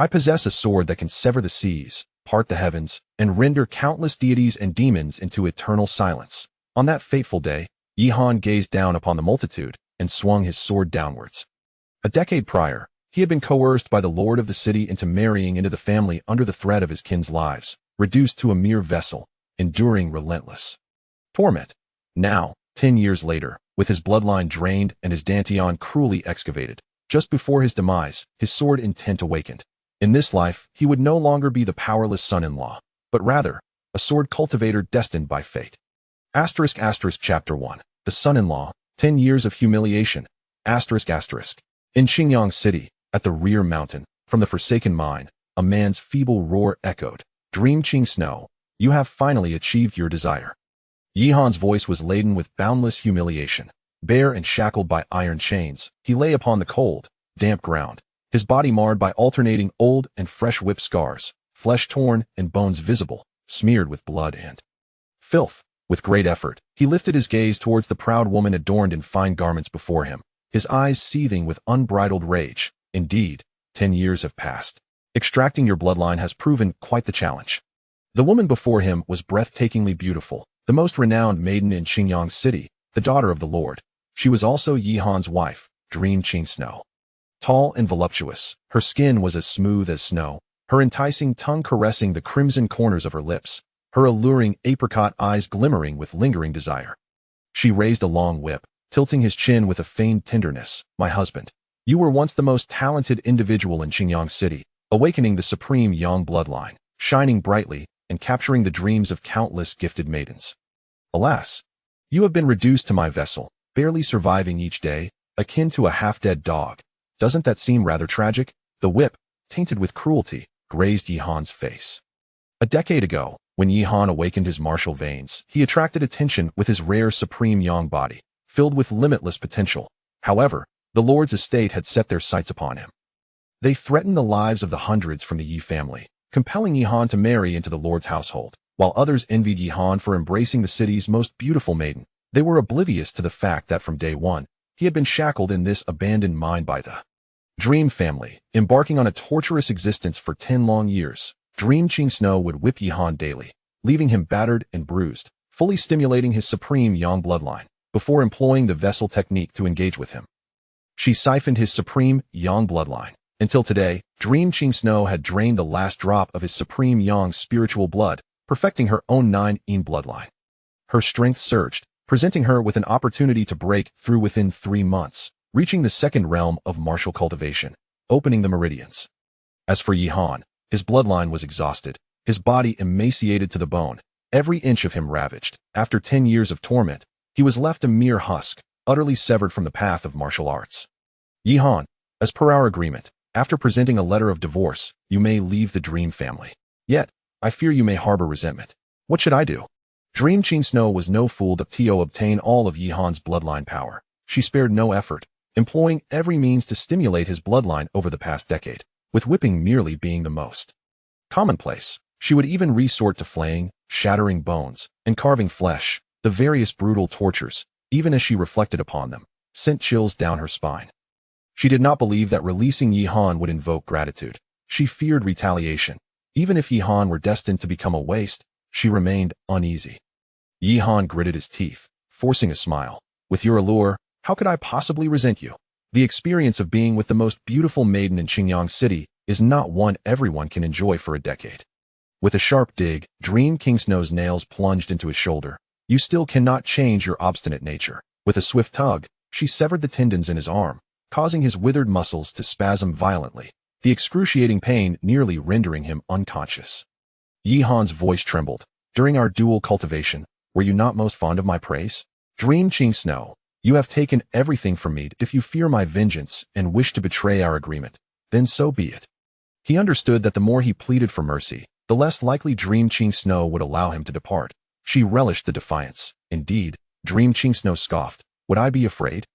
I possess a sword that can sever the seas, part the heavens, and render countless deities and demons into eternal silence. On that fateful day, Yihan gazed down upon the multitude and swung his sword downwards. A decade prior, he had been coerced by the lord of the city into marrying into the family under the threat of his kin's lives, reduced to a mere vessel, enduring relentless torment. Now, 10 years later, with his bloodline drained and his Dantian cruelly excavated, just before his demise, his sword intent awakened. In this life, he would no longer be the powerless son-in-law, but rather, a sword cultivator destined by fate. Chapter 1. The Son-in-Law, 10 Years of Humiliation. In Qingyang City, at the rear mountain, from the forsaken mine, a man's feeble roar echoed. Dream Qing Snow, you have finally achieved your desire. Yihan's voice was laden with boundless humiliation. Bare and shackled by iron chains, he lay upon the cold, damp ground, his body marred by alternating old and fresh whip scars, flesh torn and bones visible, smeared with blood and filth. With great effort, he lifted his gaze towards the proud woman adorned in fine garments before him, his eyes seething with unbridled rage. Indeed, 10 years have passed. Extracting your bloodline has proven quite the challenge. The woman before him was breathtakingly beautiful, the most renowned maiden in Qingyang City, the daughter of the Lord. She was also Yihan's wife, Dream Qing Snow. Tall and voluptuous, her skin was as smooth as snow, her enticing tongue caressing the crimson corners of her lips, her alluring apricot eyes glimmering with lingering desire. She raised a long whip, tilting his chin with a feigned tenderness. My husband, you were once the most talented individual in Qingyang City, awakening the supreme Yang bloodline, shining brightly and capturing the dreams of countless gifted maidens. Alas, you have been reduced to my vessel, barely surviving each day, akin to a half-dead dog. Doesn't that seem rather tragic? The whip, tainted with cruelty, grazed Yihan's face. A decade ago, when Yihan awakened his martial veins, he attracted attention with his rare supreme Yang body, filled with limitless potential. However, the Lord's estate had set their sights upon him. They threatened the lives of the hundreds from the Yi family, compelling Yihan to marry into the Lord's household. While others envied Yihan for embracing the city's most beautiful maiden, they were oblivious to the fact that from day one, he had been shackled in this abandoned mine by the Dream family, embarking on a torturous existence for 10 long years. Dream Qing Snow would whip Yihan daily, leaving him battered and bruised, fully stimulating his supreme Yang bloodline, before employing the vessel technique to engage with him. She siphoned his supreme Yang bloodline. Until today, Dream Qing Snow had drained the last drop of his supreme Yang spiritual blood, perfecting her own 9-yin bloodline. Her strength surged, presenting her with an opportunity to break through within 3 months, reaching the second realm of martial cultivation, opening the meridians. As for Yihan, his bloodline was exhausted, his body emaciated to the bone, every inch of him ravaged. After 10 years of torment, he was left a mere husk, utterly severed from the path of martial arts. Yihan, as per our agreement, after presenting a letter of divorce, you may leave the Dream family. Yet, I fear you may harbor resentment. What should I do? Dream Qing Snow was no fool to obtain all of Yihan's bloodline power. She spared no effort, employing every means to stimulate his bloodline over the past decade, with whipping merely being the most commonplace. She would even resort to flaying, shattering bones, and carving flesh. The various brutal tortures, even as she reflected upon them, sent chills down her spine. She did not believe that releasing Yihan would invoke gratitude. She feared retaliation. Even if Yihan were destined to become a waste, she remained uneasy. Yihan gritted his teeth, forcing a smile. With your allure, how could I possibly resent you? The experience of being with the most beautiful maiden in Qingyang City is not one everyone can enjoy for a decade. With a sharp dig, Dream King Snow's nails plunged into his shoulder. You still cannot change your obstinate nature. With a swift tug, she severed the tendons in his arm, causing his withered muscles to spasm violently, the excruciating pain nearly rendering him unconscious. Yihan's voice trembled. During our dual cultivation, were you not most fond of my praise? Dream Qing Snow, you have taken everything from me. If you fear my vengeance and wish to betray our agreement, then so be it. He understood that the more he pleaded for mercy, the less likely Dream Qing Snow would allow him to depart. She relished the defiance. Indeed, Dream Qing Snow scoffed. Would I be afraid?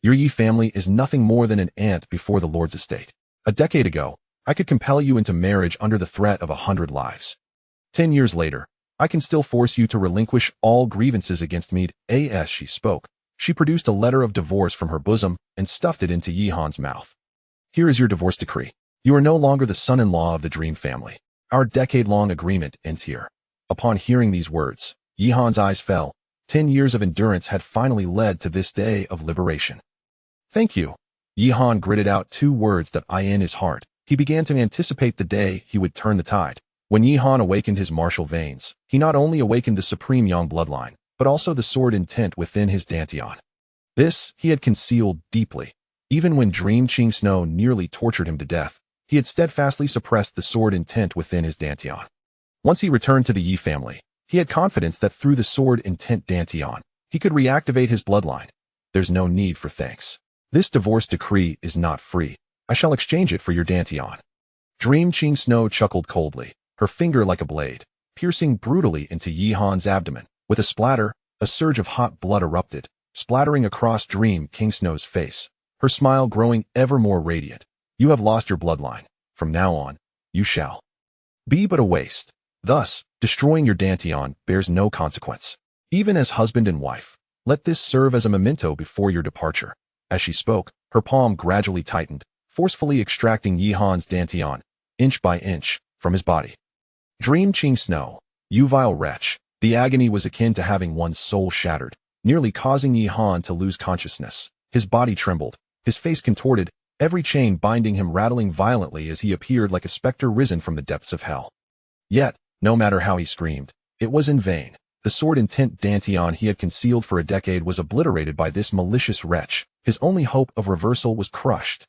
Your Yi family is nothing more than an ant before the Lord's estate. A decade ago, I could compel you into marriage under the threat of 100 lives. 10 years later, I can still force you to relinquish all grievances against me. As she spoke, she produced a letter of divorce from her bosom and stuffed it into Yihan's mouth. Here is your divorce decree. You are no longer the son-in-law of the Dream family. Our decade-long agreement ends here. Upon hearing these words, Yihan's eyes fell. 10 years of endurance had finally led to this day of liberation. Thank you. Yihan gritted out 2 words that in his heart. He began to anticipate the day he would turn the tide. When Yihan awakened his martial veins, he not only awakened the supreme young bloodline, but also the sword intent within his Dantian. This he had concealed deeply. Even when Dream Ching Snow nearly tortured him to death, he had steadfastly suppressed the sword intent within his Dantian. Once he returned to the Yi family, he had confidence that through the sword intent Dantian, he could reactivate his bloodline. There's no need for thanks. This divorce decree is not free. I shall exchange it for your Dantian. Dream Ching Snow chuckled coldly, her finger like a blade, piercing brutally into Yihan's abdomen. With a splatter, a surge of hot blood erupted, splattering across Dream King Snow's face, her smile growing ever more radiant. You have lost your bloodline. From now on, you shall be but a waste. Thus, destroying your Dantian bears no consequence. Even as husband and wife, let this serve as a memento before your departure. As she spoke, her palm gradually tightened, forcefully extracting Yihan's Dantian, inch by inch, from his body. Dream Ching Snow, you vile wretch. The agony was akin to having one's soul shattered, nearly causing Yihan to lose consciousness. His body trembled, his face contorted, every chain binding him rattling violently as he appeared like a specter risen from the depths of hell. Yet, no matter how he screamed, it was in vain. The sword intent Dantian he had concealed for a decade was obliterated by this malicious wretch. His only hope of reversal was crushed.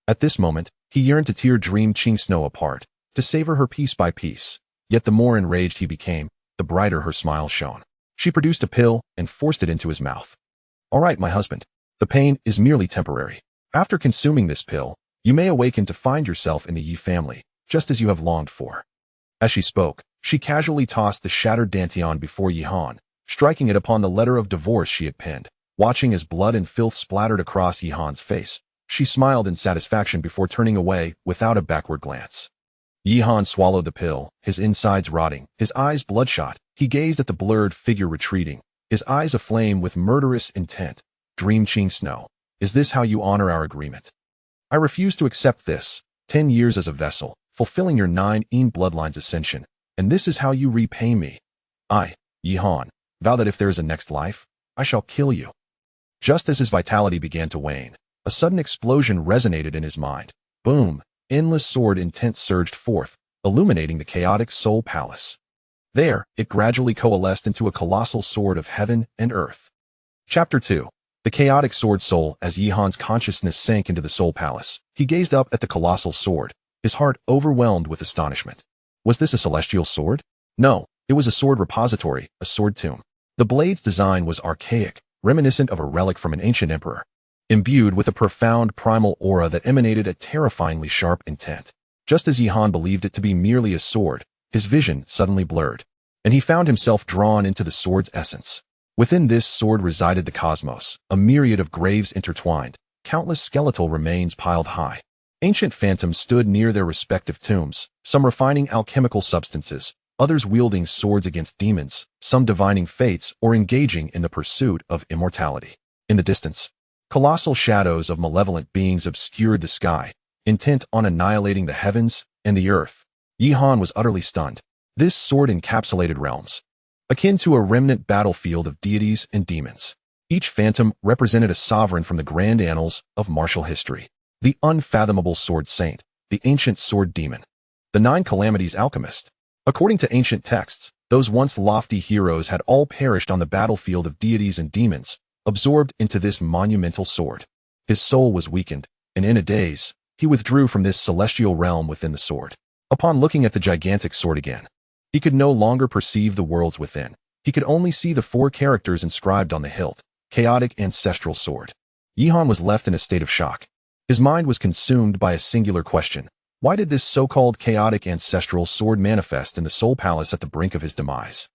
At this moment, he yearned to tear Dream Ching Snow apart, to savor her piece by piece. Yet the more enraged he became, the brighter her smile shone. She produced a pill and forced it into his mouth. All right, my husband. The pain is merely temporary. After consuming this pill, you may awaken to find yourself in the Yi family, just as you have longed for. As she spoke, she casually tossed the shattered Dantian before Yihan, striking it upon the letter of divorce she had penned. Watching as blood and filth splattered across Yihan's face, she smiled in satisfaction before turning away without a backward glance. Yihan swallowed the pill, his insides rotting, his eyes bloodshot. He gazed at the blurred figure retreating, his eyes aflame with murderous intent. Dream Ching Snow, is this how you honor our agreement? I refuse to accept this. 10 years as a vessel, fulfilling your 9 bloodline's ascension, and this is how you repay me. I, Yihan, vow that if there is a next life, I shall kill you. Just as his vitality began to wane, a sudden explosion resonated in his mind. Boom! Endless sword intent surged forth, illuminating the chaotic soul palace. There, it gradually coalesced into a colossal sword of heaven and earth. Chapter 2. The chaotic sword soul. As Yihan's consciousness sank into the soul palace, he gazed up at the colossal sword, his heart overwhelmed with astonishment. Was this a celestial sword? No, it was a sword repository, a sword tomb. The blade's design was archaic, reminiscent of a relic from an ancient emperor, imbued with a profound primal aura that emanated a terrifyingly sharp intent. Just as Yihan believed it to be merely a sword, his vision suddenly blurred, and he found himself drawn into the sword's essence. Within this sword resided the cosmos, a myriad of graves intertwined, countless skeletal remains piled high. Ancient phantoms stood near their respective tombs, some refining alchemical substances, others wielding swords against demons, some divining fates or engaging in the pursuit of immortality. In the distance, colossal shadows of malevolent beings obscured the sky, intent on annihilating the heavens and the earth. Yihan was utterly stunned. This sword encapsulated realms, akin to a remnant battlefield of deities and demons. Each phantom represented a sovereign from the grand annals of martial history. The unfathomable sword saint, the ancient sword demon, the 9 calamities alchemist. According to ancient texts, those once lofty heroes had all perished on the battlefield of deities and demons, absorbed into this monumental sword. His soul was weakened, and in a daze, he withdrew from this celestial realm within the sword. Upon looking at the gigantic sword again, he could no longer perceive the worlds within. He could only see the 4 characters inscribed on the hilt: chaotic ancestral sword. Yihan was left in a state of shock. His mind was consumed by a singular question. Why did this so-called chaotic ancestral sword manifest in the soul palace at the brink of his demise?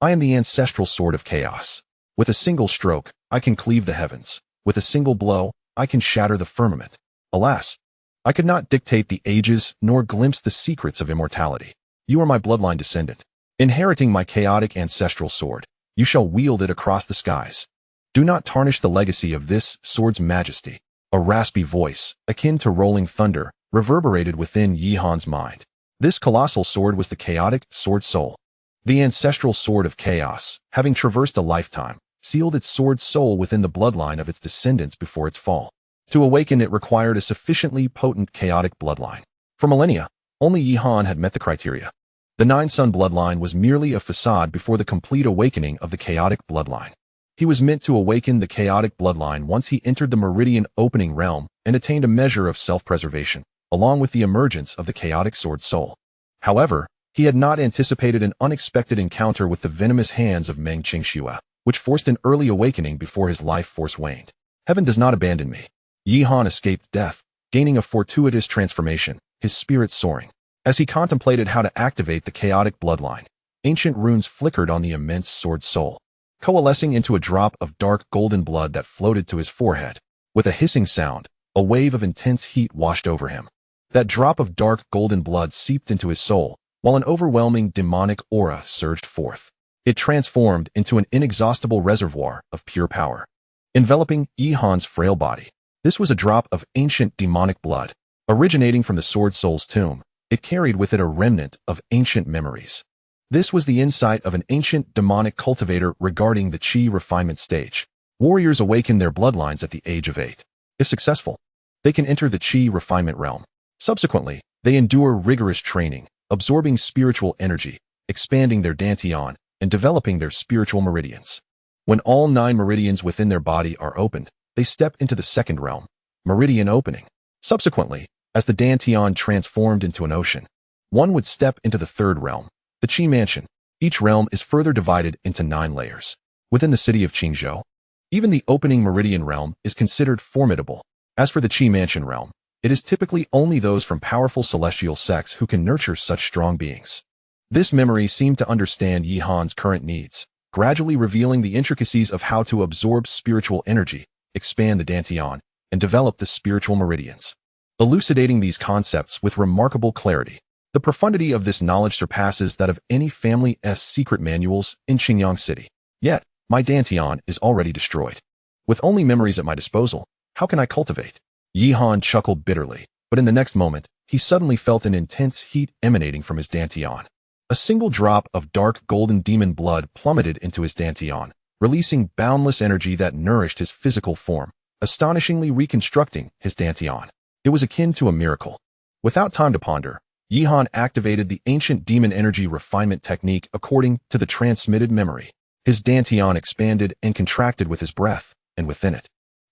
I am the ancestral sword of chaos. With a single stroke, I can cleave the heavens. With a single blow, I can shatter the firmament. Alas, I could not dictate the ages nor glimpse the secrets of immortality. You are my bloodline descendant. Inheriting my chaotic ancestral sword, you shall wield it across the skies. Do not tarnish the legacy of this sword's majesty. A raspy voice, akin to rolling thunder, reverberated within Yihan's mind. This colossal sword was the chaotic sword soul. The ancestral sword of chaos, having traversed a lifetime, sealed its sword soul within the bloodline of its descendants before its fall. To awaken it required a sufficiently potent chaotic bloodline. For millennia, only Yihan had met the criteria. The Nine-Sun bloodline was merely a facade before the complete awakening of the chaotic bloodline. He was meant to awaken the chaotic bloodline once he entered the meridian opening realm and attained a measure of self-preservation, along with the emergence of the chaotic sword soul. However, he had not anticipated an unexpected encounter with the venomous hands of Meng Qingxue, which forced an early awakening before his life force waned. Heaven does not abandon me. Yihan escaped death, gaining a fortuitous transformation, his spirit soaring. As he contemplated how to activate the chaotic bloodline, ancient runes flickered on the immense sword soul, coalescing into a drop of dark golden blood that floated to his forehead. With a hissing sound, a wave of intense heat washed over him. That drop of dark golden blood seeped into his soul, while an overwhelming demonic aura surged forth. It transformed into an inexhaustible reservoir of pure power, enveloping Yihan's frail body. This was a drop of ancient demonic blood. Originating from the sword soul's tomb, it carried with it a remnant of ancient memories. This was the insight of an ancient demonic cultivator regarding the Qi refinement stage. Warriors awaken their bloodlines at the age of 8. If successful, they can enter the Qi refinement realm. Subsequently, they endure rigorous training, absorbing spiritual energy, expanding their Dantian, and developing their spiritual meridians. When all 9 meridians within their body are opened, they step into the second realm, meridian opening. Subsequently, as the Dantian transformed into an ocean, one would step into the third realm, the Qi mansion. Each realm is further divided into 9 layers. Within the city of Qingzhou, even the opening meridian realm is considered formidable. As for the Qi mansion realm, it is typically only those from powerful celestial sects who can nurture such strong beings. This memory seemed to understand Yihan's current needs, gradually revealing the intricacies of how to absorb spiritual energy, expand the Dantian, and develop the spiritual meridians. Elucidating these concepts with remarkable clarity, the profundity of this knowledge surpasses that of any family's secret manuals in Qingyang City. Yet, my Dantian is already destroyed. With only memories at my disposal, how can I cultivate? Yihan chuckled bitterly, but in the next moment, he suddenly felt an intense heat emanating from his Dantian. A single drop of dark golden demon blood plummeted into his Dantian, releasing boundless energy that nourished his physical form, astonishingly reconstructing his Dantian. It was akin to a miracle. Without time to ponder, Yihan activated the ancient demon energy refinement technique according to the transmitted memory. His Dantian expanded and contracted with his breath, and within it,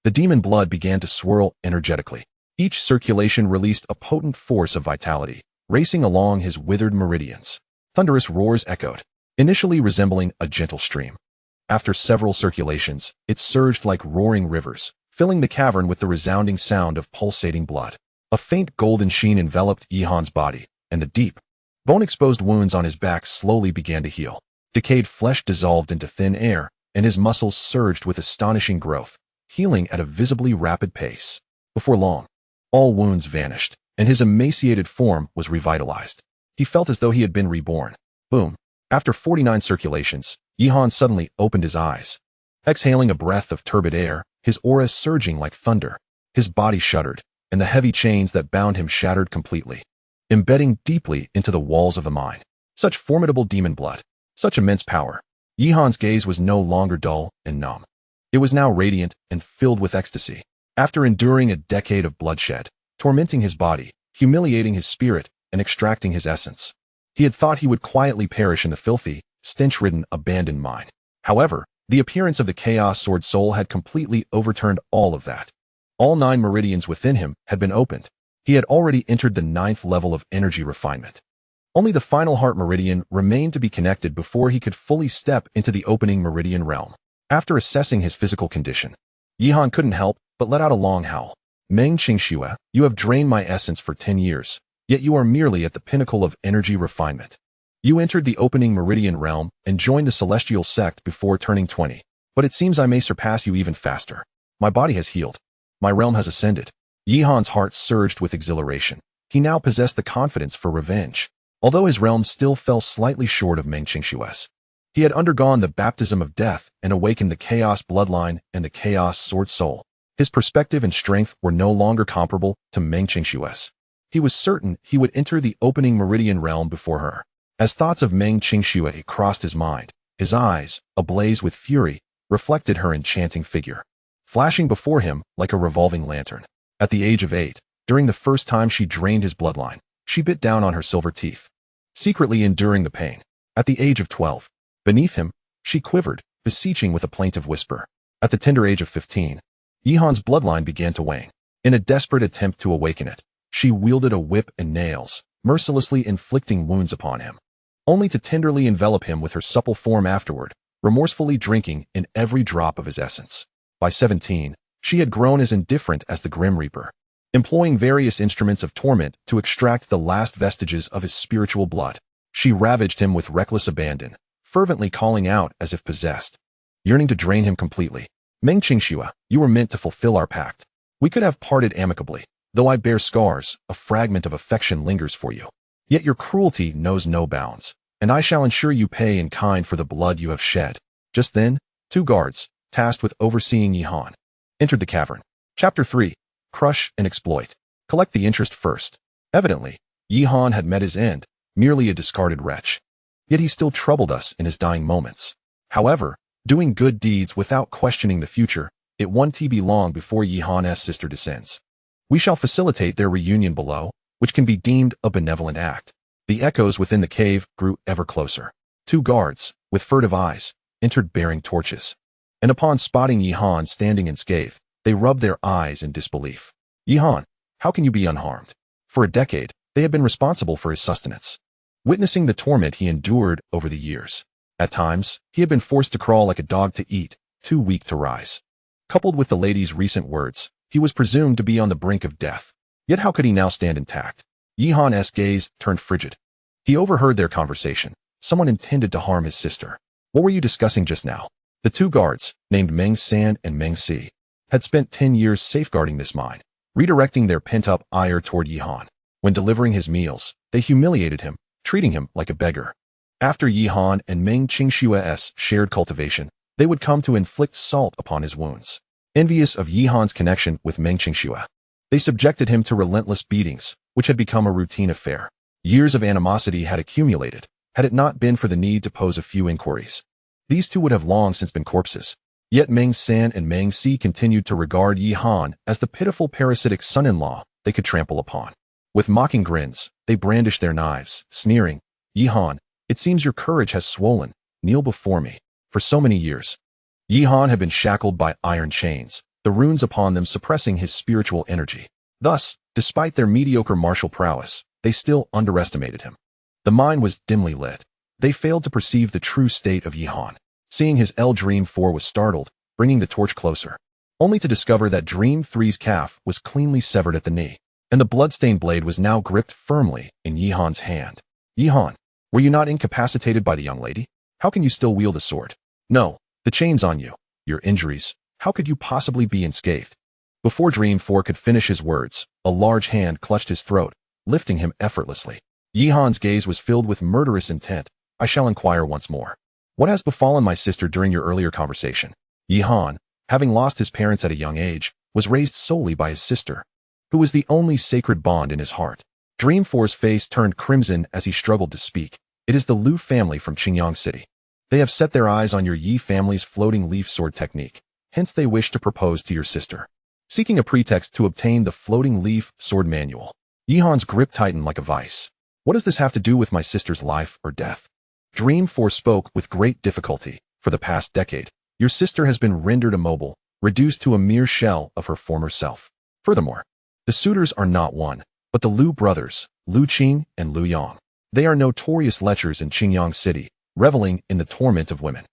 the demon blood began to swirl energetically. Each circulation released a potent force of vitality, racing along his withered meridians. Thunderous roars echoed, initially resembling a gentle stream. After several circulations, it surged like roaring rivers, filling the cavern with the resounding sound of pulsating blood. A faint golden sheen enveloped Yihan's body, and the deep, bone-exposed wounds on his back slowly began to heal. Decayed flesh dissolved into thin air, and his muscles surged with astonishing growth, healing at a visibly rapid pace. Before long, all wounds vanished, and his emaciated form was revitalized. He felt as though he had been reborn. Boom. After 49 circulations, Yihan suddenly opened his eyes. Exhaling a breath of turbid air, his aura surging like thunder. His body shuddered, and the heavy chains that bound him shattered completely, embedding deeply into the walls of the mind. Such formidable demon blood, such immense power. Yihan's gaze was no longer dull and numb. It was now radiant and filled with ecstasy. After enduring a decade of bloodshed, tormenting his body, humiliating his spirit, and extracting his essence, he had thought he would quietly perish in the filthy, stench-ridden, abandoned mine. However, the appearance of the Chaos Sword Soul had completely overturned all of that. All 9 meridians within him had been opened. He had already entered the 9th level of energy refinement. Only the final heart meridian remained to be connected before he could fully step into the opening meridian realm. After assessing his physical condition, Yihan couldn't help but let out a long howl. Meng Qingxue, you have drained my essence for 10 years, yet you are merely at the pinnacle of energy refinement. You entered the opening meridian realm and joined the celestial sect before turning 20, but it seems I may surpass you even faster. My body has healed. My realm has ascended. Yihan's heart surged with exhilaration. He now possessed the confidence for revenge. Although his realm still fell slightly short of Meng Qingxue's, he had undergone the baptism of death and awakened the Chaos Bloodline and the Chaos Sword Soul. His perspective and strength were no longer comparable to Meng Qingxue's. He was certain he would enter the opening meridian realm before her. As thoughts of Meng Qingxue crossed his mind, his eyes, ablaze with fury, reflected her enchanting figure, flashing before him like a revolving lantern. At the age of 8, during the first time she drained his bloodline, she bit down on her silver teeth, secretly enduring the pain. At the age of 12, beneath him, she quivered, beseeching with a plaintive whisper. At the tender age of 15, Yihan's bloodline began to wane. In a desperate attempt to awaken it, she wielded a whip and nails, mercilessly inflicting wounds upon him, only to tenderly envelop him with her supple form afterward, remorsefully drinking in every drop of his essence. By 17, she had grown as indifferent as the Grim Reaper, employing various instruments of torment to extract the last vestiges of his spiritual blood. She ravaged him with reckless abandon, fervently calling out as if possessed, yearning to drain him completely. Meng Qingxue, you were meant to fulfill our pact. We could have parted amicably. Though I bear scars, a fragment of affection lingers for you. Yet your cruelty knows no bounds, and I shall ensure you pay in kind for the blood you have shed. Just then, 2 guards, tasked with overseeing Yihan, entered the cavern. Chapter 3. Crush and Exploit. Collect the interest first. Evidently, Yihan had met his end, merely a discarded wretch. Yet he still troubled us in his dying moments. However, doing good deeds without questioning the future, it won't be long before Yihan's sister descends. We shall facilitate their reunion below, which can be deemed a benevolent act. The echoes within the cave grew ever closer. 2 guards, with furtive eyes, entered bearing torches. And upon spotting Yihan standing in scathe, they rubbed their eyes in disbelief. Yihan, how can you be unharmed? For a decade, they had been responsible for his sustenance, witnessing the torment he endured over the years. At times, he had been forced to crawl like a dog to eat, too weak to rise. Coupled with the lady's recent words, he was presumed to be on the brink of death. Yet how could he now stand intact? Yihan's gaze turned frigid. He overheard their conversation. Someone intended to harm his sister. What were you discussing just now? The 2 guards, named Meng San and Meng Si, had spent 10 years safeguarding this mine, redirecting their pent-up ire toward Yihan. When delivering his meals, they humiliated him, treating him like a beggar. After Yihan and Meng Qingxue's shared cultivation, they would come to inflict salt upon his wounds. Envious of Yihan's connection with Meng Qingxue, they subjected him to relentless beatings, which had become a routine affair. Years of animosity had accumulated, had it not been for the need to pose a few inquiries. These 2 would have long since been corpses. Yet Meng San and Meng Si continued to regard Yihan as the pitiful parasitic son-in-law they could trample upon. With mocking grins, they brandished their knives, sneering, Yihan, it seems your courage has swollen. Kneel before me. For so many years, Yihan had been shackled by iron chains, the runes upon them suppressing his spiritual energy. Thus, despite their mediocre martial prowess, they still underestimated him. The mine was dimly lit. They failed to perceive the true state of Yihan. Seeing his Dream 4 was startled, bringing the torch closer, only to discover that Dream 3's calf was cleanly severed at the knee, and the bloodstained blade was now gripped firmly in Yihan's hand. Yihan, were you not incapacitated by the young lady? How can you still wield a sword? No, the chain's on you. Your injuries. How could you possibly be unscathed? Before Dream 4 could finish his words, a large hand clutched his throat, lifting him effortlessly. Yihan's gaze was filled with murderous intent. I shall inquire once more. What has befallen my sister during your earlier conversation? Yihan, having lost his parents at a young age, was raised solely by his sister, who was the only sacred bond in his heart. Dream 4's face turned crimson as he struggled to speak. It is the Liu family from Qingyang City. They have set their eyes on your Yi family's floating leaf sword technique. Hence they wish to propose to your sister, seeking a pretext to obtain the floating leaf sword manual. Yihan's grip tightened like a vice. What does this have to do with my sister's life or death? Dream 4 spoke with great difficulty. For the past decade, your sister has been rendered immobile, reduced to a mere shell of her former self. Furthermore, the suitors are not one, but the Liu brothers, Liu Qing and Liu Yang. They are notorious lechers in Qingyang City, reveling in the torment of women.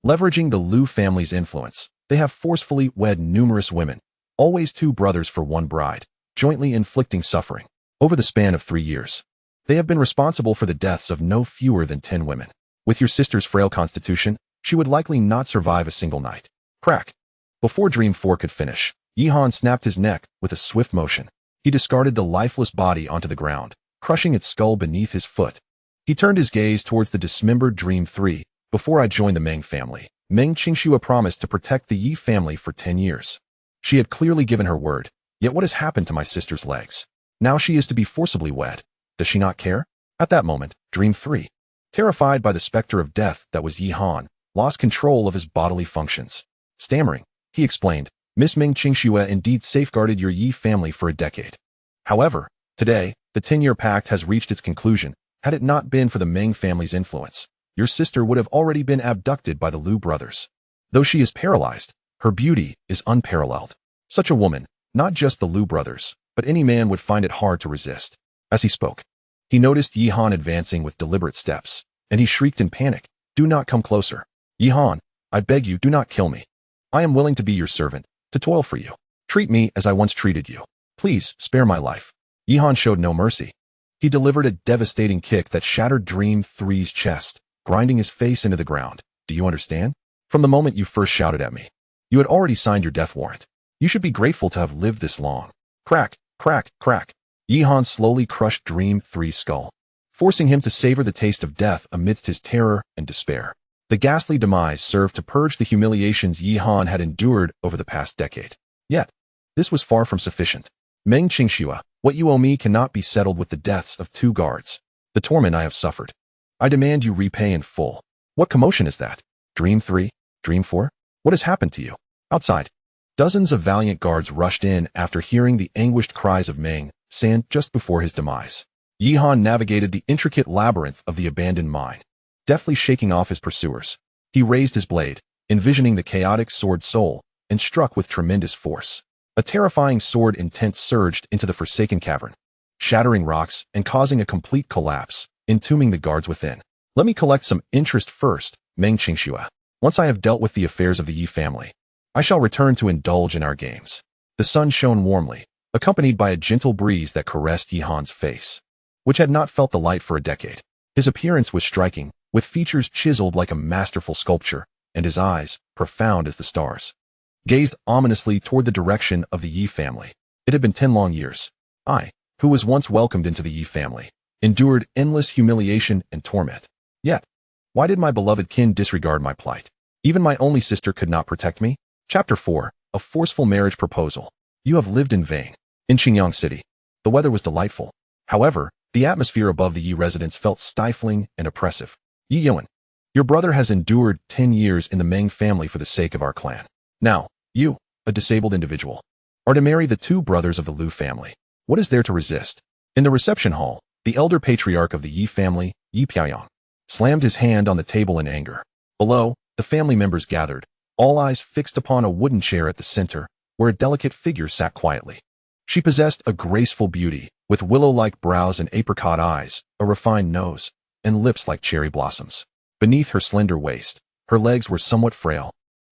Leveraging the Liu family's influence, they have forcefully wed numerous women, always 2 brothers for 1 bride, jointly inflicting suffering. Over the span of 3 years, they have been responsible for the deaths of no fewer than 10 women. With your sister's frail constitution, she would likely not survive a single night. Crack. Before Dream 4 could finish, Yihan snapped his neck with a swift motion. He discarded the lifeless body onto the ground, crushing its skull beneath his foot. He turned his gaze towards the dismembered Dream 3. Before I joined the Meng family, Meng Qingxue promised to protect the Yi family for 10 years. She had clearly given her word, yet what has happened to my sister's legs? Now she is to be forcibly wed. Does she not care? At that moment, Dream 3. Terrified by the specter of death that was Yi Han, lost control of his bodily functions. Stammering, he explained, Miss Ming Qingxue indeed safeguarded your Yi family for a decade. However, today, the 10-year pact has reached its conclusion. Had it not been for the Ming family's influence, your sister would have already been abducted by the Liu brothers. Though she is paralyzed, her beauty is unparalleled. Such a woman, not just the Liu brothers, but any man would find it hard to resist. As he spoke, he noticed Yi Han advancing with deliberate steps, and he shrieked in panic, Do not come closer. Yi Han, I beg you, do not kill me. I am willing to be your servant, to toil for you. Treat me as I once treated you. Please, spare my life. Yi Han showed no mercy. He delivered a devastating kick that shattered Dream 3's chest, grinding his face into the ground. Do you understand? From the moment you first shouted at me, you had already signed your death warrant. You should be grateful to have lived this long. Crack, crack, crack. Yi Han slowly crushed Dream 3's skull, forcing him to savor the taste of death amidst his terror and despair. The ghastly demise served to purge the humiliations Yi Han had endured over the past decade. Yet, this was far from sufficient. Meng Qingxue, what you owe me cannot be settled with the deaths of 2 guards. The torment I have suffered, I demand you repay in full. What commotion is that? Dream 3? Dream 4? What has happened to you? Outside, dozens of valiant guards rushed in after hearing the anguished cries of Meng San just before his demise. Yi Han navigated the intricate labyrinth of the abandoned mine, deftly shaking off his pursuers. He raised his blade, envisioning the chaotic sword soul, and struck with tremendous force. A terrifying sword intent surged into the forsaken cavern, shattering rocks and causing a complete collapse, entombing the guards within. Let me collect some interest first, Meng Qingxue. Once I have dealt with the affairs of the Yi family, I shall return to indulge in our games. The sun shone warmly, accompanied by a gentle breeze that caressed Yi Han's face, which had not felt the light for a decade. His appearance was striking, with features chiseled like a masterful sculpture, and his eyes, profound as the stars, gazed ominously toward the direction of the Yi family. It had been 10 long years. I, who was once welcomed into the Yi family, endured endless humiliation and torment. Yet, why did my beloved kin disregard my plight? Even my only sister could not protect me? Chapter 4, A Forceful Marriage Proposal. You have lived in vain. In Qingyang City, the weather was delightful. However, the atmosphere above the Yi residence felt stifling and oppressive. Yi Yuan, your brother has endured 10 years in the Meng family for the sake of our clan. Now, you, a disabled individual, are to marry the 2 brothers of the Liu family. What is there to resist? In the reception hall, the elder patriarch of the Yi family, Yi Piaoyang, slammed his hand on the table in anger. Below, the family members gathered, all eyes fixed upon a wooden chair at the center, where a delicate figure sat quietly. She possessed a graceful beauty, with willow-like brows and apricot eyes, a refined nose, and lips like cherry blossoms. Beneath her slender waist, her legs were somewhat frail,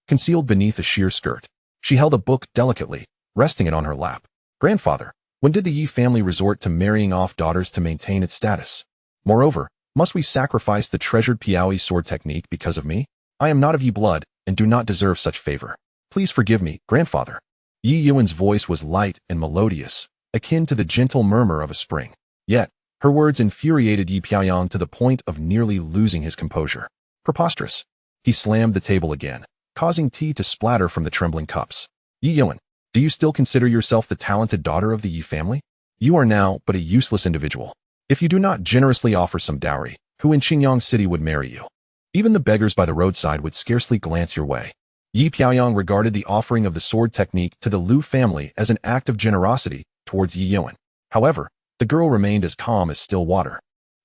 concealed beneath a sheer skirt. She held a book delicately, resting it on her lap. Grandfather, when did the Yi family resort to marrying off daughters to maintain its status? Moreover, must we sacrifice the treasured Piaoyi sword technique because of me? I am not of Yi blood, and do not deserve such favor. Please forgive me, grandfather. Yi Yuan's voice was light and melodious, akin to the gentle murmur of a spring. Yet, her words infuriated Yi Piaoyang to the point of nearly losing his composure. Preposterous. He slammed the table again, causing tea to splatter from the trembling cups. Yi Yuan, do you still consider yourself the talented daughter of the Yi family? You are now but a useless individual. If you do not generously offer some dowry, who in Qingyang City would marry you? Even the beggars by the roadside would scarcely glance your way. Yi Piaoyang regarded the offering of the sword technique to the Liu family as an act of generosity towards Yi Yuan. However, the girl remained as calm as still water,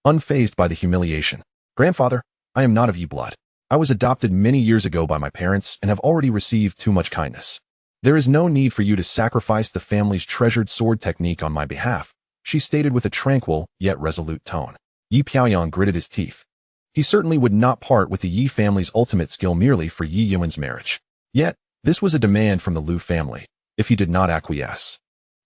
unfazed by the humiliation. Grandfather, I am not of Yi blood. I was adopted many years ago by my parents and have already received too much kindness. There is no need for you to sacrifice the family's treasured sword technique on my behalf, she stated with a tranquil yet resolute tone. Yi Piaoyang gritted his teeth. He certainly would not part with the Yi family's ultimate skill merely for Yi Yuan's marriage. Yet, this was a demand from the Liu family. If he did not acquiesce,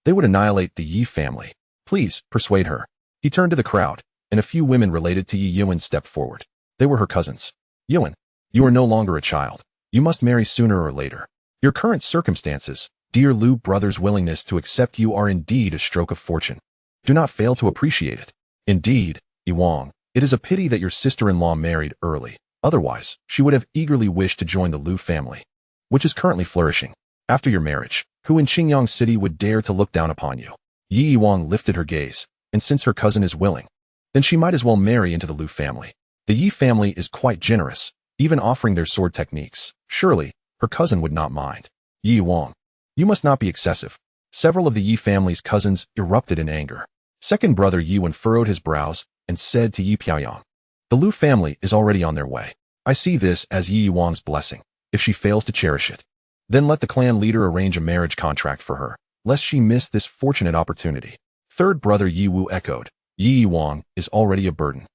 they would annihilate the Yi family. Please, persuade her. He turned to the crowd, and a few women related to Yi Yuan stepped forward. They were her cousins. Yuan, you are no longer a child. You must marry sooner or later. Your current circumstances, dear Liu brother's willingness to accept you are indeed a stroke of fortune. Do not fail to appreciate it. Indeed, Yi Wang, it is a pity that your sister-in-law married early. Otherwise, she would have eagerly wished to join the Liu family, which is currently flourishing. After your marriage, who in Qingyang City would dare to look down upon you? Yi Wang lifted her gaze, and since her cousin is willing, then she might as well marry into the Lu family. The Yi family is quite generous, even offering their sword techniques. Surely, her cousin would not mind. Yi Wang, you must not be excessive. Several of the Yi family's cousins erupted in anger. Second brother Yi Wen furrowed his brows and said to Yi Piaoyang, the Lu family is already on their way. I see this as Yi Wang's blessing. If she fails to cherish it, then let the clan leader arrange a marriage contract for her, lest she miss this fortunate opportunity. Third brother Yi Wu echoed, Yi Wang is already a burden.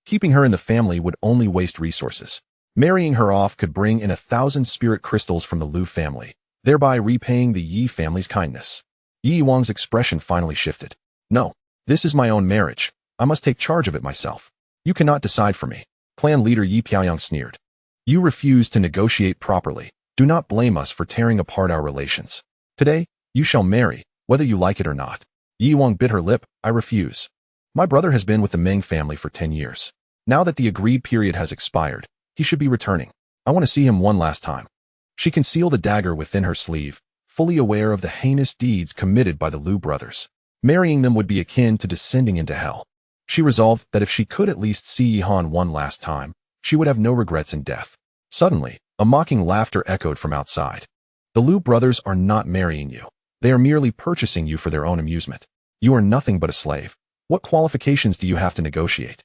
Keeping her in the family would only waste resources. Marrying her off could bring in 1,000 spirit crystals from the Lu family, thereby repaying the Yi family's kindness. Yi Wang's expression finally shifted. No, this is my own marriage. I must take charge of it myself. You cannot decide for me. Clan leader Yi Piaoyang sneered. You refuse to negotiate properly. Do not blame us for tearing apart our relations. Today, you shall marry, whether you like it or not. Yi Wang bit her lip. I refuse. My brother has been with the Meng family for 10 years. Now that the agreed period has expired, he should be returning. I want to see him one last time. She concealed a dagger within her sleeve, fully aware of the heinous deeds committed by the Lu brothers. Marrying them would be akin to descending into hell. She resolved that if she could at least see Yi Han one last time, she would have no regrets in death. Suddenly, a mocking laughter echoed from outside. The Lu brothers are not marrying you. They are merely purchasing you for their own amusement. You are nothing but a slave. What qualifications do you have to negotiate?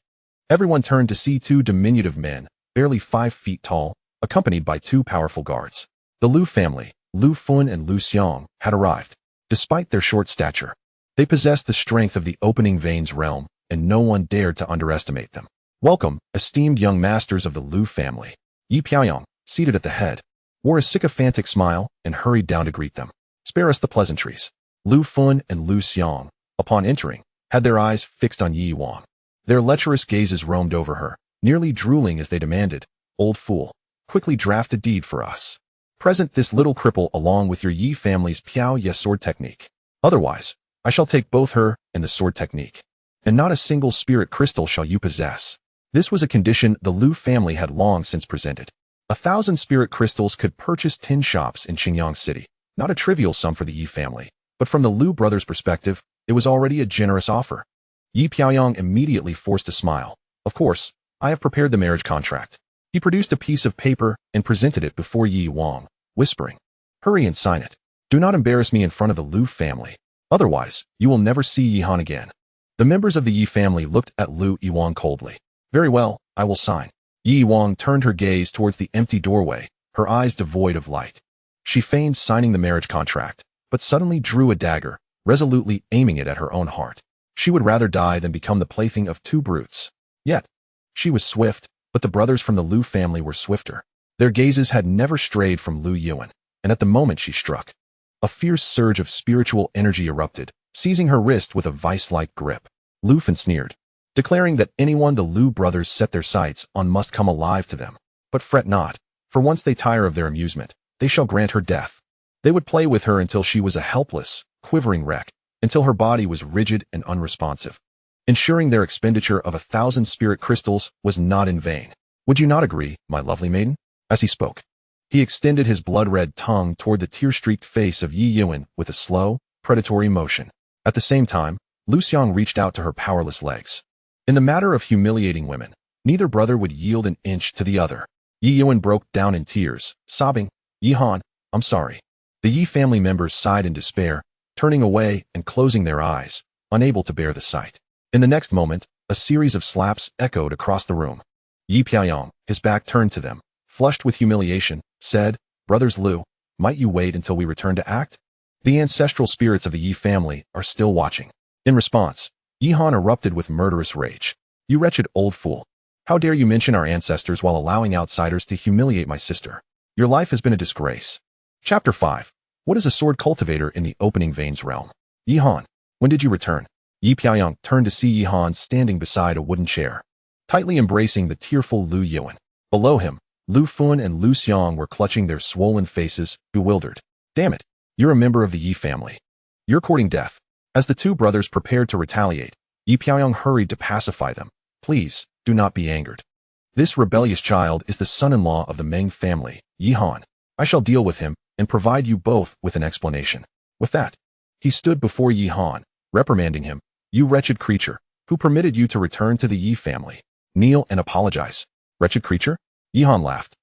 Everyone turned to see two diminutive men, barely 5 feet tall, accompanied by 2 powerful guards. The Lu family, Lu Fun and Lu Xiang, had arrived. Despite their short stature, they possessed the strength of the opening veins realm, and no one dared to underestimate them. Welcome, esteemed young masters of the Lu family. Yi Piaoyang, seated at the head, wore a sycophantic smile and hurried down to greet them. Spare us the pleasantries. Lu Fun and Lu Xiang, upon entering, had their eyes fixed on Yi Wang. Their lecherous gazes roamed over her, nearly drooling as they demanded, Old fool, quickly draft a deed for us. Present this little cripple along with your Yi family's Piao Ye sword technique. Otherwise, I shall take both her and the sword technique. And not a single spirit crystal shall you possess. This was a condition the Lu family had long since presented. 1,000 spirit crystals could purchase 10 shops in Qingyang City. Not a trivial sum for the Yi family, but from the Lu brothers' perspective, it was already a generous offer. Yi Piaoyang immediately forced a smile. Of course, I have prepared the marriage contract. He produced a piece of paper and presented it before Yi Wang, whispering, hurry and sign it. Do not embarrass me in front of the Lu family. Otherwise, you will never see Yi Han again. The members of the Yi family looked at Lu Yiwang coldly. Very well, I will sign. Yi Wang turned her gaze towards the empty doorway, her eyes devoid of light. She feigned signing the marriage contract, but suddenly drew a dagger, resolutely aiming it at her own heart. She would rather die than become the plaything of 2 brutes. Yet, she was swift, but the brothers from the Lu family were swifter. Their gazes had never strayed from Lu Yuan, and at the moment she struck, a fierce surge of spiritual energy erupted, seizing her wrist with a vice-like grip. Lu Fan sneered, declaring that anyone the Lu brothers set their sights on must come alive to them. But fret not, for once they tire of their amusement, they shall grant her death. They would play with her until she was a helpless, quivering wreck, until her body was rigid and unresponsive. Ensuring their expenditure of 1,000 spirit crystals was not in vain. Would you not agree, my lovely maiden? As he spoke, he extended his blood-red tongue toward the tear-streaked face of Yi Yuan with a slow, predatory motion. At the same time, Lu Xiang reached out to her powerless legs. In the matter of humiliating women, neither brother would yield an inch to the other. Yi Yuan broke down in tears, sobbing, Yi Han, I'm sorry. The Yi family members sighed in despair, turning away and closing their eyes, unable to bear the sight. In the next moment, a series of slaps echoed across the room. Yi Piaoyang, his back turned to them, flushed with humiliation, said, Brothers Lu, might you wait until we return to act? The ancestral spirits of the Yi family are still watching. In response, Yi Han erupted with murderous rage. You wretched old fool. How dare you mention our ancestors while allowing outsiders to humiliate my sister? Your life has been a disgrace. Chapter 5. What is a sword cultivator in the opening veins realm? Yi Han, when did you return? Yi Piaoyang turned to see Yi Han standing beside a wooden chair, tightly embracing the tearful Lu Yuan. Below him, Lu Fun and Lu Xiang were clutching their swollen faces, bewildered. Damn it, you're a member of the Yi family. You're courting death. As the 2 brothers prepared to retaliate, Yi Piaoyang hurried to pacify them. Please, do not be angered. This rebellious child is the son-in-law of the Meng family, Yi Han. I shall deal with him and provide you both with an explanation. With that, he stood before Yi Han, reprimanding him. You wretched creature, who permitted you to return to the Yi family? Kneel and apologize. Wretched creature? Yihan laughed,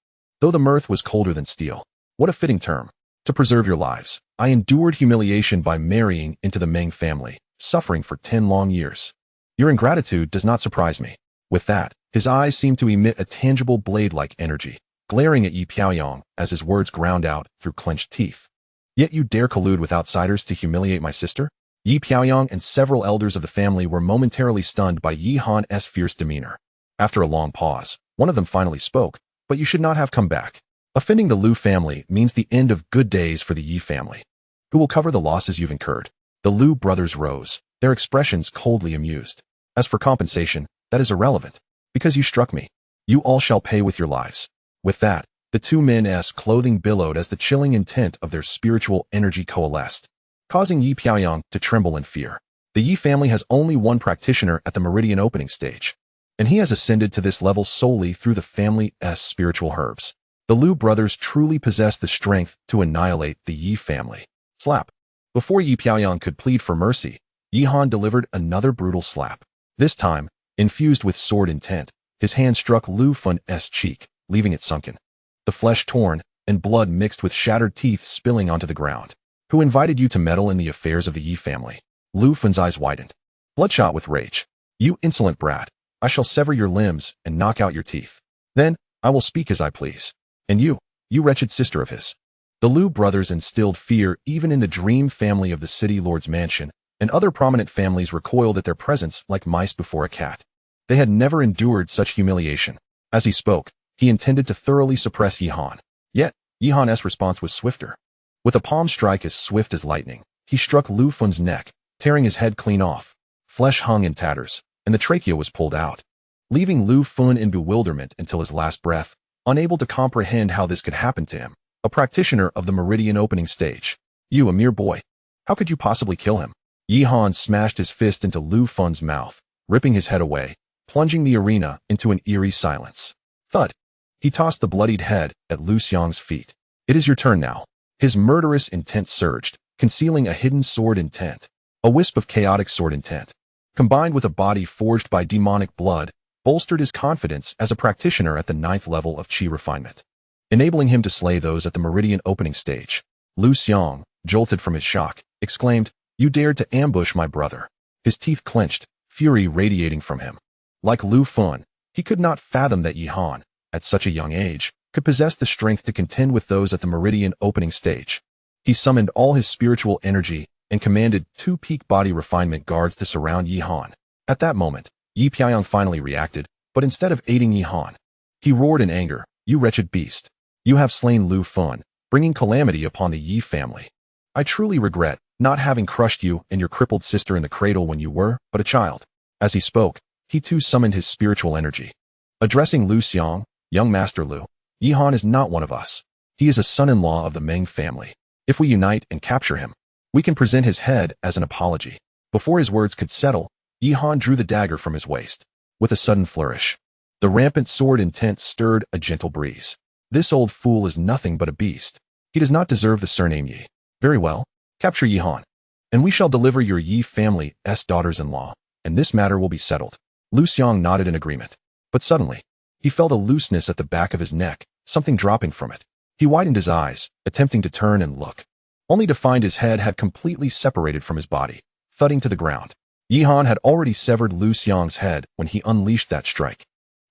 though the mirth was colder than steel. What a fitting term. To preserve your lives, I endured humiliation by marrying into the Meng family, suffering for 10 long years. Your ingratitude does not surprise me. With that, his eyes seemed to emit a tangible blade-like energy, glaring at Yi Piaoyang as his words ground out through clenched teeth. Yet you dare collude with outsiders to humiliate my sister? Yi Piaoyang and several elders of the family were momentarily stunned by Yi Han's fierce demeanor. After a long pause, one of them finally spoke, but you should not have come back. Offending the Lu family means the end of good days for the Yi family. Who will cover the losses you've incurred? The Lu brothers rose, their expressions coldly amused. As for compensation, that is irrelevant. Because you struck me, you all shall pay with your lives. With that, the two men's clothing billowed as the chilling intent of their spiritual energy coalesced, causing Yi Piaoyang to tremble in fear. The Yi family has only one practitioner at the meridian opening stage, and he has ascended to this level solely through the family's spiritual herbs. The Lu brothers truly possess the strength to annihilate the Yi family. Slap. Before Yi Piaoyang could plead for mercy, Yihan delivered another brutal slap. This time, infused with sword intent, his hand struck Lu Fun's cheek, leaving it sunken. The flesh torn, and blood mixed with shattered teeth spilling onto the ground. Who invited you to meddle in the affairs of the Yi family? Lu Fun's eyes widened, bloodshot with rage. You insolent brat, I shall sever your limbs and knock out your teeth. Then, I will speak as I please. And you wretched sister of his. The Lu brothers instilled fear even in the dream family of the city lord's mansion, and other prominent families recoiled at their presence like mice before a cat. They had never endured such humiliation. As he spoke, he intended to thoroughly suppress Yihan. Yet, Yihan's response was swifter. With a palm strike as swift as lightning, he struck Lu Fun's neck, tearing his head clean off. Flesh hung in tatters, and the trachea was pulled out, leaving Lu Fun in bewilderment until his last breath, unable to comprehend how this could happen to him, a practitioner of the meridian opening stage. You, a mere boy. How could you possibly kill him? Yihan smashed his fist into Lu Fun's mouth, ripping his head away, plunging the arena into an eerie silence. Thud. He tossed the bloodied head at Lu Xiang's feet. It is your turn now. His murderous intent surged, concealing a hidden sword intent. A wisp of chaotic sword intent, combined with a body forged by demonic blood, bolstered his confidence as a practitioner at the 9th level of Qi refinement, enabling him to slay those at the meridian opening stage. Lu Xiang, jolted from his shock, exclaimed, You dared to ambush my brother. His teeth clenched, fury radiating from him. Like Lu Fun, he could not fathom that Yihan, at such a young age, could possess the strength to contend with those at the meridian opening stage. He summoned all his spiritual energy and commanded 2 peak body refinement guards to surround Yihan. At that moment, Yi Piaoyang finally reacted, but instead of aiding Yihan, he roared in anger, You wretched beast. You have slain Lu Fun, bringing calamity upon the Yi family. I truly regret not having crushed you and your crippled sister in the cradle when you were but a child. As he spoke, he too summoned his spiritual energy. Addressing Lu Xiang, Young Master Lu, Yihan is not one of us. He is a son-in-law of the Meng family. If we unite and capture him, we can present his head as an apology. Before his words could settle, Yihan drew the dagger from his waist. With a sudden flourish, the rampant sword intent stirred a gentle breeze. This old fool is nothing but a beast. He does not deserve the surname Yi. Very well, capture Yihan, and we shall deliver your Yi family's daughters-in-law, and this matter will be settled. Lu Xiang nodded in agreement. But suddenly, he felt a looseness at the back of his neck, something dropping from it. He widened his eyes, attempting to turn and look, only to find his head had completely separated from his body, thudding to the ground. Yihan had already severed Lu Xiang's head when he unleashed that strike.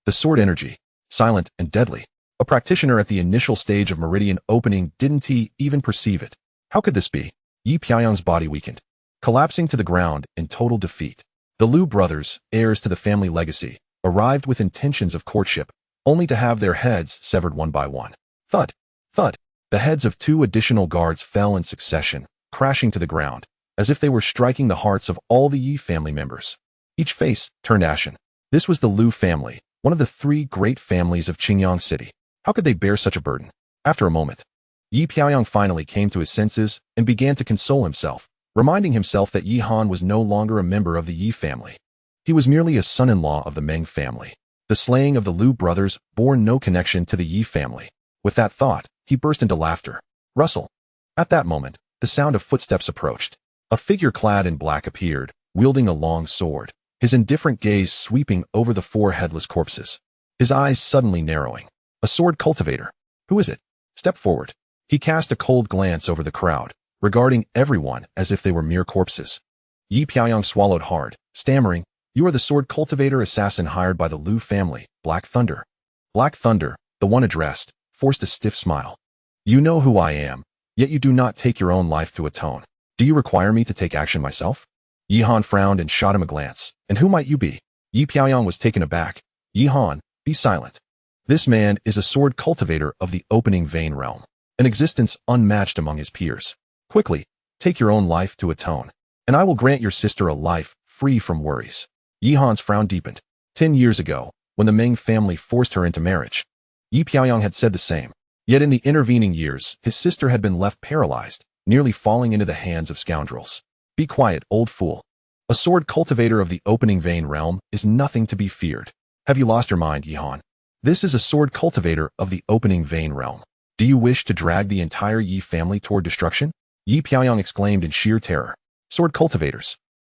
The sword energy, silent and deadly. A practitioner at the initial stage of meridian opening, didn't he even perceive it? How could this be? Yi Piaoyang's body weakened, collapsing to the ground in total defeat. The Lu brothers, heirs to the family legacy, arrived with intentions of courtship, only to have their heads severed one by one. Thud, thud. The heads of 2 additional guards fell in succession, crashing to the ground, as if they were striking the hearts of all the Yi family members. Each face turned ashen. This was the Lu family, one of the 3 great families of Qingyang City. How could they bear such a burden? After a moment, Yi Piaoyang finally came to his senses and began to console himself, reminding himself that Yihan was no longer a member of the Yi family. He was merely a son-in-law of the Meng family. The slaying of the Lu brothers bore no connection to the Yi family. With that thought, he burst into laughter. Rustle. At that moment, the sound of footsteps approached. A figure clad in black appeared, wielding a long sword, his indifferent gaze sweeping over the four headless corpses, his eyes suddenly narrowing. A sword cultivator. Who is it? Step forward. He cast a cold glance over the crowd, regarding everyone as if they were mere corpses. Yi Piaoyang swallowed hard, stammering, "You are the sword cultivator assassin hired by the Liu family, Black Thunder." Black Thunder, the one addressed, forced a stiff smile. "You know who I am, yet you do not take your own life to atone. Do you require me to take action myself?" Yi Han frowned and shot him a glance. "And who might you be?" Yi Piaoyang was taken aback. "Yi Han, be silent. This man is a sword cultivator of the opening vein realm, an existence unmatched among his peers. Quickly, take your own life to atone, and I will grant your sister a life free from worries." Yi Han's frown deepened. 10 years ago, when the Meng family forced her into marriage, Yi Piaoyang had said the same. Yet in the intervening years, his sister had been left paralyzed, nearly falling into the hands of scoundrels. "Be quiet, old fool. A sword cultivator of the opening vein realm is nothing to be feared. Have you lost your mind, Yi Han? This is a sword cultivator of the opening vein realm. Do you wish to drag the entire Yi family toward destruction?" Yi Piaoyang exclaimed in sheer terror. Sword cultivators.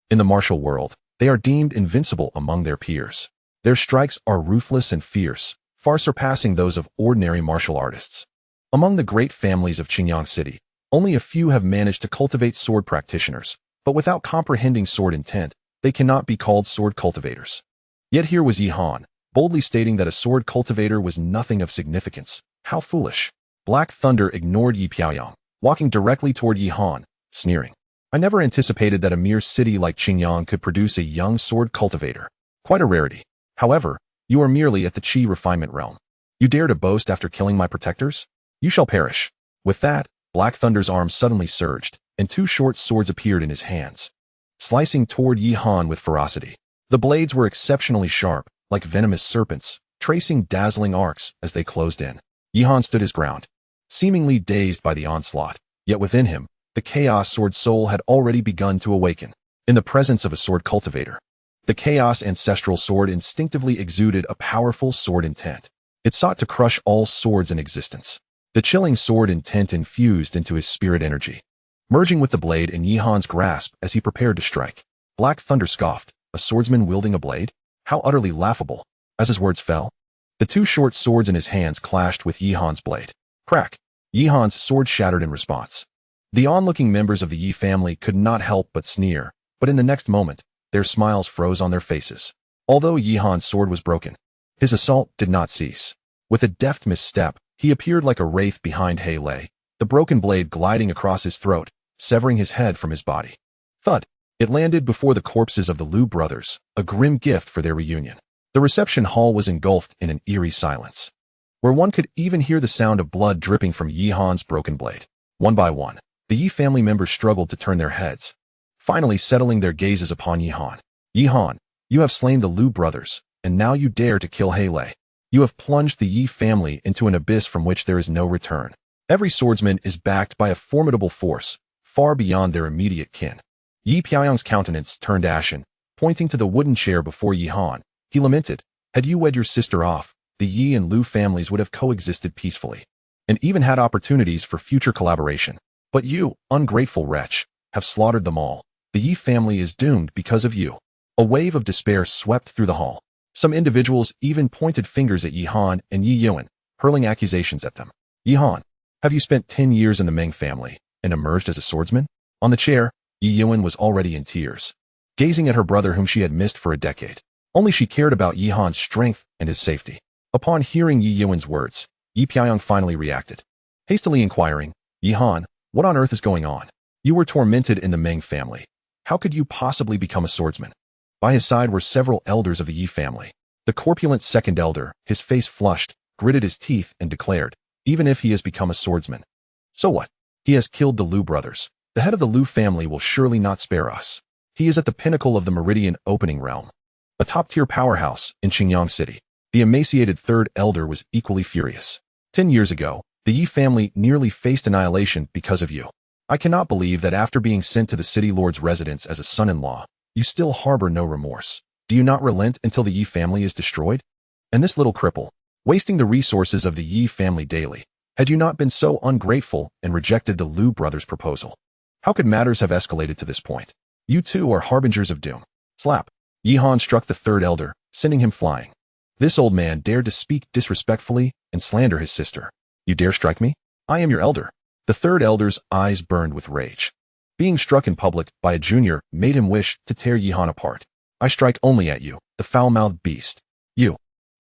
In the martial world, they are deemed invincible among their peers. Their strikes are ruthless and fierce, far surpassing those of ordinary martial artists. Among the great families of Qingyang City, only a few have managed to cultivate sword practitioners, but without comprehending sword intent, they cannot be called sword cultivators. Yet here was Yi Han, boldly stating that a sword cultivator was nothing of significance. How foolish. Black Thunder ignored Yi Piaoyang, walking directly toward Yi Han, sneering. "I never anticipated that a mere city like Qingyang could produce a young sword cultivator. Quite a rarity. However, you are merely at the Qi refinement realm. You dare to boast after killing my protectors? You shall perish." With that, Black Thunder's arms suddenly surged, and two short swords appeared in his hands, slicing toward Yi Han with ferocity. The blades were exceptionally sharp, like venomous serpents, tracing dazzling arcs as they closed in. Yi Han stood his ground, seemingly dazed by the onslaught, yet within him, the Chaos Sword soul had already begun to awaken. In the presence of a sword cultivator, the Chaos Ancestral Sword instinctively exuded a powerful sword intent. It sought to crush all swords in existence. The chilling sword intent infused into his spirit energy, merging with the blade in Yi Han's grasp as he prepared to strike. Black Thunder scoffed, "A swordsman wielding a blade? How utterly laughable." As his words fell, the two short swords in his hands clashed with Yi Han's blade. Crack! Yi Han's sword shattered in response. The onlooking members of the Yi family could not help but sneer, but in the next moment, their smiles froze on their faces. Although Yi Han's sword was broken, his assault did not cease. With a deft misstep, he appeared like a wraith behind He Lei, the broken blade gliding across his throat, severing his head from his body. Thud! It landed before the corpses of the Liu brothers, a grim gift for their reunion. The reception hall was engulfed in an eerie silence, where one could even hear the sound of blood dripping from Yi Han's broken blade. One by one, the Yi family members struggled to turn their heads, finally settling their gazes upon Yi Han. "Yi Han, you have slain the Liu brothers, and now you dare to kill He Lei. You have plunged the Yi family into an abyss from which there is no return. Every swordsman is backed by a formidable force, far beyond their immediate kin." Yi Piaoyang's countenance turned ashen, pointing to the wooden chair before Yi Han. He lamented, "Had you wed your sister off, the Yi and Liu families would have coexisted peacefully, and even had opportunities for future collaboration. But you, ungrateful wretch, have slaughtered them all. The Yi family is doomed because of you." A wave of despair swept through the hall. Some individuals even pointed fingers at Yi Han and Yi Yuan, hurling accusations at them. "Yi Han, have you spent 10 years in the Meng family and emerged as a swordsman?" On the chair, Yi Yuan was already in tears, gazing at her brother whom she had missed for a decade. Only she cared about Yi Han's strength and his safety. Upon hearing Yi Yuan's words, Yi Piaoyang finally reacted, hastily inquiring, "Yi Han, what on earth is going on? You were tormented in the Meng family. How could you possibly become a swordsman?" By his side were several elders of the Yi family. The corpulent second elder, his face flushed, gritted his teeth and declared, "Even if he has become a swordsman, so what? He has killed the Liu brothers. The head of the Liu family will surely not spare us. He is at the pinnacle of the Meridian opening realm, a top-tier powerhouse in Qingyang City." The emaciated third elder was equally furious. 10 years ago, the Yi family nearly faced annihilation because of you. I cannot believe that after being sent to the city lord's residence as a son-in-law, you still harbor no remorse. Do you not relent until the Yi family is destroyed? And this little cripple, wasting the resources of the Yi family daily, had you not been so ungrateful and rejected the Liu brothers' proposal? How could matters have escalated to this point? You two are harbingers of doom. Slap. Yihan struck the third elder, sending him flying. This old man dared to speak disrespectfully and slander his sister. You dare strike me? I am your elder. The third elder's eyes burned with rage. Being struck in public by a junior made him wish to tear Yihan apart. I strike only at you, the foul-mouthed beast. You.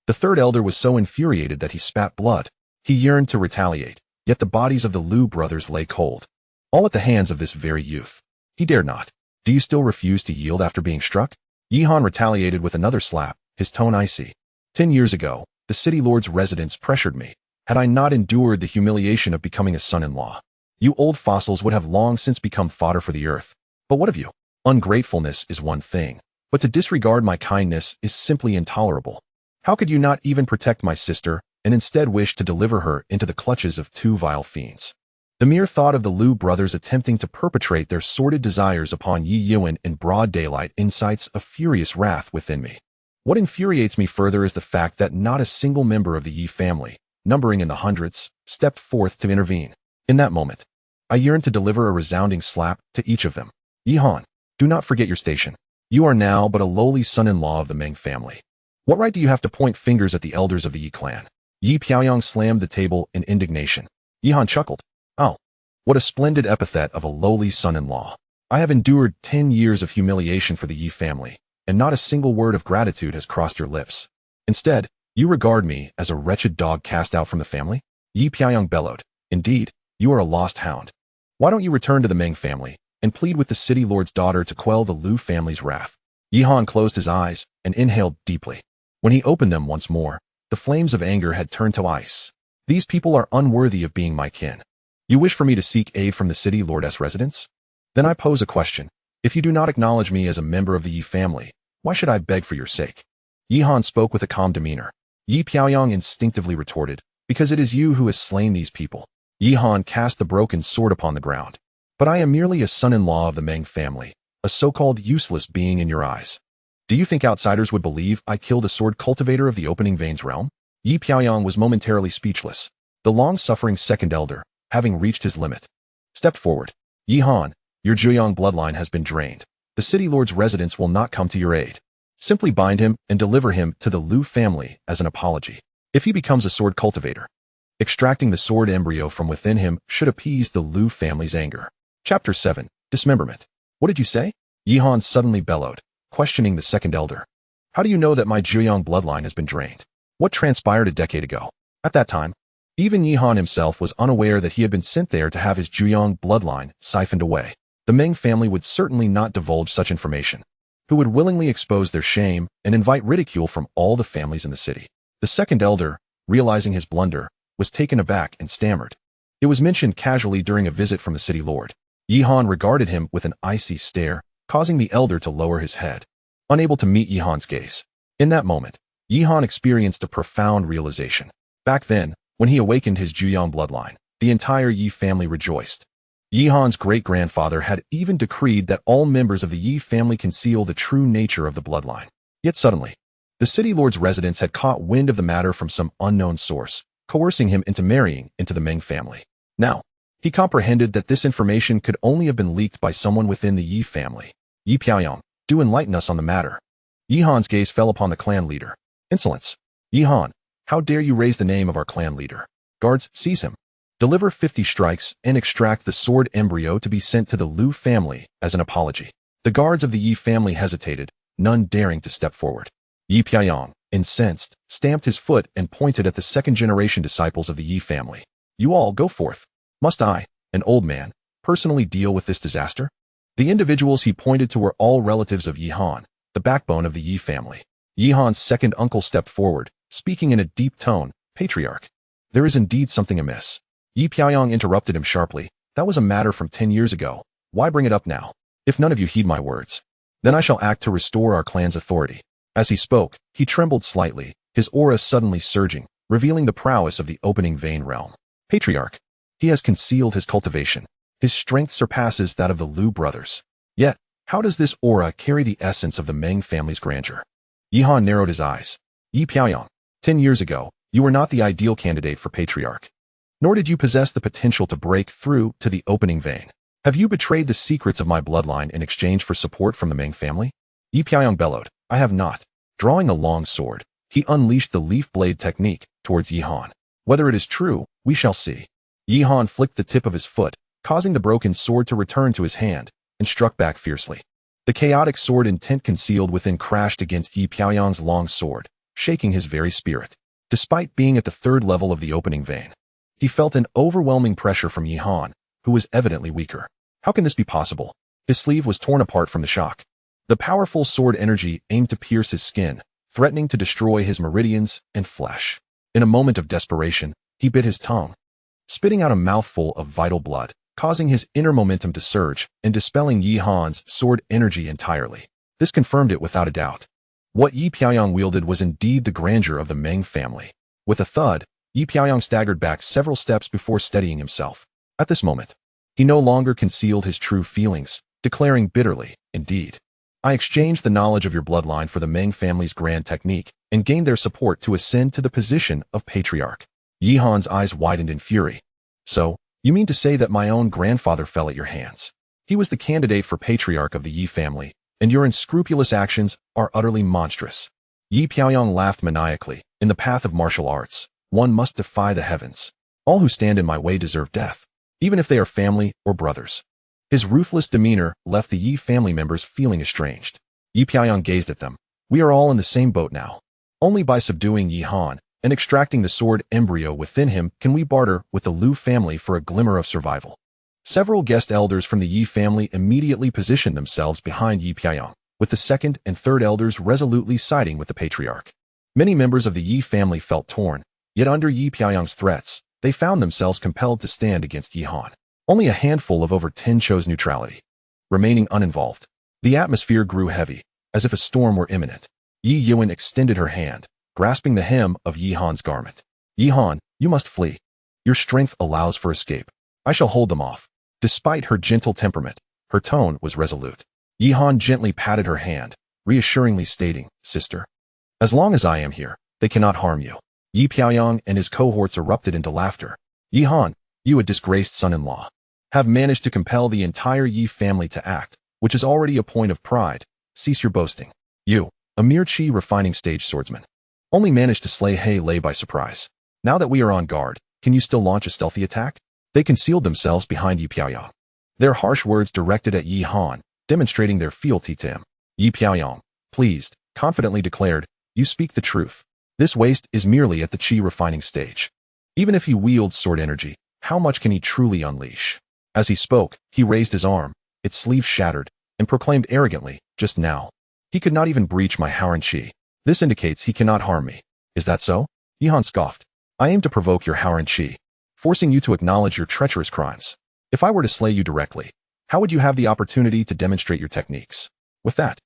The third elder was so infuriated that he spat blood. He yearned to retaliate, yet the bodies of the Liu brothers lay cold. All at the hands of this very youth. He dared not. Do you still refuse to yield after being struck? Yihan retaliated with another slap, his tone icy. 10 years ago, the city lord's residents pressured me. Had I not endured the humiliation of becoming a son-in-law, you old fossils would have long since become fodder for the earth. But what of you? Ungratefulness is one thing, but to disregard my kindness is simply intolerable. How could you not even protect my sister, and instead wish to deliver her into the clutches of two vile fiends? The mere thought of the Liu brothers attempting to perpetrate their sordid desires upon Yi Yuan in broad daylight incites a furious wrath within me. What infuriates me further is the fact that not a single member of the Yi family, numbering in the hundreds, stepped forth to intervene. In that moment, I yearned to deliver a resounding slap to each of them. Yihan, do not forget your station. You are now but a lowly son-in-law of the Meng family. What right do you have to point fingers at the elders of the Yi clan? Yi Piaoyang slammed the table in indignation. Yihan chuckled. Oh, what a splendid epithet of a lowly son-in-law. I have endured 10 years of humiliation for the Yi family, and not a single word of gratitude has crossed your lips. Instead, you regard me as a wretched dog cast out from the family? Yi Piaoyang bellowed. Indeed, you are a lost hound. Why don't you return to the Meng family and plead with the city lord's daughter to quell the Liu family's wrath? Yihan closed his eyes and inhaled deeply. When he opened them once more, the flames of anger had turned to ice. These people are unworthy of being my kin. You wish for me to seek aid from the city lord's residence? Then I pose a question. If you do not acknowledge me as a member of the Yi family, why should I beg for your sake? Yihan spoke with a calm demeanor. Yi Piaoyang instinctively retorted, because it is you who has slain these people. Yihan cast the broken sword upon the ground. But I am merely a son-in-law of the Meng family, a so-called useless being in your eyes. Do you think outsiders would believe I killed a sword cultivator of the opening veins realm? Yi Piaoyang was momentarily speechless. The long-suffering second elder, having reached his limit, stepped forward. Yihan, your Zhuyang bloodline has been drained. The city lord's residents will not come to your aid. Simply bind him and deliver him to the Liu family as an apology. If he becomes a sword cultivator, extracting the sword embryo from within him should appease the Liu family's anger. Chapter 7. Dismemberment. What did you say? Yihan suddenly bellowed, questioning the second elder. How do you know that my Zhuyang bloodline has been drained? What transpired a decade ago? At that time, even Yihan himself was unaware that he had been sent there to have his Zhuyang bloodline siphoned away. The Meng family would certainly not divulge such information, who would willingly expose their shame and invite ridicule from all the families in the city. The second elder, realizing his blunder, was taken aback and stammered. It was mentioned casually during a visit from the city lord. Yihan regarded him with an icy stare, causing the elder to lower his head, unable to meet Yihan's gaze. In that moment, Yihan experienced a profound realization. Back then, when he awakened his Zhuyang bloodline, the entire Yi family rejoiced. Yihan's great-grandfather had even decreed that all members of the Yi family conceal the true nature of the bloodline. Yet suddenly, the city lord's residents had caught wind of the matter from some unknown source, coercing him into marrying into the Meng family. Now, he comprehended that this information could only have been leaked by someone within the Yi family. Yi Piaoyang, do enlighten us on the matter. Yihan's gaze fell upon the clan leader. Insolence. Yihan, how dare you raise the name of our clan leader? Guards, seize him. Deliver 50 strikes and extract the sword embryo to be sent to the Liu family as an apology. The guards of the Yi family hesitated, none daring to step forward. Yi Piaoyang, incensed, stamped his foot and pointed at the second-generation disciples of the Yi family. You all go forth. Must I, an old man, personally deal with this disaster? The individuals he pointed to were all relatives of Yihan, the backbone of the Yi family. Yihan's second uncle stepped forward, speaking in a deep tone. Patriarch, there is indeed something amiss. Yi Piaoyang interrupted him sharply. That was a matter from 10 years ago. Why bring it up now? If none of you heed my words, then I shall act to restore our clan's authority. As he spoke, he trembled slightly, his aura suddenly surging, revealing the prowess of the opening vein realm. Patriarch, he has concealed his cultivation. His strength surpasses that of the Liu brothers. Yet, how does this aura carry the essence of the Meng family's grandeur? Yihan narrowed his eyes. Yi Piaoyang, 10 years ago, you were not the ideal candidate for Patriarch. Nor did you possess the potential to break through to the opening vein. Have you betrayed the secrets of my bloodline in exchange for support from the Meng family? Yi Piaoyang bellowed. I have not. Drawing a long sword, he unleashed the leaf blade technique towards Yi Han. Whether it is true, we shall see. Yi Han flicked the tip of his foot, causing the broken sword to return to his hand, and struck back fiercely. The chaotic sword intent concealed within crashed against Yi Piaoyang's long sword, shaking his very spirit. Despite being at the third level of the opening vein, he felt an overwhelming pressure from Yi Han, who was evidently weaker. How can this be possible? His sleeve was torn apart from the shock. The powerful sword energy aimed to pierce his skin, threatening to destroy his meridians and flesh. In a moment of desperation, he bit his tongue, spitting out a mouthful of vital blood, causing his inner momentum to surge and dispelling Yi Han's sword energy entirely. This confirmed it without a doubt. What Yi Piaoyang wielded was indeed the grandeur of the Meng family. With a thud, Yi Piaoyang staggered back several steps before steadying himself. At this moment, he no longer concealed his true feelings, declaring bitterly, indeed, I exchanged the knowledge of your bloodline for the Meng family's grand technique and gained their support to ascend to the position of patriarch. Yi Han's eyes widened in fury. So, you mean to say that my own grandfather fell at your hands? He was the candidate for patriarch of the Yi family, and your unscrupulous actions are utterly monstrous. Yi Piaoyang laughed maniacally. In the path of martial arts, one must defy the heavens. All who stand in my way deserve death, even if they are family or brothers. His ruthless demeanor left the Yi family members feeling estranged. Yi Piaoyang gazed at them. We are all in the same boat now. Only by subduing Yi Han and extracting the sword embryo within him can we barter with the Lu family for a glimmer of survival. Several guest elders from the Yi family immediately positioned themselves behind Yi Piaoyang, with the second and third elders resolutely siding with the patriarch. Many members of the Yi family felt torn, yet under Yi Piaoyang's threats, they found themselves compelled to stand against Yi Han. Only a handful of over 10 chose neutrality, remaining uninvolved. The atmosphere grew heavy, as if a storm were imminent. Yi Yuan extended her hand, grasping the hem of Yi Han's garment. Yi Han, you must flee. Your strength allows for escape. I shall hold them off. Despite her gentle temperament, her tone was resolute. Yi Han gently patted her hand, reassuringly stating, Sister, as long as I am here, they cannot harm you. Yi Piaoyang and his cohorts erupted into laughter. Yi Han, you a disgraced son-in-law, have managed to compel the entire Yi family to act, which is already a point of pride. Cease your boasting. You, a mere chi refining stage swordsman, only managed to slay He Lei by surprise. Now that we are on guard, can you still launch a stealthy attack? They concealed themselves behind Yi Piaoyang. Their harsh words directed at Yi Han, demonstrating their fealty to him. Yi Piaoyang, pleased, confidently declared, you speak the truth. This waste is merely at the chi refining stage. Even if he wields sword energy, how much can he truly unleash? As he spoke, he raised his arm, its sleeve shattered, and proclaimed arrogantly, just now, he could not even breach my Howren Chi. This indicates he cannot harm me. Is that so? Yi Han scoffed. I aim to provoke your Howren Chi, forcing you to acknowledge your treacherous crimes. If I were to slay you directly, how would you have the opportunity to demonstrate your techniques? With that,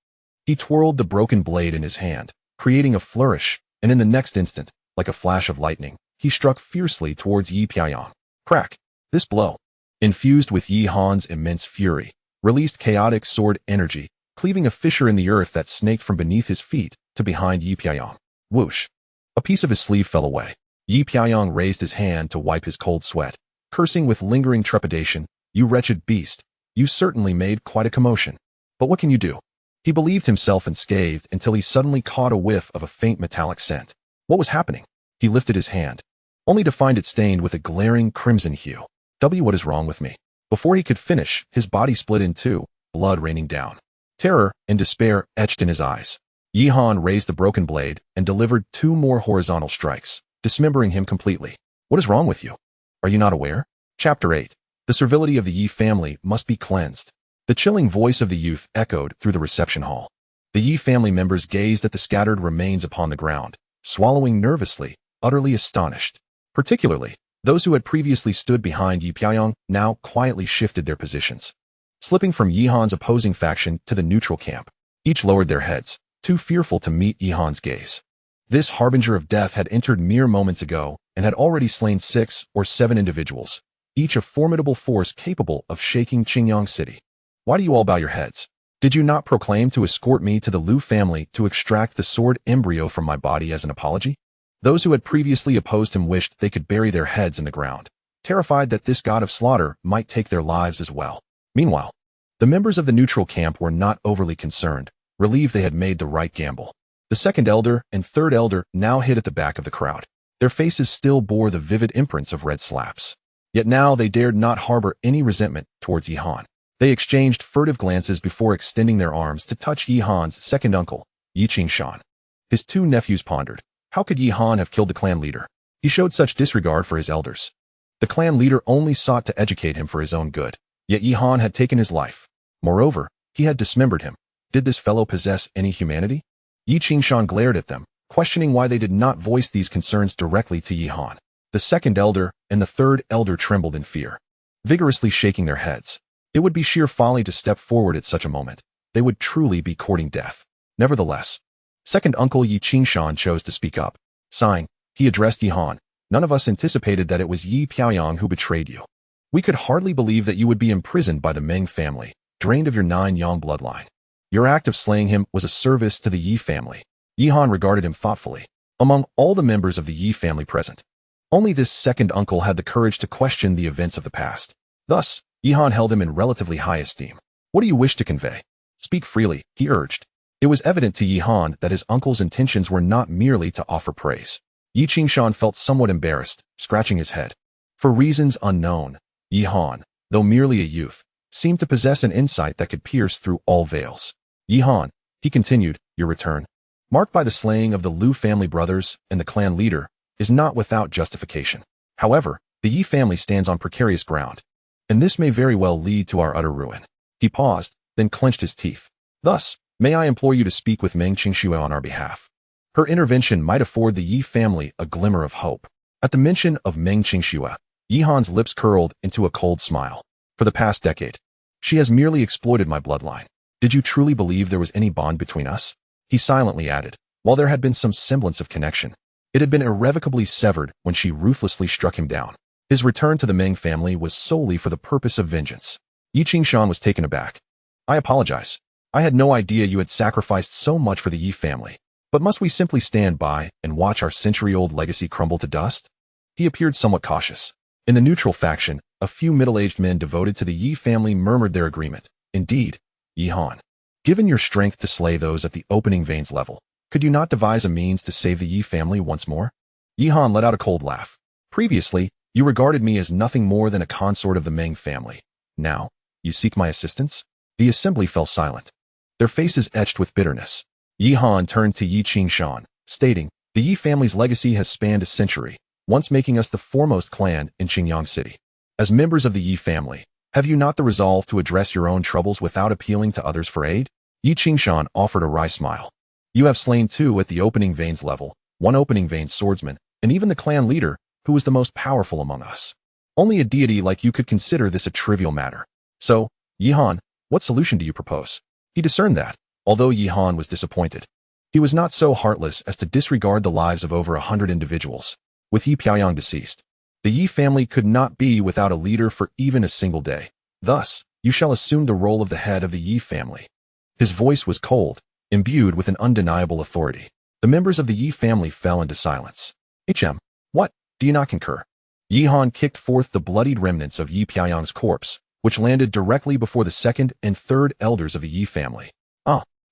he twirled the broken blade in his hand, creating a flourish, and in the next instant, like a flash of lightning, he struck fiercely towards Yi Piaoyang. Crack! This blow, infused with Yi Han's immense fury, released chaotic sword energy, cleaving a fissure in the earth that snaked from beneath his feet to behind Yi Piaoyang. Whoosh! A piece of his sleeve fell away. Yi Piaoyang raised his hand to wipe his cold sweat, cursing with lingering trepidation, you wretched beast, you certainly made quite a commotion. But what can you do? He believed himself unscathed until he suddenly caught a whiff of a faint metallic scent. What was happening? He lifted his hand, only to find it stained with a glaring crimson hue. What is wrong with me? Before he could finish, his body split in two, blood raining down. Terror and despair etched in his eyes. Yi Han raised the broken blade and delivered 2 more horizontal strikes, dismembering him completely. What is wrong with you? Are you not aware? Chapter 8. The servility of the Yi family must be cleansed. The chilling voice of the youth echoed through the reception hall. The Yi family members gazed at the scattered remains upon the ground, swallowing nervously, utterly astonished. Particularly, those who had previously stood behind Yi Piaoyang now quietly shifted their positions, slipping from Yi Han's opposing faction to the neutral camp. Each lowered their heads, too fearful to meet Yi Han's gaze. This harbinger of death had entered mere moments ago and had already slain 6 or 7 individuals, each a formidable force capable of shaking Qingyang City. Why do you all bow your heads? Did you not proclaim to escort me to the Lu family to extract the sword embryo from my body as an apology? Those who had previously opposed him wished they could bury their heads in the ground, terrified that this god of slaughter might take their lives as well. Meanwhile, the members of the neutral camp were not overly concerned, relieved they had made the right gamble. The second elder and third elder now hid at the back of the crowd. Their faces still bore the vivid imprints of red slaps. Yet now they dared not harbor any resentment towards Yihan. They exchanged furtive glances before extending their arms to touch Yihan's second uncle, Yi Qingshan. His two nephews pondered. How could Yihan have killed the clan leader? He showed such disregard for his elders. The clan leader only sought to educate him for his own good, yet Yihan had taken his life. Moreover, he had dismembered him. Did this fellow possess any humanity? Yi Qingshan glared at them, questioning why they did not voice these concerns directly to Yihan. The second elder and the third elder trembled in fear, vigorously shaking their heads. It would be sheer folly to step forward at such a moment. They would truly be courting death. Nevertheless, second uncle Yi Qingshan chose to speak up. Sighing, he addressed Yihan. None of us anticipated that it was Yi Piaoyang who betrayed you. We could hardly believe that you would be imprisoned by the Meng family, drained of your 9 Yang bloodline. Your act of slaying him was a service to the Yi family. Yihan regarded him thoughtfully. Among all the members of the Yi family present, only this second uncle had the courage to question the events of the past. Thus, Yihan held him in relatively high esteem. What do you wish to convey? Speak freely, he urged. It was evident to Yihan that his uncle's intentions were not merely to offer praise. Yi Qingshan felt somewhat embarrassed, scratching his head. For reasons unknown, Yihan, though merely a youth, seemed to possess an insight that could pierce through all veils. Yihan, he continued, your return, marked by the slaying of the Liu family brothers and the clan leader, is not without justification. However, the Yi family stands on precarious ground, and this may very well lead to our utter ruin. He paused, then clenched his teeth. Thus, may I implore you to speak with Meng Qingxue on our behalf. Her intervention might afford the Yi family a glimmer of hope. At the mention of Meng Qingxue, Yihan's lips curled into a cold smile. For the past decade, she has merely exploited my bloodline. Did you truly believe there was any bond between us? He silently added, while there had been some semblance of connection, it had been irrevocably severed when she ruthlessly struck him down. His return to the Meng family was solely for the purpose of vengeance. Yi Qingshan was taken aback. I apologize. I had no idea you had sacrificed so much for the Yi family. But must we simply stand by and watch our century-old legacy crumble to dust? He appeared somewhat cautious. In the neutral faction, a few middle-aged men devoted to the Yi family murmured their agreement. Indeed, Yihan, given your strength to slay those at the opening veins level, could you not devise a means to save the Yi family once more? Yihan let out a cold laugh. Previously, you regarded me as nothing more than a consort of the Meng family. Now, you seek my assistance? The assembly fell silent, their faces etched with bitterness. Yihan turned to Yi Qingshan, stating, the Yi family's legacy has spanned a century, once making us the foremost clan in Qingyang City. As members of the Yi family, have you not the resolve to address your own troubles without appealing to others for aid? Yi Qingshan offered a wry smile. You have slain 2 at the opening veins level, 1 opening veins swordsman, and even the clan leader, who was the most powerful among us. Only a deity like you could consider this a trivial matter. So, Yihan, what solution do you propose? He discerned that, although Yihan was disappointed, he was not so heartless as to disregard the lives of over 100 individuals. With Yi Piaoyang deceased, the Yi family could not be without a leader for even a single day. Thus, you shall assume the role of the head of the Yi family. His voice was cold, imbued with an undeniable authority. The members of the Yi family fell into silence. What? Do you not concur? Yihan kicked forth the bloodied remnants of Yi Piaoyang's corpse, which landed directly before the second and third elders of the Yi family.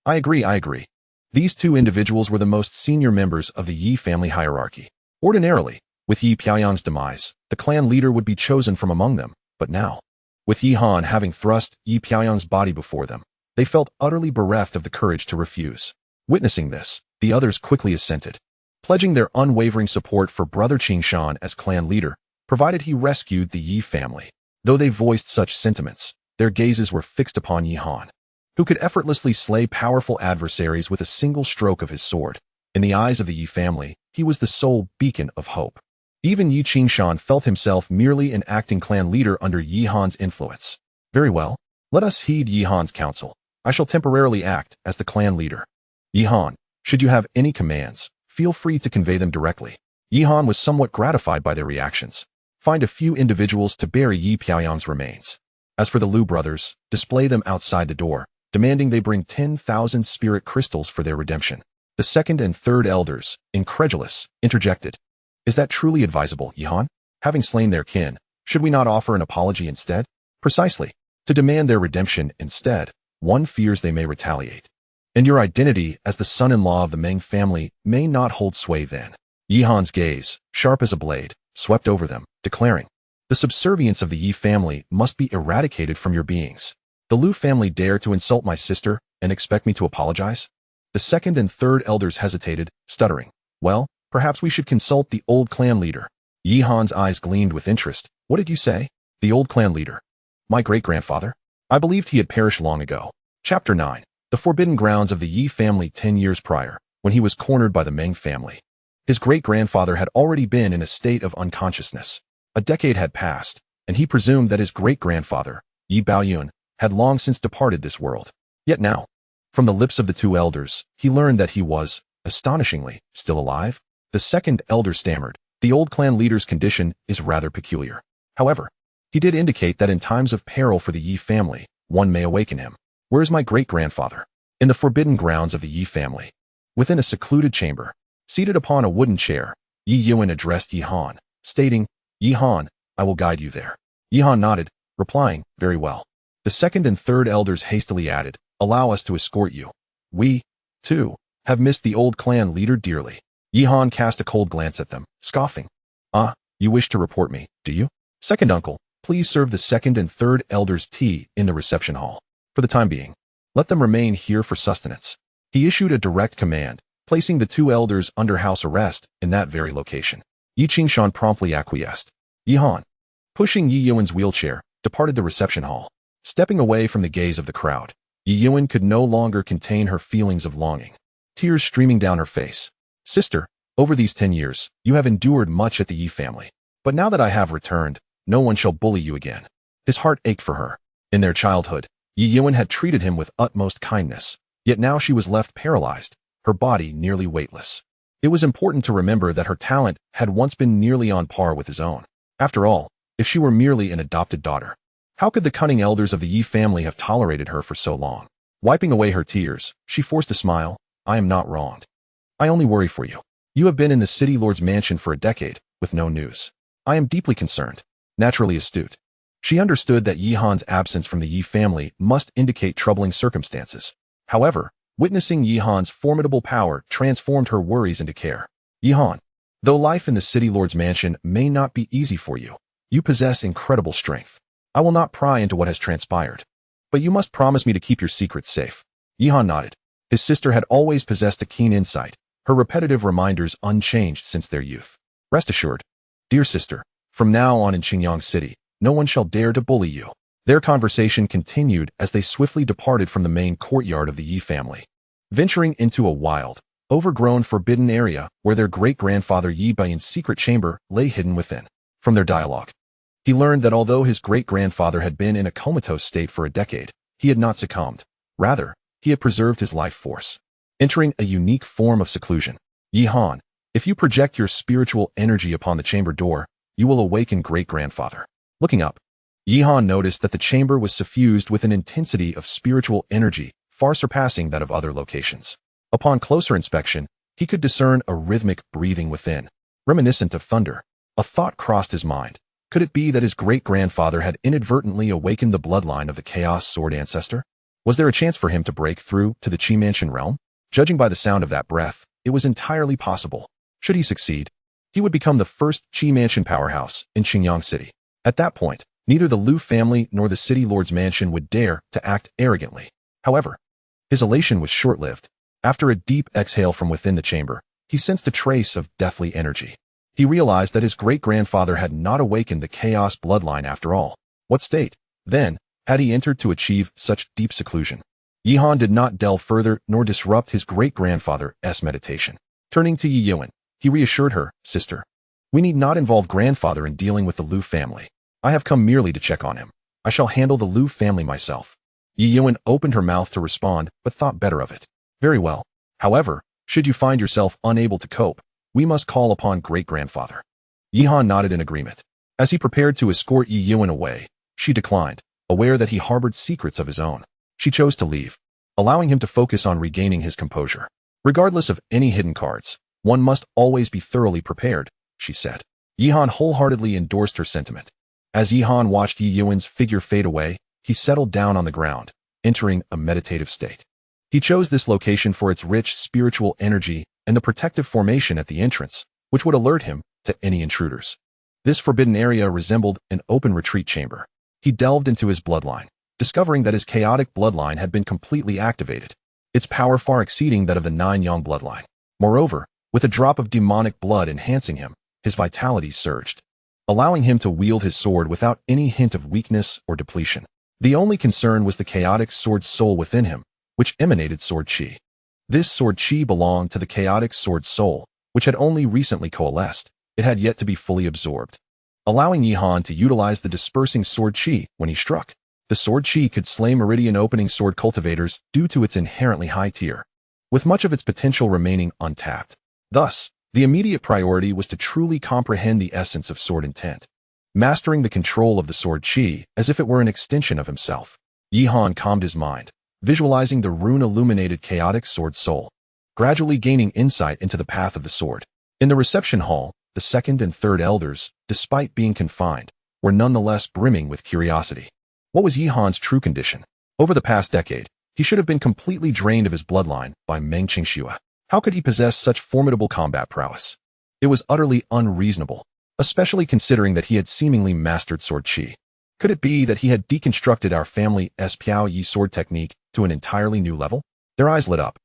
I agree. These 2 individuals were the most senior members of the Yi family hierarchy. Ordinarily, with Yi Piaoyang's demise, the clan leader would be chosen from among them, but now, with Yihan having thrust Yi Piaoyang's body before them, they felt utterly bereft of the courage to refuse. Witnessing this, the others quickly assented, pledging their unwavering support for Brother Qingshan as clan leader, provided he rescued the Yi family. Though they voiced such sentiments, their gazes were fixed upon Yihan, who could effortlessly slay powerful adversaries with a single stroke of his sword. In the eyes of the Yi family, he was the sole beacon of hope. Even Yi Qingshan felt himself merely an acting clan leader under Yihan's influence. Very well, let us heed Yihan's counsel. I shall temporarily act as the clan leader. Yihan, should you have any commands, feel free to convey them directly. Yihan was somewhat gratified by their reactions. Find a few individuals to bury Yi Piaoyang's remains. As for the Liu brothers, display them outside the door, demanding they bring 10,000 spirit crystals for their redemption. The second and third elders, incredulous, interjected. Is that truly advisable, Yihan? Having slain their kin, should we not offer an apology instead? Precisely. to demand their redemption instead. One fears they may retaliate. And your identity as the son-in-law of the Meng family may not hold sway then. Yihan's gaze, sharp as a blade, swept over them, declaring, the subservience of the Yi family must be eradicated from your beings. The Lu family dare to insult my sister and expect me to apologize? The second and third elders hesitated, stuttering. Well, perhaps we should consult the old clan leader. Yihan's eyes gleamed with interest. What did you say? The old clan leader. My great-grandfather? I believed he had perished long ago. Chapter 9. The forbidden grounds of the Yi family 10 years prior, when he was cornered by the Meng family. His great-grandfather had already been in a state of unconsciousness. A decade had passed, and he presumed that his great-grandfather, Yi Baoyun, had long since departed this world. Yet now, from the lips of the two elders, he learned that he was, astonishingly, still alive. The second elder stammered, the old clan leader's condition is rather peculiar. However, he did indicate that in times of peril for the Yi family, one may awaken him. Where is my great-grandfather? In the forbidden grounds of the Yi family. Within a secluded chamber, seated upon a wooden chair, Yi Yuan addressed Yihan, stating, Yihan, I will guide you there. Yihan nodded, replying, very well. The second and third elders hastily added, allow us to escort you. We, too, have missed the old clan leader dearly. Yihan cast a cold glance at them, scoffing. Ah, you wish to report me, do you? Second uncle, please serve the second and third elders tea in the reception hall. For the time being, let them remain here for sustenance. He issued a direct command, placing the two elders under house arrest in that very location. Yi Qingshan promptly acquiesced. Yihan, pushing Yi Yuan's wheelchair, departed the reception hall. Stepping away from the gaze of the crowd, Yi Yuan could no longer contain her feelings of longing, tears streaming down her face. Sister, over these 10 years, you have endured much at the Yi family. But now that I have returned, no one shall bully you again. His heart ached for her. In their childhood, Yi Yuan had treated him with utmost kindness, yet now she was left paralyzed, her body nearly weightless. It was important to remember that her talent had once been nearly on par with his own. After all, if she were merely an adopted daughter, how could the cunning elders of the Yi family have tolerated her for so long? Wiping away her tears, she forced a smile. I am not wronged. I only worry for you. You have been in the city lord's mansion for a decade, with no news. I am deeply concerned. Naturally astute. She understood that Yihan's absence from the Yi family must indicate troubling circumstances. However, witnessing Yihan's formidable power transformed her worries into care. Yihan, though life in the city lord's mansion may not be easy for you, you possess incredible strength. I will not pry into what has transpired. But you must promise me to keep your secrets safe. Yihan nodded. His sister had always possessed a keen insight, her repetitive reminders unchanged since their youth. Rest assured, dear sister, from now on in Qingyang City, no one shall dare to bully you. Their conversation continued as they swiftly departed from the main courtyard of the Yi family, venturing into a wild, overgrown forbidden area where their great-grandfather Yi Baoyun's secret chamber lay hidden within. From their dialogue, he learned that although his great-grandfather had been in a comatose state for a decade, he had not succumbed. Rather, he had preserved his life force, entering a unique form of seclusion. Yihan, if you project your spiritual energy upon the chamber door, you will awaken great-grandfather. Looking up, Yihan noticed that the chamber was suffused with an intensity of spiritual energy far surpassing that of other locations. Upon closer inspection, he could discern a rhythmic breathing within, reminiscent of thunder. A thought crossed his mind. Could it be that his great-grandfather had inadvertently awakened the bloodline of the Chaos Sword ancestor? Was there a chance for him to break through to the Qi Mansion realm? Judging by the sound of that breath, it was entirely possible. Should he succeed, he would become the first Qi Mansion powerhouse in Qingyang City. At that point, neither the Lu family nor the city lord's mansion would dare to act arrogantly. However, his elation was short-lived. After a deep exhale from within the chamber, he sensed a trace of deathly energy. He realized that his great-grandfather had not awakened the chaos bloodline after all. What state, then, had he entered to achieve such deep seclusion? Yihan did not delve further nor disrupt his great-grandfather's meditation. Turning to Yi Yuan, he reassured her, Sister, we need not involve grandfather in dealing with the Lu family. I have come merely to check on him. I shall handle the Lu family myself. Yi Yuan opened her mouth to respond, but thought better of it. Very well. However, should you find yourself unable to cope, we must call upon great-grandfather. Yihan nodded in agreement. As he prepared to escort Yi Yuan away, she declined, aware that he harbored secrets of his own. She chose to leave, allowing him to focus on regaining his composure. Regardless of any hidden cards, one must always be thoroughly prepared, she said. Yihan wholeheartedly endorsed her sentiment. As Yihan watched Yi Yuan's figure fade away, he settled down on the ground, entering a meditative state. He chose this location for its rich spiritual energy and the protective formation at the entrance, which would alert him to any intruders. This forbidden area resembled an open retreat chamber. He delved into his bloodline, discovering that his chaotic bloodline had been completely activated, its power far exceeding that of the Nine-Yang bloodline. Moreover, with a drop of demonic blood enhancing him, his vitality surged, allowing him to wield his sword without any hint of weakness or depletion. The only concern was the chaotic sword soul within him, which emanated sword chi. This sword chi belonged to the chaotic sword soul, which had only recently coalesced. It had yet to be fully absorbed, allowing Yihan to utilize the dispersing sword chi when he struck. The sword chi could slay meridian opening sword cultivators due to its inherently high tier, with much of its potential remaining untapped. Thus, the immediate priority was to truly comprehend the essence of sword intent, mastering the control of the sword chi as if it were an extension of himself. Yihan calmed his mind, visualizing the rune-illuminated chaotic sword soul, gradually gaining insight into the path of the sword. In the reception hall, the second and third elders, despite being confined, were nonetheless brimming with curiosity. What was Yihan's true condition? Over the past decade, he should have been completely drained of his bloodline by Meng Qingxue. How could he possess such formidable combat prowess? It was utterly unreasonable, especially considering that he had seemingly mastered sword chi. Could it be that he had deconstructed our family's Piao Yi sword technique to an entirely new level? Their eyes lit up.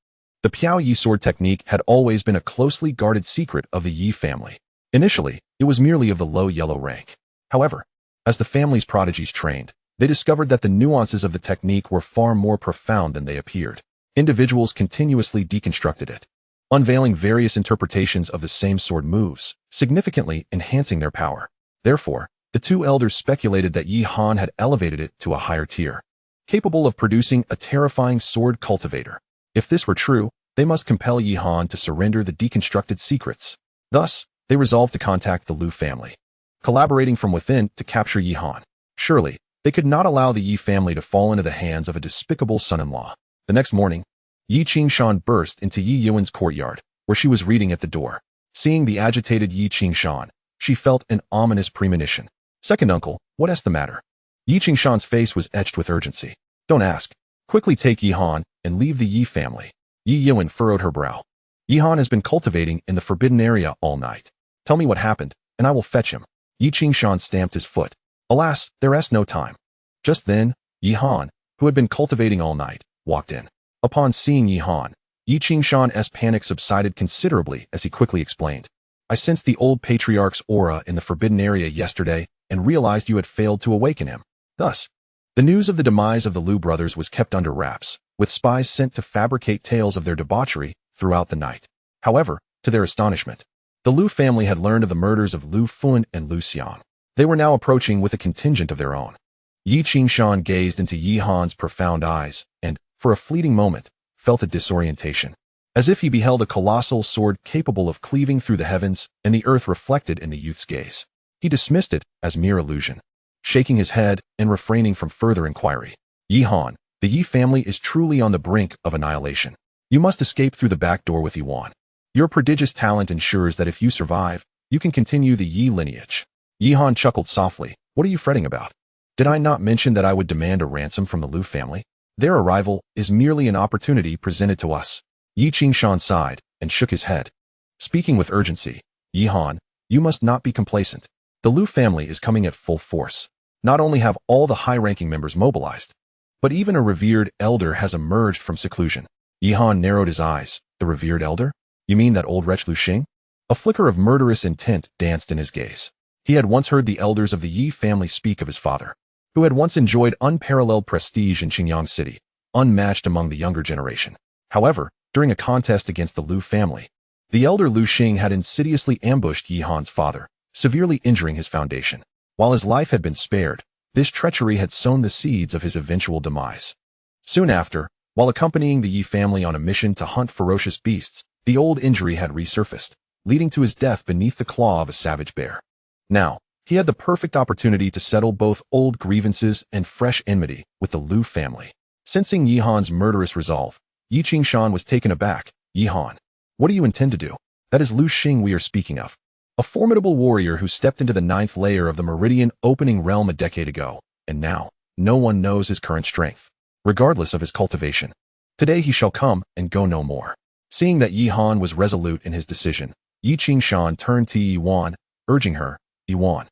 The Piao Yi sword technique had always been a closely guarded secret of the Yi family. Initially, it was merely of the low yellow rank. However, as the family's prodigies trained, they discovered that the nuances of the technique were far more profound than they appeared. Individuals continuously deconstructed it, unveiling various interpretations of the same sword moves, significantly enhancing their power. Therefore, the two elders speculated that Yihan had elevated it to a higher tier, capable of producing a terrifying sword cultivator. If this were true, they must compel Yihan to surrender the deconstructed secrets. Thus, they resolved to contact the Lu family, collaborating from within to capture Yihan. Surely, they could not allow the Yi family to fall into the hands of a despicable son-in-law. The next morning, Yi Qingshan burst into Yi Yuan's courtyard, where she was reading at the door. Seeing the agitated Yi Qingshan, she felt an ominous premonition. Second uncle, what's the matter? Yi Qingshan's face was etched with urgency. Don't ask. Quickly take Yihan and leave the Yi family. Yi Yuan furrowed her brow. Yihan has been cultivating in the forbidden area all night. Tell me what happened, and I will fetch him. Yi Qingshan stamped his foot. Alas, there's no time. Just then, Yihan, who had been cultivating all night, walked in. Upon seeing Yihan, Yi Qingshan's panic subsided considerably as he quickly explained. I sensed the old patriarch's aura in the forbidden area yesterday and realized you had failed to awaken him. Thus, the news of the demise of the Lu brothers was kept under wraps, with spies sent to fabricate tales of their debauchery throughout the night. However, to their astonishment, the Lu family had learned of the murders of Lu Fun and Lu Xiang. They were now approaching with a contingent of their own. Yi Qingshan gazed into Yihan's profound eyes and, for a fleeting moment, felt a disorientation, as if he beheld a colossal sword capable of cleaving through the heavens and the earth reflected in the youth's gaze. He dismissed it as mere illusion, shaking his head and refraining from further inquiry. Yihan, the Yi family is truly on the brink of annihilation. You must escape through the back door with Yuan. Your prodigious talent ensures that if you survive, you can continue the Yi lineage. Yihan chuckled softly. What are you fretting about? Did I not mention that I would demand a ransom from the Lu family? Their arrival is merely an opportunity presented to us. Yi Qingshan sighed and shook his head. Speaking with urgency, Yihan, you must not be complacent. The Lu family is coming at full force. Not only have all the high-ranking members mobilized, but even a revered elder has emerged from seclusion. Yihan narrowed his eyes. The revered elder? You mean that old wretch Lu Xing? A flicker of murderous intent danced in his gaze. He had once heard the elders of the Yi family speak of his father, who had once enjoyed unparalleled prestige in Qingyang City, unmatched among the younger generation. However, during a contest against the Lu family, the elder Lu Xing had insidiously ambushed Yihan's father, severely injuring his foundation. While his life had been spared, this treachery had sown the seeds of his eventual demise. Soon after, while accompanying the Yi family on a mission to hunt ferocious beasts, the old injury had resurfaced, leading to his death beneath the claw of a savage bear. Now, he had the perfect opportunity to settle both old grievances and fresh enmity with the Lu family. Sensing Yihan's murderous resolve, Yi Qingshan was taken aback. Yihan, what do you intend to do? That is Lu Xing we are speaking of, a formidable warrior who stepped into the 9th layer of the Meridian opening realm a decade ago, and now, no one knows his current strength, regardless of his cultivation. Today he shall come and go no more. Seeing that Yi Han was resolute in his decision, Yi Qingshan turned to Yi Wan, urging her, Yi Wan,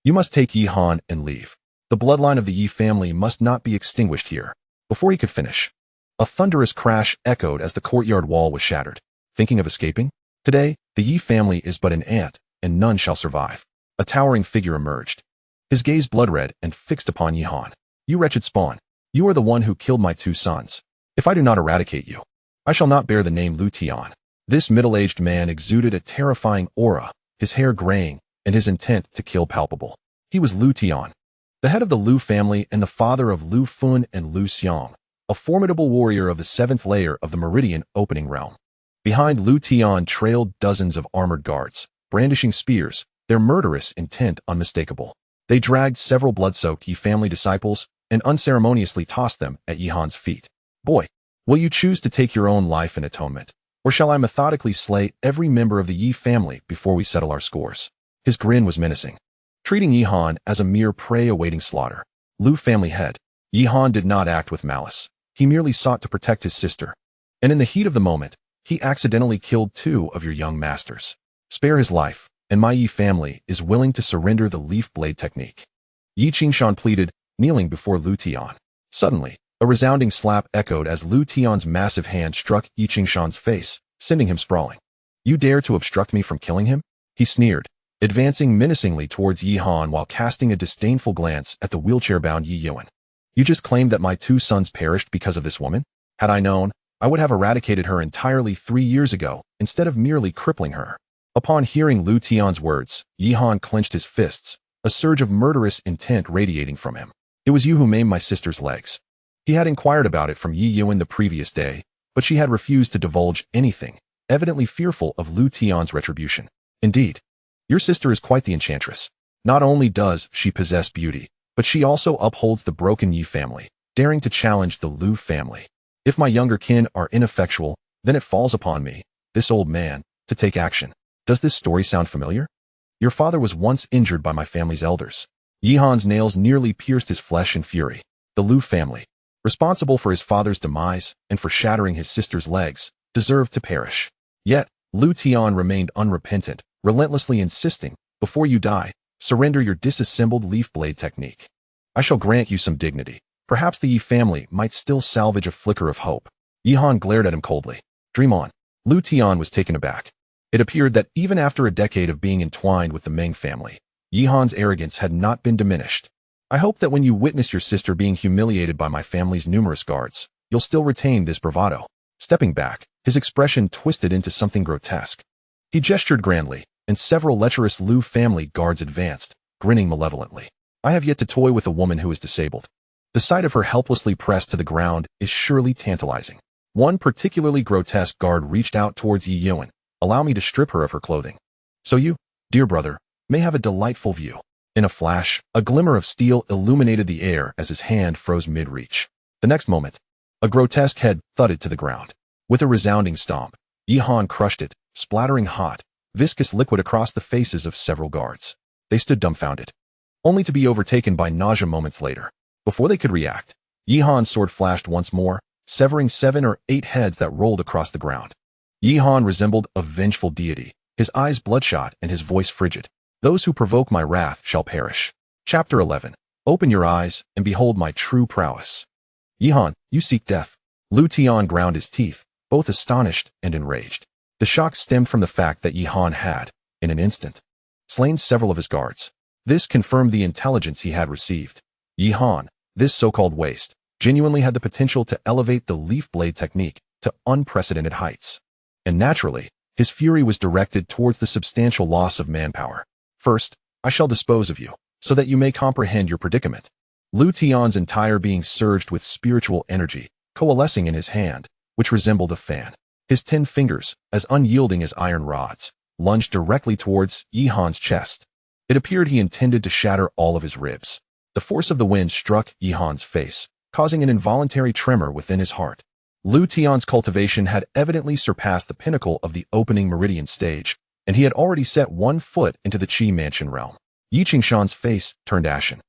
you must take Yi Han and leave. The bloodline of the Yi family must not be extinguished here. Before he could finish, a thunderous crash echoed as the courtyard wall was shattered. Thinking of escaping? Today, the Yi family is but an ant, and none shall survive. A towering figure emerged, his gaze blood-red and fixed upon Yi Han. You wretched spawn, you are the one who killed my 2 sons. If I do not eradicate you, I shall not bear the name Lu Tian. This middle-aged man exuded a terrifying aura, his hair graying, and his intent to kill palpable. He was Lu Tian, the head of the Lu family and the father of Lu Fun and Lu Xiang, a formidable warrior of the 7th layer of the Meridian opening realm. Behind Lu Tian trailed dozens of armored guards, brandishing spears, their murderous intent unmistakable. They dragged several blood-soaked Yi family disciples and unceremoniously tossed them at Yi Han's feet. Boy, will you choose to take your own life in atonement, or shall I methodically slay every member of the Yi family before we settle our scores? His grin was menacing, treating Yi Han as a mere prey awaiting slaughter. Lu family head, Yi Han did not act with malice. He merely sought to protect his sister. And in the heat of the moment, he accidentally killed 2 of your young masters. Spare his life, and my Yi family is willing to surrender the leaf blade technique. Yi Qingshan pleaded, kneeling before Lu Tian. Suddenly, a resounding slap echoed as Lu Tian's massive hand struck Yi Qingshan's face, sending him sprawling. You dare to obstruct me from killing him? He sneered, advancing menacingly towards Yi Han while casting a disdainful glance at the wheelchair-bound Yi Yuan. You just claimed that my 2 sons perished because of this woman? Had I known, I would have eradicated her entirely 3 years ago, instead of merely crippling her. Upon hearing Lu Tian's words, Yi Han clenched his fists, a surge of murderous intent radiating from him. It was you who maimed my sister's legs. He had inquired about it from Yi Yuan the previous day, but she had refused to divulge anything, evidently fearful of Lu Tian's retribution. Indeed, your sister is quite the enchantress. Not only does she possess beauty, but she also upholds the broken Yi family, daring to challenge the Lu family. If my younger kin are ineffectual, then it falls upon me, this old man, to take action. Does this story sound familiar? Your father was once injured by my family's elders. Yi Han's nails nearly pierced his flesh in fury. The Lu family, responsible for his father's demise and for shattering his sister's legs, deserved to perish. Yet, Lu Tian remained unrepentant, relentlessly insisting, before you die, surrender your disassembled leaf blade technique. I shall grant you some dignity. Perhaps the Yi family might still salvage a flicker of hope. Yi Han glared at him coldly. Dream on. Lu Tian was taken aback. It appeared that even after a decade of being entwined with the Meng family, Yi Han's arrogance had not been diminished. I hope that when you witness your sister being humiliated by my family's numerous guards, you'll still retain this bravado. Stepping back, his expression twisted into something grotesque. He gestured grandly, and several lecherous Lu family guards advanced, grinning malevolently. I have yet to toy with a woman who is disabled. The sight of her helplessly pressed to the ground is surely tantalizing. One particularly grotesque guard reached out towards Yi Yuan. Allow me to strip her of her clothing. So you, dear brother, may have a delightful view. In a flash, a glimmer of steel illuminated the air as his hand froze mid-reach. The next moment, a grotesque head thudded to the ground. With a resounding stomp, Yi Han crushed it, splattering hot, viscous liquid across the faces of several guards. They stood dumbfounded, only to be overtaken by nausea moments later. Before they could react, Yi Han's sword flashed once more, severing 7 or 8 heads that rolled across the ground. Yi Han resembled a vengeful deity, his eyes bloodshot and his voice frigid. Those who provoke my wrath shall perish. Chapter 11. Open your eyes and behold my true prowess. Yi Han, you seek death. Lu Tian ground his teeth, both astonished and enraged. The shock stemmed from the fact that Yi Han had, in an instant, slain several of his guards. This confirmed the intelligence he had received. Yi Han, this so-called waste, genuinely had the potential to elevate the leaf blade technique to unprecedented heights. And naturally, his fury was directed towards the substantial loss of manpower. First, I shall dispose of you, so that you may comprehend your predicament. Lu Tian's entire being surged with spiritual energy, coalescing in his hand, which resembled a fan. His 10 fingers, as unyielding as iron rods, lunged directly towards Yi Han's chest. It appeared he intended to shatter all of his ribs. The force of the wind struck Yi Han's face, causing an involuntary tremor within his heart. Lu Tian's cultivation had evidently surpassed the pinnacle of the opening meridian stage, and he had already set one foot into the Qi mansion realm. Yi Qingshan's face turned ashen.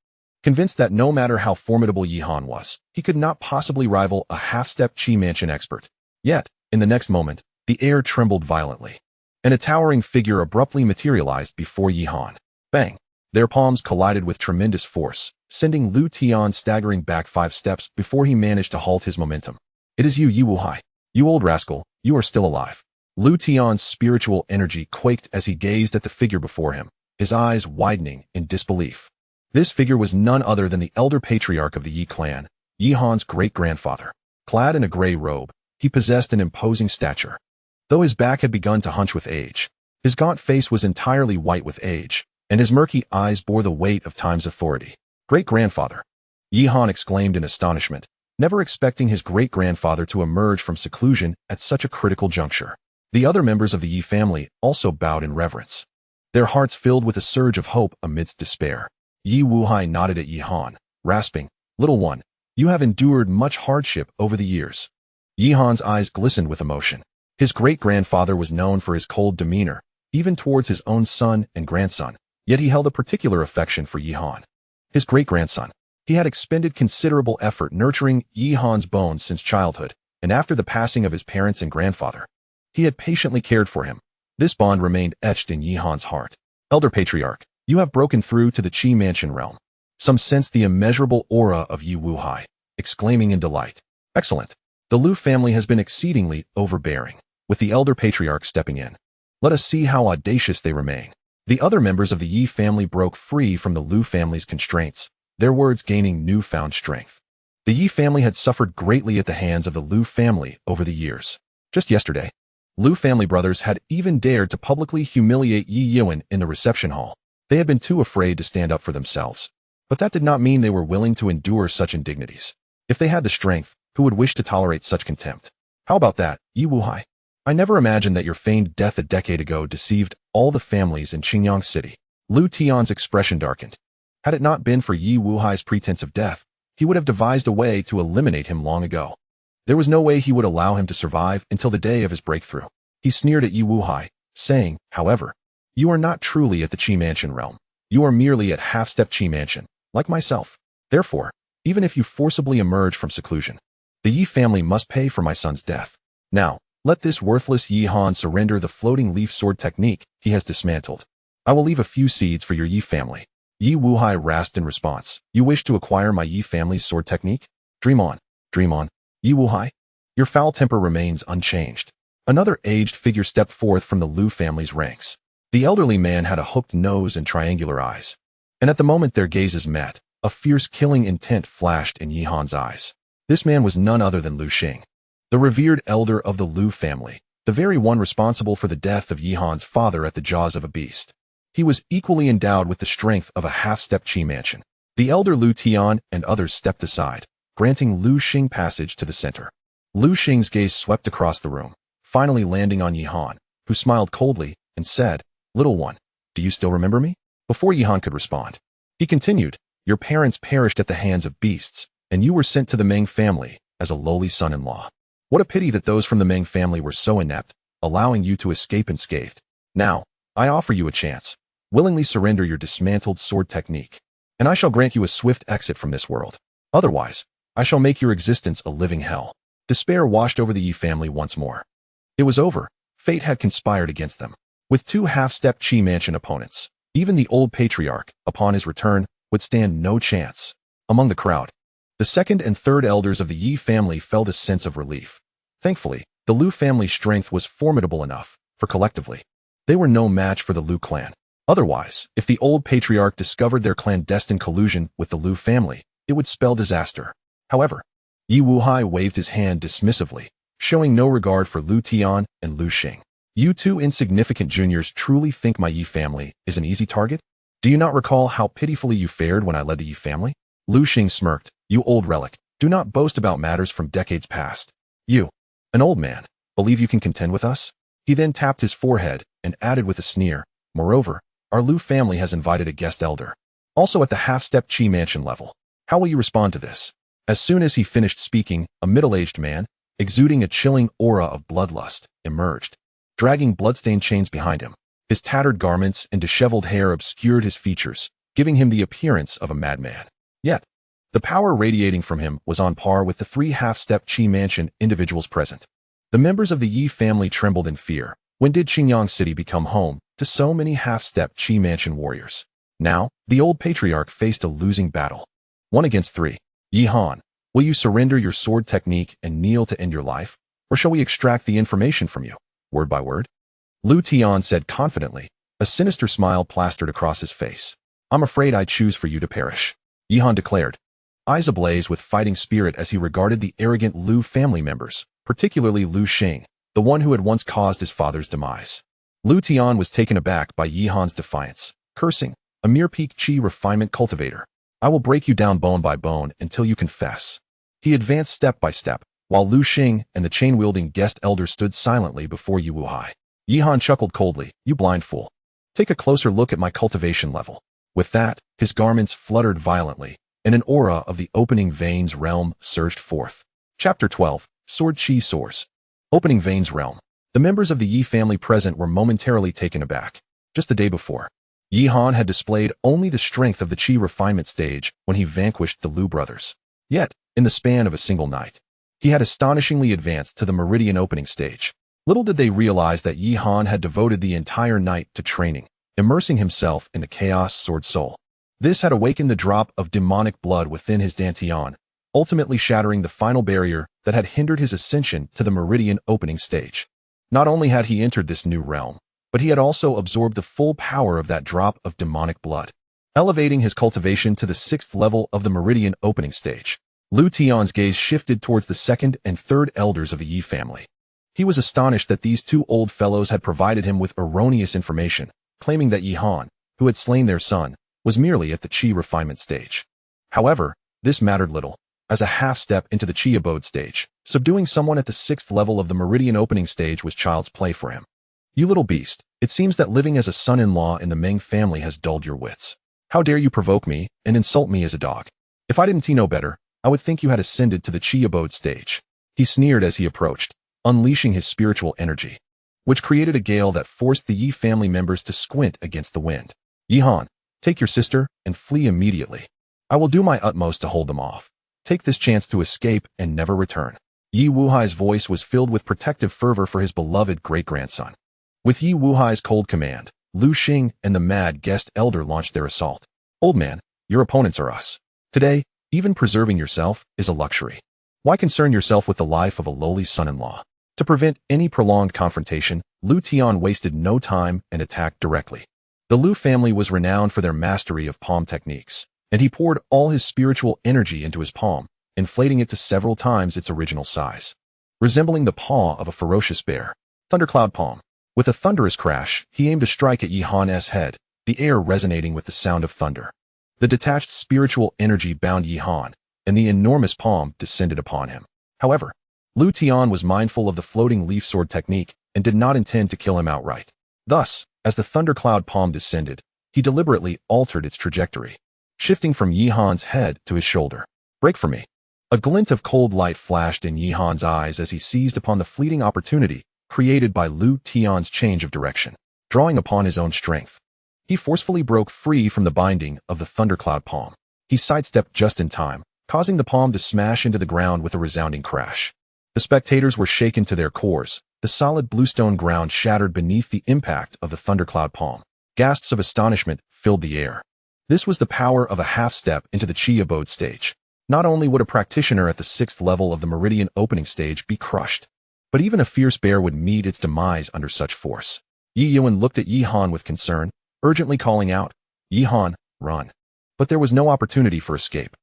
convinced that no matter how formidable Yihan was, he could not possibly rival a half-step Qi Mansion expert. Yet, in the next moment, the air trembled violently, and a towering figure abruptly materialized before Yihan. Bang! Their palms collided with tremendous force, sending Lu Tian staggering back 5 steps before he managed to halt his momentum. It is you, Yi Wuhai. You old rascal, you are still alive. Lu Tian's spiritual energy quaked as he gazed at the figure before him, his eyes widening in disbelief. This figure was none other than the elder patriarch of the Yi clan, Yihan's great-grandfather. Clad in a gray robe, he possessed an imposing stature. Though his back had begun to hunch with age, his gaunt face was entirely white with age, and his murky eyes bore the weight of time's authority. Great-grandfather! Yihan exclaimed in astonishment, never expecting his great-grandfather to emerge from seclusion at such a critical juncture. The other members of the Yi family also bowed in reverence, their hearts filled with a surge of hope amidst despair. Yi Wuhai nodded at Yihan, rasping, "Little one, you have endured much hardship over the years." Yihan's eyes glistened with emotion. His great-grandfather was known for his cold demeanor, even towards his own son and grandson, yet he held a particular affection for Yihan, his great-grandson. He had expended considerable effort nurturing Yihan's bones since childhood, and after the passing of his parents and grandfather, he had patiently cared for him. This bond remained etched in Yihan's heart. Elder Patriarch, you have broken through to the Qi Mansion realm. Some sensed the immeasurable aura of Yi Wuhai, exclaiming in delight. Excellent. The Lu family has been exceedingly overbearing, with the elder patriarch stepping in. Let us see how audacious they remain. The other members of the Yi family broke free from the Lu family's constraints, their words gaining newfound strength. The Yi family had suffered greatly at the hands of the Lu family over the years. Just yesterday, Lu family brothers had even dared to publicly humiliate Yi Yuan in the reception hall. They had been too afraid to stand up for themselves. But that did not mean they were willing to endure such indignities. If they had the strength, who would wish to tolerate such contempt? How about that, Yi Wuhai? I never imagined that your feigned death a decade ago deceived all the families in Qingyang City. Lu Tian's expression darkened. Had it not been for Yi Wuhai's pretense of death, he would have devised a way to eliminate him long ago. There was no way he would allow him to survive until the day of his breakthrough. He sneered at Yi Wuhai, saying, however, "You are not truly at the Qi Mansion realm. You are merely at half-step Qi Mansion, like myself. Therefore, even if you forcibly emerge from seclusion, the Yi family must pay for my son's death. Now, let this worthless Yihan surrender the floating leaf sword technique he has dismantled. I will leave a few seeds for your Yi family." Yi Wuhai rasped in response. "You wish to acquire my Yi family's sword technique? Dream on, dream on. Yi Wuhai, your foul temper remains unchanged." Another aged figure stepped forth from the Lu family's ranks. The elderly man had a hooked nose and triangular eyes, and at the moment their gazes met, a fierce killing intent flashed in Yihan's eyes. This man was none other than Lu Xing, the revered elder of the Lu family, the very one responsible for the death of Yihan's father at the jaws of a beast. He was equally endowed with the strength of a half-step Qi Mansion. The elder Lu Tian and others stepped aside, granting Lu Xing passage to the center. Lu Xing's gaze swept across the room, finally landing on Yihan, who smiled coldly and said, "Little one, do you still remember me?" Before Yihan could respond, he continued, "Your parents perished at the hands of beasts, and you were sent to the Meng family as a lowly son-in-law. What a pity that those from the Meng family were so inept, allowing you to escape unscathed. Now, I offer you a chance. Willingly surrender your dismantled sword technique, and I shall grant you a swift exit from this world. Otherwise, I shall make your existence a living hell." Despair washed over the Yi family once more. It was over. Fate had conspired against them. With 2 half-step Qi Mansion opponents, even the old patriarch, upon his return, would stand no chance. Among the crowd, the second and third elders of the Yi family felt a sense of relief. Thankfully, the Lu family's strength was formidable enough, for collectively, they were no match for the Lu clan. Otherwise, if the old patriarch discovered their clandestine collusion with the Lu family, it would spell disaster. However, Yi Wuhai waved his hand dismissively, showing no regard for Lu Tian and Lu Xing. "You two insignificant juniors truly think my Yi family is an easy target? Do you not recall how pitifully you fared when I led the Yi family?" Lu Xing smirked. "You old relic, do not boast about matters from decades past. You, an old man, believe you can contend with us?" He then tapped his forehead and added with a sneer, "Moreover, our Lu family has invited a guest elder, also at the half-step Qi Mansion level. How will you respond to this?" As soon as he finished speaking, a middle-aged man, exuding a chilling aura of bloodlust, emerged, dragging bloodstained chains behind him. His tattered garments and disheveled hair obscured his features, giving him the appearance of a madman. Yet, the power radiating from him was on par with the 3 half-step Qi Mansion individuals present. The members of the Yi family trembled in fear. When did Qingyang City become home to so many half-step Qi Mansion warriors? Now, the old patriarch faced a losing battle. 1 against 3. Yi Han, will you surrender your sword technique and kneel to end your life? Or shall we extract the information from you, word by word? Lu Tian said confidently, a sinister smile plastered across his face. I'm afraid I choose for you to perish, Yi Han declared, eyes ablaze with fighting spirit as he regarded the arrogant Lu family members, particularly Lu Xing, the one who had once caused his father's demise. Lu Tian was taken aback by Yi Han's defiance, cursing, a mere peak Qi refinement cultivator. I will break you down bone by bone until you confess. He advanced step by step, while Lu Xing and the chain-wielding guest elder stood silently before Yi Wuhai. Yi Han chuckled coldly, you blind fool. Take a closer look at my cultivation level. With that, his garments fluttered violently, and an aura of the opening veins realm surged forth. Chapter 12, Sword Qi Source. Opening veins realm. The members of the Yi family present were momentarily taken aback. Just the day before, Yi Han had displayed only the strength of the Qi refinement stage when he vanquished the Lu brothers. Yet, in the span of a single night, he had astonishingly advanced to the meridian opening stage. Little did they realize that Yi Han had devoted the entire night to training, immersing himself in the chaos sword soul. This had awakened the drop of demonic blood within his Dantian, ultimately shattering the final barrier that had hindered his ascension to the meridian opening stage. Not only had he entered this new realm, but he had also absorbed the full power of that drop of demonic blood, elevating his cultivation to the 6th level of the meridian opening stage. Lu Tian's gaze shifted towards the 2nd and 3rd elders of the Yi family. He was astonished that these 2 old fellows had provided him with erroneous information, claiming that Yi Han, who had slain their son, was merely at the Qi refinement stage. However, this mattered little. As a half-step into the Qi abode stage, subduing someone at the 6th level of the meridian opening stage was child's play for him. You little beast, it seems that living as a son-in-law in the Meng family has dulled your wits. How dare you provoke me and insult me as a dog? If I didn't know better, I would think you had ascended to the Qi abode stage. He sneered as he approached, unleashing his spiritual energy, which created a gale that forced the Yi family members to squint against the wind. Yi Han, take your sister and flee immediately. I will do my utmost to hold them off. Take this chance to escape and never return. Yi Wuhai's voice was filled with protective fervor for his beloved great-grandson. With Yi Wuhai's cold command, Lu Xing and the mad guest elder launched their assault. Old man, your opponents are us. Today, even preserving yourself is a luxury. Why concern yourself with the life of a lowly son-in-law? To prevent any prolonged confrontation, Lu Tian wasted no time and attacked directly. The Lu family was renowned for their mastery of palm techniques, and he poured all his spiritual energy into his palm, inflating it to several times its original size. Resembling the paw of a ferocious bear, Thundercloud Palm. With a thunderous crash, he aimed to strike at Yi Han's head, the air resonating with the sound of thunder. The detached spiritual energy bound Yi Han, and the enormous palm descended upon him. However, Lu Tian was mindful of the floating leaf sword technique and did not intend to kill him outright. Thus, as the thundercloud palm descended, he deliberately altered its trajectory, shifting from Yi Han's head to his shoulder. Break for me. A glint of cold light flashed in Yi Han's eyes as he seized upon the fleeting opportunity created by Lu Tian's change of direction. Drawing upon his own strength, he forcefully broke free from the binding of the thundercloud palm. He sidestepped just in time, causing the palm to smash into the ground with a resounding crash. The spectators were shaken to their cores. The solid bluestone ground shattered beneath the impact of the thundercloud palm. Gasps of astonishment filled the air. This was the power of a half-step into the Qi abode stage. Not only would a practitioner at the 6th level of the meridian opening stage be crushed, but even a fierce bear would meet its demise under such force. Yi Yuan looked at Yi Han with concern, urgently calling out, Yi Han, run. But there was no opportunity for escape.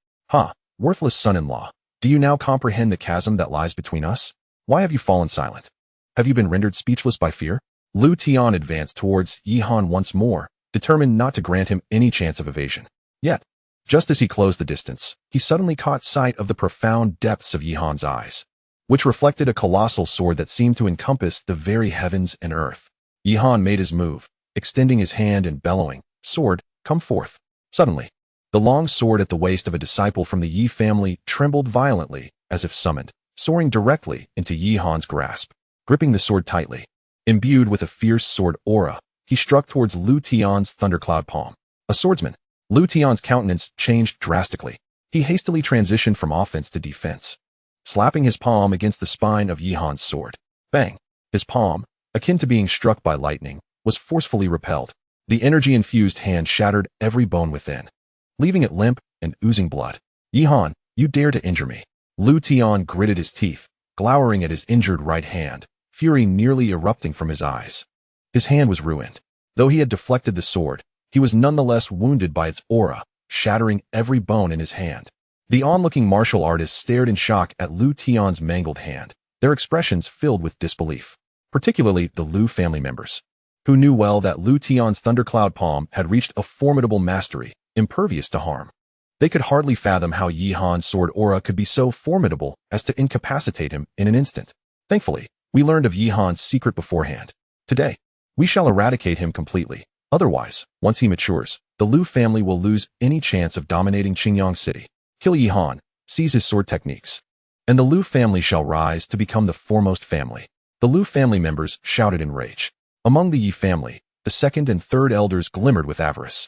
Worthless son-in-law, do you now comprehend the chasm that lies between us? Why have you fallen silent? Have you been rendered speechless by fear? Lu Tian advanced towards Yi Han once more, determined not to grant him any chance of evasion. Yet, just as he closed the distance, he suddenly caught sight of the profound depths of Yi Han's eyes, which reflected a colossal sword that seemed to encompass the very heavens and earth. Yi Han made his move, extending his hand and bellowing, "Sword, come forth." Suddenly, the long sword at the waist of a disciple from the Yi family trembled violently, as if summoned, soaring directly into Yi Han's grasp. Gripping the sword tightly, imbued with a fierce sword aura, he struck towards Lu Tian's thundercloud palm. A swordsman. Lu Tian's countenance changed drastically. He hastily transitioned from offense to defense, slapping his palm against the spine of Yihan's sword. Bang! His palm, akin to being struck by lightning, was forcefully repelled. The energy-infused hand shattered every bone within, leaving it limp and oozing blood. Yihan, you dare to injure me. Lu Tian gritted his teeth, glowering at his injured right hand, fury nearly erupting from his eyes. His hand was ruined. Though he had deflected the sword, he was nonetheless wounded by its aura, shattering every bone in his hand. The onlooking martial artists stared in shock at Lu Tian's mangled hand, their expressions filled with disbelief, particularly the Lu family members, who knew well that Lu Tian's thundercloud palm had reached a formidable mastery, impervious to harm. They could hardly fathom how Yihan's sword aura could be so formidable as to incapacitate him in an instant. Thankfully, we learned of Yihan's secret beforehand. Today, we shall eradicate him completely. Otherwise, once he matures, the Lu family will lose any chance of dominating Qingyang City. Kill Yihan, seize his sword techniques, and the Lu family shall rise to become the foremost family. The Lu family members shouted in rage. Among the Yi family, the second and third elders glimmered with avarice.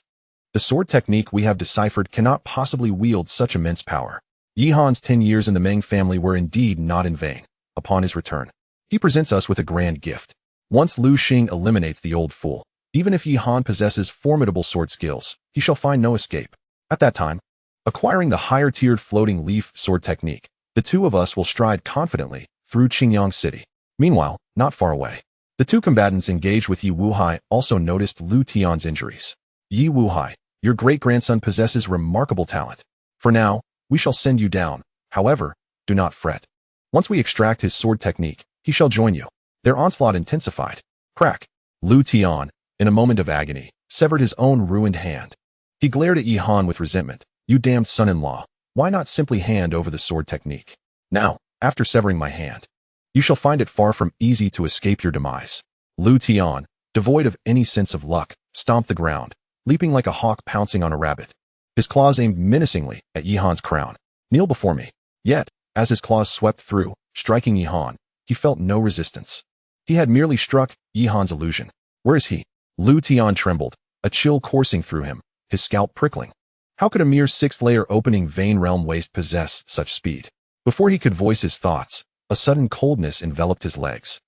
The sword technique we have deciphered cannot possibly wield such immense power. Yihan's 10 years in the Meng family were indeed not in vain. Upon his return, he presents us with a grand gift. Once Lu Xing eliminates the old fool, even if Yihan possesses formidable sword skills, he shall find no escape. At that time, acquiring the higher-tiered floating leaf sword technique, the two of us will stride confidently through Qingyang City. Meanwhile, not far away, the two combatants engaged with Yi Wuhai also noticed Lu Tian's injuries. Yi Wuhai, your great-grandson possesses remarkable talent. For now, we shall send you down. However, do not fret. Once we extract his sword technique, he shall join you. Their onslaught intensified. Crack! Lu Tian, in a moment of agony, severed his own ruined hand. He glared at Yihan with resentment. You damned son-in-law, why not simply hand over the sword technique? Now, after severing my hand, you shall find it far from easy to escape your demise. Lu Tian, devoid of any sense of luck, stomped the ground, leaping like a hawk pouncing on a rabbit. His claws aimed menacingly at Yihan's crown. Kneel before me. Yet, as his claws swept through, striking Yihan, he felt no resistance. He had merely struck Yihan's illusion. Where is he? Lu Tian trembled, a chill coursing through him, his scalp prickling. How could a mere sixth-layer opening vein realm waste possess such speed? Before he could voice his thoughts, a sudden coldness enveloped his legs.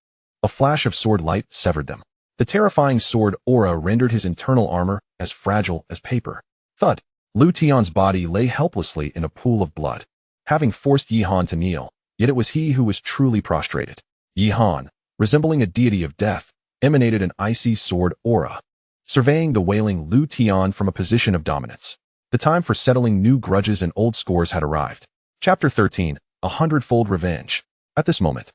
A flash of sword light severed them. The terrifying sword aura rendered his internal armor as fragile as paper. Thud! Lu Tian's body lay helplessly in a pool of blood, having forced Yihan to kneel, yet it was he who was truly prostrated. Yihan, resembling a deity of death, emanated an icy sword aura, surveying the wailing Lu Tian from a position of dominance. The time for settling new grudges and old scores had arrived. Chapter 13, A Hundredfold Revenge. At this moment,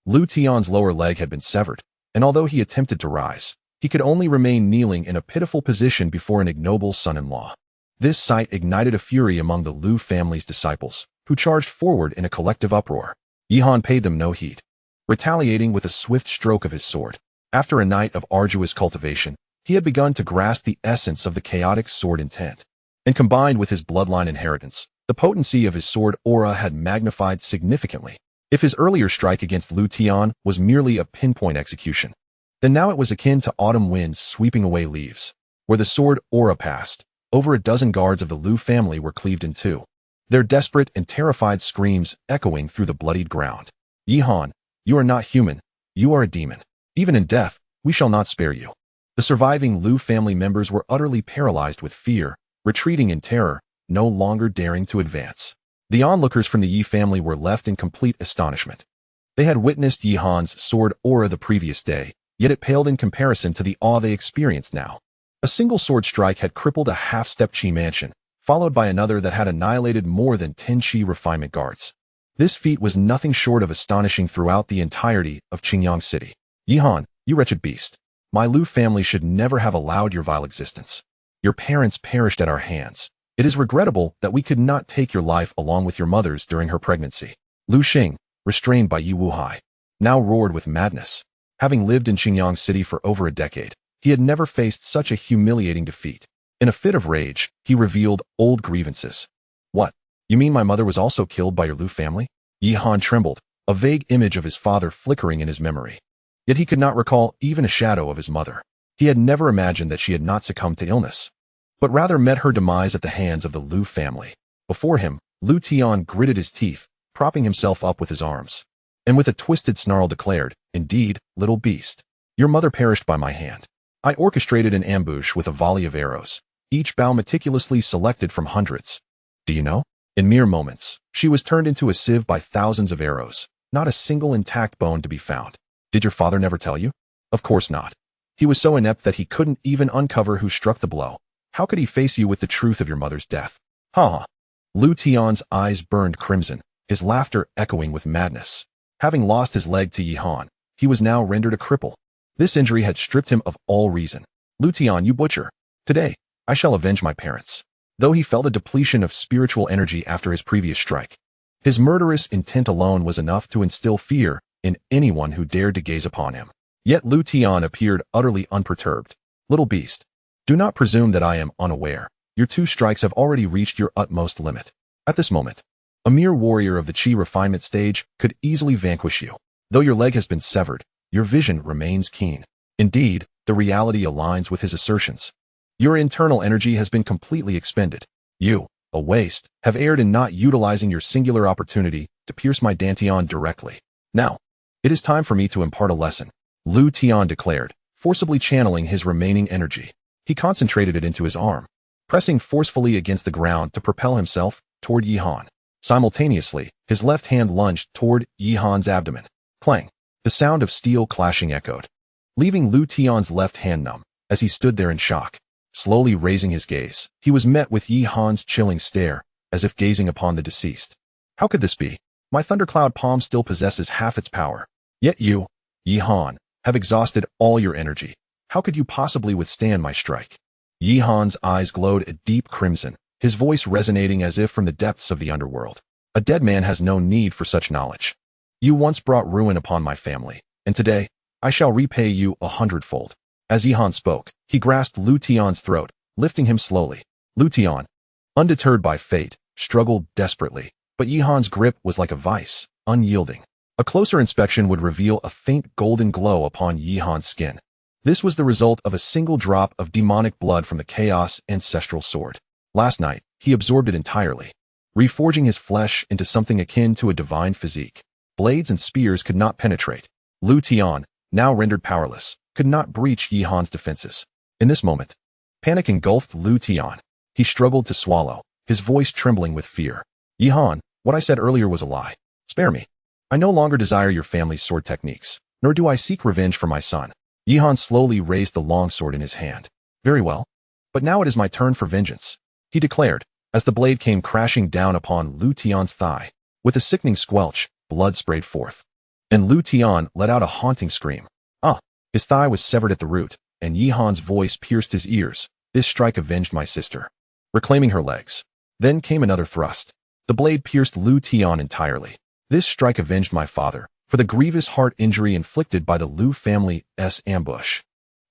Lu Tian's lower leg had been severed, and although he attempted to rise, he could only remain kneeling in a pitiful position before an ignoble son-in-law. This sight ignited a fury among the Lu family's disciples, who charged forward in a collective uproar. Yihan paid them no heed, retaliating with a swift stroke of his sword. After a night of arduous cultivation, he had begun to grasp the essence of the chaotic sword intent. And combined with his bloodline inheritance, the potency of his sword aura had magnified significantly. If his earlier strike against Lu Tian was merely a pinpoint execution, then now it was akin to autumn winds sweeping away leaves. Where the sword aura passed, over a dozen guards of the Lu family were cleaved in two, their desperate and terrified screams echoing through the bloodied ground. Yihan, you are not human, you are a demon. Even in death, we shall not spare you. The surviving Lu family members were utterly paralyzed with fear, retreating in terror, no longer daring to advance. The onlookers from the Yi family were left in complete astonishment. They had witnessed Yihan's sword aura the previous day, yet it paled in comparison to the awe they experienced now. A single sword strike had crippled a half-step Qi mansion, followed by another that had annihilated more than 10 Qi refinement guards. This feat was nothing short of astonishing throughout the entirety of Qingyang City. Yihan, you wretched beast. My Lu family should never have allowed your vile existence. Your parents perished at our hands. It is regrettable that we could not take your life along with your mother's during her pregnancy. Lu Xing, restrained by Yi Wuhai, now roared with madness. Having lived in Qingyang City for over a decade, he had never faced such a humiliating defeat. In a fit of rage, he revealed old grievances. What? You mean my mother was also killed by your Lu family? Yihan trembled, a vague image of his father flickering in his memory. Yet he could not recall even a shadow of his mother. He had never imagined that she had not succumbed to illness, but rather met her demise at the hands of the Lu family. Before him, Lu Tian gritted his teeth, propping himself up with his arms, and with a twisted snarl declared, "Indeed, little beast. Your mother perished by my hand. I orchestrated an ambush with a volley of arrows, each bow meticulously selected from hundreds. Do you know? In mere moments, she was turned into a sieve by thousands of arrows, not a single intact bone to be found. Did your father never tell you? Of course not. He was so inept that he couldn't even uncover who struck the blow. How could he face you with the truth of your mother's death?" Ha! Lu Tian's eyes burned crimson, his laughter echoing with madness. Having lost his leg to Yi Han, he was now rendered a cripple. This injury had stripped him of all reason. "Lu Tian, you butcher. Today, I shall avenge my parents." Though he felt a depletion of spiritual energy after his previous strike, his murderous intent alone was enough to instill fear in anyone who dared to gaze upon him. Yet Lu Tian appeared utterly unperturbed. "Little beast, do not presume that I am unaware. Your 2 strikes have already reached your utmost limit. At this moment, a mere warrior of the Qi refinement stage could easily vanquish you. Though your leg has been severed, your vision remains keen. Indeed, the reality aligns with his assertions. Your internal energy has been completely expended. You, a waste, have erred in not utilizing your singular opportunity to pierce my Dantian directly. Now, it is time for me to impart a lesson," Lu Tian declared, forcibly channeling his remaining energy. He concentrated it into his arm, pressing forcefully against the ground to propel himself toward Yi Han. Simultaneously, his left hand lunged toward Yi Han's abdomen. Clang! The sound of steel clashing echoed, leaving Lu Tian's left hand numb as he stood there in shock. Slowly raising his gaze, he was met with Yi Han's chilling stare, as if gazing upon the deceased. "How could this be? My thundercloud palm still possesses half its power. Yet you, Yi Han, have exhausted all your energy. How could you possibly withstand my strike?" Yi Han's eyes glowed a deep crimson, his voice resonating as if from the depths of the underworld. "A dead man has no need for such knowledge. You once brought ruin upon my family, and today, I shall repay you 100-fold. As Yi Han spoke, he grasped Lu Tian's throat, lifting him slowly. Lu Tian, undeterred by fate, struggled desperately, but Yi Han's grip was like a vice, unyielding. A closer inspection would reveal a faint golden glow upon Yi Han's skin. This was the result of a single drop of demonic blood from the Chaos Ancestral Sword. Last night, he absorbed it entirely, reforging his flesh into something akin to a divine physique. Blades and spears could not penetrate. Lu Tian, now rendered powerless, could not breach Yi Han's defenses. In this moment, panic engulfed Lu Tian. He struggled to swallow, his voice trembling with fear. "Yi Han, what I said earlier was a lie. Spare me. I no longer desire your family's sword techniques, nor do I seek revenge for my son." Yi Han slowly raised the longsword in his hand. "Very well. But now it is my turn for vengeance," he declared, as the blade came crashing down upon Lu Tian's thigh. With a sickening squelch, blood sprayed forth, and Lu Tian let out a haunting scream. "Ah!" His thigh was severed at the root, and Yi Han's voice pierced his ears. "This strike avenged my sister," reclaiming her legs. Then came another thrust. The blade pierced Lu Tian entirely. "This strike avenged my father, for the grievous heart injury inflicted by the Lu family's ambush."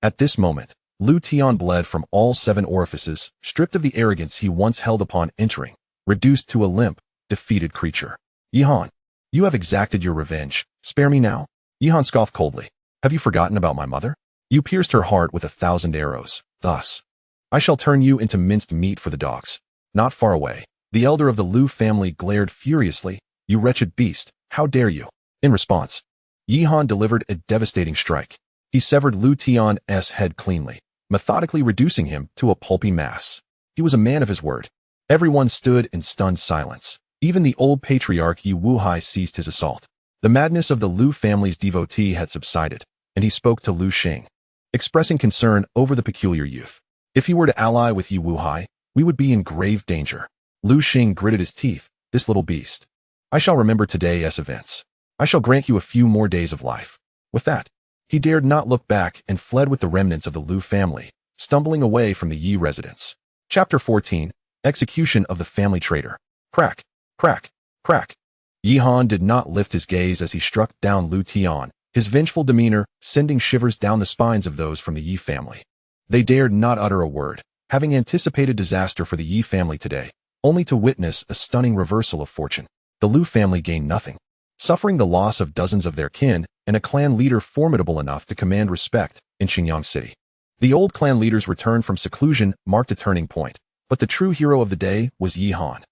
At this moment, Lu Tian bled from all 7 orifices, stripped of the arrogance he once held upon entering, reduced to a limp, defeated creature. "Yi Han, you have exacted your revenge. Spare me now." Yi Han scoffed coldly. "Have you forgotten about my mother? You pierced her heart with 1,000 arrows. Thus, I shall turn you into minced meat for the dogs." Not far away, the elder of the Lu family glared furiously. "You wretched beast, how dare you?" In response, Yi Han delivered a devastating strike. He severed Lu Tian's head cleanly, methodically reducing him to a pulpy mass. He was a man of his word. Everyone stood in stunned silence. Even the old patriarch Yi Wuhai ceased his assault. The madness of the Lu family's devotee had subsided, and he spoke to Lu Xing, expressing concern over the peculiar youth. If he were to ally with Yi Wuhai, we would be in grave danger. Lu Xing gritted his teeth. "This little beast. I shall remember today's events. I shall grant you a few more days of life." With that, he dared not look back and fled with the remnants of the Lu family, stumbling away from the Yi residence. Chapter 14, Execution of the Family Traitor. Crack, crack, crack. Yi Han did not lift his gaze as he struck down Lu Tian, his vengeful demeanor sending shivers down the spines of those from the Yi family. They dared not utter a word, having anticipated disaster for the Yi family today, only to witness a stunning reversal of fortune. The Lu family gained nothing, suffering the loss of dozens of their kin and a clan leader formidable enough to command respect in Xinjiang City. The old clan leader's return from seclusion marked a turning point, but the true hero of the day was Yi Han.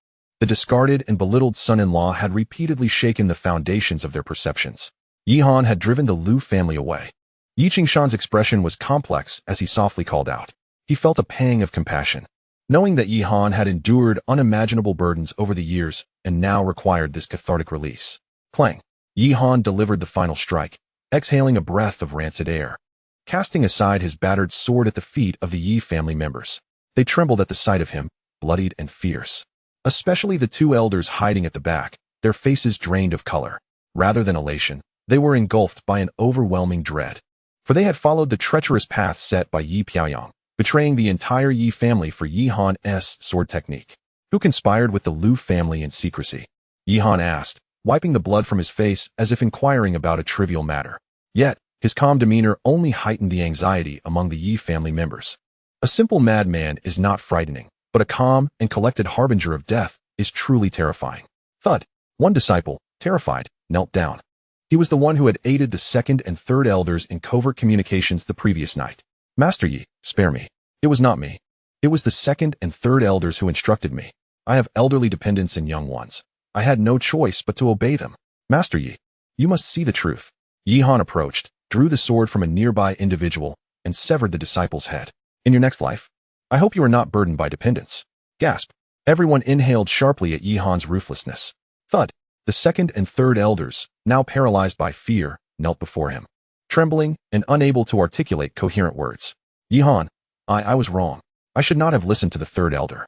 The discarded and belittled son-in-law had repeatedly shaken the foundations of their perceptions. Yi Han had driven the Lu family away. Yi Qingshan's expression was complex as he softly called out. He felt a pang of compassion, knowing that Yi Han had endured unimaginable burdens over the years and now required this cathartic release. Clang! Yi Han delivered the final strike, exhaling a breath of rancid air. Casting aside his battered sword at the feet of the Yi family members, they trembled at the sight of him, bloodied and fierce. Especially the two elders hiding at the back, their faces drained of color. Rather than elation, they were engulfed by an overwhelming dread. For they had followed the treacherous path set by Yi Piaoyang, betraying the entire Yi family for Yi Han's sword technique. Who conspired with the Lu family in secrecy? Yi Han asked, wiping the blood from his face as if inquiring about a trivial matter. Yet, his calm demeanor only heightened the anxiety among the Yi family members. A simple madman is not frightening, but a calm and collected harbinger of death is truly terrifying. Thud! One disciple, terrified, knelt down. He was the one who had aided the second and third elders in covert communications the previous night. Master Yi, spare me. It was not me. It was the second and third elders who instructed me. I have elderly dependents and young ones. I had no choice but to obey them. Master Yi, you must see the truth. Yi Han approached, drew the sword from a nearby individual, and severed the disciple's head. In your next life, I hope you are not burdened by dependence. Gasp! Everyone inhaled sharply at Yi Han's ruthlessness. Thud! The second and third elders, now paralyzed by fear, knelt before him, trembling and unable to articulate coherent words. Yi Han, I was wrong. I should not have listened to the third elder.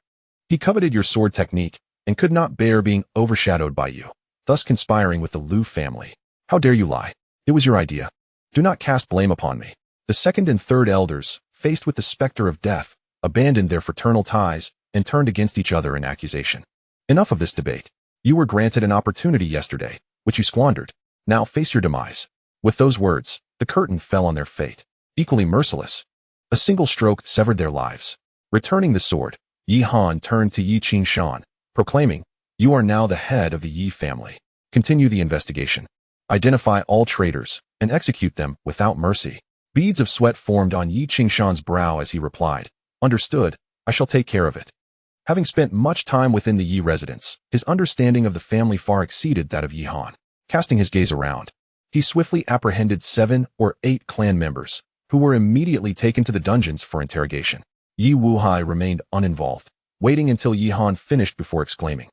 He coveted your sword technique and could not bear being overshadowed by you, thus conspiring with the Lu family. How dare you lie? It was your idea. Do not cast blame upon me. The second and third elders, faced with the specter of death, abandoned their fraternal ties and turned against each other in accusation. Enough of this debate. You were granted an opportunity yesterday, which you squandered. Now face your demise. With those words, the curtain fell on their fate, equally merciless. A single stroke severed their lives. Returning the sword, Yi Han turned to Yi Qingshan, proclaiming, you are now the head of the Yi family. Continue the investigation. Identify all traitors and execute them without mercy. Beads of sweat formed on Yi Qingshan's brow as he replied, understood, I shall take care of it. Having spent much time within the Yi residence, his understanding of the family far exceeded that of Yi Han. Casting his gaze around, he swiftly apprehended 7 or 8 clan members, who were immediately taken to the dungeons for interrogation. Yi Wuhai remained uninvolved, waiting until Yi Han finished before exclaiming.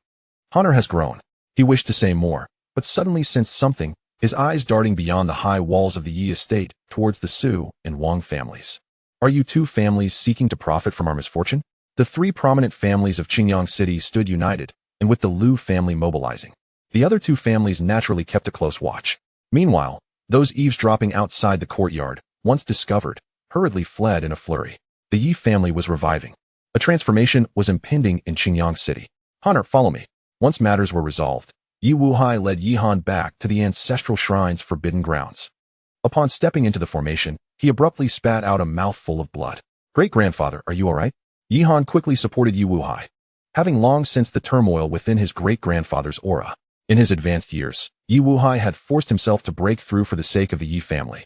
Honor has grown. He wished to say more, but suddenly sensed something, his eyes darting beyond the high walls of the Yi estate towards the Su and Wang families. Are you two families seeking to profit from our misfortune? The 3 prominent families of Qingyang City stood united, and with the Lu family mobilizing, the other 2 families naturally kept a close watch. Meanwhile, those eavesdropping outside the courtyard, once discovered, hurriedly fled in a flurry. The Yi family was reviving. A transformation was impending in Qingyang City. Honor, follow me. Once matters were resolved, Yi Wuhai led Yi Han back to the ancestral shrine's forbidden grounds. Upon stepping into the formation, he abruptly spat out a mouthful of blood. Great-grandfather, are you all right? Yi Han quickly supported Yi Wuhai, having long sensed the turmoil within his great-grandfather's aura. In his advanced years, Yi Wuhai had forced himself to break through for the sake of the Yi family,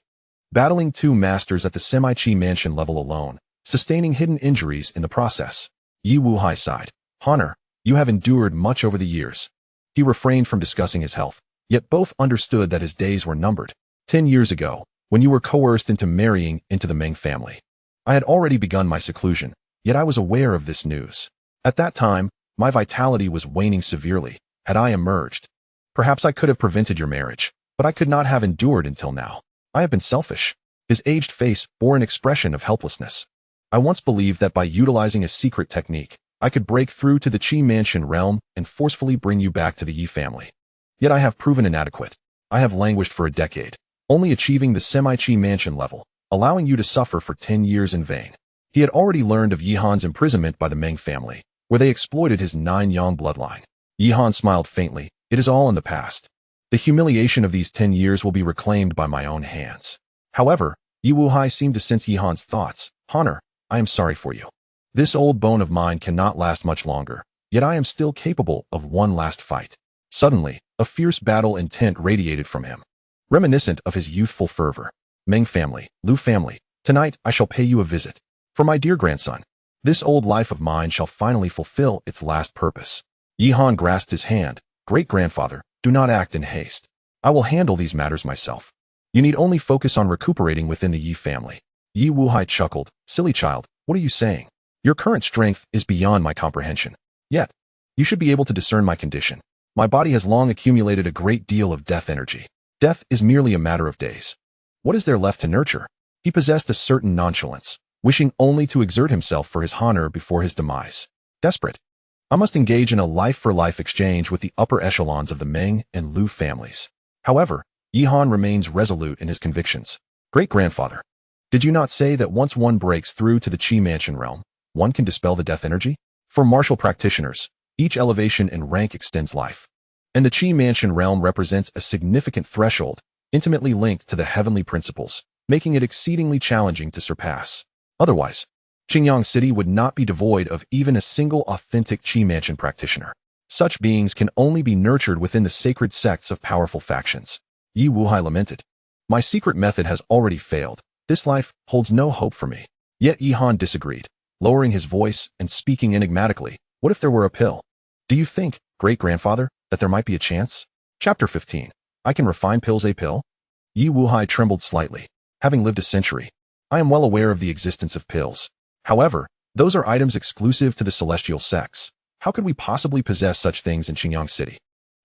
battling 2 masters at the semi-chi mansion level alone, sustaining hidden injuries in the process. Yi Wuhai sighed. Honor, you have endured much over the years. He refrained from discussing his health, yet both understood that his days were numbered. 10 years ago, when you were coerced into marrying into the Meng family, I had already begun my seclusion, yet I was aware of this news. At that time, my vitality was waning severely. Had I emerged, perhaps I could have prevented your marriage, but I could not have endured until now. I have been selfish. His aged face bore an expression of helplessness. I once believed that by utilizing a secret technique, I could break through to the Qi Mansion realm and forcefully bring you back to the Yi family. Yet I have proven inadequate. I have languished for a decade, only achieving the semi-Qi Mansion level, allowing you to suffer for 10 years in vain. He had already learned of Yi Han's imprisonment by the Meng family, where they exploited his 9-yang bloodline. Yi Han smiled faintly. It is all in the past. The humiliation of these 10 years will be reclaimed by my own hands. However, Yi Wuhai seemed to sense Yi Han's thoughts. Honor, I am sorry for you. This old bone of mine cannot last much longer, yet I am still capable of one last fight. Suddenly, a fierce battle intent radiated from him, reminiscent of his youthful fervor. Meng family, Lu family, tonight I shall pay you a visit. For my dear grandson, this old life of mine shall finally fulfill its last purpose. Yihan grasped his hand. Great-grandfather, do not act in haste. I will handle these matters myself. You need only focus on recuperating within the Yi family. Yi Wuhai chuckled. Silly child, what are you saying? Your current strength is beyond my comprehension. Yet, you should be able to discern my condition. My body has long accumulated a great deal of death energy. Death is merely a matter of days. What is there left to nurture? He possessed a certain nonchalance, wishing only to exert himself for his honor before his demise. Desperate. I must engage in a life-for-life exchange with the upper echelons of the Meng and Lu families. However, Yihan remains resolute in his convictions. Great-grandfather, did you not say that once one breaks through to the Qi Mansion realm, one can dispel the death energy? For martial practitioners, each elevation in rank extends life. And the Qi Mansion realm represents a significant threshold, intimately linked to the heavenly principles, making it exceedingly challenging to surpass. Otherwise, Qingyang City would not be devoid of even a single authentic Qi Mansion practitioner. Such beings can only be nurtured within the sacred sects of powerful factions. Yi Wuhai lamented. My secret method has already failed. This life holds no hope for me. Yet Yihan disagreed, lowering his voice and speaking enigmatically. What if there were a pill? Do you think, great-grandfather, that there might be a chance? Chapter 15. I can refine pills. A pill? Yi Wuhai trembled slightly. Having lived a century, I am well aware of the existence of pills. However, those are items exclusive to the celestial sects. How could we possibly possess such things in Qingyang City?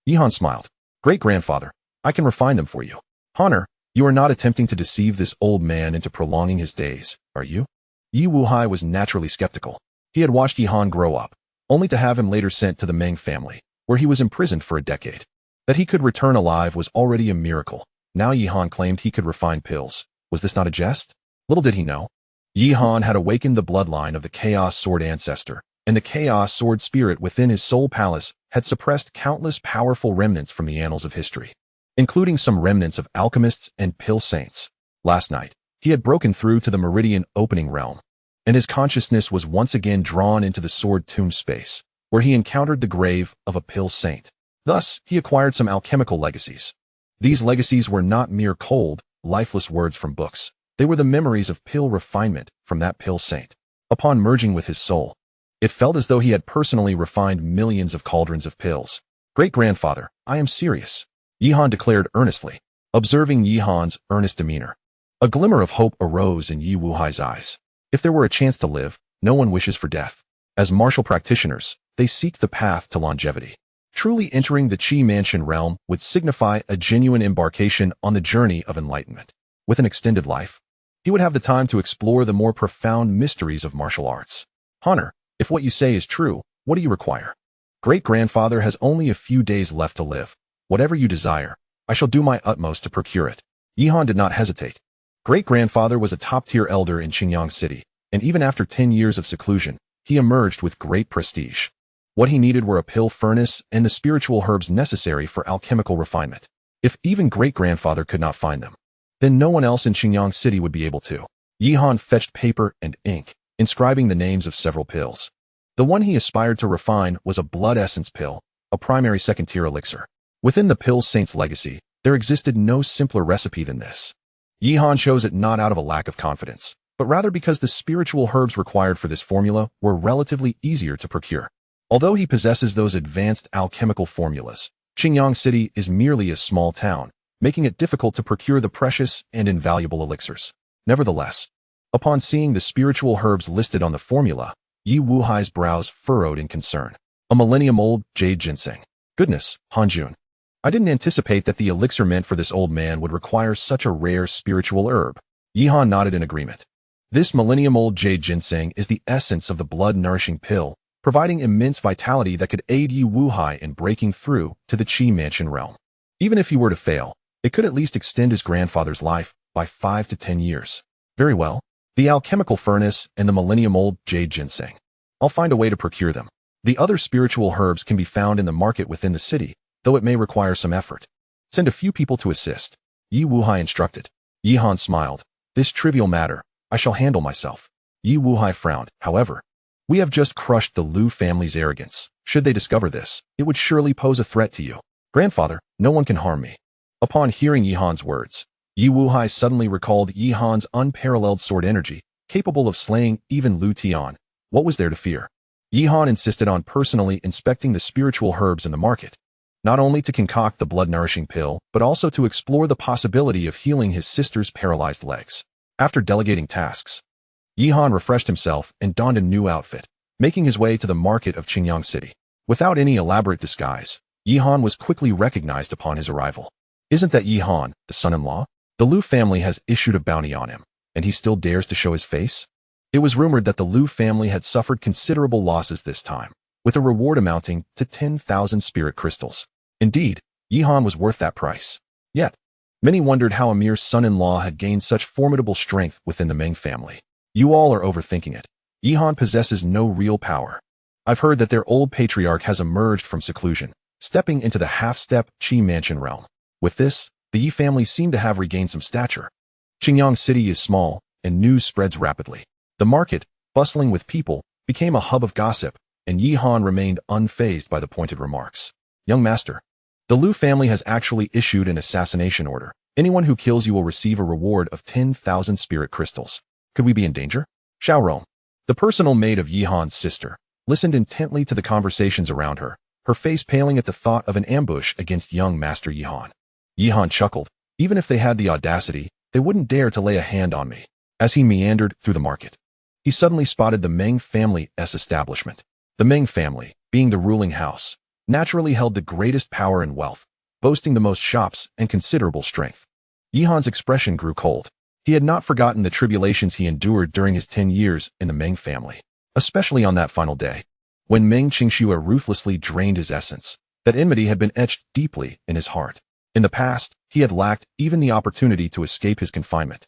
Yihan smiled. Great-grandfather, I can refine them for you. Honor, you are not attempting to deceive this old man into prolonging his days, are you? Yi Wuhai was naturally skeptical. He had watched Yihan grow up, only to have him later sent to the Meng family, where he was imprisoned for a decade. That he could return alive was already a miracle. Now Yihan claimed he could refine pills. Was this not a jest? Little did he know. Yihan had awakened the bloodline of the Chaos Sword ancestor, and the Chaos Sword spirit within his soul palace had suppressed countless powerful remnants from the annals of history, including some remnants of alchemists and pill saints. Last night, he had broken through to the meridian opening realm, and his consciousness was once again drawn into the sword tomb space, where he encountered the grave of a pill saint. Thus, he acquired some alchemical legacies. These legacies were not mere cold, lifeless words from books. They were the memories of pill refinement from that pill saint. Upon merging with his soul, it felt as though he had personally refined millions of cauldrons of pills. Great-grandfather, I am serious, Yihan declared earnestly, observing Yihan's earnest demeanor. A glimmer of hope arose in Yi Wuhai's eyes. If there were a chance to live, no one wishes for death. As martial practitioners, they seek the path to longevity. Truly entering the Qi Mansion realm would signify a genuine embarkation on the journey of enlightenment. With an extended life, he would have the time to explore the more profound mysteries of martial arts. Honor, if what you say is true, what do you require? Great-grandfather has only a few days left to live. Whatever you desire, I shall do my utmost to procure it. Yihan did not hesitate. Great-grandfather was a top-tier elder in Qingyang City, and even after 10 years of seclusion, he emerged with great prestige. What he needed were a pill furnace and the spiritual herbs necessary for alchemical refinement. If even great-grandfather could not find them, then no one else in Qingyang City would be able to. Yihan fetched paper and ink, inscribing the names of several pills. The one he aspired to refine was a blood essence pill, a primary second-tier elixir. Within the pill saint's legacy, there existed no simpler recipe than this. Yihan chose it not out of a lack of confidence, but rather because the spiritual herbs required for this formula were relatively easier to procure. Although he possesses those advanced alchemical formulas, Qingyang City is merely a small town, making it difficult to procure the precious and invaluable elixirs. Nevertheless, upon seeing the spiritual herbs listed on the formula, Yi Wuhai's brows furrowed in concern. A millennium-old jade ginseng. Goodness, Hanjun. I didn't anticipate that the elixir meant for this old man would require such a rare spiritual herb. Yihan nodded in agreement. This millennium-old jade ginseng is the essence of the blood-nourishing pill, providing immense vitality that could aid Yi Wuhai in breaking through to the Qi Mansion realm. Even if he were to fail, it could at least extend his grandfather's life by 5 to 10 years. Very well. The alchemical furnace and the millennium-old jade ginseng. I'll find a way to procure them. The other spiritual herbs can be found in the market within the city, though it may require some effort. Send a few people to assist. Yi Wuhai instructed. Yihan smiled. This trivial matter, I shall handle myself. Yi Wuhai frowned. However, we have just crushed the Lu family's arrogance. Should they discover this, it would surely pose a threat to you. Grandfather, no one can harm me. Upon hearing Yihan's words, Yi Wuhai suddenly recalled Yihan's unparalleled sword energy, capable of slaying even Lu Tian. What was there to fear? Yihan insisted on personally inspecting the spiritual herbs in the market, not only to concoct the blood-nourishing pill, but also to explore the possibility of healing his sister's paralyzed legs. After delegating tasks, Yihan refreshed himself and donned a new outfit, making his way to the market of Qingyang City. Without any elaborate disguise, Yihan was quickly recognized upon his arrival. Isn't that Yihan, the son-in-law? The Liu family has issued a bounty on him, and he still dares to show his face? It was rumored that the Liu family had suffered considerable losses this time, with a reward amounting to 10,000 spirit crystals. Indeed, Yihan was worth that price. Yet, many wondered how a mere son-in-law had gained such formidable strength within the Meng family. You all are overthinking it. Yihan possesses no real power. I've heard that their old patriarch has emerged from seclusion, stepping into the half-step Qi mansion realm. With this, the Yi family seem to have regained some stature. Qingyang City is small, and news spreads rapidly. The market, bustling with people, became a hub of gossip, and Yihan remained unfazed by the pointed remarks. Young master, the Liu family has actually issued an assassination order. Anyone who kills you will receive a reward of 10,000 spirit crystals. Could we be in danger? Xiaorong, the personal maid of Yihan's sister, listened intently to the conversations around her, her face paling at the thought of an ambush against young Master Yihan. Yihan chuckled. Even if they had the audacity, they wouldn't dare to lay a hand on me. As he meandered through the market, he suddenly spotted the Meng family's establishment. The Meng family, being the ruling house, naturally held the greatest power and wealth, boasting the most shops and considerable strength. Yihan's expression grew cold. He had not forgotten the tribulations he endured during his 10 years in the Meng family, especially on that final day, when Meng Qingxue ruthlessly drained his essence. That enmity had been etched deeply in his heart. In the past, he had lacked even the opportunity to escape his confinement,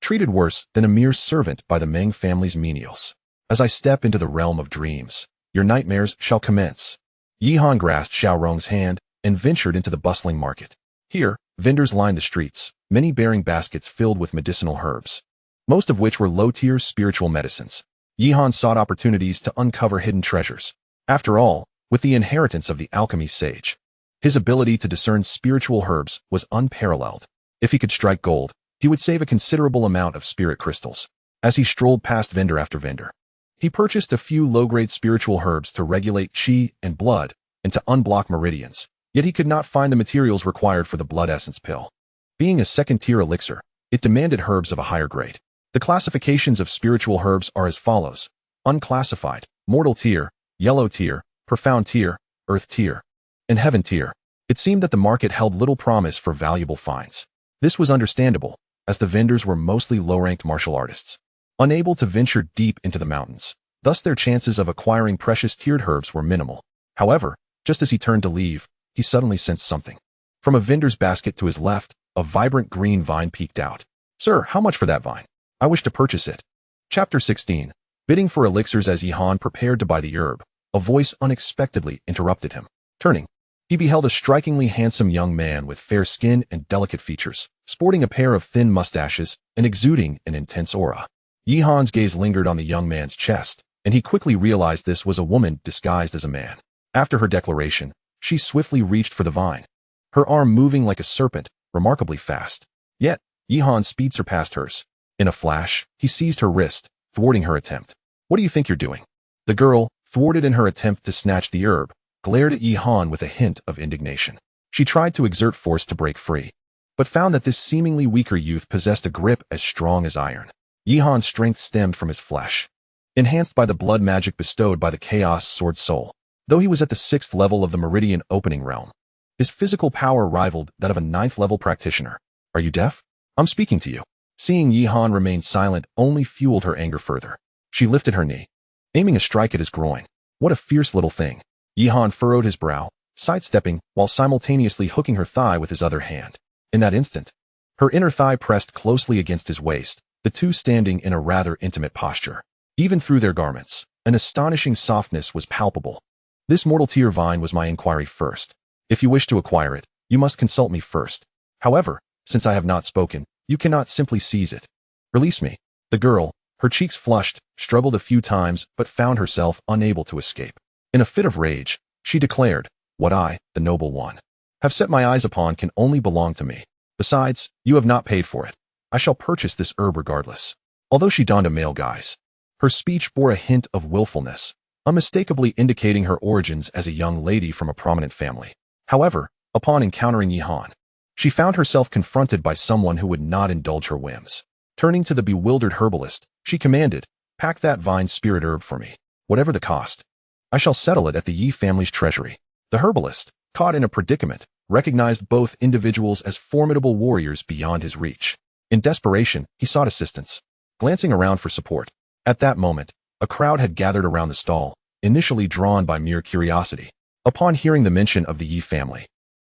treated worse than a mere servant by the Meng family's menials. As I step into the realm of dreams, your nightmares shall commence. Yihan grasped Xiaorong's hand and ventured into the bustling market. Here, vendors lined the streets, many bearing baskets filled with medicinal herbs, most of which were low-tier spiritual medicines. Yihan sought opportunities to uncover hidden treasures. After all, with the inheritance of the alchemy sage, his ability to discern spiritual herbs was unparalleled. If he could strike gold, he would save a considerable amount of spirit crystals. As he strolled past vendor after vendor, he purchased a few low-grade spiritual herbs to regulate qi and blood and to unblock meridians, yet he could not find the materials required for the blood essence pill. Being a second-tier elixir, it demanded herbs of a higher grade. The classifications of spiritual herbs are as follows: unclassified, mortal tier, yellow tier, profound tier, earth tier, and heaven tier. It seemed that the market held little promise for valuable finds. This was understandable, as the vendors were mostly low-ranked martial artists, unable to venture deep into the mountains. Thus their chances of acquiring precious tiered herbs were minimal. However, just as he turned to leave, he suddenly sensed something. From a vendor's basket to his left, a vibrant green vine peeked out. "Sir, how much for that vine? I wish to purchase it." Chapter 16. Bidding for elixirs. As Yihan prepared to buy the herb, a voice unexpectedly interrupted him. Turning, he beheld a strikingly handsome young man with fair skin and delicate features, sporting a pair of thin mustaches and exuding an intense aura. Yihan's gaze lingered on the young man's chest, and he quickly realized this was a woman disguised as a man. After her declaration, she swiftly reached for the vine, her arm moving like a serpent, remarkably fast. Yet, Yihan's speed surpassed hers. In a flash, he seized her wrist, thwarting her attempt. "What do you think you're doing?" The girl, thwarted in her attempt to snatch the herb, glared at Yihan with a hint of indignation. She tried to exert force to break free, but found that this seemingly weaker youth possessed a grip as strong as iron. Yihan's strength stemmed from his flesh, enhanced by the blood magic bestowed by the Chaos Sword Soul. Though he was at the 6th level of the Meridian Opening Realm, his physical power rivaled that of a 9th-level practitioner. "Are you deaf? I'm speaking to you." Seeing Yihan remain silent only fueled her anger further. She lifted her knee, aiming a strike at his groin. What a fierce little thing. Yihan furrowed his brow, sidestepping while simultaneously hooking her thigh with his other hand. In that instant, her inner thigh pressed closely against his waist, the two standing in a rather intimate posture. Even through their garments, an astonishing softness was palpable. "This mortal tier vine was my inquiry first. If you wish to acquire it, you must consult me first. However, since I have not spoken, you cannot simply seize it. Release me." The girl, her cheeks flushed, struggled a few times but found herself unable to escape. In a fit of rage, she declared, "What I, the noble one, have set my eyes upon can only belong to me. Besides, you have not paid for it. I shall purchase this herb regardless." Although she donned a male guise, her speech bore a hint of willfulness. unmistakably indicating her origins as a young lady from a prominent family. However, upon encountering Yihan, she found herself confronted by someone who would not indulge her whims. Turning to the bewildered herbalist, she commanded, "Pack that vine spirit herb for me, whatever the cost. I shall settle it at the Yi family's treasury." The herbalist, caught in a predicament, recognized both individuals as formidable warriors beyond his reach. In desperation, he sought assistance, glancing around for support. At that moment, a crowd had gathered around the stall, initially drawn by mere curiosity. Upon hearing the mention of the Yi family,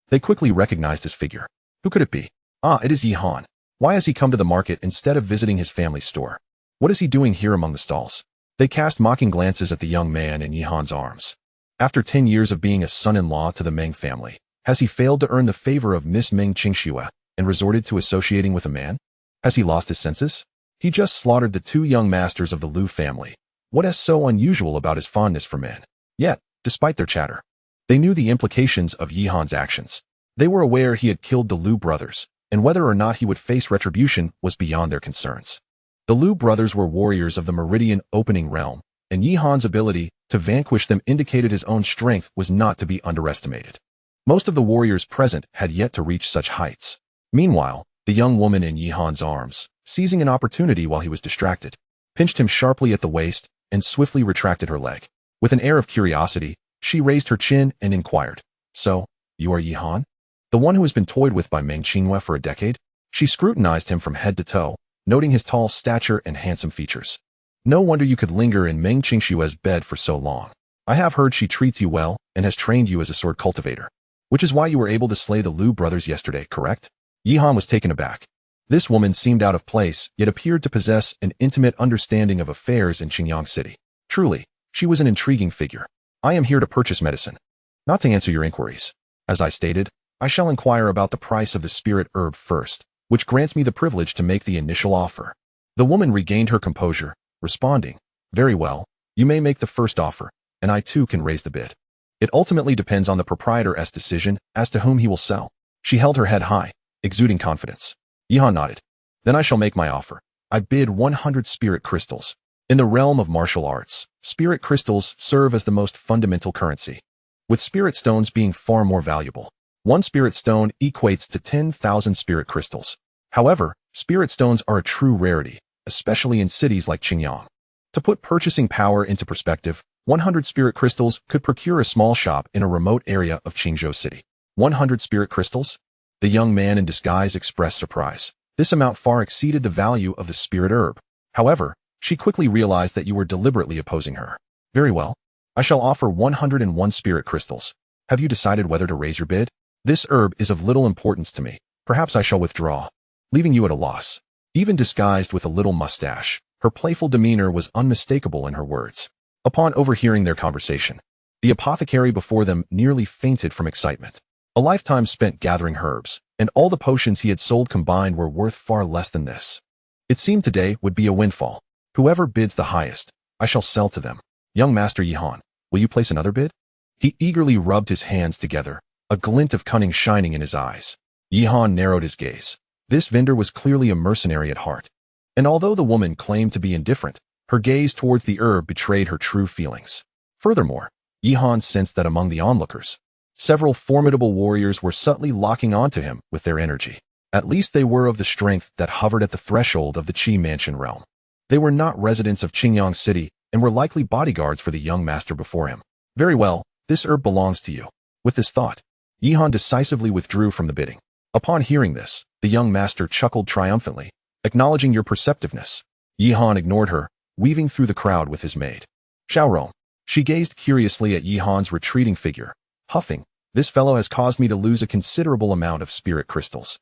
they quickly recognized his figure. Who could it be? Ah, it is Yihan. Why has he come to the market instead of visiting his family's store? What is he doing here among the stalls? They cast mocking glances at the young man in Yihan's arms. After 10 years of being a son-in-law to the Meng family, has he failed to earn the favor of Miss Meng Qingxue and resorted to associating with a man? Has he lost his senses? He just slaughtered the 2 young masters of the Lu family. What is so unusual about his fondness for men? Yet, despite their chatter, they knew the implications of Yihan's actions. They were aware he had killed the Lu brothers, and whether or not he would face retribution was beyond their concerns. The Lu brothers were warriors of the Meridian Opening Realm, and Yihan's ability to vanquish them indicated his own strength was not to be underestimated. Most of the warriors present had yet to reach such heights. Meanwhile, the young woman in Yihan's arms, seizing an opportunity while he was distracted, pinched him sharply at the waist and swiftly retracted her leg. With an air of curiosity, she raised her chin and inquired, "So, you are Yihan? The one who has been toyed with by Meng Qingxue for a decade?" She scrutinized him from head to toe, noting his tall stature and handsome features. "No wonder you could linger in Meng Qingxue's bed for so long. I have heard she treats you well and has trained you as a sword cultivator, which is why you were able to slay the Lu brothers yesterday, correct?" Yihan was taken aback. This woman seemed out of place, yet appeared to possess an intimate understanding of affairs in Qingyang City. Truly, she was an intriguing figure. "I am here to purchase medicine, not to answer your inquiries. As I stated, I shall inquire about the price of the spirit herb first, which grants me the privilege to make the initial offer." The woman regained her composure, responding, "Very well, you may make the first offer, and I too can raise the bid. It ultimately depends on the proprietor's decision as to whom he will sell." She held her head high, exuding confidence. Yihan nodded. "Then I shall make my offer. I bid 100 spirit crystals. In the realm of martial arts, spirit crystals serve as the most fundamental currency, with spirit stones being far more valuable. One spirit stone equates to 10,000 spirit crystals. However, spirit stones are a true rarity, especially in cities like Qingyang. To put purchasing power into perspective, 100 spirit crystals could procure a small shop in a remote area of Qingzhou City. 100 spirit crystals? The young man in disguise expressed surprise. This amount far exceeded the value of the spirit herb. However, she quickly realized that you were deliberately opposing her. "Very well. I shall offer 101 spirit crystals. Have you decided whether to raise your bid? This herb is of little importance to me. Perhaps I shall withdraw, leaving you at a loss." Even disguised with a little mustache, her playful demeanor was unmistakable in her words. Upon overhearing their conversation, the apothecary before them nearly fainted from excitement. A lifetime spent gathering herbs, and all the potions he had sold combined were worth far less than this. It seemed today would be a windfall. "Whoever bids the highest, I shall sell to them. Young Master Yihan, will you place another bid?" He eagerly rubbed his hands together, a glint of cunning shining in his eyes. Yihan narrowed his gaze. This vendor was clearly a mercenary at heart. And although the woman claimed to be indifferent, her gaze towards the herb betrayed her true feelings. Furthermore, Yihan sensed that among the onlookers, several formidable warriors were subtly locking onto him with their energy. At least they were of the strength that hovered at the threshold of the Qi Mansion realm. They were not residents of Qingyang City and were likely bodyguards for the young master before him. "Very well, this herb belongs to you." With this thought, Yihan decisively withdrew from the bidding. Upon hearing this, the young master chuckled triumphantly, acknowledging your perceptiveness. Yihan ignored her, weaving through the crowd with his maid, Xiaorong. She gazed curiously at Yihan's retreating figure, huffing, "This fellow has caused me to lose a considerable amount of spirit crystals.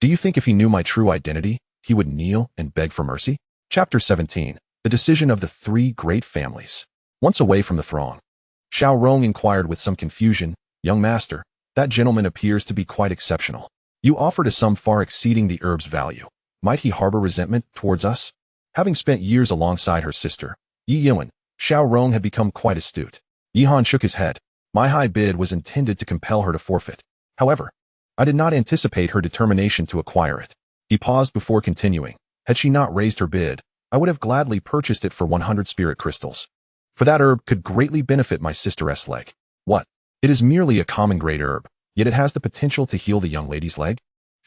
Do you think if he knew my true identity, he would kneel and beg for mercy?" Chapter 17. The Decision of the Three Great Families. Once away from the throng, Xiaorong inquired with some confusion, "Young master, that gentleman appears to be quite exceptional. You offered a sum far exceeding the herb's value. Might he harbor resentment towards us?" Having spent years alongside her sister, Yi Yuan, Xiaorong had become quite astute. Yihan shook his head. "My high bid was intended to compel her to forfeit. However, I did not anticipate her determination to acquire it." He paused before continuing. "Had she not raised her bid, I would have gladly purchased it for 100 spirit crystals. for that herb could greatly benefit my sister's leg. What? It is merely a common grade herb, yet it has the potential to heal the young lady's leg?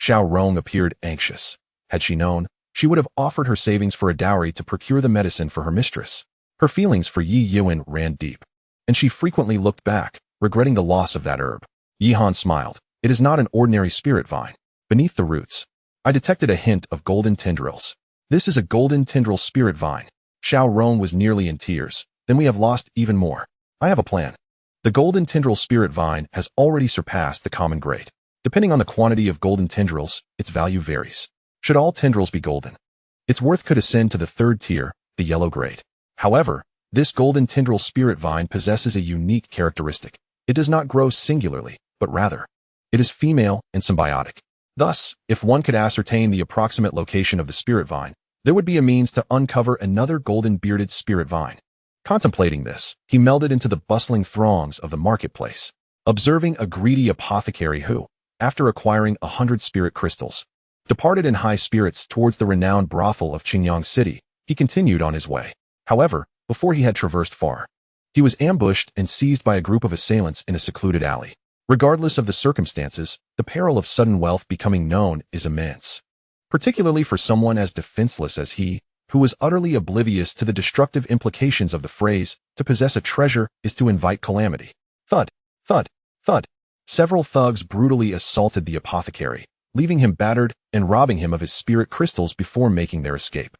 Xiao Rong appeared anxious. Had she known, she would have offered her savings for a dowry to procure the medicine for her mistress. Her feelings for Yi Yuan ran deep, and she frequently looked back, regretting the loss of that herb. Yi Han smiled. It is not an ordinary spirit vine. Beneath the roots, I detected a hint of golden tendrils. This is a golden tendril spirit vine. Xiao Rong was nearly in tears. Then we have lost even more. I have a plan. The golden tendril spirit vine has already surpassed the common grade. Depending on the quantity of golden tendrils, its value varies. Should all tendrils be golden, its worth could ascend to the third tier, the yellow grade. However, this golden tendril spirit vine possesses a unique characteristic. It does not grow singularly, but rather, it is female and symbiotic. Thus, if one could ascertain the approximate location of the spirit vine, there would be a means to uncover another golden bearded spirit vine. Contemplating this, he melded into the bustling throngs of the marketplace, observing a greedy apothecary who, after acquiring 100 spirit crystals, departed in high spirits towards the renowned brothel of Qingyang City. He continued on his way. However, before he had traversed far, he was ambushed and seized by a group of assailants in a secluded alley. Regardless of the circumstances, the peril of sudden wealth becoming known is immense, particularly for someone as defenseless as he, who was utterly oblivious to the destructive implications of the phrase, to possess a treasure is to invite calamity. Thud, thud, thud. Several thugs brutally assaulted the apothecary, leaving him battered and robbing him of his spirit crystals before making their escape.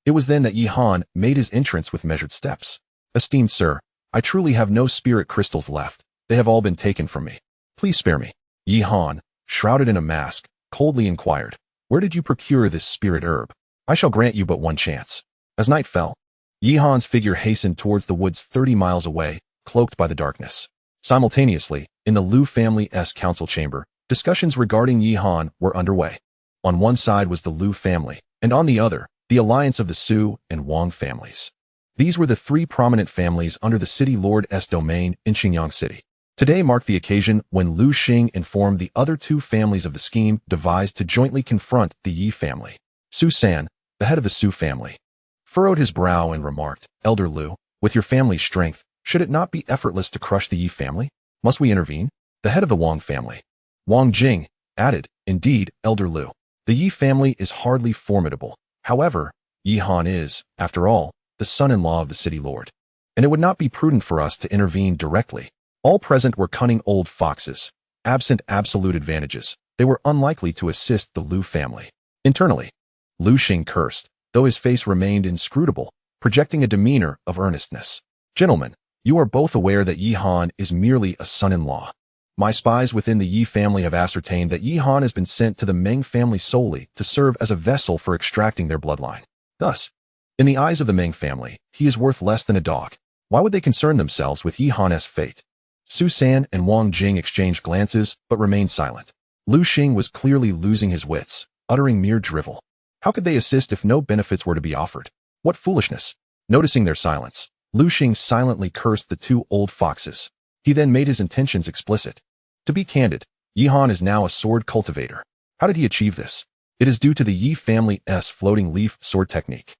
It was then that Yi Han made his entrance with measured steps. Esteemed sir, I truly have no spirit crystals left. They have all been taken from me. Please spare me. Yi Han, shrouded in a mask, coldly inquired, where did you procure this spirit herb? I shall grant you but one chance. As night fell, Yi Han's figure hastened towards the woods 30 miles away, cloaked by the darkness. Simultaneously, in the Liu family's council chamber, discussions regarding Yi Han were underway. On one side was the Liu family, and on the other, the alliance of the Su and Wang families. These were the three prominent families under the city lord's domain in Qingyang City. Today marked the occasion when Liu Xing informed the other two families of the scheme devised to jointly confront the Yi family. Su San, the head of the Su family, furrowed his brow and remarked, Elder Liu, with your family's strength, should it not be effortless to crush the Yi family? Must we intervene? The head of the Wang family, Wang Jing, added, indeed, Elder Liu, the Yi family is hardly formidable. However, Yi Han is, after all, the son-in-law of the city lord, and it would not be prudent for us to intervene directly. All present were cunning old foxes. Absent absolute advantages, they were unlikely to assist the Liu family. Internally, Liu Xing cursed, though his face remained inscrutable, projecting a demeanor of earnestness. Gentlemen, you are both aware that Yi Han is merely a son-in-law. My spies within the Yi family have ascertained that Yi Han has been sent to the Meng family solely to serve as a vessel for extracting their bloodline. Thus, in the eyes of the Meng family, he is worth less than a dog. Why would they concern themselves with Yi Han's fate? Su San and Wang Jing exchanged glances, but remained silent. Liu Xing was clearly losing his wits, uttering mere drivel. How could they assist if no benefits were to be offered? What foolishness! Noticing their silence, Liu Xing silently cursed the two old foxes. He then made his intentions explicit. To be candid, Yi Han is now a sword cultivator. How did he achieve this? It is due to the Yi family's floating leaf sword technique.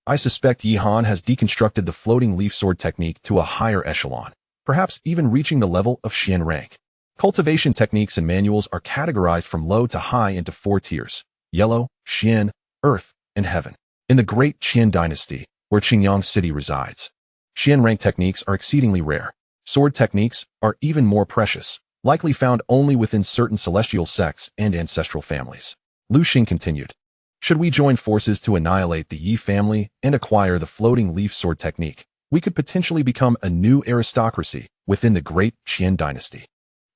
I suspect Yi Han has deconstructed the floating leaf sword technique to a higher echelon, perhaps even reaching the level of Xian rank. Cultivation techniques and manuals are categorized from low to high into 4 tiers: yellow, Xian, earth, and heaven. In the great Qian dynasty, where Qingyang City resides, Xian rank techniques are exceedingly rare. Sword techniques are even more precious, likely found only within certain celestial sects and ancestral families. Liu Xing continued, should we join forces to annihilate the Yi family and acquire the floating leaf sword technique, we could potentially become a new aristocracy within the great Qian dynasty.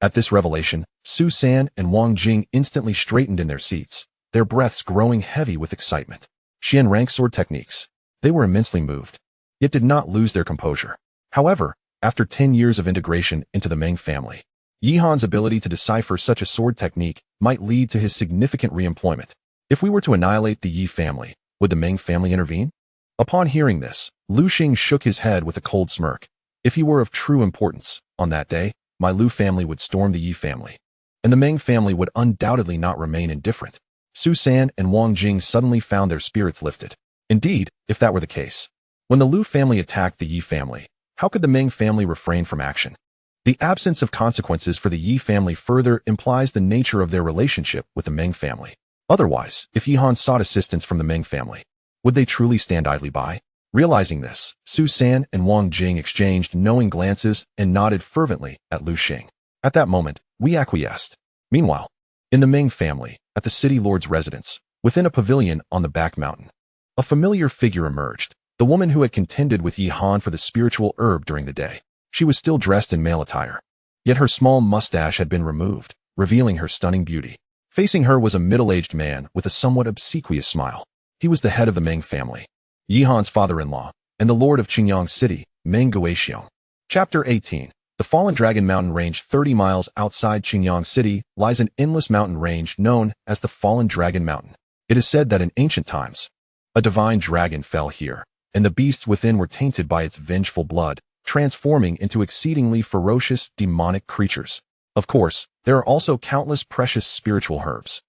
At this revelation, Su San and Wang Jing instantly straightened in their seats, their breaths growing heavy with excitement. Qian rank sword techniques. They were immensely moved, yet did not lose their composure. However, after 10 years of integration into the Meng family, Yi Han's ability to decipher such a sword technique might lead to his significant reemployment. If we were to annihilate the Yi family, would the Meng family intervene? Upon hearing this, Liu Xing shook his head with a cold smirk. If he were of true importance, on that day, my Liu family would storm the Yi family, and the Meng family would undoubtedly not remain indifferent. Su San and Wang Jing suddenly found their spirits lifted. Indeed, if that were the case, when the Liu family attacked the Yi family, How could the Ming family refrain from action? The absence of consequences for the Yi family further implies the nature of their relationship with the Ming family. Otherwise, if Yihan sought assistance from the Ming family, would they truly stand idly by? Realizing this, Su San and Wang Jing exchanged knowing glances and nodded fervently at Lu Xing. At that moment, we acquiesced. Meanwhile, in the Ming family, at the city lord's residence, within a pavilion on the back mountain, a familiar figure emerged, the woman who had contended with Yihan for the spiritual herb during the day. She was still dressed in male attire, yet her small mustache had been removed, revealing her stunning beauty. Facing her was a middle-aged man with a somewhat obsequious smile. He was the head of the Ming family, Yihan's father-in-law, and the lord of Qingyang City, Meng Guixiong. Chapter 18. The Fallen Dragon Mountain Range 30 miles outside Qingyang City lies an endless mountain range known as the Fallen Dragon Mountain. It is said that in ancient times, a divine dragon fell here, and the beasts within were tainted by its vengeful blood, transforming into exceedingly ferocious, demonic creatures. Of course, there are also countless precious spiritual herbs.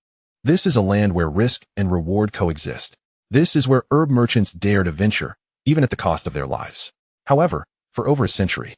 This is a land where risk and reward coexist. This is where herb merchants dare to venture, even at the cost of their lives. However, for over a century,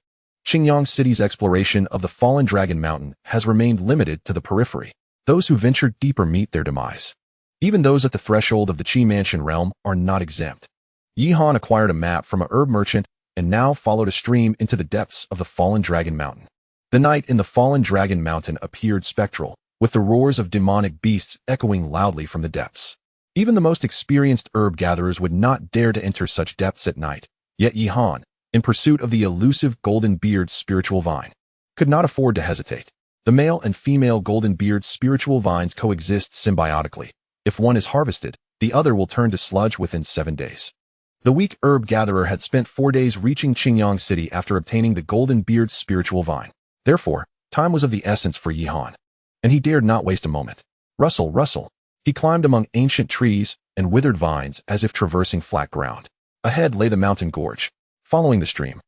Qingyang City's exploration of the Fallen Dragon Mountain has remained limited to the periphery. Those who venture deeper meet their demise. Even those at the threshold of the Qi Mansion realm are not exempt. Yihan acquired a map from a herb merchant and now followed a stream into the depths of the Fallen Dragon Mountain. The night in the Fallen Dragon Mountain appeared spectral, with the roars of demonic beasts echoing loudly from the depths. Even the most experienced herb gatherers would not dare to enter such depths at night, yet Yihan, in pursuit of the elusive golden beard spiritual vine, could not afford to hesitate. The male and female golden beard spiritual vines coexist symbiotically. If one is harvested, the other will turn to sludge within 7 days. The weak herb gatherer had spent 4 days reaching Qingyang City after obtaining the golden beard spiritual vine. Therefore, time was of the essence for Yihan, and he dared not waste a moment. Rustle, rustle. He climbed among ancient trees and withered vines as if traversing flat ground. Ahead lay the mountain gorge. Following the stream,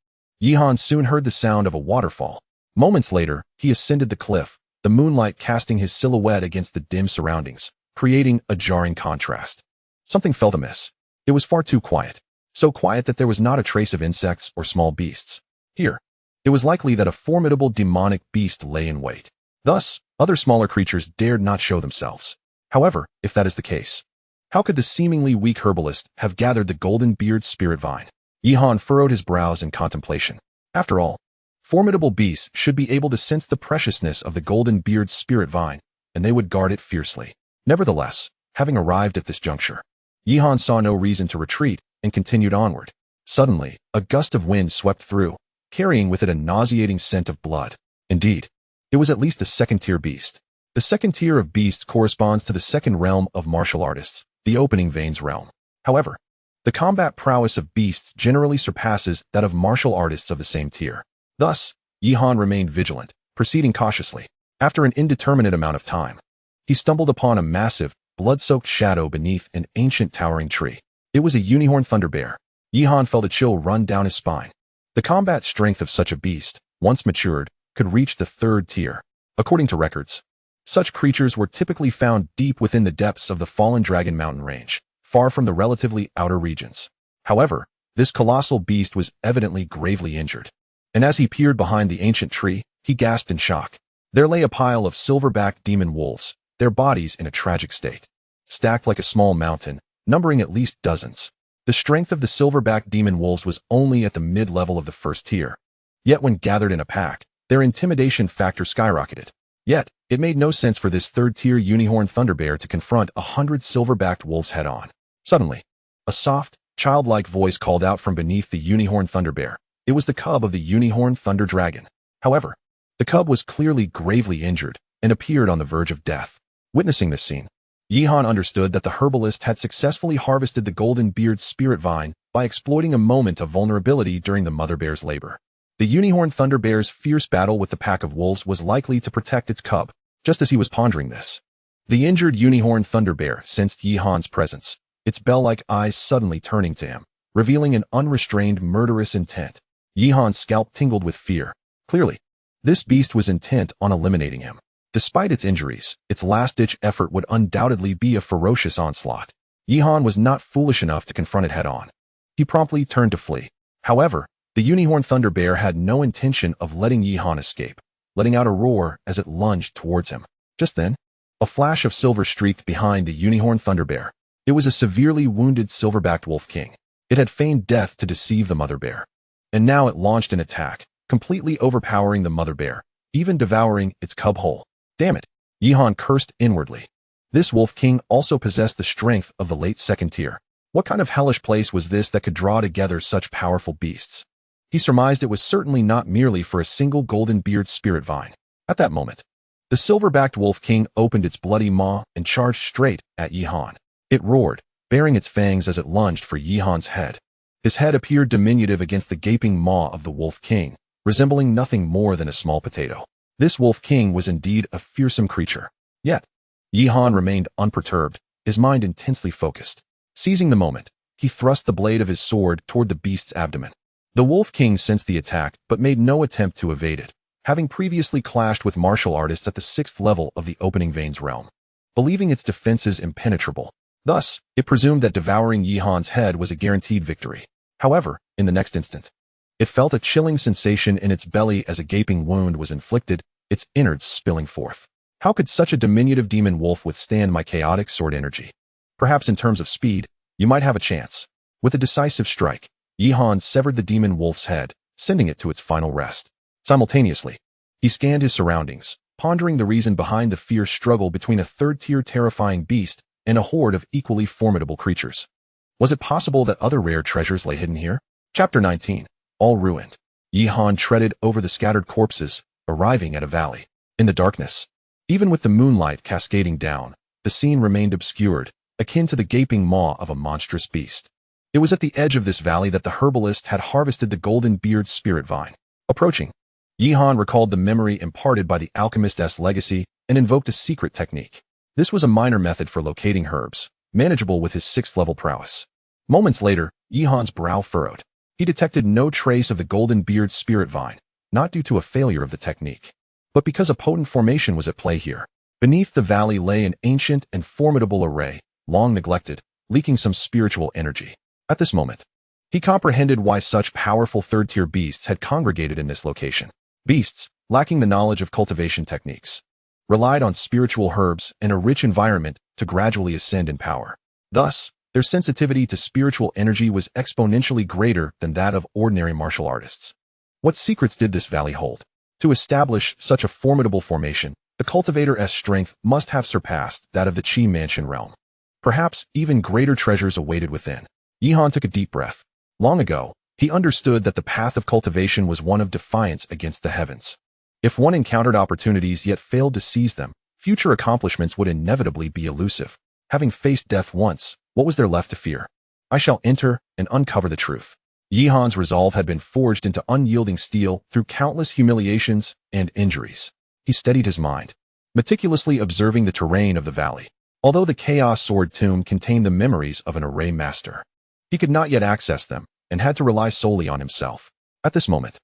Yihan soon heard the sound of a waterfall. Moments later, he ascended the cliff, the moonlight casting his silhouette against the dim surroundings, creating a jarring contrast. Something felt amiss. It was far too quiet. So quiet that there was not a trace of insects or small beasts. Here, it was likely that a formidable demonic beast lay in wait. Thus, other smaller creatures dared not show themselves. However, if that is the case, how could the seemingly weak herbalist have gathered the golden beard spirit vine? Yihan furrowed his brows in contemplation. After all, formidable beasts should be able to sense the preciousness of the golden beard spirit vine, and they would guard it fiercely. Nevertheless, having arrived at this juncture, Yihan saw no reason to retreat and continued onward. Suddenly, a gust of wind swept through, carrying with it a nauseating scent of blood. Indeed, it was at least a second-tier beast. The second tier of beasts corresponds to the second realm of martial artists, the opening veins realm. However, the combat prowess of beasts generally surpasses that of martial artists of the same tier. Thus, Yihan remained vigilant, proceeding cautiously. After an indeterminate amount of time, he stumbled upon a massive, blood-soaked shadow beneath an ancient towering tree. It was a unicorn thunder bear. Yihan felt a chill run down his spine. The combat strength of such a beast, once matured, could reach the 3rd tier. According to records, such creatures were typically found deep within the depths of the Fallen Dragon Mountain range, far from the relatively outer regions. However, this colossal beast was evidently gravely injured, and as he peered behind the ancient tree, he gasped in shock. There lay a pile of silverback demon wolves, their bodies in a tragic state, stacked like a small mountain, numbering at least dozens. The strength of the silverback demon wolves was only at the mid-level of the 1st tier. Yet when gathered in a pack, their intimidation factor skyrocketed. Yet, it made no sense for this 3rd-tier unicorn thunderbear to confront 100 silverbacked wolves head-on. Suddenly, a soft, childlike voice called out from beneath the unicorn thunderbear. It was the cub of the unicorn thunder dragon. However, the cub was clearly gravely injured and appeared on the verge of death. Witnessing this scene, Yihan understood that the herbalist had successfully harvested the golden beard spirit vine by exploiting a moment of vulnerability during the mother bear's labor. The unicorn thunder bear's fierce battle with the pack of wolves was likely to protect its cub. Just as he was pondering this, the injured unicorn thunder bear sensed Yihan's presence, its bell-like eyes suddenly turning to him, revealing an unrestrained murderous intent. Yihan's scalp tingled with fear. Clearly, this beast was intent on eliminating him. Despite its injuries, its last-ditch effort would undoubtedly be a ferocious onslaught. Yihan was not foolish enough to confront it head-on. He promptly turned to flee. However, The unicorn thunder bear had no intention of letting Yihan escape, letting out a roar as it lunged towards him. Just then, a flash of silver streaked behind the unicorn thunder bear. It was a severely wounded silverbacked wolf king. It had feigned death to deceive the mother bear. And now it launched an attack, completely overpowering the mother bear, even devouring its cub whole. Damn it! Yihan cursed inwardly. This wolf king also possessed the strength of the late second tier. What kind of hellish place was this that could draw together such powerful beasts? He surmised it was certainly not merely for a single golden beard spirit vine. At that moment, the silver-backed wolf king opened its bloody maw and charged straight at Yihan. It roared, baring its fangs as it lunged for Yihan's head. His head appeared diminutive against the gaping maw of the wolf king, resembling nothing more than a small potato. This wolf king was indeed a fearsome creature. Yet, Yihan remained unperturbed, his mind intensely focused. Seizing the moment, he thrust the blade of his sword toward the beast's abdomen. The wolf king sensed the attack but made no attempt to evade it, having previously clashed with martial artists at the 6th level of the opening veins realm, believing its defenses impenetrable. Thus, it presumed that devouring Yihan's head was a guaranteed victory. However, in the next instant, it felt a chilling sensation in its belly as a gaping wound was inflicted, its innards spilling forth. How could such a diminutive demon wolf withstand my chaotic sword energy? Perhaps in terms of speed, you might have a chance. With a decisive strike, Yihan severed the demon wolf's head, sending it to its final rest. Simultaneously, he scanned his surroundings, pondering the reason behind the fierce struggle between a third-tier terrifying beast and a horde of equally formidable creatures. Was it possible that other rare treasures lay hidden here? Chapter 19. All ruined. Yihan treaded over the scattered corpses, arriving at a valley. In the darkness, even with the moonlight cascading down, the scene remained obscured, akin to the gaping maw of a monstrous beast. It was at the edge of this valley that the herbalist had harvested the golden beard spirit vine. Approaching, Yihan recalled the memory imparted by the alchemist's legacy and invoked a secret technique. This was a minor method for locating herbs, manageable with his 6th level prowess. Moments later, Yihan's brow furrowed. He detected no trace of the golden beard spirit vine, not due to a failure of the technique, but because a potent formation was at play here. Beneath the valley lay an ancient and formidable array, long neglected, leaking some spiritual energy. At this moment, he comprehended why such powerful third-tier beasts had congregated in this location. Beasts, lacking the knowledge of cultivation techniques, relied on spiritual herbs and a rich environment to gradually ascend in power. Thus, their sensitivity to spiritual energy was exponentially greater than that of ordinary martial artists. What secrets did this valley hold? To establish such a formidable formation, the cultivator's strength must have surpassed that of the Qi Mansion realm. Perhaps even greater treasures awaited within. Yihan took a deep breath. Long ago, he understood that the path of cultivation was one of defiance against the heavens. If one encountered opportunities yet failed to seize them, future accomplishments would inevitably be elusive. Having faced death once, what was there left to fear? I shall enter and uncover the truth. Yihan's resolve had been forged into unyielding steel through countless humiliations and injuries. He steadied his mind, meticulously observing the terrain of the valley. Although the Chaos Sword Tomb contained the memories of an array master, he could not yet access them and had to rely solely on himself. At this moment,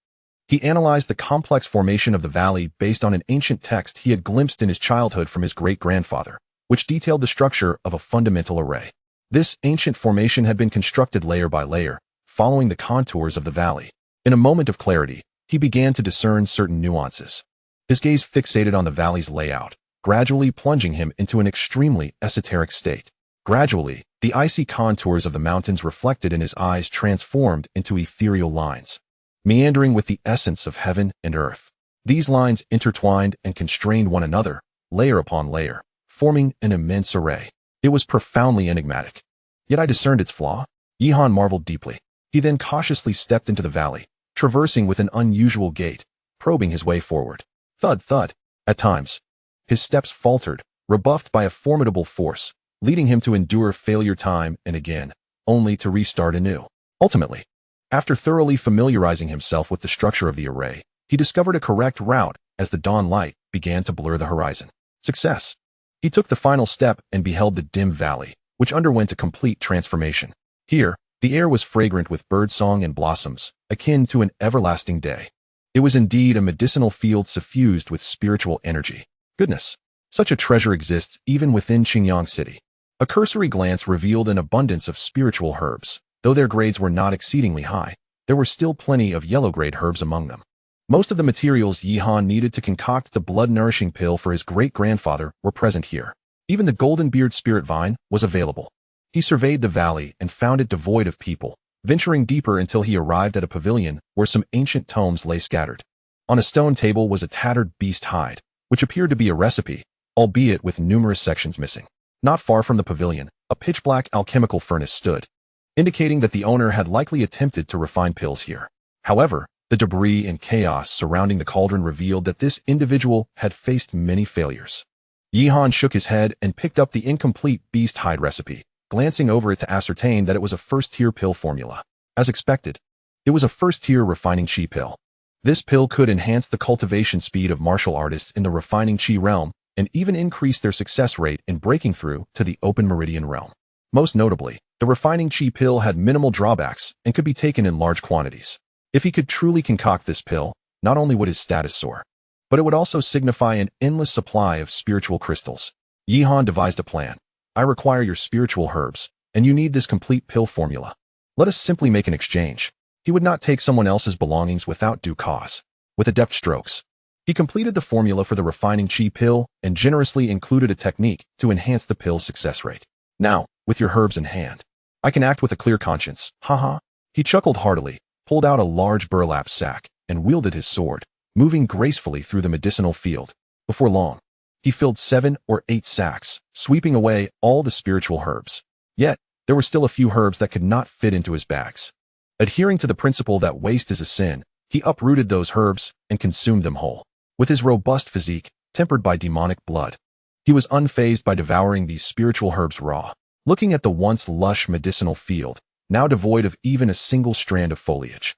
he analyzed the complex formation of the valley based on an ancient text he had glimpsed in his childhood from his great-grandfather, which detailed the structure of a fundamental array. This ancient formation had been constructed layer by layer, following the contours of the valley. In a moment of clarity, he began to discern certain nuances. His gaze fixated on the valley's layout, gradually plunging him into an extremely esoteric state. Gradually, the icy contours of the mountains reflected in his eyes transformed into ethereal lines, meandering with the essence of heaven and earth. These lines intertwined and constrained one another, layer upon layer, forming an immense array. It was profoundly enigmatic. Yet I discerned its flaw. Yihan marveled deeply. He then cautiously stepped into the valley, traversing with an unusual gait, probing his way forward. Thud, thud. At times, his steps faltered, rebuffed by a formidable force, leading him to endure failure time and again, only to restart anew. Ultimately, after thoroughly familiarizing himself with the structure of the array, he discovered a correct route as the dawn light began to blur the horizon. Success! He took the final step and beheld the dim valley, which underwent a complete transformation. Here, the air was fragrant with birdsong and blossoms, akin to an everlasting day. It was indeed a medicinal field suffused with spiritual energy. Goodness! Such a treasure exists even within Qingyang City. A cursory glance revealed an abundance of spiritual herbs. Though their grades were not exceedingly high, there were still plenty of yellow-grade herbs among them. Most of the materials Yihan needed to concoct the blood-nourishing pill for his great-grandfather were present here. Even the golden-beard spirit vine was available. He surveyed the valley and found it devoid of people, venturing deeper until he arrived at a pavilion where some ancient tomes lay scattered. On a stone table was a tattered beast hide, which appeared to be a recipe, albeit with numerous sections missing. Not far from the pavilion, a pitch-black alchemical furnace stood, indicating that the owner had likely attempted to refine pills here. However, the debris and chaos surrounding the cauldron revealed that this individual had faced many failures. Yihan shook his head and picked up the incomplete beast hide recipe, glancing over it to ascertain that it was a first-tier pill formula. As expected, it was a first-tier refining chi pill. This pill could enhance the cultivation speed of martial artists in the refining chi realm and even increase their success rate in breaking through to the open meridian realm. Most notably, the refining chi pill had minimal drawbacks and could be taken in large quantities. If he could truly concoct this pill, not only would his status soar, but it would also signify an endless supply of spiritual crystals. Yihan devised a plan. I require your spiritual herbs, and you need this complete pill formula. Let us simply make an exchange. He would not take someone else's belongings without due cause. With adept strokes, he completed the formula for the refining chi pill and generously included a technique to enhance the pill's success rate. Now, with your herbs in hand, I can act with a clear conscience. Haha. He chuckled heartily, pulled out a large burlap sack, and wielded his sword, moving gracefully through the medicinal field. Before long, he filled 7 or 8 sacks, sweeping away all the spiritual herbs. Yet, there were still a few herbs that could not fit into his bags. Adhering to the principle that waste is a sin, he uprooted those herbs and consumed them whole. With his robust physique, tempered by demonic blood, he was unfazed by devouring these spiritual herbs raw. Looking at the once lush medicinal field, now devoid of even a single strand of foliage,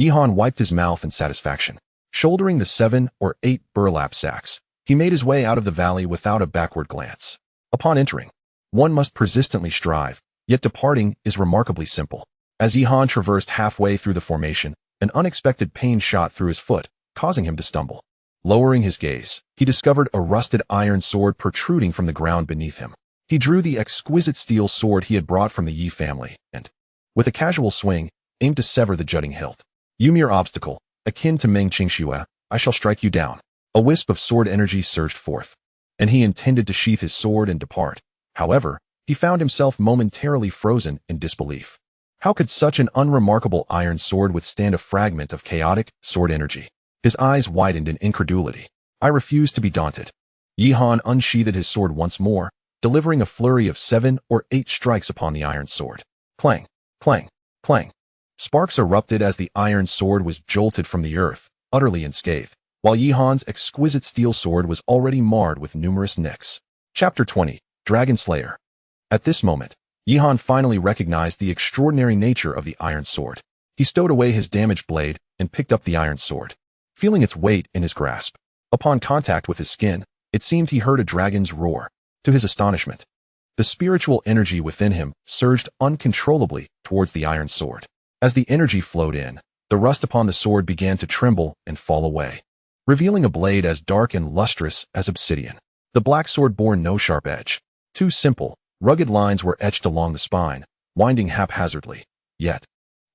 Yihan wiped his mouth in satisfaction. Shouldering the 7 or 8 burlap sacks, he made his way out of the valley without a backward glance. Upon entering, one must persistently strive, yet departing is remarkably simple. As Yihan traversed halfway through the formation, an unexpected pain shot through his foot, causing him to stumble. Lowering his gaze, he discovered a rusted iron sword protruding from the ground beneath him. He drew the exquisite steel sword he had brought from the Yi family, and, with a casual swing, aimed to sever the jutting hilt. You mere obstacle, akin to Meng Qingxue, I shall strike you down. A wisp of sword energy surged forth, and he intended to sheath his sword and depart. However, he found himself momentarily frozen in disbelief. How could such an unremarkable iron sword withstand a fragment of chaotic sword energy? His eyes widened in incredulity. I refuse to be daunted. Yihan unsheathed his sword once more, delivering a flurry of 7 or 8 strikes upon the iron sword. Clang, clang, clang. Sparks erupted as the iron sword was jolted from the earth, utterly unscathed, while Yihan's exquisite steel sword was already marred with numerous nicks. Chapter 20. Dragon Slayer. At this moment, Yihan finally recognized the extraordinary nature of the iron sword. He stowed away his damaged blade and picked up the iron sword, feeling its weight in his grasp. Upon contact with his skin, it seemed he heard a dragon's roar. To his astonishment, the spiritual energy within him surged uncontrollably towards the iron sword. As the energy flowed in, the rust upon the sword began to tremble and fall away, revealing a blade as dark and lustrous as obsidian. The black sword bore no sharp edge. 2 simple, rugged lines were etched along the spine, winding haphazardly. Yet,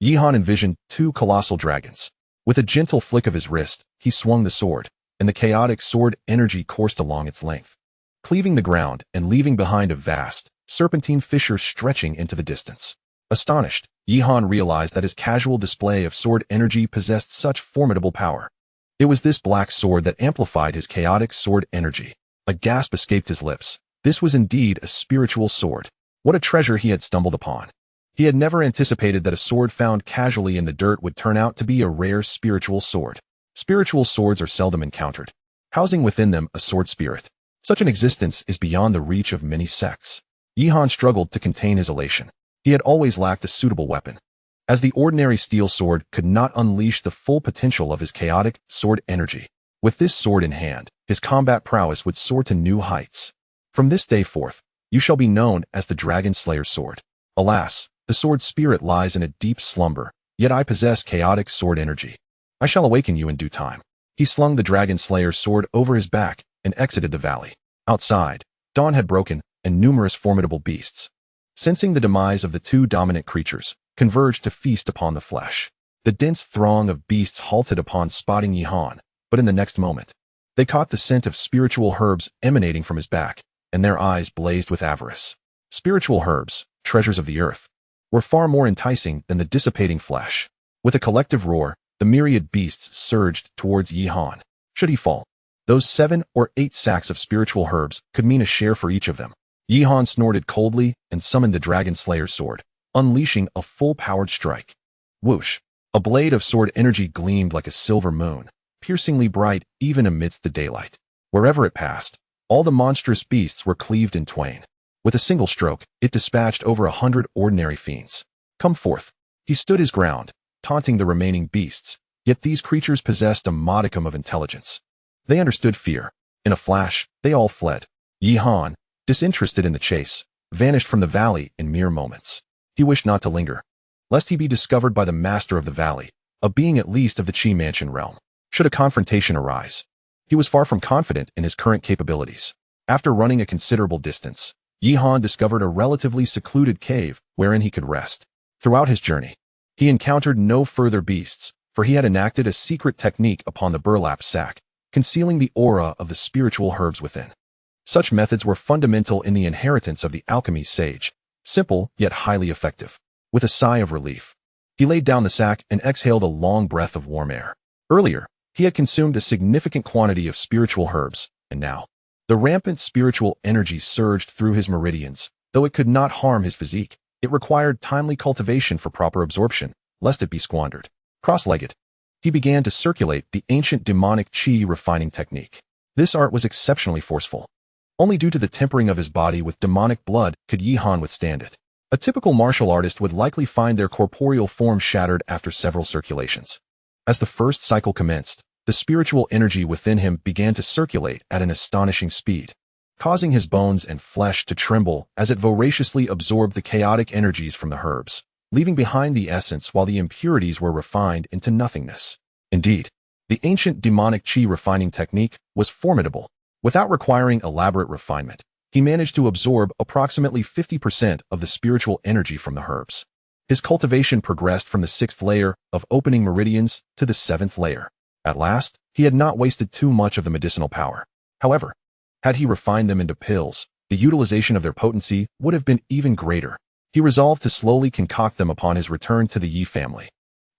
Yihan envisioned 2 colossal dragons. With a gentle flick of his wrist, he swung the sword, and the chaotic sword energy coursed along its length, cleaving the ground and leaving behind a vast, serpentine fissure stretching into the distance. Astonished, Yihan realized that his casual display of sword energy possessed such formidable power. It was this black sword that amplified his chaotic sword energy. A gasp escaped his lips. This was indeed a spiritual sword. What a treasure he had stumbled upon. He had never anticipated that a sword found casually in the dirt would turn out to be a rare spiritual sword. Spiritual swords are seldom encountered, housing within them a sword spirit. Such an existence is beyond the reach of many sects. Yihan struggled to contain his elation. He had always lacked a suitable weapon, as the ordinary steel sword could not unleash the full potential of his chaotic sword energy. With this sword in hand, his combat prowess would soar to new heights. From this day forth, you shall be known as the Dragon Slayer's sword. Alas, the sword spirit lies in a deep slumber, yet I possess chaotic sword energy. I shall awaken you in due time. He slung the Dragon Slayer's sword over his back and exited the valley. Outside, dawn had broken, and numerous formidable beasts, sensing the demise of the 2 dominant creatures, converged to feast upon the flesh. The dense throng of beasts halted upon spotting Yihan, but in the next moment, they caught the scent of spiritual herbs emanating from his back, and their eyes blazed with avarice. Spiritual herbs, treasures of the earth, were far more enticing than the dissipating flesh. With a collective roar, the myriad beasts surged towards Yihan. Should he fall, those 7 or 8 sacks of spiritual herbs could mean a share for each of them. Yihan snorted coldly and summoned the Dragon Slayer's sword, unleashing a full-powered strike. Whoosh! A blade of sword energy gleamed like a silver moon, piercingly bright even amidst the daylight. Wherever it passed, all the monstrous beasts were cleaved in twain. With a single stroke, it dispatched over 100 ordinary fiends. Come forth. He stood his ground, taunting the remaining beasts, yet these creatures possessed a modicum of intelligence. They understood fear. In a flash, they all fled. Yihan, disinterested in the chase, vanished from the valley in mere moments. He wished not to linger, lest he be discovered by the master of the valley, a being at least of the Qi Mansion realm. Should a confrontation arise, he was far from confident in his current capabilities. After running a considerable distance, Yihan discovered a relatively secluded cave wherein he could rest. Throughout his journey, he encountered no further beasts, for he had enacted a secret technique upon the burlap sack, concealing the aura of the spiritual herbs within. Such methods were fundamental in the inheritance of the alchemy sage, simple yet highly effective. With a sigh of relief, he laid down the sack and exhaled a long breath of warm air. Earlier, he had consumed a significant quantity of spiritual herbs, and now, the rampant spiritual energy surged through his meridians. Though it could not harm his physique, it required timely cultivation for proper absorption, lest it be squandered. Cross-legged, he began to circulate the ancient demonic qi refining technique. This art was exceptionally forceful. Only due to the tempering of his body with demonic blood could Yihan withstand it. A typical martial artist would likely find their corporeal form shattered after several circulations. As the first cycle commenced, the spiritual energy within him began to circulate at an astonishing speed, causing his bones and flesh to tremble as it voraciously absorbed the chaotic energies from the herbs, leaving behind the essence while the impurities were refined into nothingness. Indeed, the ancient demonic qi refining technique was formidable. Without requiring elaborate refinement, he managed to absorb approximately 50% of the spiritual energy from the herbs. His cultivation progressed from the 6th layer of opening meridians to the 7th layer. At last, he had not wasted too much of the medicinal power. However, had he refined them into pills, the utilization of their potency would have been even greater. He resolved to slowly concoct them upon his return to the Yi family.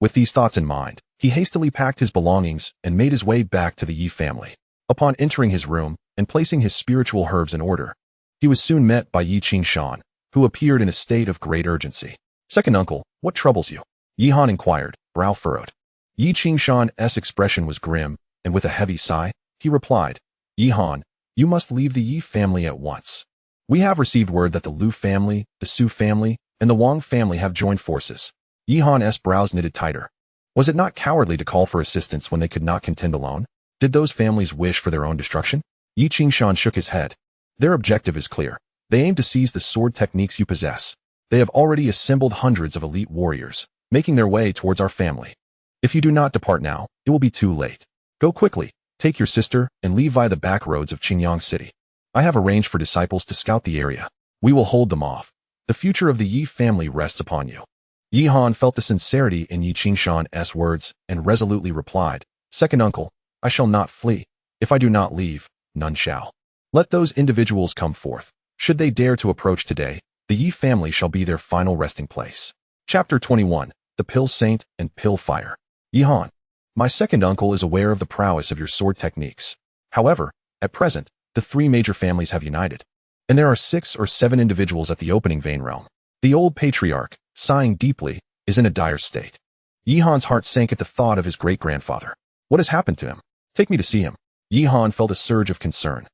With these thoughts in mind, he hastily packed his belongings and made his way back to the Yi family. Upon entering his room and placing his spiritual herbs in order, he was soon met by Yi Qingshan, who appeared in a state of great urgency. "Second uncle, what troubles you?" Yihan inquired, brow furrowed. Yi Qingshan's expression was grim, and with a heavy sigh, he replied, "Yihan, you must leave the Yi family at once. We have received word that the Lu family, the Su family, and the Wang family have joined forces." Yihan's brows knitted tighter. Was it not cowardly to call for assistance when they could not contend alone? Did those families wish for their own destruction? Yi Qingshan shook his head. "Their objective is clear. They aim to seize the sword techniques you possess. They have already assembled hundreds of elite warriors, making their way towards our family. If you do not depart now, it will be too late. Go quickly, take your sister, and leave via the back roads of Qingyang City. I have arranged for disciples to scout the area. We will hold them off. The future of the Yi family rests upon you." Yihan felt the sincerity in Yi Qingshan's words and resolutely replied, "Second uncle, I shall not flee. If I do not leave, none shall. Let those individuals come forth. Should they dare to approach today, the Yi family shall be their final resting place." Chapter 21, The Pill Saint and Pill Fire. Yihan, my second uncle is aware of the prowess of your sword techniques. However, at present, the 3 major families have united, and there are 6 or 7 individuals at the opening vein realm. The old patriarch, sighing deeply, is in a dire state. Yihan's heart sank at the thought of his great-grandfather. What has happened to him? Take me to see him. Yihan felt a surge of concern.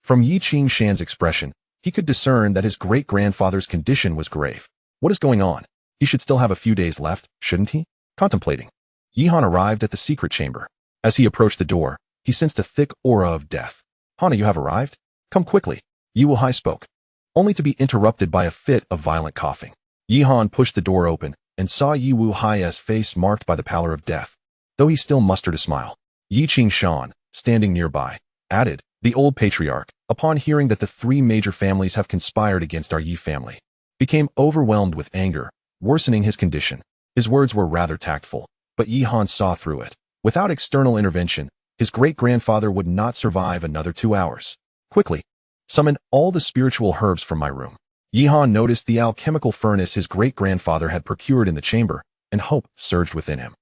From Yi Qingshan's expression, he could discern that his great-grandfather's condition was grave. What is going on? He should still have a few days left, shouldn't he? Contemplating, Yihan arrived at the secret chamber. As he approached the door, he sensed a thick aura of death. "Hana, you have arrived? Come quickly." Yi Wuhai spoke, only to be interrupted by a fit of violent coughing. Yihan pushed the door open and saw Yi Wuhai's face marked by the pallor of death, though he still mustered a smile. Yi Qingshan, standing nearby, added, "The old patriarch, upon hearing that the 3 major families have conspired against our Yi family, became overwhelmed with anger, worsening his condition." His words were rather tactful, but Yihan saw through it. Without external intervention, his great-grandfather would not survive another 2 hours. Quickly, summon all the spiritual herbs from my room. Yihan noticed the alchemical furnace his great-grandfather had procured in the chamber, and hope surged within him.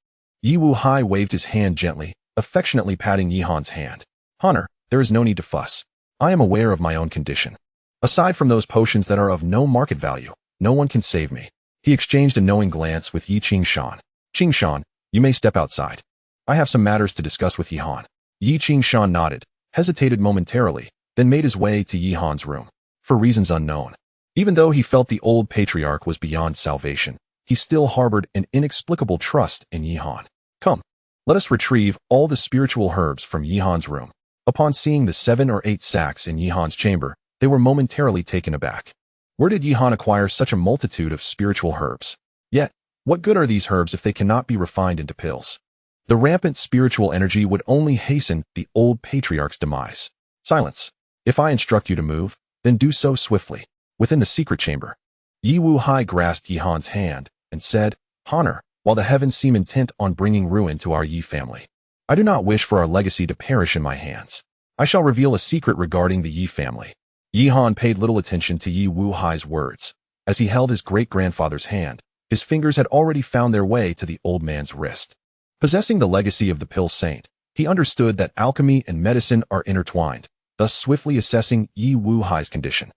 Yi Wuhai waved his hand gently, affectionately patting Yihan's hand. Honor, there is no need to fuss. I am aware of my own condition. Aside from those potions that are of no market value, no one can save me. He exchanged a knowing glance with Yi Qingshan. Qingshan, you may step outside. I have some matters to discuss with Yihan. Yi Qingshan nodded, hesitated momentarily, then made his way to Yihan's room. For reasons unknown. Even though he felt the old patriarch was beyond salvation, he still harbored an inexplicable trust in Yihan. Come, let us retrieve all the spiritual herbs from Yihan's room. Upon seeing the 7 or 8 sacks in Yihan's chamber, they were momentarily taken aback. Where did Yihan acquire such a multitude of spiritual herbs? Yet, what good are these herbs if they cannot be refined into pills? The rampant spiritual energy would only hasten the old patriarch's demise. Silence. If I instruct you to move, then do so swiftly. Within the secret chamber, Yi Wuhai grasped Yihan's hand and said, Honor, while the heavens seem intent on bringing ruin to our Yi family, I do not wish for our legacy to perish in my hands. I shall reveal a secret regarding the Yi family. Yihan paid little attention to Yi Wuhai's words. As he held his great-grandfather's hand, his fingers had already found their way to the old man's wrist. Possessing the legacy of the Pill Saint, he understood that alchemy and medicine are intertwined, thus swiftly assessing Yi Wuhai's condition.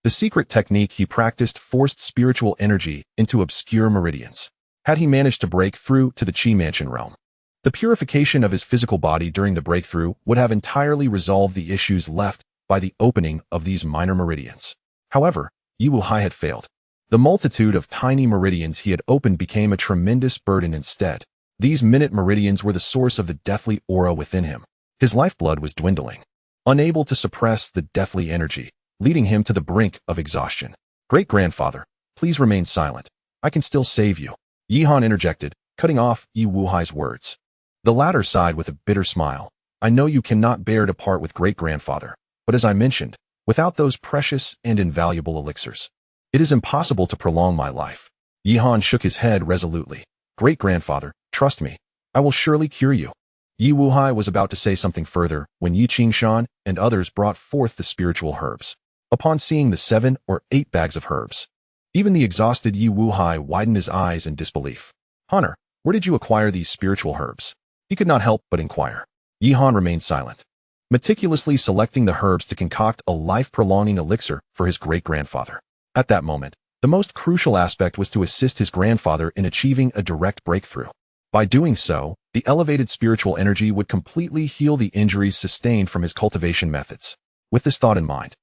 The secret technique he practiced forced spiritual energy into obscure meridians. Had he managed to break through to the Qi Mansion realm, the purification of his physical body during the breakthrough would have entirely resolved the issues left by the opening of these minor meridians. However, Yi Wuhai had failed. The multitude of tiny meridians he had opened became a tremendous burden instead. These minute meridians were the source of the deathly aura within him. His lifeblood was dwindling, unable to suppress the deathly energy, leading him to the brink of exhaustion. Great-grandfather, please remain silent. I can still save you. Yihan interjected, cutting off Yi Wuhai's words. The latter sighed with a bitter smile. I know you cannot bear to part with great-grandfather, but as I mentioned, without those precious and invaluable elixirs, it is impossible to prolong my life. Yihan shook his head resolutely. Great-grandfather, trust me, I will surely cure you. Yi Wuhai was about to say something further when Yi Qingshan and others brought forth the spiritual herbs. Upon seeing the 7 or 8 bags of herbs, even the exhausted Yi Wuhai widened his eyes in disbelief. Honor, where did you acquire these spiritual herbs? He could not help but inquire. Yihan remained silent, meticulously selecting the herbs to concoct a life-prolonging elixir for his great-grandfather. At that moment, the most crucial aspect was to assist his grandfather in achieving a direct breakthrough. By doing so, the elevated spiritual energy would completely heal the injuries sustained from his cultivation methods. With this thought in mind,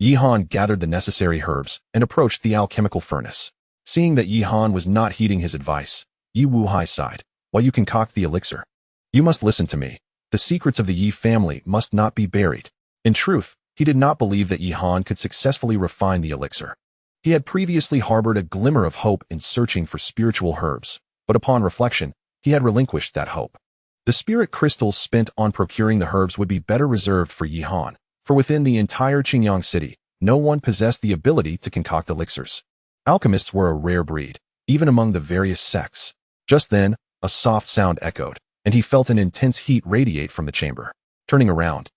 Yihan gathered the necessary herbs and approached the alchemical furnace. Seeing that Yihan was not heeding his advice, Yi Wuhai sighed. While you concoct the elixir, you must listen to me. The secrets of the Yi family must not be buried. In truth, he did not believe that Yihan could successfully refine the elixir. He had previously harbored a glimmer of hope in searching for spiritual herbs, but upon reflection, he had relinquished that hope. The spirit crystals spent on procuring the herbs would be better reserved for Yihan, for within the entire Qingyang city, no one possessed the ability to concoct elixirs. Alchemists were a rare breed, even among the various sects. Just then, a soft sound echoed, and he felt an intense heat radiate from the chamber. Turning around,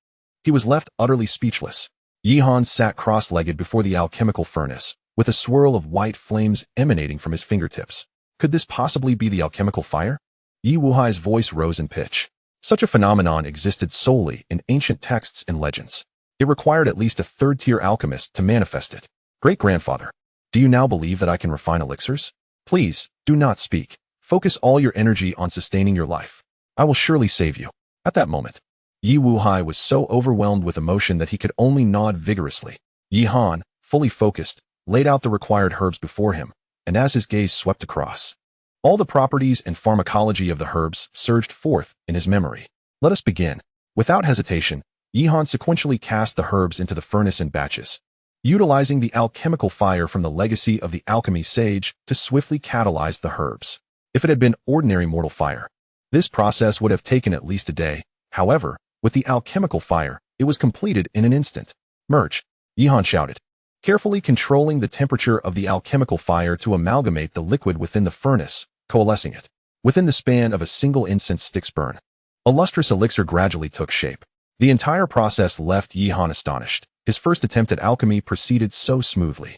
he was left utterly speechless. Yihan sat cross-legged before the alchemical furnace, with a swirl of white flames emanating from his fingertips. Could this possibly be the alchemical fire? Yi Wuhai's voice rose in pitch. Such a phenomenon existed solely in ancient texts and legends. It required at least a third-tier alchemist to manifest it. Great-grandfather, do you now believe that I can refine elixirs? Please, do not speak. Focus all your energy on sustaining your life. I will surely save you. At that moment, Yi Wuhai was so overwhelmed with emotion that he could only nod vigorously. Yihan, fully focused, laid out the required herbs before him, and as his gaze swept across, all the properties and pharmacology of the herbs surged forth in his memory. Let us begin. Without hesitation, Yihan sequentially cast the herbs into the furnace in batches, utilizing the alchemical fire from the legacy of the alchemy sage to swiftly catalyze the herbs. If it had been ordinary mortal fire, this process would have taken at least a day. However, with the alchemical fire, it was completed in an instant. Merge, Yihan shouted, carefully controlling the temperature of the alchemical fire to amalgamate the liquid within the furnace, coalescing it. Within the span of a single incense stick's burn, a lustrous elixir gradually took shape. The entire process left Yihan astonished. His first attempt at alchemy proceeded so smoothly.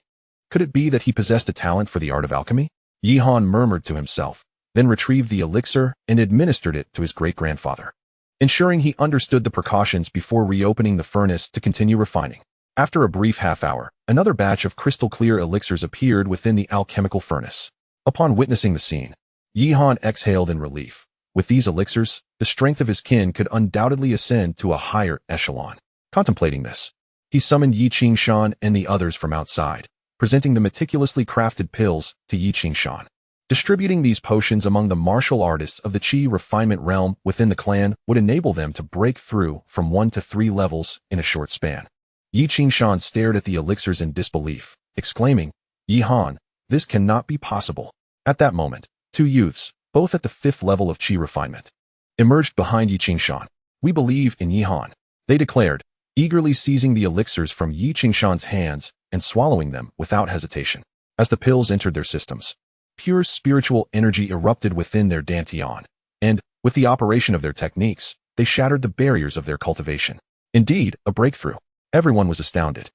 Could it be that he possessed a talent for the art of alchemy? Yihan murmured to himself, then retrieved the elixir and administered it to his great-grandfather, ensuring he understood the precautions before reopening the furnace to continue refining. After a brief half-hour, another batch of crystal-clear elixirs appeared within the alchemical furnace. Upon witnessing the scene, Yihan exhaled in relief. With these elixirs, the strength of his kin could undoubtedly ascend to a higher echelon. Contemplating this, he summoned Yi Qingshan and the others from outside, presenting the meticulously crafted pills to Yi Qingshan. Distributing these potions among the martial artists of the Qi refinement realm within the clan would enable them to break through from 1 to 3 levels in a short span. Yi Qingshan stared at the elixirs in disbelief, exclaiming, "Yihan, this cannot be possible." At that moment, 2 youths, both at the 5th level of Qi refinement, emerged behind Yi Qingshan. "We believe in Yihan," they declared, eagerly seizing the elixirs from Yi Qingshan's hands and swallowing them without hesitation. As the pills entered their systems, pure spiritual energy erupted within their Dantian, and, with the operation of their techniques, they shattered the barriers of their cultivation. Indeed, a breakthrough. Everyone was astounded.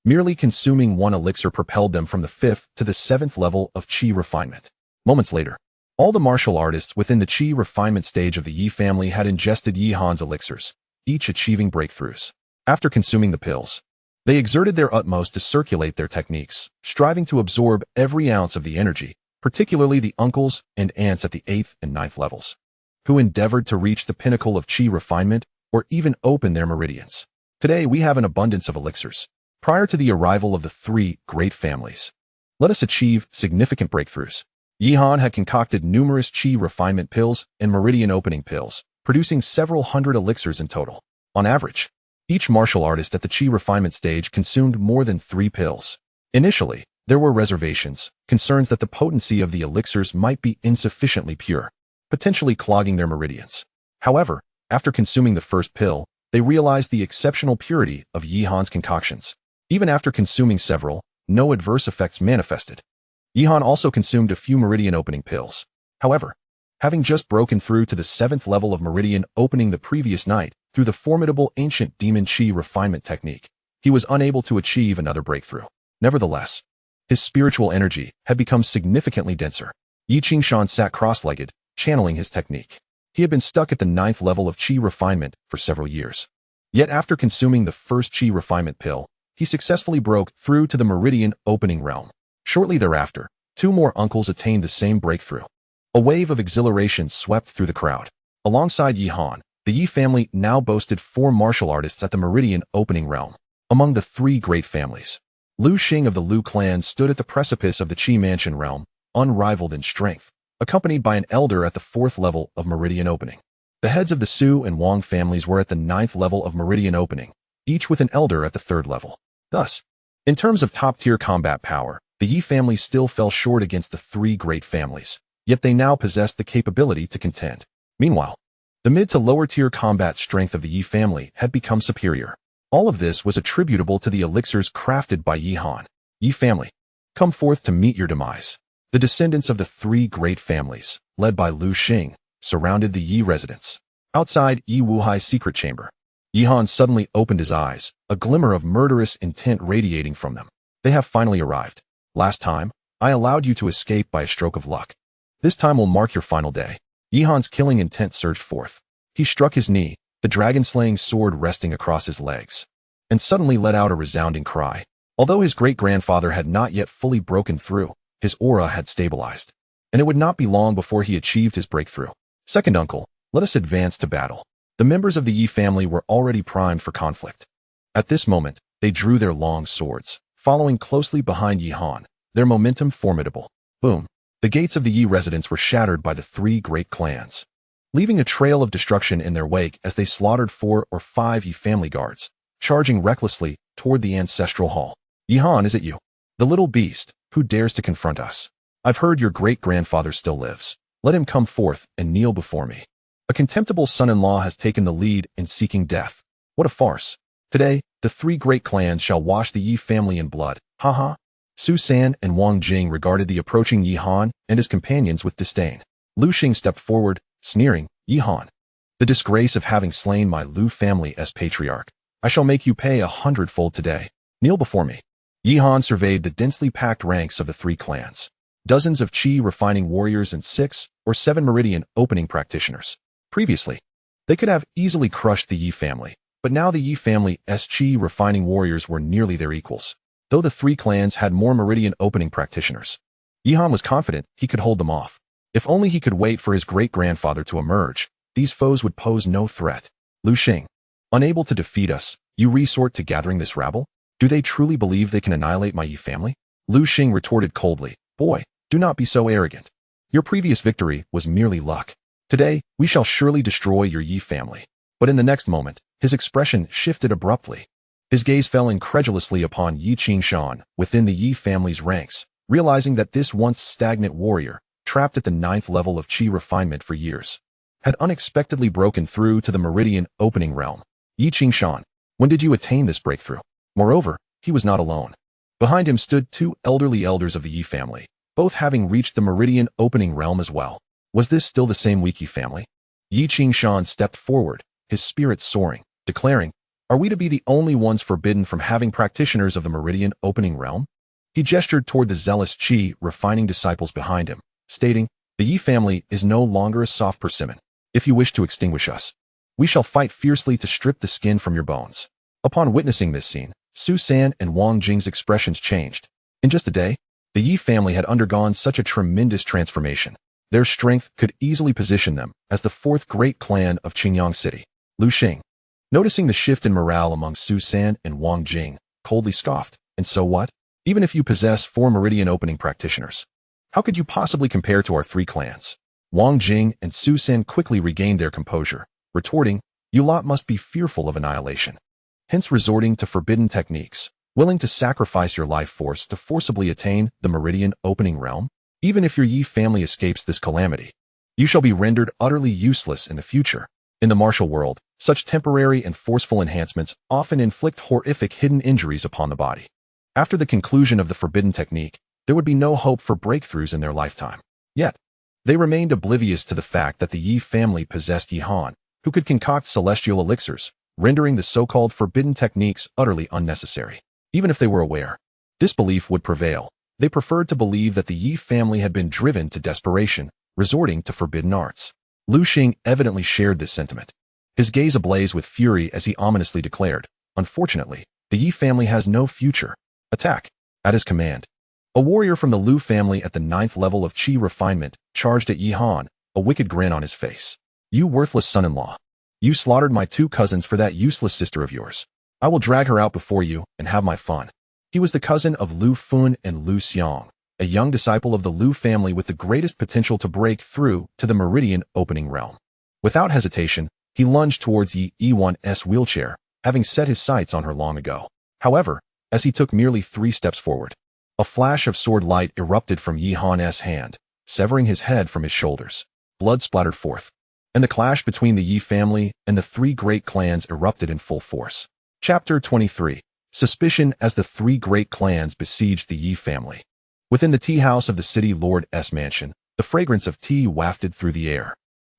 Merely consuming 1 elixir propelled them from the 5th to the 7th level of Qi refinement. Moments later, all the martial artists within the Qi refinement stage of the Yi family had ingested Yihan's elixirs, each achieving breakthroughs. After consuming the pills, they exerted their utmost to circulate their techniques, striving to absorb every ounce of the energy, particularly the uncles and aunts at the 8th and 9th levels, who endeavored to reach the pinnacle of Qi refinement or even open their meridians. Today we have an abundance of elixirs. Prior to the arrival of the 3 great families, let us achieve significant breakthroughs. Yihan had concocted numerous Qi refinement pills and meridian opening pills, producing several hundred elixirs in total. On average, each martial artist at the Qi refinement stage consumed more than 3 pills. Initially, there were reservations, concerns that the potency of the elixirs might be insufficiently pure, potentially clogging their meridians. However, after consuming the first pill, they realized the exceptional purity of Yihan's concoctions. Even after consuming several, no adverse effects manifested. Yihan also consumed a few meridian opening pills. However, having just broken through to the 7th level of meridian opening the previous night through the formidable ancient demon Qi refinement technique, he was unable to achieve another breakthrough. Nevertheless, his spiritual energy had become significantly denser. Yi Qingshan sat cross-legged, channeling his technique. He had been stuck at the 9th level of Qi refinement for several years. Yet after consuming the first Qi refinement pill, he successfully broke through to the meridian opening realm. Shortly thereafter, 2 more uncles attained the same breakthrough. A wave of exhilaration swept through the crowd. Alongside Yihan, the Yi family now boasted 4 martial artists at the meridian opening realm. Among the 3 great families, Lu Xing of the Lu clan stood at the precipice of the Qi mansion realm, unrivaled in strength, accompanied by an elder at the 4th level of meridian opening. The heads of the Su and Wang families were at the 9th level of meridian opening, each with an elder at the 3rd level. Thus, in terms of top-tier combat power, the Yi family still fell short against the 3 great families, yet they now possessed the capability to contend. Meanwhile, the mid to lower-tier combat strength of the Yi family had become superior. All of this was attributable to the elixirs crafted by Yihan. Yi family, come forth to meet your demise. The descendants of the 3 great families, led by Lu Xing, surrounded the Yi residence. Outside Yi Wuhai's secret chamber, Yihan suddenly opened his eyes, a glimmer of murderous intent radiating from them. They have finally arrived. Last time, I allowed you to escape by a stroke of luck. This time will mark your final day. Yihan's killing intent surged forth. He struck his knee, the dragon-slaying sword resting across his legs, and suddenly let out a resounding cry. Although his great-grandfather had not yet fully broken through, his aura had stabilized, and it would not be long before he achieved his breakthrough. Second uncle, let us advance to battle. The members of the Yi family were already primed for conflict. At this moment, they drew their long swords, following closely behind Yihan, their momentum formidable. Boom! The gates of the Yi residence were shattered by the 3 great clans, leaving a trail of destruction in their wake as they slaughtered 4 or 5 Yi family guards, charging recklessly toward the ancestral hall. Yihan, is it you? The little beast, who dares to confront us? I've heard your great-grandfather still lives. Let him come forth and kneel before me. A contemptible son-in-law has taken the lead in seeking death. What a farce. Today, the 3 great clans shall wash the Yi family in blood. Ha. Su San and Wang Jing regarded the approaching Yihan and his companions with disdain. Lu Xing stepped forward, sneering, Yi Han. The disgrace of having slain my Lu family's patriarch. I shall make you pay 100-fold today. Kneel before me. Yi Han surveyed the densely packed ranks of the three clans. Dozens of Qi refining warriors and 6 or 7 meridian opening practitioners. Previously, they could have easily crushed the Yi family, but now the Yi family's Qi refining warriors were nearly their equals. Though the three clans had more meridian opening practitioners, Yi Han was confident he could hold them off. If only he could wait for his great-grandfather to emerge, these foes would pose no threat. Lu Xing, unable to defeat us, you resort to gathering this rabble? Do they truly believe they can annihilate my Yi family? Lu Xing retorted coldly, Boy, do not be so arrogant. Your previous victory was merely luck. Today, we shall surely destroy your Yi family. But in the next moment, his expression shifted abruptly. His gaze fell incredulously upon Yi Qingshan within the Yi family's ranks, realizing that this once stagnant warrior, trapped at the 9th level of Qi refinement for years, had unexpectedly broken through to the meridian opening realm. Yi Qingshan, when did you attain this breakthrough? Moreover, he was not alone. Behind him stood 2 elderly elders of the Yi family, both having reached the meridian opening realm as well. Was this still the same weak Yi family? Yi Qingshan stepped forward, his spirits soaring, declaring, Are we to be the only ones forbidden from having practitioners of the meridian opening realm? He gestured toward the zealous Qi refining disciples behind him, stating, The Yi family is no longer a soft persimmon. If you wish to extinguish us, we shall fight fiercely to strip the skin from your bones. Upon witnessing this scene, Su San and Wang Jing's expressions changed. In just a day, the Yi family had undergone such a tremendous transformation. Their strength could easily position them as the 4th great clan of Qingyang City. Lu Xing, noticing the shift in morale among Su San and Wang Jing, coldly scoffed, And so what? Even if you possess 4 meridian opening practitioners, how could you possibly compare to our 3 clans? Wang Jing and Su San quickly regained their composure, retorting, You lot must be fearful of annihilation, hence resorting to forbidden techniques, willing to sacrifice your life force to forcibly attain the meridian opening realm? Even if your Yi family escapes this calamity, you shall be rendered utterly useless in the future. In the martial world, such temporary and forceful enhancements often inflict horrific hidden injuries upon the body. After the conclusion of the forbidden technique, there would be no hope for breakthroughs in their lifetime. Yet, they remained oblivious to the fact that the Yi family possessed Yi Han, who could concoct celestial elixirs, rendering the so-called forbidden techniques utterly unnecessary. Even if they were aware, this belief would prevail. They preferred to believe that the Yi family had been driven to desperation, resorting to forbidden arts. Lu Xing evidently shared this sentiment. His gaze ablaze with fury as he ominously declared, Unfortunately, the Yi family has no future. Attack. At his command, a warrior from the Lu family at the 9th level of Qi refinement charged at Yi Han, a wicked grin on his face. You worthless son-in-law. You slaughtered my 2 cousins for that useless sister of yours. I will drag her out before you and have my fun. He was the cousin of Lu Fun and Lu Xiang, a young disciple of the Lu family with the greatest potential to break through to the meridian opening realm. Without hesitation, he lunged towards Yi Yiwan's wheelchair, having set his sights on her long ago. However, as he took merely 3 steps forward, a flash of sword light erupted from Yi Han's hand, severing his head from his shoulders. Blood splattered forth, and the clash between the Yi family and the 3 great clans erupted in full force. Chapter 23. Suspicion as the 3 great clans besieged the Yi family. Within the tea house of the city lord's mansion, the fragrance of tea wafted through the air.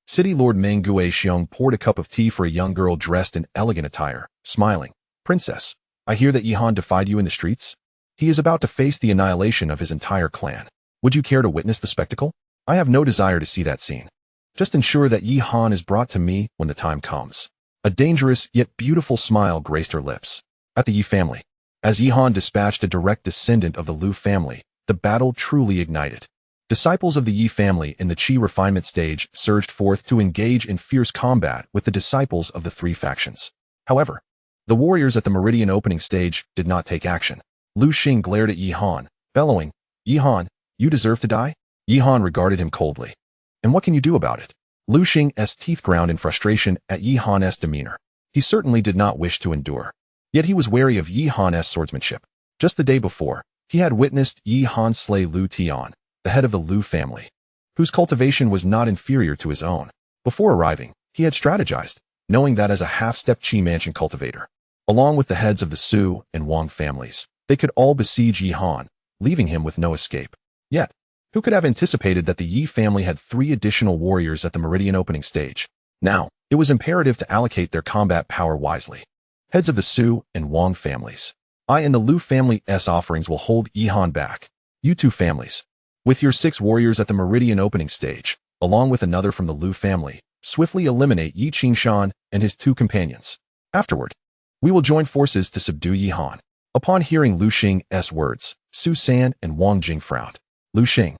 City Lord Meng Guixiong poured a cup of tea for a young girl dressed in elegant attire, smiling. Princess, I hear that Yi Han defied you in the streets. He is about to face the annihilation of his entire clan. Would you care to witness the spectacle? I have no desire to see that scene. Just ensure that Yi Han is brought to me when the time comes. A dangerous yet beautiful smile graced her lips. At the Yi family, as Yi Han dispatched a direct descendant of the Lu family, the battle truly ignited. Disciples of the Yi family in the Qi refinement stage surged forth to engage in fierce combat with the disciples of the 3 factions. However, the warriors at the meridian opening stage did not take action. Lu Xing glared at Yi Han, bellowing, Yi Han, you deserve to die? Yi Han regarded him coldly. And what can you do about it? Lu Xing's teeth ground in frustration at Yi Han's demeanor. He certainly did not wish to endure. Yet he was wary of Yi Han's swordsmanship. Just the day before, he had witnessed Yi Han slay Lu Tian, the head of the Lu family, whose cultivation was not inferior to his own. Before arriving, he had strategized, knowing that as a half-step Qi mansion cultivator, along with the heads of the Su and Wang families, they could all besiege Yi Han, leaving him with no escape. Yet, Who could have anticipated that the Yi family had 3 additional warriors at the Meridian opening stage? Now, it was imperative to allocate their combat power wisely. Heads of the Su and Wang families. I and the Lu family's offerings will hold Yihan back. You 2 families, with your 6 warriors at the Meridian opening stage, along with another from the Lu family, swiftly eliminate Yi Qingshan and his 2 companions. Afterward, we will join forces to subdue Yihan. Upon hearing Lu Xing's words, Su San and Wang Jing frowned. Lu Xing,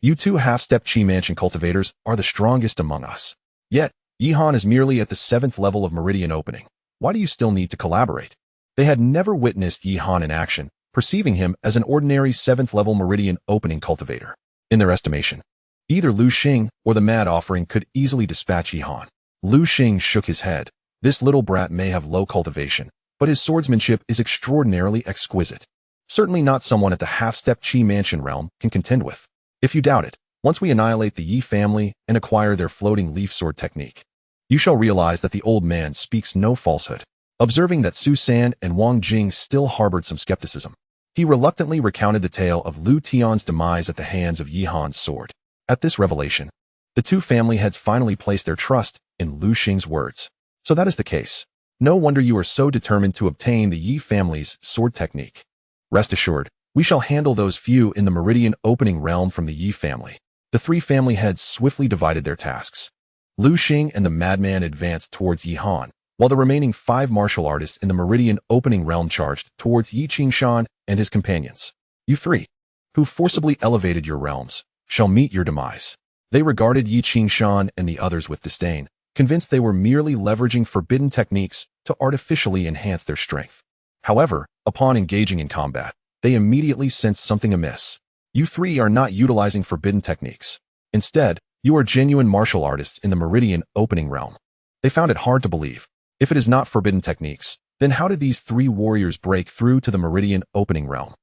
you 2 half-step Qi Mansion cultivators are the strongest among us. Yet, Yihan is merely at the 7th level of Meridian opening. Why do you still need to collaborate? They had never witnessed Yihan in action, perceiving him as an ordinary 7th level Meridian opening cultivator. In their estimation, either Lu Xing or the Mad Offering could easily dispatch Yihan. Lu Xing shook his head. This little brat may have low cultivation, but his swordsmanship is extraordinarily exquisite. Certainly not someone at the half-step Qi Mansion realm can contend with. If you doubt it, once we annihilate the Yi family and acquire their floating leaf sword technique, you shall realize that the old man speaks no falsehood. Observing that Su San and Wang Jing still harbored some skepticism, he reluctantly recounted the tale of Lu Tian's demise at the hands of Yihan's sword. At this revelation, the 2 family heads finally placed their trust in Lu Xing's words. So that is the case. No wonder you are so determined to obtain the Yi family's sword technique. Rest assured, we shall handle those few in the Meridian opening realm from the Yi family. The 3 family heads swiftly divided their tasks. Lu Xing and the madman advanced towards Yihan, while the remaining 5 martial artists in the Meridian opening realm charged towards Yi Qingshan and his companions. You 3, who forcibly elevated your realms, shall meet your demise. They regarded Yi Qingshan and the others with disdain, convinced they were merely leveraging forbidden techniques to artificially enhance their strength. However, upon engaging in combat, they immediately sensed something amiss. You 3 are not utilizing forbidden techniques. Instead, you are genuine martial artists in the Meridian opening realm. They found it hard to believe. If it is not forbidden techniques, then how did these 3 warriors break through to the Meridian opening realm?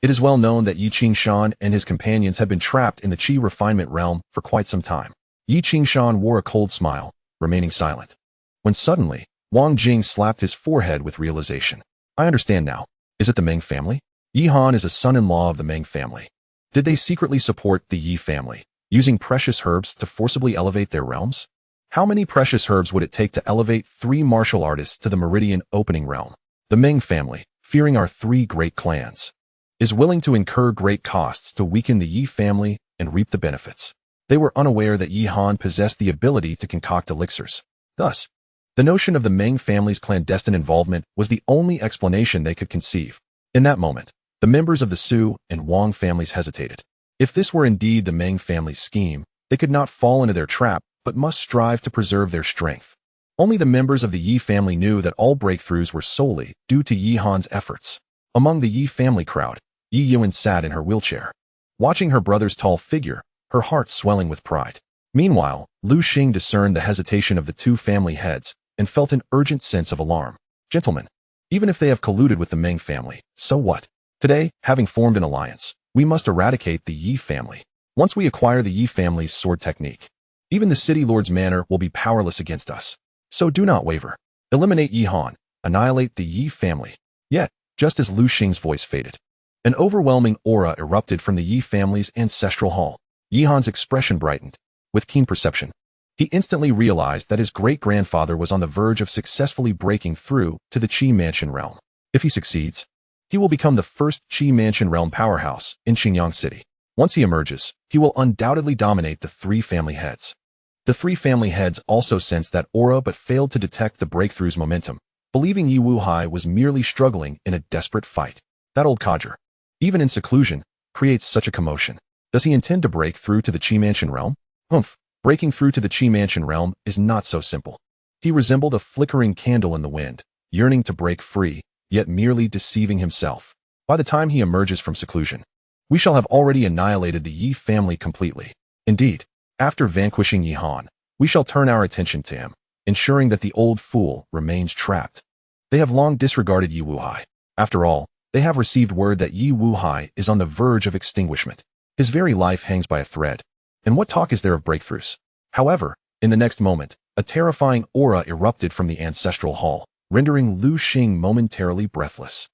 It is well known that Yi Qingshan and his companions had been trapped in the Qi refinement realm for quite some time. Yi Qingshan wore a cold smile, remaining silent. When suddenly, Wang Jing slapped his forehead with realization. I understand now. Is it the Meng family? Yihan is a son-in-law of the Meng family. Did they secretly support the Yi family, using precious herbs to forcibly elevate their realms? How many precious herbs would it take to elevate 3 martial artists to the Meridian opening realm? The Meng family, fearing our 3 great clans, is willing to incur great costs to weaken the Yi family and reap the benefits. They were unaware that Yihan possessed the ability to concoct elixirs. Thus, the notion of the Meng family's clandestine involvement was the only explanation they could conceive. In that moment, the members of the Su and Wang families hesitated. If this were indeed the Meng family's scheme, they could not fall into their trap, but must strive to preserve their strength. Only the members of the Yi family knew that all breakthroughs were solely due to Yihan's efforts. Among the Yi family crowd, Yi Yuan sat in her wheelchair, watching her brother's tall figure, her heart swelling with pride. Meanwhile, Lu Xing discerned the hesitation of the 2 family heads and felt an urgent sense of alarm. Gentlemen, even if they have colluded with the Meng family, so what? Today, having formed an alliance, we must eradicate the Yi family. Once we acquire the Yi family's sword technique, even the city lord's manor will be powerless against us. So do not waver. Eliminate Yihan, annihilate the Yi family. Yet, just as Lu Xing's voice faded, an overwhelming aura erupted from the Yi family's ancestral hall. Yihan's expression brightened. With keen perception, he instantly realized that his great-grandfather was on the verge of successfully breaking through to the Qi Mansion realm. If he succeeds, he will become the first Qi Mansion realm powerhouse in Xingyang City. Once he emerges, he will undoubtedly dominate the 3 family heads. The 3 family heads also sensed that aura but failed to detect the breakthrough's momentum, believing Yi Wuhai was merely struggling in a desperate fight. That old codger, even in seclusion, creates such a commotion. Does he intend to break through to the Qi Mansion realm? Humph, breaking through to the Qi Mansion realm is not so simple. He resembled a flickering candle in the wind, yearning to break free, yet merely deceiving himself. By the time he emerges from seclusion, we shall have already annihilated the Yi family completely. Indeed, after vanquishing Yihan, we shall turn our attention to him, ensuring that the old fool remains trapped. They have long disregarded Yi Wuhai. After all, they have received word that Yi Wuhai is on the verge of extinguishment. His very life hangs by a thread. And what talk is there of breakthroughs? However, in the next moment, a terrifying aura erupted from the ancestral hall, rendering Lu Xing momentarily breathless.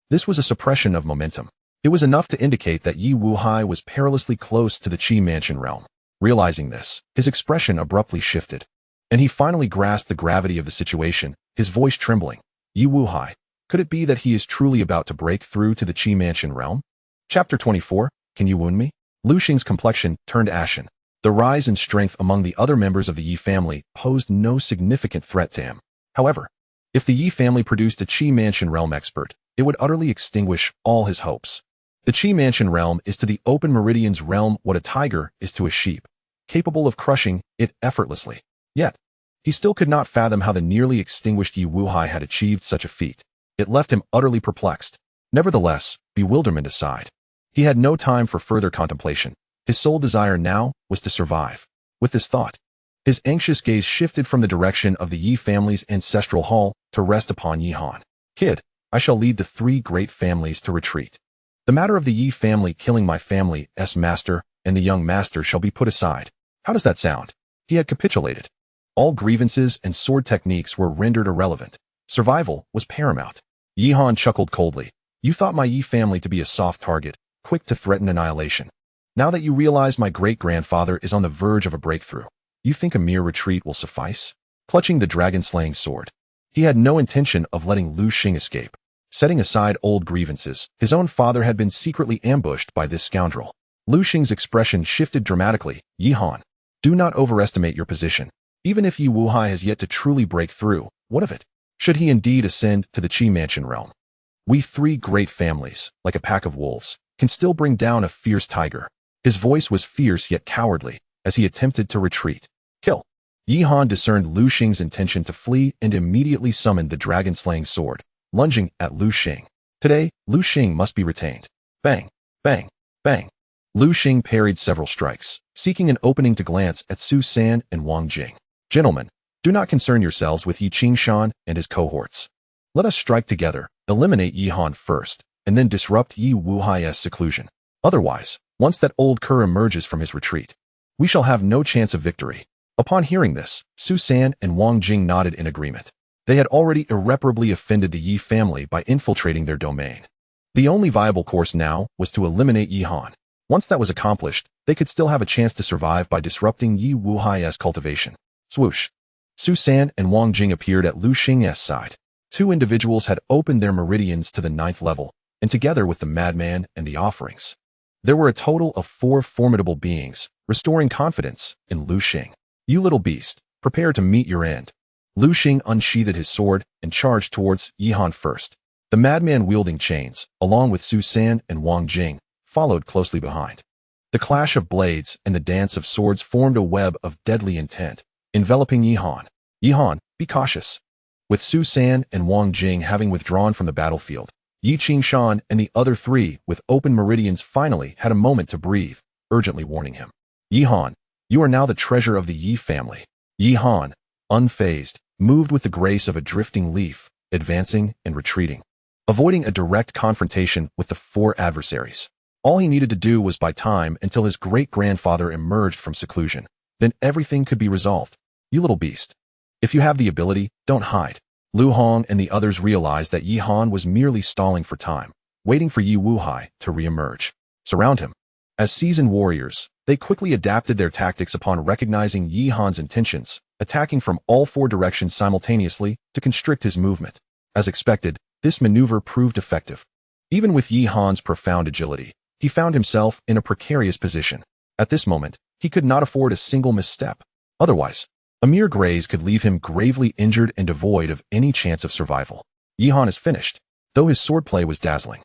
This was a suppression of momentum. It was enough to indicate that Yi Wuhai was perilously close to the Qi Mansion realm. Realizing this, his expression abruptly shifted, and he finally grasped the gravity of the situation, his voice trembling. Yi Wuhai, could it be that he is truly about to break through to the Qi Mansion realm? Chapter 24, Can You Wound Me? Lu Xing's complexion turned ashen. The rise in strength among the other members of the Yi family posed no significant threat to him. However, if the Yi family produced a Qi Mansion realm expert, it would utterly extinguish all his hopes. The Qi Mansion realm is to the open meridian's realm what a tiger is to a sheep, capable of crushing it effortlessly. Yet, he still could not fathom how the nearly extinguished Yi Wuhai had achieved such a feat. It left him utterly perplexed. Nevertheless, bewilderment aside, he had no time for further contemplation. His sole desire now was to survive. With this thought, his anxious gaze shifted from the direction of the Yi family's ancestral hall to rest upon Yi Han. Kid, I shall lead the three great families to retreat. The matter of the Yi family killing my family's master and the young master shall be put aside. How does that sound? He had capitulated. All grievances and sword techniques were rendered irrelevant. Survival was paramount. Yi Han chuckled coldly. You thought my Yi family to be a soft target, quick to threaten annihilation. Now that you realize my great-grandfather is on the verge of a breakthrough, you think a mere retreat will suffice? Clutching the dragon-slaying sword, he had no intention of letting Lu Xing escape. Setting aside old grievances, his own father had been secretly ambushed by this scoundrel. Lu Xing's expression shifted dramatically. Yi Han, do not overestimate your position. Even if Yi Wuhai has yet to truly break through, what of it? Should he indeed ascend to the Qi Mansion realm? We three great families, like a pack of wolves, can still bring down a fierce tiger. His voice was fierce yet cowardly as he attempted to retreat. Kill. Yi Han discerned Lu Xing's intention to flee and immediately summoned the dragon-slaying sword, lunging at Lu Xing. Today, Lu Xing must be retained. Bang, bang, bang. Lu Xing parried several strikes, seeking an opening to glance at Su San and Wang Jing. Gentlemen, do not concern yourselves with Yi Qingshan and his cohorts. Let us strike together, eliminate Yi Han first, and then disrupt Yi Wuhai's seclusion. Otherwise, once that old cur emerges from his retreat, we shall have no chance of victory. Upon hearing this, Su San and Wang Jing nodded in agreement. They had already irreparably offended the Yi family by infiltrating their domain. The only viable course now was to eliminate Yi Han. Once that was accomplished, they could still have a chance to survive by disrupting Yi Wuhai's cultivation. Swoosh. Su San and Wang Jing appeared at Lu Xing's side. Two individuals had opened their meridians to the 9th level, and together with the madman and the offerings, there were a total of 4 formidable beings, restoring confidence in Lu Xing. You little beast, prepare to meet your end. Lu Xing unsheathed his sword and charged towards Yi Han first. The madman wielding chains, along with Su San and Wang Jing, followed closely behind. The clash of blades and the dance of swords formed a web of deadly intent, enveloping Yi Han. Yi Han, be cautious. With Su San and Wang Jing having withdrawn from the battlefield, Yi Qingshan and the other three with open meridians finally had a moment to breathe, urgently warning him. Yi Han, you are now the treasure of the Yi family. Yi Han, unfazed, moved with the grace of a drifting leaf, advancing and retreating, avoiding a direct confrontation with the 4 adversaries. All he needed to do was buy time until his great-grandfather emerged from seclusion. Then everything could be resolved. You little beast. If you have the ability, don't hide. Lu Hong and the others realized that Yi Han was merely stalling for time, waiting for Yi Wuhai to re-emerge. Surround him. As seasoned warriors, they quickly adapted their tactics upon recognizing Yi Han's intentions, attacking from all 4 directions simultaneously to constrict his movement. As expected, this maneuver proved effective. Even with Yi Han's profound agility, he found himself in a precarious position. At this moment, he could not afford a single misstep. Otherwise, a mere graze could leave him gravely injured and devoid of any chance of survival. Yi Han is finished, though his swordplay was dazzling.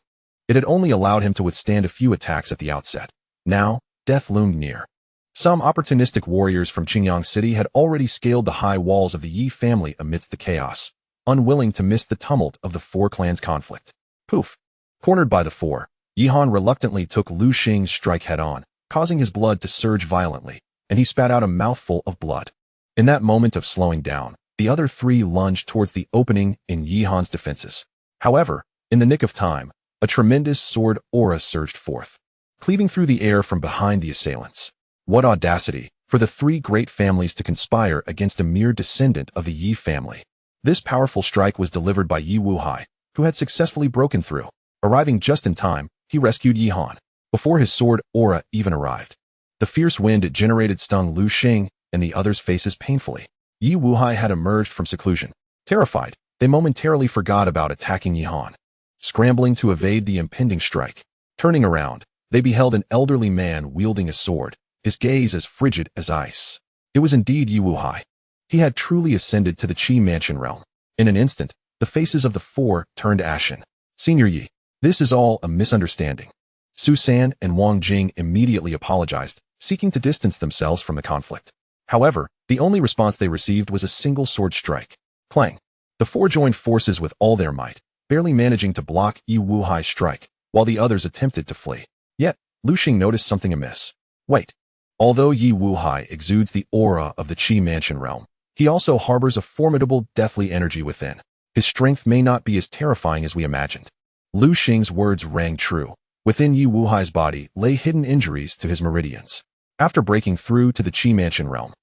It had only allowed him to withstand a few attacks at the outset. Now, death loomed near. Some opportunistic warriors from Qingyang City had already scaled the high walls of the Yi family amidst the chaos, unwilling to miss the tumult of the 4 clans' conflict. Poof! Cornered by the 4, Yi Han reluctantly took Lu Xing's strike head-on, causing his blood to surge violently, and he spat out a mouthful of blood. In that moment of slowing down, the other 3 lunged towards the opening in Yi Han's defenses. However, in the nick of time, a tremendous sword aura surged forth, cleaving through the air from behind the assailants. What audacity for the 3 great families to conspire against a mere descendant of the Yi family. This powerful strike was delivered by Yi Wuhai, who had successfully broken through. Arriving just in time, he rescued Yihan before his sword aura even arrived. The fierce wind it generated stung Lu Xing and the others' faces painfully. Yi Wuhai had emerged from seclusion. Terrified, they momentarily forgot about attacking Yihan, scrambling to evade the impending strike. Turning around, they beheld an elderly man wielding a sword, his gaze as frigid as ice. It was indeed Yi Wuhai. He had truly ascended to the Qi mansion realm. In an instant, the faces of the four turned ashen. Senior Yi, this is all a misunderstanding. Su San and Wang Jing immediately apologized, seeking to distance themselves from the conflict. However, the only response they received was a single sword strike. Clang. The four joined forces with all their might, barely managing to block Yi Wuhai's strike, while the others attempted to flee. Yet, Lu Xing noticed something amiss. Wait. Although Yi Wuhai exudes the aura of the Qi mansion realm, he also harbors a formidable, deathly energy within. His strength may not be as terrifying as we imagined. Lu Xing's words rang true. Within Yi Wuhai's body lay hidden injuries to his meridians. After breaking through to the Qi mansion realm,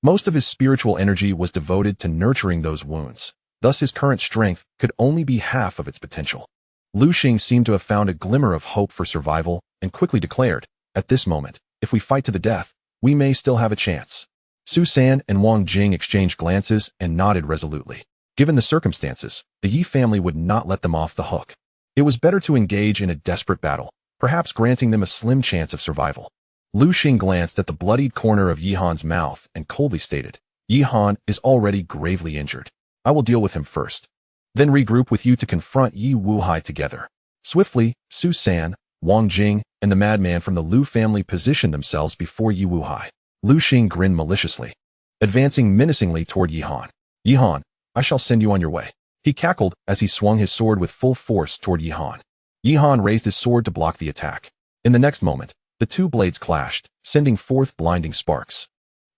most of his spiritual energy was devoted to nurturing those wounds. Thus his current strength could only be half of its potential. Lu Xing seemed to have found a glimmer of hope for survival and quickly declared, at this moment, if we fight to the death, we may still have a chance. Su San and Wang Jing exchanged glances and nodded resolutely. Given the circumstances, the Yi family would not let them off the hook. It was better to engage in a desperate battle, perhaps granting them a slim chance of survival. Lu Xing glanced at the bloodied corner of Yihan's mouth and coldly stated, Yihan is already gravely injured. I will deal with him first. Then regroup with you to confront Yi Wuhai together. Swiftly, Su San, Wang Jing, and the madman from the Lu family positioned themselves before Yi Wuhai. Lu Xing grinned maliciously, advancing menacingly toward Yihan. Yihan, I shall send you on your way. He cackled as he swung his sword with full force toward Yihan. Yihan raised his sword to block the attack. In the next moment, the two blades clashed, sending forth blinding sparks.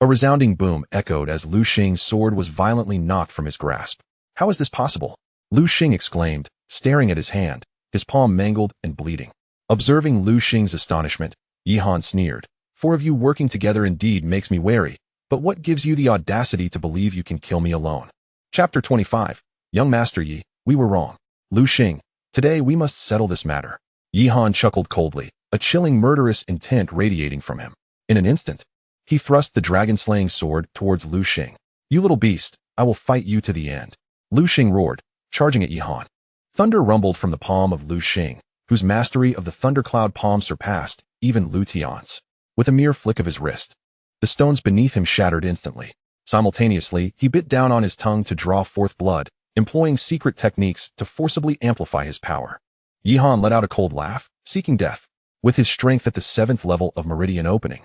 A resounding boom echoed as Lu Xing's sword was violently knocked from his grasp. How is this possible? Lu Xing exclaimed, staring at his hand, his palm mangled and bleeding. Observing Lu Xing's astonishment, Yihan sneered. Four of you working together indeed makes me wary, but what gives you the audacity to believe you can kill me alone? Chapter 25. Young Master Yi, we were wrong. Lu Xing, today we must settle this matter. Yihan chuckled coldly, a chilling murderous intent radiating from him. In an instant, he thrust the dragon-slaying sword towards Lu Xing. You little beast, I will fight you to the end. Lu Xing roared, charging at Yihan. Thunder rumbled from the palm of Lu Xing, whose mastery of the thundercloud palm surpassed even Lu Tian's. With a mere flick of his wrist, the stones beneath him shattered instantly. Simultaneously, he bit down on his tongue to draw forth blood, employing secret techniques to forcibly amplify his power. Yihan let out a cold laugh, seeking death. With his strength at the 7th level of meridian opening,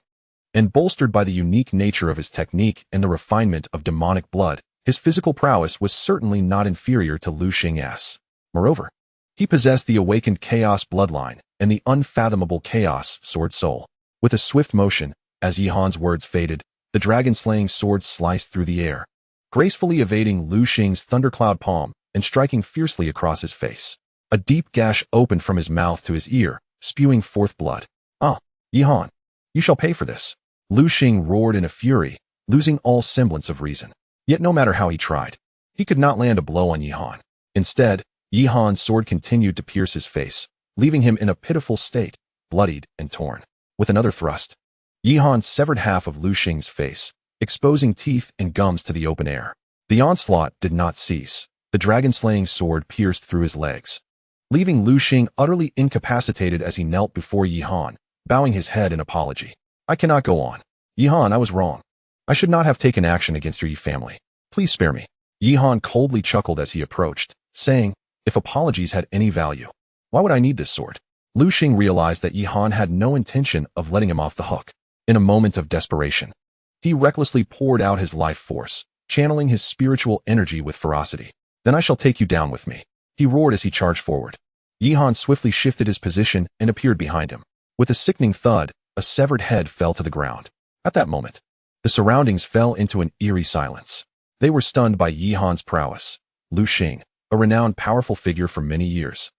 and bolstered by the unique nature of his technique and the refinement of demonic blood, his physical prowess was certainly not inferior to Lu Xing's. Moreover, he possessed the awakened chaos bloodline and the unfathomable chaos sword soul. With a swift motion, as Yihan's words faded, the dragon-slaying sword sliced through the air, gracefully evading Lu Xing's thundercloud palm and striking fiercely across his face. A deep gash opened from his mouth to his ear, spewing forth blood. Ah, Yihan, you shall pay for this. Lu Xing roared in a fury, losing all semblance of reason. Yet no matter how he tried, he could not land a blow on Yihan. Instead, Yihan's sword continued to pierce his face, leaving him in a pitiful state, bloodied and torn. With another thrust, Yihan severed half of Lu Xing's face, exposing teeth and gums to the open air. The onslaught did not cease. The dragon-slaying sword pierced through his legs, leaving Lu Xing utterly incapacitated as he knelt before Yihan, bowing his head in apology. I cannot go on. Yihan, I was wrong. I should not have taken action against your Yi family. Please spare me. Yihan coldly chuckled as he approached, saying, if apologies had any value, why would I need this sword? Lu Xing realized that Yihan had no intention of letting him off the hook. In a moment of desperation, he recklessly poured out his life force, channeling his spiritual energy with ferocity. Then I shall take you down with me, he roared as he charged forward. Yihan swiftly shifted his position and appeared behind him. With a sickening thud, a severed head fell to the ground. At that moment, the surroundings fell into an eerie silence. They were stunned by Yihan's prowess. Lu Xing, a renowned powerful figure for many years,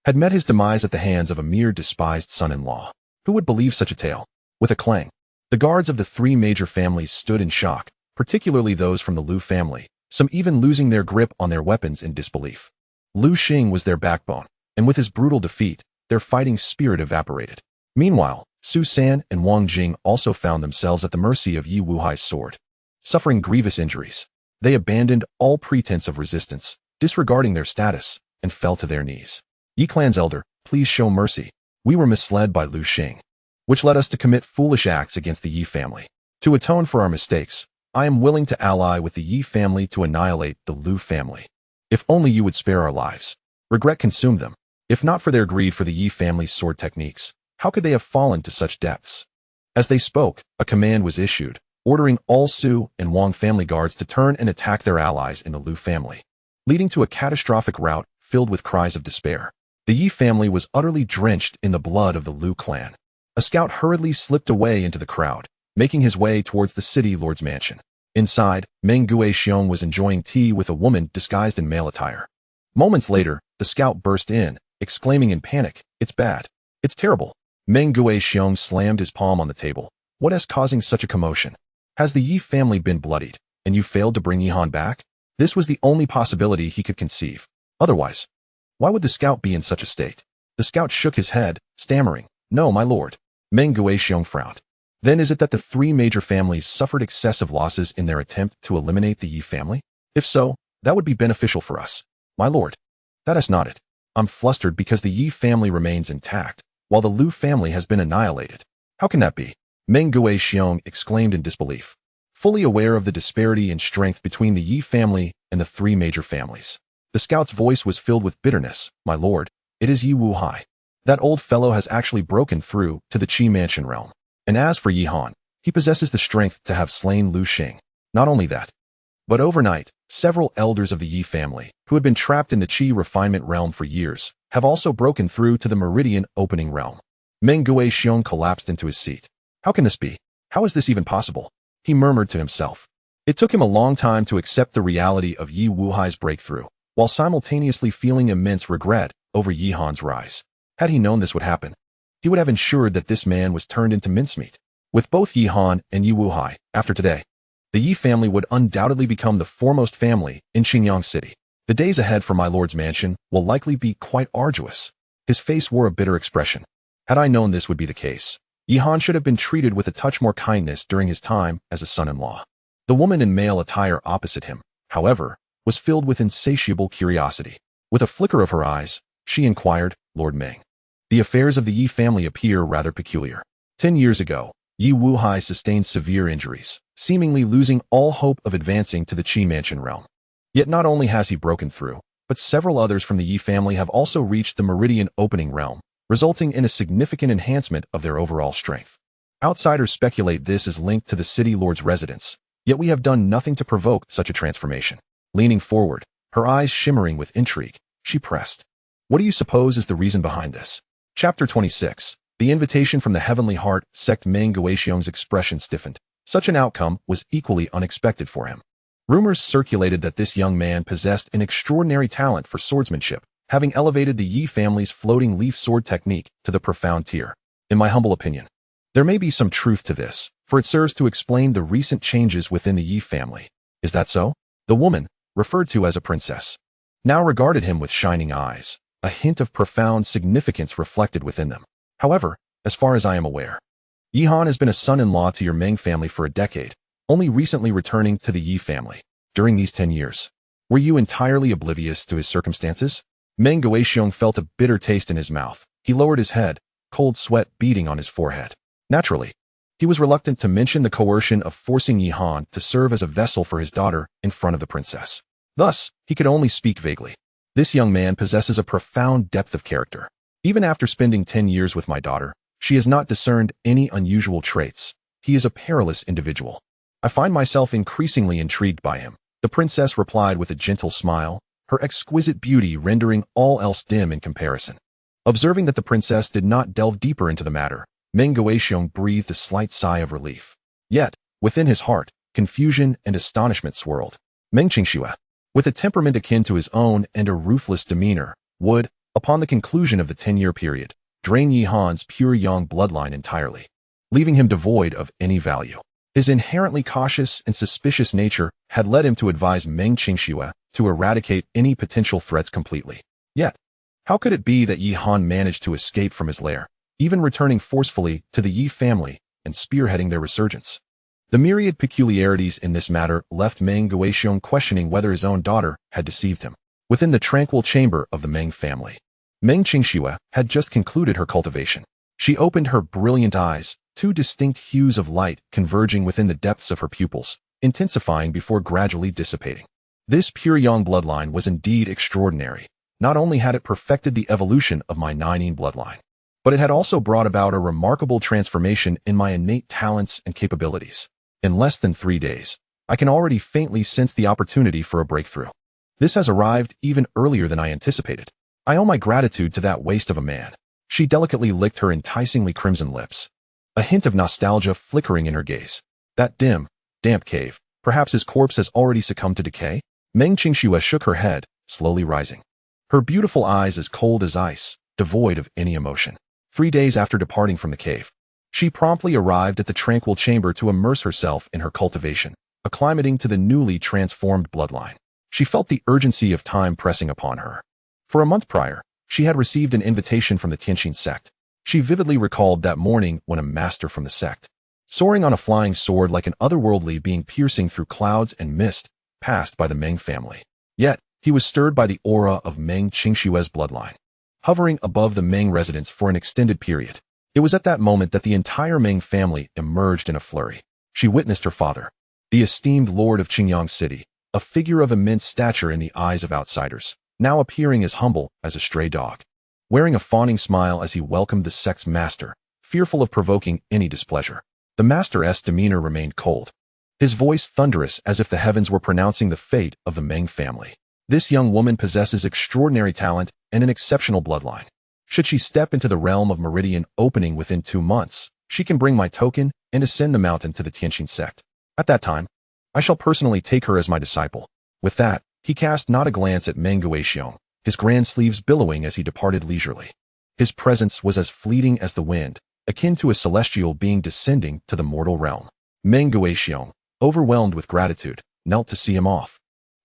had met his demise at the hands of a mere despised son-in-law. Who would believe such a tale? With a clang, the guards of the three major families stood in shock, particularly those from the Lu family, some even losing their grip on their weapons in disbelief. Lu Xing was their backbone, and with his brutal defeat, their fighting spirit evaporated. Meanwhile, Su San and Wang Jing also found themselves at the mercy of Yi Wuhai's sword. Suffering grievous injuries, they abandoned all pretense of resistance, disregarding their status, and fell to their knees. Yi clan's elder, please show mercy. We were misled by Lu Xing, which led us to commit foolish acts against the Yi family. To atone for our mistakes, I am willing to ally with the Yi family to annihilate the Lu family. If only you would spare our lives. Regret consumed them. If not for their greed for the Yi family's sword techniques, how could they have fallen to such depths? As they spoke, a command was issued, ordering all Su and Wang family guards to turn and attack their allies in the Lu family, leading to a catastrophic rout filled with cries of despair. The Yi family was utterly drenched in the blood of the Lu clan. A scout hurriedly slipped away into the crowd, making his way towards the city lord's mansion. Inside, Meng Guixiong was enjoying tea with a woman disguised in male attire. Moments later, the scout burst in, exclaiming in panic, "It's bad. It's terrible." Meng Guixiong slammed his palm on the table. "What is causing such a commotion? Has the Yi family been bloodied, and you failed to bring Yihan back?" This was the only possibility he could conceive. Otherwise, why would the scout be in such a state? The scout shook his head, stammering, "No, my lord." Meng Guixiong frowned. Then is it that the three major families suffered excessive losses in their attempt to eliminate the Yi family? If so, that would be beneficial for us. My lord, that is not it. I'm flustered because the Yi family remains intact, while the Lu family has been annihilated. How can that be? Meng Guixiong exclaimed in disbelief, fully aware of the disparity in strength between the Yi family and the three major families. The scout's voice was filled with bitterness. My lord, it is Yi Wuhai. That old fellow has actually broken through to the Qi mansion realm. And as for Yihan, he possesses the strength to have slain Lu Xing. Not only that, but overnight, several elders of the Yi family, who had been trapped in the Qi refinement realm for years, have also broken through to the meridian opening realm. Meng Guixiong collapsed into his seat. How can this be? How is this even possible? He murmured to himself. It took him a long time to accept the reality of Yi Wuhai's breakthrough, while simultaneously feeling immense regret over Yihan's rise. Had he known this would happen, he would have ensured that this man was turned into mincemeat. With both Yihan and Yi Wuhai, after today, the Yi family would undoubtedly become the foremost family in Qingyang City. The days ahead for my lord's mansion will likely be quite arduous. His face wore a bitter expression. Had I known this would be the case, Yihan should have been treated with a touch more kindness during his time as a son-in-law. The woman in male attire opposite him, however, was filled with insatiable curiosity. With a flicker of her eyes, she inquired, "Lord Meng, the affairs of the Yi family appear rather peculiar. 10 years ago, Yi Wuhai sustained severe injuries, seemingly losing all hope of advancing to the Qi mansion realm. Yet not only has he broken through, but several others from the Yi family have also reached the meridian opening realm, resulting in a significant enhancement of their overall strength. Outsiders speculate this is linked to the city lord's residence, yet we have done nothing to provoke such a transformation." Leaning forward, her eyes shimmering with intrigue, she pressed, "What do you suppose is the reason behind this?" Chapter 26. The invitation from the heavenly heart. Sect Meng Guixiong's expression stiffened. Such an outcome was equally unexpected for him. Rumors circulated that this young man possessed an extraordinary talent for swordsmanship, having elevated the Yi family's floating leaf sword technique to the profound tier. In my humble opinion, there may be some truth to this, for it serves to explain the recent changes within the Yi family. Is that so? The woman, referred to as a princess, now regarded him with shining eyes, a hint of profound significance reflected within them. However, as far as I am aware, Yihan has been a son-in-law to your Meng family for a decade, only recently returning to the Yi family. During these 10 years, were you entirely oblivious to his circumstances? Meng Guixiong felt a bitter taste in his mouth. He lowered his head, cold sweat beading on his forehead. Naturally, he was reluctant to mention the coercion of forcing Yihan to serve as a vessel for his daughter in front of the princess. Thus, he could only speak vaguely. This young man possesses a profound depth of character. Even after spending 10 years with my daughter, she has not discerned any unusual traits. He is a perilous individual. I find myself increasingly intrigued by him. The princess replied with a gentle smile, her exquisite beauty rendering all else dim in comparison. Observing that the princess did not delve deeper into the matter, Meng Guixiong breathed a slight sigh of relief. Yet, within his heart, confusion and astonishment swirled. Meng Qingxue, with a temperament akin to his own and a ruthless demeanor, would, upon the conclusion of the 10-year period, drain Yihan's pure Yang bloodline entirely, leaving him devoid of any value. His inherently cautious and suspicious nature had led him to advise Meng Qingxue to eradicate any potential threats completely. Yet, How could it be that Yi Han managed to escape from his lair, even returning forcefully to the Yi family and spearheading their resurgence? The myriad peculiarities in this matter left Meng Guoxiong questioning whether his own daughter had deceived him. Within the tranquil chamber of the Meng family, Meng Qingxue had just concluded her cultivation. She opened her brilliant eyes, two distinct hues of light converging within the depths of her pupils, intensifying before gradually dissipating. This pure young bloodline was indeed extraordinary. Not only had it perfected the evolution of my Nineteen bloodline, but it had also brought about a remarkable transformation in my innate talents and capabilities. In less than 3 days, I can already faintly sense the opportunity for a breakthrough. This has arrived even earlier than I anticipated. I owe my gratitude to that waste of a man. She delicately licked her enticingly crimson lips, a hint of nostalgia flickering in her gaze. That dim, damp cave, perhaps his corpse has already succumbed to decay? Meng Qingxue shook her head, slowly rising. Her beautiful eyes as cold as ice, devoid of any emotion. 3 days after departing from the cave, she promptly arrived at the tranquil chamber to immerse herself in her cultivation, acclimating to the newly transformed bloodline. She felt the urgency of time pressing upon her. For a month prior, she had received an invitation from the Tianqin sect. She vividly recalled that morning when a master from the sect, soaring on a flying sword like an otherworldly being piercing through clouds and mist, passed by the Meng family. Yet, he was stirred by the aura of Meng Qingxue's bloodline, hovering above the Meng residence for an extended period. It was at that moment that the entire Meng family emerged in a flurry. She witnessed her father, the esteemed lord of Qingyang City, a figure of immense stature in the eyes of outsiders, now appearing as humble as a stray dog, wearing a fawning smile as he welcomed the sect's master, fearful of provoking any displeasure. The master's demeanor remained cold, his voice thunderous as if the heavens were pronouncing the fate of the Meng family. This young woman possesses extraordinary talent and an exceptional bloodline. Should she step into the realm of meridian opening within 2 months, she can bring my token and ascend the mountain to the Tianqin sect. At that time, I shall personally take her as my disciple. With that, he cast not a glance at Meng Guoxiong, his grand sleeves billowing as he departed leisurely. His presence was as fleeting as the wind, akin to a celestial being descending to the mortal realm. Meng Guoxiong, overwhelmed with gratitude, knelt to see him off,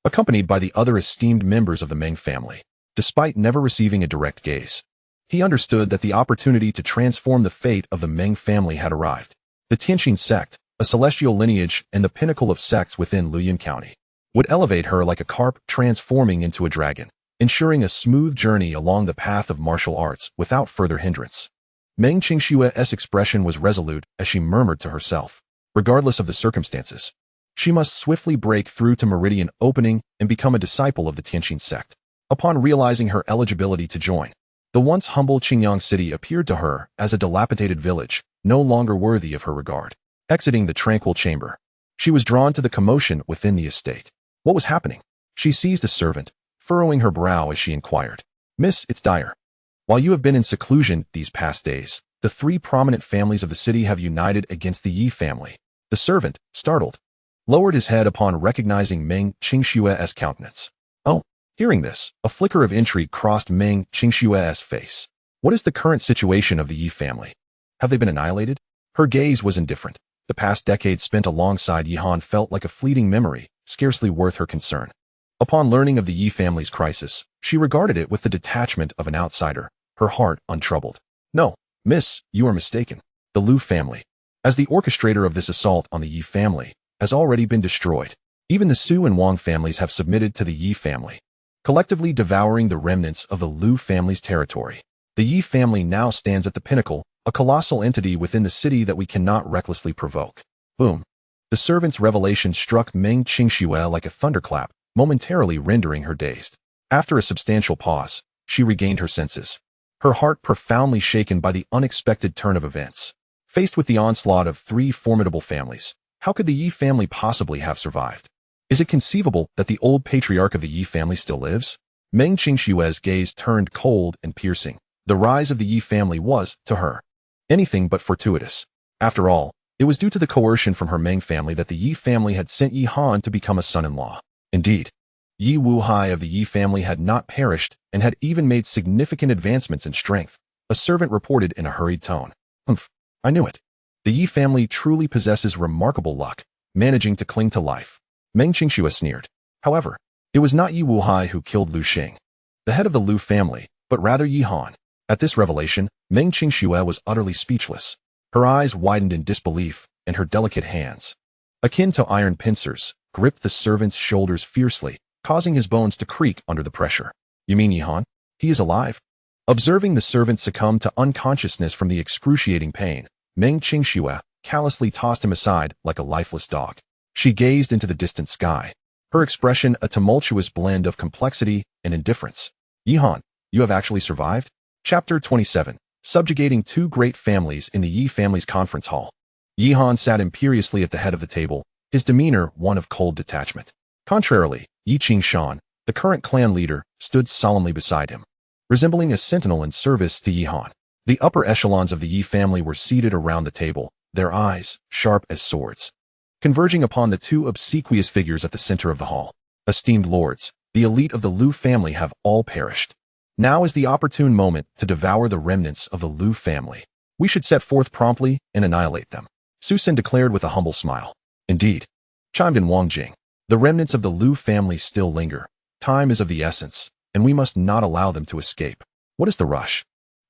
accompanied by the other esteemed members of the Meng family. Despite never receiving a direct gaze, he understood that the opportunity to transform the fate of the Meng family had arrived. The Tianqin sect, a celestial lineage and the pinnacle of sects within Luoyuan County, would elevate her like a carp transforming into a dragon, ensuring a smooth journey along the path of martial arts without further hindrance. Meng Qingxue's expression was resolute as she murmured to herself, regardless of the circumstances, she must swiftly break through to meridian opening and become a disciple of the Tianqin sect. Upon realizing her eligibility to join, the once humble Qingyang City appeared to her as a dilapidated village, no longer worthy of her regard. Exiting the tranquil chamber, she was drawn to the commotion within the estate. What was happening? She seized a servant, furrowing her brow as she inquired. Miss, it's dire. While you have been in seclusion these past days, the 3 prominent families of the city have united against the Yi family. The servant, startled, lowered his head upon recognizing Meng Qingxue's countenance. Oh, hearing this, a flicker of intrigue crossed Meng Qingxue's face. What is the current situation of the Yi family? Have they been annihilated? Her gaze was indifferent. The past decade spent alongside Yi Han felt like a fleeting memory, scarcely worth her concern. Upon learning of the Yi family's crisis, she regarded it with the detachment of an outsider, her heart untroubled. No, miss, you are mistaken. The Lu family, as the orchestrator of this assault on the Yi family, has already been destroyed. Even the Su and Wang families have submitted to the Yi family, collectively devouring the remnants of the Lu family's territory. The Yi family now stands at the pinnacle, a colossal entity within the city that we cannot recklessly provoke. Boom. The servant's revelation struck Meng Qingxue like a thunderclap, momentarily rendering her dazed. After a substantial pause, she regained her senses, her heart profoundly shaken by the unexpected turn of events. Faced with the onslaught of 3 formidable families, how could the Yi family possibly have survived? Is it conceivable that the old patriarch of the Yi family still lives? Meng Qingxue's gaze turned cold and piercing. The rise of the Yi family was, to her, anything but fortuitous. After all, it was due to the coercion from her Meng family that the Yi family had sent Yi Han to become a son-in-law. Indeed, Yi Wuhai of the Yi family had not perished and had even made significant advancements in strength, a servant reported in a hurried tone. Humph, I knew it. The Yi family truly possesses remarkable luck, managing to cling to life. Meng Qingxue sneered. However, it was not Yi Wuhai who killed Lu Xing. The head of the Lu family, but rather Yihan. At this revelation, Meng Qingxue was utterly speechless. Her eyes widened in disbelief, and her delicate hands, akin to iron pincers, gripped the servant's shoulders fiercely, causing his bones to creak under the pressure. You mean Yihan? He is alive? Observing the servant succumb to unconsciousness from the excruciating pain, Meng Qingxue callously tossed him aside like a lifeless dog. She gazed into the distant sky, her expression a tumultuous blend of complexity and indifference. Yihan, you have actually survived? Chapter 27. Subjugating two great families in the Yi family's conference hall. Yihan sat imperiously at the head of the table, his demeanor one of cold detachment. Contrarily, Yi Qingshan, the current clan leader, stood solemnly beside him, resembling a sentinel in service to Yihan. The upper echelons of the Yi family were seated around the table, their eyes sharp as swords, converging upon the two obsequious figures at the center of the hall. Esteemed lords, the elite of the Lu family have all perished. Now is the opportune moment to devour the remnants of the Lu family. We should set forth promptly and annihilate them, Su Sen declared with a humble smile. Indeed, chimed in Wang Jing. The remnants of the Lu family still linger. Time is of the essence, and we must not allow them to escape. What is the rush?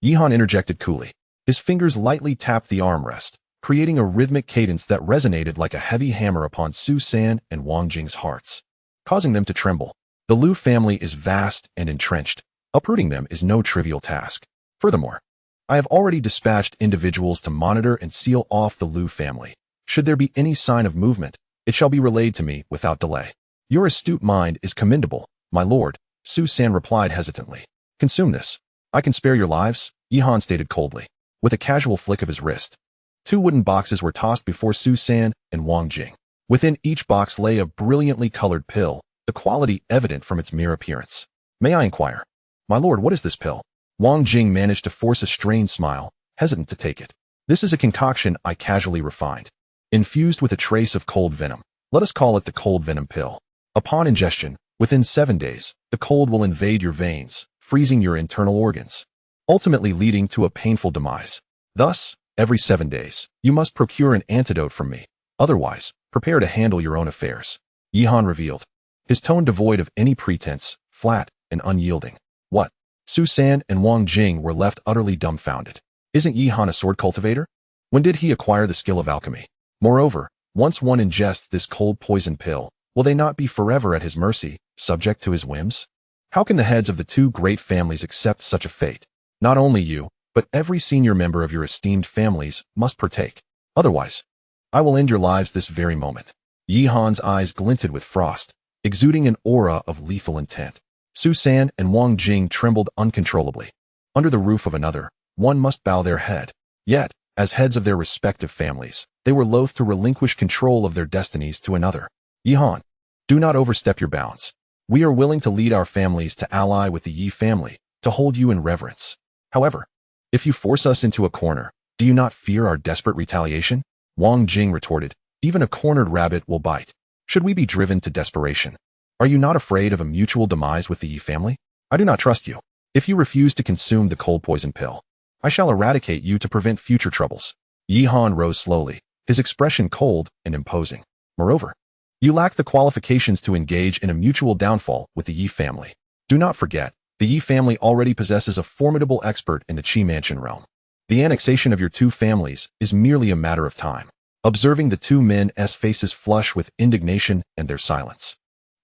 Yihan interjected coolly. His fingers lightly tapped the armrest, creating a rhythmic cadence that resonated like a heavy hammer upon Su San and Wang Jing's hearts, causing them to tremble. The Lu family is vast and entrenched. Uprooting them is no trivial task. Furthermore, I have already dispatched individuals to monitor and seal off the Lu family. Should there be any sign of movement, it shall be relayed to me without delay. Your astute mind is commendable, my lord, Su San replied hesitantly. Consume this. I can spare your lives, Yihan stated coldly. With a casual flick of his wrist, two wooden boxes were tossed before Su San and Wang Jing. Within each box lay a brilliantly colored pill, the quality evident from its mere appearance. May I inquire? My lord, what is this pill? Wang Jing managed to force a strained smile, hesitant to take it. This is a concoction I casually refined, infused with a trace of cold venom. Let us call it the cold venom pill. Upon ingestion, within 7 days, the cold will invade your veins, freezing your internal organs, ultimately leading to a painful demise. Thus, every 7 days, you must procure an antidote from me. Otherwise, prepare to handle your own affairs. Yihan revealed, his tone devoid of any pretense, flat and unyielding. What? Su San and Wang Jing were left utterly dumbfounded. Isn't Yihan a sword cultivator? When did he acquire the skill of alchemy? Moreover, once one ingests this cold poison pill, will they not be forever at his mercy, subject to his whims? How can the heads of the two great families accept such a fate? Not only you, but every senior member of your esteemed families must partake. Otherwise, I will end your lives this very moment. Yihan's eyes glinted with frost, exuding an aura of lethal intent. Su San and Wang Jing trembled uncontrollably. Under the roof of another, one must bow their head. Yet, as heads of their respective families, they were loath to relinquish control of their destinies to another. Yihan, do not overstep your bounds. We are willing to lead our families to ally with the Yi family, to hold you in reverence. However, if you force us into a corner, do you not fear our desperate retaliation? Wang Jing retorted, even a cornered rabbit will bite. Should we be driven to desperation? Are you not afraid of a mutual demise with the Yi family? I do not trust you. If you refuse to consume the cold poison pill, I shall eradicate you to prevent future troubles. Yihan rose slowly, his expression cold and imposing. Moreover, you lack the qualifications to engage in a mutual downfall with the Yi family. Do not forget, the Yi family already possesses a formidable expert in the Qi Mansion realm. The annexation of your two families is merely a matter of time. Observing the two men's faces flush with indignation and their silence,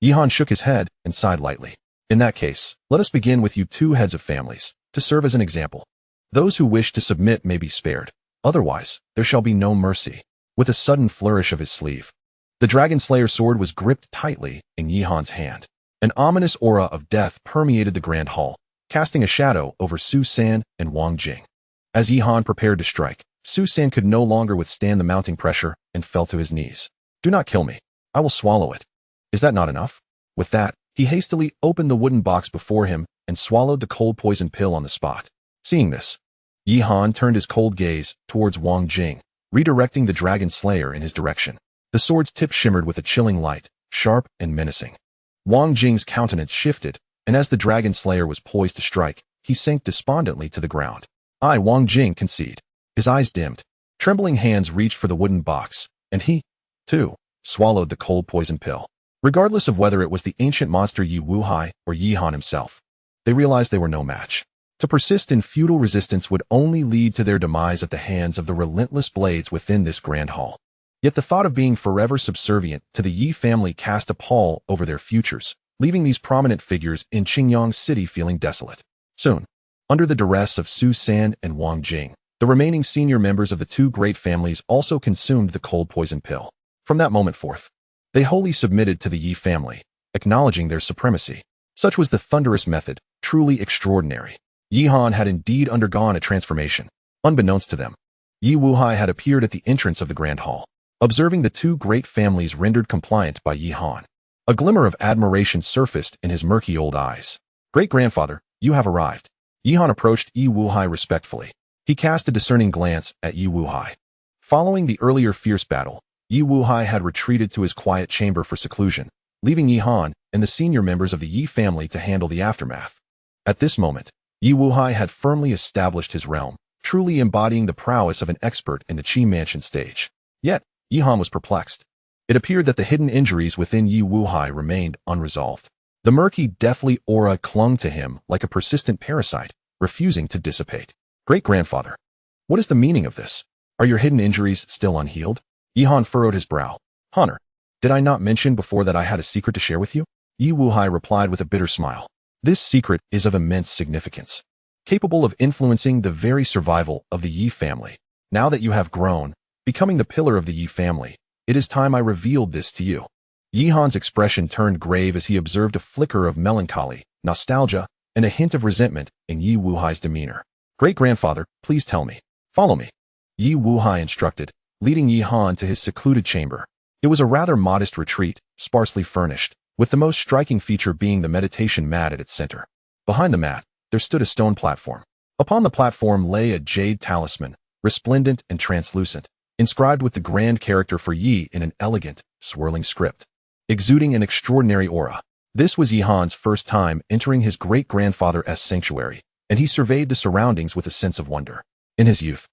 Yihan shook his head and sighed lightly. In that case, let us begin with you two heads of families, to serve as an example. Those who wish to submit may be spared. Otherwise, there shall be no mercy. With a sudden flourish of his sleeve, the Dragon Slayer sword was gripped tightly in Yihan's hand. An ominous aura of death permeated the grand hall, casting a shadow over Su San and Wang Jing. As Yihan prepared to strike, Su San could no longer withstand the mounting pressure and fell to his knees. Do not kill me. I will swallow it. Is that not enough? With that, he hastily opened the wooden box before him and swallowed the cold poison pill on the spot. Seeing this, Yihan turned his cold gaze towards Wang Jing, redirecting the Dragon Slayer in his direction. The sword's tip shimmered with a chilling light, sharp and menacing. Wang Jing's countenance shifted, and as the Dragon Slayer was poised to strike, he sank despondently to the ground. I, Wang Jing, concede. His eyes dimmed. Trembling hands reached for the wooden box, and he, too, swallowed the cold poison pill. Regardless of whether it was the ancient monster Yi Wuhai or Yihan himself, they realized they were no match. To persist in futile resistance would only lead to their demise at the hands of the relentless blades within this grand hall. Yet the thought of being forever subservient to the Yi family cast a pall over their futures, leaving these prominent figures in Qingyang City feeling desolate. Soon, under the duress of Su San and Wang Jing, the remaining senior members of the two great families also consumed the cold poison pill. From that moment forth, they wholly submitted to the Yi family, acknowledging their supremacy. Such was the thunderous method, truly extraordinary. Yi Han had indeed undergone a transformation. Unbeknownst to them, Yi Wuhai had appeared at the entrance of the grand hall. Observing the two great families rendered compliant by Yi Han, a glimmer of admiration surfaced in his murky old eyes. "Great-grandfather, you have arrived." Yi Han approached Yi Wuhai respectfully. He cast a discerning glance at Yi Wuhai. Following the earlier fierce battle, Yi Wuhai had retreated to his quiet chamber for seclusion, leaving Yi Han and the senior members of the Yi family to handle the aftermath. At this moment, Yi Wuhai had firmly established his realm, truly embodying the prowess of an expert in the Qi Mansion stage. Yet, Yi Han was perplexed. It appeared that the hidden injuries within Yi Wuhai remained unresolved. The murky, deathly aura clung to him like a persistent parasite, refusing to dissipate. "Great-grandfather, what is the meaning of this? Are your hidden injuries still unhealed?" Yi Han furrowed his brow. "Honor, did I not mention before that I had a secret to share with you?" Yi Wuhai replied with a bitter smile. "This secret is of immense significance, capable of influencing the very survival of the Yi family. Now that you have grown, becoming the pillar of the Yi family, it is time I revealed this to you." Yi Han's expression turned grave as he observed a flicker of melancholy, nostalgia, and a hint of resentment in Yi Wuhai's demeanor. "Great-grandfather, please tell me. Follow me," Yi Wuhai instructed, leading Yi Han to his secluded chamber. It was a rather modest retreat, sparsely furnished, with the most striking feature being the meditation mat at its center. Behind the mat, there stood a stone platform. Upon the platform lay a jade talisman, resplendent and translucent, inscribed with the grand character for Yi in an elegant, swirling script, exuding an extraordinary aura. This was Yi Han's first time entering his great-grandfather's sanctuary, and he surveyed the surroundings with a sense of wonder. In his youth,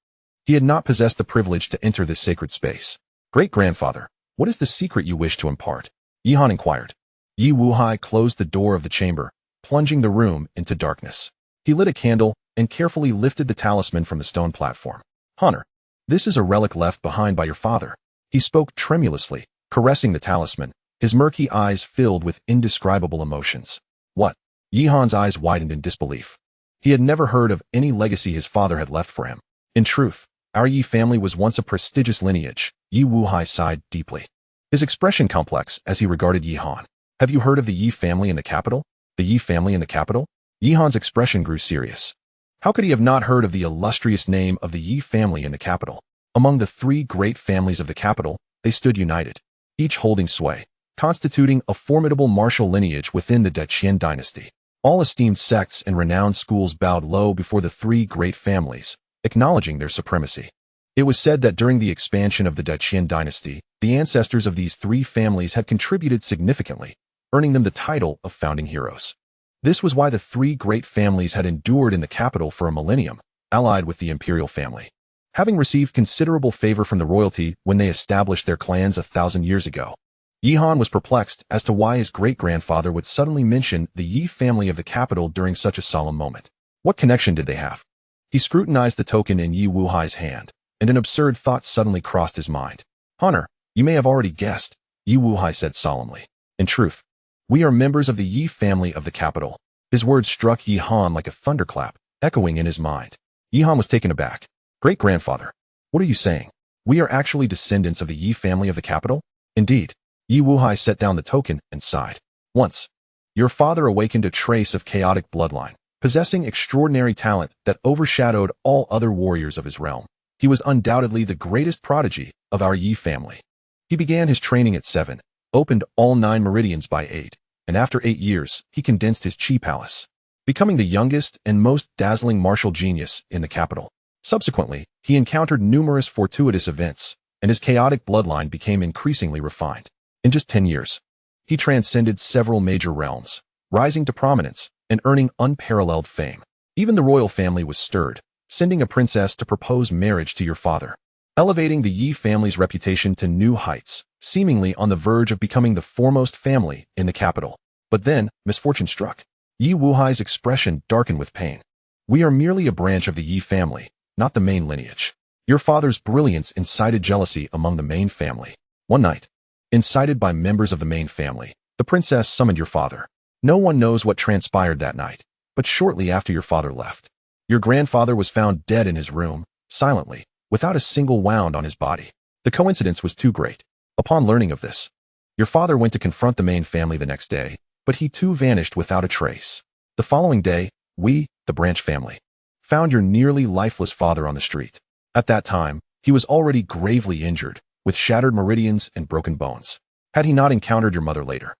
he had not possessed the privilege to enter this sacred space. "Great-grandfather, what is the secret you wish to impart?" Yi Han inquired. Yi Wuhai closed the door of the chamber, plunging the room into darkness. He lit a candle and carefully lifted the talisman from the stone platform. "Honor, this is a relic left behind by your father." He spoke tremulously, caressing the talisman, his murky eyes filled with indescribable emotions. "What?" Yi Han's eyes widened in disbelief. He had never heard of any legacy his father had left for him. "In truth, our Yi family was once a prestigious lineage." Yi Wuhai sighed deeply, his expression complex as he regarded Yi Han. "Have you heard of the Yi family in the capital?" "The Yi family in the capital?" Yi Han's expression grew serious. How could he have not heard of the illustrious name of the Yi family in the capital? Among the three great families of the capital, they stood united, each holding sway, constituting a formidable martial lineage within the Dantian dynasty. All esteemed sects and renowned schools bowed low before the three great families, acknowledging their supremacy. It was said that during the expansion of the Dantian dynasty, the ancestors of these three families had contributed significantly, earning them the title of founding heroes. This was why the three great families had endured in the capital for a millennium, allied with the imperial family. Having received considerable favor from the royalty when they established their clans 1,000 years ago, Yi Han was perplexed as to why his great-grandfather would suddenly mention the Yi family of the capital during such a solemn moment. What connection did they have? He scrutinized the token in Yi Wuhai's hand, and an absurd thought suddenly crossed his mind. "Honor, you may have already guessed," Yi Wuhai said solemnly. "In truth, we are members of the Yi family of the capital." His words struck Yi Han like a thunderclap, echoing in his mind. Yi Han was taken aback. "Great-grandfather, what are you saying? We are actually descendants of the Yi family of the capital?" "Indeed." Yi Wuhai set down the token and sighed. "Once, your father awakened a trace of chaotic bloodline, possessing extraordinary talent that overshadowed all other warriors of his realm. He was undoubtedly the greatest prodigy of our Yi family. He began his training at 7, opened all 9 meridians by 8, and after 8 years, he condensed his Qi palace, becoming the youngest and most dazzling martial genius in the capital. Subsequently, he encountered numerous fortuitous events, and his chaotic bloodline became increasingly refined. In just 10 years, he transcended several major realms, rising to prominence and earning unparalleled fame. Even the royal family was stirred, sending a princess to propose marriage to your father, elevating the Yi family's reputation to new heights, seemingly on the verge of becoming the foremost family in the capital. But then, misfortune struck. Yi Wuhai's expression darkened with pain. We are merely a branch of the Yi family, not the main lineage. Your father's brilliance incited jealousy among the main family. One night, incited by members of the main family, the princess summoned your father. No one knows what transpired that night, but shortly after your father left, your grandfather was found dead in his room, silently, without a single wound on his body. The coincidence was too great. Upon learning of this, your father went to confront the main family the next day, but he too vanished without a trace. The following day, we, the branch family, found your nearly lifeless father on the street. At that time, he was already gravely injured, with shattered meridians and broken bones. Had he not encountered your mother later,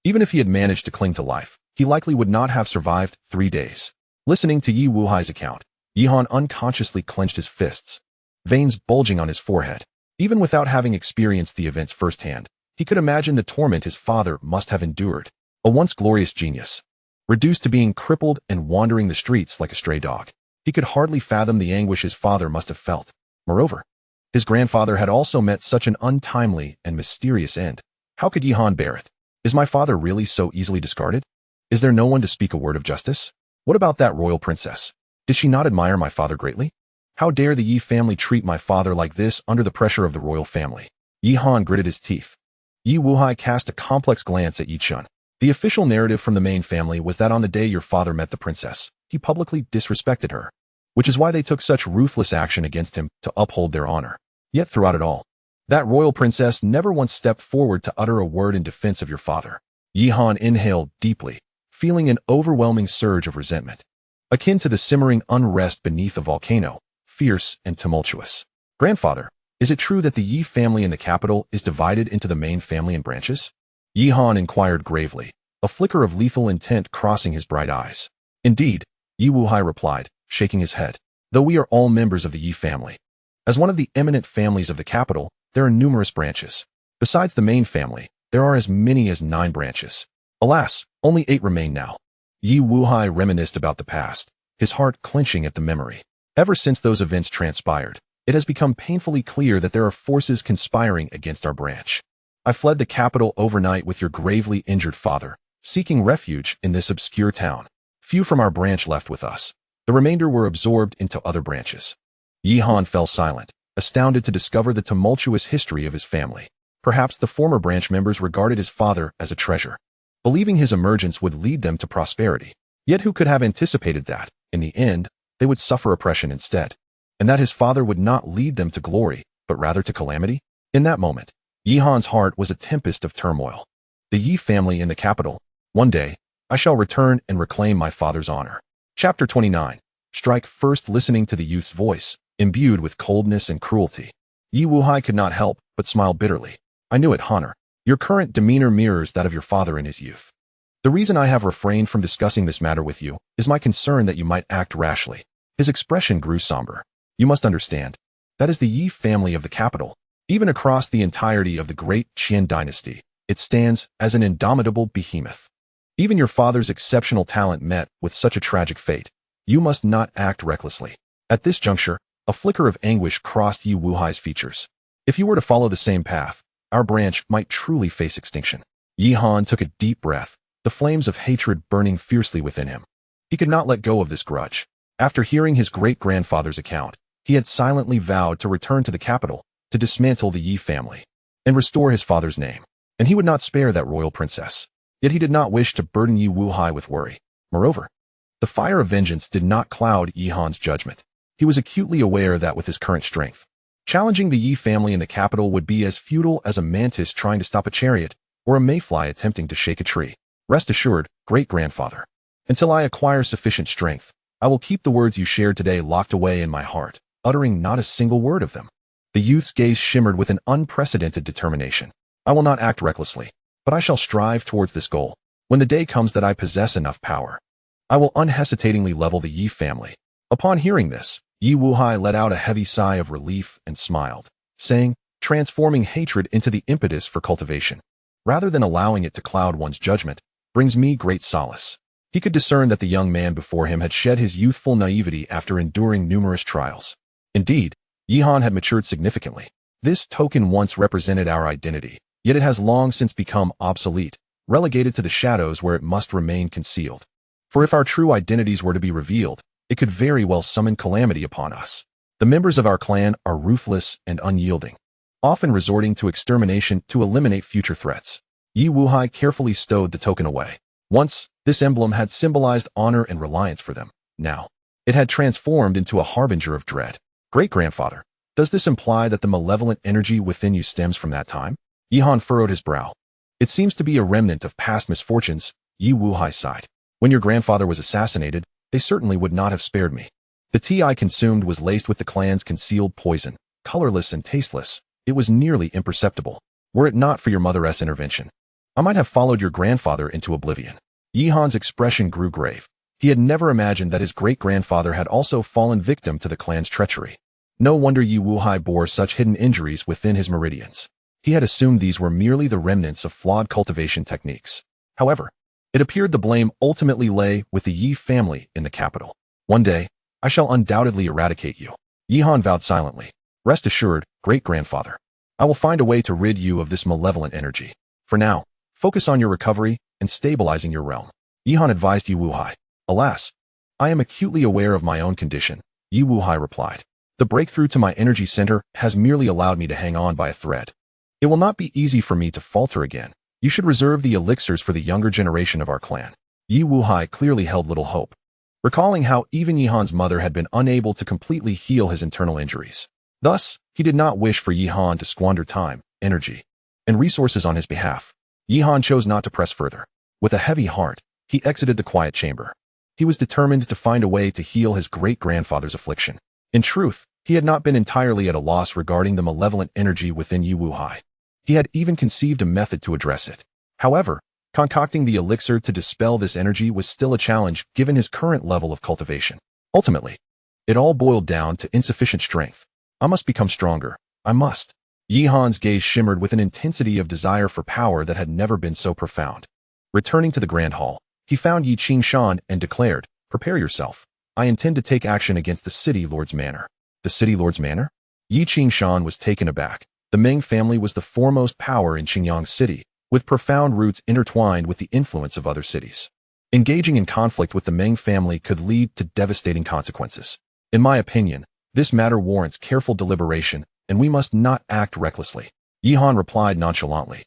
even if he had managed to cling to life, he likely would not have survived 3 days. Listening to Yi Wuhai's account, Yihan unconsciously clenched his fists, veins bulging on his forehead. Even without having experienced the events firsthand, he could imagine the torment his father must have endured. A once glorious genius, reduced to being crippled and wandering the streets like a stray dog. He could hardly fathom the anguish his father must have felt. Moreover, his grandfather had also met such an untimely and mysterious end. How could Yihan bear it? Is my father really so easily discarded? Is there no one to speak a word of justice? What about that royal princess? Did she not admire my father greatly? How dare the Yi family treat my father like this under the pressure of the royal family? Yihan gritted his teeth. Yi Wuhai cast a complex glance at Yi Chun. The official narrative from the main family was that on the day your father met the princess, he publicly disrespected her, which is why they took such ruthless action against him to uphold their honor. Yet throughout it all, that royal princess never once stepped forward to utter a word in defense of your father. Yihan inhaled deeply, feeling an overwhelming surge of resentment, akin to the simmering unrest beneath a volcano, fierce and tumultuous. Grandfather, is it true that the Yi family in the capital is divided into the main family and branches? Yihan inquired gravely, a flicker of lethal intent crossing his bright eyes. Indeed, Yi Wuhai replied, shaking his head. Though we are all members of the Yi family, as one of the eminent families of the capital, there are numerous branches. Besides the main family, there are as many as 9 branches. Alas, only 8 remain now. Yi Wuhai reminisced about the past, his heart clenching at the memory. Ever since those events transpired, it has become painfully clear that there are forces conspiring against our branch. I fled the capital overnight with your gravely injured father, seeking refuge in this obscure town. Few from our branch left with us. The remainder were absorbed into other branches. Yihan fell silent, astounded to discover the tumultuous history of his family. Perhaps the former branch members regarded his father as a treasure, believing his emergence would lead them to prosperity. Yet who could have anticipated that, in the end, they would suffer oppression instead, and that his father would not lead them to glory, but rather to calamity? In that moment, Yihan's heart was a tempest of turmoil. The Yi family in the capital. One day, I shall return and reclaim my father's honor. Chapter 29. Strike first. Listening to the youth's voice, imbued with coldness and cruelty, Yi Wuhai could not help but smile bitterly. I knew it, Honor. Your current demeanor mirrors that of your father in his youth. The reason I have refrained from discussing this matter with you is my concern that you might act rashly. His expression grew somber. You must understand, that is the Yi family of the capital. Even across the entirety of the great Qian dynasty, it stands as an indomitable behemoth. Even your father's exceptional talent met with such a tragic fate. You must not act recklessly. At this juncture, a flicker of anguish crossed Yi Wuhai's features. If you were to follow the same path, our branch might truly face extinction. Yihan took a deep breath, the flames of hatred burning fiercely within him. He could not let go of this grudge. After hearing his great-grandfather's account, he had silently vowed to return to the capital, to dismantle the Yi family, and restore his father's name. And he would not spare that royal princess. Yet he did not wish to burden Yi Wuhai with worry. Moreover, the fire of vengeance did not cloud Yihan's judgment. He was acutely aware that with his current strength, challenging the Yi family in the capital would be as futile as a mantis trying to stop a chariot, or a mayfly attempting to shake a tree. Rest assured, great-grandfather, until I acquire sufficient strength, I will keep the words you shared today locked away in my heart, uttering not a single word of them. The youth's gaze shimmered with an unprecedented determination. I will not act recklessly, but I shall strive towards this goal. When the day comes that I possess enough power, I will unhesitatingly level the Yi family. Upon hearing this, Yi Wuhai let out a heavy sigh of relief and smiled, saying, transforming hatred into the impetus for cultivation, rather than allowing it to cloud one's judgment, brings me great solace. He could discern that the young man before him had shed his youthful naivety after enduring numerous trials. Indeed, Yihan had matured significantly. This token once represented our identity, yet it has long since become obsolete, relegated to the shadows where it must remain concealed. For if our true identities were to be revealed, it could very well summon calamity upon us. The members of our clan are ruthless and unyielding, often resorting to extermination to eliminate future threats. Yi Wuhai carefully stowed the token away. Once, this emblem had symbolized honor and reliance for them. Now, it had transformed into a harbinger of dread. Great-grandfather, does this imply that the malevolent energy within you stems from that time? Yihan furrowed his brow. It seems to be a remnant of past misfortunes. Yi Wuhai sighed. When your grandfather was assassinated, they certainly would not have spared me. The tea I consumed was laced with the clan's concealed poison, colorless and tasteless. It was nearly imperceptible. Were it not for your mother's intervention, I might have followed your grandfather into oblivion. Yihan's expression grew grave. He had never imagined that his great-grandfather had also fallen victim to the clan's treachery. No wonder Yi Wuhai bore such hidden injuries within his meridians. He had assumed these were merely the remnants of flawed cultivation techniques. However, it appeared the blame ultimately lay with the Yi family in the capital. One day, I shall undoubtedly eradicate you. Yihan vowed silently. Rest assured, great-grandfather, I will find a way to rid you of this malevolent energy. For now, focus on your recovery and stabilizing your realm. Yihan advised Yi Wuhai. Alas, I am acutely aware of my own condition, Yi Wuhai replied. The breakthrough to my energy center has merely allowed me to hang on by a thread. It will not be easy for me to falter again. You should reserve the elixirs for the younger generation of our clan. Yi Wuhai clearly held little hope, recalling how even Yihan's mother had been unable to completely heal his internal injuries. Thus, he did not wish for Yihan to squander time, energy, and resources on his behalf. Yihan chose not to press further. With a heavy heart, he exited the quiet chamber. He was determined to find a way to heal his great-grandfather's affliction. In truth, he had not been entirely at a loss regarding the malevolent energy within Yi Wuhai. He had even conceived a method to address it. However, concocting the elixir to dispel this energy was still a challenge given his current level of cultivation. Ultimately, it all boiled down to insufficient strength. I must become stronger. I must. Yihan's gaze shimmered with an intensity of desire for power that had never been so profound. Returning to the Grand Hall, he found Yi Qingshan and declared, Prepare yourself. I intend to take action against the City Lord's Manor. The City Lord's Manor? Yi Qingshan was taken aback. The Meng family was the foremost power in Qingyang City, with profound roots intertwined with the influence of other cities. Engaging in conflict with the Meng family could lead to devastating consequences. In my opinion, this matter warrants careful deliberation, and we must not act recklessly. Yihan replied nonchalantly.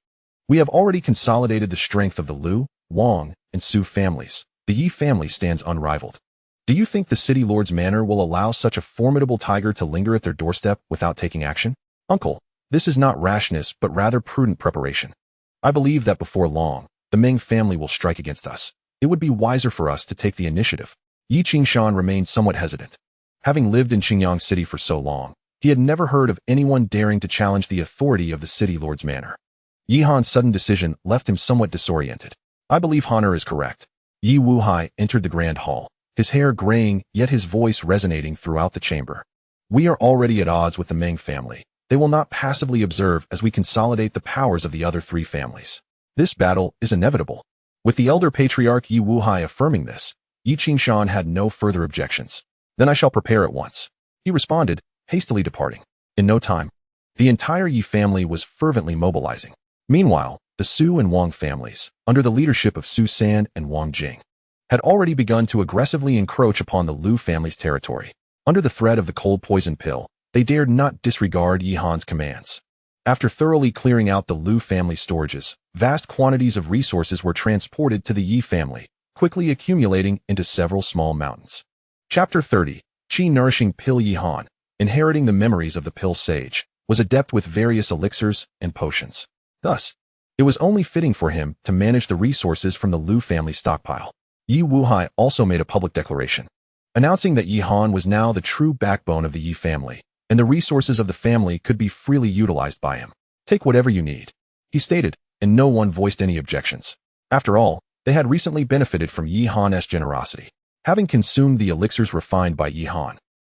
We have already consolidated the strength of the Liu, Wang, and Su families. The Yi family stands unrivaled. Do you think the City Lord's Manor will allow such a formidable tiger to linger at their doorstep without taking action? Uncle, this is not rashness but rather prudent preparation. I believe that before long, the Meng family will strike against us. It would be wiser for us to take the initiative. Yi Qingshan remained somewhat hesitant. Having lived in Qingyang City for so long, he had never heard of anyone daring to challenge the authority of the City Lord's Manor. Yihan's sudden decision left him somewhat disoriented. I believe Honor is correct. Yi Wuhai entered the Grand Hall, his hair graying, yet his voice resonating throughout the chamber. We are already at odds with the Meng family. They will not passively observe as we consolidate the powers of the other three families. This battle is inevitable. With the elder patriarch Yi Wuhai affirming this, Yi Qingshan had no further objections. Then I shall prepare at once, he responded, hastily departing. In no time, the entire Yi family was fervently mobilizing. Meanwhile, the Su and Wang families, under the leadership of Su San and Wang Jing, had already begun to aggressively encroach upon the Liu family's territory. Under the threat of the cold poison pill, they dared not disregard Yihan's commands. After thoroughly clearing out the Liu family storages, vast quantities of resources were transported to the Yi family, quickly accumulating into several small mountains. Chapter 30, Qi Nourishing Pill. Yihan, inheriting the memories of the pill sage, was adept with various elixirs and potions. Thus, it was only fitting for him to manage the resources from the Liu family stockpile. Yi Wuhai also made a public declaration, announcing that Yihan was now the true backbone of the Yi family, and the resources of the family could be freely utilized by him. Take whatever you need, he stated, and no one voiced any objections. After all, they had recently benefited from Yihan's generosity. Having consumed the elixirs refined by Yihan,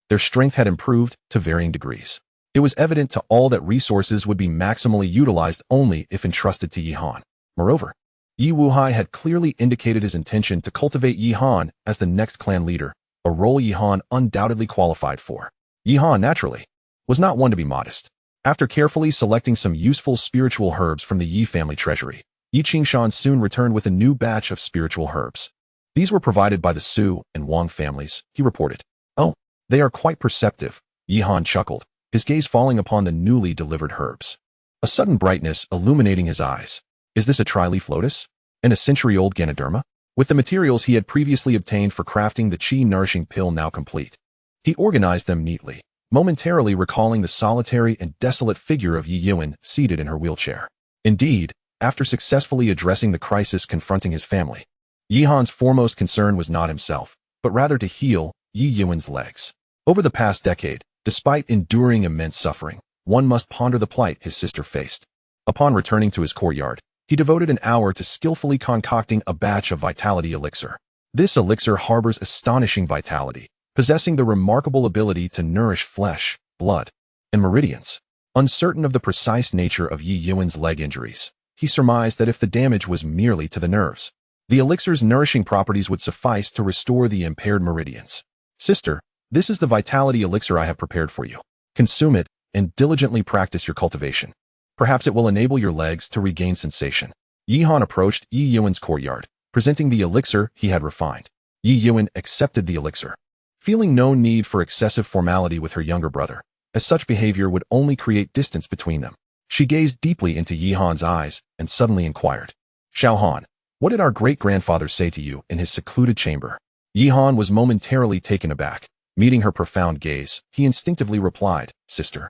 their strength had improved to varying degrees. It was evident to all that resources would be maximally utilized only if entrusted to Yihan. Moreover, Yi Wuhai had clearly indicated his intention to cultivate Yihan as the next clan leader, a role Yihan undoubtedly qualified for. Yihan, naturally, was not one to be modest. After carefully selecting some useful spiritual herbs from the Yi family treasury, Yi Qingshan soon returned with a new batch of spiritual herbs. These were provided by the Su and Wang families, he reported. Oh, they are quite perceptive, Yihan chuckled, his gaze falling upon the newly delivered herbs. A sudden brightness illuminating his eyes. Is this a tri-leaf lotus? And a century-old Ganoderma? With the materials he had previously obtained for crafting the chi-nourishing pill now complete, he organized them neatly, momentarily recalling the solitary and desolate figure of Yi Yuan seated in her wheelchair. Indeed, after successfully addressing the crisis confronting his family, Yihan's foremost concern was not himself, but rather to heal Yi Yuan's legs. Over the past decade, despite enduring immense suffering, one must ponder the plight his sister faced. Upon returning to his courtyard, he devoted an hour to skillfully concocting a batch of vitality elixir. This elixir harbors astonishing vitality, possessing the remarkable ability to nourish flesh, blood, and meridians. Uncertain of the precise nature of Yi Yuan's leg injuries, he surmised that if the damage was merely to the nerves, the elixir's nourishing properties would suffice to restore the impaired meridians. Sister, this is the vitality elixir I have prepared for you. Consume it and diligently practice your cultivation. Perhaps it will enable your legs to regain sensation. Yihan approached Yi Yuan's courtyard, presenting the elixir he had refined. Yi Yuan accepted the elixir, feeling no need for excessive formality with her younger brother, as such behavior would only create distance between them. She gazed deeply into Yihan's eyes and suddenly inquired, Xiaohan, what did our great-grandfather say to you in his secluded chamber? Yihan was momentarily taken aback. Meeting her profound gaze, he instinctively replied, Sister,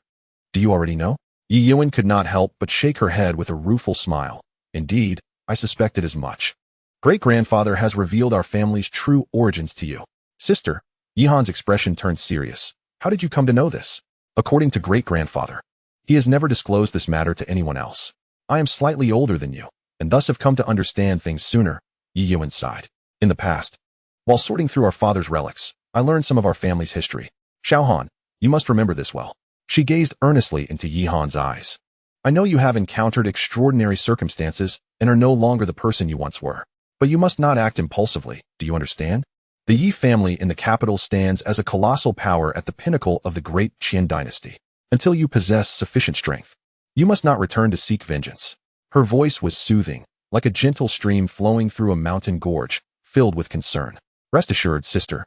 do you already know? Yi Yuan could not help but shake her head with a rueful smile. Indeed, I suspected as much. Great-grandfather has revealed our family's true origins to you. Sister, Yihan's expression turned serious. How did you come to know this? According to great-grandfather, he has never disclosed this matter to anyone else. I am slightly older than you, and thus have come to understand things sooner, Yi Yuan sighed. In the past, while sorting through our father's relics, I learned some of our family's history. Xiaohan, you must remember this well. She gazed earnestly into Yihan's eyes. I know you have encountered extraordinary circumstances and are no longer the person you once were. But you must not act impulsively, do you understand? The Yi family in the capital stands as a colossal power at the pinnacle of the great Qian dynasty. Until you possess sufficient strength, you must not return to seek vengeance. Her voice was soothing, like a gentle stream flowing through a mountain gorge, filled with concern. Rest assured, sister,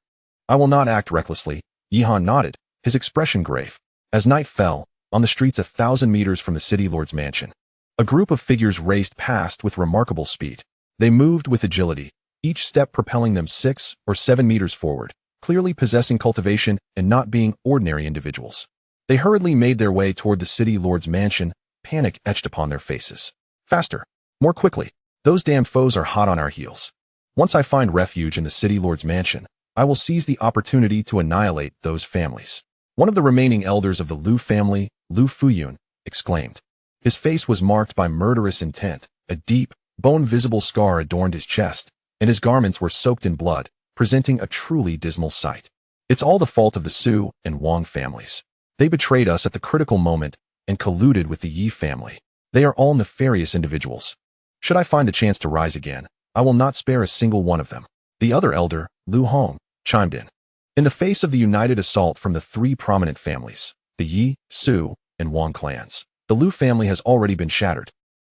I will not act recklessly. Yihan nodded, his expression grave. As night fell, on the streets 1,000 meters from the city lord's mansion, a group of figures raced past with remarkable speed. They moved with agility, each step propelling them 6 or 7 meters forward, clearly possessing cultivation and not being ordinary individuals. They hurriedly made their way toward the city lord's mansion, panic etched upon their faces. Faster, more quickly, those damned foes are hot on our heels. Once I find refuge in the city lord's mansion, I will seize the opportunity to annihilate those families. One of the remaining elders of the Lu family, Lu Fuyun, exclaimed. His face was marked by murderous intent. A deep, bone-visible scar adorned his chest, and his garments were soaked in blood, presenting a truly dismal sight. It's all the fault of the Su and Wang families. They betrayed us at the critical moment and colluded with the Yi family. They are all nefarious individuals. Should I find the chance to rise again, I will not spare a single one of them. The other elder, Lu Hong, chimed in. In the face of the united assault from the 3 prominent families, the Yi, Su, and Wang clans, the Lu family has already been shattered,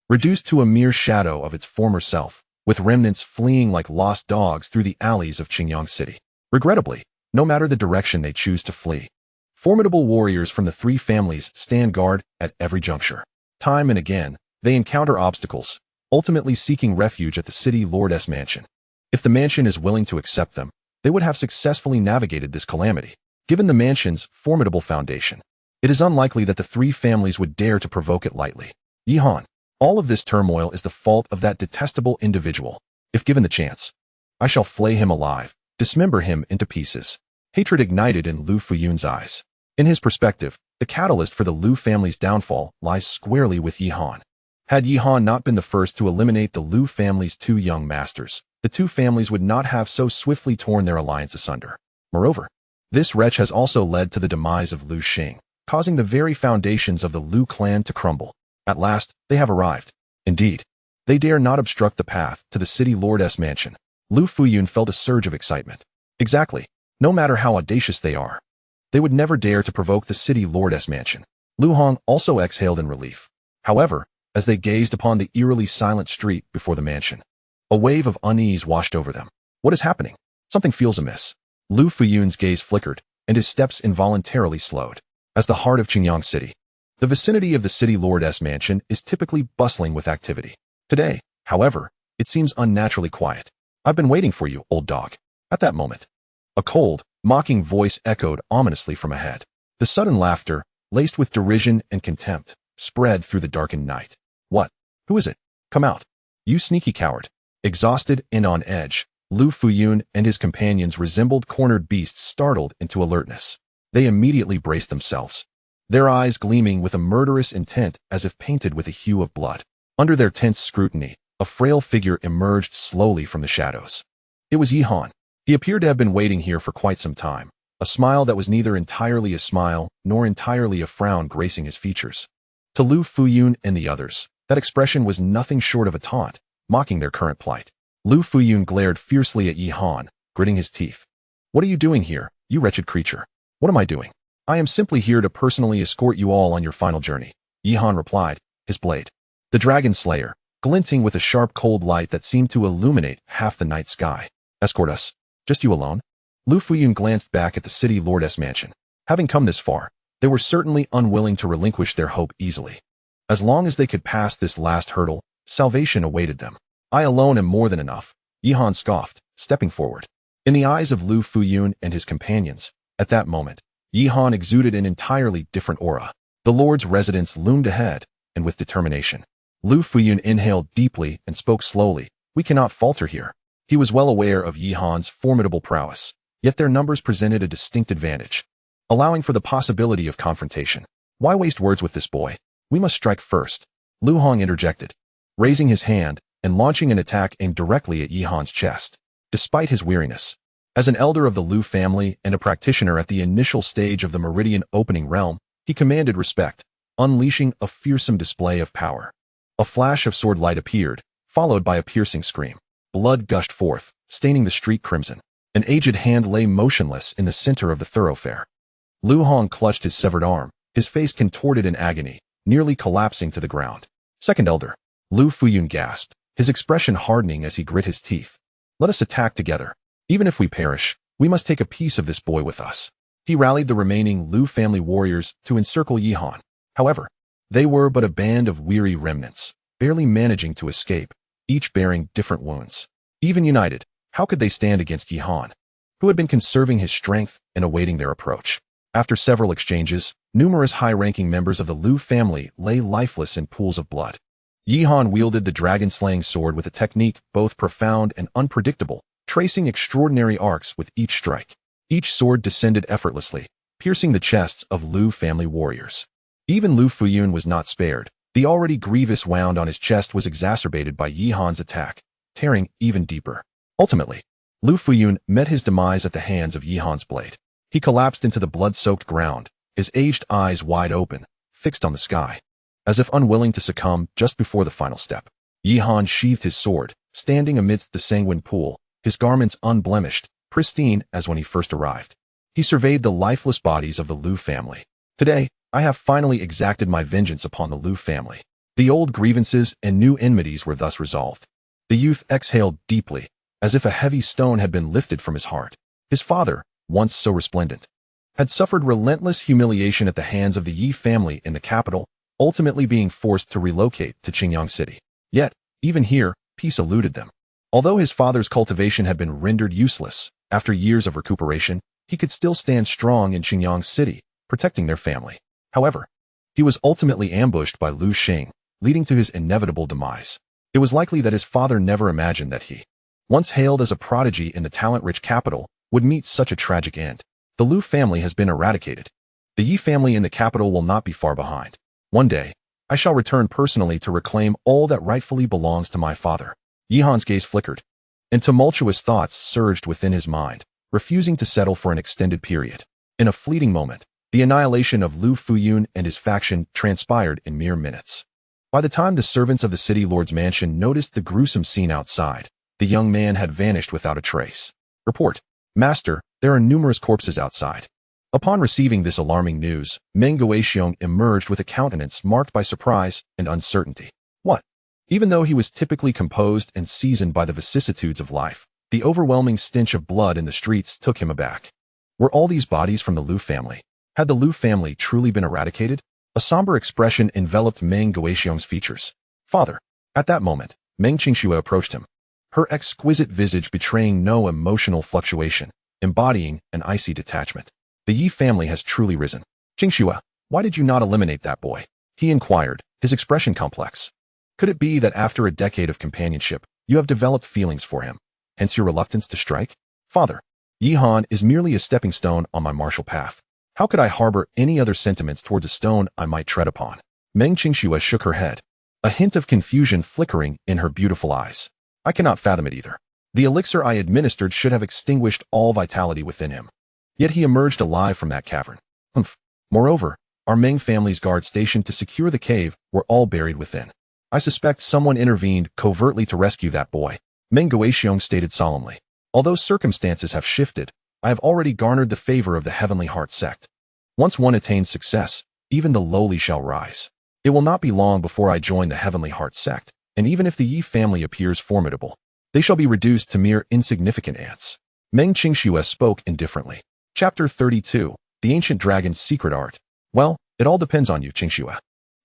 reduced to a mere shadow of its former self, with remnants fleeing like lost dogs through the alleys of Qingyang City. Regrettably, no matter the direction they choose to flee, formidable warriors from the 3 families stand guard at every juncture. Time and again, they encounter obstacles, ultimately seeking refuge at the city lord's mansion. If the mansion is willing to accept them, they would have successfully navigated this calamity. Given the mansion's formidable foundation, it is unlikely that the 3 families would dare to provoke it lightly. Yihan, all of this turmoil is the fault of that detestable individual. If given the chance, I shall flay him alive, dismember him into pieces. Hatred ignited in Lu Fuyun's eyes. In his perspective, the catalyst for the Lu family's downfall lies squarely with Yihan. Had Yihan not been the first to eliminate the Lu family's 2 young masters, the 2 families would not have so swiftly torn their alliance asunder. Moreover, this wretch has also led to the demise of Lu Xing, causing the very foundations of the Lu clan to crumble. At last, they have arrived. Indeed, they dare not obstruct the path to the city lord's mansion. Lu Fuyun felt a surge of excitement. Exactly. No matter how audacious they are, they would never dare to provoke the city lord's mansion. Lu Hong also exhaled in relief. However, as they gazed upon the eerily silent street before the mansion, a wave of unease washed over them. What is happening? Something feels amiss. Lu Fuyun's gaze flickered, and his steps involuntarily slowed. As the heart of Qingyang City, the vicinity of the city lord's mansion is typically bustling with activity. Today, however, it seems unnaturally quiet. I've been waiting for you, old dog. At that moment, a cold, mocking voice echoed ominously from ahead. The sudden laughter, laced with derision and contempt, spread through the darkened night. What? Who is it? Come out. You sneaky coward. Exhausted and on edge, Lu Fuyun and his companions resembled cornered beasts startled into alertness. They immediately braced themselves, their eyes gleaming with a murderous intent as if painted with a hue of blood. Under their tense scrutiny, a frail figure emerged slowly from the shadows. It was Yihan. He appeared to have been waiting here for quite some time, a smile that was neither entirely a smile nor entirely a frown gracing his features. To Lu Fuyun and the others, that expression was nothing short of a taunt, mocking their current plight. Lu Fuyun glared fiercely at Yihan, gritting his teeth. What are you doing here, you wretched creature? What am I doing? I am simply here to personally escort you all on your final journey, Yihan replied, his blade, the dragon slayer, glinting with a sharp cold light that seemed to illuminate half the night sky. Escort us? Just you alone? Lu Fuyun glanced back at the city lord's mansion. Having come this far, they were certainly unwilling to relinquish their hope easily. As long as they could pass this last hurdle, salvation awaited them. I alone am more than enough, Yihan scoffed, stepping forward. In the eyes of Lu Fuyun and his companions, at that moment, Yihan exuded an entirely different aura. The Lord's residence loomed ahead, and with determination. Lu Fuyun inhaled deeply and spoke slowly. We cannot falter here. He was well aware of Yihan's formidable prowess, yet their numbers presented a distinct advantage, allowing for the possibility of confrontation. Why waste words with this boy? We must strike first. Lu Hong interjected, raising his hand and launching an attack aimed directly at Yihan's chest. Despite his weariness, as an elder of the Lu family and a practitioner at the initial stage of the Meridian opening realm, he commanded respect, unleashing a fearsome display of power. A flash of sword light appeared, followed by a piercing scream. Blood gushed forth, staining the street crimson. An aged hand lay motionless in the center of the thoroughfare. Lu Hong clutched his severed arm, his face contorted in agony, nearly collapsing to the ground. Second elder. Lu Fuyun gasped, his expression hardening as he grit his teeth. Let us attack together. Even if we perish, we must take a piece of this boy with us. He rallied the remaining Lu family warriors to encircle Yihan. However, they were but a band of weary remnants, barely managing to escape, each bearing different wounds. Even united, how could they stand against Yihan, who had been conserving his strength and awaiting their approach? After several exchanges, numerous high-ranking members of the Lu family lay lifeless in pools of blood. Yihan wielded the dragon-slaying sword with a technique both profound and unpredictable, tracing extraordinary arcs with each strike. Each sword descended effortlessly, piercing the chests of Lu family warriors. Even Lu Fuyun was not spared. The already grievous wound on his chest was exacerbated by Yihan's attack, tearing even deeper. Ultimately, Lu Fuyun met his demise at the hands of Yihan's blade. He collapsed into the blood-soaked ground, his aged eyes wide open, fixed on the sky, as if unwilling to succumb just before the final step. Yihan sheathed his sword, standing amidst the sanguine pool, his garments unblemished, pristine as when he first arrived. He surveyed the lifeless bodies of the Lu family. Today, I have finally exacted my vengeance upon the Lu family. The old grievances and new enmities were thus resolved. The youth exhaled deeply, as if a heavy stone had been lifted from his heart. His father, once so resplendent, had suffered relentless humiliation at the hands of the Yi family in the capital, ultimately being forced to relocate to Qingyang City. Yet, even here, peace eluded them. Although his father's cultivation had been rendered useless, after years of recuperation, he could still stand strong in Qingyang City, protecting their family. However, he was ultimately ambushed by Lu Xing, leading to his inevitable demise. It was likely that his father never imagined that he, once hailed as a prodigy in the talent-rich capital, would meet such a tragic end. The Lu family has been eradicated. The Yi family in the capital will not be far behind. One day, I shall return personally to reclaim all that rightfully belongs to my father. Yihan's gaze flickered, and tumultuous thoughts surged within his mind, refusing to settle for an extended period. In a fleeting moment, the annihilation of Lu Fuyun and his faction transpired in mere minutes. By the time the servants of the city lord's mansion noticed the gruesome scene outside, the young man had vanished without a trace. Report. Master, there are numerous corpses outside. Upon receiving this alarming news, Meng Guoxiong emerged with a countenance marked by surprise and uncertainty. What? Even though he was typically composed and seasoned by the vicissitudes of life, The overwhelming stench of blood in the streets took him aback. Were all these bodies from the Liu family? Had the Liu family truly been eradicated? A somber expression enveloped Meng Guoxiong's features. Father. At that moment, Meng Qingxue approached him, her exquisite visage betraying no emotional fluctuation, embodying an icy detachment. The Yi family has truly risen. Qingxue, why did you not eliminate that boy? He inquired, his expression complex. Could it be that after a decade of companionship, you have developed feelings for him, hence your reluctance to strike? Father, Yi Han is merely a stepping stone on my martial path. How could I harbor any other sentiments towards a stone I might tread upon? Meng Qingxue shook her head, a hint of confusion flickering in her beautiful eyes. I cannot fathom it either. The elixir I administered should have extinguished all vitality within him. Yet he emerged alive from that cavern. Humph. Moreover, our Meng family's guards stationed to secure the cave were all buried within. I suspect someone intervened covertly to rescue that boy, Meng Guoxiong stated solemnly. Although circumstances have shifted, I have already garnered the favor of the Heavenly Heart sect. Once one attains success, even the lowly shall rise. It will not be long before I join the Heavenly Heart sect, and even if the Yi family appears formidable, they shall be reduced to mere insignificant ants. Meng Qingxue spoke indifferently. Chapter 32, The Ancient Dragon's Secret Art. Well, it all depends on you, Qingxue.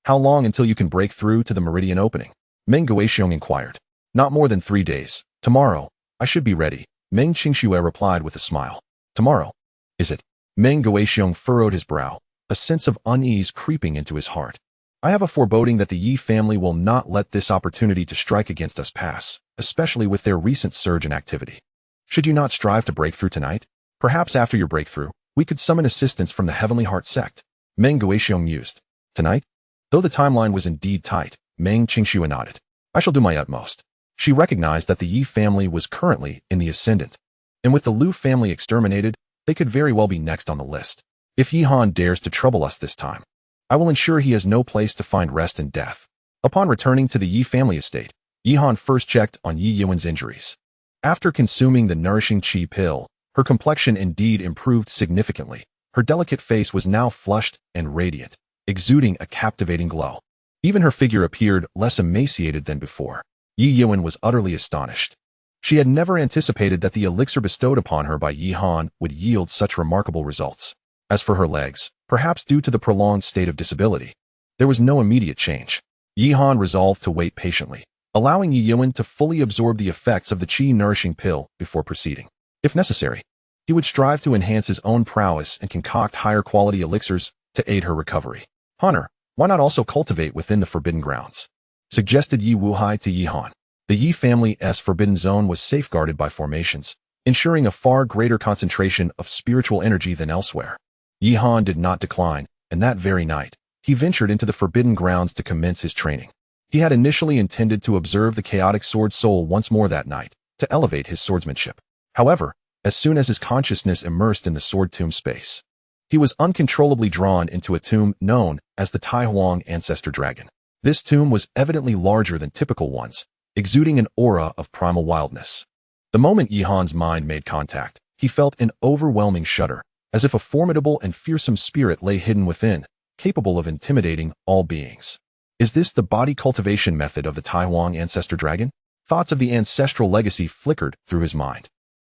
How long until you can break through to the meridian opening? Meng Guoxiong inquired. Not more than 3 days. Tomorrow, I should be ready, Meng Qingxue replied with a smile. Tomorrow? Is it? Meng Guoxiong furrowed his brow, a sense of unease creeping into his heart. I have a foreboding that the Yi family will not let this opportunity to strike against us pass, especially with their recent surge in activity. Should you not strive to break through tonight? Perhaps after your breakthrough, we could summon assistance from the Heavenly Heart sect. Meng Guoxiong mused. Tonight? Though the timeline was indeed tight, Meng Qingxue nodded. I shall do my utmost. She recognized that the Yi family was currently in the ascendant, and with the Liu family exterminated, they could very well be next on the list. If Yi Han dares to trouble us this time, I will ensure he has no place to find rest in death. Upon returning to the Yi family estate, Yi Han first checked on Yi Yuan's injuries. After consuming the nourishing qi pill, her complexion indeed improved significantly. Her delicate face was now flushed and radiant, exuding a captivating glow. Even her figure appeared less emaciated than before. Yi Yuan was utterly astonished. She had never anticipated that the elixir bestowed upon her by Yi Han would yield such remarkable results. As for her legs, perhaps due to the prolonged state of disability, there was no immediate change. Yi Han resolved to wait patiently, allowing Yi Yuan to fully absorb the effects of the qi-nourishing pill before proceeding. If necessary, he would strive to enhance his own prowess and concoct higher-quality elixirs to aid her recovery. Hunter, why not also cultivate within the Forbidden Grounds? Suggested Yi Wuhai to Yi Han. The Yi family's forbidden zone was safeguarded by formations, ensuring a far greater concentration of spiritual energy than elsewhere. Yi Han did not decline, and that very night, he ventured into the Forbidden Grounds to commence his training. He had initially intended to observe the chaotic sword soul once more that night, to elevate his swordsmanship. However, as soon as his consciousness immersed in the sword tomb space, he was uncontrollably drawn into a tomb known as the Tai Huang Ancestor Dragon. This tomb was evidently larger than typical ones, exuding an aura of primal wildness. The moment Yi Han's mind made contact, he felt an overwhelming shudder, as if a formidable and fearsome spirit lay hidden within, capable of intimidating all beings. Is this the body cultivation method of the Tai Huang Ancestor Dragon? Thoughts of the ancestral legacy flickered through his mind.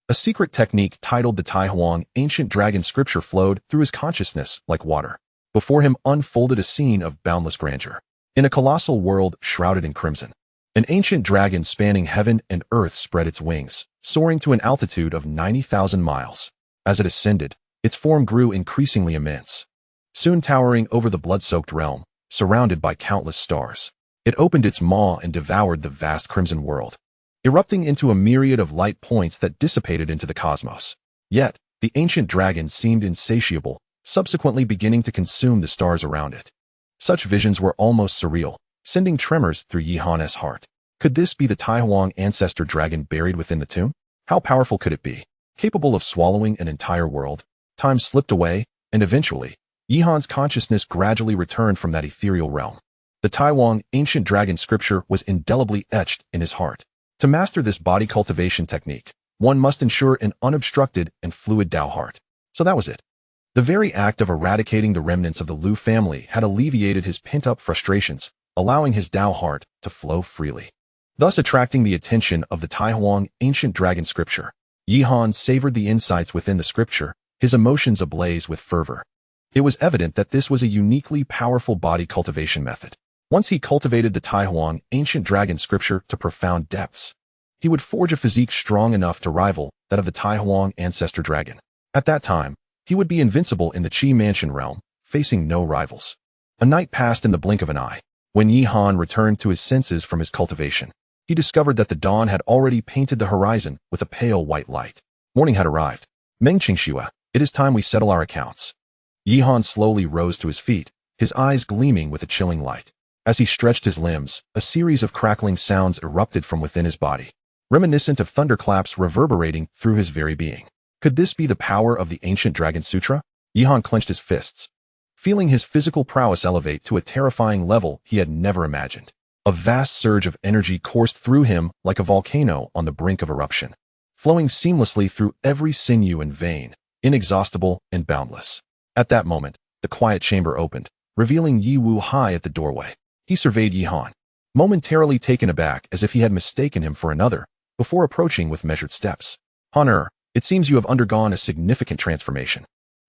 A secret technique titled the Tai Huang Ancient Dragon scripture flowed through his consciousness like water. Before him unfolded a scene of boundless grandeur. In a colossal world shrouded in crimson, an ancient dragon spanning heaven and earth spread its wings, soaring to an altitude of 90,000 miles. As it ascended, its form grew increasingly immense, soon towering over the blood-soaked realm, surrounded by countless stars. It opened its maw and devoured the vast crimson world, erupting into a myriad of light points that dissipated into the cosmos. Yet, the ancient dragon seemed insatiable, subsequently beginning to consume the stars around it. Such visions were almost surreal, sending tremors through Yi Han's heart. Could this be the Tai Huang Ancestor Dragon buried within the tomb? How powerful could it be? Capable of swallowing an entire world? Time slipped away, and eventually, Yi Han's consciousness gradually returned from that ethereal realm. The Tai Huang Ancient Dragon scripture was indelibly etched in his heart. To master this body cultivation technique, one must ensure an unobstructed and fluid Tao heart. So that was it. The very act of eradicating the remnants of the Liu family had alleviated his pent-up frustrations, allowing his Tao heart to flow freely. thus attracting the attention of the Taihuang ancient dragon scripture. Yi Han savored the insights within the scripture, his emotions ablaze with fervor. It was evident that this was a uniquely powerful body cultivation method. Once he cultivated the Taihuang ancient dragon scripture to profound depths, he would forge a physique strong enough to rival that of the Taihuang ancestor dragon. At that time, he would be invincible in the Qi Mansion realm, facing no rivals. A night passed in the blink of an eye. When Yi Han returned to his senses from his cultivation, he discovered that the dawn had already painted the horizon with a pale white light. Morning had arrived. Meng Qingxue, it is time we settle our accounts. Yi Han slowly rose to his feet, his eyes gleaming with a chilling light. As he stretched his limbs, a series of crackling sounds erupted from within his body, reminiscent of thunderclaps reverberating through his very being. Could this be the power of the ancient Dragon Sutra? Yi Han clenched his fists, feeling his physical prowess elevate to a terrifying level he had never imagined. A vast surge of energy coursed through him like a volcano on the brink of eruption, flowing seamlessly through every sinew and vein, inexhaustible and boundless. At that moment, the quiet chamber opened, revealing Yi Wuhai at the doorway. He surveyed Yi Han, momentarily taken aback as if he had mistaken him for another, before approaching with measured steps. Han, it seems you have undergone a significant transformation.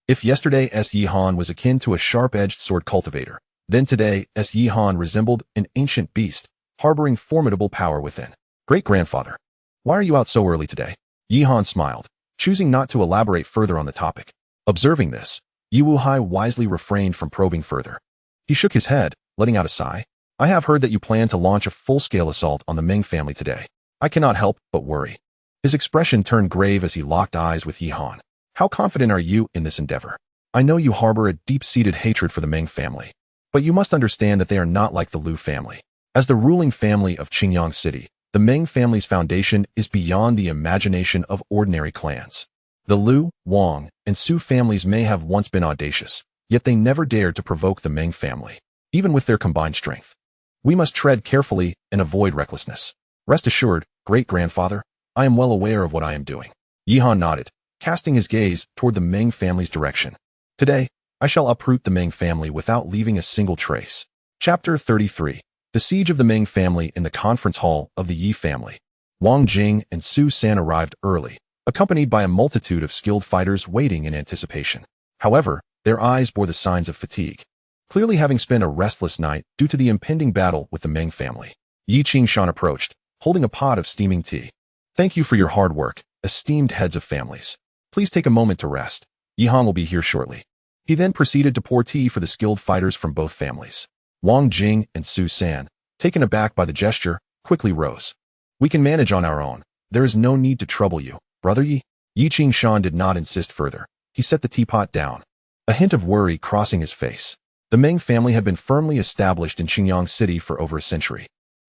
If yesterday's Yi Han was akin to a sharp-edged sword cultivator, then today's Yi Han resembled an ancient beast, harboring formidable power within. Great-grandfather, why are you out so early today? Yi Han smiled, choosing not to elaborate further on the topic. Observing this, Yi Wuhai wisely refrained from probing further. He shook his head, letting out a sigh. I have heard that you plan to launch a full-scale assault on the Meng family today. I cannot help but worry. His expression turned grave as he locked eyes with Yi Han. How confident are you in this endeavor? I know you harbor a deep-seated hatred for the Meng family, but you must understand that they are not like the Lu family. As the ruling family of Qingyang City, the Meng family's foundation is beyond the imagination of ordinary clans. The Lu, Wang, and Su families may have once been audacious, yet they never dared to provoke the Meng family, even with their combined strength. We must tread carefully and avoid recklessness. Rest assured, great-grandfather, I am well aware of what I am doing. Yi Han nodded, casting his gaze toward the Meng family's direction. Today, I shall uproot the Meng family without leaving a single trace. Chapter 33. The Siege of the Meng Family in the Conference Hall of the Yi family. Wang Jing and Su San arrived early, accompanied by a multitude of skilled fighters waiting in anticipation. However, their eyes bore the signs of fatigue, clearly having spent a restless night due to the impending battle with the Meng family. Yi Qingshan approached, holding a pot of steaming tea. Thank you for your hard work, esteemed heads of families. Please take a moment to rest. Yi Han will be here shortly. He then proceeded to pour tea for the skilled fighters from both families. Wang Jing and Su San, taken aback by the gesture, quickly rose. We can manage on our own. There is no need to trouble you, brother Yi. Yi Qingshan did not insist further. He set the teapot down, a hint of worry crossing his face. The Meng family had been firmly established in Qingyang City for over a century,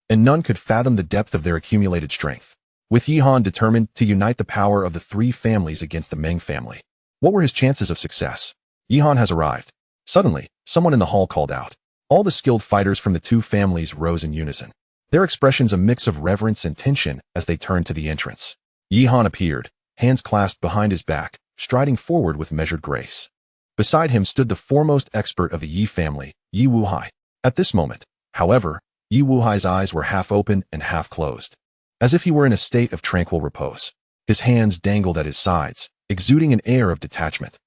and none could fathom the depth of their accumulated strength. With Yi Han determined to unite the power of the three families against the Meng family, what were his chances of success? Yi Han has arrived. Suddenly, someone in the hall called out. All the skilled fighters from the two families rose in unison, their expressions a mix of reverence and tension as they turned to the entrance. Yi Han appeared, hands clasped behind his back, striding forward with measured grace. Beside him stood the foremost expert of the Yi family, Yi Wuhai. At this moment, however, Yi Wuhai's eyes were half open and half closed, as if he were in a state of tranquil repose. His hands dangled at his sides, exuding an air of detachment,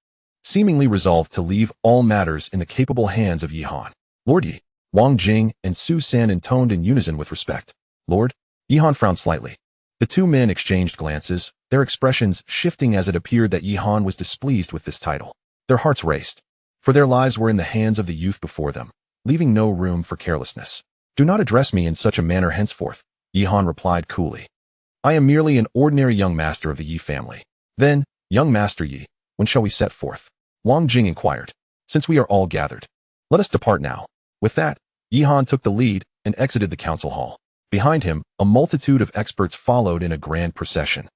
seemingly resolved to leave all matters in the capable hands of Yi Han. Lord Yi, Wang Jing and Su San intoned in unison with respect. Lord? Yi Han frowned slightly. The two men exchanged glances, their expressions shifting as it appeared that Yi Han was displeased with this title. Their hearts raced, for their lives were in the hands of the youth before them, leaving no room for carelessness. Do not address me in such a manner henceforth, Yi Han replied coolly. I am merely an ordinary young master of the Yi family. Then, young master Yi, when shall we set forth? Wang Jing inquired. Since we are all gathered, let us depart now. With that, Yi Han took the lead and exited the council hall. Behind him, a multitude of experts followed in a grand procession,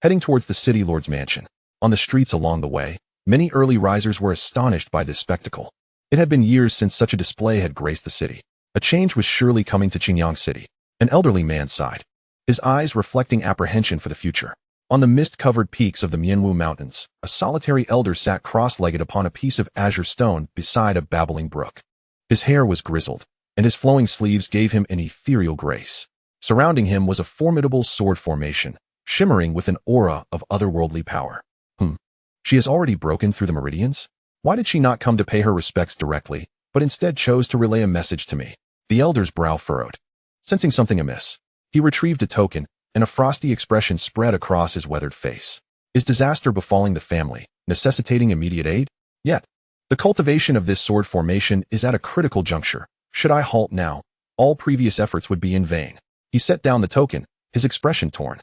heading towards the city lord's mansion. On the streets along the way, many early risers were astonished by this spectacle. It had been years since such a display had graced the city. A change was surely coming to Qingyang City. An elderly man sighed, his eyes reflecting apprehension for the future. On the mist-covered peaks of the Mianwu Mountains, a solitary elder sat cross-legged upon a piece of azure stone beside a babbling brook. His hair was grizzled, and his flowing sleeves gave him an ethereal grace. Surrounding him was a formidable sword formation, shimmering with an aura of otherworldly power. She has already broken through the meridians? Why did she not come to pay her respects directly, but instead chose to relay a message to me? The elder's brow furrowed. Sensing something amiss, he retrieved a token, and a frosty expression spread across his weathered face. Is disaster befalling the family, necessitating immediate aid? Yet, the cultivation of this sword formation is at a critical juncture. Should I halt now, all previous efforts would be in vain. He set down the token, his expression torn.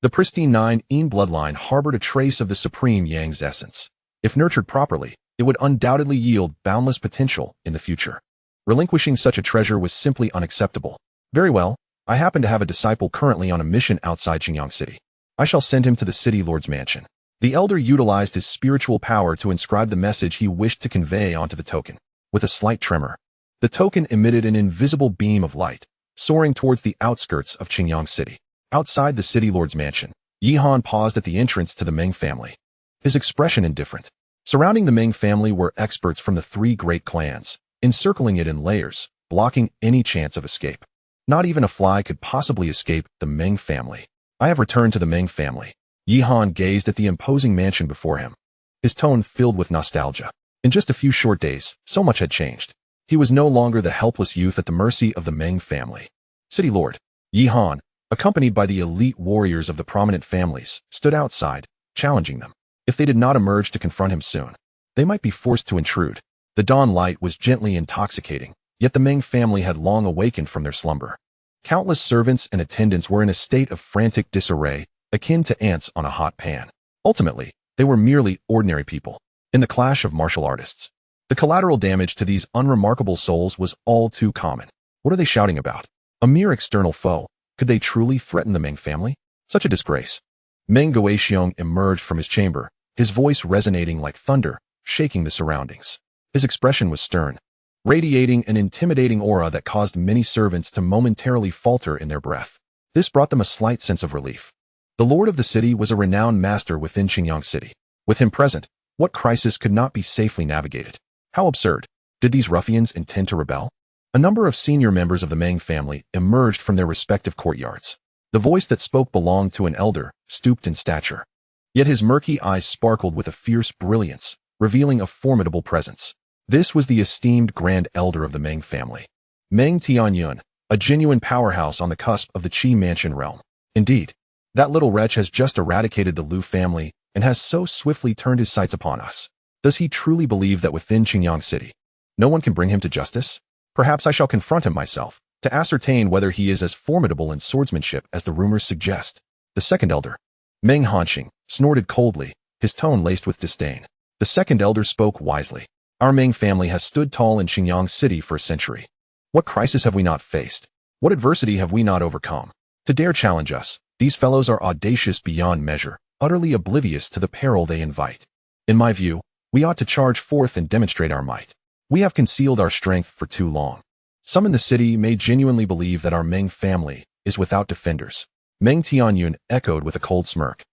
The pristine 9-ene bloodline harbored a trace of the supreme Yang's essence. If nurtured properly, it would undoubtedly yield boundless potential in the future. Relinquishing such a treasure was simply unacceptable. Very well, I happen to have a disciple currently on a mission outside Qingyang City. I shall send him to the city lord's mansion. The elder utilized his spiritual power to inscribe the message he wished to convey onto the token. With a slight tremor, the token emitted an invisible beam of light, soaring towards the outskirts of Qingyang City. Outside the city lord's mansion, Yihan paused at the entrance to the Meng family. His expression indifferent. Surrounding the Meng family were experts from the 3 great clans, encircling it in layers, blocking any chance of escape. Not even a fly could possibly escape the Meng family. I have returned to the Meng family. Yihan gazed at the imposing mansion before him, his tone filled with nostalgia. In just a few short days, so much had changed. He was no longer the helpless youth at the mercy of the Meng family. City Lord Yihan, accompanied by the elite warriors of the prominent families, stood outside, challenging them. If they did not emerge to confront him soon, they might be forced to intrude. The dawn light was gently intoxicating, yet the Meng family had long awakened from their slumber. Countless servants and attendants were in a state of frantic disarray, akin to ants on a hot pan. Ultimately, they were merely ordinary people. In the clash of martial artists, the collateral damage to these unremarkable souls was all too common. What are they shouting about? A mere external foe. Could they truly threaten the Meng family? Such a disgrace. Meng Guoxiong emerged from his chamber, his voice resonating like thunder, shaking the surroundings. His expression was stern, radiating an intimidating aura that caused many servants to momentarily falter in their breath. This brought them a slight sense of relief. The lord of the city was a renowned master within Qingyang City. With him present, what crisis could not be safely navigated? How absurd. Did these ruffians intend to rebel? A number of senior members of the Meng family emerged from their respective courtyards. The voice that spoke belonged to an elder, stooped in stature. Yet his murky eyes sparkled with a fierce brilliance, revealing a formidable presence. This was the esteemed grand elder of the Meng family, Meng Tianyun, a genuine powerhouse on the cusp of the Qi Mansion realm. Indeed, that little wretch has just eradicated the Lu family and has so swiftly turned his sights upon us. Does he truly believe that within Qingyang City, no one can bring him to justice? Perhaps I shall confront him myself, to ascertain whether he is as formidable in swordsmanship as the rumors suggest. The second elder, Meng Hanqing, snorted coldly, his tone laced with disdain. The second elder spoke wisely. Our Meng family has stood tall in Qingyang City for a century. What crisis have we not faced? What adversity have we not overcome? To dare challenge us, these fellows are audacious beyond measure, utterly oblivious to the peril they invite. In my view, we ought to charge forth and demonstrate our might. We have concealed our strength for too long. Some in the city may genuinely believe that our Meng family is without defenders. Meng Tianyun echoed with a cold smirk.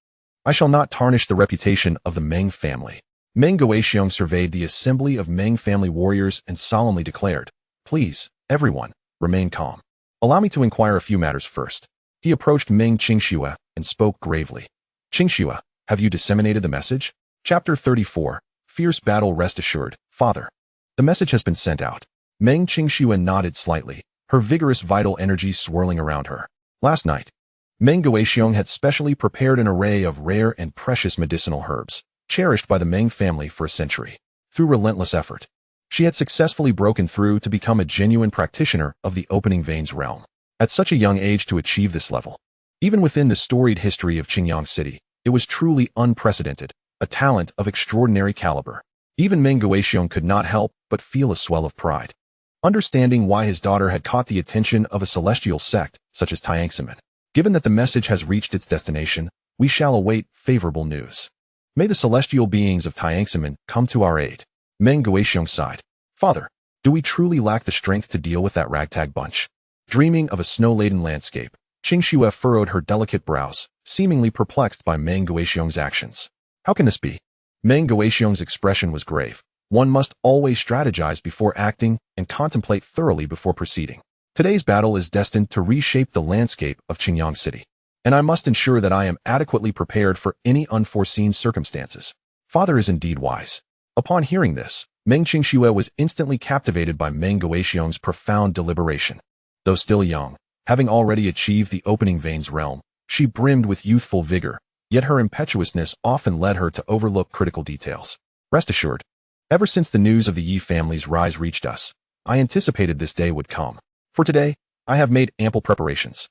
I shall not tarnish the reputation of the Meng family. Meng Guoxiong surveyed the assembly of Meng family warriors and solemnly declared, Please, everyone, remain calm. Allow me to inquire a few matters first. He approached Meng Qingxue and spoke gravely. Qingxue, have you disseminated the message? Chapter 34, Fierce Battle. Rest assured, Father. The message has been sent out. Meng Qingxue nodded slightly, her vigorous vital energy swirling around her. Last night, Meng Guoxiong had specially prepared an array of rare and precious medicinal herbs, cherished by the Meng family for a century. Through relentless effort, she had successfully broken through to become a genuine practitioner of the opening veins realm. At such a young age to achieve this level, even within the storied history of Qingyang City, it was truly unprecedented, a talent of extraordinary caliber. Even Meng Guoxiong could not help but feel a swell of pride, understanding why his daughter had caught the attention of a celestial sect such as Tiangximen. Given that the message has reached its destination, we shall await favorable news. May the celestial beings of Tiangximen come to our aid. Meng Guoxiong sighed. Father, do we truly lack the strength to deal with that ragtag bunch? Dreaming of a snow-laden landscape, Qingxue furrowed her delicate brows, seemingly perplexed by Meng Guoxiong's actions. How can this be? Meng Guoxiong's expression was grave. One must always strategize before acting and contemplate thoroughly before proceeding. Today's battle is destined to reshape the landscape of Qingyang City, and I must ensure that I am adequately prepared for any unforeseen circumstances. Father is indeed wise. Upon hearing this, Meng Qingxue was instantly captivated by Meng Guoxiong's profound deliberation. Though still young, having already achieved the opening veins realm, she brimmed with youthful vigor, yet her impetuousness often led her to overlook critical details. Rest assured, ever since the news of the Yi family's rise reached us, I anticipated this day would come. For today, I have made ample preparations.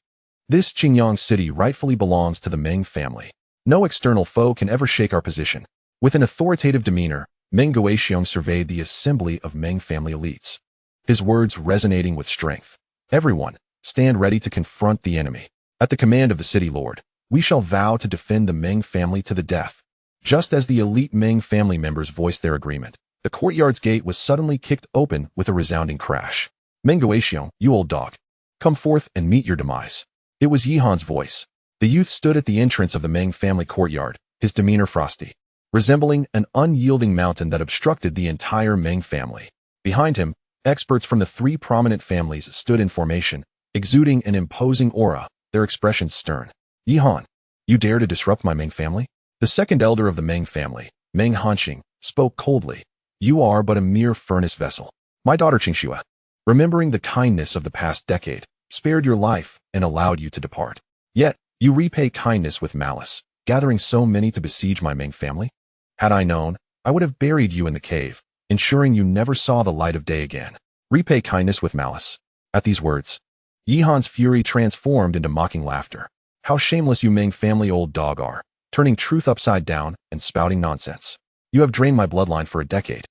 This Qingyang City rightfully belongs to the Meng family. No external foe can ever shake our position. With an authoritative demeanor, Meng Guoxiong surveyed the assembly of Meng family elites, his words resonating with strength. Everyone, stand ready to confront the enemy. At the command of the city lord, we shall vow to defend the Meng family to the death. Just as the elite Meng family members voiced their agreement, the courtyard's gate was suddenly kicked open with a resounding crash. Meng Guoxiong, you old dog. Come forth and meet your demise. It was Yihan's voice. The youth stood at the entrance of the Meng family courtyard, his demeanor frosty, resembling an unyielding mountain that obstructed the entire Meng family. Behind him, experts from the three prominent families stood in formation, exuding an imposing aura, their expressions stern. Yihan, you dare to disrupt my Meng family? The second elder of the Meng family, Meng Hanqing, spoke coldly. You are but a mere furnace vessel. My daughter Qingxue, remembering the kindness of the past decade, spared your life and allowed you to depart. Yet, you repay kindness with malice, gathering so many to besiege my Meng family? Had I known, I would have buried you in the cave, ensuring you never saw the light of day again. Repay kindness with malice. At these words, Yihan's fury transformed into mocking laughter. How shameless you Meng family old dog are, turning truth upside down and spouting nonsense. You have drained my bloodline for a decade,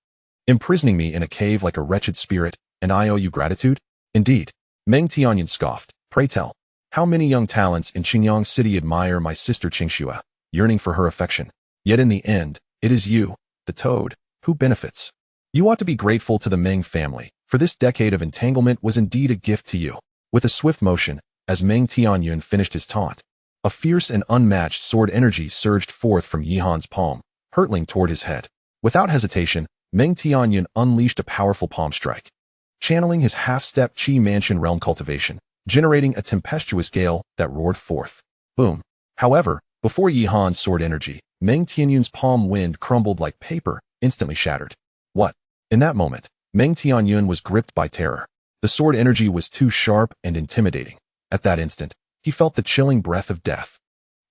imprisoning me in a cave like a wretched spirit, and I owe you gratitude? Indeed. Meng Tianyan scoffed. Pray tell, how many young talents in Qingyang City admire my sister Qingxue, yearning for her affection? Yet in the end, it is you, the toad, who benefits. You ought to be grateful to the Meng family, for this decade of entanglement was indeed a gift to you. With a swift motion, as Meng Tianyun finished his taunt, a fierce and unmatched sword energy surged forth from Yihan's palm, hurtling toward his head. Without hesitation, Meng Tianyun unleashed a powerful palm strike, channeling his half-step Qi Mansion realm cultivation, generating a tempestuous gale that roared forth. Boom. However, before Yihan's sword energy, Meng Tianyun's palm wind crumbled like paper, instantly shattered. What? In that moment, Meng Tianyun was gripped by terror. The sword energy was too sharp and intimidating. At that instant, he felt the chilling breath of death.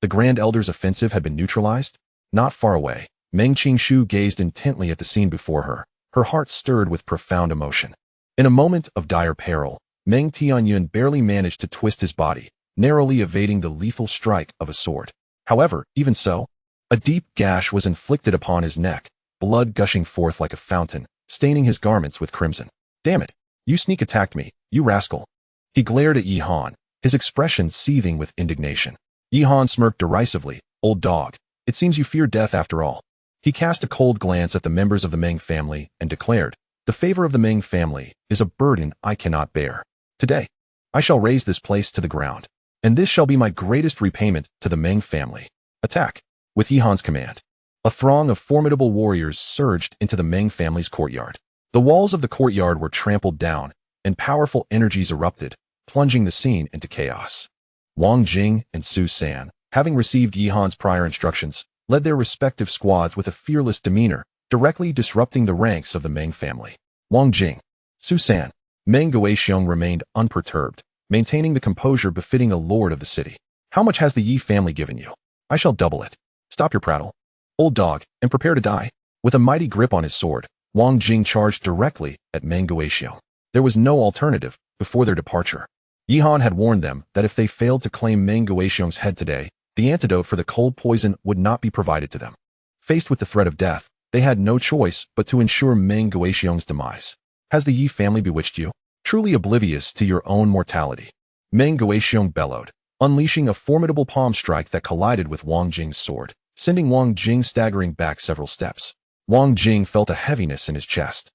The Grand Elder's offensive had been neutralized? Not far away, Meng Qingxue gazed intently at the scene before her, her heart stirred with profound emotion. In a moment of dire peril, Meng Tianyun barely managed to twist his body, narrowly evading the lethal strike of a sword. However, even so, a deep gash was inflicted upon his neck, blood gushing forth like a fountain, staining his garments with crimson. Damn it! You sneak attacked me, you rascal! He glared at Yihan, his expression seething with indignation. Yihan smirked derisively. Old dog, it seems you fear death after all. He cast a cold glance at the members of the Meng family and declared, the favor of the Meng family is a burden I cannot bear. Today, I shall raze this place to the ground, and this shall be my greatest repayment to the Meng family. Attack! With Yihan's command, a throng of formidable warriors surged into the Meng family's courtyard. The walls of the courtyard were trampled down, and powerful energies erupted, plunging the scene into chaos. Wang Jing and Su San, having received Yihan's prior instructions, led their respective squads with a fearless demeanor, directly disrupting the ranks of the Meng family. Wang Jing, Su San, Meng Guoxiong remained unperturbed, maintaining the composure befitting a lord of the city. How much has the Yi family given you? I shall double it. Stop your prattle, old dog, and prepare to die. With a mighty grip on his sword, Wang Jing charged directly at Meng Guoxiong. There was no alternative before their departure. Yihan had warned them that if they failed to claim Meng Guoxiong's head today, the antidote for the cold poison would not be provided to them. Faced with the threat of death, they had no choice but to ensure Meng Guoxiong's demise. Has the Yi family bewitched you? Truly oblivious to your own mortality. Meng Guoxiong bellowed, unleashing a formidable palm strike that collided with Wang Jing's sword, sending Wang Jing staggering back several steps. Wang Jing felt a heaviness in his chest,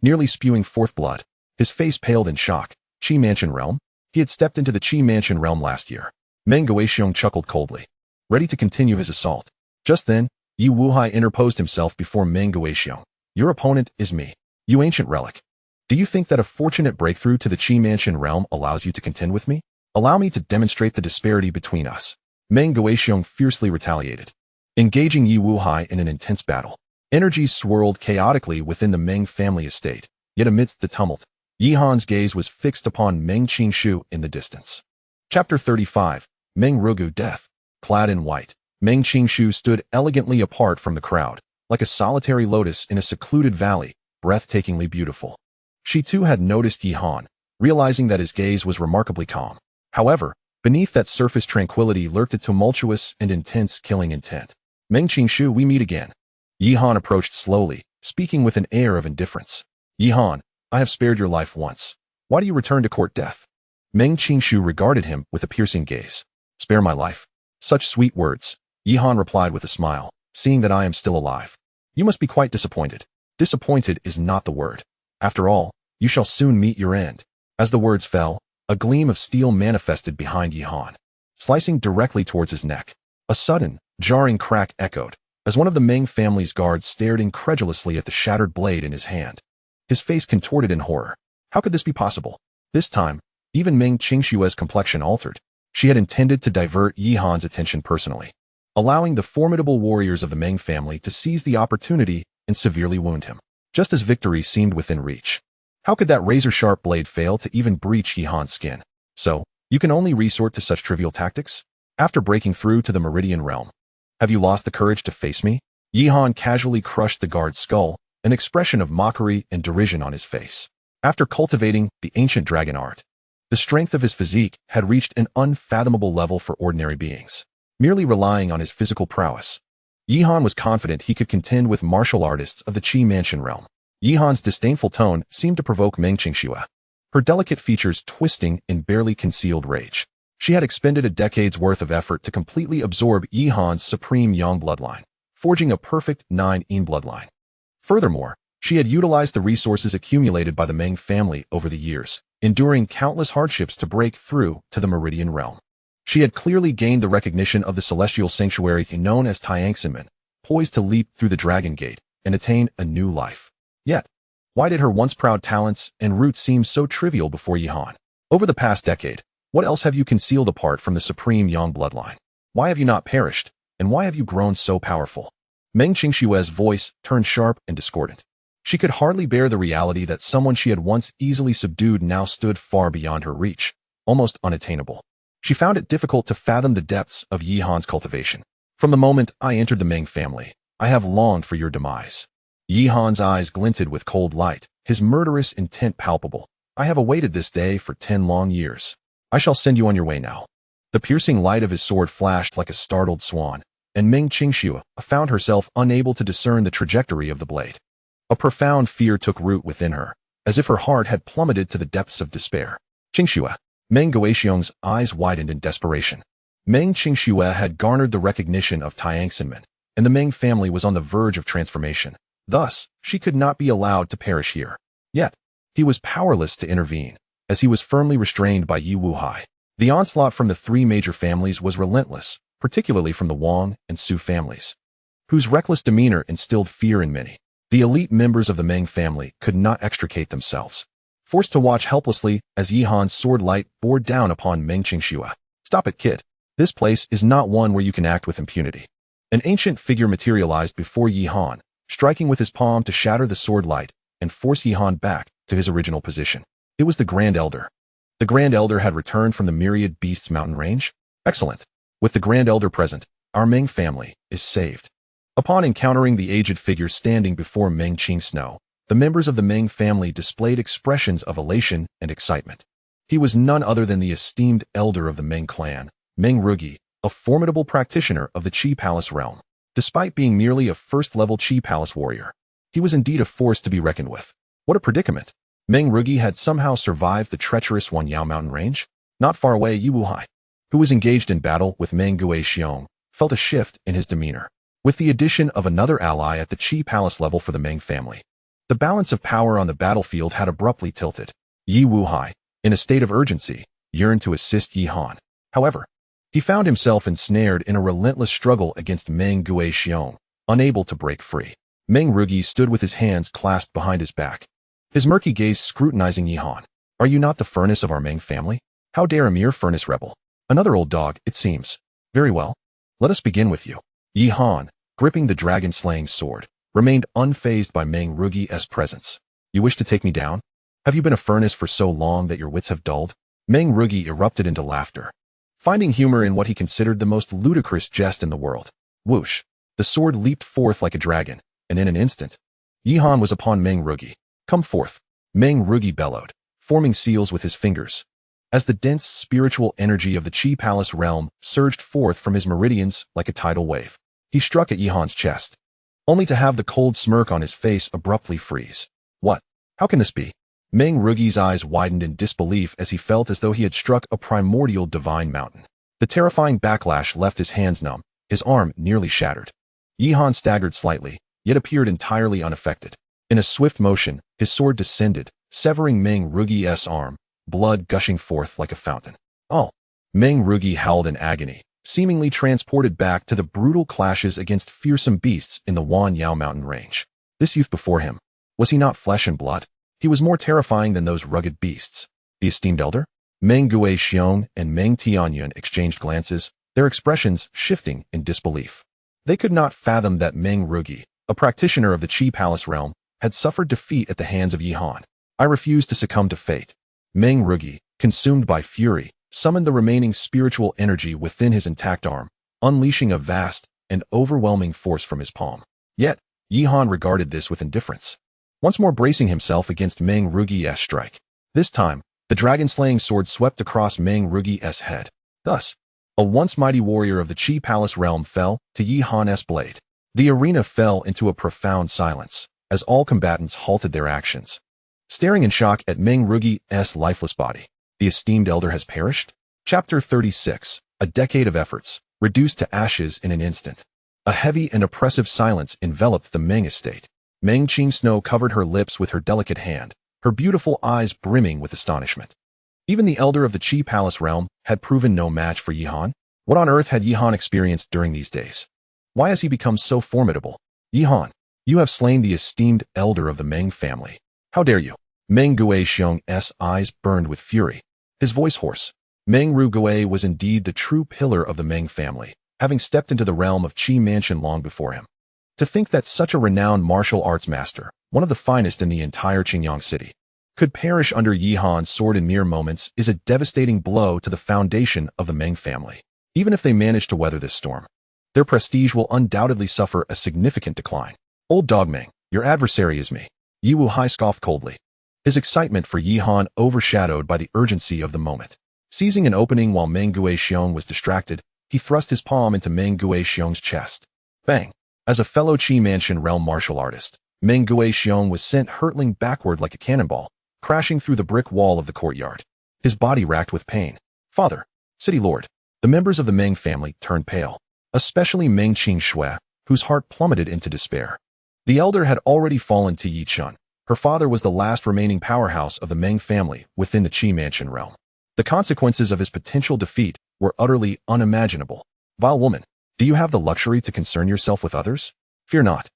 nearly spewing forth blood. His face paled in shock. Qi Mansion realm? He had stepped into the Qi Mansion realm last year. Meng Guoxiong chuckled coldly, ready to continue his assault. Just then, Yi Wuhai interposed himself before Meng Guoxiong. Your opponent is me, you ancient relic. Do you think that a fortunate breakthrough to the Qi Mansion realm allows you to contend with me? Allow me to demonstrate the disparity between us. Meng Guixiong fiercely retaliated, engaging Yi Wuhai in an intense battle. Energies swirled chaotically within the Meng family estate, yet amidst the tumult, Yi Han's gaze was fixed upon Meng Qingshu in the distance. Chapter 35, Meng Rugu Death. Clad in white, Meng Qingshu stood elegantly apart from the crowd, like a solitary lotus in a secluded valley, breathtakingly beautiful. She too had noticed Yi Han, realizing that his gaze was remarkably calm. However, beneath that surface tranquility lurked a tumultuous and intense killing intent. Meng Qingshu, we meet again. Yi Han approached slowly, speaking with an air of indifference. Yi Han, I have spared your life once. Why do you return to court death? Meng Qingshu regarded him with a piercing gaze. Spare my life. Such sweet words. Yi Han replied with a smile, seeing that I am still alive. You must be quite disappointed. Disappointed is not the word. After all, you shall soon meet your end. As the words fell, a gleam of steel manifested behind Yi Han, slicing directly towards his neck. A sudden, jarring crack echoed, as one of the Meng family's guards stared incredulously at the shattered blade in his hand. His face contorted in horror. How could this be possible? This time, even Meng Qingshue's complexion altered. She had intended to divert Yi Han's attention personally, allowing the formidable warriors of the Meng family to seize the opportunity and severely wound him, just as victory seemed within reach. How could that razor-sharp blade fail to even breach Yi Han's skin? So, you can only resort to such trivial tactics? After breaking through to the Meridian realm, have you lost the courage to face me? Yi Han casually crushed the guard's skull, an expression of mockery and derision on his face. After cultivating the ancient dragon art, the strength of his physique had reached an unfathomable level for ordinary beings. Merely relying on his physical prowess, Yi Han was confident he could contend with martial artists of the Qi Mansion realm. Yi Han's disdainful tone seemed to provoke Meng Qingshu, her delicate features twisting in barely concealed rage. She had expended a decade's worth of effort to completely absorb Yi Han's supreme Yang bloodline, forging a perfect 9-yin bloodline. Furthermore, she had utilized the resources accumulated by the Meng family over the years, enduring countless hardships to break through to the Meridian realm. She had clearly gained the recognition of the celestial sanctuary known as Tiangxinmen, poised to leap through the Dragon Gate and attain a new life. Yet, why did her once proud talents and roots seem so trivial before Yi Han? Over the past decade, what else have you concealed apart from the supreme Yang bloodline? Why have you not perished, and why have you grown so powerful? Meng Qingshue's voice turned sharp and discordant. She could hardly bear the reality that someone she had once easily subdued now stood far beyond her reach, almost unattainable. She found it difficult to fathom the depths of Yi Han's cultivation. From the moment I entered the Meng family, I have longed for your demise. Yi Han's eyes glinted with cold light, his murderous intent palpable. I have awaited this day for 10 long years. I shall send you on your way now. The piercing light of his sword flashed like a startled swan, and Meng Qingshu found herself unable to discern the trajectory of the blade. A profound fear took root within her, as if her heart had plummeted to the depths of despair. Qingshu, Meng Guixiong's eyes widened in desperation. Meng Qingshu had garnered the recognition of Tiangxinmen, and the Meng family was on the verge of transformation. Thus, she could not be allowed to perish here. Yet, he was powerless to intervene, as he was firmly restrained by Yi Wuhai. The onslaught from the 3 major families was relentless, particularly from the Wang and Su families, whose reckless demeanor instilled fear in many. The elite members of the Meng family could not extricate themselves, forced to watch helplessly as Yi Han's sword light bore down upon Meng Qingshu. Stop it, kid. This place is not one where you can act with impunity. An ancient figure materialized before Yi Han, striking with his palm to shatter the sword light and force Yi Han back to his original position. It was the Grand Elder. The Grand Elder had returned from the Myriad Beasts mountain range. Excellent. With the Grand Elder present, our Meng family is saved. Upon encountering the aged figure standing before Meng Qingshu, the members of the Meng family displayed expressions of elation and excitement. He was none other than the esteemed elder of the Meng clan, Meng Rugi, a formidable practitioner of the Qi Palace realm. Despite being merely a first-level Qi Palace warrior, he was indeed a force to be reckoned with. What a predicament! Meng Rugi had somehow survived the treacherous Wanyao mountain range. Not far away, Yi Wuhai, who was engaged in battle with Meng Guixiong, felt a shift in his demeanor. With the addition of another ally at the Qi Palace level for the Meng family, the balance of power on the battlefield had abruptly tilted. Yi Wuhai, in a state of urgency, yearned to assist Yi Han. However, he found himself ensnared in a relentless struggle against Meng Guixiong, unable to break free. Meng Rugi stood with his hands clasped behind his back, his murky gaze scrutinizing Yihan. Are you not the furnace of our Meng family? How dare a mere furnace rebel? Another old dog, it seems. Very well. Let us begin with you. Yihan, gripping the dragon-slaying sword, remained unfazed by Meng Rugi's presence. You wish to take me down? Have you been a furnace for so long that your wits have dulled? Meng Rugi erupted into laughter, finding humor in what he considered the most ludicrous jest in the world. Whoosh! The sword leaped forth like a dragon, and in an instant, Yihan was upon Meng Rugi. Come forth! Meng Rugi bellowed, forming seals with his fingers. As the dense spiritual energy of the Qi Palace realm surged forth from his meridians like a tidal wave, he struck at Yihan's chest, only to have the cold smirk on his face abruptly freeze. What? How can this be? Meng Rugi's eyes widened in disbelief as he felt as though he had struck a primordial divine mountain. The terrifying backlash left his hands numb, his arm nearly shattered. Yihan staggered slightly, yet appeared entirely unaffected. In a swift motion, his sword descended, severing Meng Rugi's arm, blood gushing forth like a fountain. Oh! Meng Rugi howled in agony, seemingly transported back to the brutal clashes against fearsome beasts in the Wanyao mountain range. This youth before him, was he not flesh and blood? He was more terrifying than those rugged beasts. The esteemed elder? Meng Guixiong and Meng Tianyun exchanged glances, their expressions shifting in disbelief. They could not fathom that Meng Rugi, a practitioner of the Qi Palace realm, had suffered defeat at the hands of Yihan. I refuse to succumb to fate. Meng Rugi, consumed by fury, summoned the remaining spiritual energy within his intact arm, unleashing a vast and overwhelming force from his palm. Yet, Yihan regarded this with indifference, once more bracing himself against Meng Rugi's strike. This time, the dragon-slaying sword swept across Meng Rugi's head. Thus, a once mighty warrior of the Qi Palace realm fell to Yihan's blade. The arena fell into a profound silence, as all combatants halted their actions, staring in shock at Meng Rugi's lifeless body. The esteemed elder has perished? Chapter 36, a decade of efforts, reduced to ashes in an instant. A heavy and oppressive silence enveloped the Meng estate. Meng Qingsnow covered her lips with her delicate hand, her beautiful eyes brimming with astonishment. Even the elder of the Qi Palace realm had proven no match for Yihan. What on earth had Yihan experienced during these days? Why has he become so formidable? Yihan, you have slain the esteemed elder of the Meng family. How dare you? Meng Guixiong's eyes burned with fury, his voice hoarse. Meng Rugi was indeed the true pillar of the Meng family, having stepped into the realm of Qi Mansion long before him. To think that such a renowned martial arts master, one of the finest in the entire Qingyang city, could perish under Yihan's sword in mere moments is a devastating blow to the foundation of the Meng family. Even if they manage to weather this storm, their prestige will undoubtedly suffer a significant decline. Old dog Meng, your adversary is me. Yi Wuhai scoffed coldly, his excitement for Yihan overshadowed by the urgency of the moment. Seizing an opening while Meng Guixiong was distracted, he thrust his palm into Meng Guixiong's chest. Bang! As a fellow Qi Mansion realm martial artist, Meng Guixiong was sent hurtling backward like a cannonball, crashing through the brick wall of the courtyard, his body racked with pain. Father, City Lord, the members of the Meng family turned pale, especially Meng Qingshui, whose heart plummeted into despair. The elder had already fallen to Yi Chun. Her father was the last remaining powerhouse of the Meng family within the Qi Mansion realm. The consequences of his potential defeat were utterly unimaginable. Vile woman, do you have the luxury to concern yourself with others? Fear not.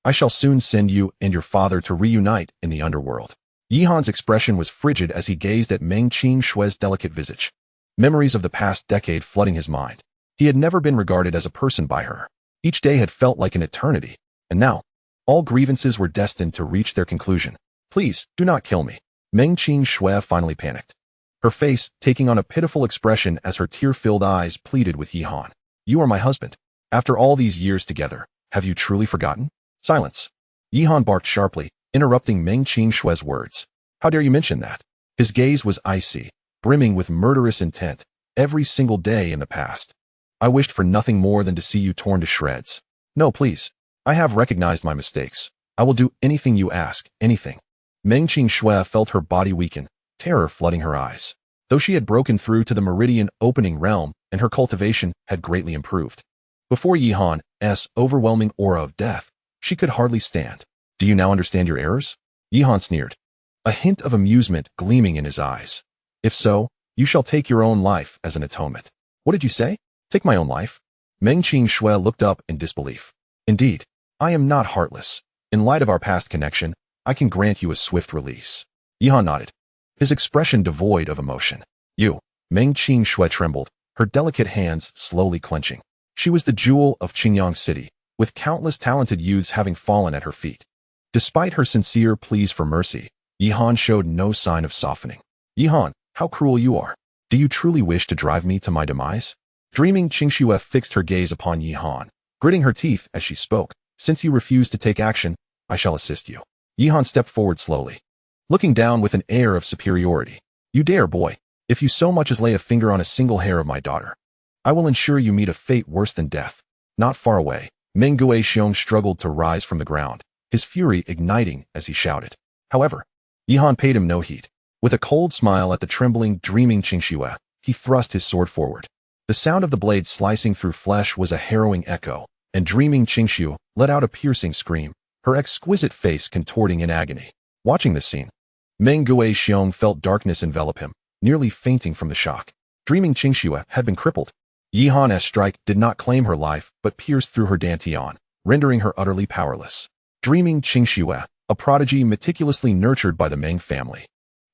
I shall soon send you and your father to reunite in the underworld. Yihan's expression was frigid as he gazed at Meng Qingshui's delicate visage, memories of the past decade flooding his mind. He had never been regarded as a person by her. Each day had felt like an eternity, and now, all grievances were destined to reach their conclusion. Please, do not kill me. Meng Qingshui finally panicked, her face taking on a pitiful expression as her tear-filled eyes pleaded with Yihan. You are my husband. After all these years together, have you truly forgotten? Silence. Yihan barked sharply, interrupting Meng Qingshui's words. How dare you mention that? His gaze was icy, brimming with murderous intent. Every single day in the past, I wished for nothing more than to see you torn to shreds. No, please. I have recognized my mistakes. I will do anything you ask, anything. Meng Qingshui felt her body weaken, terror flooding her eyes. Though she had broken through to the meridian opening realm and her cultivation had greatly improved, before Yihan's overwhelming aura of death, she could hardly stand. Do you now understand your errors? Yihan sneered, a hint of amusement gleaming in his eyes. If so, you shall take your own life as an atonement. What did you say? Take my own life? Meng Qingshui looked up in disbelief. Indeed, I am not heartless. In light of our past connection, I can grant you a swift release. Yihan nodded, his expression devoid of emotion. You. Meng Qingshui trembled, her delicate hands slowly clenching. She was the jewel of Qingyang City, with countless talented youths having fallen at her feet. Despite her sincere pleas for mercy, Yihan showed no sign of softening. Yihan, how cruel you are. Do you truly wish to drive me to my demise? Dreaming Qingshui fixed her gaze upon Yihan, gritting her teeth as she spoke. Since you refuse to take action, I shall assist you. Yihan stepped forward slowly, looking down with an air of superiority. You dare, boy. If you so much as lay a finger on a single hair of my daughter, I will ensure you meet a fate worse than death. Not far away, Meng Guixiong struggled to rise from the ground, his fury igniting as he shouted. However, Yihan paid him no heed. With a cold smile at the trembling, dreaming Qingshui, he thrust his sword forward. The sound of the blade slicing through flesh was a harrowing echo, and dreaming Qingshui let out a piercing scream, her exquisite face contorting in agony. Watching this scene, Meng Guixiong felt darkness envelop him, nearly fainting from the shock. Dreaming Qingshui had been crippled. Yihan's strike did not claim her life, but pierced through her Dantian, rendering her utterly powerless. Dreaming Qingshui, a prodigy meticulously nurtured by the Meng family,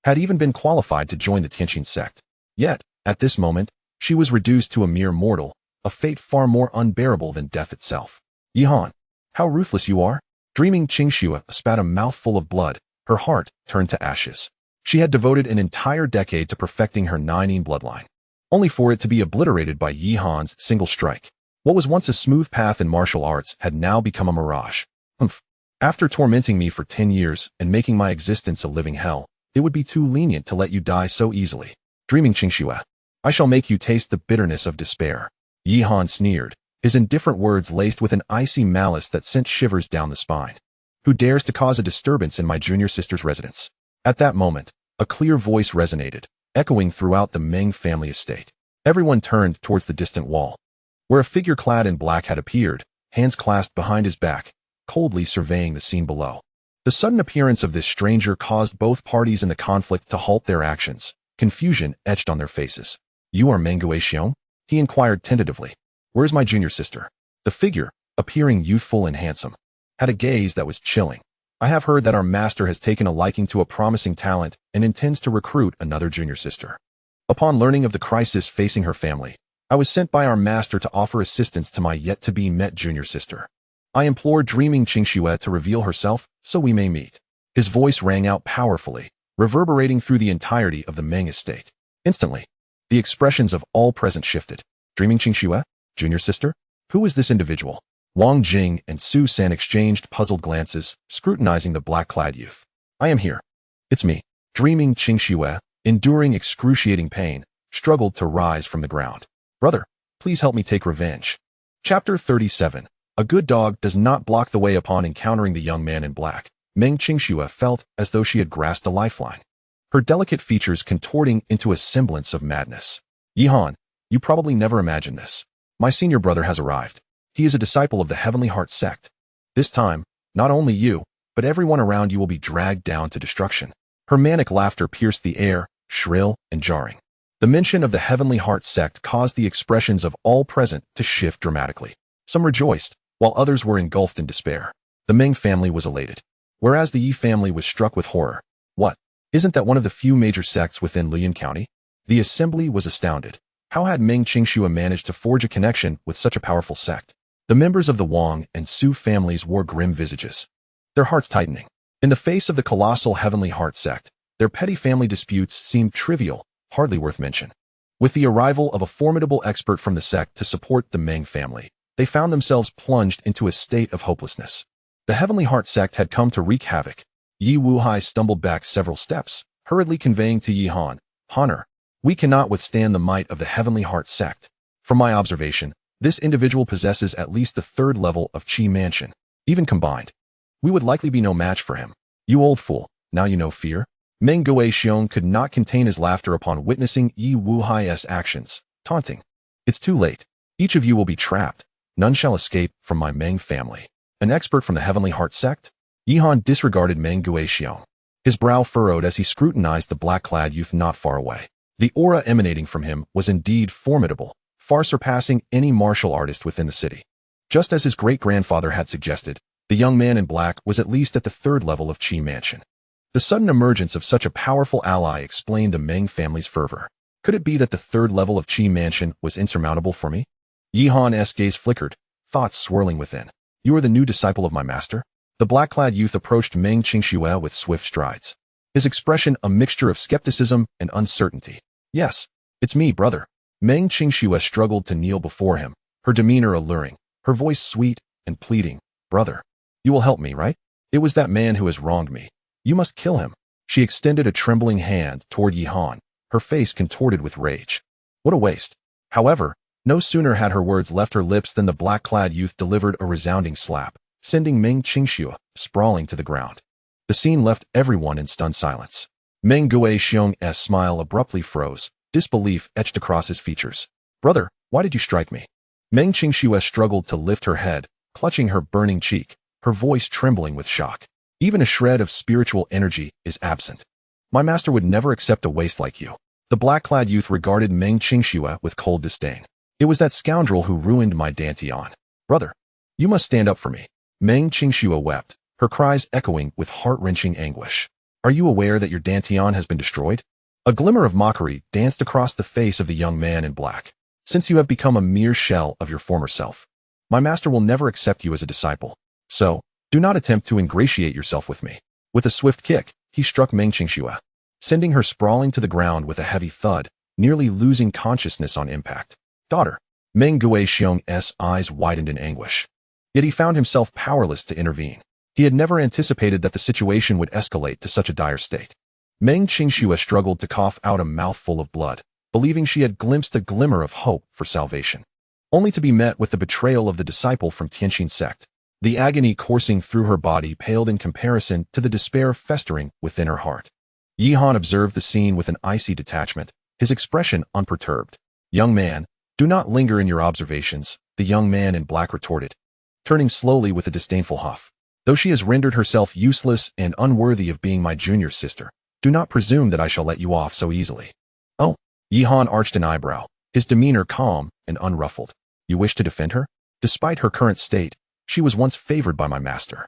had even been qualified to join the Tianqin sect. Yet, at this moment, she was reduced to a mere mortal, a fate far more unbearable than death itself. Yihan, how ruthless you are! Dreaming Qingshui spat a mouthful of blood, her heart turned to ashes. She had devoted an entire decade to perfecting her Ninein bloodline, only for it to be obliterated by Yihan's single strike. What was once a smooth path in martial arts had now become a mirage. Humph. After tormenting me for 10 years and making my existence a living hell, it would be too lenient to let you die so easily. Dreaming Qingshui, I shall make you taste the bitterness of despair. Yihan sneered, his indifferent words laced with an icy malice that sent shivers down the spine. Who dares to cause a disturbance in my junior sister's residence? At that moment, a clear voice resonated, echoing throughout the Meng family estate. Everyone turned towards the distant wall, where a figure clad in black had appeared, hands clasped behind his back, coldly surveying the scene below. The sudden appearance of this stranger caused both parties in the conflict to halt their actions, confusion etched on their faces. You are Meng Guixiong? He inquired tentatively. Where's my junior sister? The figure, appearing youthful and handsome, had a gaze that was chilling. I have heard that our master has taken a liking to a promising talent and intends to recruit another junior sister. Upon learning of the crisis facing her family, I was sent by our master to offer assistance to my yet-to-be-met junior sister. I implore dreaming Qingshui to reveal herself so we may meet. His voice rang out powerfully, reverberating through the entirety of the Meng estate. Instantly, the expressions of all present shifted. Dreaming Qingshui? Junior sister? Who is this individual? Wang Jing and Su San exchanged puzzled glances, scrutinizing the black-clad youth. I am here. It's me. Dreaming Qingshui, enduring excruciating pain, struggled to rise from the ground. Brother, please help me take revenge. Chapter 37. A good dog does not block the way. Upon encountering the young man in black, Meng Qingshui felt as though she had grasped a lifeline, her delicate features contorting into a semblance of madness. Yihan, you probably never imagined this. My senior brother has arrived. He is a disciple of the Heavenly Heart sect. This time, not only you, but everyone around you will be dragged down to destruction. Her manic laughter pierced the air, shrill and jarring. The mention of the Heavenly Heart sect caused the expressions of all present to shift dramatically. Some rejoiced, while others were engulfed in despair. The Meng family was elated, whereas the Yi family was struck with horror. What? Isn't that one of the few major sects within Luoyang County? The assembly was astounded. How had Meng Qingshui managed to forge a connection with such a powerful sect? The members of the Wang and Su families wore grim visages, their hearts tightening. In the face of the colossal Heavenly Heart sect, their petty family disputes seemed trivial, hardly worth mention. With the arrival of a formidable expert from the sect to support the Meng family, they found themselves plunged into a state of hopelessness. The Heavenly Heart sect had come to wreak havoc. Yi Wuhai stumbled back several steps, hurriedly conveying to Yihan, Honor, we cannot withstand the might of the Heavenly Heart sect. From my observation, this individual possesses at least the 3rd level of Qi Mansion. Even combined, we would likely be no match for him. You old fool, now you know fear? Meng Guixiong could not contain his laughter upon witnessing Yi Wuhai's actions, taunting. It's too late. Each of you will be trapped. None shall escape from my Meng family. An expert from the Heavenly Heart sect? Yihan disregarded Meng Guixiong, his brow furrowed as he scrutinized the black-clad youth not far away. The aura emanating from him was indeed formidable, far surpassing any martial artist within the city. Just as his great-grandfather had suggested, The young man in black was at least at the third level of Qi Mansion. The sudden emergence of such a powerful ally explained the Meng family's fervor. Could it be that the third level of Qi Mansion was insurmountable for me? Yihan's gaze flickered, thoughts swirling within. You are the new disciple of my master? The black-clad youth approached Meng Qingxue with swift strides. His expression a mixture of skepticism and uncertainty. Yes, it's me, brother. Meng Qingxue struggled to kneel before him, her demeanor alluring, her voice sweet and pleading. Brother, you will help me, right? It was that man who has wronged me. You must kill him. She extended a trembling hand toward Yihan, her face contorted with rage. What a waste. However, no sooner had her words left her lips than the black-clad youth delivered a resounding slap, sending Meng Qingxue sprawling to the ground. The scene left everyone in stunned silence. Meng Guixiong's smile abruptly froze, disbelief etched across his features. Brother, why did you strike me? Meng Qingxue struggled to lift her head, clutching her burning cheek, her voice trembling with shock. Even a shred of spiritual energy is absent. My master would never accept a waste like you. The black-clad youth regarded Meng Qingxue with cold disdain. It was that scoundrel who ruined my Dantian. Brother, you must stand up for me. Meng Qingxue wept, her cries echoing with heart-wrenching anguish. Are you aware that your Dantian has been destroyed? A glimmer of mockery danced across the face of the young man in black. Since you have become a mere shell of your former self, my master will never accept you as a disciple. So, do not attempt to ingratiate yourself with me. With a swift kick, he struck Meng Qingxue, sending her sprawling to the ground with a heavy thud, nearly losing consciousness on impact. Daughter. Meng Guixiong's eyes widened in anguish. Yet he found himself powerless to intervene. He had never anticipated that the situation would escalate to such a dire state. Meng Qingxue struggled to cough out a mouthful of blood, believing she had glimpsed a glimmer of hope for salvation, only to be met with the betrayal of the disciple from Tianqin sect. The agony coursing through her body paled in comparison to the despair festering within her heart. Yihan observed the scene with an icy detachment, his expression unperturbed. Young man, do not linger in your observations, the young man in black retorted, turning slowly with a disdainful huff. Though she has rendered herself useless and unworthy of being my junior sister, do not presume that I shall let you off so easily. Oh, Yihan arched an eyebrow, his demeanor calm and unruffled. You wish to defend her? Despite her current state, she was once favored by my master.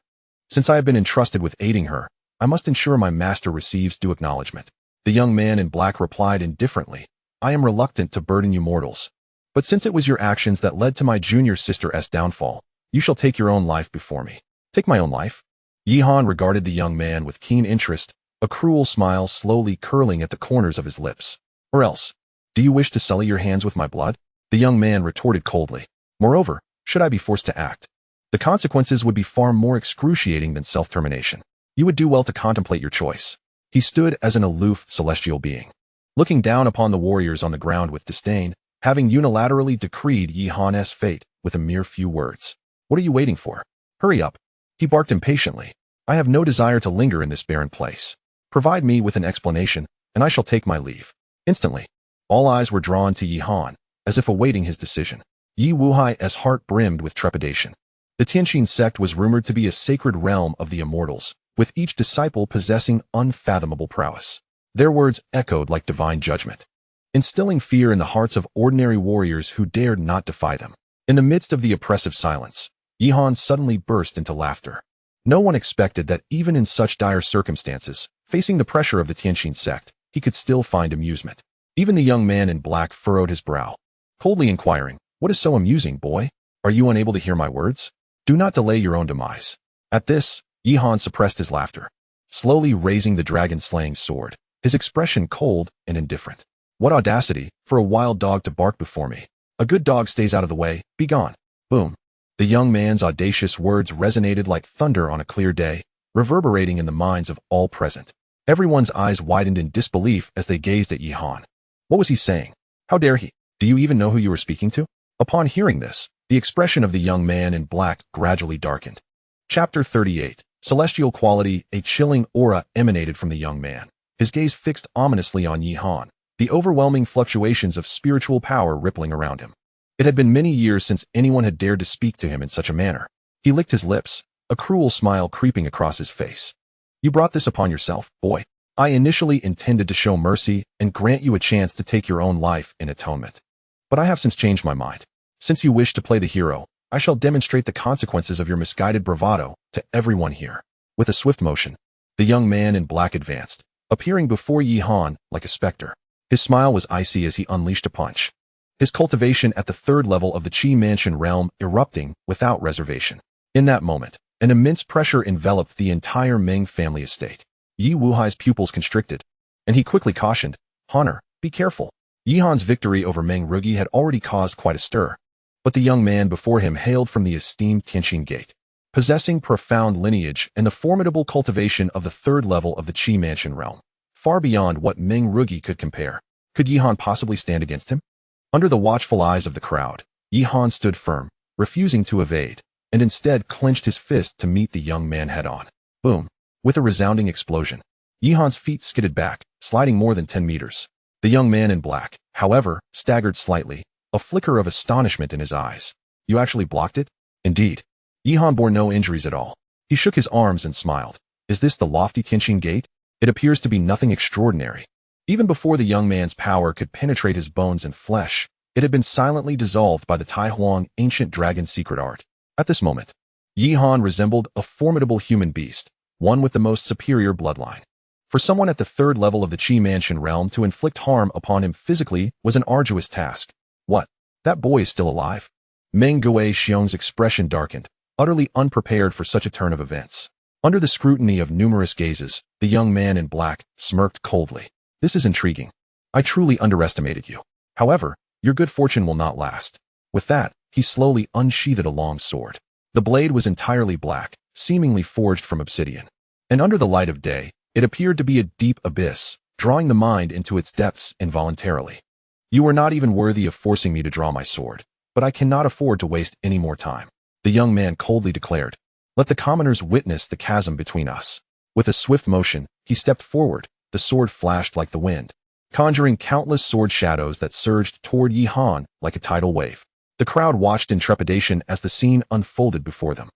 Since I have been entrusted with aiding her, I must ensure my master receives due acknowledgement. The young man in black replied indifferently, I am reluctant to burden you mortals. But since it was your actions that led to my junior sister's downfall, you shall take your own life before me. Take my own life? Yihan regarded the young man with keen interest, a cruel smile slowly curling at the corners of his lips. Or else, do you wish to sully your hands with my blood? The young man retorted coldly. Moreover, should I be forced to act, the consequences would be far more excruciating than self-termination. You would do well to contemplate your choice. He stood as an aloof celestial being, looking down upon the warriors on the ground with disdain, having unilaterally decreed Yihan's fate with a mere few words. What are you waiting for? Hurry up. He barked impatiently. I have no desire to linger in this barren place. Provide me with an explanation, and I shall take my leave. Instantly, all eyes were drawn to Yihan, as if awaiting his decision. Yi Wuhai's heart brimmed with trepidation. The Tianqin sect was rumored to be a sacred realm of the immortals, with each disciple possessing unfathomable prowess. Their words echoed like divine judgment, instilling fear in the hearts of ordinary warriors who dared not defy them. In the midst of the oppressive silence, Yihan suddenly burst into laughter. No one expected that even in such dire circumstances, facing the pressure of the Tianqin sect, he could still find amusement. Even the young man in black furrowed his brow, coldly inquiring, What is so amusing, boy? Are you unable to hear my words? Do not delay your own demise. At this, Yihan suppressed his laughter, slowly raising the dragon-slaying sword, his expression cold and indifferent. What audacity for a wild dog to bark before me. A good dog stays out of the way, be gone. Boom. The young man's audacious words resonated like thunder on a clear day, reverberating in the minds of all present. Everyone's eyes widened in disbelief as they gazed at Yihan. What was he saying? How dare he? Do you even know who you were speaking to? Upon hearing this, the expression of the young man in black gradually darkened. Chapter 38. Celestial quality. A chilling aura emanated from the young man, his gaze fixed ominously on Yihan, the overwhelming fluctuations of spiritual power rippling around him. It had been many years since anyone had dared to speak to him in such a manner. He licked his lips, a cruel smile creeping across his face. You brought this upon yourself, boy. I initially intended to show mercy and grant you a chance to take your own life in atonement. But I have since changed my mind. Since you wish to play the hero, I shall demonstrate the consequences of your misguided bravado to everyone here. With a swift motion, the young man in black advanced, appearing before Yi Han like a specter. His smile was icy as he unleashed a punch. His cultivation at the third level of the Qi Mansion realm erupting without reservation. In that moment, an immense pressure enveloped the entire Meng family estate. Yi Wuhai's pupils constricted, and he quickly cautioned, "Honor, be careful." Yi Han's victory over Meng Rugi had already caused quite a stir, but the young man before him hailed from the esteemed Tianqin Gate, possessing profound lineage and the formidable cultivation of the third level of the Qi Mansion realm, far beyond what Meng Rugi could compare. Could Yi Han possibly stand against him? Under the watchful eyes of the crowd, Yi Han stood firm, refusing to evade, and instead clenched his fist to meet the young man head-on. Boom! With a resounding explosion, Yi Han's feet skidded back, sliding more than 10 meters. The young man in black, however, staggered slightly, a flicker of astonishment in his eyes. "You actually blocked it?" "Indeed." Yi Han bore no injuries at all. He shook his arms and smiled. "Is this the lofty Tianqin Gate? It appears to be nothing extraordinary." Even before the young man's power could penetrate his bones and flesh, it had been silently dissolved by the Tai Huang ancient dragon's secret art. At this moment, Yi Han resembled a formidable human beast, one with the most superior bloodline. For someone at the third level of the Qi Mansion realm to inflict harm upon him physically was an arduous task. What? That boy is still alive? Meng Gui Xiong's expression darkened, utterly unprepared for such a turn of events. Under the scrutiny of numerous gazes, the young man in black smirked coldly. "This is intriguing. I truly underestimated you. However, your good fortune will not last." With that, he slowly unsheathed a long sword. The blade was entirely black, seemingly forged from obsidian. And under the light of day, it appeared to be a deep abyss, drawing the mind into its depths involuntarily. "You are not even worthy of forcing me to draw my sword, but I cannot afford to waste any more time," the young man coldly declared. "Let the commoners witness the chasm between us." With a swift motion, he stepped forward, the sword flashed like the wind, conjuring countless sword shadows that surged toward Yi Han like a tidal wave. The crowd watched in trepidation as the scene unfolded before them.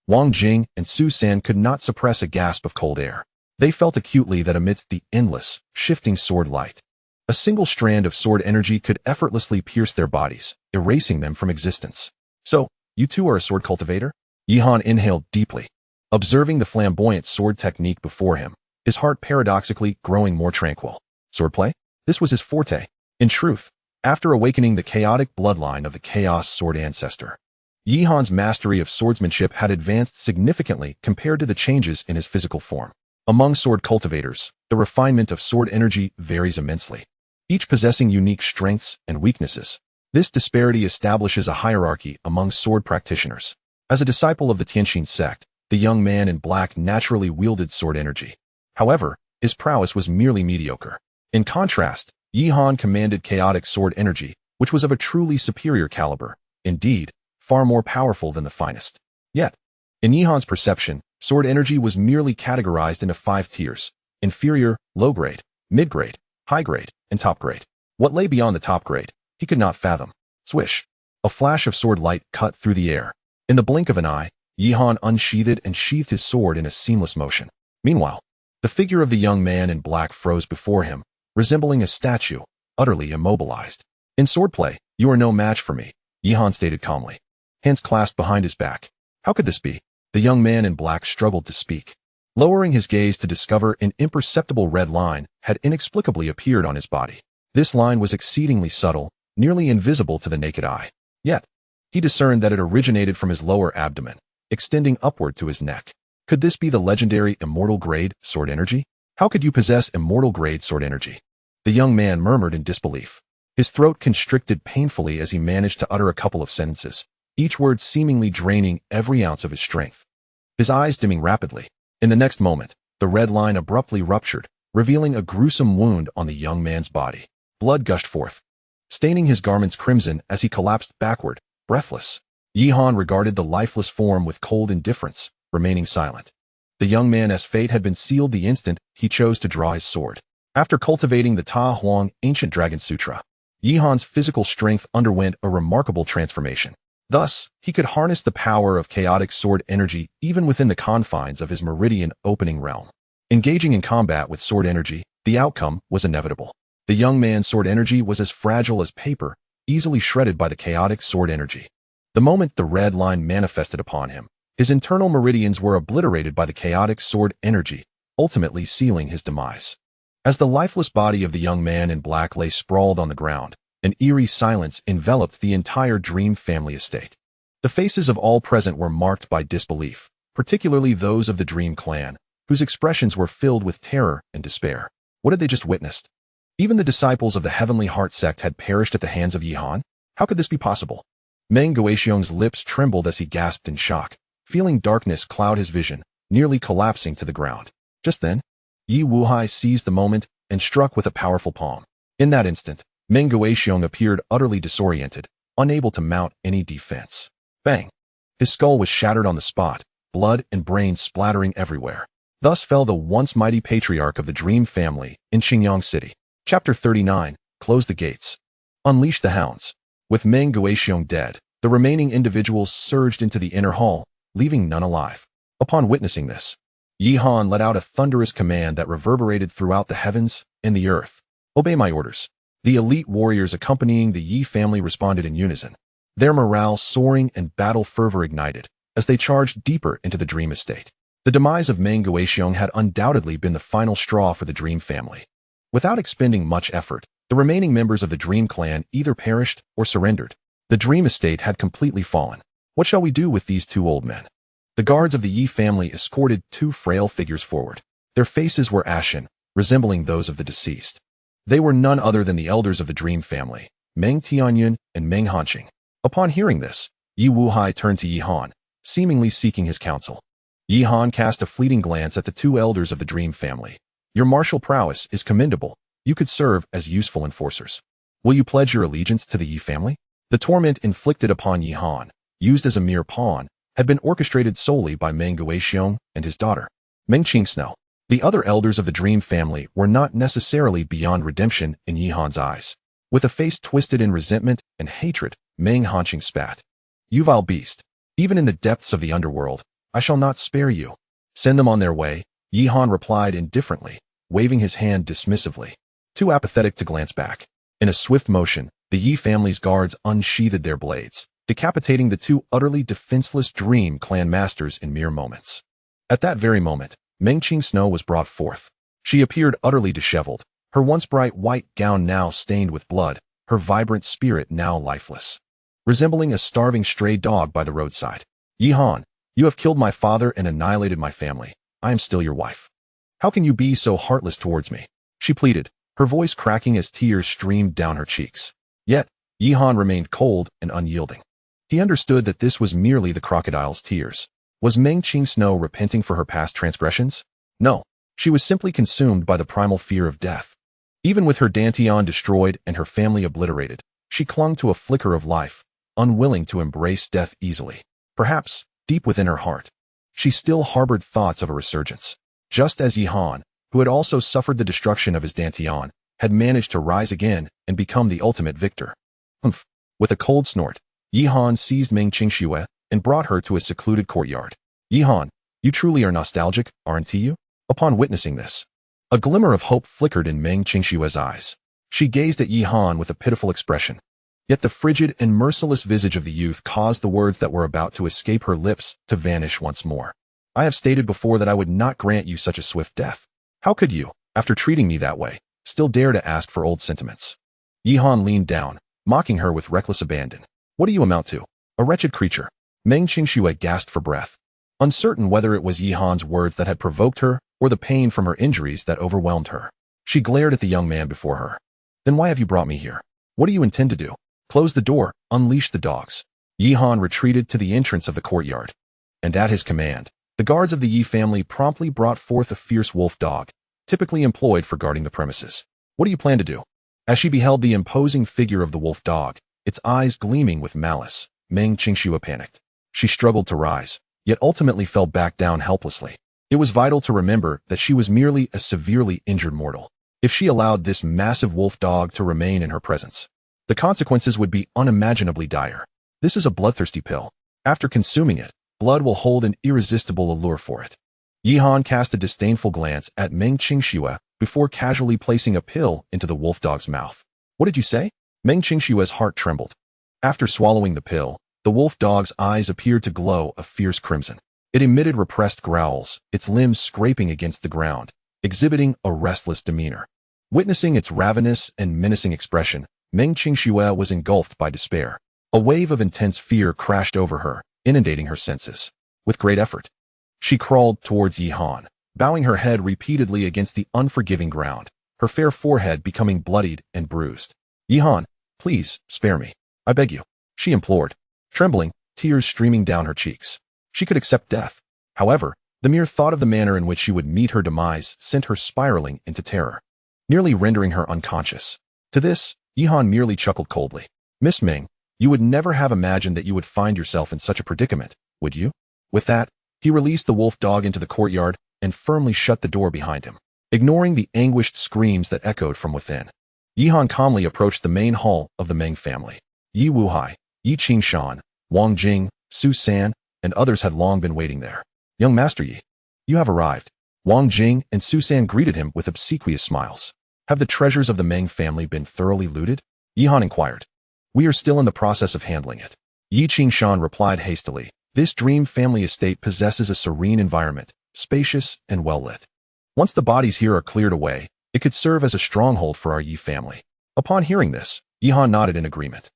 Wang Jing and Su San could not suppress a gasp of cold air. They felt acutely that amidst the endless, shifting sword light, a single strand of sword energy could effortlessly pierce their bodies, erasing them from existence. "So, you too are a sword cultivator?" Yi Han inhaled deeply, observing the flamboyant sword technique before him, his heart paradoxically growing more tranquil. Swordplay? This was his forte. In truth, after awakening the chaotic bloodline of the Chaos Sword ancestor, Yi Han's mastery of swordsmanship had advanced significantly compared to the changes in his physical form. Among sword cultivators, the refinement of sword energy varies immensely, each possessing unique strengths and weaknesses. This disparity establishes a hierarchy among sword practitioners. As a disciple of the Tianqin sect, the young man in black naturally wielded sword energy. However, his prowess was merely mediocre. In contrast, Yi Han commanded chaotic sword energy, which was of a truly superior caliber, indeed, far more powerful than the finest. Yet, in Yi Han's perception, sword energy was merely categorized into 5 tiers: inferior, low-grade, mid-grade, high-grade, and top-grade. What lay beyond the top grade, he could not fathom. Swish! A flash of sword light cut through the air. In the blink of an eye, Yi Han unsheathed and sheathed his sword in a seamless motion. Meanwhile, the figure of the young man in black froze before him, resembling a statue, utterly immobilized. "In swordplay, you are no match for me," Yi Han stated calmly, hands clasped behind his back. "How could this be?" The young man in black struggled to speak, lowering his gaze to discover an imperceptible red line had inexplicably appeared on his body. This line was exceedingly subtle, nearly invisible to the naked eye. Yet, he discerned that it originated from his lower abdomen, extending upward to his neck. Could this be the legendary immortal grade sword energy? How could you possess immortal grade sword energy? The young man murmured in disbelief. His throat constricted painfully as he managed to utter a couple of sentences, each word seemingly draining every ounce of his strength. His eyes dimming rapidly. In the next moment, the red line abruptly ruptured, revealing a gruesome wound on the young man's body. Blood gushed forth, staining his garments crimson as he collapsed backward, breathless. Yi Han regarded the lifeless form with cold indifference, remaining silent. The young man, as fate had been sealed the instant he chose to draw his sword. After cultivating the Ta Huang ancient dragon sutra, Yi Han's physical strength underwent a remarkable transformation. Thus, he could harness the power of chaotic sword energy even within the confines of his meridian opening realm. Engaging in combat with sword energy, the outcome was inevitable. The young man's sword energy was as fragile as paper, easily shredded by the chaotic sword energy. The moment the red line manifested upon him, his internal meridians were obliterated by the chaotic sword energy, ultimately sealing his demise. As the lifeless body of the young man in black lay sprawled on the ground, an eerie silence enveloped the entire Dream family estate. The faces of all present were marked by disbelief, particularly those of the Dream clan, whose expressions were filled with terror and despair. What had they just witnessed? Even the disciples of the Heavenly Heart sect had perished at the hands of Yihan? How could this be possible? Meng Guoxiong's lips trembled as he gasped in shock, feeling darkness cloud his vision, nearly collapsing to the ground. Just then, Yi Wuhai seized the moment and struck with a powerful palm. In that instant, Meng Guoxiong appeared utterly disoriented, unable to mount any defense. Bang! His skull was shattered on the spot, blood and brains splattering everywhere. Thus fell the once mighty patriarch of the Dream family in Qingyang City. Chapter 39. Close the gates. Unleash the hounds. With Meng Guoxiong dead, the remaining individuals surged into the inner hall, leaving none alive. Upon witnessing this, Yihan let out a thunderous command that reverberated throughout the heavens and the earth. Obey my orders. The elite warriors accompanying the Yi family responded in unison, their morale soaring and battle fervor ignited as they charged deeper into the Dream estate. The demise of Meng Guoxiong had undoubtedly been the final straw for the Dream family. Without expending much effort, the remaining members of the Dream clan either perished or surrendered. The Dream estate had completely fallen. What shall we do with these two old men? The guards of the Yi family escorted two frail figures forward. Their faces were ashen, resembling those of the deceased. They were none other than the elders of the Dream family, Meng Tianyun and Meng Hanqing. Upon hearing this, Yi Wuhai turned to Yihan, seemingly seeking his counsel. Yihan cast a fleeting glance at the two elders of the Dream family. Your martial prowess is commendable. You could serve as useful enforcers. Will you pledge your allegiance to the Yi family? The torment inflicted upon Yihan, used as a mere pawn, had been orchestrated solely by Meng Guoxiong and his daughter, Meng Qingsno. The other elders of the Dream family were not necessarily beyond redemption in Yihan's eyes. With a face twisted in resentment and hatred, Meng Hanqing spat. You vile beast. Even in the depths of the underworld, I shall not spare you. Send them on their way, Yihan replied indifferently, waving his hand dismissively. Too apathetic to glance back. In a swift motion, the Yi family's guards unsheathed their blades, decapitating the two utterly defenseless Dream clan masters in mere moments. At that very moment, Meng Qingsno was brought forth. She appeared utterly disheveled, her once bright white gown now stained with blood, her vibrant spirit now lifeless. Resembling a starving stray dog by the roadside. Yihan, you have killed my father and annihilated my family. I am still your wife. How can you be so heartless towards me? She pleaded, her voice cracking as tears streamed down her cheeks. Yet, Yihan remained cold and unyielding. He understood that this was merely the crocodile's tears. Was Meng Qingsno repenting for her past transgressions? No, she was simply consumed by the primal fear of death. Even with her Dantian destroyed and her family obliterated, she clung to a flicker of life, unwilling to embrace death easily. Perhaps, deep within her heart, she still harbored thoughts of a resurgence. Just as Yihan, who had also suffered the destruction of his Dantian, had managed to rise again and become the ultimate victor. Humph! With a cold snort, Yihan seized Meng Qingxue and brought her to a secluded courtyard. Yihan, you truly are nostalgic, aren't you? Upon witnessing this, a glimmer of hope flickered in Meng Qingxue's eyes. She gazed at Yihan with a pitiful expression. Yet the frigid and merciless visage of the youth caused the words that were about to escape her lips to vanish once more. I have stated before that I would not grant you such a swift death. How could you, after treating me that way, still dare to ask for old sentiments? Yihan leaned down, mocking her with reckless abandon. What do you amount to? A wretched creature. Meng Qingxue gasped for breath, uncertain whether it was Yihan's words that had provoked her or the pain from her injuries that overwhelmed her. She glared at the young man before her. Then why have you brought me here? What do you intend to do? Close the door, unleash the dogs. Yihan retreated to the entrance of the courtyard. And at his command, the guards of the Yi family promptly brought forth a fierce wolf dog, typically employed for guarding the premises. What do you plan to do? As she beheld the imposing figure of the wolf dog, its eyes gleaming with malice, Meng Qingxue panicked. She struggled to rise, yet ultimately fell back down helplessly. It was vital to remember that she was merely a severely injured mortal. If she allowed this massive wolf dog to remain in her presence, the consequences would be unimaginably dire. This is a bloodthirsty pill. After consuming it, blood will hold an irresistible allure for it. Yihan cast a disdainful glance at Meng Qingxue before casually placing a pill into the wolf dog's mouth. What did you say? Meng Qingxue's heart trembled. After swallowing the pill, The wolf dog's eyes appeared to glow a fierce crimson. It emitted repressed growls, its limbs scraping against the ground, exhibiting a restless demeanor. Witnessing its ravenous and menacing expression, Meng Qingxue was engulfed by despair. A wave of intense fear crashed over her, inundating her senses. With great effort, she crawled towards Yi Han, bowing her head repeatedly against the unforgiving ground, her fair forehead becoming bloodied and bruised. Yi Han, please, spare me. I beg you, she implored, trembling, tears streaming down her cheeks. She could accept death. However, the mere thought of the manner in which she would meet her demise sent her spiraling into terror, nearly rendering her unconscious. To this, Yi Han merely chuckled coldly. Miss Ming, you would never have imagined that you would find yourself in such a predicament, would you? With that, he released the wolf dog into the courtyard and firmly shut the door behind him, ignoring the anguished screams that echoed from within. Yi Han calmly approached the main hall of the Meng family. Yi Wuhai, Yi Qingshan, Wang Jing, Su San, and others had long been waiting there. Young Master Yi, you have arrived. Wang Jing and Su San greeted him with obsequious smiles. Have the treasures of the Meng family been thoroughly looted? Yi Han inquired. We are still in the process of handling it. Yi Qingshan replied hastily. This dream family estate possesses a serene environment, spacious and well-lit. Once the bodies here are cleared away, it could serve as a stronghold for our Yi family. Upon hearing this, Yi Han nodded in agreement.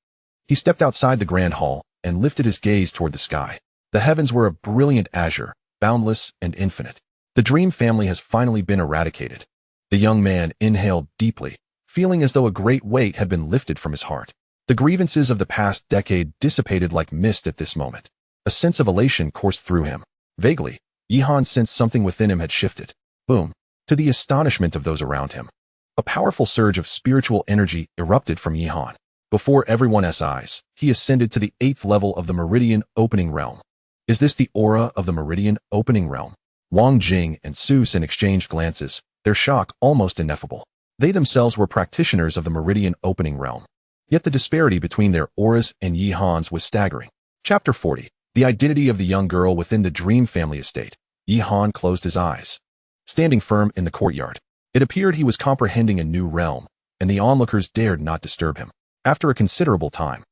He stepped outside the grand hall and lifted his gaze toward the sky. The heavens were a brilliant azure, boundless and infinite. The dream family has finally been eradicated. The young man inhaled deeply, feeling as though a great weight had been lifted from his heart. The grievances of the past decade dissipated like mist at this moment. A sense of elation coursed through him. Vaguely, Yi Han sensed something within him had shifted. Boom! To the astonishment of those around him. A powerful surge of spiritual energy erupted from Yi Han. Before everyone's eyes, he ascended to the 8th level of the Meridian Opening Realm. Is this the aura of the Meridian Opening Realm? Wang Jing and Su San exchanged glances, their shock almost ineffable. They themselves were practitioners of the Meridian Opening Realm. Yet the disparity between their auras and Yi Han's was staggering. Chapter 40. The identity of the young girl within the Dream family estate. Yi Han closed his eyes. Standing firm in the courtyard, it appeared he was comprehending a new realm, and the onlookers dared not disturb him. After a considerable time,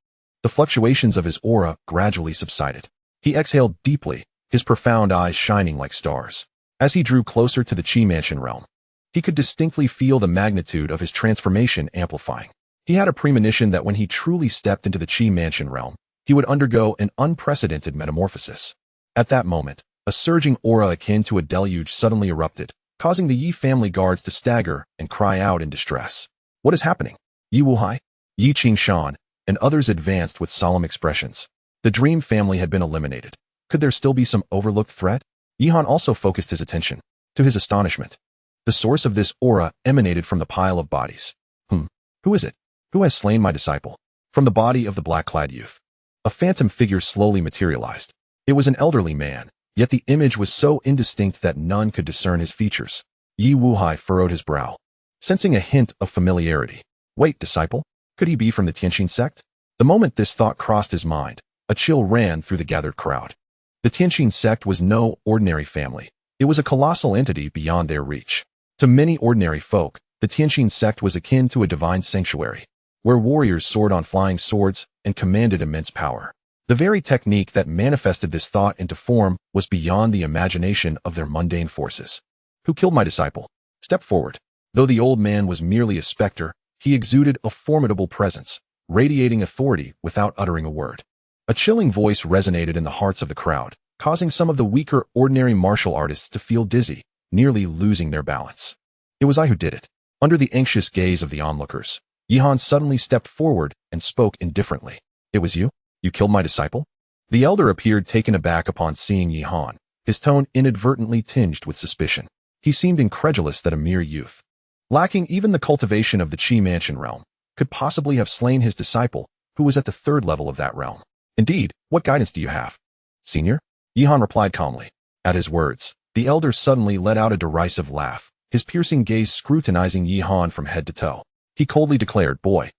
the fluctuations of his aura gradually subsided. He exhaled deeply, his profound eyes shining like stars. As he drew closer to the Qi Mansion realm, he could distinctly feel the magnitude of his transformation amplifying. He had a premonition that when he truly stepped into the Qi Mansion realm, he would undergo an unprecedented metamorphosis. At that moment, a surging aura akin to a deluge suddenly erupted, causing the Yi family guards to stagger and cry out in distress. What is happening? Yi Wuhai, Yi Qingshan, and others advanced with solemn expressions. The Dream family had been eliminated. Could there still be some overlooked threat? Yi Han also focused his attention. To his astonishment, the source of this aura emanated from the pile of bodies. Who is it? Who has slain my disciple? From the body of the black-clad youth, a phantom figure slowly materialized. It was an elderly man, yet the image was so indistinct that none could discern his features. Yi Wuhai furrowed his brow, sensing a hint of familiarity. Wait, disciple? Could he be from the Tianqin sect? The moment this thought crossed his mind, a chill ran through the gathered crowd. The Tianqin sect was no ordinary family. It was a colossal entity beyond their reach. To many ordinary folk, the Tianqin sect was akin to a divine sanctuary, where warriors soared on flying swords and commanded immense power. The very technique that manifested this thought into form was beyond the imagination of their mundane forces. Who killed my disciple? Step forward. Though the old man was merely a specter, he exuded a formidable presence, radiating authority without uttering a word. A chilling voice resonated in the hearts of the crowd, causing some of the weaker ordinary martial artists to feel dizzy, nearly losing their balance. It was I who did it. Under the anxious gaze of the onlookers, Yi Han suddenly stepped forward and spoke indifferently. It was you? You killed my disciple? The elder appeared taken aback upon seeing Yi Han, his tone inadvertently tinged with suspicion. He seemed incredulous that a mere youth, lacking even the cultivation of the Qi Mansion realm, could possibly have slain his disciple, who was at the 3rd level of that realm. Indeed, what guidance do you have? Senior? Yi Han replied calmly. At his words, the elder suddenly let out a derisive laugh, his piercing gaze scrutinizing Yi Han from head to toe. He coldly declared, Boy,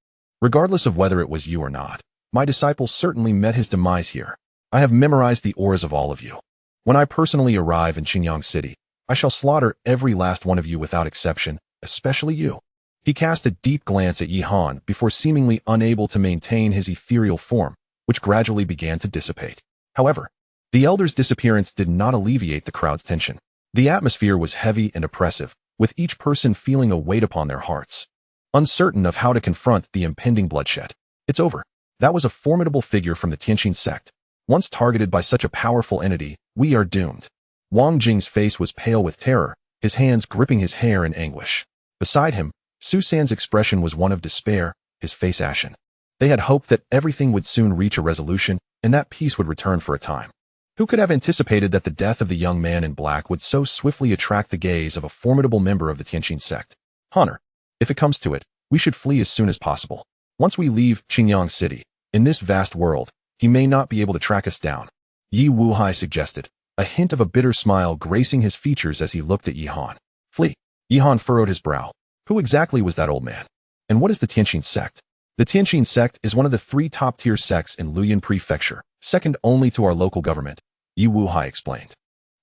regardless of whether it was you or not, my disciple certainly met his demise here. I have memorized the auras of all of you. When I personally arrive in Qingyang City, I shall slaughter every last one of you without exception, especially you. He cast a deep glance at Yi Han before seemingly unable to maintain his ethereal form, which gradually began to dissipate. However, the elder's disappearance did not alleviate the crowd's tension. The atmosphere was heavy and oppressive, with each person feeling a weight upon their hearts, uncertain of how to confront the impending bloodshed. It's over. That was a formidable figure from the Tianqin sect. Once targeted by such a powerful entity, we are doomed. Wang Jing's face was pale with terror, his hands gripping his hair in anguish. Beside him, Su San's expression was one of despair, his face ashen. They had hoped that everything would soon reach a resolution, and that peace would return for a time. Who could have anticipated that the death of the young man in black would so swiftly attract the gaze of a formidable member of the Tianqin sect? Honor. If it comes to it, we should flee as soon as possible. Once we leave Qingyang City, in this vast world, he may not be able to track us down, Yi Wuhai suggested, a hint of a bitter smile gracing his features as he looked at Yi Han. Flee. Yi Han furrowed his brow. Who exactly was that old man? And what is the Tianqin sect? The Tianqin sect is one of the 3 top-tier sects in Luoyang Prefecture, second only to our local government, Yi Wuhai explained.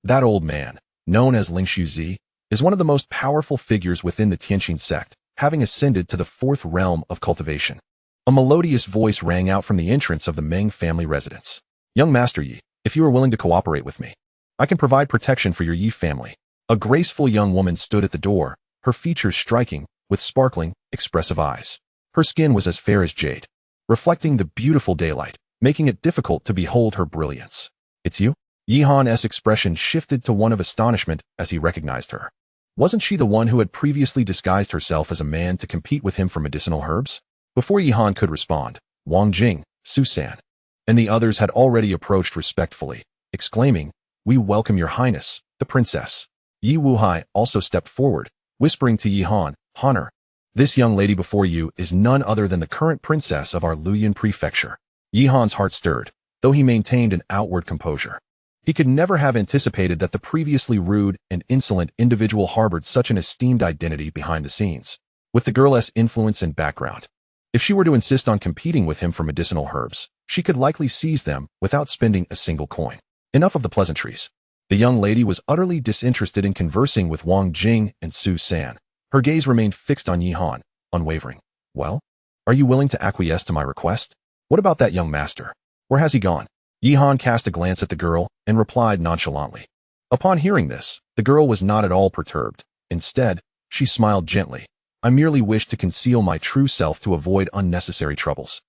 That old man, known as Ling Shuzi, is one of the most powerful figures within the Tianqin sect, having ascended to the 4th realm of cultivation. A melodious voice rang out from the entrance of the Meng family residence. Young Master Yi, if you are willing to cooperate with me, I can provide protection for your Yi family. A graceful young woman stood at the door, her features striking, with sparkling, expressive eyes. Her skin was as fair as jade, reflecting the beautiful daylight, making it difficult to behold her brilliance. It's you? Yi Han's expression shifted to one of astonishment as he recognized her. Wasn't she the one who had previously disguised herself as a man to compete with him for medicinal herbs? Before Yi Han could respond, Wang Jing, Su San, and the others had already approached respectfully, exclaiming, "We welcome your highness, the princess." Yi Wuhai also stepped forward, whispering to Yi Han, "Honor, this young lady before you is none other than the current princess of our Luoyang Prefecture." Yi Han's heart stirred, though he maintained an outward composure. He could never have anticipated that the previously rude and insolent individual harbored such an esteemed identity behind the scenes, with the girl's influence and background. If she were to insist on competing with him for medicinal herbs, she could likely seize them without spending a single coin. Enough of the pleasantries. The young lady was utterly disinterested in conversing with Wang Jing and Su San. Her gaze remained fixed on Yi Han, unwavering. Well, are you willing to acquiesce to my request? What about that young master? Where has he gone? Yi Han cast a glance at the girl and replied nonchalantly. Upon hearing this, the girl was not at all perturbed. Instead, she smiled gently. I merely wish to conceal my true self to avoid unnecessary troubles.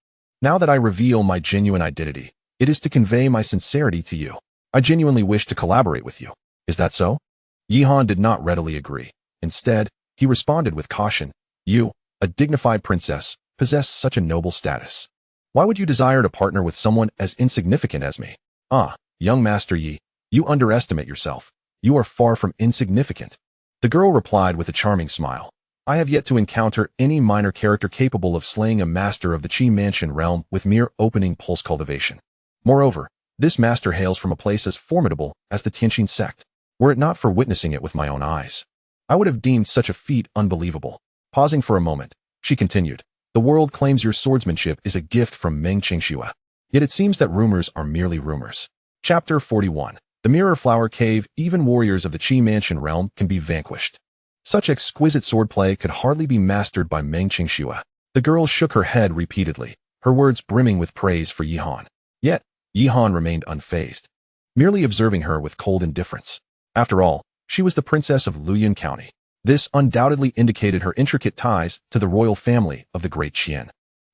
Now that I reveal my genuine identity, it is to convey my sincerity to you. I genuinely wish to collaborate with you. Is that so? Yi Han did not readily agree. Instead, he responded with caution. You, a dignified princess, possess such a noble status. Why would you desire to partner with someone as insignificant as me? Ah, young Master Yi, you underestimate yourself. You are far from insignificant. The girl replied with a charming smile. I have yet to encounter any minor character capable of slaying a master of the Qi Mansion realm with mere opening pulse cultivation. Moreover, this master hails from a place as formidable as the Tianqin sect. Were it not for witnessing it with my own eyes, I would have deemed such a feat unbelievable. Pausing for a moment, she continued, the world claims your swordsmanship is a gift from Meng Qingxue. Yet it seems that rumors are merely rumors. Chapter 41. The Mirror Flower Cave. Even warriors of the Qi Mansion realm can be vanquished. Such exquisite swordplay could hardly be mastered by Meng Qingxue. The girl shook her head repeatedly, her words brimming with praise for Yi Han. Yet, Yi Han remained unfazed, merely observing her with cold indifference. After all, she was the princess of Luoyang County. This undoubtedly indicated her intricate ties to the royal family of the great Qian.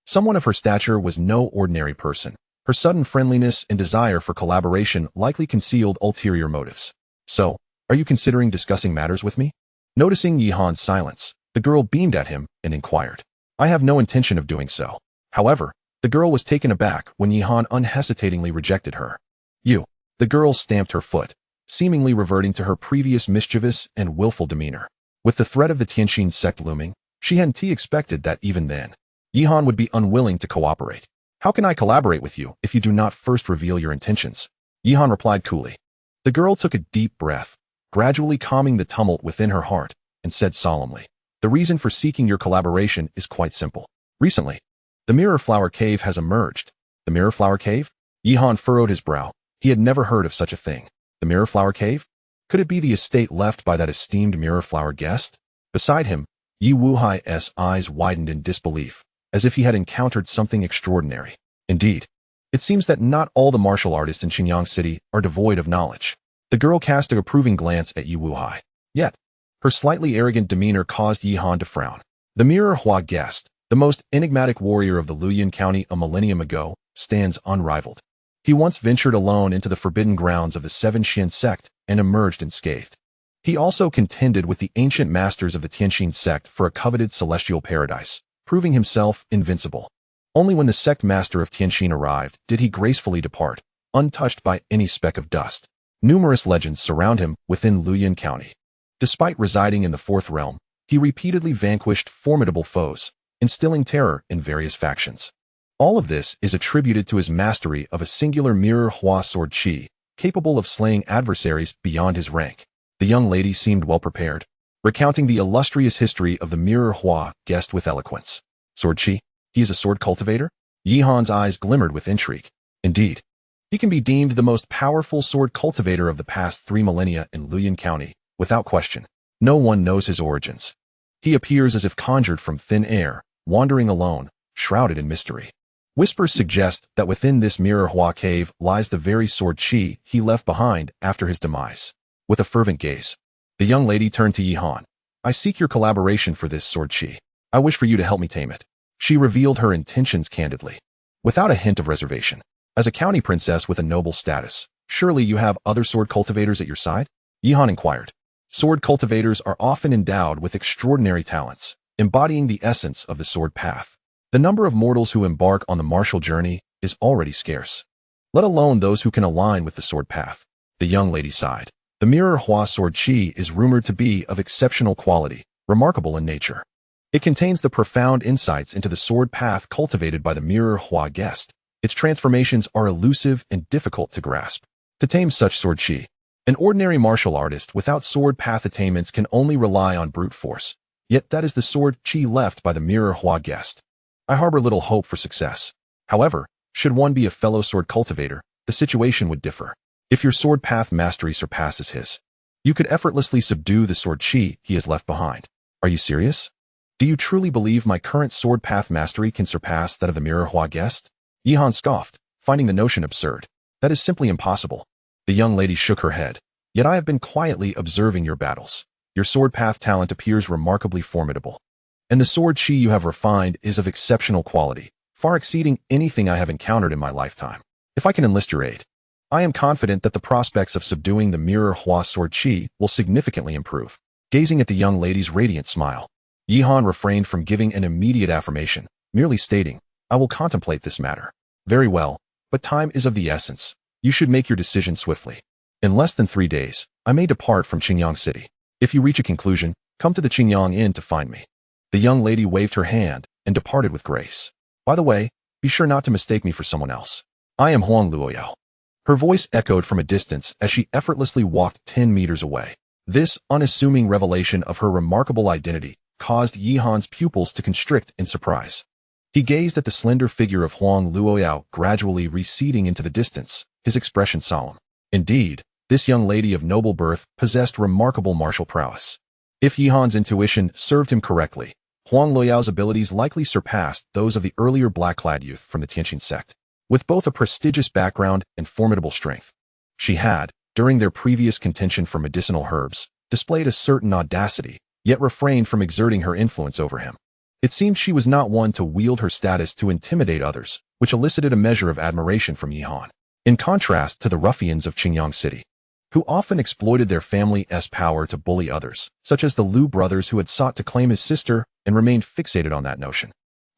Someone of her stature was no ordinary person. Her sudden friendliness and desire for collaboration likely concealed ulterior motives. So, are you considering discussing matters with me? Noticing Yi Han's silence, the girl beamed at him and inquired. I have no intention of doing so. However, the girl was taken aback when Yi Han unhesitatingly rejected her. You. The girl stamped her foot, seemingly reverting to her previous mischievous and willful demeanor. With the threat of the Tianqin sect looming, she hadn't expected that even then, Yi Han would be unwilling to cooperate. How can I collaborate with you if you do not first reveal your intentions? Yi Han replied coolly. The girl took a deep breath, gradually calming the tumult within her heart, and said solemnly, the reason for seeking your collaboration is quite simple. Recently, the Mirror Flower Cave has emerged. The Mirror Flower Cave? Yi Han furrowed his brow. He had never heard of such a thing. The Mirror Flower Cave? Could it be the estate left by that esteemed Mirror Flower guest? Beside him, Yi Wuhai's eyes widened in disbelief, as if he had encountered something extraordinary. Indeed, It seems that not all the martial artists in Qingyang City are devoid of knowledge. The girl cast an approving glance at Yi Wuhai. Yet, her slightly arrogant demeanor caused Yi Han to frown. The mirror Hua guest, the most enigmatic warrior of the Luoyuan County a millennium ago, stands unrivaled. He once ventured alone into the forbidden grounds of the Seven Xin sect and emerged unscathed. He also contended with the ancient masters of the Tianxin sect for a coveted celestial paradise, proving himself invincible. Only when the sect master of Tianxin arrived did he gracefully depart, untouched by any speck of dust. Numerous legends surround him within Luoyuan County. Despite residing in the Fourth Realm, he repeatedly vanquished formidable foes, instilling terror in various factions. All of this is attributed to his mastery of a singular mirror Hua sword qi, capable of slaying adversaries beyond his rank. The young lady seemed well prepared, recounting the illustrious history of the mirror Hua guest with eloquence. Sword qi? He is a sword cultivator? Yi Han's eyes glimmered with intrigue. Indeed, he can be deemed the most powerful sword cultivator of the past 3 millennia in Luoyuan County, without question. No one knows his origins. He appears as if conjured from thin air, wandering alone, shrouded in mystery. Whispers suggest that within this mirror Hua cave lies the very sword qi he left behind after his demise. With a fervent gaze, the young lady turned to Yi Han. I seek your collaboration for this sword qi. I wish for you to help me tame it. She revealed her intentions candidly, without a hint of reservation. As a county princess with a noble status, surely you have other sword cultivators at your side? Yi Han inquired. Sword cultivators are often endowed with extraordinary talents, embodying the essence of the sword path. The number of mortals who embark on the martial journey is already scarce, let alone those who can align with the sword path. The young lady sighed. The mirror Hua sword qi is rumored to be of exceptional quality, remarkable in nature. It contains the profound insights into the sword path cultivated by the mirror Hua guest. Its transformations are elusive and difficult to grasp. To tame such sword qi, an ordinary martial artist without sword path attainments can only rely on brute force. Yet that is the sword qi left by the mirror Hua guest. I harbor little hope for success. However, should one be a fellow sword cultivator, the situation would differ. If your sword path mastery surpasses his, you could effortlessly subdue the sword qi he has left behind. Are you serious? Do you truly believe my current sword path mastery can surpass that of the mirror Hua guest? Yi Han scoffed, finding the notion absurd. That is simply impossible. The young lady shook her head. Yet I have been quietly observing your battles. Your sword path talent appears remarkably formidable. And the sword qi you have refined is of exceptional quality, far exceeding anything I have encountered in my lifetime. If I can enlist your aid, I am confident that the prospects of subduing the mirror Hua sword qi will significantly improve. Gazing at the young lady's radiant smile, Yi Han refrained from giving an immediate affirmation, merely stating, I will contemplate this matter. Very well, but time is of the essence. You should make your decision swiftly. In less than 3 days, I may depart from Qingyang City. If you reach a conclusion, come to the Qingyang Inn to find me. The young lady waved her hand and departed with grace. By the way, be sure not to mistake me for someone else. I am Huang Luoyao. Her voice echoed from a distance as she effortlessly walked 10 meters away. This unassuming revelation of her remarkable identity caused Yi Han's pupils to constrict in surprise. He gazed at the slender figure of Huang Luoyao gradually receding into the distance, his expression solemn. Indeed, this young lady of noble birth possessed remarkable martial prowess. If Yi Han's intuition served him correctly, Huang Luoyao's abilities likely surpassed those of the earlier black-clad youth from the Tianxin sect. With both a prestigious background and formidable strength, she had, during their previous contention for medicinal herbs, displayed a certain audacity, yet refrained from exerting her influence over him. It seemed she was not one to wield her status to intimidate others, which elicited a measure of admiration from Yi Han. In contrast to the ruffians of Qingyang City, who often exploited their family's power to bully others, such as the Liu brothers who had sought to claim his sister and remained fixated on that notion.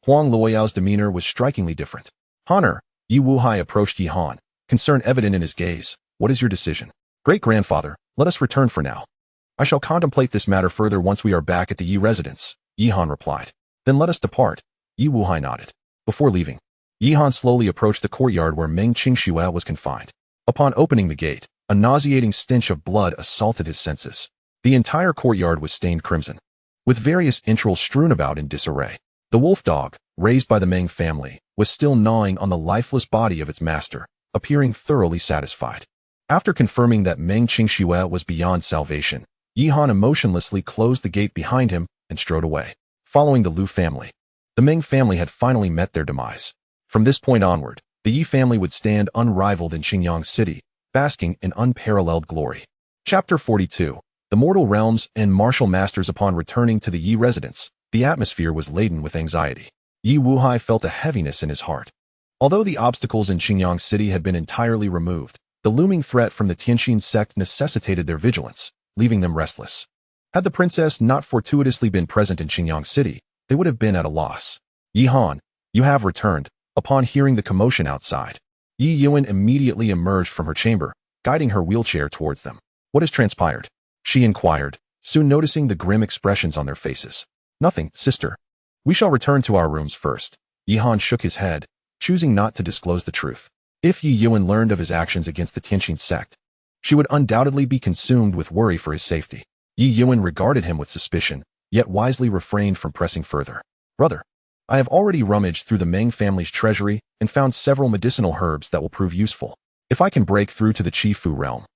Huang Luoyao's demeanor was strikingly different. Honor, Yi Wuhai approached Yi Han, concern evident in his gaze. What is your decision? Great-grandfather, let us return for now. I shall contemplate this matter further once we are back at the Yi residence, Yi Han replied. Then let us depart. Yi Wuhai nodded. Before leaving, Yi Han slowly approached the courtyard where Meng Qingxue was confined. Upon opening the gate, a nauseating stench of blood assaulted his senses. The entire courtyard was stained crimson, with various entrails strewn about in disarray. The wolf dog, raised by the Meng family, was still gnawing on the lifeless body of its master, appearing thoroughly satisfied. After confirming that Meng Qingxue was beyond salvation, Yi Han emotionlessly closed the gate behind him and strode away. Following the Liu family, the Meng family had finally met their demise. From this point onward, the Yi family would stand unrivaled in Qingyang City, basking in unparalleled glory. Chapter 42. The Mortal Realms and Martial Masters. Upon returning to the Yi residence, the atmosphere was laden with anxiety. Yi Wuhai felt a heaviness in his heart. Although the obstacles in Qingyang City had been entirely removed, the looming threat from the Tianqin sect necessitated their vigilance, leaving them restless. Had the princess not fortuitously been present in Qingyang City, they would have been at a loss. Yi Han, you have returned. Upon hearing the commotion outside, Yi Yuan immediately emerged from her chamber, guiding her wheelchair towards them. What has transpired? She inquired, soon noticing the grim expressions on their faces. Nothing, sister. We shall return to our rooms first. Yi Han shook his head, choosing not to disclose the truth. If Yi Yuan learned of his actions against the Tianqin sect, she would undoubtedly be consumed with worry for his safety. Yi Yuan regarded him with suspicion, yet wisely refrained from pressing further. Brother, I have already rummaged through the Meng family's treasury and found several medicinal herbs that will prove useful. If I can break through to the Qifu realm,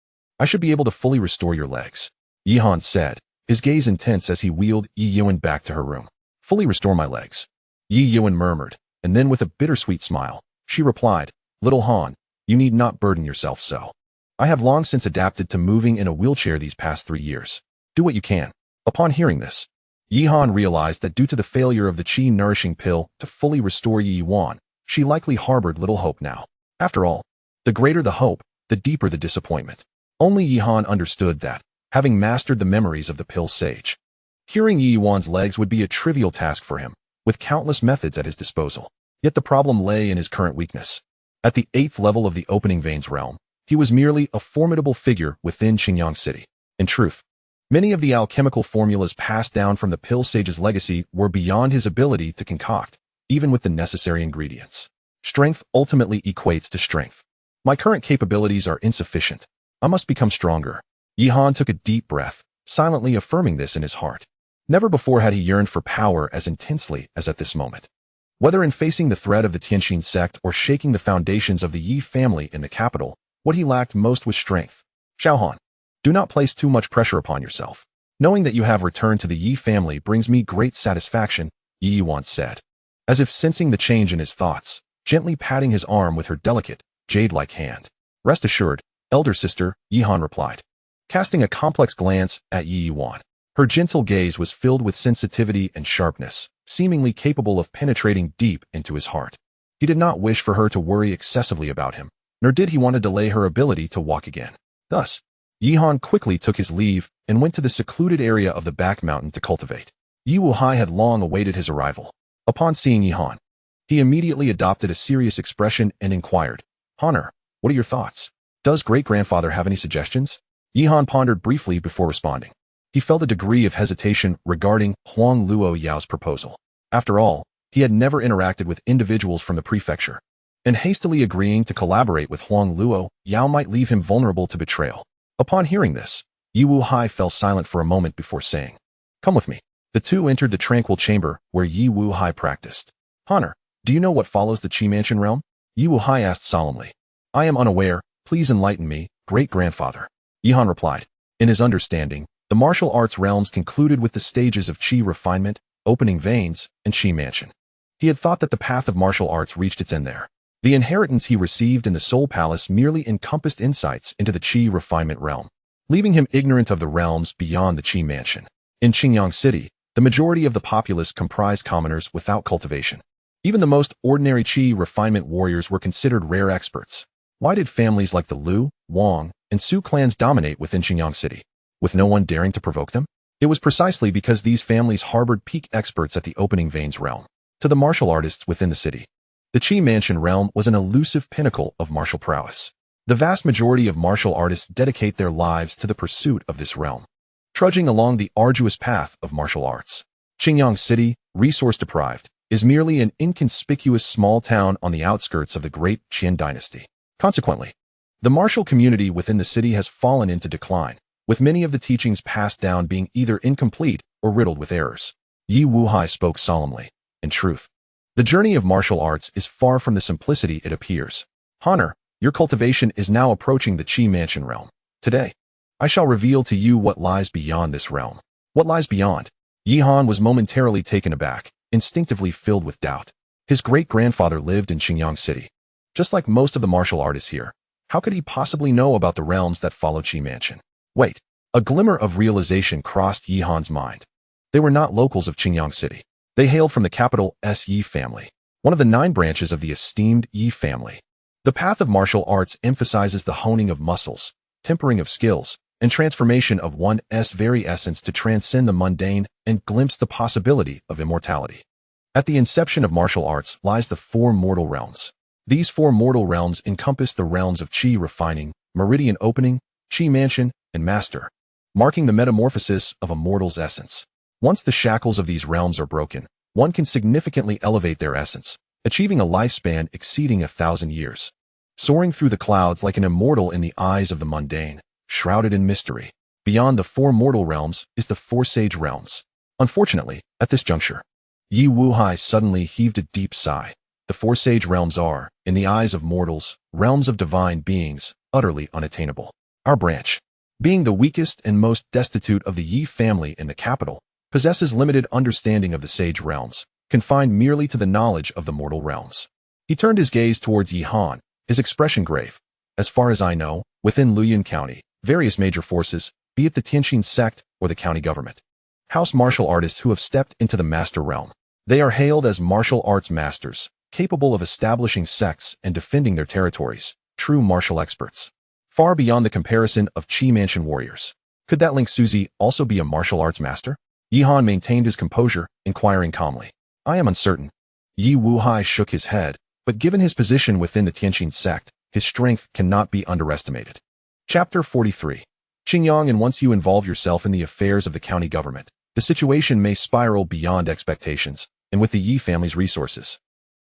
I should be able to fully restore your legs. Yi Han said, his gaze intense as he wheeled Yi Yuan back to her room. Fully restore my legs. Yi Yuan murmured, and then with a bittersweet smile, she replied, Little Han, you need not burden yourself so. I have long since adapted to moving in a wheelchair these past 3 years. Do what you can. Upon hearing this, Yi Han realized that due to the failure of the Qi nourishing pill to fully restore Yi Yuan, she likely harbored little hope now. After all, the greater the hope, the deeper the disappointment. Only Yi Han understood that, having mastered the memories of the pill sage, curing Yi Yuan's legs would be a trivial task for him, with countless methods at his disposal. Yet the problem lay in his current weakness. At the 8th level of the opening veins realm, he was merely a formidable figure within Qingyang City. In truth, many of the alchemical formulas passed down from the pill sage's legacy were beyond his ability to concoct, even with the necessary ingredients. Strength ultimately equates to strength. My current capabilities are insufficient. I must become stronger. Yi Han took a deep breath, silently affirming this in his heart. Never before had he yearned for power as intensely as at this moment. Whether in facing the threat of the Tianqin sect or shaking the foundations of the Yi family in the capital, what he lacked most was strength. Xiaohan, do not place too much pressure upon yourself. Knowing that you have returned to the Yi family brings me great satisfaction, Yi once said, as if sensing the change in his thoughts, gently patting his arm with her delicate, jade-like hand. Rest assured, elder sister, Yi Han replied, casting a complex glance at Yi Yuan. Her gentle gaze was filled with sensitivity and sharpness, seemingly capable of penetrating deep into his heart. He did not wish for her to worry excessively about him, nor did he want to delay her ability to walk again. Thus, Yi Han quickly took his leave and went to the secluded area of the back mountain to cultivate. Yi Wuhai had long awaited his arrival. Upon seeing Yi Han, he immediately adopted a serious expression and inquired, Honor, what are your thoughts? Does great-grandfather have any suggestions? Yi Han pondered briefly before responding. He felt a degree of hesitation regarding Huang Luo Yao's proposal. After all, he had never interacted with individuals from the prefecture, and hastily agreeing to collaborate with Huang Luo Yao might leave him vulnerable to betrayal. Upon hearing this, Yi Wuhai fell silent for a moment before saying, Come with me. The two entered the tranquil chamber where Yi Wuhai practiced. Honor, do you know what follows the Qi Mansion realm? Yi Wuhai asked solemnly. I am unaware, please enlighten me, great-grandfather. Yi Han replied. In his understanding, the martial arts realms concluded with the stages of Qi refinement, opening veins, and Qi Mansion. He had thought that the path of martial arts reached its end there. The inheritance he received in the Soul Palace merely encompassed insights into the Qi refinement realm, leaving him ignorant of the realms beyond the Qi Mansion. In Qingyang City, the majority of the populace comprised commoners without cultivation. Even the most ordinary Qi refinement warriors were considered rare experts. Why did families like the Liu, Wang, and Su clans dominate within Qingyang City, with no one daring to provoke them? It was precisely because these families harbored peak experts at the opening veins realm. To the martial artists within the city, the Qi Mansion realm was an elusive pinnacle of martial prowess. The vast majority of martial artists dedicate their lives to the pursuit of this realm, trudging along the arduous path of martial arts. Qingyang City, resource-deprived, is merely an inconspicuous small town on the outskirts of the great Qin dynasty. Consequently, the martial community within the city has fallen into decline, with many of the teachings passed down being either incomplete or riddled with errors. Yi Wuhai spoke solemnly. In truth, the journey of martial arts is far from the simplicity it appears. Honor, your cultivation is now approaching the Qi Mansion realm. Today, I shall reveal to you what lies beyond this realm. What lies beyond? Yi Han was momentarily taken aback, instinctively filled with doubt. His great-grandfather lived in Qingyang City. Just like most of the martial artists here, how could he possibly know about the realms that follow Qi Mansion? Wait, a glimmer of realization crossed Yi Han's mind. They were not locals of Qingyang City. They hailed from the capital Yi family, one of the 9 branches of the esteemed Yi family. The path of martial arts emphasizes the honing of muscles, tempering of skills, and transformation of one's very essence to transcend the mundane and glimpse the possibility of immortality. At the inception of martial arts lies the 4 mortal realms. These 4 mortal realms encompass the realms of Qi refining, meridian opening, Qi mansion, and master, marking the metamorphosis of a mortal's essence. Once the shackles of these realms are broken, one can significantly elevate their essence, achieving a lifespan exceeding 1,000 years. Soaring through the clouds like an immortal in the eyes of the mundane, shrouded in mystery. Beyond the 4 mortal realms is the 4 sage realms. Unfortunately, at this juncture, Yi Wuhai suddenly heaved a deep sigh. The 4 sage realms are, in the eyes of mortals, realms of divine beings, utterly unattainable. Our branch, being the weakest and most destitute of the Yi family in the capital, possesses limited understanding of the sage realms, confined merely to the knowledge of the mortal realms. He turned his gaze towards Yi Han, his expression grave. As far as I know, within Luoyuan County, various major forces, be it the Tianqin sect or the county government, house martial artists who have stepped into the master realm. They are hailed as martial arts masters, capable of establishing sects and defending their territories, true martial experts. Far beyond the comparison of Qi Mansion warriors. Could that Link Suzy also be a martial arts master? Yi Han maintained his composure, inquiring calmly. I am uncertain. Yi Wuhai shook his head, but given his position within the Tianqin sect, his strength cannot be underestimated. Chapter 43. Qingyang. And once you involve yourself in the affairs of the county government, the situation may spiral beyond expectations, and with the Yi family's resources,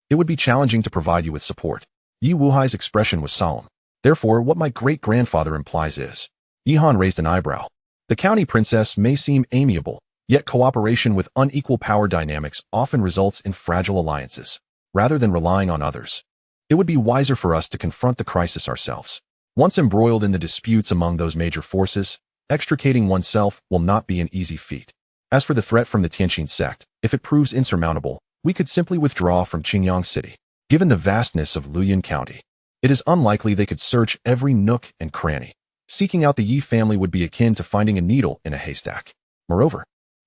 it would be challenging to provide you with support. Yi Wuhai's expression was solemn. Therefore, what my great-grandfather implies is, Yi Han raised an eyebrow. The county princess may seem amiable, yet cooperation with unequal power dynamics often results in fragile alliances. Rather than relying on others, it would be wiser for us to confront the crisis ourselves. Once embroiled in the disputes among those major forces, extricating oneself will not be an easy feat. As for the threat from the Tianqin sect, if it proves insurmountable, we could simply withdraw from Qingyang City. Given the vastness of Luoyuan County, it is unlikely they could search every nook and cranny. Seeking out the Yi family would be akin to finding a needle in a haystack. Moreover,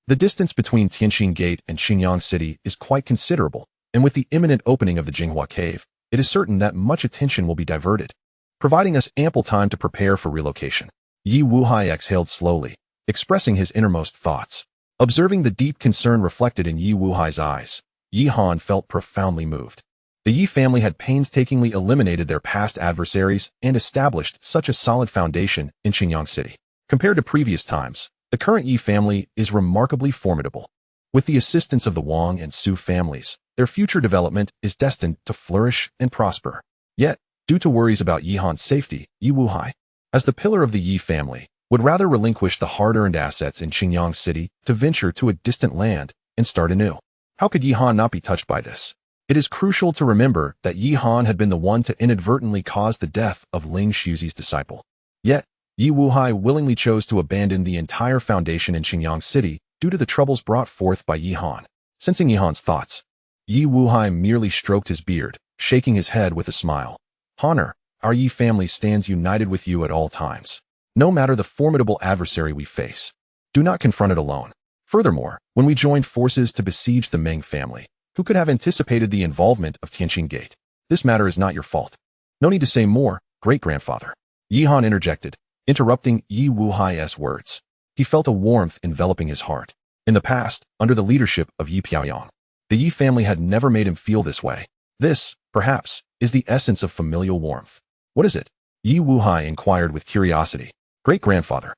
the distance between Tianqin Gate and Qingyang City is quite considerable, and with the imminent opening of the Jinghua Cave, it is certain that much attention will be diverted, providing us ample time to prepare for relocation. Yi Wuhai exhaled slowly, expressing his innermost thoughts. Observing the deep concern reflected in Yi Wuhai's eyes, Yi Han felt profoundly moved. The Yi family had painstakingly eliminated their past adversaries and established such a solid foundation in Qingyang City. Compared to previous times, the current Yi family is remarkably formidable. With the assistance of the Wang and Su families, their future development is destined to flourish and prosper. Yet, due to worries about Yi Han's safety, Yi Wuhai, as the pillar of the Yi family, would rather relinquish the hard-earned assets in Qingyang City to venture to a distant land and start anew. How could Yi Han not be touched by this? It is crucial to remember that Yi Han had been the one to inadvertently cause the death of Ling Shuzi's disciple. Yet, Yi Wuhai willingly chose to abandon the entire foundation in Qingyang City due to the troubles brought forth by Yi Han. Sensing Yi Han's thoughts, Yi Wuhai merely stroked his beard, shaking his head with a smile. Honor, our Yi family stands united with you at all times. No matter the formidable adversary we face, do not confront it alone. Furthermore, when we joined forces to besiege the Meng family, who could have anticipated the involvement of Tianqin Gate? This matter is not your fault. No need to say more, great-grandfather. Yi Han interjected, interrupting Yi Wuhai's words. He felt a warmth enveloping his heart. In the past, under the leadership of Yi Piaoyang, the Yi family had never made him feel this way. This, perhaps, is the essence of familial warmth. What is it? Yi Wuhai inquired with curiosity. Great-grandfather.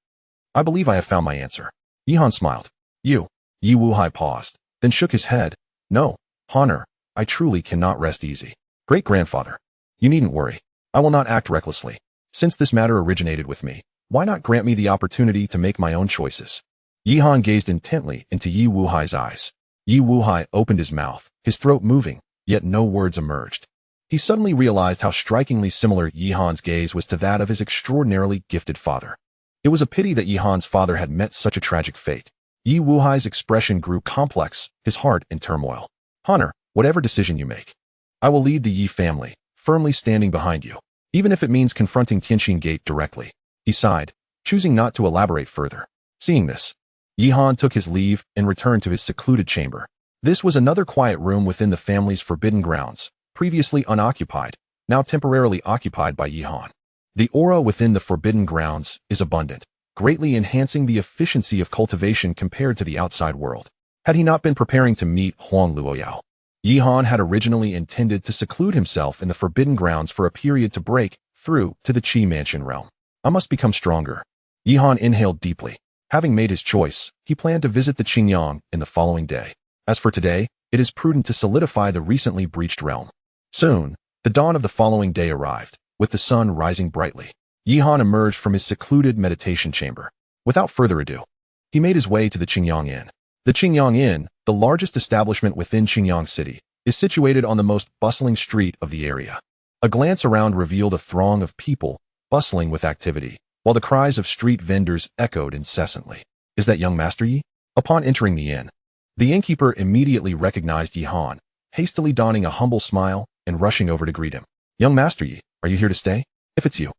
I believe I have found my answer. Yi Han smiled. You. Yi Wuhai paused, then shook his head. No, Honor, I truly cannot rest easy. Great-grandfather. You needn't worry. I will not act recklessly. Since this matter originated with me, why not grant me the opportunity to make my own choices? Yi Han gazed intently into Yi Wuhai's eyes. Yi Wuhai opened his mouth, his throat moving, yet no words emerged. He suddenly realized how strikingly similar Yi Han's gaze was to that of his extraordinarily gifted father. It was a pity that Yi Han's father had met such a tragic fate. Yi Wuhai's expression grew complex, his heart in turmoil. Honor, whatever decision you make, I will lead the Yi family, firmly standing behind you, even if it means confronting Tianqin Gate directly. He sighed, choosing not to elaborate further. Seeing this, Yihan took his leave and returned to his secluded chamber. This was another quiet room within the family's forbidden grounds, previously unoccupied, now temporarily occupied by Yihan. The aura within the forbidden grounds is abundant, greatly enhancing the efficiency of cultivation compared to the outside world. Had he not been preparing to meet Huang Luoyao, Yihan had originally intended to seclude himself in the forbidden grounds for a period to break through to the Qi Mansion realm. I must become stronger. Yihan inhaled deeply. Having made his choice, he planned to visit the Qingyang in the following day. As for today, it is prudent to solidify the recently breached realm. Soon, the dawn of the following day arrived, with the sun rising brightly. Yihan emerged from his secluded meditation chamber. Without further ado, he made his way to the Qingyang Inn. The Qingyang Inn, the largest establishment within Qingyang City, is situated on the most bustling street of the area. A glance around revealed a throng of people, bustling with activity, while the cries of street vendors echoed incessantly. Is that young Master Yi? Upon entering the inn, the innkeeper immediately recognized Yihan, hastily donning a humble smile and rushing over to greet him. Young Master Yi, are you here to stay? If it's you,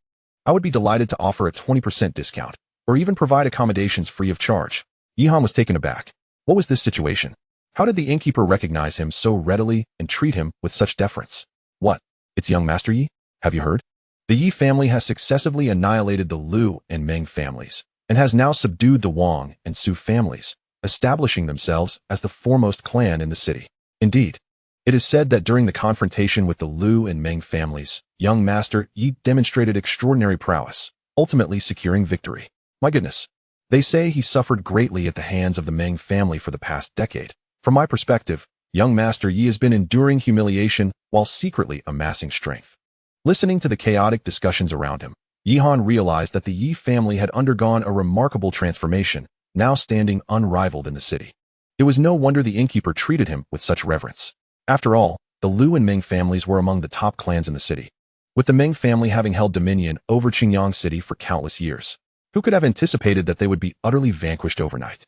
I would be delighted to offer a 20% discount, or even provide accommodations free of charge. Yihan was taken aback. What was this situation? How did the innkeeper recognize him so readily and treat him with such deference? What? It's young Master Yi? Have you heard? The Yi family has successively annihilated the Liu and Meng families, and has now subdued the Wang and Su families, establishing themselves as the foremost clan in the city. Indeed, it is said that during the confrontation with the Liu and Meng families, young Master Yi demonstrated extraordinary prowess, ultimately securing victory. My goodness. They say he suffered greatly at the hands of the Meng family for the past decade. From my perspective, young Master Yi has been enduring humiliation while secretly amassing strength. Listening to the chaotic discussions around him, Yihan realized that the Yi family had undergone a remarkable transformation, now standing unrivaled in the city. It was no wonder the innkeeper treated him with such reverence. After all, the Liu and Meng families were among the top clans in the city, with the Meng family having held dominion over Qingyang City for countless years. Who could have anticipated that they would be utterly vanquished overnight?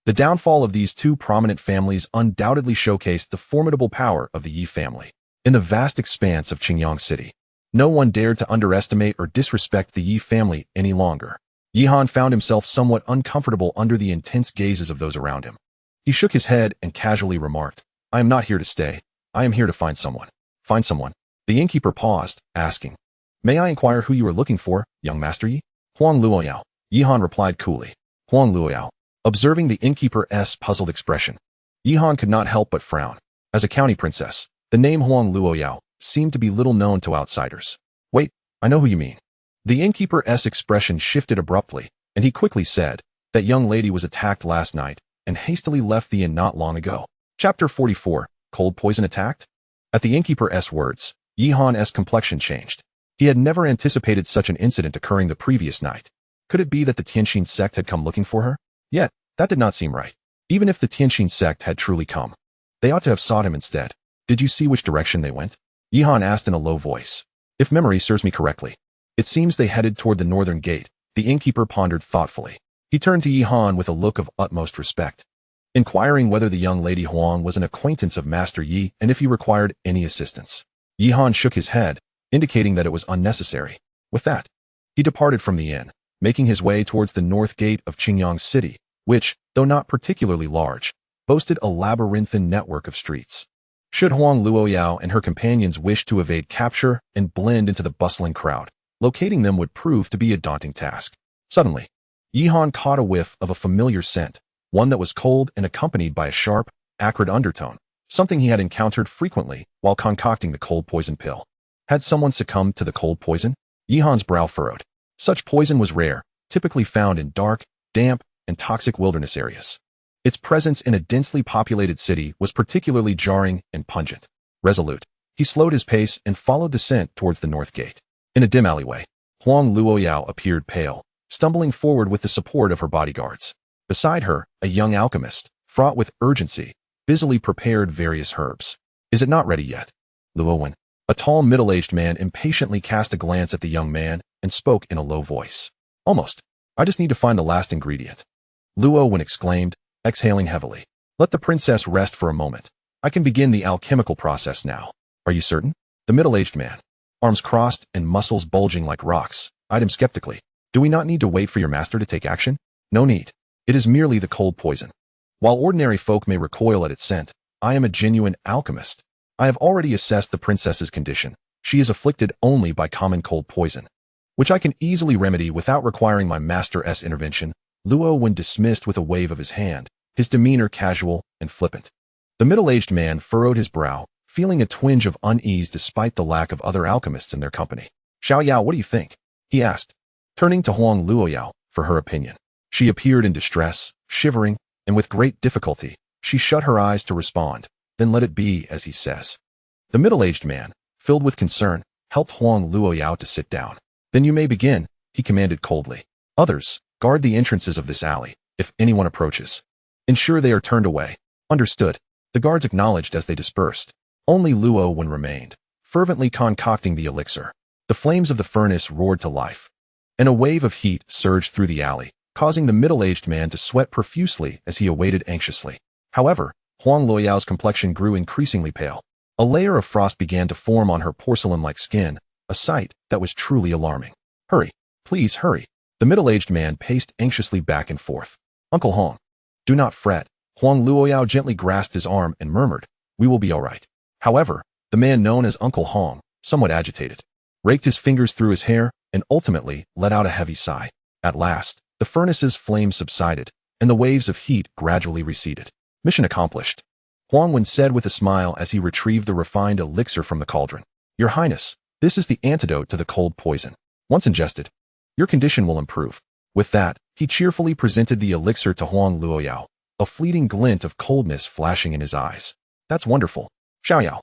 The downfall of these two prominent families undoubtedly showcased the formidable power of the Yi family. In the vast expanse of Qingyang City, no one dared to underestimate or disrespect the Yi family any longer. Yihan found himself somewhat uncomfortable under the intense gazes of those around him. He shook his head and casually remarked, I am not here to stay. I am here to find someone. Find someone? The innkeeper paused, asking, May I inquire who you are looking for, young Master Yi? Huang Luoyao. Yihan replied coolly. Huang Luoyao. Observing the innkeeper's puzzled expression, Yihan could not help but frown. As a county princess, the name Huang Luoyao seemed to be little known to outsiders. Wait, I know who you mean. The innkeeper's expression shifted abruptly, and he quickly said, That young lady was attacked last night and hastily left the inn not long ago. Chapter 44, Cold Poison Attacked? At the innkeeper's words, Yihan's complexion changed. He had never anticipated such an incident occurring the previous night. Could it be that the Tianqin sect had come looking for her? Yet, that did not seem right. Even if the Tianqin sect had truly come, they ought to have sought him instead. Did you see which direction they went? Yihan asked in a low voice. If memory serves me correctly, it seems they headed toward the northern gate. The innkeeper pondered thoughtfully. He turned to Yihan with a look of utmost respect, inquiring whether the young lady Huang was an acquaintance of Master Yi and if he required any assistance. Yihan shook his head, indicating that it was unnecessary. With that, he departed from the inn, making his way towards the north gate of Qingyang City, which, though not particularly large, boasted a labyrinthine network of streets. Should Huang Luoyao and her companions wish to evade capture and blend into the bustling crowd, locating them would prove to be a daunting task. Suddenly, Yihan caught a whiff of a familiar scent, one that was cold and accompanied by a sharp, acrid undertone, something he had encountered frequently while concocting the cold poison pill. Had someone succumbed to the cold poison? Yihan's brow furrowed. Such poison was rare, typically found in dark, damp, and toxic wilderness areas. Its presence in a densely populated city was particularly jarring and pungent. Resolute, he slowed his pace and followed the scent towards the north gate. In a dim alleyway, Huang Luoyao appeared pale, stumbling forward with the support of her bodyguards. Beside her, a young alchemist, fraught with urgency, busily prepared various herbs. Is it not ready yet? Luowen, a tall middle-aged man, impatiently cast a glance at the young man and spoke in a low voice. Almost. I just need to find the last ingredient. Luowen exclaimed, exhaling heavily. Let the princess rest for a moment. I can begin the alchemical process now. Are you certain? The middle-aged man, arms crossed and muscles bulging like rocks, eyed him skeptically. Do we not need to wait for your master to take action? No need. It is merely the cold poison. While ordinary folk may recoil at its scent, I am a genuine alchemist. I have already assessed the princess's condition. She is afflicted only by common cold poison, which I can easily remedy without requiring my master's intervention. Luo when dismissed with a wave of his hand, his demeanor casual and flippant. The middle-aged man furrowed his brow, feeling a twinge of unease despite the lack of other alchemists in their company. Xiaoyao, what do you think? He asked, turning to Huang Luoyao for her opinion. She appeared in distress, shivering, and with great difficulty, she shut her eyes to respond, then let it be as he says. The middle-aged man, filled with concern, helped Huang Luoyao to sit down. Then you may begin, he commanded coldly. Others, guard the entrances of this alley. If anyone approaches, ensure they are turned away. Understood. The guards acknowledged as they dispersed. Only Luo Wen remained, fervently concocting the elixir. The flames of the furnace roared to life, and a wave of heat surged through the alley, causing the middle-aged man to sweat profusely as he awaited anxiously. However, Huang Luoyao's complexion grew increasingly pale. A layer of frost began to form on her porcelain-like skin, a sight that was truly alarming. Hurry, please hurry. The middle-aged man paced anxiously back and forth. Uncle Hong, do not fret. Huang Luoyao gently grasped his arm and murmured, we will be all right. However, the man known as Uncle Hong, somewhat agitated, raked his fingers through his hair and ultimately let out a heavy sigh. At last, the furnace's flames subsided, and the waves of heat gradually receded. Mission accomplished, Huang Wen said with a smile as he retrieved the refined elixir from the cauldron. Your Highness, this is the antidote to the cold poison. Once ingested, your condition will improve. With that, he cheerfully presented the elixir to Huang Luoyao, a fleeting glint of coldness flashing in his eyes. That's wonderful. Xiaoyao,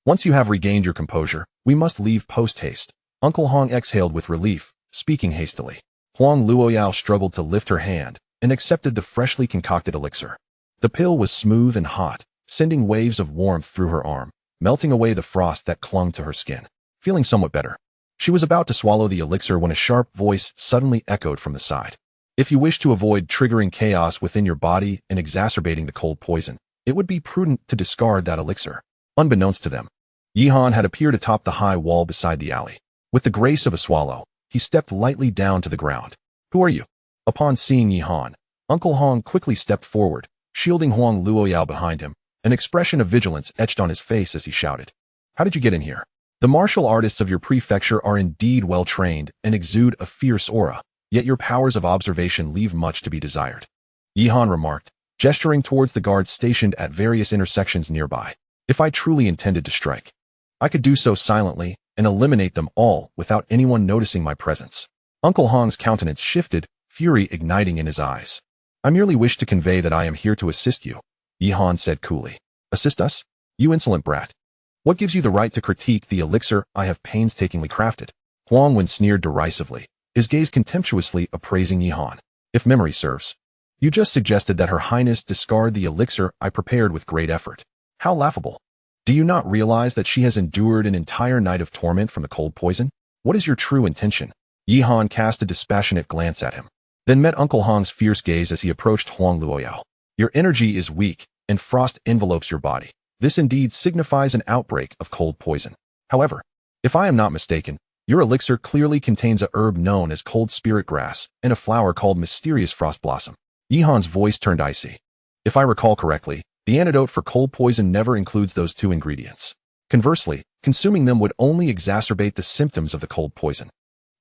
once you have regained your composure, we must leave post-haste. Uncle Hong exhaled with relief, speaking hastily. Huang Luoyao struggled to lift her hand and accepted the freshly concocted elixir. The pill was smooth and hot, sending waves of warmth through her arm, melting away the frost that clung to her skin. Feeling somewhat better, she was about to swallow the elixir when a sharp voice suddenly echoed from the side. If you wish to avoid triggering chaos within your body and exacerbating the cold poison, it would be prudent to discard that elixir. Unbeknownst to them, Yihan had appeared atop the high wall beside the alley. With the grace of a swallow, he stepped lightly down to the ground. Who are you? Upon seeing Yihan, Uncle Hong quickly stepped forward, shielding Huang Luoyao behind him. An expression of vigilance etched on his face as he shouted. How did you get in here? The martial artists of your prefecture are indeed well trained and exude a fierce aura, yet your powers of observation leave much to be desired. Yihan remarked, gesturing towards the guards stationed at various intersections nearby. If I truly intended to strike, I could do so silently and eliminate them all without anyone noticing my presence. Uncle Hong's countenance shifted, fury igniting in his eyes. I merely wish to convey that I am here to assist you, Yihan said coolly. Assist us? You insolent brat. What gives you the right to critique the elixir I have painstakingly crafted? Huang Wen sneered derisively, his gaze contemptuously appraising Yihan. If memory serves, you just suggested that Her Highness discard the elixir I prepared with great effort. How laughable. Do you not realize that she has endured an entire night of torment from the cold poison? What is your true intention? Yihan cast a dispassionate glance at him, then met Uncle Hong's fierce gaze as he approached Huang Luoyao. Your energy is weak, and frost envelopes your body. This indeed signifies an outbreak of cold poison. However, if I am not mistaken, your elixir clearly contains a herb known as cold spirit grass and a flower called mysterious frost blossom. Yihan's voice turned icy. If I recall correctly, the antidote for cold poison never includes those two ingredients. Conversely, consuming them would only exacerbate the symptoms of the cold poison,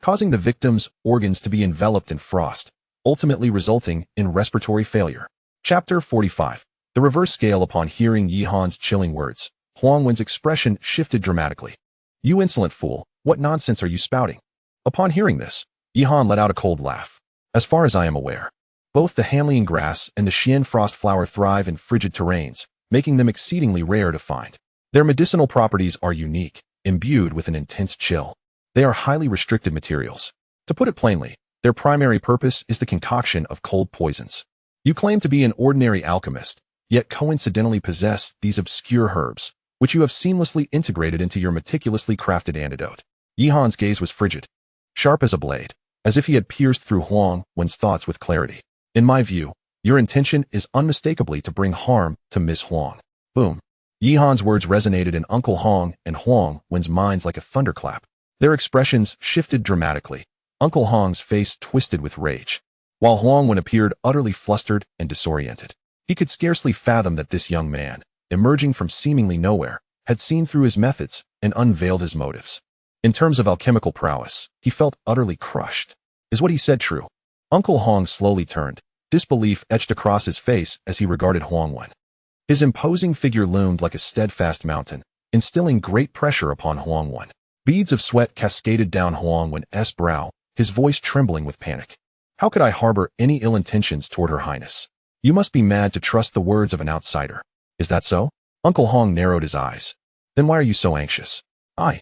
causing the victim's organs to be enveloped in frost, ultimately resulting in respiratory failure. Chapter 45. The reverse scale. Upon hearing Yihan's chilling words, Huang Wen's expression shifted dramatically. You insolent fool, what nonsense are you spouting? Upon hearing this, Yihan let out a cold laugh. As far as I am aware, both the Hanlian grass and the Xian frost flower thrive in frigid terrains, making them exceedingly rare to find. Their medicinal properties are unique, imbued with an intense chill. They are highly restricted materials. To put it plainly, their primary purpose is the concoction of cold poisons. You claim to be an ordinary alchemist, yet coincidentally possess these obscure herbs, which you have seamlessly integrated into your meticulously crafted antidote. Yihan's gaze was frigid, sharp as a blade, as if he had pierced through Huang Wen's thoughts with clarity. In my view, your intention is unmistakably to bring harm to Miss Huang. Boom. Yihan's words resonated in Uncle Hong and Huang Wen's minds like a thunderclap. Their expressions shifted dramatically. Uncle Hong's face twisted with rage, while Huang Wen appeared utterly flustered and disoriented. He could scarcely fathom that this young man, emerging from seemingly nowhere, had seen through his methods and unveiled his motives. In terms of alchemical prowess, he felt utterly crushed. Is what he said true? Uncle Hong slowly turned, disbelief etched across his face as he regarded Huang Wen. His imposing figure loomed like a steadfast mountain, instilling great pressure upon Huang Wen. Beads of sweat cascaded down Huang Wen's brow, his voice trembling with panic. How could I harbor any ill intentions toward Her Highness? You must be mad to trust the words of an outsider. Is that so? Uncle Hong narrowed his eyes. Then why are you so anxious? I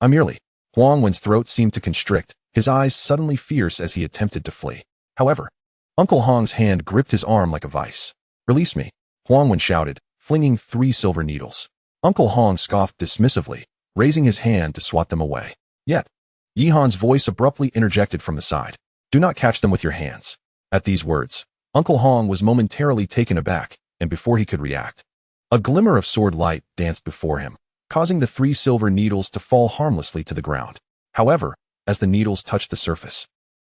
merely. Huang Wen's throat seemed to constrict, his eyes suddenly fierce as he attempted to flee. However, Uncle Hong's hand gripped his arm like a vice. Release me, Huang Wen shouted, flinging 3 silver needles. Uncle Hong scoffed dismissively, raising his hand to swat them away. Yet, Yihan's voice abruptly interjected from the side. Do not catch them with your hands. At these words, Uncle Hong was momentarily taken aback, and before he could react, a glimmer of sword light danced before him, causing the 3 silver needles to fall harmlessly to the ground. However, as the needles touched the surface,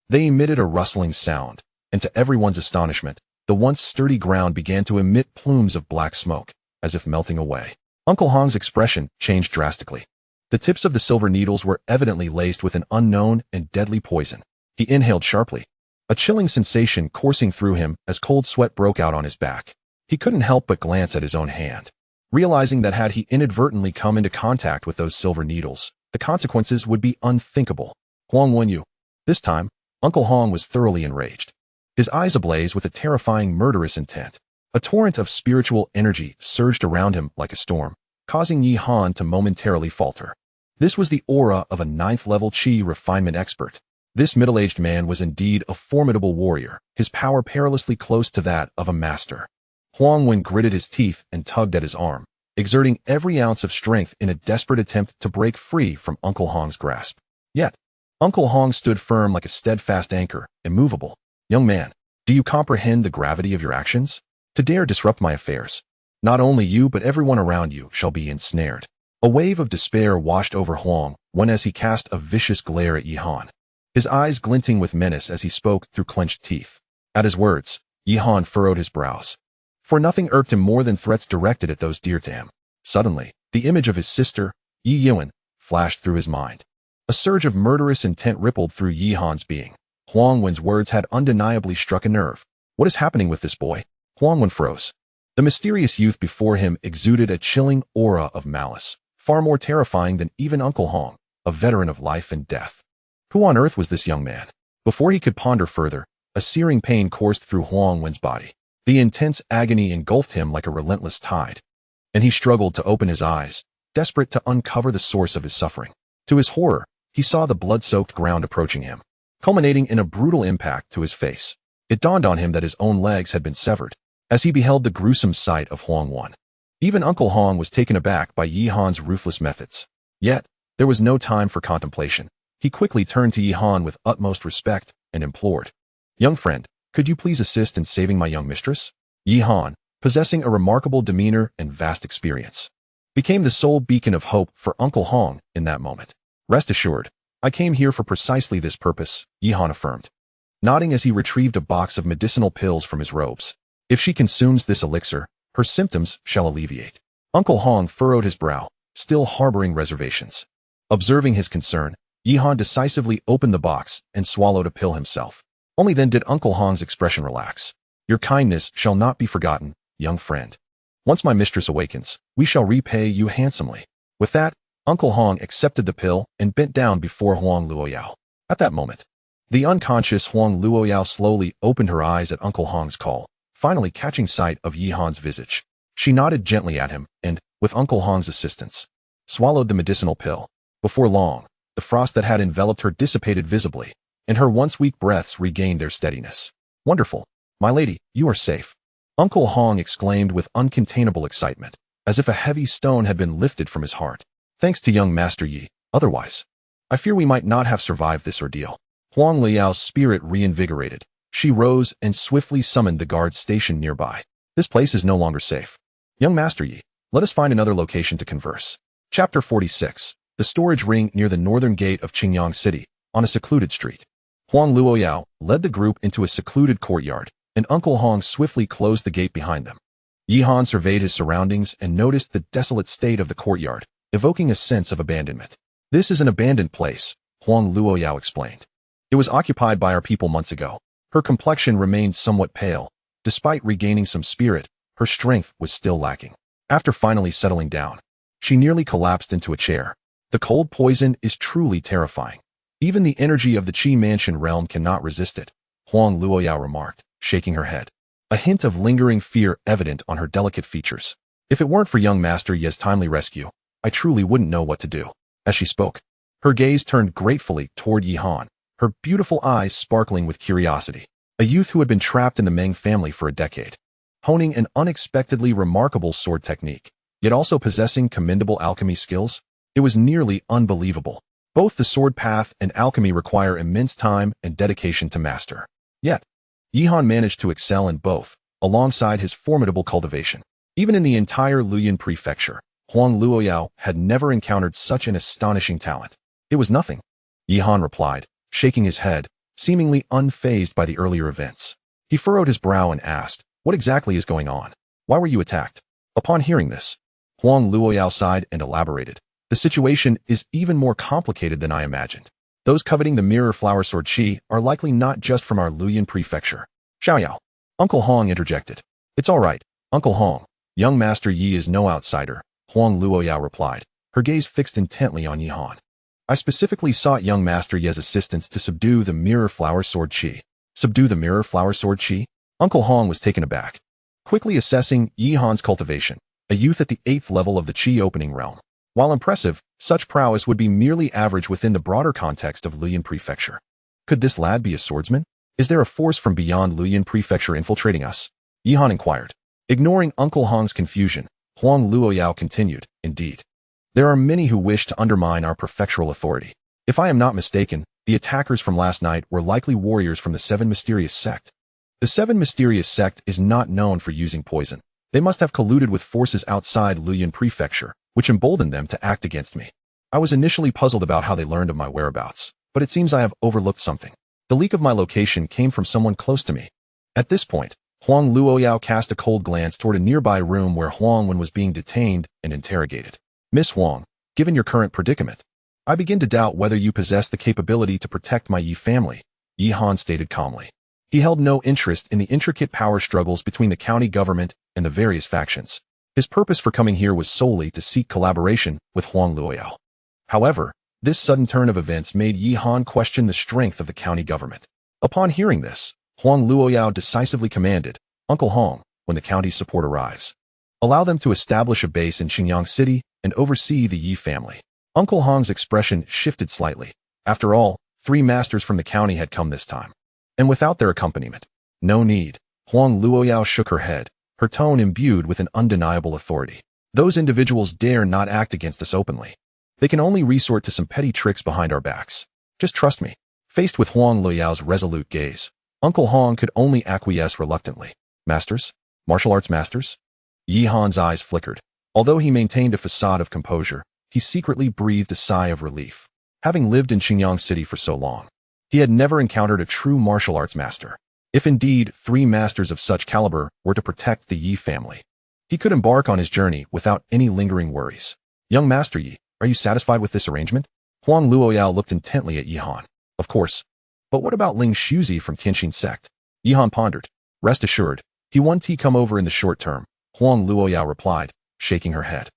they emitted a rustling sound, and to everyone's astonishment, the once sturdy ground began to emit plumes of black smoke, as if melting away. Uncle Hong's expression changed drastically. The tips of the silver needles were evidently laced with an unknown and deadly poison. He inhaled sharply, a chilling sensation coursing through him as cold sweat broke out on his back. He couldn't help but glance at his own hand, realizing that had he inadvertently come into contact with those silver needles, the consequences would be unthinkable. Huang Wen, this time, Uncle Hong was thoroughly enraged, his eyes ablaze with a terrifying murderous intent. A torrent of spiritual energy surged around him like a storm, causing Yi Han to momentarily falter. This was the aura of a 9th-level Qi refinement expert. This middle-aged man was indeed a formidable warrior, his power perilously close to that of a master. Huang Wen gritted his teeth and tugged at his arm, exerting every ounce of strength in a desperate attempt to break free from Uncle Hong's grasp. Yet, Uncle Hong stood firm like a steadfast anchor, immovable. Young man, do you comprehend the gravity of your actions? To dare disrupt my affairs, not only you but everyone around you shall be ensnared. A wave of despair washed over Huang Wen as he cast a vicious glare at Yi Han, his eyes glinting with menace as he spoke through clenched teeth. At his words, Yi Han furrowed his brows, for nothing irked him more than threats directed at those dear to him. Suddenly, the image of his sister, Yi Yuan, flashed through his mind. A surge of murderous intent rippled through Yi Han's being. Huang Wen's words had undeniably struck a nerve. What is happening with this boy? Huang Wen froze. The mysterious youth before him exuded a chilling aura of malice, far more terrifying than even Uncle Hong, a veteran of life and death. Who on earth was this young man? Before he could ponder further, a searing pain coursed through Huang Wen's body. The intense agony engulfed him like a relentless tide, and he struggled to open his eyes, desperate to uncover the source of his suffering. To his horror, he saw the blood-soaked ground approaching him, culminating in a brutal impact to his face. It dawned on him that his own legs had been severed, as he beheld the gruesome sight of Huang Wen. Even Uncle Hong was taken aback by Yi Han's ruthless methods. Yet, there was no time for contemplation. He quickly turned to Yi Han with utmost respect and implored, "Young friend, could you please assist in saving my young mistress?" Yi Han, possessing a remarkable demeanor and vast experience, became the sole beacon of hope for Uncle Hong in that moment. "Rest assured, I came here for precisely this purpose," Yi Han affirmed, nodding as he retrieved a box of medicinal pills from his robes. "If she consumes this elixir, her symptoms shall alleviate." Uncle Hong furrowed his brow, still harboring reservations. Observing his concern, Yi Han decisively opened the box and swallowed a pill himself. Only then did Uncle Hong's expression relax. "Your kindness shall not be forgotten, young friend. Once my mistress awakens, we shall repay you handsomely." With that, Uncle Hong accepted the pill and bent down before Huang Luoyao. At that moment, the unconscious Huang Luoyao slowly opened her eyes at Uncle Hong's call, finally catching sight of Yi Han's visage. She nodded gently at him and, with Uncle Hong's assistance, swallowed the medicinal pill. Before long, the frost that had enveloped her dissipated visibly, and her once weak breaths regained their steadiness. "Wonderful. My lady, you are safe," Uncle Hong exclaimed with uncontainable excitement, as if a heavy stone had been lifted from his heart. "Thanks to young Master Yi, otherwise, I fear we might not have survived this ordeal." Huang Liao's spirit reinvigorated. She rose and swiftly summoned the guards stationed nearby. "This place is no longer safe. Young Master Yi, let us find another location to converse." Chapter 46. the storage ring near the northern gate of Qingyang City, on a secluded street. Huang Luoyao led the group into a secluded courtyard, and Uncle Hong swiftly closed the gate behind them. Yi Han surveyed his surroundings and noticed the desolate state of the courtyard, evoking a sense of abandonment. This is an abandoned place, Huang Luoyao explained. It was occupied by our people months ago. Her complexion remained somewhat pale. Despite regaining some spirit, her strength was still lacking. After finally settling down, she nearly collapsed into a chair. The cold poison is truly terrifying. Even the energy of the Qi Mansion realm cannot resist it, Huang Luoyao remarked, shaking her head. A hint of lingering fear evident on her delicate features. If it weren't for young Master Ye's timely rescue, I truly wouldn't know what to do. As she spoke, her gaze turned gratefully toward Yi Han, her beautiful eyes sparkling with curiosity. A youth who had been trapped in the Meng family for a decade, honing an unexpectedly remarkable sword technique, yet also possessing commendable alchemy skills. It was nearly unbelievable. Both the sword path and alchemy require immense time and dedication to master. Yet, Yi Han managed to excel in both, alongside his formidable cultivation. Even in the entire Luoyang prefecture, Huang Luoyao had never encountered such an astonishing talent. It was nothing, Yi Han replied, shaking his head, seemingly unfazed by the earlier events. He furrowed his brow and asked, "What exactly is going on? Why were you attacked?" Upon hearing this, Huang Luoyao sighed and elaborated. The situation is even more complicated than I imagined. Those coveting the mirror flower sword Qi are likely not just from our Luoyang prefecture. Xiaoyao. Uncle Hong interjected. "It's all right, Uncle Hong. Young Master Yi is no outsider," Huang Luoyao replied, her gaze fixed intently on Yi Han. "I specifically sought young Master Ye's assistance to subdue the mirror flower sword Qi." Subdue the mirror flower sword Qi? Uncle Hong was taken aback. Quickly assessing Yi Han's cultivation, a youth at the 8th level of the Qi opening realm. While impressive, such prowess would be merely average within the broader context of Luoyang Prefecture. Could this lad be a swordsman? Is there a force from beyond Luoyang Prefecture infiltrating us? Yi Han inquired. Ignoring Uncle Hong's confusion, Huang Luoyao continued, "Indeed. There are many who wish to undermine our prefectural authority. If I am not mistaken, the attackers from last night were likely warriors from the 7 Mysterious Sect. The 7 Mysterious Sect is not known for using poison. They must have colluded with forces outside Luoyang Prefecture, which emboldened them to act against me. I was initially puzzled about how they learned of my whereabouts, but it seems I have overlooked something. The leak of my location came from someone close to me." At this point, Huang Luoyao cast a cold glance toward a nearby room where Huang Wen was being detained and interrogated. "Miss Huang, given your current predicament, I begin to doubt whether you possess the capability to protect my Yi family," Yi Han stated calmly. He held no interest in the intricate power struggles between the county government and the various factions. His purpose for coming here was solely to seek collaboration with Huang Luoyao. However, this sudden turn of events made Yi Han question the strength of the county government. Upon hearing this, Huang Luoyao decisively commanded, "Uncle Hong, when the county's support arrives, allow them to establish a base in Qingyang City and oversee the Yi family." Uncle Hong's expression shifted slightly. After all, 3 masters from the county had come this time. And without their accompaniment, no need. Huang Luoyao shook her head, her tone imbued with an undeniable authority. "Those individuals dare not act against us openly. They can only resort to some petty tricks behind our backs. Just trust me." Faced with Huang Luoyao's resolute gaze, Uncle Hong could only acquiesce reluctantly. "Masters? Martial arts masters?" Yi Han's eyes flickered. Although he maintained a facade of composure, he secretly breathed a sigh of relief. Having lived in Qingyang City for so long, he had never encountered a true martial arts master. If indeed 3 masters of such caliber were to protect the Yi family, he could embark on his journey without any lingering worries. "Young Master Yi, are you satisfied with this arrangement?" Huang Luoyao looked intently at Yi Han. "Of course. But what about Ling Shuzi from Tianxin Sect?" Yi Han pondered. "Rest assured, he won't come over in the short term," Huang Luoyao replied, shaking her head.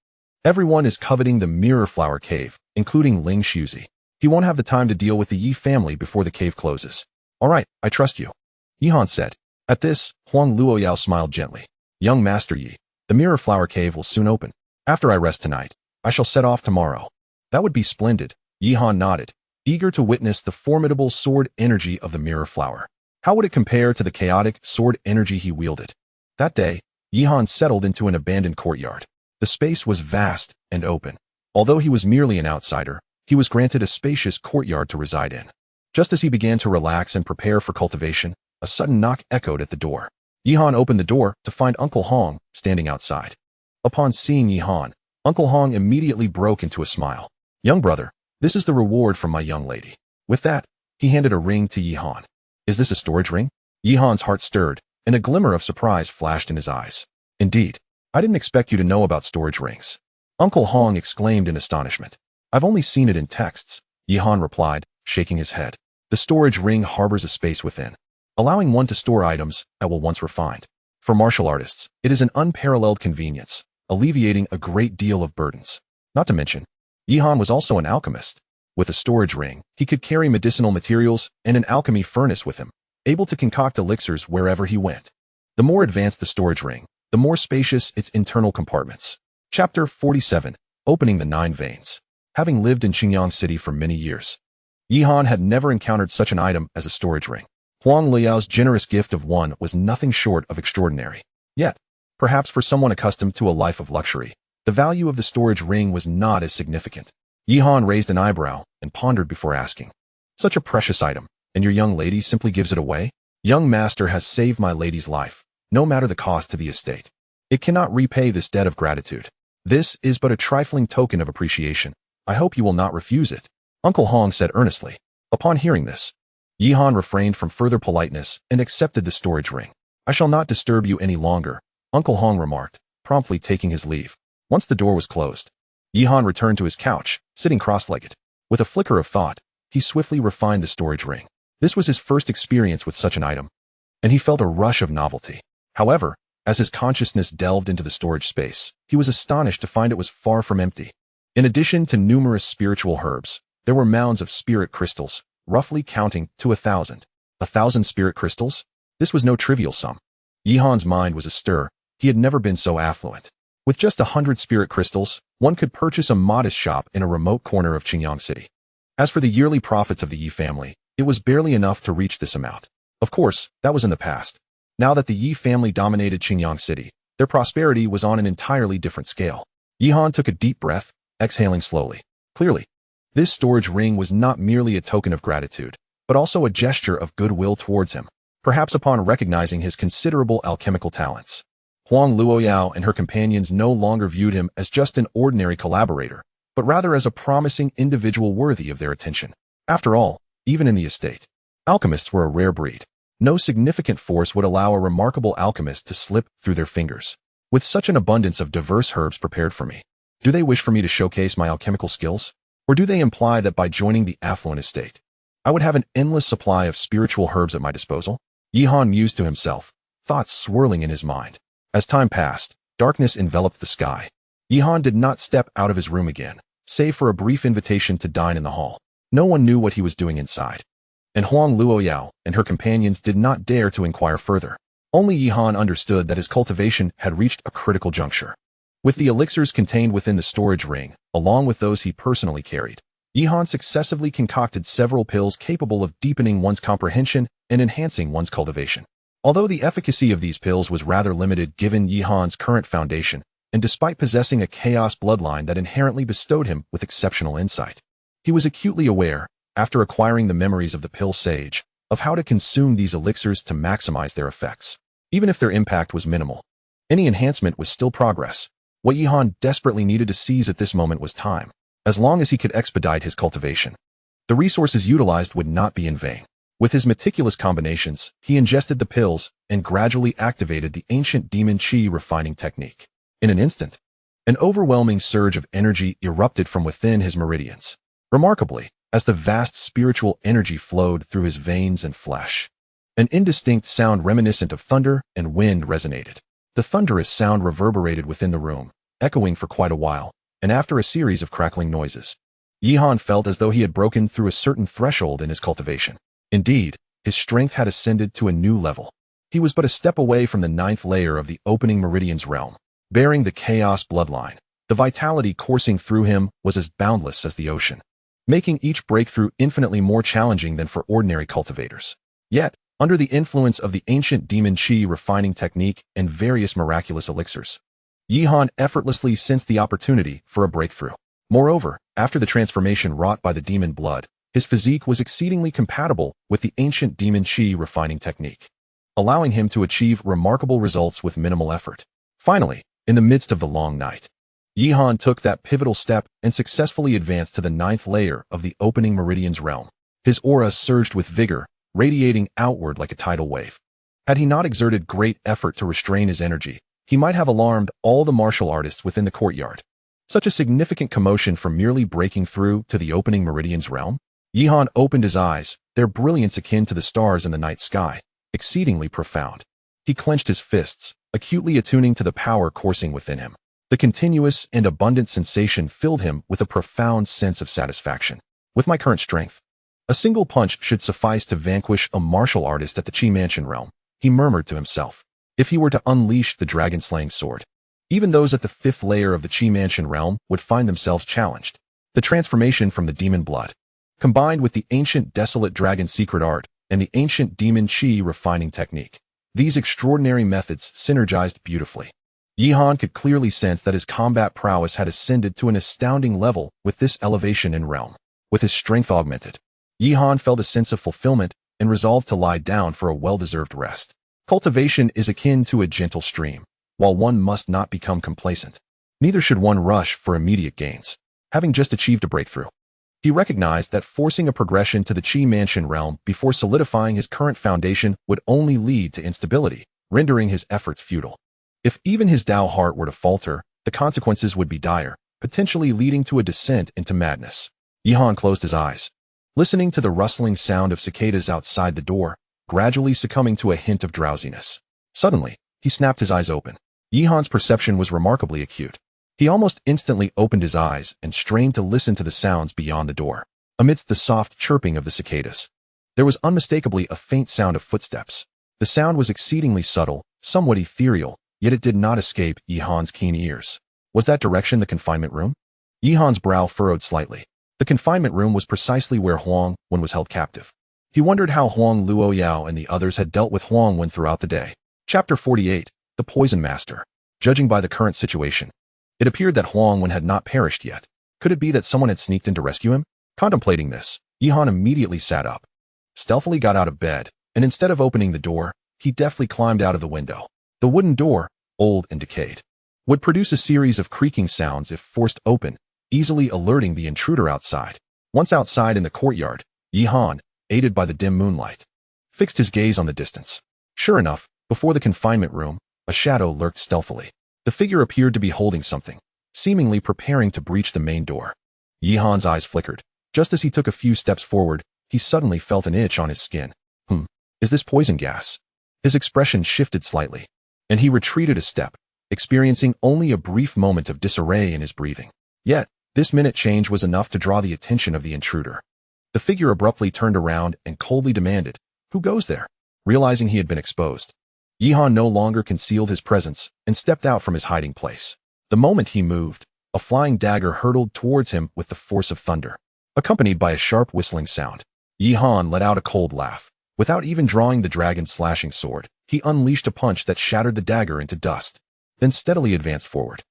"Everyone is coveting the Mirror Flower Cave, including Ling Shuzi. He won't have the time to deal with the Yi family before the cave closes." "All right, I trust you," Yi Han said. At this, Huang Luoyao smiled gently. "Young Master Yi, the Mirror Flower Cave will soon open. After I rest tonight, I shall set off tomorrow." "That would be splendid," Yi Han nodded, eager to witness the formidable sword energy of the Mirror Flower. How would it compare to the chaotic sword energy he wielded? That day, Yi Han settled into an abandoned courtyard. The space was vast and open. Although he was merely an outsider, he was granted a spacious courtyard to reside in. Just as he began to relax and prepare for cultivation, a sudden knock echoed at the door. Yi Han opened the door to find Uncle Hong standing outside. Upon seeing Yi Han, Uncle Hong immediately broke into a smile. Young brother, this is the reward from my young lady. With that, he handed a ring to Yihan. Is this a storage ring? Yihan's heart stirred, and a glimmer of surprise flashed in his eyes. Indeed, I didn't expect you to know about storage rings. Uncle Hong exclaimed in astonishment. I've only seen it in texts, Yihan replied, shaking his head. The storage ring harbors a space within, allowing one to store items that were once refined. For martial artists, it is an unparalleled convenience, alleviating a great deal of burdens. Not to mention, Yihan was also an alchemist. With a storage ring, he could carry medicinal materials and an alchemy furnace with him, able to concoct elixirs wherever he went. The more advanced the storage ring, the more spacious its internal compartments. Chapter 47, Opening the Nine Veins. Having lived in Qingyang City for many years, Yihan had never encountered such an item as a storage ring. Huang Liao's generous gift of one was nothing short of extraordinary. Yet, perhaps for someone accustomed to a life of luxury, the value of the storage ring was not as significant. Yihan raised an eyebrow and pondered before asking. Such a precious item, and your young lady simply gives it away? Young master has saved my lady's life, no matter the cost to the estate. It cannot repay this debt of gratitude. This is but a trifling token of appreciation. I hope you will not refuse it, Uncle Hong said earnestly. Upon hearing this, Yihan refrained from further politeness and accepted the storage ring. I shall not disturb you any longer, Uncle Hong remarked, promptly taking his leave. Once the door was closed, Yihan returned to his couch, sitting cross-legged. With a flicker of thought, he swiftly refined the storage ring. This was his first experience with such an item, and he felt a rush of novelty. However, as his consciousness delved into the storage space, he was astonished to find it was far from empty. In addition to numerous spiritual herbs, there were mounds of spirit crystals, roughly counting to 1,000. 1,000 spirit crystals? This was no trivial sum. Yihan's mind was astir. He had never been so affluent. With just 100 spirit crystals, one could purchase a modest shop in a remote corner of Qingyang City. As for the yearly profits of the Yi family, it was barely enough to reach this amount. Of course, that was in the past. Now that the Yi family dominated Qingyang City, their prosperity was on an entirely different scale. Yihan took a deep breath, exhaling slowly. Clearly, this storage ring was not merely a token of gratitude, but also a gesture of goodwill towards him, perhaps upon recognizing his considerable alchemical talents. Huang Luoyao and her companions no longer viewed him as just an ordinary collaborator, but rather as a promising individual worthy of their attention. After all, even in the estate, alchemists were a rare breed. No significant force would allow a remarkable alchemist to slip through their fingers. With such an abundance of diverse herbs prepared for me, do they wish for me to showcase my alchemical skills? Or do they imply that by joining the affluent estate, I would have an endless supply of spiritual herbs at my disposal? Yihan mused to himself, thoughts swirling in his mind. As time passed, darkness enveloped the sky. Yihan did not step out of his room again, save for a brief invitation to dine in the hall. No one knew what he was doing inside, and Huang Luoyao and her companions did not dare to inquire further. Only Yihan understood that his cultivation had reached a critical juncture. With the elixirs contained within the storage ring, along with those he personally carried, Yihan successively concocted several pills capable of deepening one's comprehension and enhancing one's cultivation. Although the efficacy of these pills was rather limited given Yihan's current foundation, and despite possessing a chaos bloodline that inherently bestowed him with exceptional insight, he was acutely aware, after acquiring the memories of the pill sage, of how to consume these elixirs to maximize their effects. Even if their impact was minimal, any enhancement was still progress. What Yihan desperately needed to seize at this moment was time. As long as he could expedite his cultivation, the resources utilized would not be in vain. With his meticulous combinations, he ingested the pills and gradually activated the ancient demon qi refining technique. In an instant, an overwhelming surge of energy erupted from within his meridians. Remarkably, as the vast spiritual energy flowed through his veins and flesh, an indistinct sound reminiscent of thunder and wind resonated. The thunderous sound reverberated within the room, echoing for quite a while, and after a series of crackling noises, Yihan felt as though he had broken through a certain threshold in his cultivation. Indeed, his strength had ascended to a new level. He was but a step away from the 9th layer of the opening meridian's realm, bearing the chaos bloodline. The vitality coursing through him was as boundless as the ocean, making each breakthrough infinitely more challenging than for ordinary cultivators. Yet, under the influence of the ancient demon qi refining technique and various miraculous elixirs, Yihan effortlessly sensed the opportunity for a breakthrough. Moreover, after the transformation wrought by the demon blood, his physique was exceedingly compatible with the ancient demon qi refining technique, allowing him to achieve remarkable results with minimal effort. Finally, in the midst of the long night, Yihan took that pivotal step and successfully advanced to the 9th layer of the opening meridian's realm. His aura surged with vigor, radiating outward like a tidal wave. Had he not exerted great effort to restrain his energy, he might have alarmed all the martial artists within the courtyard. Such a significant commotion from merely breaking through to the opening meridian's realm? Yihan opened his eyes, their brilliance akin to the stars in the night sky, exceedingly profound. He clenched his fists, acutely attuning to the power coursing within him. The continuous and abundant sensation filled him with a profound sense of satisfaction. With my current strength, a single punch should suffice to vanquish a martial artist at the Qi Mansion realm, he murmured to himself. If he were to unleash the dragon-slaying sword, even those at the 5th layer of the Qi Mansion realm would find themselves challenged. The transformation from the demon blood, combined with the ancient desolate dragon secret art and the ancient demon Qi refining technique, these extraordinary methods synergized beautifully. Yihan could clearly sense that his combat prowess had ascended to an astounding level with this elevation in realm. With his strength augmented, Yihan felt a sense of fulfillment and resolved to lie down for a well-deserved rest. Cultivation is akin to a gentle stream. While one must not become complacent, neither should one rush for immediate gains. Having just achieved a breakthrough, he recognized that forcing a progression to the Qi Mansion realm before solidifying his current foundation would only lead to instability, rendering his efforts futile. If even his Tao heart were to falter, the consequences would be dire, potentially leading to a descent into madness. Yihan closed his eyes, listening to the rustling sound of cicadas outside the door, gradually succumbing to a hint of drowsiness. Suddenly, he snapped his eyes open. Yihan's perception was remarkably acute. He almost instantly opened his eyes and strained to listen to the sounds beyond the door. Amidst the soft chirping of the cicadas, there was unmistakably a faint sound of footsteps. The sound was exceedingly subtle, somewhat ethereal, yet it did not escape Yihan's keen ears. Was that direction the confinement room? Yihan's brow furrowed slightly. The confinement room was precisely where Huang Wen was held captive. He wondered how Huang Luoyao and the others had dealt with Huang Wen throughout the day. Chapter 48. The Poison Master. Judging by the current situation, it appeared that Huang Wen had not perished yet. Could it be that someone had sneaked in to rescue him? Contemplating this, Yihan immediately sat up, stealthily got out of bed, and instead of opening the door, he deftly climbed out of the window. The wooden door, old and decayed, would produce a series of creaking sounds if forced open, easily alerting the intruder outside. Once outside in the courtyard, Yihan, aided by the dim moonlight, fixed his gaze on the distance. Sure enough, before the confinement room, a shadow lurked stealthily. The figure appeared to be holding something, seemingly preparing to breach the main door. Yihan's eyes flickered. Just as he took a few steps forward, he suddenly felt an itch on his skin. Is this poison gas? His expression shifted slightly, and he retreated a step, experiencing only a brief moment of disarray in his breathing. Yet, this minute change was enough to draw the attention of the intruder. The figure abruptly turned around and coldly demanded, "Who goes there?" Realizing he had been exposed, Yihan no longer concealed his presence and stepped out from his hiding place. The moment he moved, a flying dagger hurtled towards him with the force of thunder. Accompanied by a sharp whistling sound, Yihan let out a cold laugh. Without even drawing the dragon's slashing sword, he unleashed a punch that shattered the dagger into dust, then steadily advanced forward.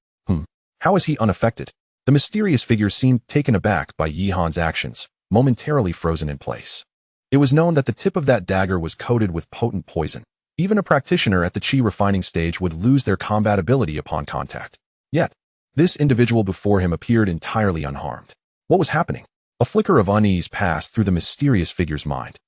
How is he unaffected? The mysterious figure seemed taken aback by Yihan's actions, momentarily frozen in place. It was known that the tip of that dagger was coated with potent poison. Even a practitioner at the Qi refining stage would lose their combat ability upon contact. Yet, this individual before him appeared entirely unharmed. What was happening? A flicker of unease passed through the mysterious figure's mind.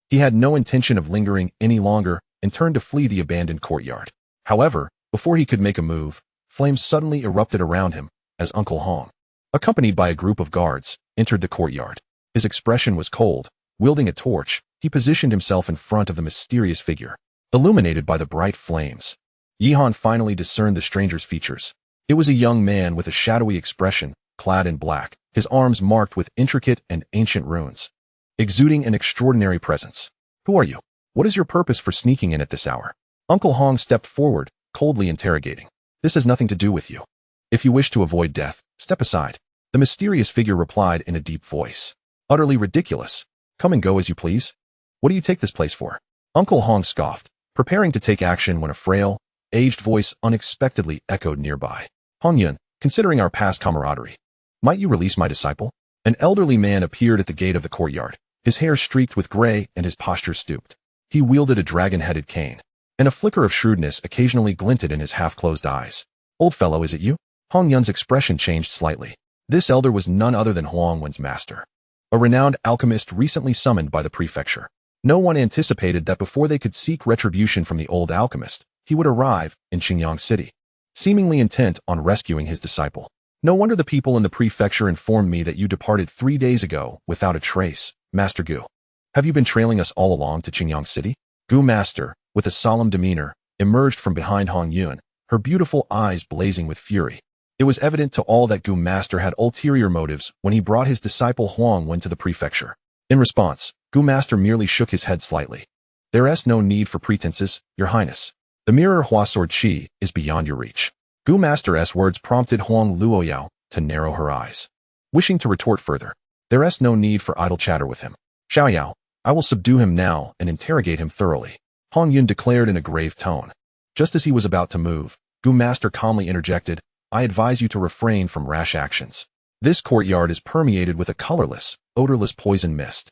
He had no intention of lingering any longer and turned to flee the abandoned courtyard. However, before he could make a move, flames suddenly erupted around him as Uncle Hong, accompanied by a group of guards, entered the courtyard. His expression was cold. Wielding a torch, he positioned himself in front of the mysterious figure. Illuminated by the bright flames, Yihan finally discerned the stranger's features. It was a young man with a shadowy expression, clad in black, his arms marked with intricate and ancient runes, exuding an extraordinary presence. "Who are you? What is your purpose for sneaking in at this hour?" Uncle Hong stepped forward, coldly interrogating. "This has nothing to do with you. If you wish to avoid death, step aside," the mysterious figure replied in a deep voice. "Utterly ridiculous. Come and go as you please. What do you take this place for?" Uncle Hong scoffed, preparing to take action when a frail, aged voice unexpectedly echoed nearby. "Hong Yun, considering our past camaraderie, might you release my disciple?" An elderly man appeared at the gate of the courtyard, his hair streaked with gray and his posture stooped. He wielded a dragon-headed cane, and a flicker of shrewdness occasionally glinted in his half-closed eyes. "Old fellow, is it you? Hong Yun's expression changed slightly. This elder was none other than Huang Wen's master, a renowned alchemist recently summoned by the prefecture. No one anticipated that before they could seek retribution from the old alchemist, he would arrive in Qingyang City, seemingly intent on rescuing his disciple. No wonder the people in the prefecture informed me that you departed 3 days ago without a trace, Master Gu. Have you been trailing us all along to Qingyang City? Gu Master, with a solemn demeanor, emerged from behind Hong Yun, her beautiful eyes blazing with fury. It was evident to all that Gu Master had ulterior motives when he brought his disciple Huang Wen to the prefecture. In response, Gu Master merely shook his head slightly. There is no need for pretenses, Your Highness. The mirror Hua Sword Qi is beyond your reach. Gu Master's words prompted Huang Luoyao to narrow her eyes. Wishing to retort further, there is no need for idle chatter with him. Xiaoyao, I will subdue him now and interrogate him thoroughly, Hong Yun declared in a grave tone. Just as he was about to move, Gu Master calmly interjected, I advise you to refrain from rash actions. This courtyard is permeated with a colorless, odorless poison mist.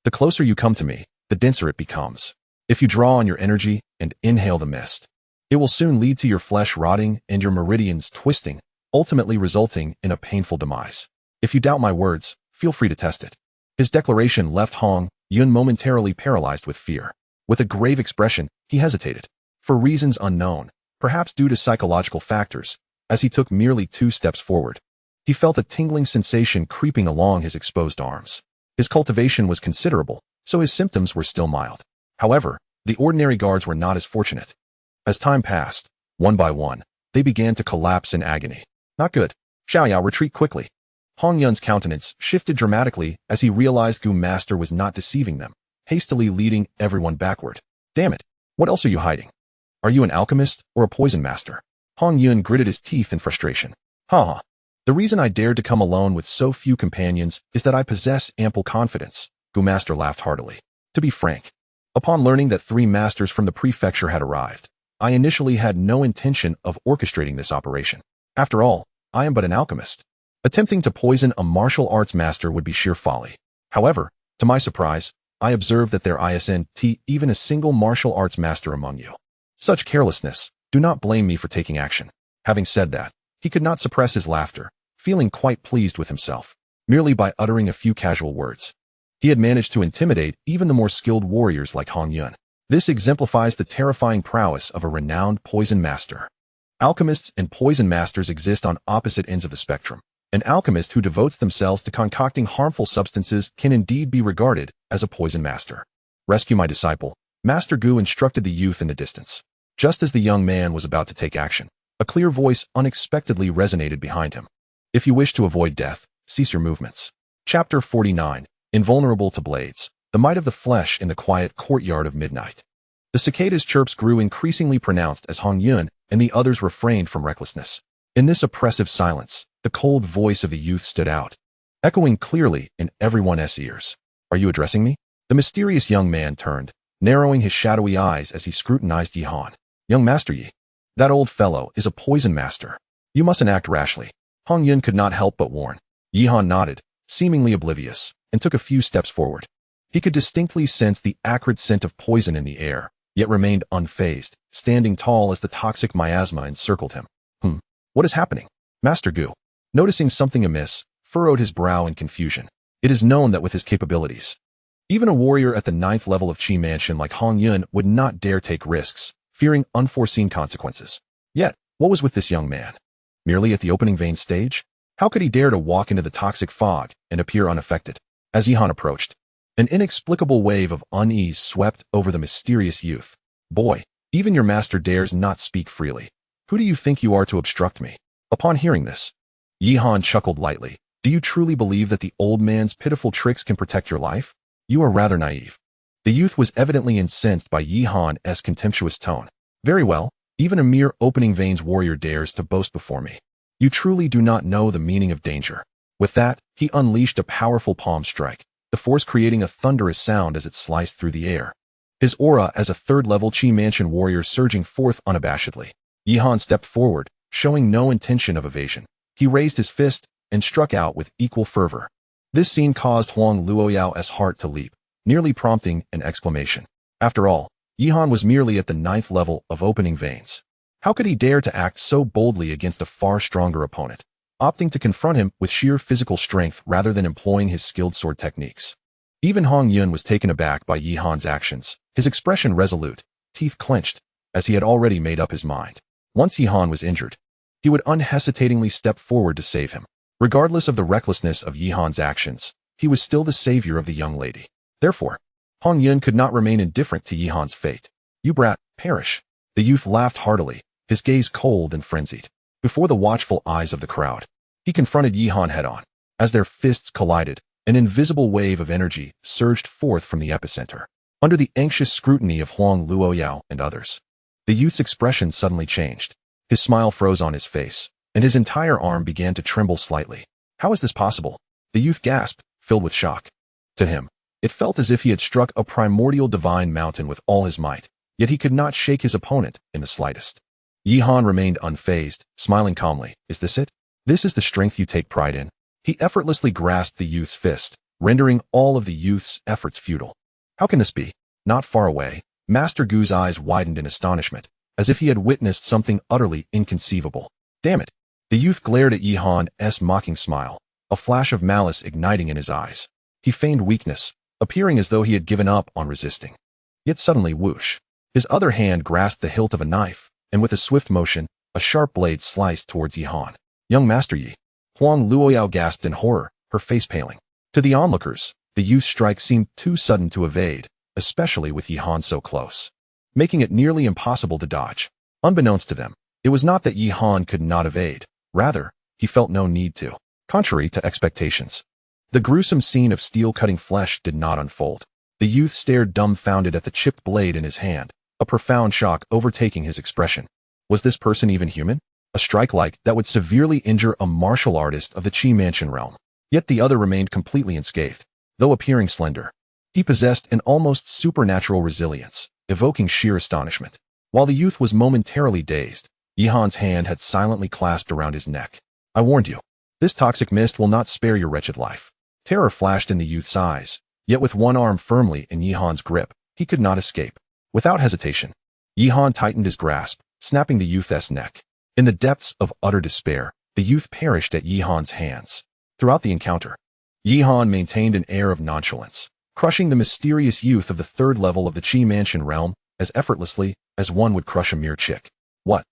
The closer you come to me, the denser it becomes. If you draw on your energy and inhale the mist, it will soon lead to your flesh rotting and your meridians twisting, ultimately resulting in a painful demise. If you doubt my words, feel free to test it. His declaration left Hong Yun momentarily paralyzed with fear. With a grave expression, he hesitated. For reasons unknown, perhaps due to psychological factors, as he took merely 2 steps forward, he felt a tingling sensation creeping along his exposed arms. His cultivation was considerable, so his symptoms were still mild. However, the ordinary guards were not as fortunate. As time passed, one by one, they began to collapse in agony. Not good. Xiaoyao, retreat quickly. Hong Yun's countenance shifted dramatically as he realized Gu Master was not deceiving them, hastily leading everyone backward. Damn it. What else are you hiding? Are you an alchemist or a poison master? Hong Yun gritted his teeth in frustration. Ha. The reason I dared to come alone with so few companions is that I possess ample confidence, Gu Master laughed heartily. To be frank, upon learning that 3 masters from the prefecture had arrived, I initially had no intention of orchestrating this operation. After all, I am but an alchemist. Attempting to poison a martial arts master would be sheer folly. However, to my surprise, I observed that there isn't even a single martial arts master among you. Such carelessness, do not blame me for taking action. Having said that, he could not suppress his laughter, feeling quite pleased with himself, merely by uttering a few casual words. He had managed to intimidate even the more skilled warriors like Hong Yun. This exemplifies the terrifying prowess of a renowned poison master. Alchemists and poison masters exist on opposite ends of the spectrum. An alchemist who devotes themselves to concocting harmful substances can indeed be regarded as a poison master. Rescue my disciple, Master Gu instructed the youth in the distance. Just as the young man was about to take action, a clear voice unexpectedly resonated behind him. If you wish to avoid death, cease your movements. Chapter 49, Invulnerable to Blades, the might of the flesh in the quiet courtyard of midnight. The cicada's chirps grew increasingly pronounced as Hong Yun and the others refrained from recklessness. In this oppressive silence, the cold voice of the youth stood out, echoing clearly in everyone's ears. Are you addressing me? The mysterious young man turned, narrowing his shadowy eyes as he scrutinized Yihan. Young Master Yi, that old fellow is a poison master. You mustn't act rashly. Hong Yun could not help but warn. Yihan nodded, seemingly oblivious, and took a few steps forward. He could distinctly sense the acrid scent of poison in the air, yet remained unfazed, standing tall as the toxic miasma encircled him. What is happening? Master Gu, noticing something amiss, furrowed his brow in confusion. It is known that with his capabilities, even a warrior at the 9th level of Qi Mansion like Hong Yun would not dare take risks, fearing unforeseen consequences. Yet, what was with this young man? Merely at the opening vein stage? How could he dare to walk into the toxic fog and appear unaffected? As Yihan approached, an inexplicable wave of unease swept over the mysterious youth. Boy, even your master dares not speak freely. Who do you think you are to obstruct me? Upon hearing this, Yihan chuckled lightly. Do you truly believe that the old man's pitiful tricks can protect your life? You are rather naive. The youth was evidently incensed by Yihan's contemptuous tone. Very well, even a mere opening veins warrior dares to boast before me. You truly do not know the meaning of danger. With that, he unleashed a powerful palm strike, the force creating a thunderous sound as it sliced through the air. His aura as a 3rd-level Qi Mansion warrior surging forth unabashedly. Yihan stepped forward, showing no intention of evasion. He raised his fist and struck out with equal fervor. This scene caused Huang Luoyao's heart to leap, nearly prompting an exclamation. After all, Yihan was merely at the 9th level of opening veins. How could he dare to act so boldly against a far stronger opponent, opting to confront him with sheer physical strength rather than employing his skilled sword techniques? Even Hong Yun was taken aback by Yi Han's actions, his expression resolute, teeth clenched, as he had already made up his mind. Once Yi Han was injured, he would unhesitatingly step forward to save him. Regardless of the recklessness of Yi Han's actions, he was still the savior of the young lady. Therefore, Hong Yun could not remain indifferent to Yi Han's fate. "You brat, perish." The youth laughed heartily, his gaze cold and frenzied. Before the watchful eyes of the crowd, he confronted Yi Han head-on. As their fists collided, an invisible wave of energy surged forth from the epicenter. Under the anxious scrutiny of Huang Luoyao and others, the youth's expression suddenly changed. His smile froze on his face, and his entire arm began to tremble slightly. "How is this possible?" The youth gasped, filled with shock. To him, it felt as if he had struck a primordial divine mountain with all his might, yet he could not shake his opponent in the slightest. Yi Han remained unfazed, smiling calmly. "Is this it? This is the strength you take pride in?" He effortlessly grasped the youth's fist, rendering all of the youth's efforts futile. "How can this be?" Not far away, Master Gu's eyes widened in astonishment, as if he had witnessed something utterly inconceivable. "Damn it!" The youth glared at Yi Han's mocking smile, a flash of malice igniting in his eyes. He feigned weakness, appearing as though he had given up on resisting. Yet suddenly, whoosh, his other hand grasped the hilt of a knife, and with a swift motion, a sharp blade sliced towards Yi Han. "Young Master Yi." Huang Luoyao gasped in horror, her face paling. To the onlookers, the youth's strike seemed too sudden to evade, especially with Yi Han so close, making it nearly impossible to dodge. Unbeknownst to them, it was not that Yi Han could not evade. Rather, he felt no need to. Contrary to expectations, the gruesome scene of steel cutting flesh did not unfold. The youth stared dumbfounded at the chipped blade in his hand, a profound shock overtaking his expression. Was this person even human? A strike like that would severely injure a martial artist of the Qi Mansion realm. Yet the other remained completely unscathed, though appearing slender. He possessed an almost supernatural resilience, evoking sheer astonishment. While the youth was momentarily dazed, Yi Han's hand had silently clasped around his neck. "I warned you. This toxic mist will not spare your wretched life." Terror flashed in the youth's eyes, yet with one arm firmly in Yi Han's grip, he could not escape. Without hesitation, Yi Han tightened his grasp, snapping the youth's neck. In the depths of utter despair, the youth perished at Yi Han's hands. Throughout the encounter, Yi Han maintained an air of nonchalance, crushing the mysterious youth of the third level of the Qi Mansion realm as effortlessly as one would crush a mere chick. "What?"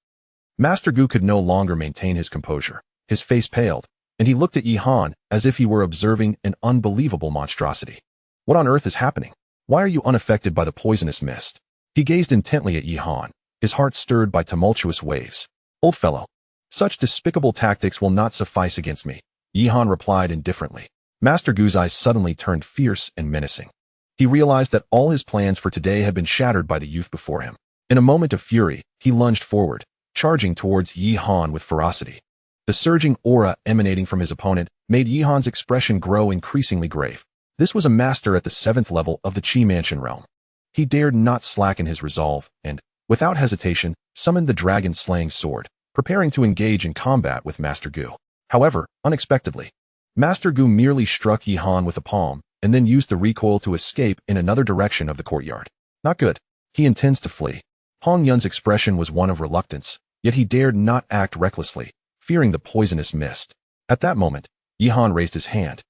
Master Gu could no longer maintain his composure. His face paled, and he looked at Yi Han as if he were observing an unbelievable monstrosity. "What on earth is happening? Why are you unaffected by the poisonous mist?" He gazed intently at Yi Han, his heart stirred by tumultuous waves. "Old fellow, such despicable tactics will not suffice against me," Yi Han replied indifferently. Master Gu's eyes suddenly turned fierce and menacing. He realized that all his plans for today had been shattered by the youth before him. In a moment of fury, he lunged forward, charging towards Yi Han with ferocity. The surging aura emanating from his opponent made Yi Han's expression grow increasingly grave. This was a master at the 7th level of the Qi Mansion realm. He dared not slacken his resolve and, without hesitation, summoned the dragon-slaying sword, preparing to engage in combat with Master Gu. However, unexpectedly, Master Gu merely struck Yi Han with a palm and then used the recoil to escape in another direction of the courtyard. Not good. He intends to flee. Hong Yun's expression was one of reluctance, yet he dared not act recklessly, fearing the poisonous mist. At that moment, Yi Han raised his hand,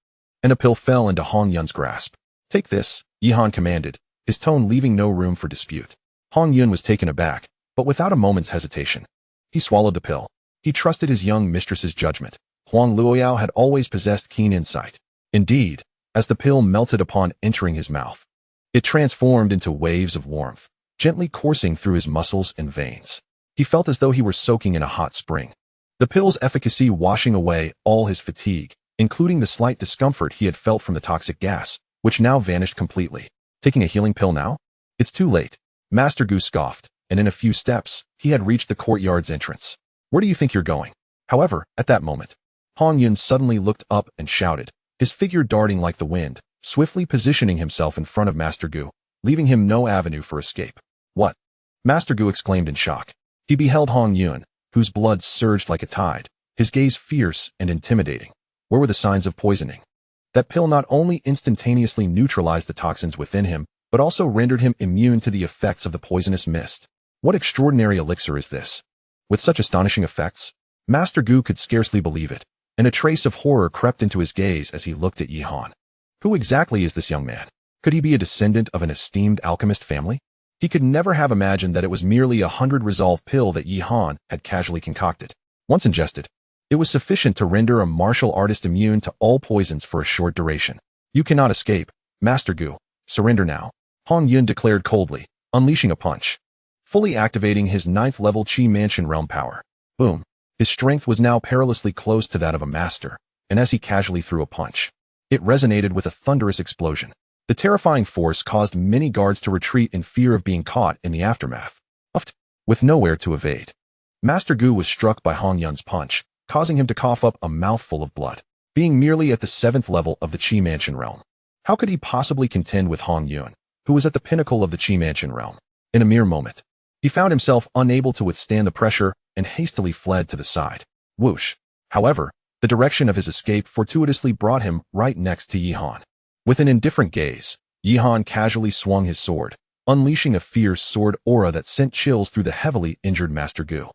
and a pill fell into Hong Yun's grasp. "Take this," Yi Han commanded, his tone leaving no room for dispute. Hong Yun was taken aback, but without a moment's hesitation. He swallowed the pill. He trusted his young mistress's judgment. Huang Luoyao had always possessed keen insight. Indeed, as the pill melted upon entering his mouth, it transformed into waves of warmth, gently coursing through his muscles and veins. He felt as though he were soaking in a hot spring, the pill's efficacy washing away all his fatigue, including the slight discomfort he had felt from the toxic gas, which now vanished completely. Taking a healing pill now? It's too late. Master Gu scoffed, and in a few steps, he had reached the courtyard's entrance. "Where do you think you're going?" However, at that moment, Hong Yun suddenly looked up and shouted, his figure darting like the wind, swiftly positioning himself in front of Master Gu, leaving him no avenue for escape. "What?" Master Gu exclaimed in shock. He beheld Hong Yun, whose blood surged like a tide, his gaze fierce and intimidating. Where were the signs of poisoning? That pill not only instantaneously neutralized the toxins within him, but also rendered him immune to the effects of the poisonous mist. What extraordinary elixir is this? With such astonishing effects, Master Gu could scarcely believe it, and a trace of horror crept into his gaze as he looked at Yihan. Who exactly is this young man? Could he be a descendant of an esteemed alchemist family? He could never have imagined that it was merely 100 resolve pill that Yihan had casually concocted. Once ingested, it was sufficient to render a martial artist immune to all poisons for a short duration. You cannot escape, Master Gu. Surrender now, Hong Yun declared coldly, unleashing a punch. Fully activating his 9th level Qi Mansion realm power. Boom. His strength was now perilously close to that of a master, and as he casually threw a punch, it resonated with a thunderous explosion. The terrifying force caused many guards to retreat in fear of being caught in the aftermath. With nowhere to evade, Master Gu was struck by Hong Yun's punch, causing him to cough up a mouthful of blood. Being merely at the 7th level of the Qi Mansion realm, how could he possibly contend with Hong Yun, who was at the pinnacle of the Qi Mansion realm? In a mere moment, he found himself unable to withstand the pressure and hastily fled to the side. Whoosh. However, the direction of his escape fortuitously brought him right next to Yihan. With an indifferent gaze, Yihan casually swung his sword, unleashing a fierce sword aura that sent chills through the heavily injured Master Gu.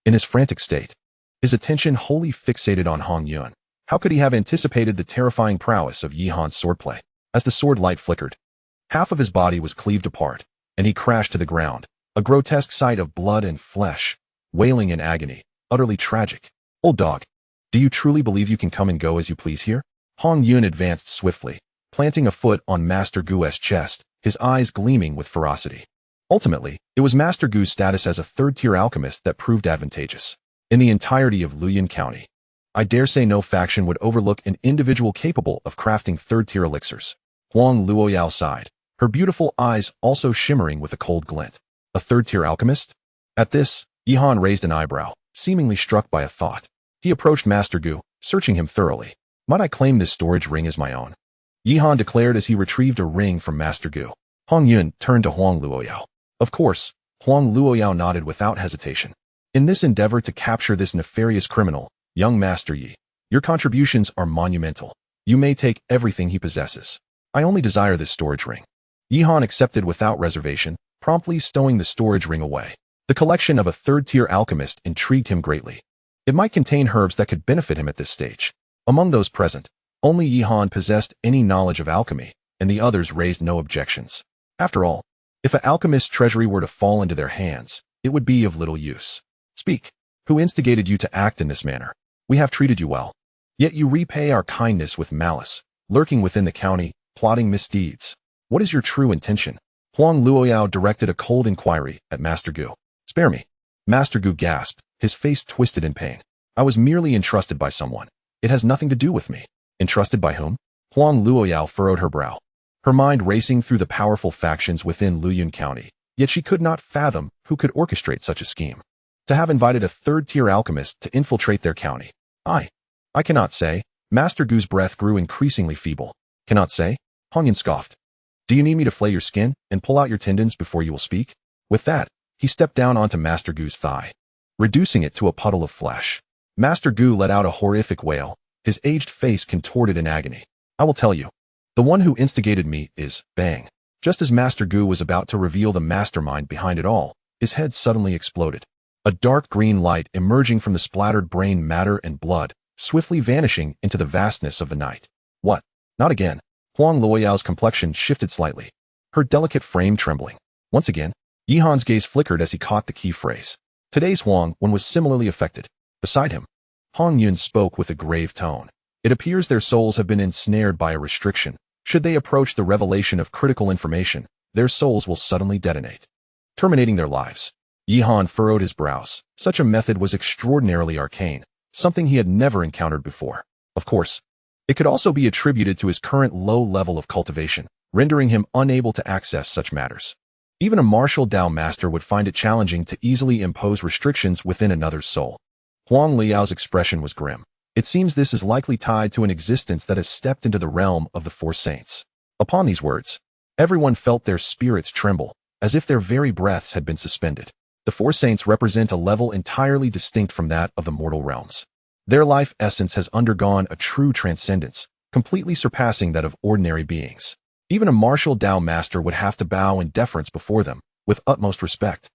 In his frantic state, his attention wholly fixated on Hong Yun. How could he have anticipated the terrifying prowess of Yihan's swordplay? As the sword light flickered, half of his body was cleaved apart, and he crashed to the ground, a grotesque sight of blood and flesh, wailing in agony, utterly tragic. Old dog, do you truly believe you can come and go as you please here? Hong Yun advanced swiftly, planting a foot on Master Gu's chest, his eyes gleaming with ferocity. Ultimately, it was Master Gu's status as a third-tier alchemist that proved advantageous. In the entirety of Luoyuan County, I dare say no faction would overlook an individual capable of crafting third-tier elixirs. Huang Luoyao sighed, her beautiful eyes also shimmering with a cold glint. A third-tier alchemist? At this, Yihan raised an eyebrow, seemingly struck by a thought. He approached Master Gu, searching him thoroughly. Might I claim this storage ring as my own? Yihan declared as he retrieved a ring from Master Gu. Hong Yun turned to Huang Luoyao. Of course, Huang Luoyao nodded without hesitation. In this endeavor to capture this nefarious criminal, young Master Yi, your contributions are monumental. You may take everything he possesses. I only desire this storage ring. Yihan accepted without reservation, promptly stowing the storage ring away. The collection of a third-tier alchemist intrigued him greatly. It might contain herbs that could benefit him at this stage. Among those present, only Yihan possessed any knowledge of alchemy, and the others raised no objections. After all, if an alchemist's treasury were to fall into their hands, it would be of little use. Speak. Who instigated you to act in this manner? We have treated you well. Yet you repay our kindness with malice, lurking within the county, plotting misdeeds. What is your true intention? Huang Luoyao directed a cold inquiry at Master Gu. Spare me. Master Gu gasped, his face twisted in pain. I was merely entrusted by someone. It has nothing to do with me. Entrusted by whom? Huang Luoyao furrowed her brow, her mind racing through the powerful factions within Luoyuan County, yet she could not fathom who could orchestrate such a scheme. To have invited a third-tier alchemist to infiltrate their county. I cannot say. Master Gu's breath grew increasingly feeble. Cannot say? Hong Yun scoffed. Do you need me to flay your skin and pull out your tendons before you will speak? With that, he stepped down onto Master Gu's thigh, reducing it to a puddle of flesh. Master Gu let out a horrific wail, his aged face contorted in agony. I will tell you. The one who instigated me is bang. Just as Master Gu was about to reveal the mastermind behind it all, his head suddenly exploded. A dark green light emerging from the splattered brain matter and blood, swiftly vanishing into the vastness of the night. What? Not again. Huang Luoyao's complexion shifted slightly, her delicate frame trembling. Once again, Yihan's gaze flickered as he caught the key phrase. Today's Huang Wen was similarly affected. Beside him, Hong Yun spoke with a grave tone. It appears their souls have been ensnared by a restriction. Should they approach the revelation of critical information, their souls will suddenly detonate, terminating their lives. Yihan furrowed his brows. Such a method was extraordinarily arcane, something he had never encountered before. Of course, it could also be attributed to his current low level of cultivation, rendering him unable to access such matters. Even a martial Dao master would find it challenging to easily impose restrictions within another's soul. Huang Liao's expression was grim. It seems this is likely tied to an existence that has stepped into the realm of the Four Saints. Upon these words, everyone felt their spirits tremble, as if their very breaths had been suspended. The Four Saints represent a level entirely distinct from that of the mortal realms. Their life essence has undergone a true transcendence, completely surpassing that of ordinary beings. Even a martial Dao master would have to bow in deference before them, with utmost respect.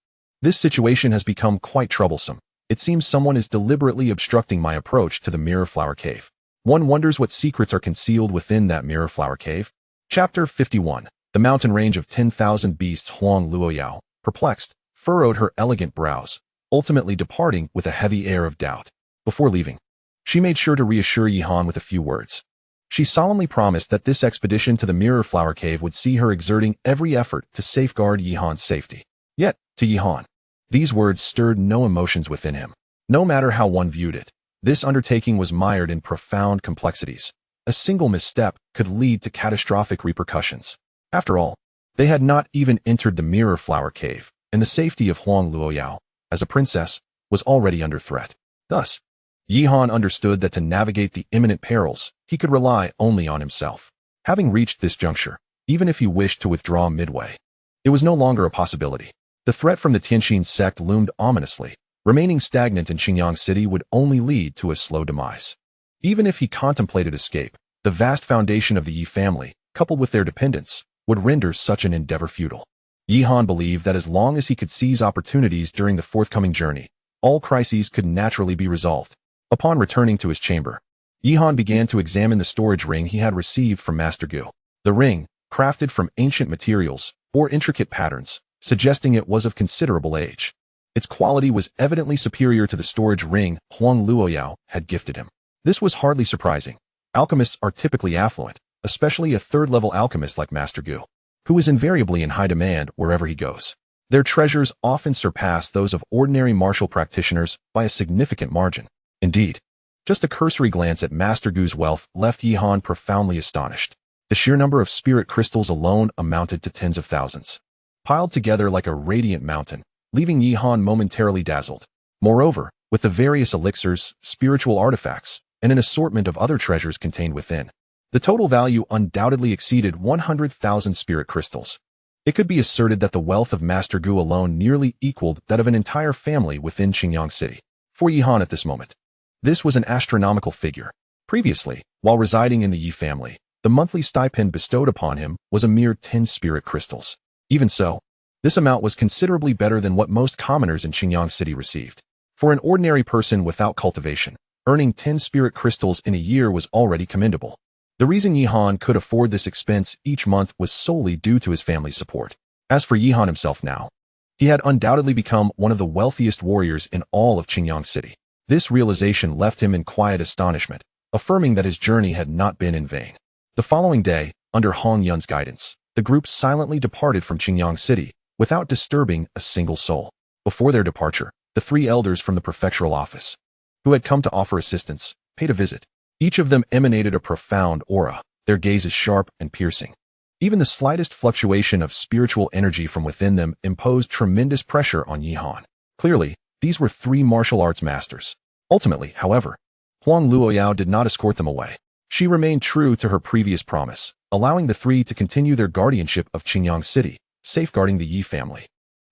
This situation has become quite troublesome. It seems someone is deliberately obstructing my approach to the Mirror Flower Cave. One wonders what secrets are concealed within that Mirror Flower Cave. Chapter 51. The mountain range of 10,000 beasts. Huang Luoyao, perplexed, furrowed her elegant brows, ultimately departing with a heavy air of doubt. Before leaving, she made sure to reassure Yihan with a few words. She solemnly promised that this expedition to the Mirror Flower Cave would see her exerting every effort to safeguard Yihan's safety. Yet, to Yihan, these words stirred no emotions within him. No matter how one viewed it, this undertaking was mired in profound complexities. A single misstep could lead to catastrophic repercussions. After all, they had not even entered the Mirror Flower Cave, and the safety of Huang Luoyao, as a princess, was already under threat. Thus, Yihan understood that to navigate the imminent perils, he could rely only on himself. Having reached this juncture, even if he wished to withdraw midway, it was no longer a possibility. The threat from the Tianxin sect loomed ominously. Remaining stagnant in Qingyang City would only lead to a slow demise. Even if he contemplated escape, the vast foundation of the Yi family, coupled with their dependents, would render such an endeavor futile. Yihan believed that as long as he could seize opportunities during the forthcoming journey, all crises could naturally be resolved. Upon returning to his chamber, Yihan began to examine the storage ring he had received from Master Gu. The ring, crafted from ancient materials, bore intricate patterns, suggesting it was of considerable age. Its quality was evidently superior to the storage ring Huang Luoyao had gifted him. This was hardly surprising. Alchemists are typically affluent, especially a third-level alchemist like Master Gu, who is invariably in high demand wherever he goes. Their treasures often surpass those of ordinary martial practitioners by a significant margin. Indeed, just a cursory glance at Master Gu's wealth left Yihan profoundly astonished. The sheer number of spirit crystals alone amounted to tens of thousands, piled together like a radiant mountain, leaving Yihan momentarily dazzled. Moreover, with the various elixirs, spiritual artifacts, and an assortment of other treasures contained within, the total value undoubtedly exceeded 100,000 spirit crystals. It could be asserted that the wealth of Master Gu alone nearly equaled that of an entire family within Qingyang City. For Yihan at this moment, this was an astronomical figure. Previously, while residing in the Yi family, the monthly stipend bestowed upon him was a mere 10 spirit crystals. Even so, this amount was considerably better than what most commoners in Qingyang City received. For an ordinary person without cultivation, earning 10 spirit crystals in a year was already commendable. The reason Yihan could afford this expense each month was solely due to his family's support. As for Yihan himself now, he had undoubtedly become one of the wealthiest warriors in all of Qingyang City. This realization left him in quiet astonishment, affirming that his journey had not been in vain. The following day, under Hong Yun's guidance, the group silently departed from Qingyang City, without disturbing a single soul. Before their departure, the 3 elders from the prefectural office, who had come to offer assistance, paid a visit. Each of them emanated a profound aura, their gazes sharp and piercing. Even the slightest fluctuation of spiritual energy from within them imposed tremendous pressure on Yihan. Clearly, these were 3 martial arts masters. Ultimately, however, Huang Luoyao did not escort them away. She remained true to her previous promise, allowing the 3 to continue their guardianship of Qingyang City, safeguarding the Yi family,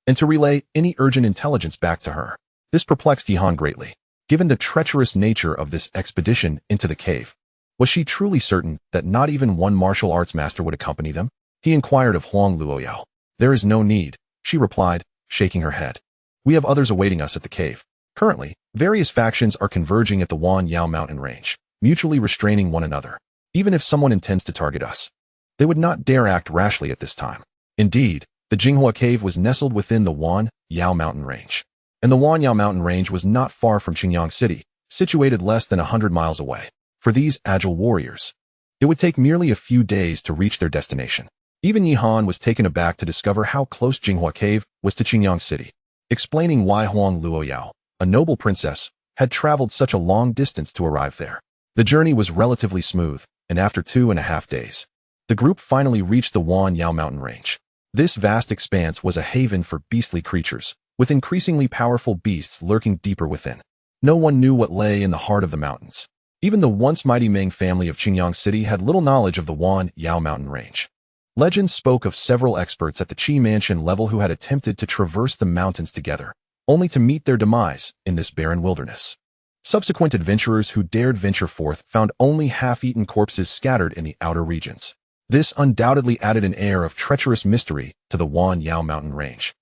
and to relay any urgent intelligence back to her. This perplexed Yihan greatly. Given the treacherous nature of this expedition into the cave, was she truly certain that not even one martial arts master would accompany them? He inquired of Huang Luoyao. There is no need, she replied, shaking her head. We have others awaiting us at the cave. Currently, various factions are converging at the Wan Yao mountain range, mutually restraining one another. Even if someone intends to target us, they would not dare act rashly at this time. Indeed, the Jinghua cave was nestled within the Wan Yao mountain range, and the Wan Yao mountain range was not far from Qingyang City, situated less than 100 miles away. For these agile warriors, it would take merely a few days to reach their destination. Even Yihan was taken aback to discover how close Jinghua cave was to Qingyang City, explaining why Huang Luoyao, a noble princess, had traveled such a long distance to arrive there. The journey was relatively smooth, and after 2.5 days, the group finally reached the Wan Yao mountain range. This vast expanse was a haven for beastly creatures, with increasingly powerful beasts lurking deeper within. No one knew what lay in the heart of the mountains. Even the once mighty Meng family of Qingyang City had little knowledge of the Wan Yao mountain range. Legends spoke of several experts at the Qi mansion level who had attempted to traverse the mountains together, only to meet their demise in this barren wilderness. Subsequent adventurers who dared venture forth found only half-eaten corpses scattered in the outer regions. This undoubtedly added an air of treacherous mystery to the Wan Yao mountain range.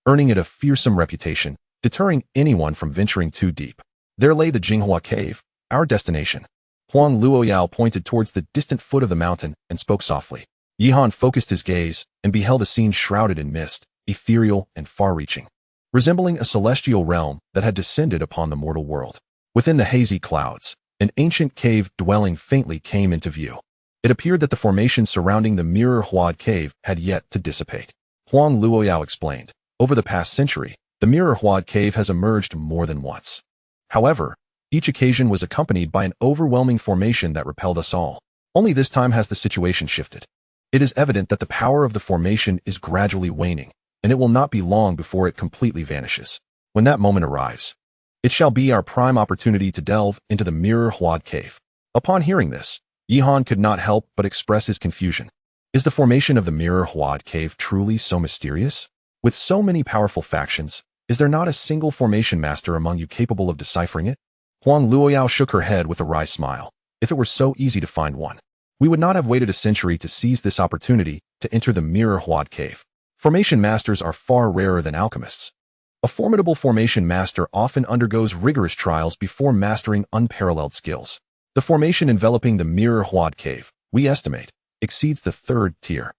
earning it a fearsome reputation, deterring anyone from venturing too deep. There lay the Jinghua Cave, our destination. Huang Luoyao pointed towards the distant foot of the mountain and spoke softly. Yihan focused his gaze and beheld a scene shrouded in mist, ethereal and far-reaching, resembling a celestial realm that had descended upon the mortal world. Within the hazy clouds, an ancient cave dwelling faintly came into view. It appeared that the formation surrounding the Mirror Cave had yet to dissipate. Huang Luoyao explained, over the past century, the Mirror Cave has emerged more than once. However, each occasion was accompanied by an overwhelming formation that repelled us all. Only this time has the situation shifted. It is evident that the power of the formation is gradually waning, and it will not be long before it completely vanishes. When that moment arrives, it shall be our prime opportunity to delve into the Mirror Cave. Upon hearing this, Yihan could not help but express his confusion. Is the formation of the Mirror Cave truly so mysterious? With so many powerful factions, is there not a single formation master among you capable of deciphering it? Huang Luoyao shook her head with a wry smile. If it were so easy to find one, we would not have waited a century to seize this opportunity to enter the Mirror Cave. Formation masters are far rarer than alchemists. A formidable formation master often undergoes rigorous trials before mastering unparalleled skills. The formation enveloping the Mirror Cave, we estimate, exceeds the 3rd tier.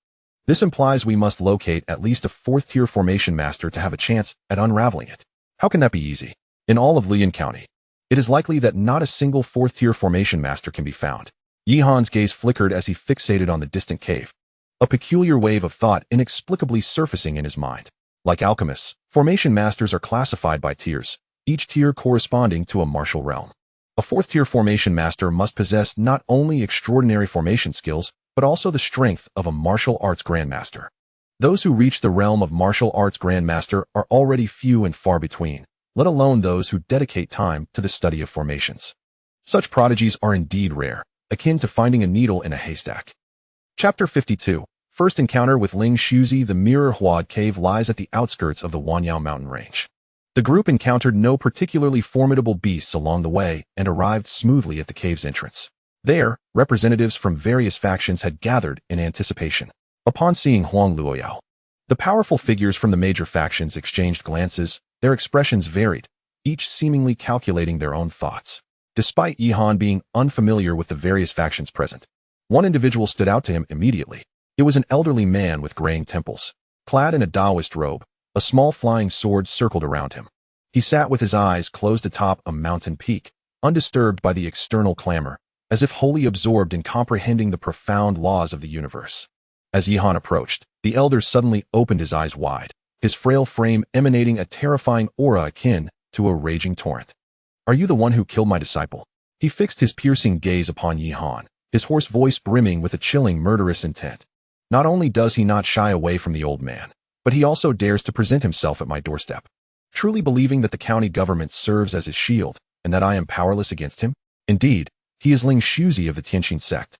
This implies we must locate at least a 4th-tier formation master to have a chance at unraveling it. How can that be easy? In all of Lian County, it is likely that not a single 4th-tier formation master can be found. Yihan's gaze flickered as he fixated on the distant cave, a peculiar wave of thought inexplicably surfacing in his mind. Like alchemists, formation masters are classified by tiers, each tier corresponding to a martial realm. A 4th-tier formation master must possess not only extraordinary formation skills, but also the strength of a martial arts grandmaster. Those who reach the realm of martial arts grandmaster are already few and far between, let alone those who dedicate time to the study of formations. Such prodigies are indeed rare, akin to finding a needle in a haystack. Chapter 52. First encounter with Ling Shuzi. The Mirror Cave lies at the outskirts of the Wanyao mountain range. The group encountered no particularly formidable beasts along the way and arrived smoothly at the cave's entrance. There, representatives from various factions had gathered in anticipation. Upon seeing Huang Luoyao, the powerful figures from the major factions exchanged glances. Their expressions varied, each seemingly calculating their own thoughts. Despite Yihan being unfamiliar with the various factions present, one individual stood out to him immediately. It was an elderly man with graying temples. Clad in a Taoist robe, a small flying sword circled around him. He sat with his eyes closed atop a mountain peak, undisturbed by the external clamor, as if wholly absorbed in comprehending the profound laws of the universe. As Yihan approached, the elder suddenly opened his eyes wide, his frail frame emanating a terrifying aura akin to a raging torrent. Are you the one who killed my disciple? He fixed his piercing gaze upon Yihan, his hoarse voice brimming with a chilling murderous intent. Not only does he not shy away from the old man, but he also dares to present himself at my doorstep, truly believing that the county government serves as his shield and that I am powerless against him. Indeed, he is Ling Shuzi of the Tianqin sect,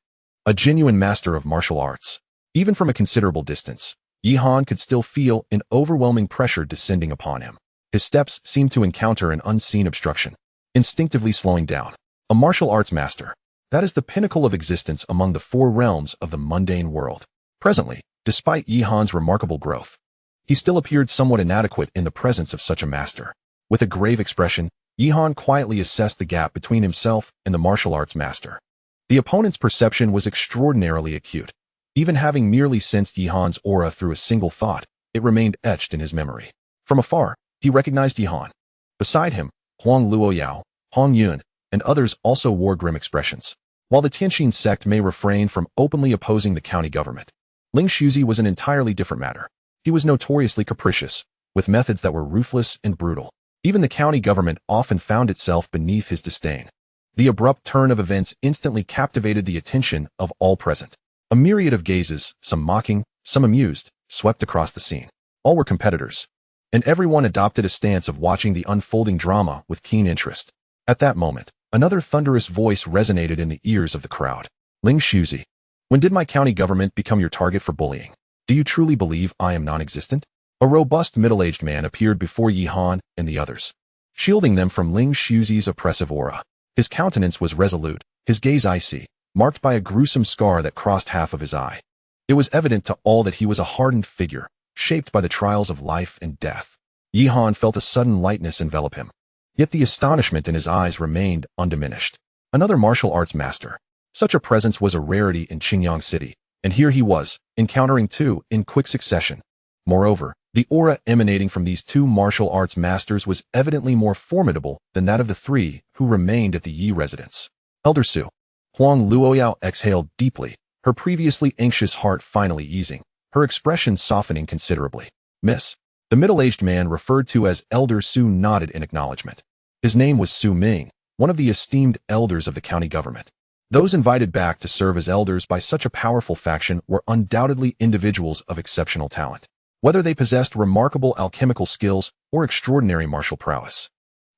a genuine master of martial arts. Even from a considerable distance, Yihan could still feel an overwhelming pressure descending upon him. His steps seemed to encounter an unseen obstruction, instinctively slowing down. A martial arts master. That is the pinnacle of existence among the 4 realms of the mundane world. Presently, despite Yihan's remarkable growth, he still appeared somewhat inadequate in the presence of such a master. With a grave expression, Yihan quietly assessed the gap between himself and the martial arts master. The opponent's perception was extraordinarily acute. Even having merely sensed Yihan's aura through a single thought, it remained etched in his memory. From afar, he recognized Yihan. Beside him, Huang Luoyao, Hong Yun, and others also wore grim expressions. While the Tianqin sect may refrain from openly opposing the county government, Ling Shuzi was an entirely different matter. He was notoriously capricious, with methods that were ruthless and brutal. Even the county government often found itself beneath his disdain. The abrupt turn of events instantly captivated the attention of all present. A myriad of gazes, some mocking, some amused, swept across the scene. All were competitors, and everyone adopted a stance of watching the unfolding drama with keen interest. At that moment, another thunderous voice resonated in the ears of the crowd. Ling Shuzi, when did my county government become your target for bullying? Do you truly believe I am non-existent? A robust middle-aged man appeared before Yihan and the others, shielding them from Ling Shuzi's oppressive aura. His countenance was resolute, his gaze icy, marked by a gruesome scar that crossed half of his eye. It was evident to all that he was a hardened figure, shaped by the trials of life and death. Yihan felt a sudden lightness envelop him. Yet the astonishment in his eyes remained undiminished. Another martial arts master. Such a presence was a rarity in Qingyang City, and here he was, encountering two in quick succession. Moreover, the aura emanating from these two martial arts masters was evidently more formidable than that of the three who remained at the Yi residence. Elder Su. Huang Luoyao exhaled deeply, her previously anxious heart finally easing, her expression softening considerably. Miss. The middle-aged man referred to as Elder Su nodded in acknowledgement. His name was Su Ming, one of the esteemed elders of the county government. Those invited back to serve as elders by such a powerful faction were undoubtedly individuals of exceptional talent, whether they possessed remarkable alchemical skills or extraordinary martial prowess.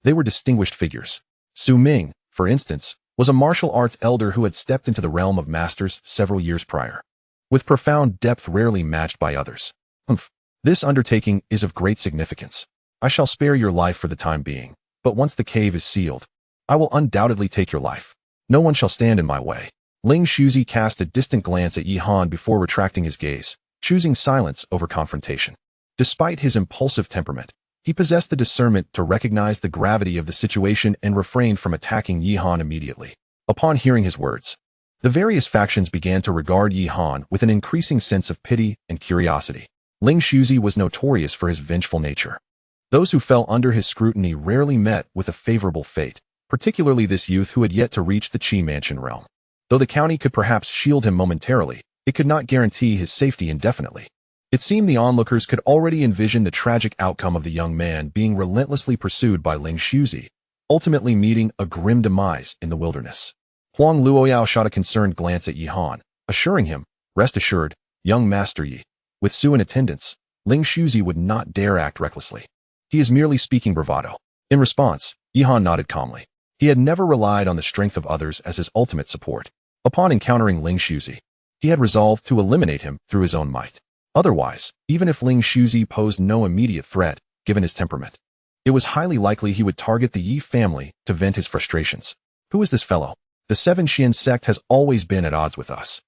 They were distinguished figures. Su Ming, for instance, was a martial arts elder who had stepped into the realm of masters several years prior, with profound depth rarely matched by others. This undertaking is of great significance. I shall spare your life for the time being, but once the cave is sealed, I will undoubtedly take your life. No one shall stand in my way. Ling Shuzi cast a distant glance at Yihan before retracting his gaze, choosing silence over confrontation. Despite his impulsive temperament, he possessed the discernment to recognize the gravity of the situation and refrained from attacking Yihan immediately. Upon hearing his words, the various factions began to regard Yihan with an increasing sense of pity and curiosity. Ling Shuzi was notorious for his vengeful nature. Those who fell under his scrutiny rarely met with a favorable fate, particularly this youth who had yet to reach the Qi Mansion realm. Though the county could perhaps shield him momentarily, it could not guarantee his safety indefinitely. It seemed the onlookers could already envision the tragic outcome of the young man being relentlessly pursued by Ling Shuzi, ultimately meeting a grim demise in the wilderness. Huang Luoyao shot a concerned glance at Yihan, assuring him, "Rest assured, young Master Yi, with Su in attendance, Ling Shuzi would not dare act recklessly. He is merely speaking bravado." In response, Yihan nodded calmly. He had never relied on the strength of others as his ultimate support. Upon encountering Ling Shuzi, he had resolved to eliminate him through his own might. Otherwise, even if Ling Shuzi posed no immediate threat, given his temperament, it was highly likely he would target the Yi family to vent his frustrations. Who is this fellow? The Seven Xian sect has always been at odds with us.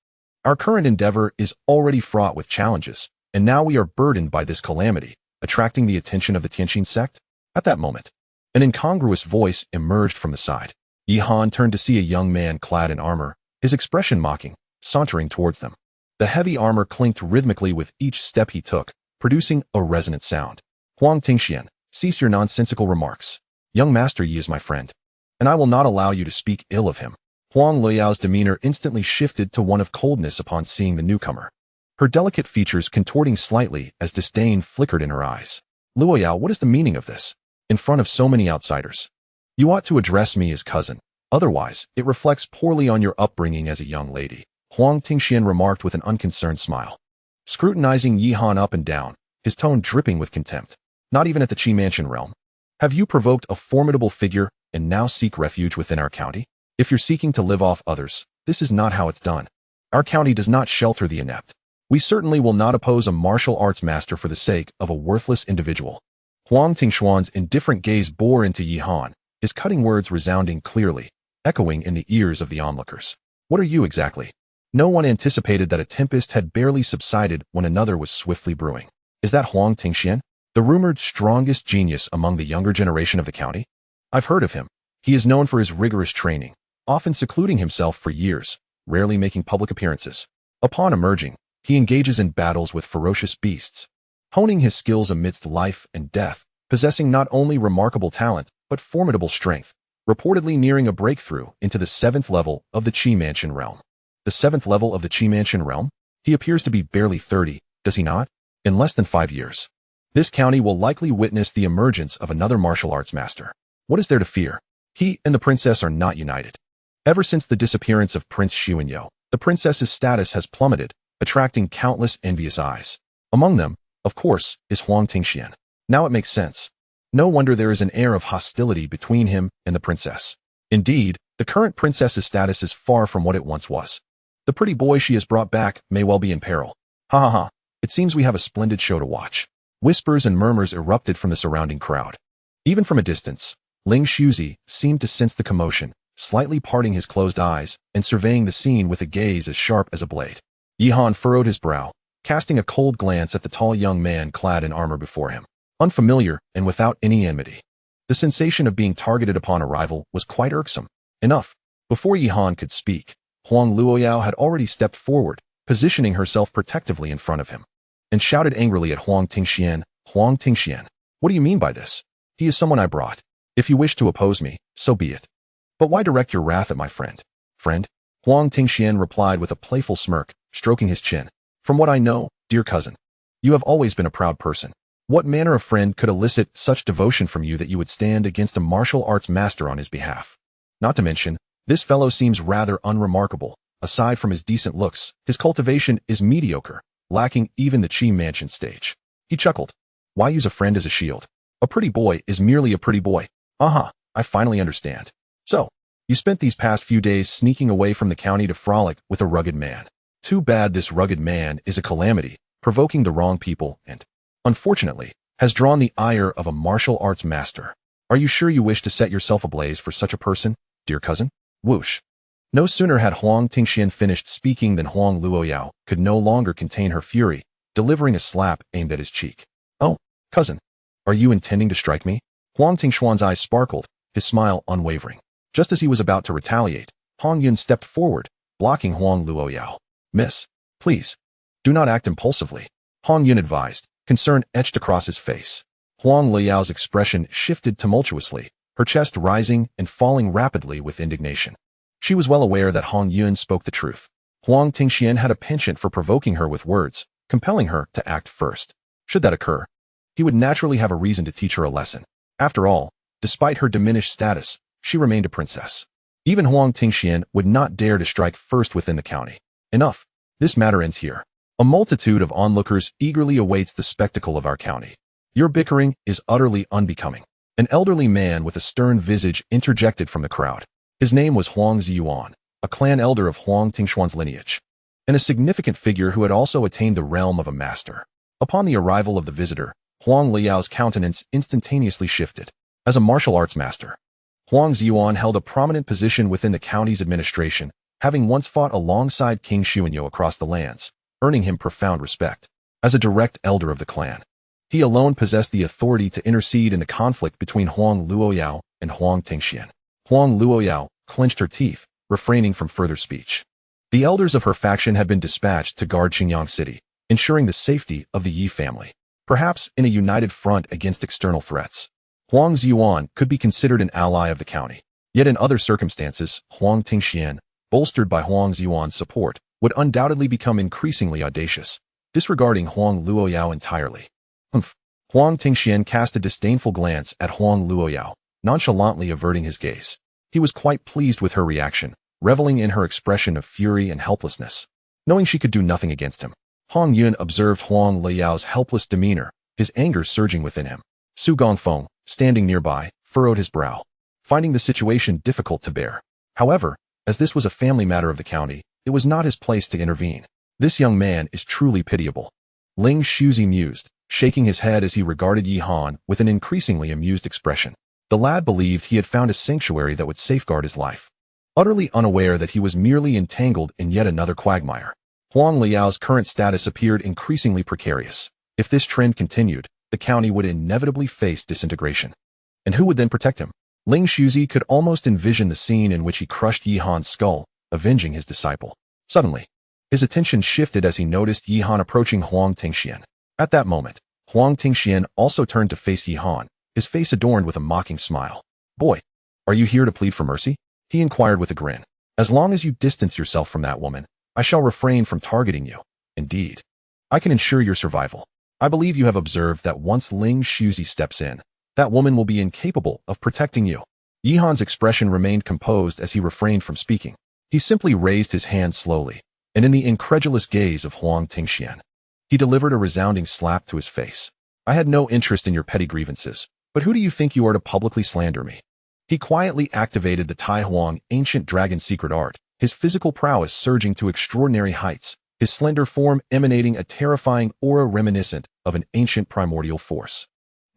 Our current endeavor is already fraught with challenges, and now we are burdened by this calamity, attracting the attention of the Tianqin sect? At that moment, an incongruous voice emerged from the side. Yihan turned to see a young man clad in armor, his expression mocking, sauntering towards them. The heavy armor clinked rhythmically with each step he took, producing a resonant sound. Huang Tingxian, cease your nonsensical remarks. Young Master Yi is my friend, and I will not allow you to speak ill of him. Huang Luoyao's demeanor instantly shifted to one of coldness upon seeing the newcomer, her delicate features contorting slightly as disdain flickered in her eyes. Luoyao, what is the meaning of this? In front of so many outsiders. You ought to address me as cousin. Otherwise, it reflects poorly on your upbringing as a young lady, Huang Tingxian remarked with an unconcerned smile, scrutinizing Yihan up and down, his tone dripping with contempt. Not even at the Qi Mansion realm. Have you provoked a formidable figure and now seek refuge within our county? If you're seeking to live off others, this is not how it's done. Our county does not shelter the inept. We certainly will not oppose a martial arts master for the sake of a worthless individual. Huang Tingshuan's indifferent gaze bore into Yihan, his cutting words resounding clearly, echoing in the ears of the onlookers. What are you exactly? No one anticipated that a tempest had barely subsided when another was swiftly brewing. Is that Huang Tingxian, the rumored strongest genius among the younger generation of the county? I've heard of him. He is known for his rigorous training, often secluding himself for years, rarely making public appearances. Upon emerging, he engages in battles with ferocious beasts, honing his skills amidst life and death, possessing not only remarkable talent, but formidable strength, reportedly nearing a breakthrough into the 7th level of the Qi Mansion realm. The 7th level of the Qi Mansion realm? He appears to be barely 30, does he not? In less than 5 years. This county will likely witness the emergence of another martial arts master. What is there to fear? He and the princess are not united. Ever since the disappearance of Prince Xuanyo, the princess's status has plummeted, attracting countless envious eyes. Among them, of course, is Huang Tingxian. Now it makes sense. No wonder there is an air of hostility between him and the princess. Indeed, the current princess's status is far from what it once was. The pretty boy she has brought back may well be in peril. Ha ha ha, it seems we have a splendid show to watch. Whispers and murmurs erupted from the surrounding crowd. Even from a distance, Ling Shuzi seemed to sense the commotion, slightly parting his closed eyes and surveying the scene with a gaze as sharp as a blade. Yihan furrowed his brow, casting a cold glance at the tall young man clad in armor before him. Unfamiliar and without any enmity. The sensation of being targeted upon arrival was quite irksome. Enough. Before Yi Han could speak, Huang Luoyao had already stepped forward, positioning herself protectively in front of him, and shouted angrily at Huang Tingxian, "Huang Tingxian, what do you mean by this? He is someone I brought. If you wish to oppose me, so be it. But why direct your wrath at my friend?" "Friend?" Huang Tingxian replied with a playful smirk, stroking his chin. "From what I know, dear cousin, you have always been a proud person. What manner of friend could elicit such devotion from you that you would stand against a martial arts master on his behalf? Not to mention, this fellow seems rather unremarkable. Aside from his decent looks, his cultivation is mediocre, lacking even the Qi mansion stage." He chuckled. "Why use a friend as a shield? A pretty boy is merely a pretty boy. Aha, I finally understand. So, you spent these past few days sneaking away from the county to frolic with a rugged man. Too bad this rugged man is a calamity, provoking the wrong people and, unfortunately, has drawn the ire of a martial arts master. Are you sure you wish to set yourself ablaze for such a person, dear cousin?" Whoosh. No sooner had Huang Tingxian finished speaking than Huang Luoyao could no longer contain her fury, delivering a slap aimed at his cheek. "Oh, cousin, are you intending to strike me?" Huang Tingxuan's eyes sparkled, his smile unwavering. Just as he was about to retaliate, Hong Yun stepped forward, blocking Huang Luoyao. "Miss, please, do not act impulsively," Hong Yun advised, concern etched across his face. Huang Luoyao's expression shifted tumultuously, her chest rising and falling rapidly with indignation. She was well aware that Hong Yun spoke the truth. Huang Tingxian had a penchant for provoking her with words, compelling her to act first. Should that occur, he would naturally have a reason to teach her a lesson. After all, despite her diminished status, she remained a princess. Even Huang Tingxian would not dare to strike first within the county. Enough. This matter ends here. A multitude of onlookers eagerly awaits the spectacle of our county. Your bickering is utterly unbecoming. An elderly man with a stern visage interjected from the crowd. His name was Huang Ziyuan, a clan elder of Huang Tingxuan's lineage, and a significant figure who had also attained the realm of a master. Upon the arrival of the visitor, Huang Liao's countenance instantaneously shifted. As a martial arts master, Huang Ziyuan held a prominent position within the county's administration, having once fought alongside King Xuanyo across the lands, earning him profound respect. As a direct elder of the clan, he alone possessed the authority to intercede in the conflict between Huang Luoyao and Huang Tingxian. Huang Luoyao clenched her teeth, refraining from further speech. The elders of her faction had been dispatched to guard Qingyang City, ensuring the safety of the Yi family, perhaps in a united front against external threats. Huang Ziyuan could be considered an ally of the county. Yet in other circumstances, Huang Tingxian, bolstered by Huang Ziyuan's support, would undoubtedly become increasingly audacious, disregarding Huang Luoyao entirely. Humph. Huang Tingxian cast a disdainful glance at Huang Luoyao, nonchalantly averting his gaze. He was quite pleased with her reaction, reveling in her expression of fury and helplessness. Knowing she could do nothing against him, Hong Yun observed Huang Luoyao's helpless demeanor, his anger surging within him. Su Gongfeng, standing nearby, furrowed his brow, finding the situation difficult to bear. However, as this was a family matter of the county, it was not his place to intervene. This young man is truly pitiable. Ling Shuzi mused, shaking his head as he regarded Yi Han with an increasingly amused expression. The lad believed he had found a sanctuary that would safeguard his life, utterly unaware that he was merely entangled in yet another quagmire. Huang Liao's current status appeared increasingly precarious. If this trend continued, the county would inevitably face disintegration. And who would then protect him? Ling Shuzi could almost envision the scene in which he crushed Yi Han's skull, avenging his disciple. Suddenly, his attention shifted as he noticed Yi Han approaching Huang Tingxian. At that moment, Huang Tingxian also turned to face Yi Han, his face adorned with a mocking smile. "Boy, are you here to plead for mercy?" he inquired with a grin. "As long as you distance yourself from that woman, I shall refrain from targeting you. Indeed, I can ensure your survival. I believe you have observed that once Ling Shuzi steps in, that woman will be incapable of protecting you." Yi Han's expression remained composed as he refrained from speaking. He simply raised his hand slowly, and in the incredulous gaze of Huang Tingxian, he delivered a resounding slap to his face. "I had no interest in your petty grievances, but who do you think you are to publicly slander me?" He quietly activated the Tai Huang ancient dragon secret art, his physical prowess surging to extraordinary heights, his slender form emanating a terrifying aura reminiscent of an ancient primordial force.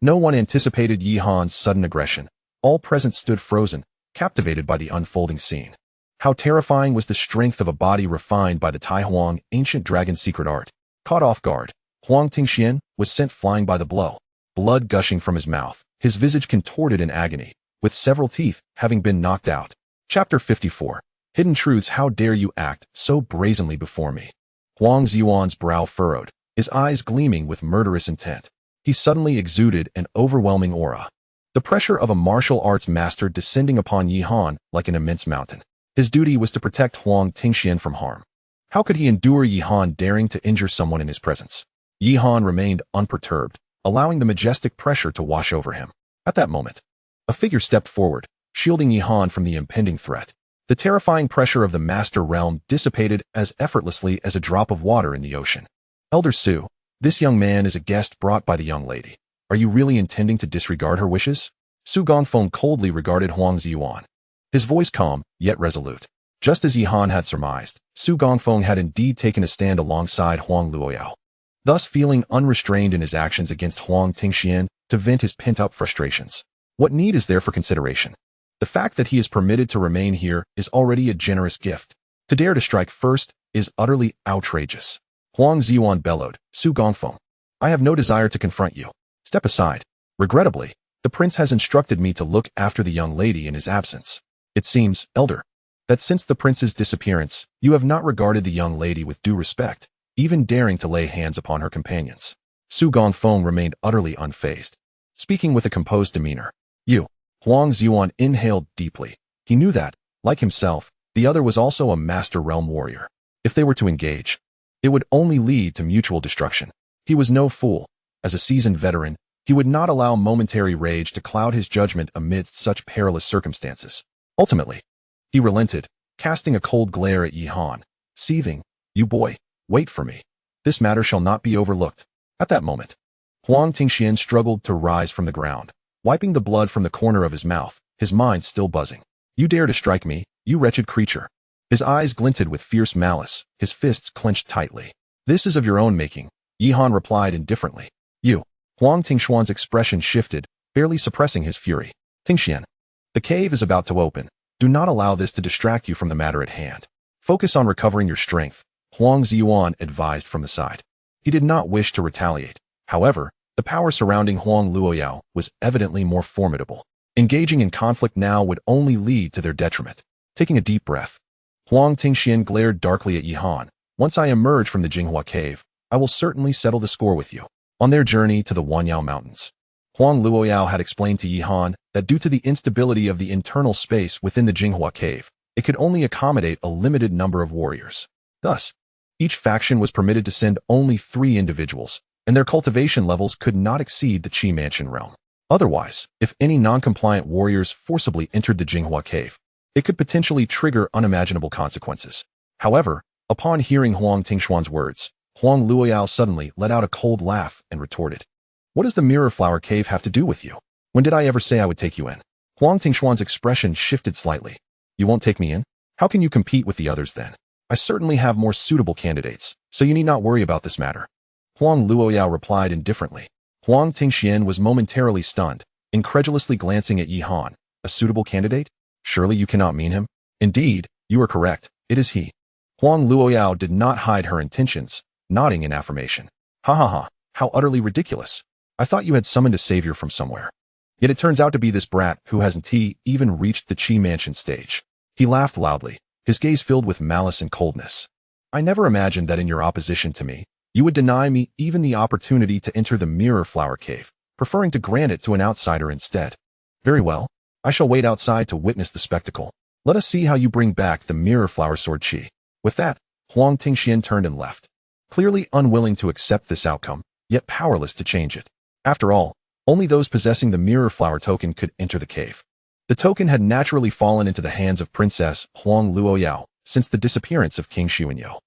No one anticipated Yi Han's sudden aggression. All present stood frozen, captivated by the unfolding scene. How terrifying was the strength of a body refined by the Tai Huang ancient dragon secret art. Caught off guard, Huang Tingxian was sent flying by the blow, blood gushing from his mouth, his visage contorted in agony, with several teeth having been knocked out. Chapter 54. Hidden Truths. How dare you act so brazenly before me? Huang Ziyuan's brow furrowed, his eyes gleaming with murderous intent. He suddenly exuded an overwhelming aura. The pressure of a martial arts master descending upon Yi Han like an immense mountain. His duty was to protect Huang Tingxian from harm. How could he endure Yi Han daring to injure someone in his presence? Yi Han remained unperturbed, allowing the majestic pressure to wash over him. At that moment, a figure stepped forward, shielding Yi Han from the impending threat. The terrifying pressure of the master realm dissipated as effortlessly as a drop of water in the ocean. Elder Su, this young man is a guest brought by the young lady. Are you really intending to disregard her wishes? Su Gongfeng coldly regarded Huang Ziyuan. His voice calm, yet resolute. Just as Yi Han had surmised, Su Gongfeng had indeed taken a stand alongside Huang Luoyao, thus feeling unrestrained in his actions against Huang Tingxian to vent his pent-up frustrations. What need is there for consideration? The fact that he is permitted to remain here is already a generous gift. To dare to strike first is utterly outrageous. Huang Ziyuan bellowed, Su Gongfeng, I have no desire to confront you. Step aside. Regrettably, the prince has instructed me to look after the young lady in his absence. It seems, elder, that since the prince's disappearance, you have not regarded the young lady with due respect, even daring to lay hands upon her companions. Su Gongfeng remained utterly unfazed, speaking with a composed demeanor. Huang Ziyuan inhaled deeply. He knew that, like himself, the other was also a master realm warrior. If they were to engage, it would only lead to mutual destruction. He was no fool. As a seasoned veteran, he would not allow momentary rage to cloud his judgment amidst such perilous circumstances. Ultimately, he relented, casting a cold glare at Yi Han, seething, You boy, wait for me. This matter shall not be overlooked. At that moment, Huang Tingxian struggled to rise from the ground, wiping the blood from the corner of his mouth, his mind still buzzing. You dare to strike me, you wretched creature. His eyes glinted with fierce malice, his fists clenched tightly. This is of your own making, Yi Han replied indifferently. Huang Tingxian's expression shifted, barely suppressing his fury. Tingxian, the cave is about to open. Do not allow this to distract you from the matter at hand. Focus on recovering your strength, Huang Ziyuan advised from the side. He did not wish to retaliate. However, the power surrounding Huang Luoyao was evidently more formidable. Engaging in conflict now would only lead to their detriment. Taking a deep breath, Huang Tingxian glared darkly at Yi Han. Once I emerge from the Jinghua cave, I will certainly settle the score with you. On their journey to the Wanyao Mountains, Huang Luoyao had explained to Yi Han that due to the instability of the internal space within the Jinghua cave, it could only accommodate a limited number of warriors. Thus, each faction was permitted to send only 3 individuals, and their cultivation levels could not exceed the Qi Mansion realm. Otherwise, if any non-compliant warriors forcibly entered the Jinghua cave, it could potentially trigger unimaginable consequences. However, upon hearing Huang Tingxian's words, Huang Luoyao suddenly let out a cold laugh and retorted. What does the Mirror Flower Cave have to do with you? When did I ever say I would take you in? Huang Tingxian's expression shifted slightly. You won't take me in? How can you compete with the others then? I certainly have more suitable candidates, so you need not worry about this matter. Huang Luoyao replied indifferently. Huang Tingxian was momentarily stunned, incredulously glancing at Yi Han. A suitable candidate? Surely you cannot mean him? Indeed, you are correct. It is he. Huang Luoyao did not hide her intentions, nodding in affirmation. Ha ha ha, how utterly ridiculous. I thought you had summoned a savior from somewhere. Yet it turns out to be this brat who hasn't even reached the Qi Mansion stage. He laughed loudly, his gaze filled with malice and coldness. I never imagined that in your opposition to me, you would deny me even the opportunity to enter the Mirror Flower Cave, preferring to grant it to an outsider instead. Very well, I shall wait outside to witness the spectacle. Let us see how you bring back the Mirror Flower Sword Qi. With that, Huang Tingxian turned and left, clearly unwilling to accept this outcome, yet powerless to change it. After all, only those possessing the Mirror Flower token could enter the cave. The token had naturally fallen into the hands of Princess Huang Luoyao since the disappearance of King Xuanyou.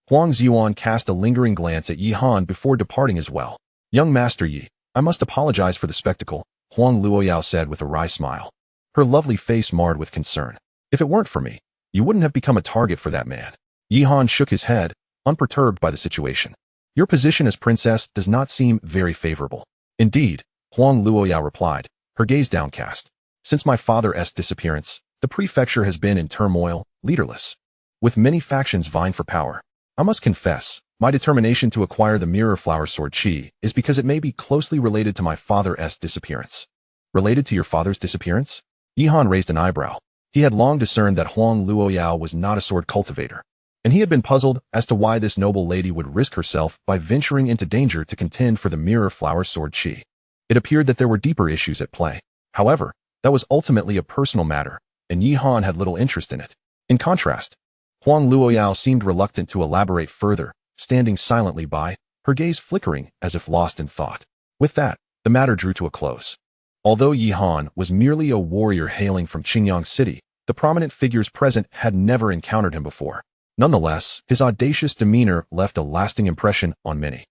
Huang Ziyuan cast a lingering glance at Yi Han before departing as well. Young Master Yi, I must apologize for the spectacle, Huang Luoyao said with a wry smile, her lovely face marred with concern. If it weren't for me, you wouldn't have become a target for that man. Yi Han shook his head, unperturbed by the situation. Your position as princess does not seem very favorable. Indeed, Huang Luoyao replied, her gaze downcast. Since my father's disappearance, the prefecture has been in turmoil, leaderless, with many factions vying for power. I must confess, My determination to acquire the mirror flower sword chi is because it may be closely related to my father's disappearance. Related to your father's disappearance? Yihan raised an eyebrow. He had long discerned that Huang Luoyao was not a sword cultivator, and he had been puzzled as to why this noble lady would risk herself by venturing into danger to contend for the mirror flower sword chi. It appeared that there were deeper issues at play. However, that was ultimately a personal matter, and Yihan had little interest in it. In contrast, Huang Luoyao seemed reluctant to elaborate further, standing silently by, her gaze flickering as if lost in thought. With that, the matter drew to a close. Although Yihan was merely a warrior hailing from Qingyang City, the prominent figures present had never encountered him before. Nonetheless, his audacious demeanor left a lasting impression on many,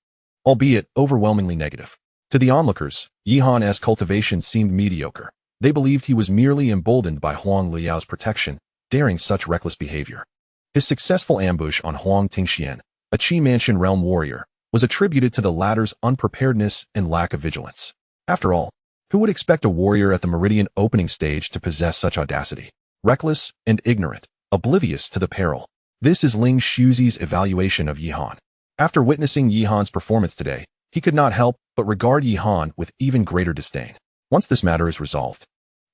albeit overwhelmingly negative. To the onlookers, Yihan's cultivation seemed mediocre. They believed he was merely emboldened by Huang Luoyao's protection, daring such reckless behavior. His successful ambush on Huang Tingxian, a Qi Mansion realm warrior, was attributed to the latter's unpreparedness and lack of vigilance. After all, who would expect a warrior at the Meridian opening stage to possess such audacity? Reckless and ignorant, oblivious to the peril. This is Ling Shuzi's evaluation of Yihan. After witnessing Yihan's performance today, he could not help but regard Yihan with even greater disdain. Once this matter is resolved,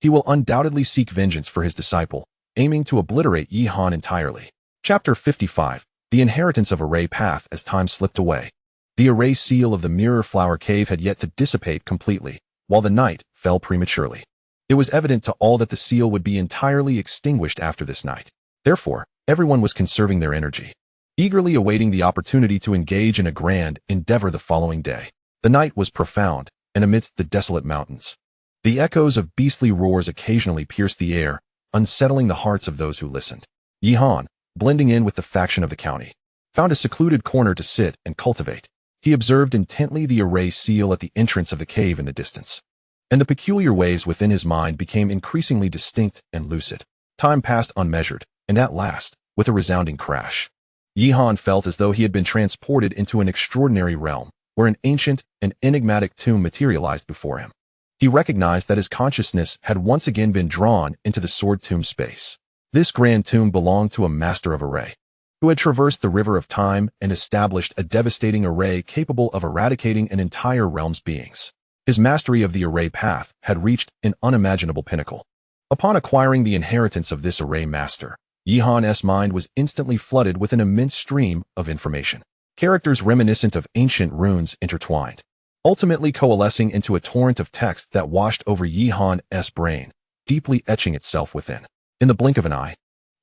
he will undoubtedly seek vengeance for his disciple, aiming to obliterate Yihan entirely. Chapter 55. The Inheritance of Array Path. As time slipped away, the array seal of the Mirror Flower Cave had yet to dissipate completely, while the night fell prematurely. It was evident to all that the seal would be entirely extinguished after this night. Therefore, everyone was conserving their energy, eagerly awaiting the opportunity to engage in a grand endeavor the following day. The night was profound, and amidst the desolate mountains, the echoes of beastly roars occasionally pierced the air, unsettling the hearts of those who listened. Yihan, blending in with the faction of the county, found a secluded corner to sit and cultivate. He observed intently the array seal at the entrance of the cave in the distance, and the peculiar waves within his mind became increasingly distinct and lucid. Time passed unmeasured, and at last, with a resounding crash, Yihan felt as though he had been transported into an extraordinary realm, where an ancient and enigmatic tomb materialized before him. He recognized that his consciousness had once again been drawn into the sword tomb space. This grand tomb belonged to a master of array, who had traversed the river of time and established a devastating array capable of eradicating an entire realm's beings. His mastery of the array path had reached an unimaginable pinnacle. Upon acquiring the inheritance of this array master, Yihan's mind was instantly flooded with an immense stream of information. Characters reminiscent of ancient runes intertwined, ultimately coalescing into a torrent of text that washed over Yihan's brain, deeply etching itself within. In the blink of an eye,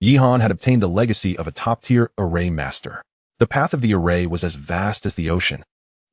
Yihan had obtained the legacy of a top-tier array master. The path of the array was as vast as the ocean.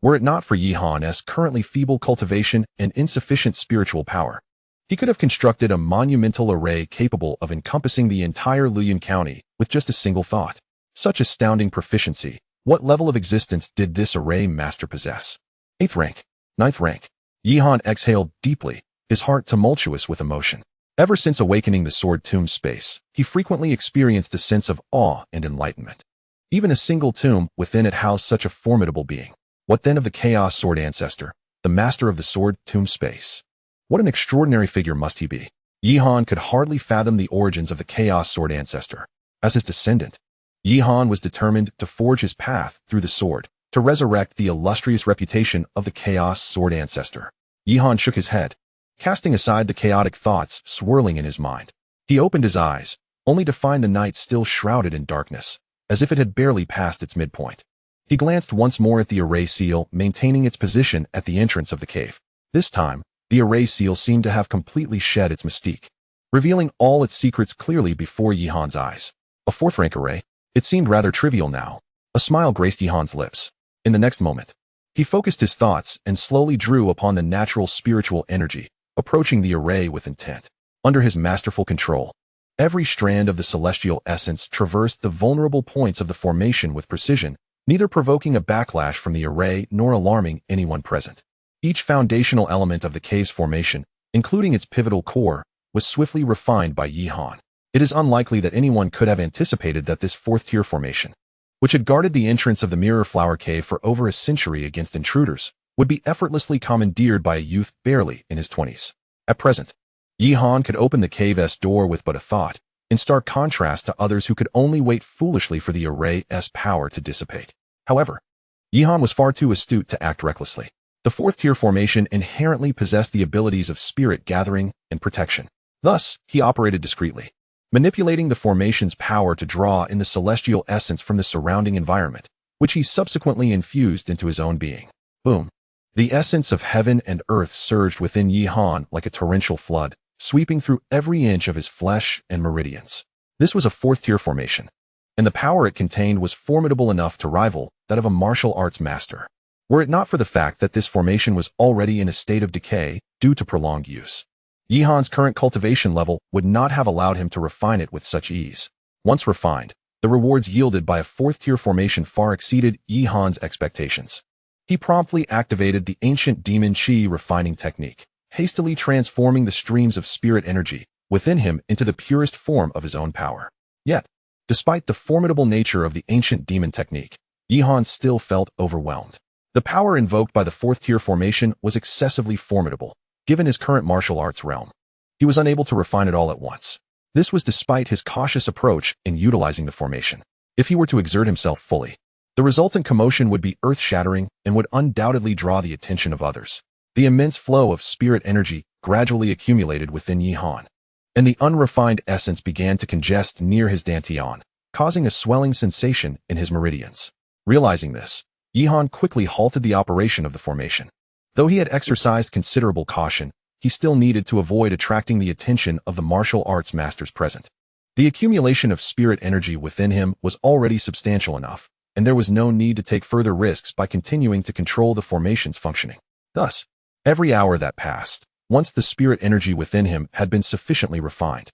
Were it not for Yihan's currently feeble cultivation and insufficient spiritual power, he could have constructed a monumental array capable of encompassing the entire Luoyuan County with just a single thought. Such astounding proficiency. What level of existence did this array master possess? 8th rank. 9th rank. Yihan exhaled deeply, his heart tumultuous with emotion. Ever since awakening the sword tomb space, he frequently experienced a sense of awe and enlightenment. Even a single tomb within it housed such a formidable being. What then of the Chaos Sword Ancestor, the master of the sword tomb space? What an extraordinary figure must he be? Yihan could hardly fathom the origins of the Chaos Sword Ancestor. As his descendant, Yihan was determined to forge his path through the sword, to resurrect the illustrious reputation of the Chaos Sword Ancestor. Yihan shook his head, casting aside the chaotic thoughts swirling in his mind. He opened his eyes, only to find the night still shrouded in darkness, as if it had barely passed its midpoint. He glanced once more at the array seal, maintaining its position at the entrance of the cave. This time, the array seal seemed to have completely shed its mystique, revealing all its secrets clearly before Yihan's eyes. A 4th rank array? It seemed rather trivial now. A smile graced Yihan's lips. In the next moment, he focused his thoughts and slowly drew upon the natural spiritual energy, approaching the array with intent. Under his masterful control, every strand of the celestial essence traversed the vulnerable points of the formation with precision, neither provoking a backlash from the array nor alarming anyone present. Each foundational element of the cave's formation, including its pivotal core, was swiftly refined by Yihan. It is unlikely that anyone could have anticipated that this 4th-tier formation, which had guarded the entrance of the Mirror Flower Cave for over a century against intruders, would be effortlessly commandeered by a youth barely in his 20s. At present, Yihan could open the cave's door with but a thought, in stark contrast to others who could only wait foolishly for the array's power to dissipate. However, Yihan was far too astute to act recklessly. The fourth-tier formation inherently possessed the abilities of spirit gathering and protection. Thus, he operated discreetly, manipulating the formation's power to draw in the celestial essence from the surrounding environment, which he subsequently infused into his own being. Boom. The essence of heaven and earth surged within Yihan like a torrential flood, sweeping through every inch of his flesh and meridians. This was a fourth-tier formation, and the power it contained was formidable enough to rival that of a martial arts master, were it not for the fact that this formation was already in a state of decay due to prolonged use. Yihan's current cultivation level would not have allowed him to refine it with such ease. Once refined, the rewards yielded by a fourth-tier formation far exceeded Yihan's expectations. He promptly activated the ancient demon chi refining technique, hastily transforming the streams of spirit energy within him into the purest form of his own power. Yet, despite the formidable nature of the ancient demon technique, Yihan still felt overwhelmed. The power invoked by the fourth-tier formation was excessively formidable, given his current martial arts realm. He was unable to refine it all at once. This was despite his cautious approach in utilizing the formation. If he were to exert himself fully, the resultant commotion would be earth-shattering and would undoubtedly draw the attention of others. The immense flow of spirit energy gradually accumulated within Yihan, and the unrefined essence began to congest near his Dantian, causing a swelling sensation in his meridians. Realizing this, Yihan quickly halted the operation of the formation. Though he had exercised considerable caution, he still needed to avoid attracting the attention of the martial arts masters present. The accumulation of spirit energy within him was already substantial enough, and there was no need to take further risks by continuing to control the formation's functioning. Thus, every hour that passed, once the spirit energy within him had been sufficiently refined,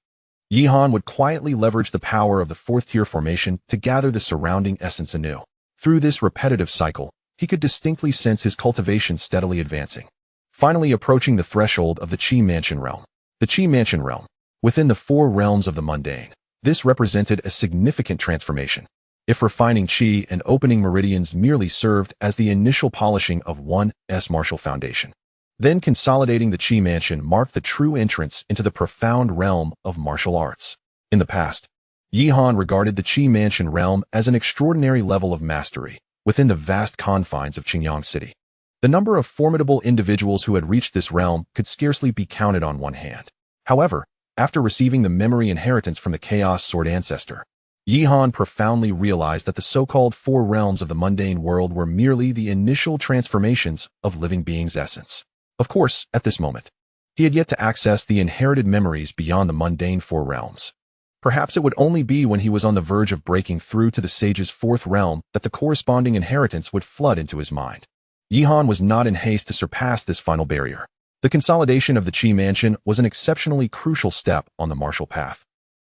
Yihan would quietly leverage the power of the fourth-tier formation to gather the surrounding essence anew. Through this repetitive cycle, he could distinctly sense his cultivation steadily advancing, finally approaching the threshold of the Chi Mansion realm. The Chi Mansion realm, within the four realms of the mundane, this represented a significant transformation. If refining Chi and opening meridians merely served as the initial polishing of one's martial foundation, then consolidating the Chi Mansion marked the true entrance into the profound realm of martial arts. In the past, Yihan regarded the Chi Mansion realm as an extraordinary level of mastery within the vast confines of Qingyang City. The number of formidable individuals who had reached this realm could scarcely be counted on one hand. However, after receiving the memory inheritance from the Chaos Sword ancestor, Yihan profoundly realized that the so-called four realms of the mundane world were merely the initial transformations of living beings' essence. Of course, at this moment, he had yet to access the inherited memories beyond the mundane four realms. Perhaps it would only be when he was on the verge of breaking through to the sage's fourth realm that the corresponding inheritance would flood into his mind. Yihan was not in haste to surpass this final barrier. The consolidation of the Chi Mansion was an exceptionally crucial step on the martial path,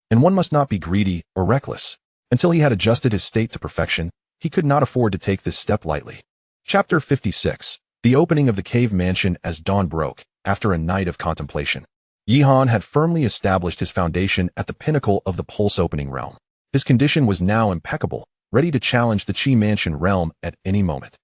and one must not be greedy or reckless. Until he had adjusted his state to perfection, he could not afford to take this step lightly. Chapter 56. The opening of the cave mansion as dawn broke, after a night of contemplation. Yihan had firmly established his foundation at the pinnacle of the pulse-opening realm. His condition was now impeccable, ready to challenge the Chi Mansion realm at any moment.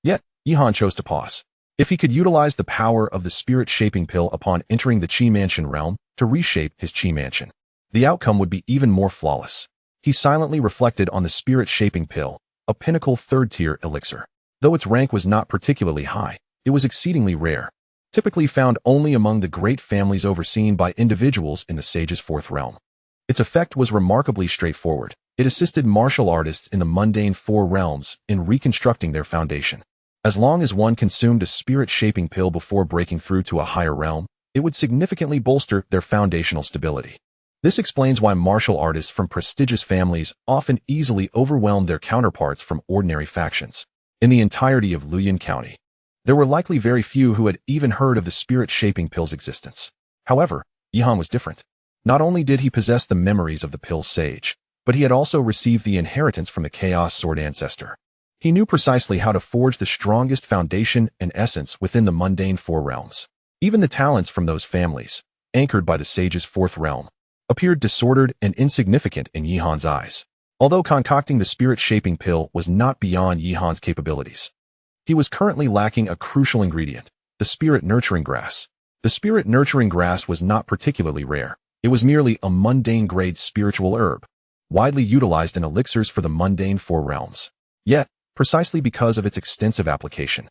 Yet, Yihan chose to pause. If he could utilize the power of the spirit-shaping pill upon entering the Chi Mansion realm to reshape his Chi Mansion, the outcome would be even more flawless. He silently reflected on the spirit-shaping pill, a pinnacle third-tier elixir. Though its rank was not particularly high, it was exceedingly rare, typically found only among the great families overseen by individuals in the sage's fourth realm. Its effect was remarkably straightforward. It assisted martial artists in the mundane four realms in reconstructing their foundation. As long as one consumed a spirit-shaping pill before breaking through to a higher realm, it would significantly bolster their foundational stability. This explains why martial artists from prestigious families often easily overwhelmed their counterparts from ordinary factions. In the entirety of Luoyuan County, there were likely very few who had even heard of the spirit-shaping pill's existence. However, Yihan was different. Not only did he possess the memories of the pill sage, but he had also received the inheritance from the Chaos Sword ancestor. He knew precisely how to forge the strongest foundation and essence within the mundane four realms. Even the talents from those families, anchored by the sage's fourth realm, appeared disordered and insignificant in Yihan's eyes. Although concocting the spirit-shaping pill was not beyond Yihan's capabilities, he was currently lacking a crucial ingredient, the spirit-nurturing grass. The spirit-nurturing grass was not particularly rare. It was merely a mundane-grade spiritual herb, widely utilized in elixirs for the mundane four realms. Yet, precisely because of its extensive application.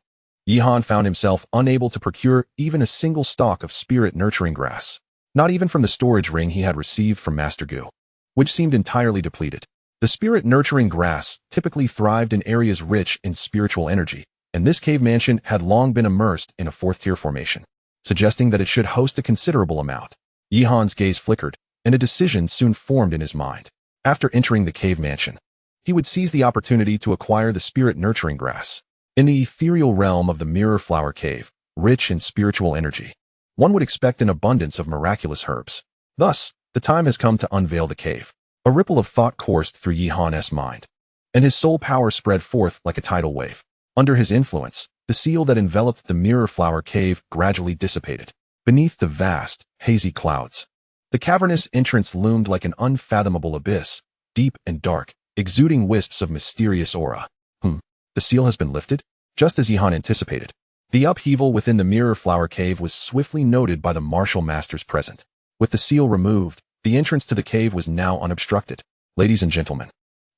Yihan found himself unable to procure even a single stalk of spirit-nurturing grass, not even from the storage ring he had received from Master Gu, which seemed entirely depleted. The spirit-nurturing grass typically thrived in areas rich in spiritual energy, and this cave mansion had long been immersed in a fourth-tier formation, suggesting that it should host a considerable amount. Yihan's gaze flickered, and a decision soon formed in his mind. After entering the cave mansion, he would seize the opportunity to acquire the spirit-nurturing grass. In the ethereal realm of the Mirror Flower Cave, rich in spiritual energy, one would expect an abundance of miraculous herbs. Thus, the time has come to unveil the cave. A ripple of thought coursed through Yihan's mind, and his soul power spread forth like a tidal wave. Under his influence, the seal that enveloped the Mirror Flower Cave gradually dissipated. Beneath the vast, hazy clouds, the cavernous entrance loomed like an unfathomable abyss, deep and dark, exuding wisps of mysterious aura. The seal has been lifted? Just as Yihan anticipated, the upheaval within the Mirror Flower Cave was swiftly noted by the martial masters present. With the seal removed, the entrance to the cave was now unobstructed. Ladies and gentlemen,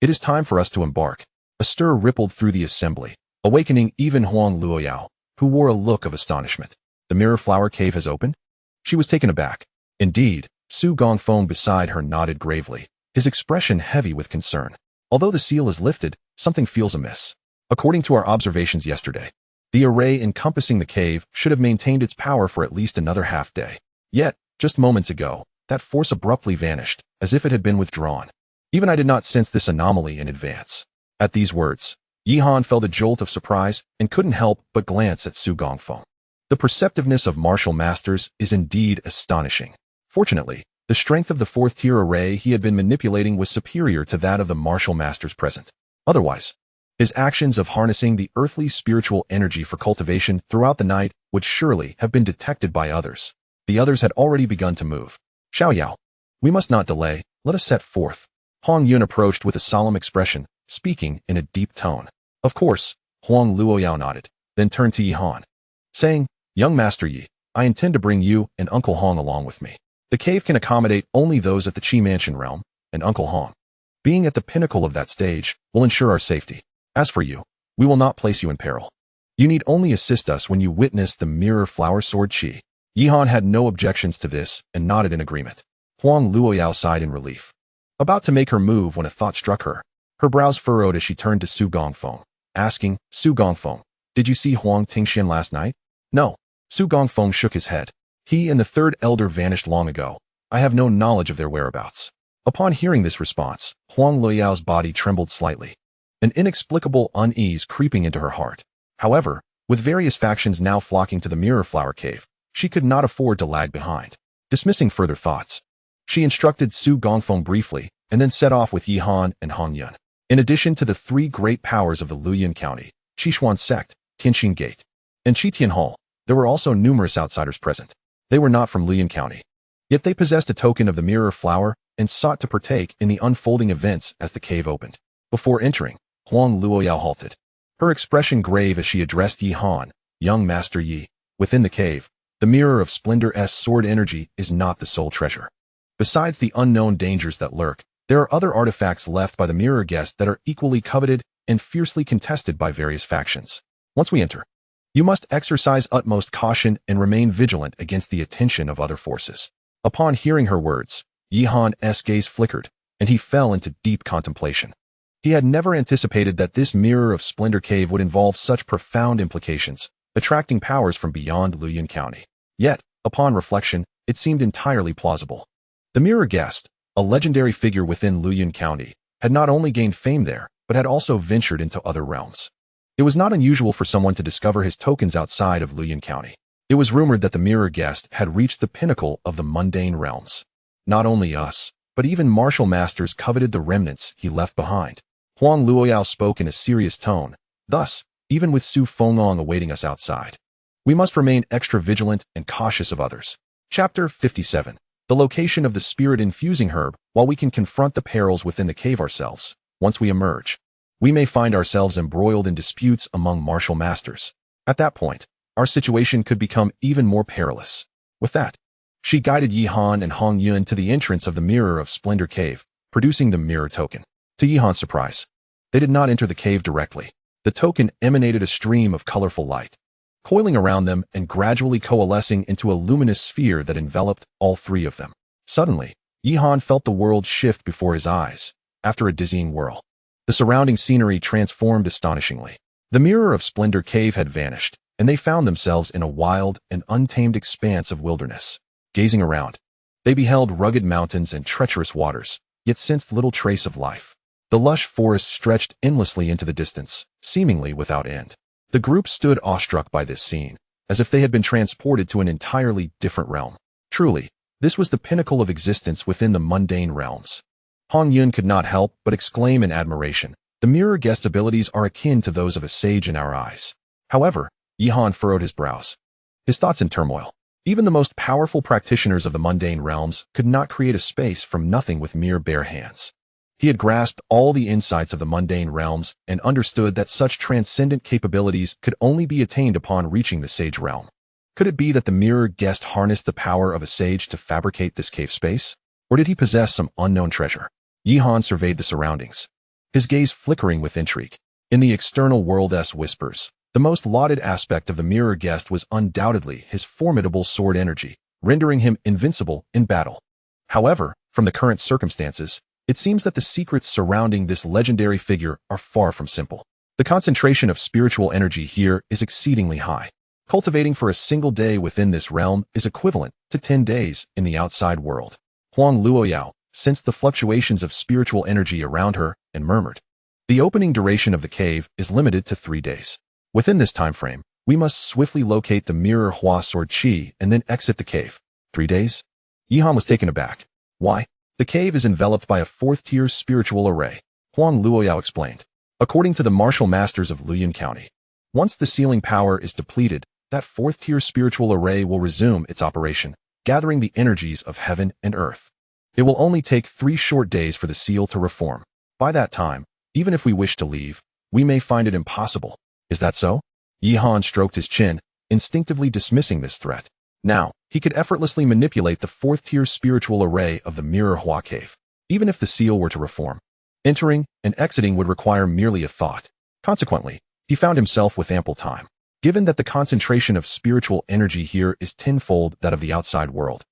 it is time for us to embark. A stir rippled through the assembly, awakening even Huang Luoyao, who wore a look of astonishment. The Mirror Flower Cave has opened? She was taken aback. Indeed, Su Gongfeng beside her nodded gravely, his expression heavy with concern. Although the seal is lifted, something feels amiss. According to our observations yesterday, the array encompassing the cave should have maintained its power for at least another half-day. Yet, just moments ago, that force abruptly vanished, as if it had been withdrawn. Even I did not sense this anomaly in advance. At these words, Yihan felt a jolt of surprise and couldn't help but glance at Su Gongfeng. The perceptiveness of martial masters is indeed astonishing. Fortunately, the strength of the fourth-tier array he had been manipulating was superior to that of the martial masters present. Otherwise, his actions of harnessing the earthly spiritual energy for cultivation throughout the night would surely have been detected by others. The others had already begun to move. Xiaoyao, we must not delay, let us set forth. Hong Yun approached with a solemn expression, speaking in a deep tone. Of course, Huang Luoyao nodded, then turned to Yihan, saying, Young Master Yi, I intend to bring you and Uncle Hong along with me. The cave can accommodate only those at the Qi Mansion realm, and Uncle Hong, being at the pinnacle of that stage, will ensure our safety. As for you, we will not place you in peril. You need only assist us when you witness the Mirror Flower Sword Qi. Yihan had no objections to this and nodded in agreement. Huang Luoyao sighed in relief, about to make her move when a thought struck her. Her brows furrowed as she turned to Su Gongfeng, asking, Su Gongfeng, did you see Huang Tingxian last night? No. Su Gongfeng shook his head. He and the third elder vanished long ago. I have no knowledge of their whereabouts. Upon hearing this response, Huang Luoyao's body trembled slightly, an inexplicable unease creeping into her heart. However, with various factions now flocking to the Mirror Flower Cave, she could not afford to lag behind. Dismissing further thoughts, she instructed Su Gongfeng briefly and then set off with Yihan and Hong Yun. In addition to the three great powers of the Luoyuan County, Qishuan Sect, Tianxin Gate, and Qitian Hall, there were also numerous outsiders present. They were not from Luoyuan County, yet they possessed a token of the Mirror Flower and sought to partake in the unfolding events as the cave opened. Before entering, Huang Luoyao halted, her expression grave as she addressed Yihan, Young Master Yi. Within the cave, the Mirror of Splendor's sword energy is not the sole treasure. Besides the unknown dangers that lurk, there are other artifacts left by the Mirror Guest that are equally coveted and fiercely contested by various factions. Once we enter, you must exercise utmost caution and remain vigilant against the attention of other forces. Upon hearing her words, Yihan's gaze flickered, and he fell into deep contemplation. He had never anticipated that this Mirror of Splendor cave would involve such profound implications, attracting powers from beyond Luoyuan County. Yet, upon reflection, it seemed entirely plausible. The Mirror Guest, a legendary figure within Luoyuan County, had not only gained fame there, but had also ventured into other realms. It was not unusual for someone to discover his tokens outside of Luoyuan County. It was rumored that the Mirror Guest had reached the pinnacle of the mundane realms. Not only us, but even martial masters coveted the remnants he left behind. Huang Luoyao spoke in a serious tone. Thus, even with Su Fengong awaiting us outside, we must remain extra vigilant and cautious of others. Chapter 57. The location of the spirit-infusing herb. While we can confront the perils within the cave ourselves, once we emerge, we may find ourselves embroiled in disputes among martial masters. At that point, our situation could become even more perilous. With that, she guided Yihan and Hong Yun to the entrance of the Mirror of Splendor cave, producing the mirror token. To Yihan's surprise, they did not enter the cave directly. The token emanated a stream of colorful light, coiling around them and gradually coalescing into a luminous sphere that enveloped all three of them. Suddenly, Yihan felt the world shift before his eyes. After a dizzying whirl, the surrounding scenery transformed astonishingly. The mirror of splendor cave had vanished, and they found themselves in a wild and untamed expanse of wilderness. Gazing around, they beheld rugged mountains and treacherous waters, yet sensed little trace of life. The lush forest stretched endlessly into the distance, seemingly without end. The group stood awestruck by this scene, as if they had been transported to an entirely different realm. Truly, this was the pinnacle of existence within the mundane realms. Hong Yun could not help but exclaim in admiration. The mirror guest abilities are akin to those of a sage in our eyes. However, Yihan furrowed his brows, his thoughts in turmoil. Even the most powerful practitioners of the mundane realms could not create a space from nothing with mere bare hands. He had grasped all the insights of the mundane realms and understood that such transcendent capabilities could only be attained upon reaching the sage realm. Could it be that the mirror guest harnessed the power of a sage to fabricate this cave space? Or did he possess some unknown treasure? Yihan surveyed the surroundings, his gaze flickering with intrigue. In the external world's whispers, the most lauded aspect of the mirror guest was undoubtedly his formidable sword energy, rendering him invincible in battle. However, from the current circumstances, it seems that the secrets surrounding this legendary figure are far from simple. The concentration of spiritual energy here is exceedingly high. Cultivating for a single day within this realm is equivalent to 10 days in the outside world. Huang Luoyao sensed the fluctuations of spiritual energy around her and murmured, "The opening duration of the cave is limited to 3 days. Within this time frame, we must swiftly locate the mirror Hua sword chi and then exit the cave." 3 days? Yihan was taken aback. Why? The cave is enveloped by a 4th-tier spiritual array, Huang Luoyao explained. According to the martial masters of Luoyang County, once the sealing power is depleted, that 4th-tier spiritual array will resume its operation, gathering the energies of heaven and earth. It will only take 3 short days for the seal to reform. By that time, even if we wish to leave, we may find it impossible. Is that so? Yihan stroked his chin, instinctively dismissing this threat. Now, he could effortlessly manipulate the 4th-tier spiritual array of the Mirror Hua Cave. Even if the seal were to reform, entering and exiting would require merely a thought. Consequently, he found himself with ample time. Given that the concentration of spiritual energy here is tenfold that of the outside world,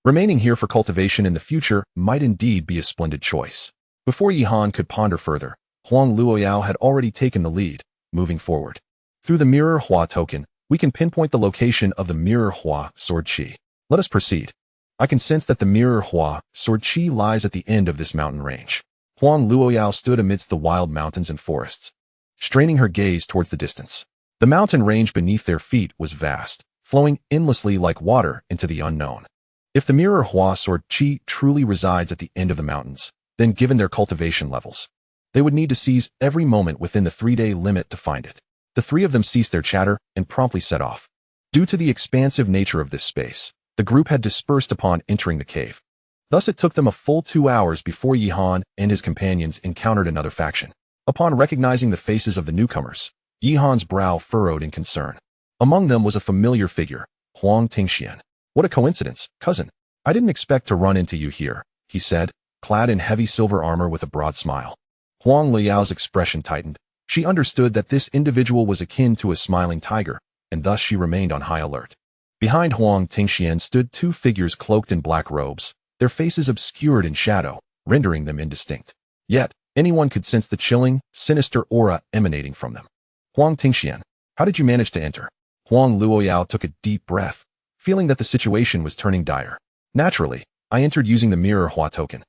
remaining here for cultivation in the future might indeed be a splendid choice. Before Yihan could ponder further, Huang Luoyao had already taken the lead, moving forward. Through the Mirror Hua token, we can pinpoint the location of the Mirror Hua sword chi. Let us proceed. I can sense that the Mirror Hua sword chi lies at the end of this mountain range. Huang Luoyao stood amidst the wild mountains and forests, straining her gaze towards the distance. The mountain range beneath their feet was vast, flowing endlessly like water into the unknown. If the Mirror Hua sword chi truly resides at the end of the mountains, then given their cultivation levels, they would need to seize every moment within the 3-day limit to find it. The 3 of them ceased their chatter and promptly set off. Due to the expansive nature of this space, the group had dispersed upon entering the cave. Thus it took them a full 2 hours before Yihan and his companions encountered another faction. Upon recognizing the faces of the newcomers, Yihan's brow furrowed in concern. Among them was a familiar figure, Huang Tingxian. "What a coincidence, cousin. I didn't expect to run into you here," he said, clad in heavy silver armor with a broad smile. Huang Liao's expression tightened. She understood that this individual was akin to a smiling tiger, and thus she remained on high alert. Behind Huang Tingxian stood 2 figures cloaked in black robes, their faces obscured in shadow, rendering them indistinct. Yet, anyone could sense the chilling, sinister aura emanating from them. "Huang Tingxian, how did you manage to enter?" Huang Luoyao took a deep breath, feeling that the situation was turning dire. "Naturally, I entered using the Mirror Hua token."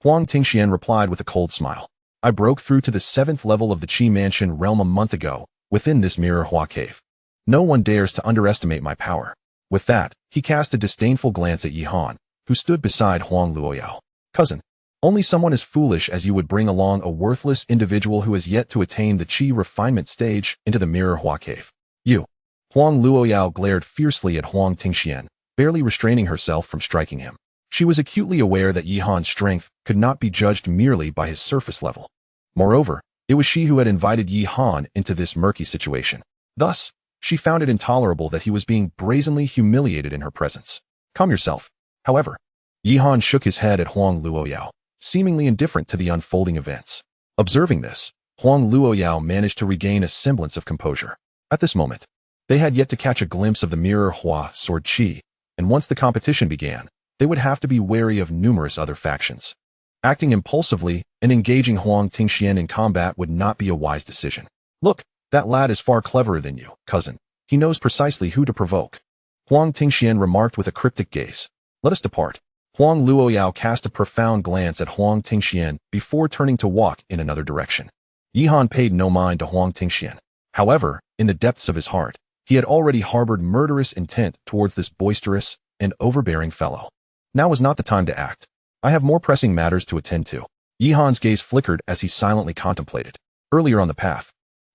Huang Tingxian replied with a cold smile. "I broke through to the 7th level of the Qi Mansion realm a month ago, within this Mirror Hua cave. No one dares to underestimate my power." With that, he cast a disdainful glance at Yihan, who stood beside Huang Luoyao. "Cousin, only someone as foolish as you would bring along a worthless individual who has yet to attain the Qi refinement stage into the Mirror Hua cave. You." Huang Luoyao glared fiercely at Huang Tingxian, barely restraining herself from striking him. She was acutely aware that Yihan's strength could not be judged merely by his surface level. Moreover, it was she who had invited Yihan into this murky situation. Thus, she found it intolerable that he was being brazenly humiliated in her presence. "Calm yourself." However, Yihan shook his head at Huang Luoyao, seemingly indifferent to the unfolding events. Observing this, Huang Luoyao managed to regain a semblance of composure. At this moment, they had yet to catch a glimpse of the mirror Hua sword Qi, and once the competition began, they would have to be wary of numerous other factions. Acting impulsively and engaging Huang Tingxian in combat would not be a wise decision. Look, that lad is far cleverer than you, cousin. He knows precisely who to provoke. Huang Tingxian remarked with a cryptic gaze. Let us depart. Huang Luoyao cast a profound glance at Huang Tingxian before turning to walk in another direction. Yihan paid no mind to Huang Tingxian. However, in the depths of his heart, he had already harbored murderous intent towards this boisterous and overbearing fellow. Now was not the time to act. I have more pressing matters to attend to. Yihan's gaze flickered as he silently contemplated. Earlier on the path,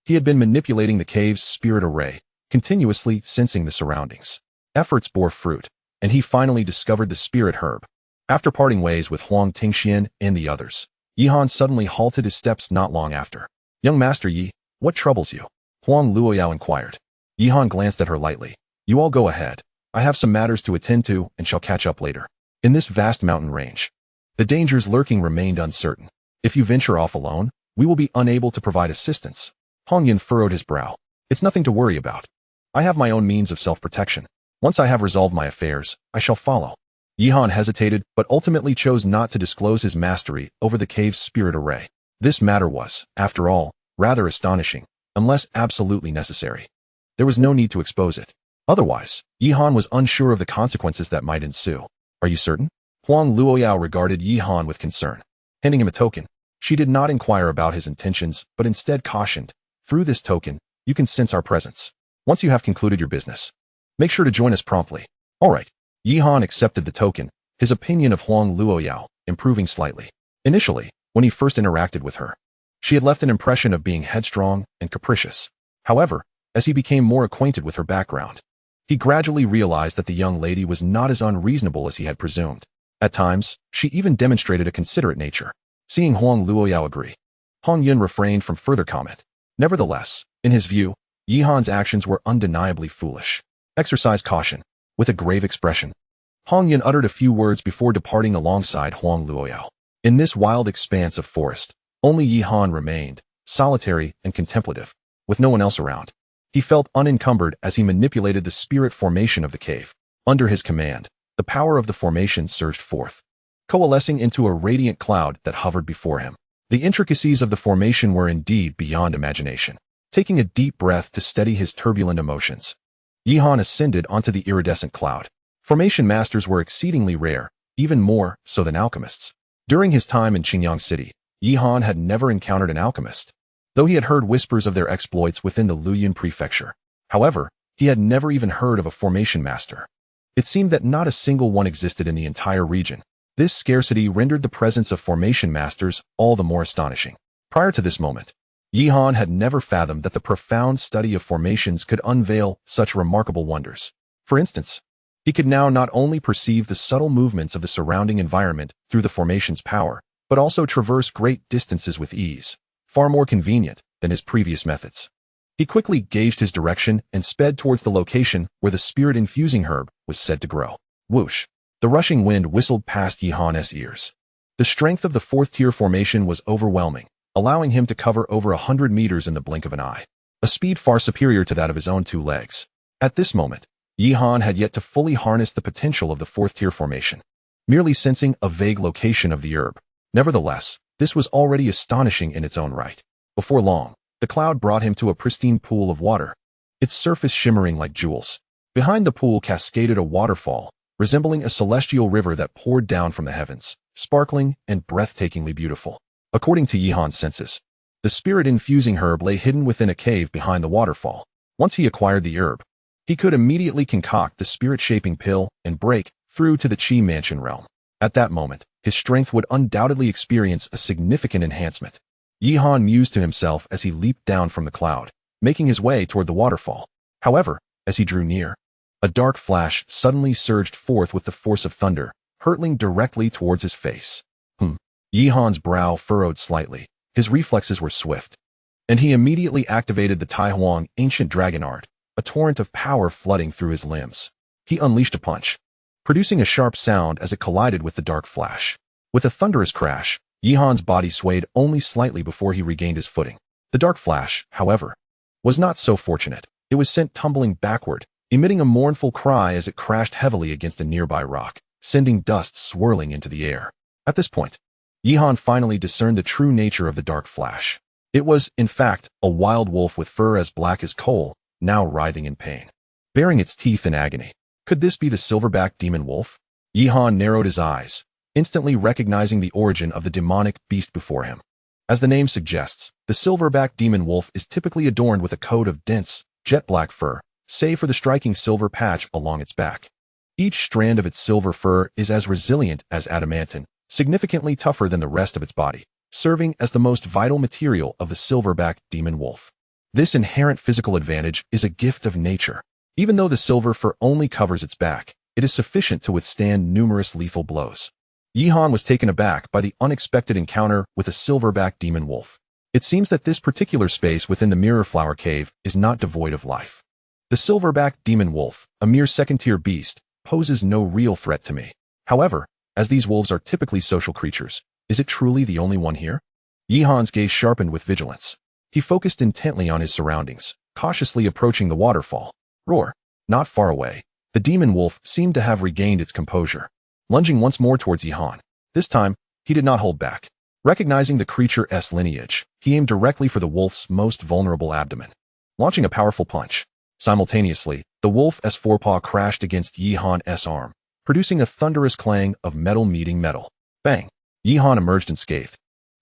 he had been manipulating the cave's spirit array, continuously sensing the surroundings. Efforts bore fruit, and he finally discovered the spirit herb. After parting ways with Huang Tingxian and the others, Yihan suddenly halted his steps not long after. Young Master Yi, what troubles you? Huang Luoyao inquired. Yihan glanced at her lightly. You all go ahead. I have some matters to attend to and shall catch up later. In this vast mountain range, the dangers lurking remained uncertain. If you venture off alone, we will be unable to provide assistance. Hong Yin furrowed his brow. It's nothing to worry about. I have my own means of self-protection. Once I have resolved my affairs, I shall follow. Yihan hesitated, but ultimately chose not to disclose his mastery over the cave's spirit array. This matter was, after all, rather astonishing, unless absolutely necessary. There was no need to expose it. Otherwise, Yihan was unsure of the consequences that might ensue. Are you certain? Huang Luoyao regarded Yihan with concern. Handing him a token, she did not inquire about his intentions, but instead cautioned, through this token, you can sense our presence. Once you have concluded your business, make sure to join us promptly. All right. Yihan accepted the token, his opinion of Huang Luoyao improving slightly. Initially, when he first interacted with her, she had left an impression of being headstrong and capricious. However, as he became more acquainted with her background, he gradually realized that the young lady was not as unreasonable as he had presumed. At times, she even demonstrated a considerate nature. Seeing Huang Luoyao agree, Hong Yun refrained from further comment. Nevertheless, in his view, Yihan's actions were undeniably foolish. Exercise caution. With a grave expression, Hong Yin uttered a few words before departing alongside Huang Luoyao. In this wild expanse of forest, only Yihan remained, solitary and contemplative, with no one else around. He felt unencumbered as he manipulated the spirit formation of the cave. Under his command, the power of the formation surged forth, coalescing into a radiant cloud that hovered before him. The intricacies of the formation were indeed beyond imagination. Taking a deep breath to steady his turbulent emotions, Yihan ascended onto the iridescent cloud. Formation masters were exceedingly rare, even more so than alchemists. During his time in Qingyang City, Yihan had never encountered an alchemist, though he had heard whispers of their exploits within the Luyun prefecture. However, he had never even heard of a formation master. It seemed that not a single one existed in the entire region. This scarcity rendered the presence of formation masters all the more astonishing. Prior to this moment, Yihan had never fathomed that the profound study of formations could unveil such remarkable wonders. For instance, he could now not only perceive the subtle movements of the surrounding environment through the formation's power, but also traverse great distances with ease, far more convenient than his previous methods. He quickly gauged his direction and sped towards the location where the spirit-infusing herb was said to grow. Whoosh! The rushing wind whistled past Yihan's ears. The strength of the fourth-tier formation was overwhelming, allowing him to cover over 100 meters in the blink of an eye, a speed far superior to that of his own 2 legs. At this moment, Yihan had yet to fully harness the potential of the fourth-tier formation, merely sensing a vague location of the herb. Nevertheless, this was already astonishing in its own right. Before long, the cloud brought him to a pristine pool of water, its surface shimmering like jewels. Behind the pool cascaded a waterfall, resembling a celestial river that poured down from the heavens, sparkling and breathtakingly beautiful. According to Yihan's senses, the spirit-infusing herb lay hidden within a cave behind the waterfall. Once he acquired the herb, he could immediately concoct the spirit-shaping pill and break through to the Qi Mansion realm. At that moment, his strength would undoubtedly experience a significant enhancement. Yihan mused to himself as he leaped down from the cloud, making his way toward the waterfall. However, as he drew near, a dark flash suddenly surged forth with the force of thunder, hurtling directly towards his face. Yihan's brow furrowed slightly. His reflexes were swift, and he immediately activated the Tai Huang ancient dragon art, a torrent of power flooding through his limbs. He unleashed a punch, producing a sharp sound as it collided with the dark flash. With a thunderous crash, Yihan's body swayed only slightly before he regained his footing. The dark flash, however, was not so fortunate. It was sent tumbling backward, emitting a mournful cry as it crashed heavily against a nearby rock, sending dust swirling into the air. At this point, Yihan finally discerned the true nature of the dark flash. It was, in fact, a wild wolf with fur as black as coal, now writhing in pain, baring its teeth in agony. Could this be the silverback demon wolf? Yihan narrowed his eyes, instantly recognizing the origin of the demonic beast before him. As the name suggests, the silverback demon wolf is typically adorned with a coat of dense, jet-black fur, save for the striking silver patch along its back. Each strand of its silver fur is as resilient as adamantine, significantly tougher than the rest of its body, serving as the most vital material of the silverback demon wolf. This inherent physical advantage is a gift of nature. Even though the silver fur only covers its back, it is sufficient to withstand numerous lethal blows. Yihan was taken aback by the unexpected encounter with a silverback demon wolf. It seems that this particular space within the Mirror Flower Cave is not devoid of life. The silverback demon wolf, a mere second-tier beast, poses no real threat to me. However, as these wolves are typically social creatures, is it truly the only one here? Yihan's gaze sharpened with vigilance. He focused intently on his surroundings, cautiously approaching the waterfall. Roar! Not far away, the demon wolf seemed to have regained its composure. Lunging once more towards Yihan. This time, he did not hold back. Recognizing the creature's lineage, he aimed directly for the wolf's most vulnerable abdomen, launching a powerful punch. Simultaneously, the wolf's forepaw crashed against Yihan's arm, producing a thunderous clang of metal meeting metal. Bang! Yihan emerged unscathed,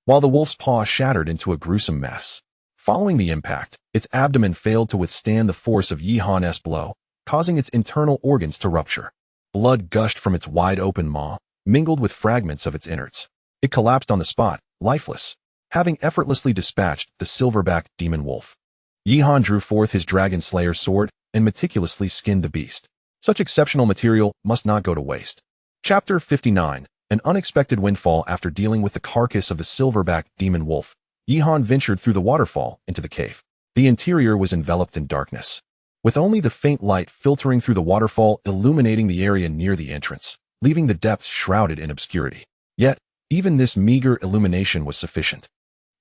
while the wolf's paw shattered into a gruesome mess. Following the impact, its abdomen failed to withstand the force of Yihan's blow, causing its internal organs to rupture. Blood gushed from its wide-open maw, mingled with fragments of its innards. It collapsed on the spot, lifeless, having effortlessly dispatched the silverback demon wolf. Yihan drew forth his dragon slayer sword and meticulously skinned the beast. Such exceptional material must not go to waste. Chapter 59. An unexpected windfall. After dealing with the carcass of the silverback demon wolf, Yihan ventured through the waterfall into the cave. The interior was enveloped in darkness, with only the faint light filtering through the waterfall illuminating the area near the entrance, leaving the depths shrouded in obscurity. Yet, even this meager illumination was sufficient.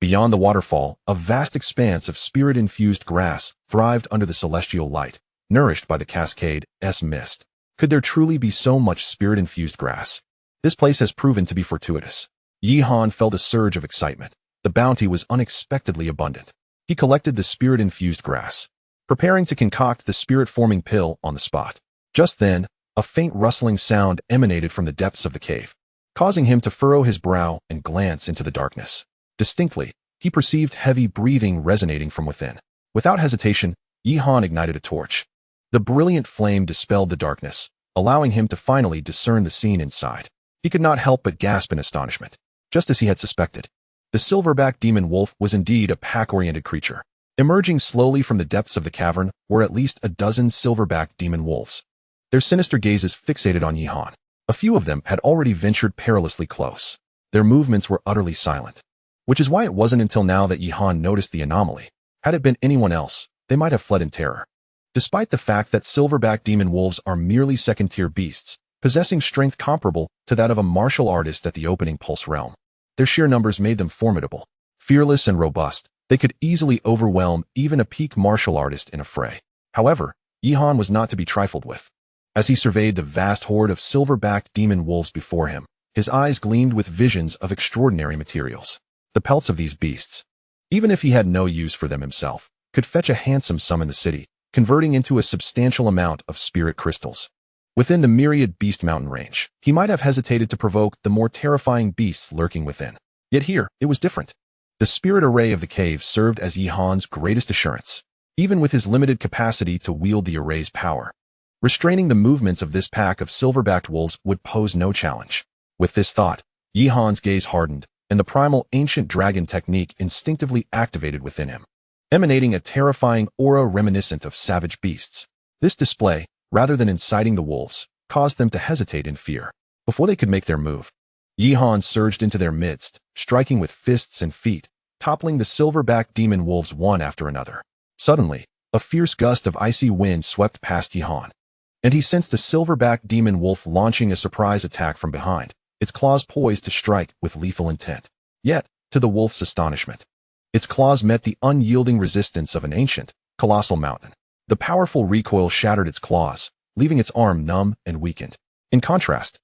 Beyond the waterfall, a vast expanse of spirit-infused grass thrived under the celestial light, nourished by the cascade's mist. Could there truly be so much spirit-infused grass? This place has proven to be fortuitous. Yihan felt a surge of excitement. The bounty was unexpectedly abundant. He collected the spirit-infused grass, preparing to concoct the spirit-forming pill on the spot. Just then, a faint rustling sound emanated from the depths of the cave, causing him to furrow his brow and glance into the darkness. Distinctly, he perceived heavy breathing resonating from within. Without hesitation, Yihan ignited a torch. The brilliant flame dispelled the darkness, allowing him to finally discern the scene inside. He could not help but gasp in astonishment. Just as he had suspected, the silverback demon wolf was indeed a pack-oriented creature. Emerging slowly from the depths of the cavern were at least a dozen silverback demon wolves, their sinister gazes fixated on Yihan. A few of them had already ventured perilously close. Their movements were utterly silent, which is why it wasn't until now that Yihan noticed the anomaly. Had it been anyone else, they might have fled in terror. Despite the fact that silverback demon wolves are merely second-tier beasts, possessing strength comparable to that of a martial artist at the opening Pulse realm, their sheer numbers made them formidable. Fearless and robust, they could easily overwhelm even a peak martial artist in a fray. However, Yihan was not to be trifled with. As he surveyed the vast horde of silver-backed demon wolves before him, his eyes gleamed with visions of extraordinary materials. The pelts of these beasts, even if he had no use for them himself, could fetch a handsome sum in the city, converting into a substantial amount of spirit crystals. Within the myriad beast mountain range, he might have hesitated to provoke the more terrifying beasts lurking within. Yet here, it was different. The spirit array of the cave served as Yihan's greatest assurance, even with his limited capacity to wield the array's power. Restraining the movements of this pack of silver-backed wolves would pose no challenge. With this thought, Yihan's gaze hardened, and the primal ancient dragon technique instinctively activated within him, emanating a terrifying aura reminiscent of savage beasts. This display, rather than inciting the wolves, caused them to hesitate in fear. Before they could make their move, Yihan surged into their midst, striking with fists and feet, toppling the silver-backed demon wolves one after another. Suddenly, a fierce gust of icy wind swept past Yihan, and he sensed a silver-backed demon wolf launching a surprise attack from behind, its claws poised to strike with lethal intent. Yet, to the wolf's astonishment, Its claws met the unyielding resistance of an ancient, colossal mountain. The powerful recoil shattered its claws, leaving its arm numb and weakened. In contrast,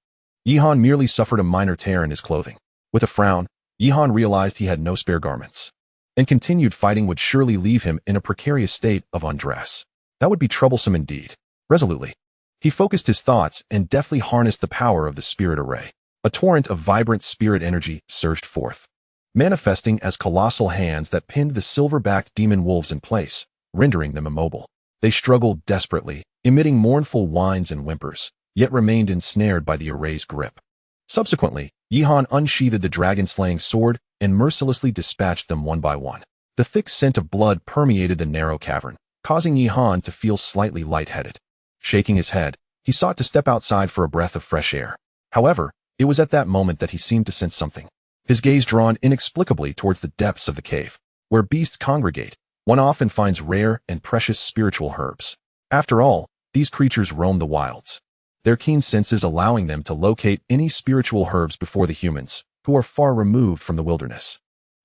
Yihan merely suffered a minor tear in his clothing. With a frown, Yihan realized he had no spare garments, and continued fighting would surely leave him in a precarious state of undress. That would be troublesome indeed. Resolutely, he focused his thoughts and deftly harnessed the power of the spirit array. A torrent of vibrant spirit energy surged forth, manifesting as colossal hands that pinned the silver-backed demon wolves in place, rendering them immobile. They struggled desperately, emitting mournful whines and whimpers, yet remained ensnared by the array's grip. Subsequently, Yihan unsheathed the dragon-slaying sword and mercilessly dispatched them one by one. The thick scent of blood permeated the narrow cavern, causing Yihan to feel slightly lightheaded. Shaking his head, he sought to step outside for a breath of fresh air. However, it was at that moment that he seemed to sense something. His gaze drawn inexplicably towards the depths of the cave. Where beasts congregate, one often finds rare and precious spiritual herbs. After all, these creatures roam the wilds, their keen senses allowing them to locate any spiritual herbs before the humans, who are far removed from the wilderness.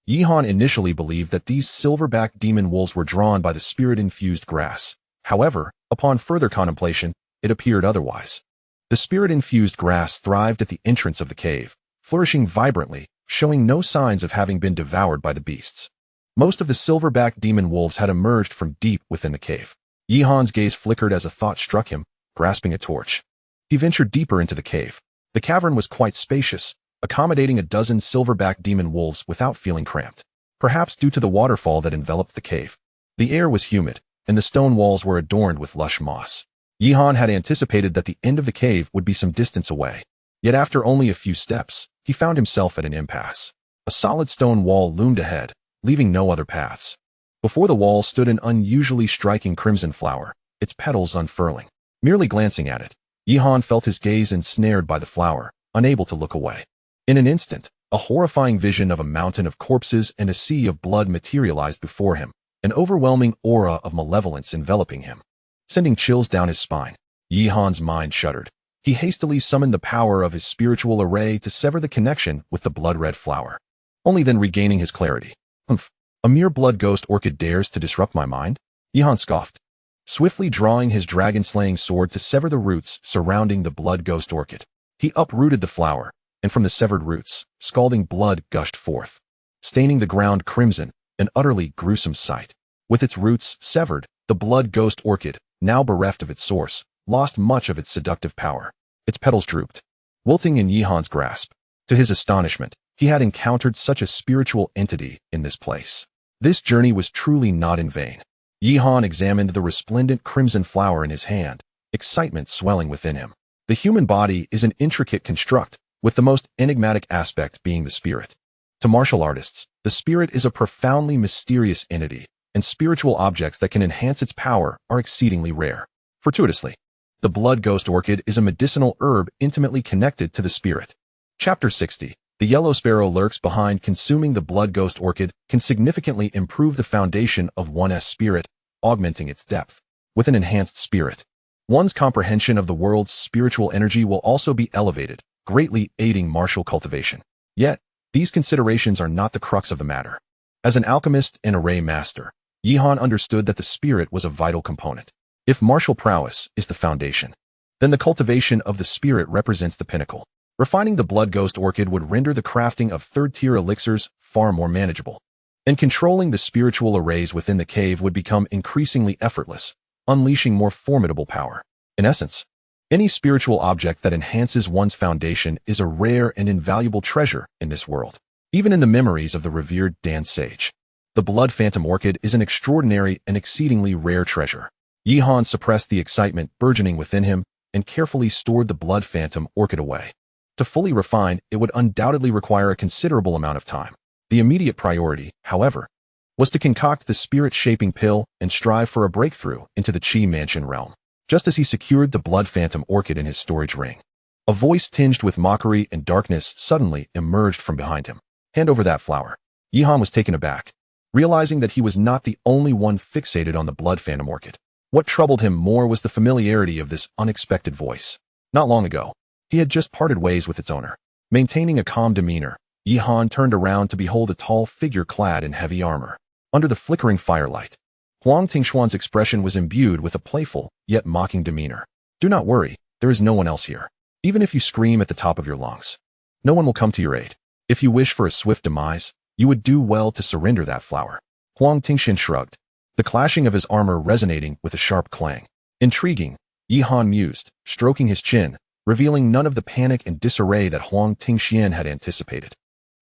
Yihan initially believed that these silverback demon wolves were drawn by the spirit-infused grass. However, upon further contemplation, it appeared otherwise. The spirit-infused grass thrived at the entrance of the cave, flourishing vibrantly, showing no signs of having been devoured by the beasts. Most of the silverback demon wolves had emerged from deep within the cave. Yihan's gaze flickered as a thought struck him, grasping a torch. He ventured deeper into the cave. The cavern was quite spacious, accommodating a dozen silverback demon wolves without feeling cramped, perhaps due to the waterfall that enveloped the cave. The air was humid, and the stone walls were adorned with lush moss. Yihan had anticipated that the end of the cave would be some distance away. Yet after only a few steps, he found himself at an impasse. A solid stone wall loomed ahead, leaving no other paths. Before the wall stood an unusually striking crimson flower, its petals unfurling. Merely glancing at it, Yihan felt his gaze ensnared by the flower, unable to look away. In an instant, a horrifying vision of a mountain of corpses and a sea of blood materialized before him, an overwhelming aura of malevolence enveloping him. Sending chills down his spine, Yihan's mind shuddered. He hastily summoned the power of his spiritual array to sever the connection with the blood-red flower. Only then regaining his clarity. Humph, a mere blood ghost orchid dares to disrupt my mind? Yihan scoffed, swiftly drawing his dragon-slaying sword to sever the roots surrounding the blood ghost orchid. He uprooted the flower, and from the severed roots, scalding blood gushed forth, staining the ground crimson, an utterly gruesome sight. With its roots severed, the blood ghost orchid, now bereft of its source, lost much of its seductive power. Its petals drooped, wilting in Yihan's grasp. To his astonishment, he had encountered such a spiritual entity in this place. This journey was truly not in vain. Yihan examined the resplendent crimson flower in his hand, excitement swelling within him. The human body is an intricate construct, with the most enigmatic aspect being the spirit. To martial artists, the spirit is a profoundly mysterious entity, and spiritual objects that can enhance its power are exceedingly rare. Fortuitously, the blood ghost orchid is a medicinal herb intimately connected to the spirit. Chapter 60. The yellow sparrow lurks behind. Consuming the blood ghost orchid can significantly improve the foundation of one's spirit, augmenting its depth. With an enhanced spirit, one's comprehension of the world's spiritual energy will also be elevated, greatly aiding martial cultivation. Yet, these considerations are not the crux of the matter. As an alchemist and array master, Yihan understood that the spirit was a vital component. If martial prowess is the foundation, then the cultivation of the spirit represents the pinnacle. Refining the blood ghost orchid would render the crafting of third-tier elixirs far more manageable, and controlling the spiritual arrays within the cave would become increasingly effortless, unleashing more formidable power. In essence, any spiritual object that enhances one's foundation is a rare and invaluable treasure in this world, even in the memories of the revered Dan sage. The blood phantom orchid is an extraordinary and exceedingly rare treasure. Yihan suppressed the excitement burgeoning within him and carefully stored the blood phantom orchid away. To fully refine, it would undoubtedly require a considerable amount of time. The immediate priority, however, was to concoct the spirit-shaping pill and strive for a breakthrough into the Qi Mansion realm. Just as he secured the blood phantom orchid in his storage ring, a voice tinged with mockery and darkness suddenly emerged from behind him. Hand over that flower. Yihan was taken aback, realizing that he was not the only one fixated on the blood phantom orchid. What troubled him more was the familiarity of this unexpected voice. Not long ago, he had just parted ways with its owner. Maintaining a calm demeanor, Yihan turned around to behold a tall figure clad in heavy armor. Under the flickering firelight, Huang Tingshuan's expression was imbued with a playful, yet mocking demeanor. Do not worry, there is no one else here. Even if you scream at the top of your lungs, no one will come to your aid. If you wish for a swift demise, you would do well to surrender that flower. Huang Tingshan shrugged, the clashing of his armor resonating with a sharp clang. Intriguing, Yihan mused, stroking his chin, revealing none of the panic and disarray that Huang Tingxian had anticipated.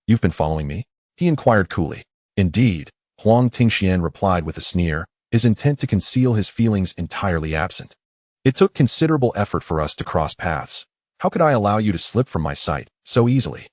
You've been following me? He inquired coolly. Indeed, Huang Tingxian replied with a sneer, his intent to conceal his feelings entirely absent. It took considerable effort for us to cross paths. How could I allow you to slip from my sight so easily?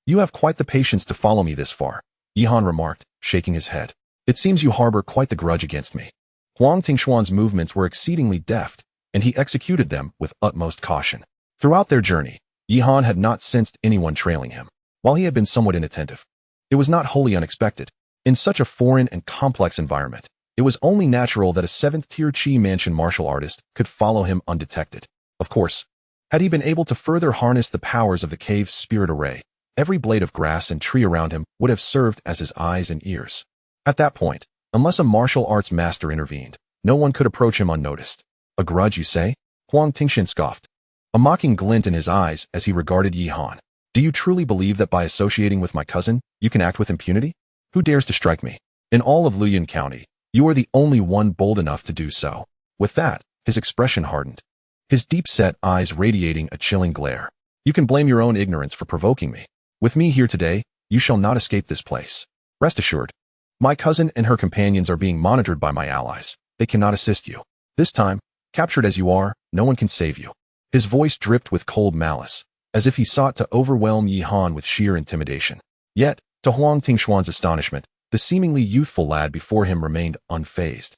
You have quite the patience to follow me this far, Yihan remarked, shaking his head. It seems you harbor quite the grudge against me. Huang Tingshuan's movements were exceedingly deft, and he executed them with utmost caution. Throughout their journey, Yihan had not sensed anyone trailing him. While he had been somewhat inattentive, it was not wholly unexpected. In such a foreign and complex environment, it was only natural that a 7th-tier Qi Mansion martial artist could follow him undetected. Of course, had he been able to further harness the powers of the cave's spirit array, every blade of grass and tree around him would have served as his eyes and ears. At that point, unless a martial arts master intervened, no one could approach him unnoticed. A grudge, you say? Huang Tingshan scoffed, a mocking glint in his eyes as he regarded Yihan. Do you truly believe that by associating with my cousin, you can act with impunity? Who dares to strike me? In all of Luoyuan County, you are the only one bold enough to do so. With that, his expression hardened, his deep-set eyes radiating a chilling glare. You can blame your own ignorance for provoking me. With me here today, you shall not escape this place. Rest assured, my cousin and her companions are being monitored by my allies. They cannot assist you. This time, captured as you are, no one can save you. His voice dripped with cold malice, as if he sought to overwhelm Yihan with sheer intimidation. Yet, to Huang Tingshuan's astonishment, the seemingly youthful lad before him remained unfazed,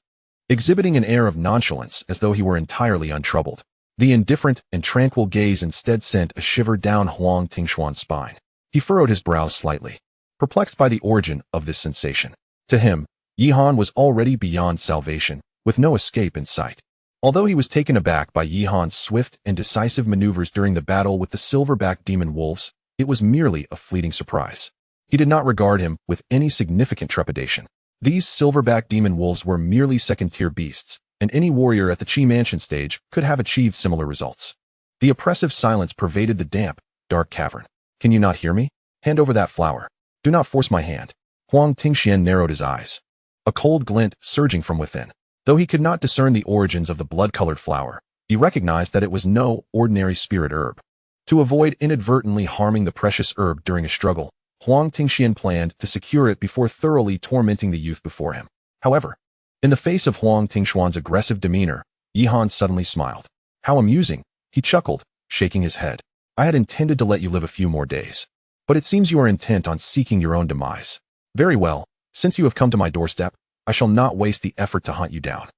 exhibiting an air of nonchalance as though he were entirely untroubled. The indifferent and tranquil gaze instead sent a shiver down Huang Tingshuan's spine. He furrowed his brows slightly, perplexed by the origin of this sensation. To him, Yihan was already beyond salvation, with no escape in sight. Although he was taken aback by Yihan's swift and decisive maneuvers during the battle with the silverback demon wolves, it was merely a fleeting surprise. He did not regard him with any significant trepidation. These silverback demon wolves were merely 2nd-tier beasts, and any warrior at the Qi Mansion stage could have achieved similar results. The oppressive silence pervaded the damp, dark cavern. Can you not hear me? Hand over that flower. Do not force my hand. Huang Tingxian narrowed his eyes, a cold glint surging from within. Though he could not discern the origins of the blood-colored flower, he recognized that it was no ordinary spirit herb. To avoid inadvertently harming the precious herb during a struggle, Huang Tingxian planned to secure it before thoroughly tormenting the youth before him. However, in the face of Huang Tingshuan's aggressive demeanor, Yihan suddenly smiled. How amusing, he chuckled, shaking his head. I had intended to let you live a few more days, but it seems you are intent on seeking your own demise. Very well, since you have come to my doorstep, I shall not waste the effort to hunt you down.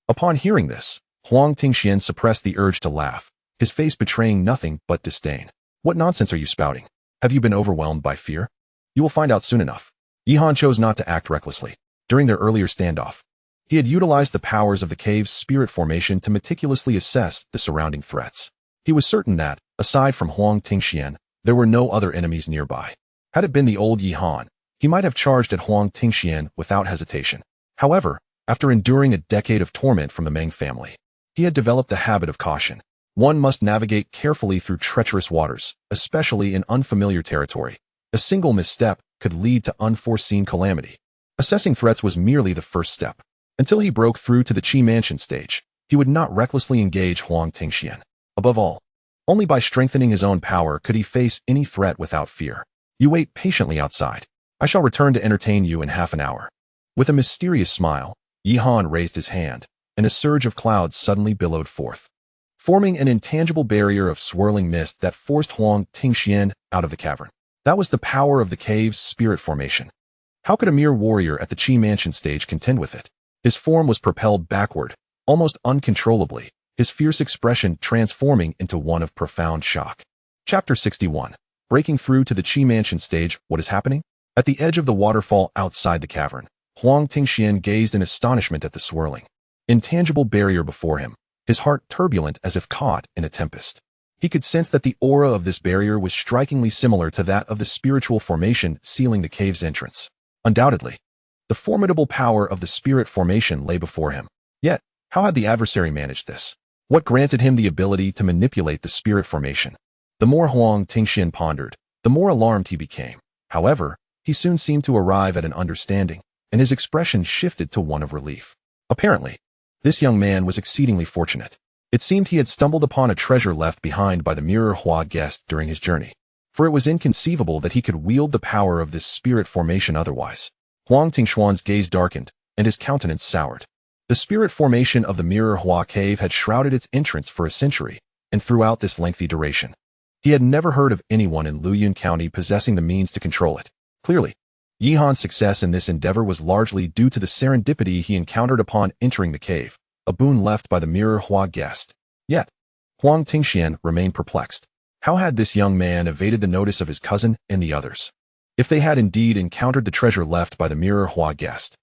Upon hearing this, Huang Tingxian suppressed the urge to laugh, his face betraying nothing but disdain. What nonsense are you spouting? Have you been overwhelmed by fear? You will find out soon enough. Yihan chose not to act recklessly. During their earlier standoff, he had utilized the powers of the cave's spirit formation to meticulously assess the surrounding threats. He was certain that, aside from Huang Tingxian, there were no other enemies nearby. Had it been the old Yihan, he might have charged at Huang Tingxian without hesitation. However, after enduring a decade of torment from the Meng family, he had developed a habit of caution. One must navigate carefully through treacherous waters, especially in unfamiliar territory. A single misstep could lead to unforeseen calamity. Assessing threats was merely the first step. Until he broke through to the Qi Mansion stage, he would not recklessly engage Huang Tingxian. Above all, only by strengthening his own power could he face any threat without fear. You wait patiently outside. I shall return to entertain you in half an hour. With a mysterious smile, Yihan raised his hand, and a surge of clouds suddenly billowed forth, forming an intangible barrier of swirling mist that forced Huang Tingxian out of the cavern. That was the power of the cave's spirit formation. How could a mere warrior at the Qi Mansion stage contend with it? His form was propelled backward, almost uncontrollably, his fierce expression transforming into one of profound shock. Chapter 61. Breaking through to the Qi Mansion stage, what is happening? At the edge of the waterfall outside the cavern, Huang Tingxian gazed in astonishment at the swirling, intangible barrier before him, his heart turbulent as if caught in a tempest. He could sense that the aura of this barrier was strikingly similar to that of the spiritual formation sealing the cave's entrance. Undoubtedly, the formidable power of the spirit formation lay before him. Yet, how had the adversary managed this? What granted him the ability to manipulate the spirit formation? The more Huang Tingxian pondered, the more alarmed he became. However, he soon seemed to arrive at an understanding, and his expression shifted to one of relief. Apparently, this young man was exceedingly fortunate. It seemed he had stumbled upon a treasure left behind by the mirror Hua guest during his journey, for it was inconceivable that he could wield the power of this spirit formation otherwise. Huang Tingshuan's gaze darkened, and his countenance soured. The spirit formation of the mirror Hua cave had shrouded its entrance for a century, and throughout this lengthy duration, he had never heard of anyone in Luyun County possessing the means to control it. Clearly, Yihan's success in this endeavor was largely due to the serendipity he encountered upon entering the cave, a boon left by the mirror Hua guest. Yet, Huang Tingxian remained perplexed. How had this young man evaded the notice of his cousin and the others? If they had indeed encountered the treasure left by the mirror Hua guest,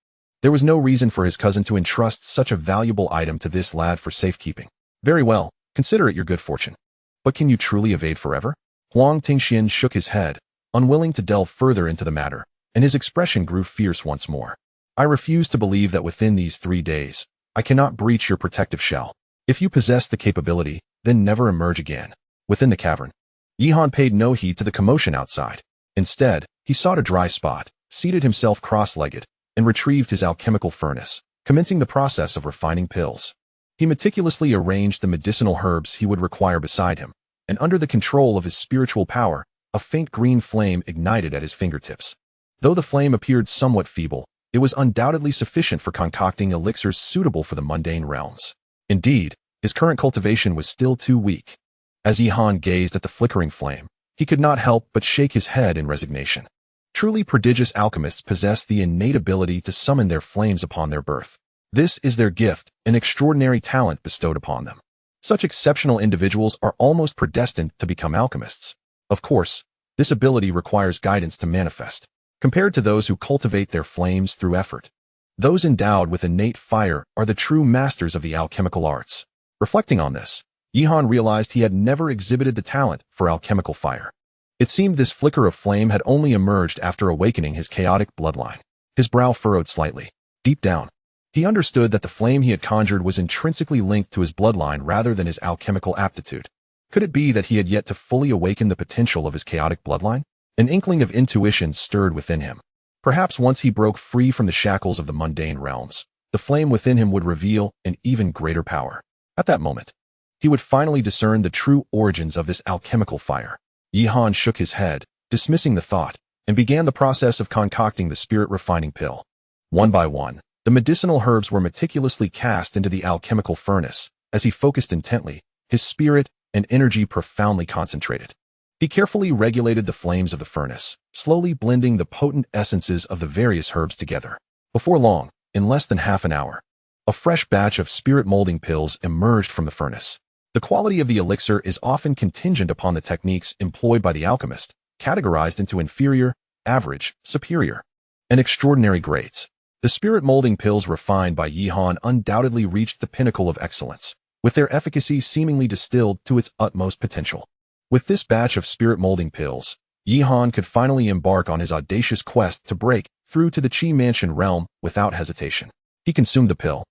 there was no reason for his cousin to entrust such a valuable item to this lad for safekeeping. Very well, consider it your good fortune. But can you truly evade forever? Huang Tingxian shook his head, unwilling to delve further into the matter, and his expression grew fierce once more. I refuse to believe that within these 3 days, I cannot breach your protective shell. If you possess the capability, then never emerge again. Within the cavern, Yihan paid no heed to the commotion outside. Instead, he sought a dry spot, seated himself cross-legged, and retrieved his alchemical furnace, commencing the process of refining pills. He meticulously arranged the medicinal herbs he would require beside him, and under the control of his spiritual power, a faint green flame ignited at his fingertips. Though the flame appeared somewhat feeble, it was undoubtedly sufficient for concocting elixirs suitable for the mundane realms. Indeed, his current cultivation was still too weak. As Yihan gazed at the flickering flame, he could not help but shake his head in resignation. Truly prodigious alchemists possess the innate ability to summon their flames upon their birth. This is their gift, an extraordinary talent bestowed upon them. Such exceptional individuals are almost predestined to become alchemists. Of course, this ability requires guidance to manifest, compared to those who cultivate their flames through effort. Those endowed with innate fire are the true masters of the alchemical arts. Reflecting on this, Yihan realized he had never exhibited the talent for alchemical fire. It seemed this flicker of flame had only emerged after awakening his chaotic bloodline. His brow furrowed slightly. Deep down, he understood that the flame he had conjured was intrinsically linked to his bloodline rather than his alchemical aptitude. Could it be that he had yet to fully awaken the potential of his chaotic bloodline? An inkling of intuition stirred within him. Perhaps once he broke free from the shackles of the mundane realms, the flame within him would reveal an even greater power. At that moment, he would finally discern the true origins of this alchemical fire. Yihan shook his head, dismissing the thought, and began the process of concocting the spirit-refining pill. One by one, the medicinal herbs were meticulously cast into the alchemical furnace. As he focused intently, his spirit and energy profoundly concentrated. He carefully regulated the flames of the furnace, slowly blending the potent essences of the various herbs together. Before long, in less than half an hour, a fresh batch of spirit-molding pills emerged from the furnace. The quality of the elixir is often contingent upon the techniques employed by the alchemist, categorized into inferior, average, superior, and extraordinary grades. The spirit-molding pills refined by Yihan undoubtedly reached the pinnacle of excellence, with their efficacy seemingly distilled to its utmost potential. With this batch of spirit-molding pills, Yihan could finally embark on his audacious quest to break through to the Qi Mansion realm without hesitation. He consumed the pill,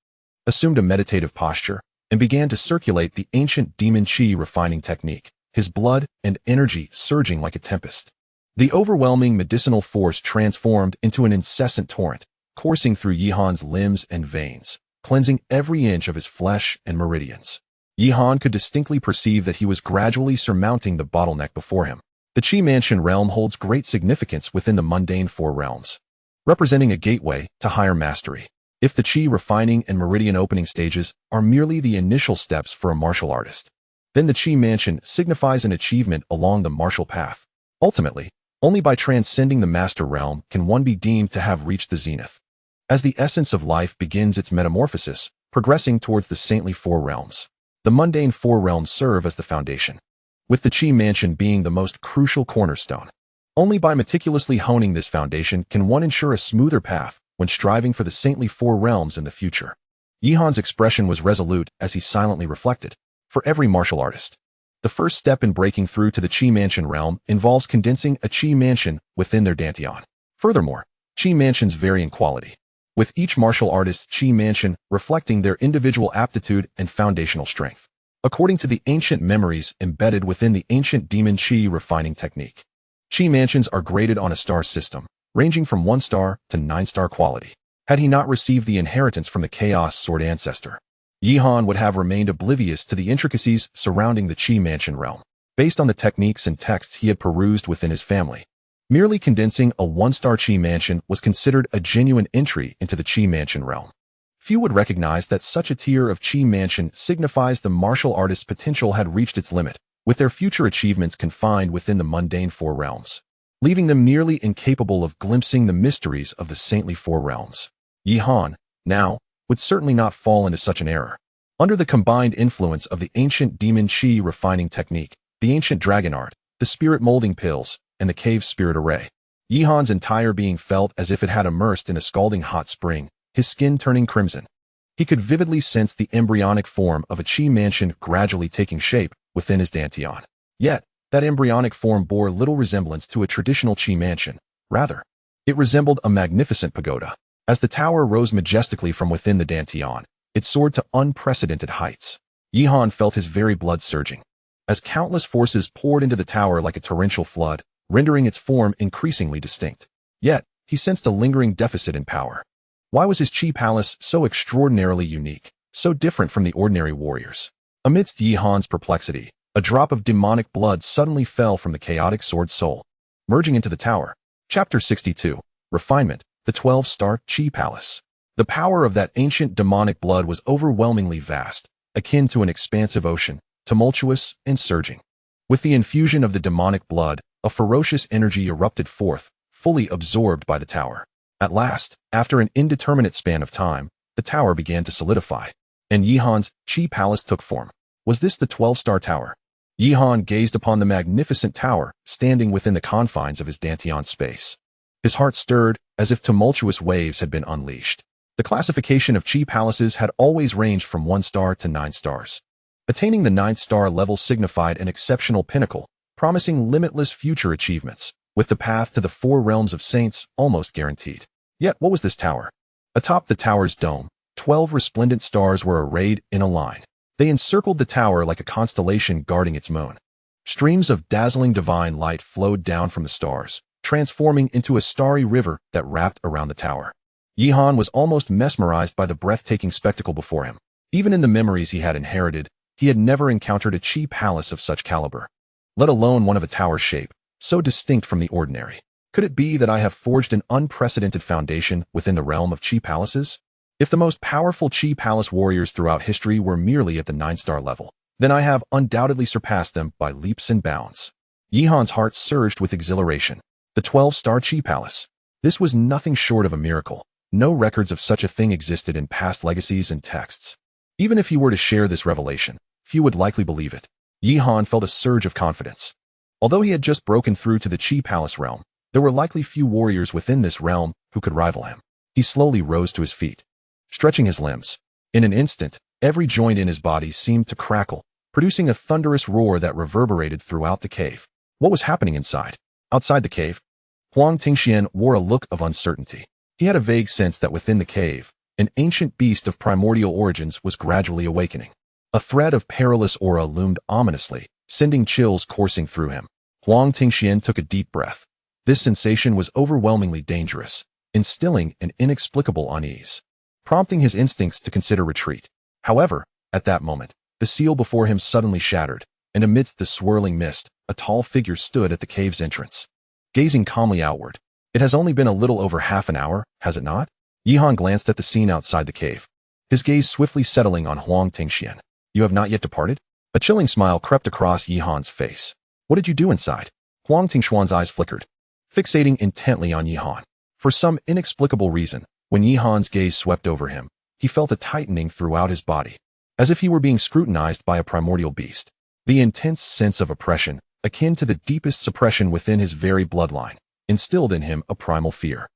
assumed a meditative posture, and began to circulate the ancient demon Qi refining technique, his blood and energy surging like a tempest. The overwhelming medicinal force transformed into an incessant torrent, coursing through Yihan's limbs and veins, cleansing every inch of his flesh and meridians. Yihan could distinctly perceive that he was gradually surmounting the bottleneck before him. The Qi Mansion realm holds great significance within the mundane four realms, representing a gateway to higher mastery. If the Qi refining and meridian opening stages are merely the initial steps for a martial artist, then the Qi Mansion signifies an achievement along the martial path. Ultimately, only by transcending the master realm can one be deemed to have reached the zenith. As the essence of life begins its metamorphosis, progressing towards the saintly four realms, the mundane four realms serve as the foundation, with the Qi Mansion being the most crucial cornerstone. Only by meticulously honing this foundation can one ensure a smoother path when striving for the saintly four realms in the future. Yihan's expression was resolute as he silently reflected. For every martial artist, The first step in breaking through to the Qi Mansion realm involves condensing a Qi Mansion within their Dantian. Furthermore, Qi Mansions vary in quality, with each martial artist's Qi Mansion reflecting their individual aptitude and foundational strength, according to the ancient memories embedded within the ancient demon Qi refining technique. Qi Mansions are graded on a star system, ranging from 1-star to 9-star quality. Had he not received the inheritance from the Chaos Sword ancestor, Yihan would have remained oblivious to the intricacies surrounding the Qi Mansion realm. Based on the techniques and texts he had perused within his family, merely condensing a 1-star Qi Mansion was considered a genuine entry into the Qi Mansion realm. Few would recognize that such a tier of Qi Mansion signifies the martial artist's potential had reached its limit, with their future achievements confined within the mundane 4 realms, leaving them nearly incapable of glimpsing the mysteries of the saintly 4 realms. Yihan, now, would certainly not fall into such an error. Under the combined influence of the ancient demon Qi refining technique, the ancient dragon art, the spirit molding pills, and the cave spirit array, Yihan's entire being felt as if it had immersed in a scalding hot spring, his skin turning crimson. He could vividly sense the embryonic form of a Qi Mansion gradually taking shape within his Dantian. Yet, that embryonic form bore little resemblance to a traditional Qi Mansion. Rather, it resembled a magnificent pagoda. As the tower rose majestically from within the Dantian, it soared to unprecedented heights. Yihan felt his very blood surging, as countless forces poured into the tower like a torrential flood, rendering its form increasingly distinct. Yet, he sensed a lingering deficit in power. Why was his Qi palace so extraordinarily unique, so different from the ordinary warriors? Amidst Yihan's perplexity, a drop of demonic blood suddenly fell from the chaotic sword soul, merging into the tower. Chapter 62. Refinement. The 12-star Qi Palace. The power of that ancient demonic blood was overwhelmingly vast, akin to an expansive ocean, tumultuous and surging. With the infusion of the demonic blood, a ferocious energy erupted forth, fully absorbed by the tower. At last, after an indeterminate span of time, the tower began to solidify, and Yihan's Qi Palace took form. Was this the 12-star tower? Yihan gazed upon the magnificent tower, standing within the confines of his Dantian space. His heart stirred, as if tumultuous waves had been unleashed. The classification of Qi palaces had always ranged from 1-star to 9 stars. Attaining the 9th-star level signified an exceptional pinnacle, promising limitless future achievements, with the path to the 4 realms of saints almost guaranteed. Yet what was this tower? Atop the tower's dome, 12 resplendent stars were arrayed in a line. They encircled the tower like a constellation guarding its moon. Streams of dazzling divine light flowed down from the stars, transforming into a starry river that wrapped around the tower. Yihan was almost mesmerized by the breathtaking spectacle before him. Even in the memories he had inherited, he had never encountered a Qi palace of such caliber, let alone one of a tower shape, so distinct from the ordinary. Could it be that I have forged an unprecedented foundation within the realm of Qi palaces? If the most powerful Qi palace warriors throughout history were merely at the 9-star level, then I have undoubtedly surpassed them by leaps and bounds. Yihan's heart surged with exhilaration. The 12-star Qi Palace. This was nothing short of a miracle. No records of such a thing existed in past legacies and texts. Even if he were to share this revelation, few would likely believe it. Yihan felt a surge of confidence. Although he had just broken through to the Qi Palace realm, there were likely few warriors within this realm who could rival him. He slowly rose to his feet, stretching his limbs. In an instant, every joint in his body seemed to crackle, producing a thunderous roar that reverberated throughout the cave. What was happening inside? Outside the cave, Huang Tingxian wore a look of uncertainty. He had a vague sense that within the cave, an ancient beast of primordial origins was gradually awakening. A thread of perilous aura loomed ominously, sending chills coursing through him. Huang Tingxian took a deep breath. This sensation was overwhelmingly dangerous, instilling an inexplicable unease, prompting his instincts to consider retreat. However, at that moment, the seal before him suddenly shattered, and amidst the swirling mist, a tall figure stood at the cave's entrance, gazing calmly outward. It has only been a little over half an hour, has it not? Yihan glanced at the scene outside the cave, his gaze swiftly settling on Huang Tingxian. You have not yet departed? A chilling smile crept across Yihan's face. What did you do inside? Huang Tingxian's eyes flickered, fixating intently on Yihan. For some inexplicable reason, when Yihan's gaze swept over him, he felt a tightening throughout his body, as if he were being scrutinized by a primordial beast. The intense sense of oppression, akin to the deepest suppression within his very bloodline, instilled in him a primal fear.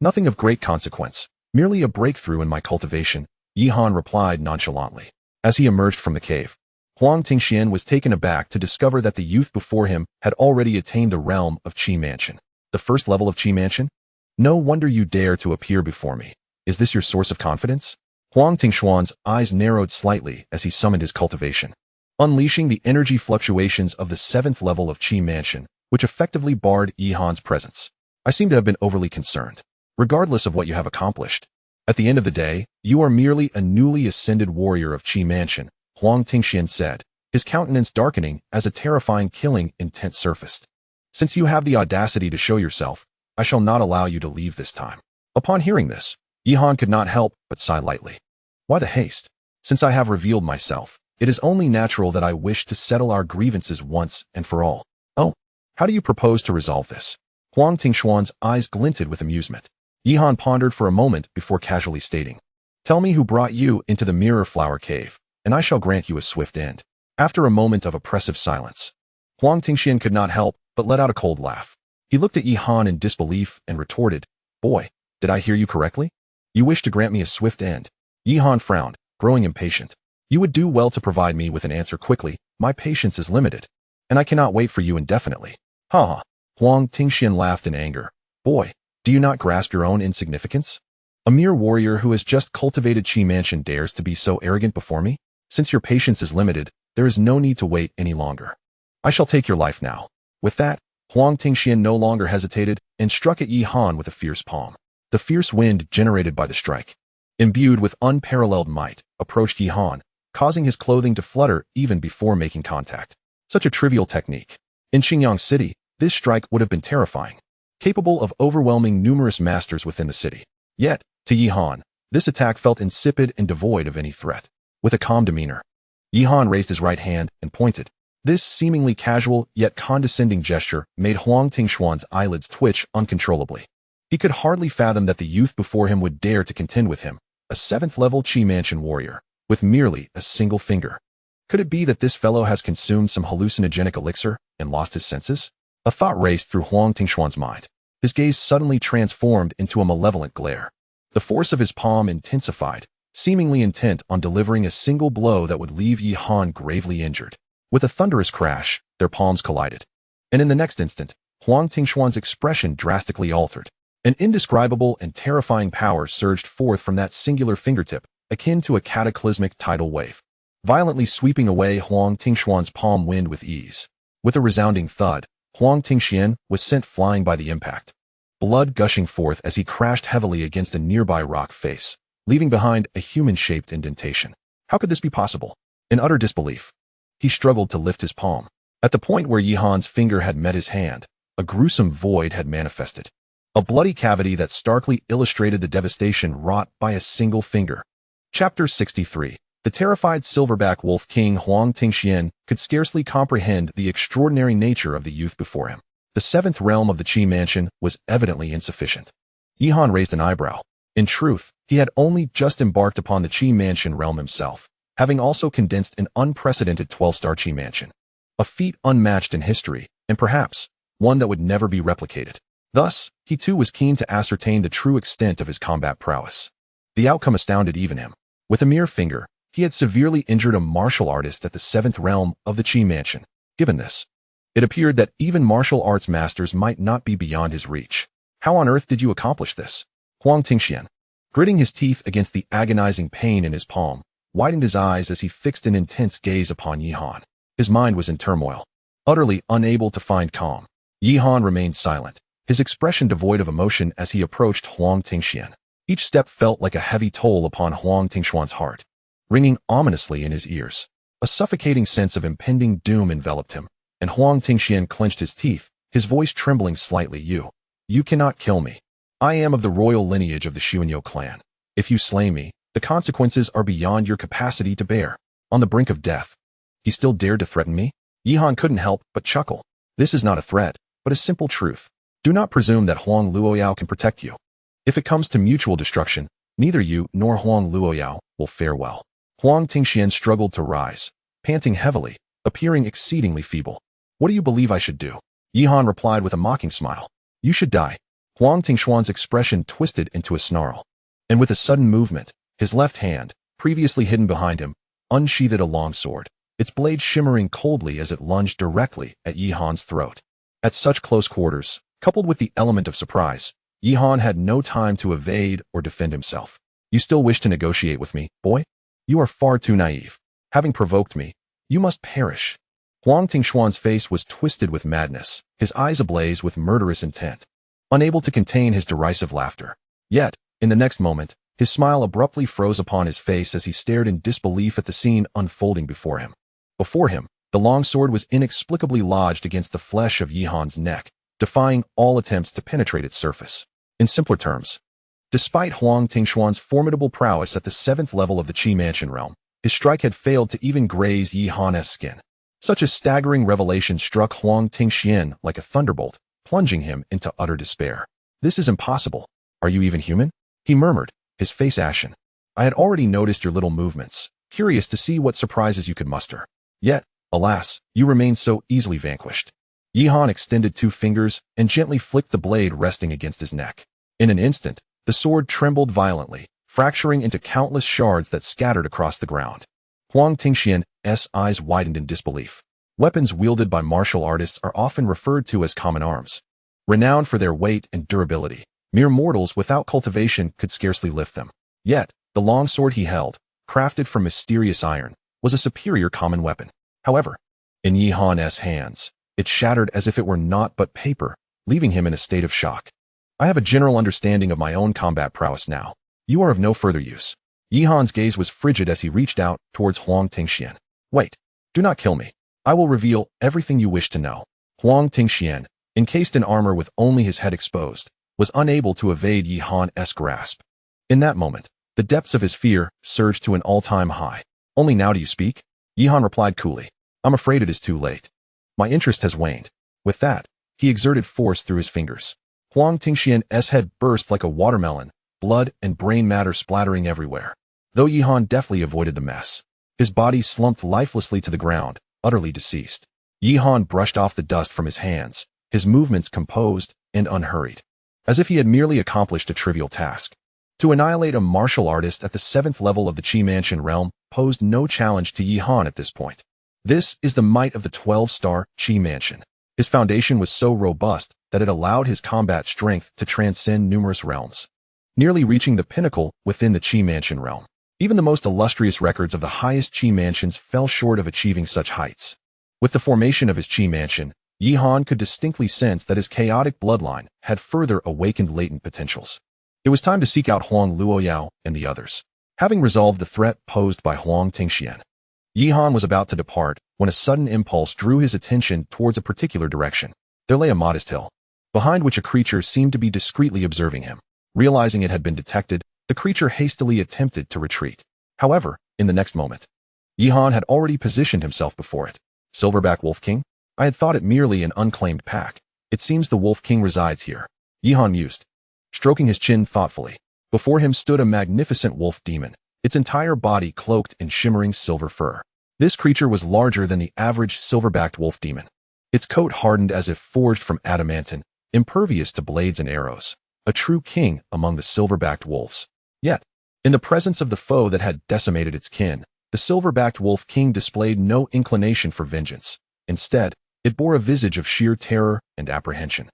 Nothing of great consequence, merely a breakthrough in my cultivation, Yihan replied nonchalantly. As he emerged from the cave, Huang Tingxian was taken aback to discover that the youth before him had already attained the realm of Qi Mansion. The first level of Qi Mansion? No wonder you dare to appear before me. Is this your source of confidence? Huang Tingxuan's eyes narrowed slightly as he summoned his cultivation, unleashing the energy fluctuations of the 7th level of Qi Mansion, which effectively barred Yihan's presence. I seem to have been overly concerned. Regardless of what you have accomplished, at the end of the day, you are merely a newly ascended warrior of Qi Mansion, Huang Tingxian said, his countenance darkening as a terrifying killing intent surfaced. Since you have the audacity to show yourself, I shall not allow you to leave this time. Upon hearing this, Yihan could not help but sigh lightly. Why the haste? Since I have revealed myself, it is only natural that I wish to settle our grievances once and for all. Oh, how do you propose to resolve this? Huang Tingxuan's eyes glinted with amusement. Yihan pondered for a moment before casually stating, Tell me who brought you into the mirror flower cave, and I shall grant you a swift end. After a moment of oppressive silence, Huang Tingxian could not help but let out a cold laugh. He looked at Yihan in disbelief and retorted, Boy, did I hear you correctly? You wish to grant me a swift end? Yihan frowned, growing impatient. You would do well to provide me with an answer quickly. My patience is limited, and I cannot wait for you indefinitely. Ha ha. Huang Tingxian laughed in anger. Boy, do you not grasp your own insignificance? A mere warrior who has just cultivated Qi Mansion dares to be so arrogant before me? Since your patience is limited, there is no need to wait any longer. I shall take your life now. With that, Huang Tingxian no longer hesitated and struck at Yihan with a fierce palm. The fierce wind generated by the strike, imbued with unparalleled might, approached Yihan, causing his clothing to flutter even before making contact. Such a trivial technique. In Xingyang City, this strike would have been terrifying, capable of overwhelming numerous masters within the city. Yet, to Yihan, this attack felt insipid and devoid of any threat. With a calm demeanor, Yihan raised his right hand and pointed. This seemingly casual yet condescending gesture made Huang Tingxuan's eyelids twitch uncontrollably. He could hardly fathom that the youth before him would dare to contend with him, a 7th-level Qi Mansion warrior, with merely a single finger. Could it be that this fellow has consumed some hallucinogenic elixir and lost his senses? A thought raced through Huang Tingxuan's mind. His gaze suddenly transformed into a malevolent glare. The force of his palm intensified, seemingly intent on delivering a single blow that would leave Yihan gravely injured. With a thunderous crash, their palms collided. And in the next instant, Huang Tingxuan's expression drastically altered. An indescribable and terrifying power surged forth from that singular fingertip, akin to a cataclysmic tidal wave, violently sweeping away Huang Tingxuan's palm wind with ease. With a resounding thud, Huang Tingxian was sent flying by the impact, blood gushing forth as he crashed heavily against a nearby rock face, leaving behind a human-shaped indentation. How could this be possible? In utter disbelief, he struggled to lift his palm. At the point where Yihan's finger had met his hand, a gruesome void had manifested. A bloody cavity that starkly illustrated the devastation wrought by a single finger. Chapter 63. The terrified silverback wolf king Huang Tingxian could scarcely comprehend the extraordinary nature of the youth before him. The 7th realm of the Qi Mansion was evidently insufficient. Yihan raised an eyebrow. In truth, he had only just embarked upon the Qi Mansion realm himself, having also condensed an unprecedented 12-star Qi Mansion. A feat unmatched in history, and perhaps one that would never be replicated. Thus, he too was keen to ascertain the true extent of his combat prowess. The outcome astounded even him. With a mere finger, he had severely injured a martial artist at the 7th realm of the Qi Mansion. Given this, it appeared that even martial arts masters might not be beyond his reach. How on earth did you accomplish this? Huang Tingxian, gritting his teeth against the agonizing pain in his palm, widened his eyes as he fixed an intense gaze upon Yihan. His mind was in turmoil, utterly unable to find calm. Yihan remained silent, his expression devoid of emotion as he approached Huang Tingxian. Each step felt like a heavy toll upon Huang Tingxuan's heart, ringing ominously in his ears. A suffocating sense of impending doom enveloped him, and Huang Tingxian clenched his teeth, his voice trembling slightly. You cannot kill me. I am of the royal lineage of the Xuanyo clan. If you slay me, the consequences are beyond your capacity to bear. On the brink of death, he still dared to threaten me? Yihan couldn't help but chuckle. This is not a threat, but a simple truth. Do not presume that Huang Luoyao can protect you. If it comes to mutual destruction, neither you nor Huang Luoyao will fare well. Huang Tingxian struggled to rise, panting heavily, appearing exceedingly feeble. What do you believe I should do? Yihan replied with a mocking smile. You should die. Huang Tingxuan's expression twisted into a snarl, and with a sudden movement, his left hand, previously hidden behind him, unsheathed a long sword. its blade shimmering coldly as it lunged directly at Yihan's throat. At such close quarters, coupled with the element of surprise, Yihan had no time to evade or defend himself. You still wish to negotiate with me, boy? You are far too naive. Having provoked me, you must perish. Huang Tingshuan's face was twisted with madness, his eyes ablaze with murderous intent, unable to contain his derisive laughter. Yet, in the next moment, his smile abruptly froze upon his face as he stared in disbelief at the scene unfolding before him. Before him, the long sword was inexplicably lodged against the flesh of Yihan's neck, defying all attempts to penetrate its surface. In simpler terms, despite Huang Tingshuan's formidable prowess at the 7th level of the Qi Mansion realm, his strike had failed to even graze Yihan's skin. Such a staggering revelation struck Huang Tingxian like a thunderbolt, plunging him into utter despair. This is impossible. Are you even human? He murmured, his face ashen. I had already noticed your little movements, curious to see what surprises you could muster. Yet, alas, you remain so easily vanquished. Yihan extended 2 fingers and gently flicked the blade resting against his neck. In an instant, the sword trembled violently, fracturing into countless shards that scattered across the ground. Huang Tingxian's eyes widened in disbelief. Weapons wielded by martial artists are often referred to as common arms. Renowned for their weight and durability, mere mortals without cultivation could scarcely lift them. Yet, the long sword he held, crafted from mysterious iron, was a superior common weapon. However, in Yihan's hands, it shattered as if it were naught but paper, leaving him in a state of shock. I have a general understanding of my own combat prowess now. You are of no further use. Yihan's gaze was frigid as he reached out towards Huang Tingxian. Wait, do not kill me. I will reveal everything you wish to know. Huang Tingxian, encased in armor with only his head exposed, was unable to evade Yihan's grasp. In that moment, the depths of his fear surged to an all-time high. Only now do you speak? Yihan replied coolly. I'm afraid it is too late. My interest has waned. With that, he exerted force through his fingers. Huang Tingxian's head burst like a watermelon, blood and brain matter splattering everywhere. Though Yihan deftly avoided the mess, his body slumped lifelessly to the ground, utterly deceased. Yihan brushed off the dust from his hands, his movements composed and unhurried, as if he had merely accomplished a trivial task. To annihilate a martial artist at the 7th level of the Qi Mansion realm posed no challenge to Yihan at this point. This is the might of the 12-star Qi Mansion. His foundation was so robust that it allowed his combat strength to transcend numerous realms, nearly reaching the pinnacle within the Qi Mansion realm. Even the most illustrious records of the highest Qi Mansions fell short of achieving such heights. With the formation of his Qi Mansion, Yihan could distinctly sense that his chaotic bloodline had further awakened latent potentials. It was time to seek out Huang Luoyao and the others. Having resolved the threat posed by Huang Tingxian, Yihan was about to depart when a sudden impulse drew his attention towards a particular direction. There lay a modest hill, behind which a creature seemed to be discreetly observing him. Realizing it had been detected, the creature hastily attempted to retreat. However, in the next moment, Yihan had already positioned himself before it. Silverback Wolf King? I had thought it merely an unclaimed pack. It seems the Wolf King resides here. Yihan mused, stroking his chin thoughtfully. Before him stood a magnificent wolf demon, its entire body cloaked in shimmering silver fur. This creature was larger than the average silverbacked wolf demon. Its coat hardened as if forged from adamantine, impervious to blades and arrows. A true king among the silverbacked wolves. Yet, in the presence of the foe that had decimated its kin, the silverbacked wolf king displayed no inclination for vengeance. Instead, it bore a visage of sheer terror and apprehension,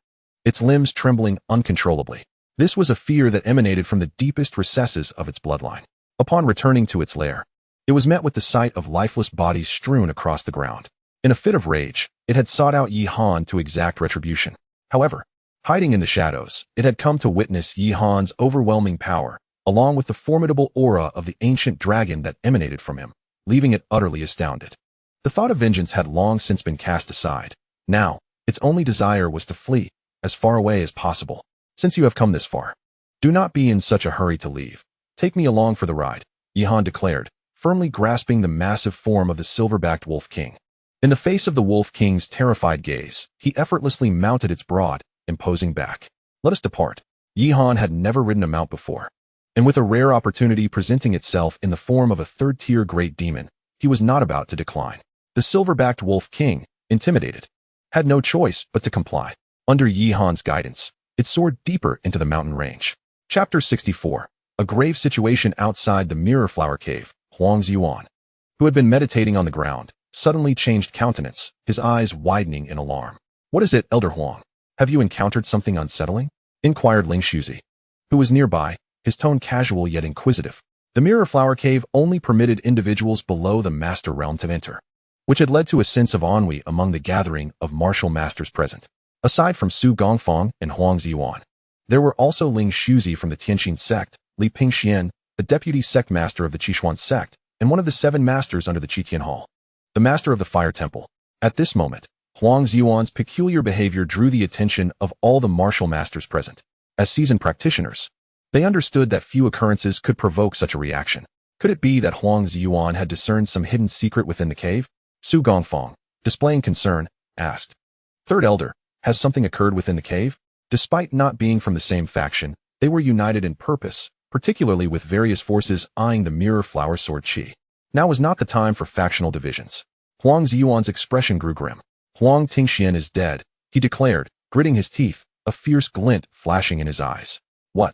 its limbs trembling uncontrollably. This was a fear that emanated from the deepest recesses of its bloodline. Upon returning to its lair, it was met with the sight of lifeless bodies strewn across the ground. In a fit of rage, it had sought out Yihan to exact retribution. However, hiding in the shadows, it had come to witness Yihan's overwhelming power, along with the formidable aura of the ancient dragon that emanated from him, leaving it utterly astounded. The thought of vengeance had long since been cast aside. Now, its only desire was to flee, as far away as possible. Since you have come this far, do not be in such a hurry to leave. Take me along for the ride, Yihan declared, firmly grasping the massive form of the silverbacked Wolf King. In the face of the Wolf King's terrified gaze, he effortlessly mounted its broad, imposing back. Let us depart. Yihan had never ridden a mount before, and with a rare opportunity presenting itself in the form of a third-tier great demon, he was not about to decline. The silverbacked Wolf King, intimidated, had no choice but to comply. Under Yihan's guidance, it soared deeper into the mountain range. Chapter 64. A grave situation outside the Mirror Flower Cave. Huang Ziyuan, who had been meditating on the ground, suddenly changed countenance, his eyes widening in alarm. "What is it, Elder Huang? Have you encountered something unsettling?" inquired Ling Shuzi, who was nearby, his tone casual yet inquisitive. The mirror flower cave only permitted individuals below the master realm to enter, which had led to a sense of ennui among the gathering of martial masters present. Aside from Su Gongfeng and Huang Ziyuan, there were also Ling Shuzi from the Tianqin sect, Li Pingxian, the deputy sect master of the Qishuan sect, and one of the 7 masters under the Qitian Hall, the master of the Fire Temple. At this moment, Huang Ziyuan's peculiar behavior drew the attention of all the martial masters present. As seasoned practitioners, they understood that few occurrences could provoke such a reaction. Could it be that Huang Ziyuan had discerned some hidden secret within the cave? Su Gongfeng, displaying concern, asked. "Third Elder, has something occurred within the cave?" Despite not being from the same faction, they were united in purpose, particularly with various forces eyeing the mirror flower sword Qi. Now was not the time for factional divisions. Huang Ziyuan's expression grew grim. "Huang Tingxian is dead," he declared, gritting his teeth, a fierce glint flashing in his eyes. "What?"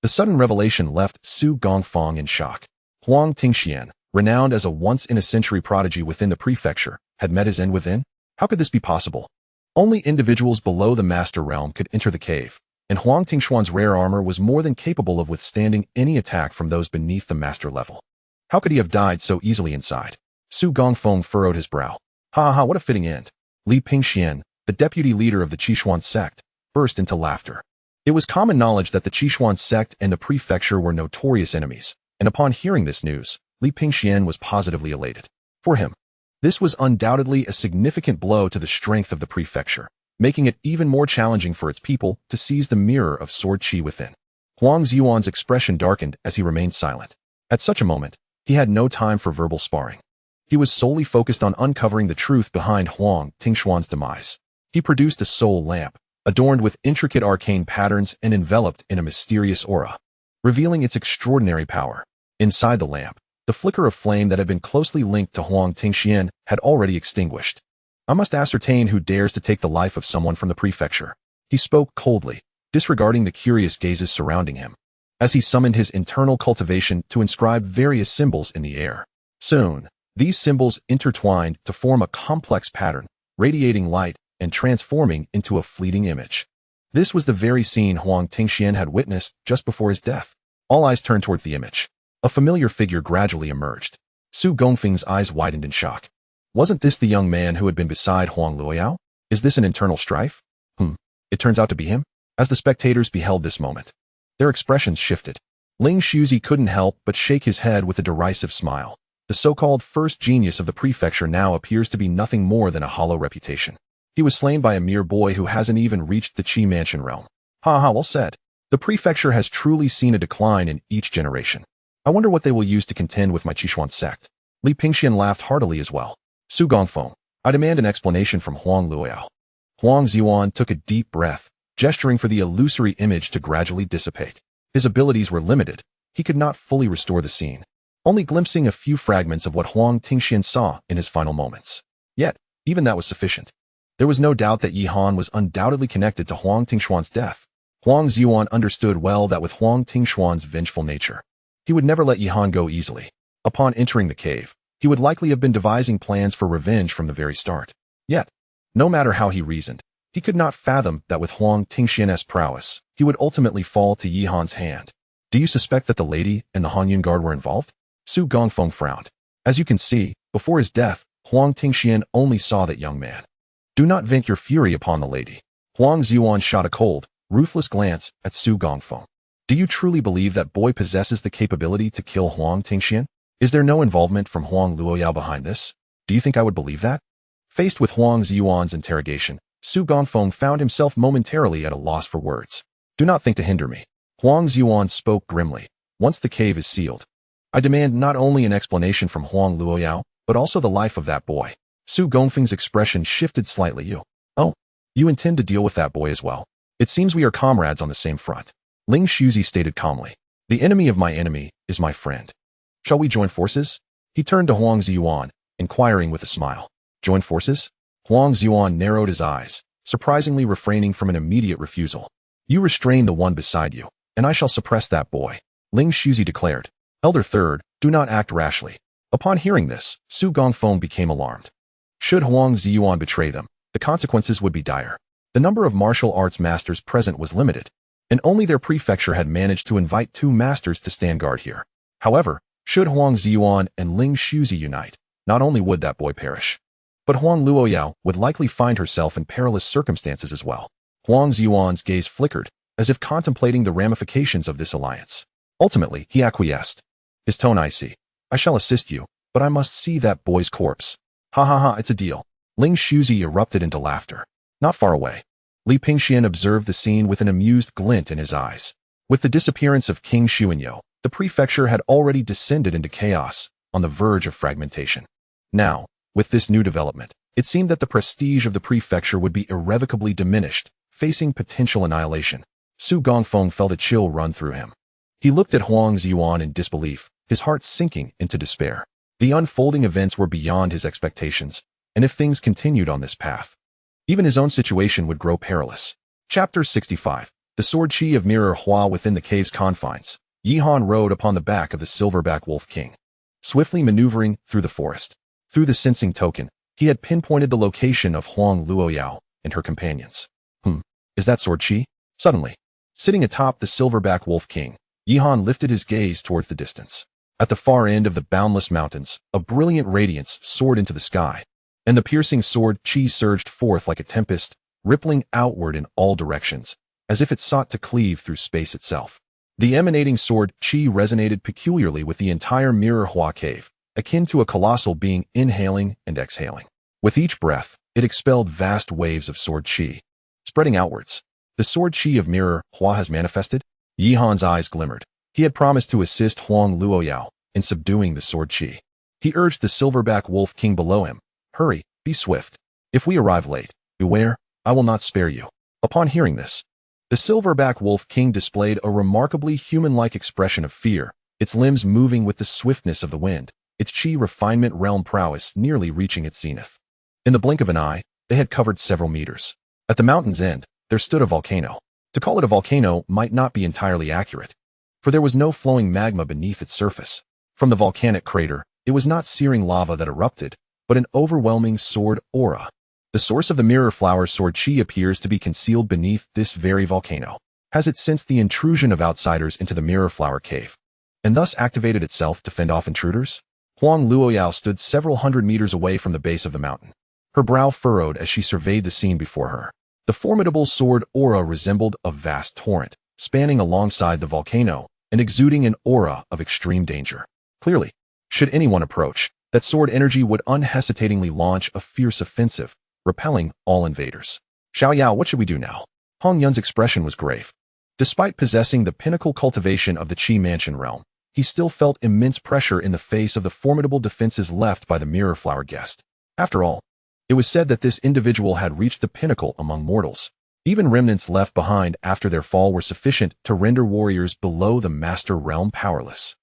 The sudden revelation left Su Gongfeng in shock. Huang Tingxian, renowned as a once-in-a-century prodigy within the prefecture, had met his end within? How could this be possible? Only individuals below the master realm could enter the cave, and Huang Tingxuan's rare armor was more than capable of withstanding any attack from those beneath the master level. How could he have died so easily inside? Su Gongfeng furrowed his brow. "Ha ha, what a fitting end." Li Pingxian, the deputy leader of the Qishuan sect, burst into laughter. It was common knowledge that the Qishuan sect and the prefecture were notorious enemies, and upon hearing this news, Li Pingxian was positively elated. For him, this was undoubtedly a significant blow to the strength of the prefecture, making it even more challenging for its people to seize the mirror of sword Qi within. Huang Ziyuan's expression darkened as he remained silent. At such a moment, he had no time for verbal sparring. He was solely focused on uncovering the truth behind Huang Tingxuan's demise. He produced a soul lamp, adorned with intricate arcane patterns and enveloped in a mysterious aura, revealing its extraordinary power. Inside the lamp, the flicker of flame that had been closely linked to Huang Tingxian had already extinguished. "I must ascertain who dares to take the life of someone from the prefecture." He spoke coldly, disregarding the curious gazes surrounding him, as he summoned his internal cultivation to inscribe various symbols in the air. Soon, these symbols intertwined to form a complex pattern, radiating light and transforming into a fleeting image. This was the very scene Huang Tingxian had witnessed just before his death. All eyes turned towards the image. A familiar figure gradually emerged. Su Gongfeng's eyes widened in shock. Wasn't this the young man who had been beside Huang Luoyao? Is this an internal strife? It turns out to be him? As the spectators beheld this moment, their expressions shifted. Ling Shuzi couldn't help but shake his head with a derisive smile. The so-called first genius of the prefecture now appears to be nothing more than a hollow reputation. He was slain by a mere boy who hasn't even reached the Qi mansion realm. Ha ha, well said. The prefecture has truly seen a decline in each generation. I wonder what they will use to contend with my Qishuan sect. Li Pingxian laughed heartily as well. Su Gongfeng, I demand an explanation from Huang Luoyao. Huang Ziyuan took a deep breath, gesturing for the illusory image to gradually dissipate. His abilities were limited. He could not fully restore the scene, only glimpsing a few fragments of what Huang Tingxian saw in his final moments. Yet, even that was sufficient. There was no doubt that Yi Han was undoubtedly connected to Huang Tingxuan's death. Huang Ziyuan understood well that with Huang Tingxuan's vengeful nature, he would never let Yi Han go easily. Upon entering the cave, he would likely have been devising plans for revenge from the very start. Yet, no matter how he reasoned, he could not fathom that with Huang Tingxian's prowess, he would ultimately fall to Yi Han's hand. Do you suspect that the lady and the Hanyun guard were involved? Su Gongfeng frowned. As you can see, before his death, Huang Tingxian only saw that young man. Do not vent your fury upon the lady. Huang Ziyuan shot a cold, ruthless glance at Su Gongfeng. Do you truly believe that boy possesses the capability to kill Huang Tingxian? Is there no involvement from Huang Luoyao behind this? Do you think I would believe that? Faced with Huang Ziyuan's interrogation, Su Gongfeng found himself momentarily at a loss for words. Do not think to hinder me. Huang Ziyuan spoke grimly. Once the cave is sealed, I demand not only an explanation from Huang Luoyao, but also the life of that boy. Su Gongfeng's expression shifted slightly. You intend to deal with that boy as well? It seems we are comrades on the same front. Ling Shuzi stated calmly. The enemy of my enemy is my friend. Shall we join forces? He turned to Huang Ziyuan, inquiring with a smile. Join forces? Huang Ziyuan narrowed his eyes, surprisingly refraining from an immediate refusal. You restrain the one beside you, and I shall suppress that boy, Ling Shuzi declared. Elder Third, do not act rashly. Upon hearing this, Su Gongfeng became alarmed. Should Huang Ziyuan betray them, the consequences would be dire. The number of martial arts masters present was limited, and only their prefecture had managed to invite 2 masters to stand guard here. However, should Huang Ziyuan and Ling Shuzi unite, not only would that boy perish, but Huang Luoyao would likely find herself in perilous circumstances as well. Huang Ziyuan's gaze flickered, as if contemplating the ramifications of this alliance. Ultimately, he acquiesced. His tone icy. I shall assist you, but I must see that boy's corpse. Ha ha ha, it's a deal. Ling Shuzi erupted into laughter. Not far away, Li Pingxian observed the scene with an amused glint in his eyes. With the disappearance of King Xuanyo, the prefecture had already descended into chaos, on the verge of fragmentation. Now, with this new development, it seemed that the prestige of the prefecture would be irrevocably diminished, facing potential annihilation. Su Gongfeng felt a chill run through him. He looked at Huang Ziyuan in disbelief, his heart sinking into despair. The unfolding events were beyond his expectations, and if things continued on this path, even his own situation would grow perilous. Chapter 65. The sword chi of Mirror Hua within the cave's confines. Yihan rode upon the back of the silverback wolf king, swiftly maneuvering through the forest. Through the sensing token, he had pinpointed the location of Huang Luoyao and her companions. Is that sword chi? Suddenly, sitting atop the silverback wolf king, Yihan lifted his gaze towards the distance. At the far end of the boundless mountains, a brilliant radiance soared into the sky, and the piercing sword chi surged forth like a tempest, rippling outward in all directions, as if it sought to cleave through space itself. The emanating sword chi resonated peculiarly with the entire Mirror Hua cave, akin to a colossal being inhaling and exhaling. With each breath, it expelled vast waves of sword chi, spreading outwards. The sword chi of Mirror Hua has manifested? Yihan's eyes glimmered. He had promised to assist Huang Luoyao in subduing the sword chi. He urged the silverback wolf king below him. Hurry, be swift. If we arrive late, beware, I will not spare you. Upon hearing this, the silverback wolf king displayed a remarkably human-like expression of fear, its limbs moving with the swiftness of the wind, its chi refinement realm prowess nearly reaching its zenith. In the blink of an eye, they had covered several meters. At the mountain's end, there stood a volcano. To call it a volcano might not be entirely accurate, for there was no flowing magma beneath its surface. From the volcanic crater, it was not searing lava that erupted, but an overwhelming sword aura. The source of the mirror flower sword chi appears to be concealed beneath this very volcano. Has it sensed the intrusion of outsiders into the mirror flower cave, and thus activated itself to fend off intruders? Huang Luoyao stood several hundred meters away from the base of the mountain. Her brow furrowed as she surveyed the scene before her. The formidable sword aura resembled a vast torrent, spanning alongside the volcano, and exuding an aura of extreme danger. Clearly, should anyone approach, that sword energy would unhesitatingly launch a fierce offensive, repelling all invaders. Xiaoyao, what should we do now? Hong Yun's expression was grave. Despite possessing the pinnacle cultivation of the Qi Mansion realm, he still felt immense pressure in the face of the formidable defenses left by the mirror flower guest. After all, it was said that this individual had reached the pinnacle among mortals. Even remnants left behind after their fall were sufficient to render warriors below the master realm powerless.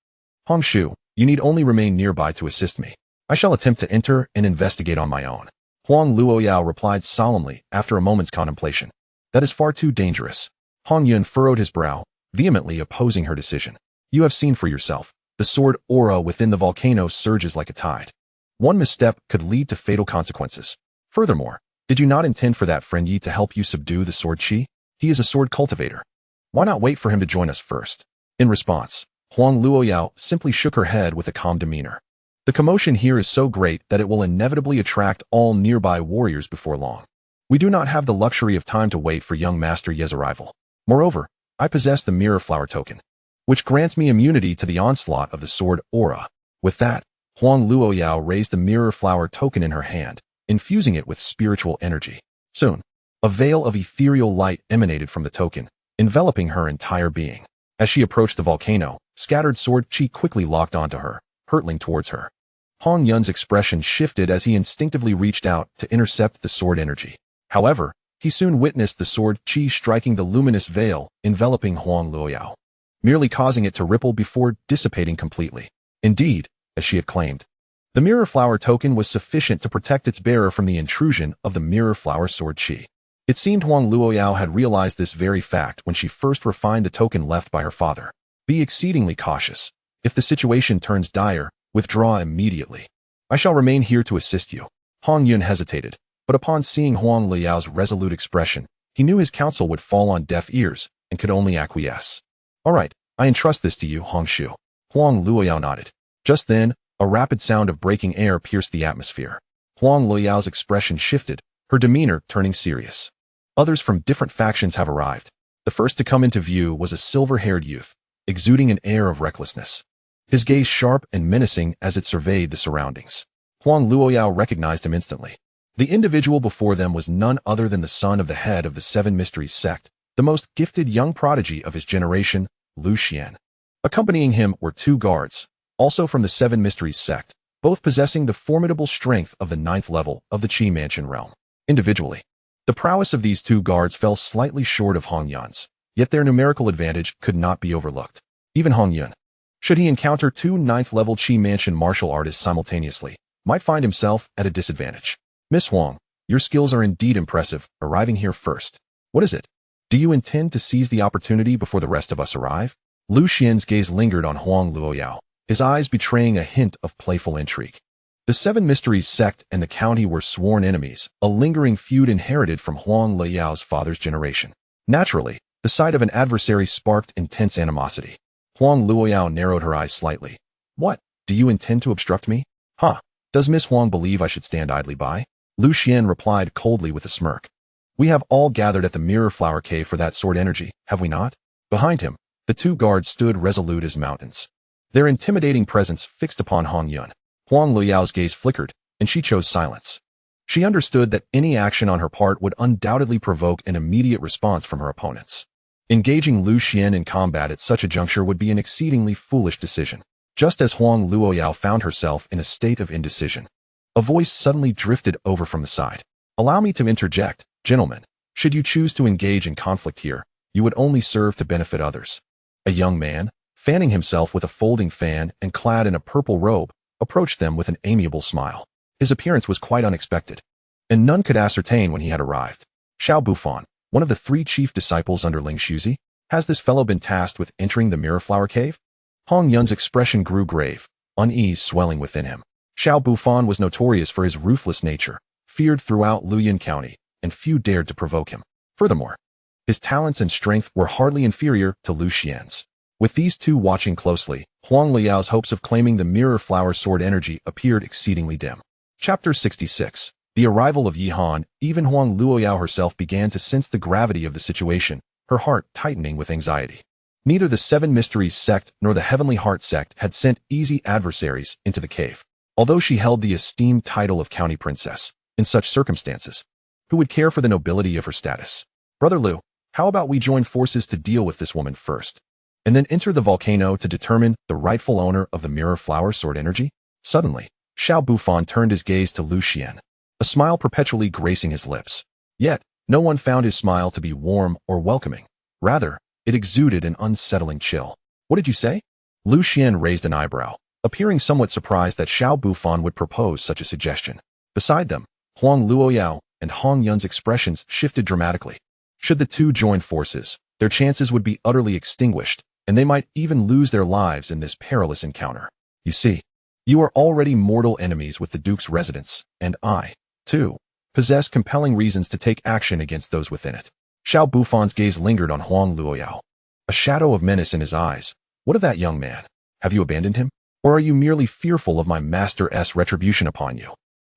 Hong Shu, you need only remain nearby to assist me. I shall attempt to enter and investigate on my own. Huang Luoyao replied solemnly after a moment's contemplation. That is far too dangerous. Hong Yun furrowed his brow, vehemently opposing her decision. You have seen for yourself. The sword aura within the volcano surges like a tide. One misstep could lead to fatal consequences. Furthermore, did you not intend for that friend Yi to help you subdue the sword chi? He is a sword cultivator. Why not wait for him to join us first? In response, Huang Luoyao simply shook her head with a calm demeanor. The commotion here is so great that it will inevitably attract all nearby warriors before long. We do not have the luxury of time to wait for young Master Ye's arrival. Moreover, I possess the mirror flower token, which grants me immunity to the onslaught of the sword aura. With that, Huang Luoyao raised the mirror flower token in her hand, infusing it with spiritual energy. Soon, a veil of ethereal light emanated from the token, enveloping her entire being. As she approached the volcano, scattered sword chi quickly locked onto her, hurtling towards her. Hong Yun's expression shifted as he instinctively reached out to intercept the sword energy. However, he soon witnessed the sword chi striking the luminous veil enveloping Huang Luoyao, merely causing it to ripple before dissipating completely. Indeed, as she had claimed, the mirror flower token was sufficient to protect its bearer from the intrusion of the mirror flower sword chi. It seemed Huang Luoyao had realized this very fact when she first refined the token left by her father. Be exceedingly cautious. If the situation turns dire, withdraw immediately. I shall remain here to assist you. Hong Yun hesitated, but upon seeing Huang Liao's resolute expression, he knew his counsel would fall on deaf ears and could only acquiesce. All right, I entrust this to you, Hong Shu. Huang Luoyao nodded. Just then, a rapid sound of breaking air pierced the atmosphere. Huang Luoyao's expression shifted, her demeanor turning serious. Others from different factions have arrived. The first to come into view was a silver-haired youth, exuding an air of recklessness. His gaze sharp and menacing as it surveyed the surroundings. Huang Luoyao recognized him instantly. The individual before them was none other than the son of the head of the Seven Mysteries sect, the most gifted young prodigy of his generation, Lu Xian. Accompanying him were 2 guards, also from the Seven Mysteries sect, both possessing the formidable strength of the 9th level of the Qi Mansion realm. Individually, the prowess of these 2 guards fell slightly short of Hong Yun's, yet their numerical advantage could not be overlooked. Even Hong Yun, should he encounter 2 9th level Qi Mansion martial artists simultaneously, might find himself at a disadvantage. Miss Huang, your skills are indeed impressive, arriving here first. What is it? Do you intend to seize the opportunity before the rest of us arrive? Lu Xian's gaze lingered on Huang Luoyao, his eyes betraying a hint of playful intrigue. The Seven Mysteries sect and the county were sworn enemies, a lingering feud inherited from Huang Luoyao's father's generation. Naturally, the sight of an adversary sparked intense animosity. Huang Luoyao narrowed her eyes slightly. What? Do you intend to obstruct me? Huh? Does Miss Huang believe I should stand idly by? Lu Xian replied coldly with a smirk. We have all gathered at the Mirror Flower Cave for that sword energy, have we not? Behind him, the 2 guards stood resolute as mountains. Their intimidating presence fixed upon Hong Yun. Huang Luoyao's gaze flickered, and she chose silence. She understood that any action on her part would undoubtedly provoke an immediate response from her opponents. Engaging Lu Xian in combat at such a juncture would be an exceedingly foolish decision. Just as Huang Luoyao found herself in a state of indecision, a voice suddenly drifted over from the side. Allow me to interject, gentlemen. Should you choose to engage in conflict here, you would only serve to benefit others. A young man, fanning himself with a folding fan and clad in a purple robe, approached them with an amiable smile. His appearance was quite unexpected, and none could ascertain when he had arrived. Xiao Bufan, one of the 3 chief disciples under Ling Shuzi, has this fellow been tasked with entering the Mirror Flower Cave? Hong Yun's expression grew grave, unease swelling within him. Xiao Bufan was notorious for his ruthless nature, feared throughout Luoyang County, and few dared to provoke him. Furthermore, his talents and strength were hardly inferior to Lu Xian's. With these 2 watching closely, Huang Liao's hopes of claiming the Mirror Flower sword energy appeared exceedingly dim. Chapter 66. The arrival of Yi Han. Even Huang Luoyao herself began to sense the gravity of the situation, her heart tightening with anxiety. Neither the Seven Mysteries sect nor the Heavenly Heart sect had sent easy adversaries into the cave. Although she held the esteemed title of County Princess, in such circumstances, who would care for the nobility of her status? Brother Lu, how about we join forces to deal with this woman first, and then enter the volcano to determine the rightful owner of the Mirror Flower sword energy? Suddenly, Xiao Bufan turned his gaze to Lu Xian, a smile perpetually gracing his lips. Yet, no one found his smile to be warm or welcoming. Rather, it exuded an unsettling chill. What did you say? Lu Xian raised an eyebrow, appearing somewhat surprised that Xiao Bufan would propose such a suggestion. Beside them, Huang Luoyao and Hong Yun's expressions shifted dramatically. Should the 2 join forces, their chances would be utterly extinguished, and they might even lose their lives in this perilous encounter. You see, you are already mortal enemies with the Duke's residence, and I, too, possess compelling reasons to take action against those within it. Xiao Bufan's gaze lingered on Huang Luoyao, a shadow of menace in his eyes. What of that young man? Have you abandoned him? Or are you merely fearful of my master's retribution upon you,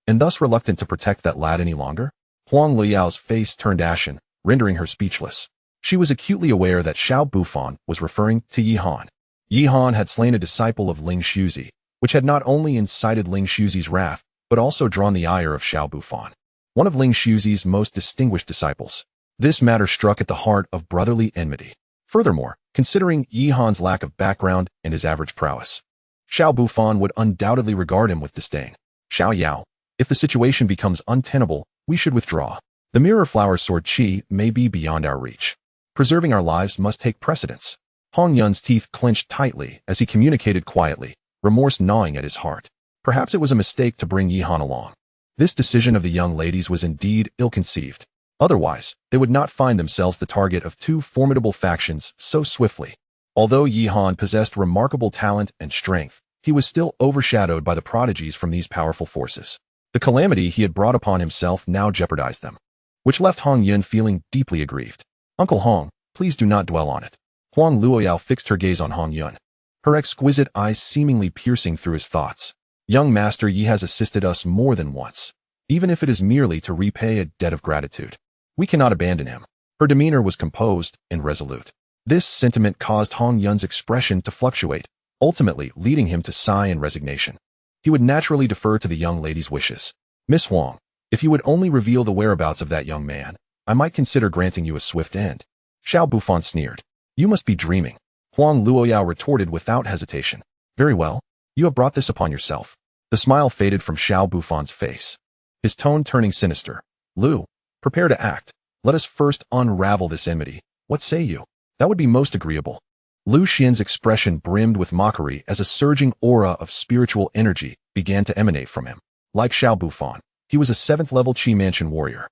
and thus reluctant to protect that lad any longer? Huang Luoyao's face turned ashen, rendering her speechless. She was acutely aware that Xiao Bufan was referring to Yi Han. Yi Han had slain a disciple of Ling Shuzi, which had not only incited Ling Shuzi's wrath, but also drawn the ire of Xiao Bufan, one of Ling Shuzi's most distinguished disciples. This matter struck at the heart of brotherly enmity. Furthermore, considering Yi Han's lack of background and his average prowess, Xiao Bufan would undoubtedly regard him with disdain. Xiao Yao, if the situation becomes untenable, we should withdraw. The Mirror Flower sword Qi may be beyond our reach. Preserving our lives must take precedence. Hong Yun's teeth clenched tightly as he communicated quietly, remorse gnawing at his heart. Perhaps it was a mistake to bring Yi Han along. This decision of the young ladies was indeed ill-conceived. Otherwise, they would not find themselves the target of 2 formidable factions so swiftly. Although Yi Han possessed remarkable talent and strength, he was still overshadowed by the prodigies from these powerful forces. The calamity he had brought upon himself now jeopardized them, which left Hong Yun feeling deeply aggrieved. Uncle Hong, please do not dwell on it. Huang Luoyao fixed her gaze on Hong Yun, her exquisite eyes seemingly piercing through his thoughts. Young Master Yi has assisted us more than once, even if it is merely to repay a debt of gratitude. We cannot abandon him. Her demeanor was composed and resolute. This sentiment caused Hong Yun's expression to fluctuate, ultimately leading him to sigh in resignation. He would naturally defer to the young lady's wishes. Miss Huang, if you would only reveal the whereabouts of that young man, I might consider granting you a swift end. Xiao Bufan sneered. You must be dreaming. Huang Luoyao retorted without hesitation. Very well, you have brought this upon yourself. The smile faded from Xiao Bufan's face, his tone turning sinister. Lu, prepare to act. Let us first unravel this enmity. What say you? That would be most agreeable. Lu Xian's expression brimmed with mockery as a surging aura of spiritual energy began to emanate from him. Like Xiao Bufan, he was a 7th-level Qi Mansion warrior,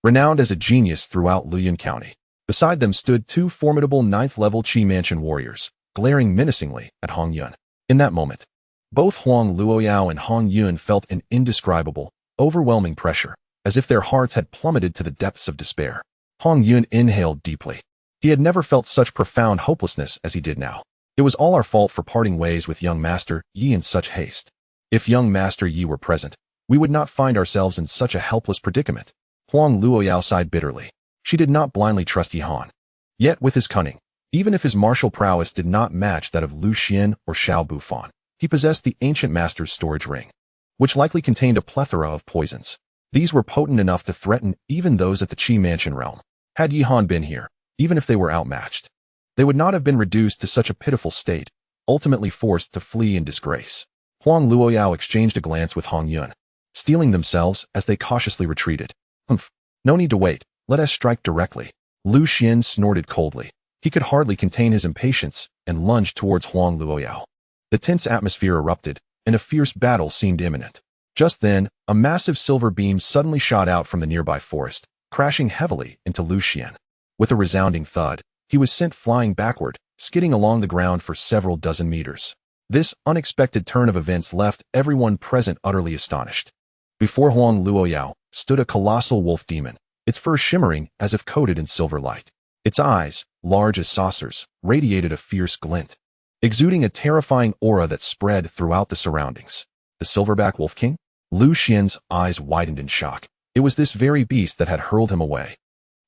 renowned as a genius throughout Luoyang County. Beside them stood 2 formidable 9th-level Qi Mansion warriors, glaring menacingly at Hong Yun. In that moment, both Huang Luoyao and Hong Yun felt an indescribable, overwhelming pressure, as if their hearts had plummeted to the depths of despair. Hong Yun inhaled deeply. He had never felt such profound hopelessness as he did now. It was all our fault for parting ways with young Master Yi in such haste. If young Master Yi were present, we would not find ourselves in such a helpless predicament. Huang Luoyao sighed bitterly. She did not blindly trust Yi Han. Yet with his cunning, even if his martial prowess did not match that of Lu Xian or Xiao Bufan, he possessed the ancient master's storage ring, which likely contained a plethora of poisons. These were potent enough to threaten even those at the Qi Mansion realm. Had Yi Han been here, even if they were outmatched, they would not have been reduced to such a pitiful state, ultimately forced to flee in disgrace. Huang Luoyao exchanged a glance with Hong Yun, steeling themselves as they cautiously retreated. Humph, no need to wait, let us strike directly. Lu Xian snorted coldly. He could hardly contain his impatience and lunged towards Huang Luoyao. The tense atmosphere erupted, and a fierce battle seemed imminent. Just then, a massive silver beam suddenly shot out from the nearby forest, crashing heavily into Lu Xian. With a resounding thud, he was sent flying backward, skidding along the ground for several dozen meters. This unexpected turn of events left everyone present utterly astonished. Before Huang Luoyao stood a colossal wolf demon, its fur shimmering as if coated in silver light. Its eyes, large as saucers, radiated a fierce glint, exuding a terrifying aura that spread throughout the surroundings. The Silverback Wolf King? Lu Xian's eyes widened in shock. It was this very beast that had hurled him away.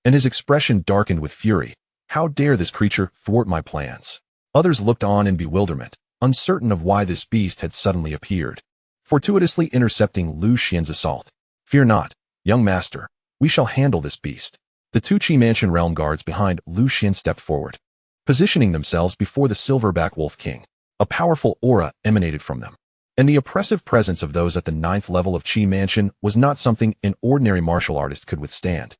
And his expression darkened with fury. How dare this creature thwart my plans? Others looked on in bewilderment, uncertain of why this beast had suddenly appeared, fortuitously intercepting Lu Xian's assault. Fear not, young master, we shall handle this beast. The 2 Qi Mansion realm guards behind Lu Xian stepped forward, positioning themselves before the Silverback Wolf King. A powerful aura emanated from them, and the oppressive presence of those at the 9th level of Qi Mansion was not something an ordinary martial artist could withstand,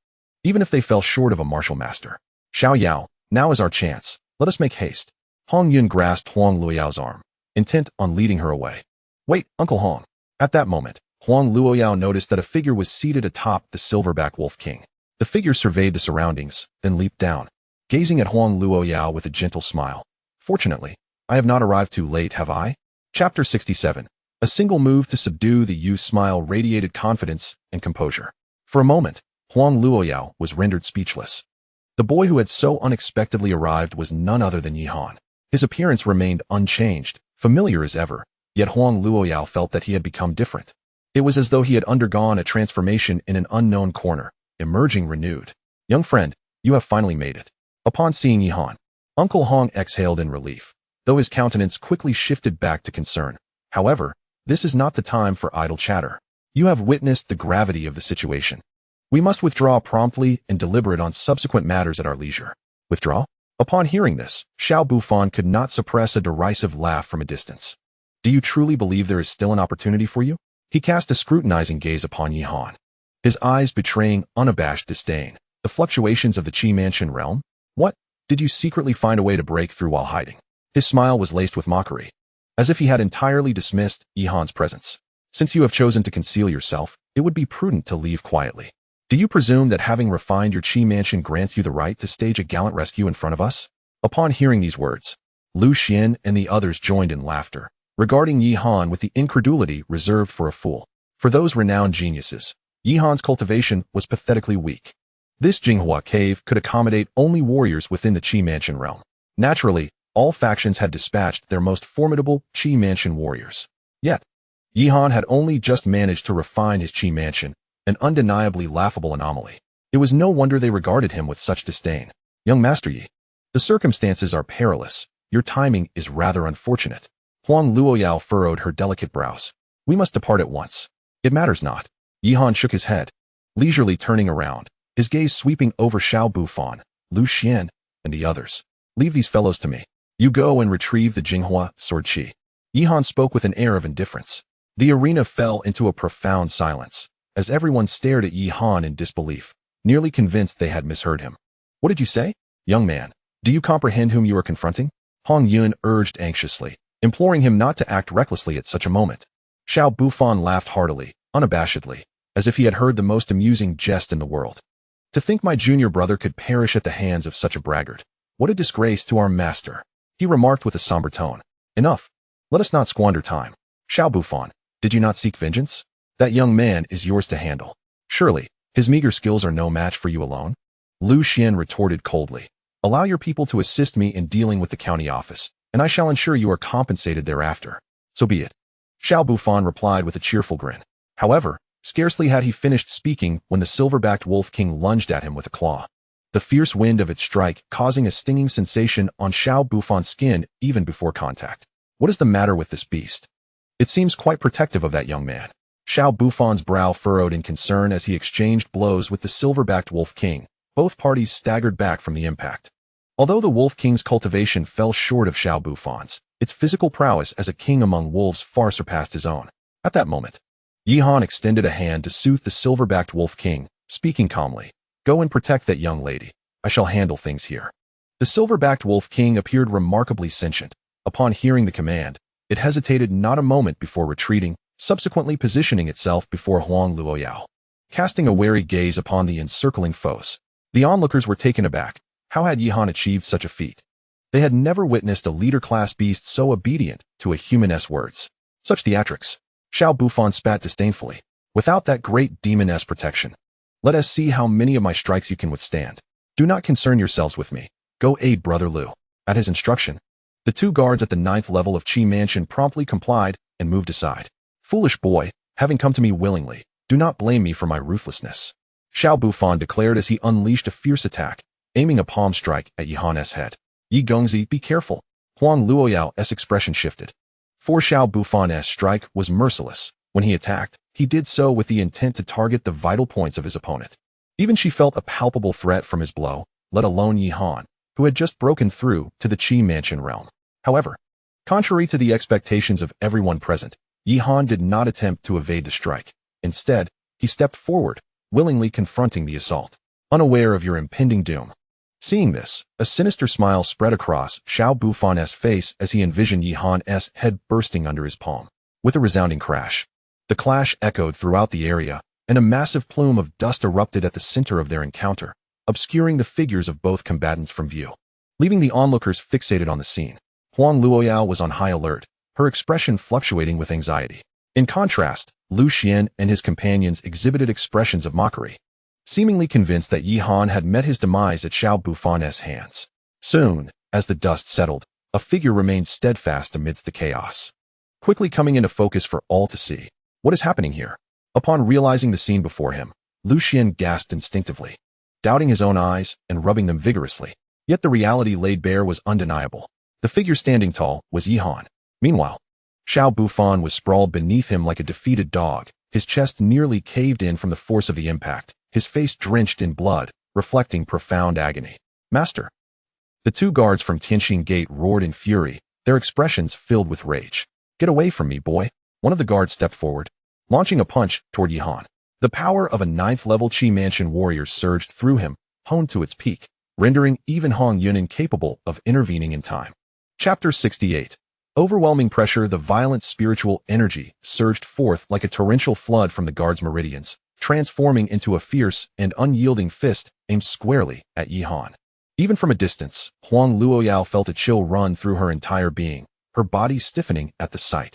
even if they fell short of a martial master. Xiao Yao, now is our chance. Let us make haste. Hong Yun grasped Huang Luoyao's arm, intent on leading her away. Wait, Uncle Hong. At that moment, Huang Luoyao noticed that a figure was seated atop the Silverback Wolf King. The figure surveyed the surroundings, then leaped down, gazing at Huang Luoyao with a gentle smile. Fortunately, I have not arrived too late, have I? Chapter 67. A single move to subdue the youth's smile radiated confidence and composure. For a moment, Huang Luoyao was rendered speechless. The boy who had so unexpectedly arrived was none other than Yi Han. His appearance remained unchanged, familiar as ever, yet Huang Luoyao felt that he had become different. It was as though he had undergone a transformation in an unknown corner, emerging renewed. Young friend, you have finally made it. Upon seeing Yi Han, Uncle Hong exhaled in relief, though his countenance quickly shifted back to concern. However, this is not the time for idle chatter. You have witnessed the gravity of the situation. We must withdraw promptly and deliberate on subsequent matters at our leisure. Withdraw? Upon hearing this, Xiao Bufan could not suppress a derisive laugh from a distance. Do you truly believe there is still an opportunity for you? He cast a scrutinizing gaze upon Yi Han, his eyes betraying unabashed disdain. The fluctuations of the Qi Mansion realm? What? Did you secretly find a way to break through while hiding? His smile was laced with mockery, as if he had entirely dismissed Yi Han's presence. Since you have chosen to conceal yourself, it would be prudent to leave quietly. Do you presume that having refined your Qi Mansion grants you the right to stage a gallant rescue in front of us? Upon hearing these words, Lu Xian and the others joined in laughter, regarding Yi Han with the incredulity reserved for a fool. For those renowned geniuses, Yihan's cultivation was pathetically weak. This Jinghua cave could accommodate only warriors within the Qi Mansion realm. Naturally, all factions had dispatched their most formidable Qi Mansion warriors. Yet, Yihan had only just managed to refine his Qi Mansion, an undeniably laughable anomaly. It was no wonder they regarded him with such disdain. Young Master Yi, the circumstances are perilous. Your timing is rather unfortunate. Huang Luoyao furrowed her delicate brows. We must depart at once. It matters not. Yihan shook his head, leisurely turning around, his gaze sweeping over Xiao Bufan, Lu Xian, and the others. Leave these fellows to me. You go and retrieve the Jinghua sword qi. Yihan spoke with an air of indifference. The arena fell into a profound silence, as everyone stared at Yihan in disbelief, nearly convinced they had misheard him. What did you say? Young man, do you comprehend whom you are confronting? Hong Yun urged anxiously, imploring him not to act recklessly at such a moment. Xiao Bufan laughed heartily, unabashedly, as if he had heard the most amusing jest in the world. To think my junior brother could perish at the hands of such a braggart. What a disgrace to our master, he remarked with a somber tone. Enough. Let us not squander time. Xiao Bufan, did you not seek vengeance? That young man is yours to handle. Surely, his meager skills are no match for you alone? Lu Xian retorted coldly. Allow your people to assist me in dealing with the county office, and I shall ensure you are compensated thereafter. So be it. Xiao Bufan replied with a cheerful grin. However, scarcely had he finished speaking when the silver-backed wolf king lunged at him with a claw. The fierce wind of its strike causing a stinging sensation on Xiao Bufan's skin even before contact. What is the matter with this beast? It seems quite protective of that young man. Xiao Bufan's brow furrowed in concern as he exchanged blows with the silver-backed wolf king. Both parties staggered back from the impact. Although the wolf king's cultivation fell short of Xiao Bufan's, its physical prowess as a king among wolves far surpassed his own. At that moment, Yihan extended a hand to soothe the silver-backed wolf king, speaking calmly. Go and protect that young lady. I shall handle things here. The silver-backed wolf king appeared remarkably sentient. Upon hearing the command, it hesitated not a moment before retreating, subsequently positioning itself before Huang Luoyao. Casting a wary gaze upon the encircling foes, the onlookers were taken aback. How had Yihan achieved such a feat? They had never witnessed a leader-class beast so obedient to a human's words. Such theatrics. Xiao Bufan spat disdainfully. Without that great demoness protection, let us see how many of my strikes you can withstand. Do not concern yourselves with me. Go aid Brother Lu. At his instruction, the two guards at the 9th level of Qi Mansion promptly complied and moved aside. Foolish boy, having come to me willingly, do not blame me for my ruthlessness. Xiao Bufan declared as he unleashed a fierce attack, aiming a palm strike at Yihan's head. Yi Gongzi, be careful. Huang Luoyao's expression shifted. For Xiao Bufan's strike was merciless. When he attacked, he did so with the intent to target the vital points of his opponent. Even she felt a palpable threat from his blow, let alone Yihan, who had just broken through to the Qi Mansion realm. However, contrary to the expectations of everyone present, Yihan did not attempt to evade the strike. Instead, he stepped forward, willingly confronting the assault, unaware of your impending doom. Seeing this, a sinister smile spread across Xiao Bufan's face as he envisioned Yihan's head bursting under his palm. With a resounding crash, the clash echoed throughout the area, and a massive plume of dust erupted at the center of their encounter, obscuring the figures of both combatants from view. Leaving the onlookers fixated on the scene, Huang Luoyao was on high alert, her expression fluctuating with anxiety. In contrast, Lu Xian and his companions exhibited expressions of mockery, seemingly convinced that Yihan had met his demise at Xiao Bufan's hands. Soon, as the dust settled, a figure remained steadfast amidst the chaos, quickly coming into focus for all to see. What is happening here? Upon realizing the scene before him, Lu Xian gasped instinctively, doubting his own eyes and rubbing them vigorously. Yet the reality laid bare was undeniable. The figure standing tall was Yihan. Meanwhile, Xiao Bufan was sprawled beneath him like a defeated dog, his chest nearly caved in from the force of the impact, his face drenched in blood, reflecting profound agony. Master! The two guards from Tianxin Gate roared in fury, their expressions filled with rage. Get away from me, boy! One of the guards stepped forward, launching a punch toward Yihan. The power of a 9th-level Qi Mansion warrior surged through him, honed to its peak, rendering even Hong Yun incapable of intervening in time. Chapter 68. Overwhelming pressure. The violent spiritual energy surged forth like a torrential flood from the guard's meridians, transforming into a fierce and unyielding fist aimed squarely at Yihan. Even from a distance, Huang Luoyao felt a chill run through her entire being, her body stiffening at the sight.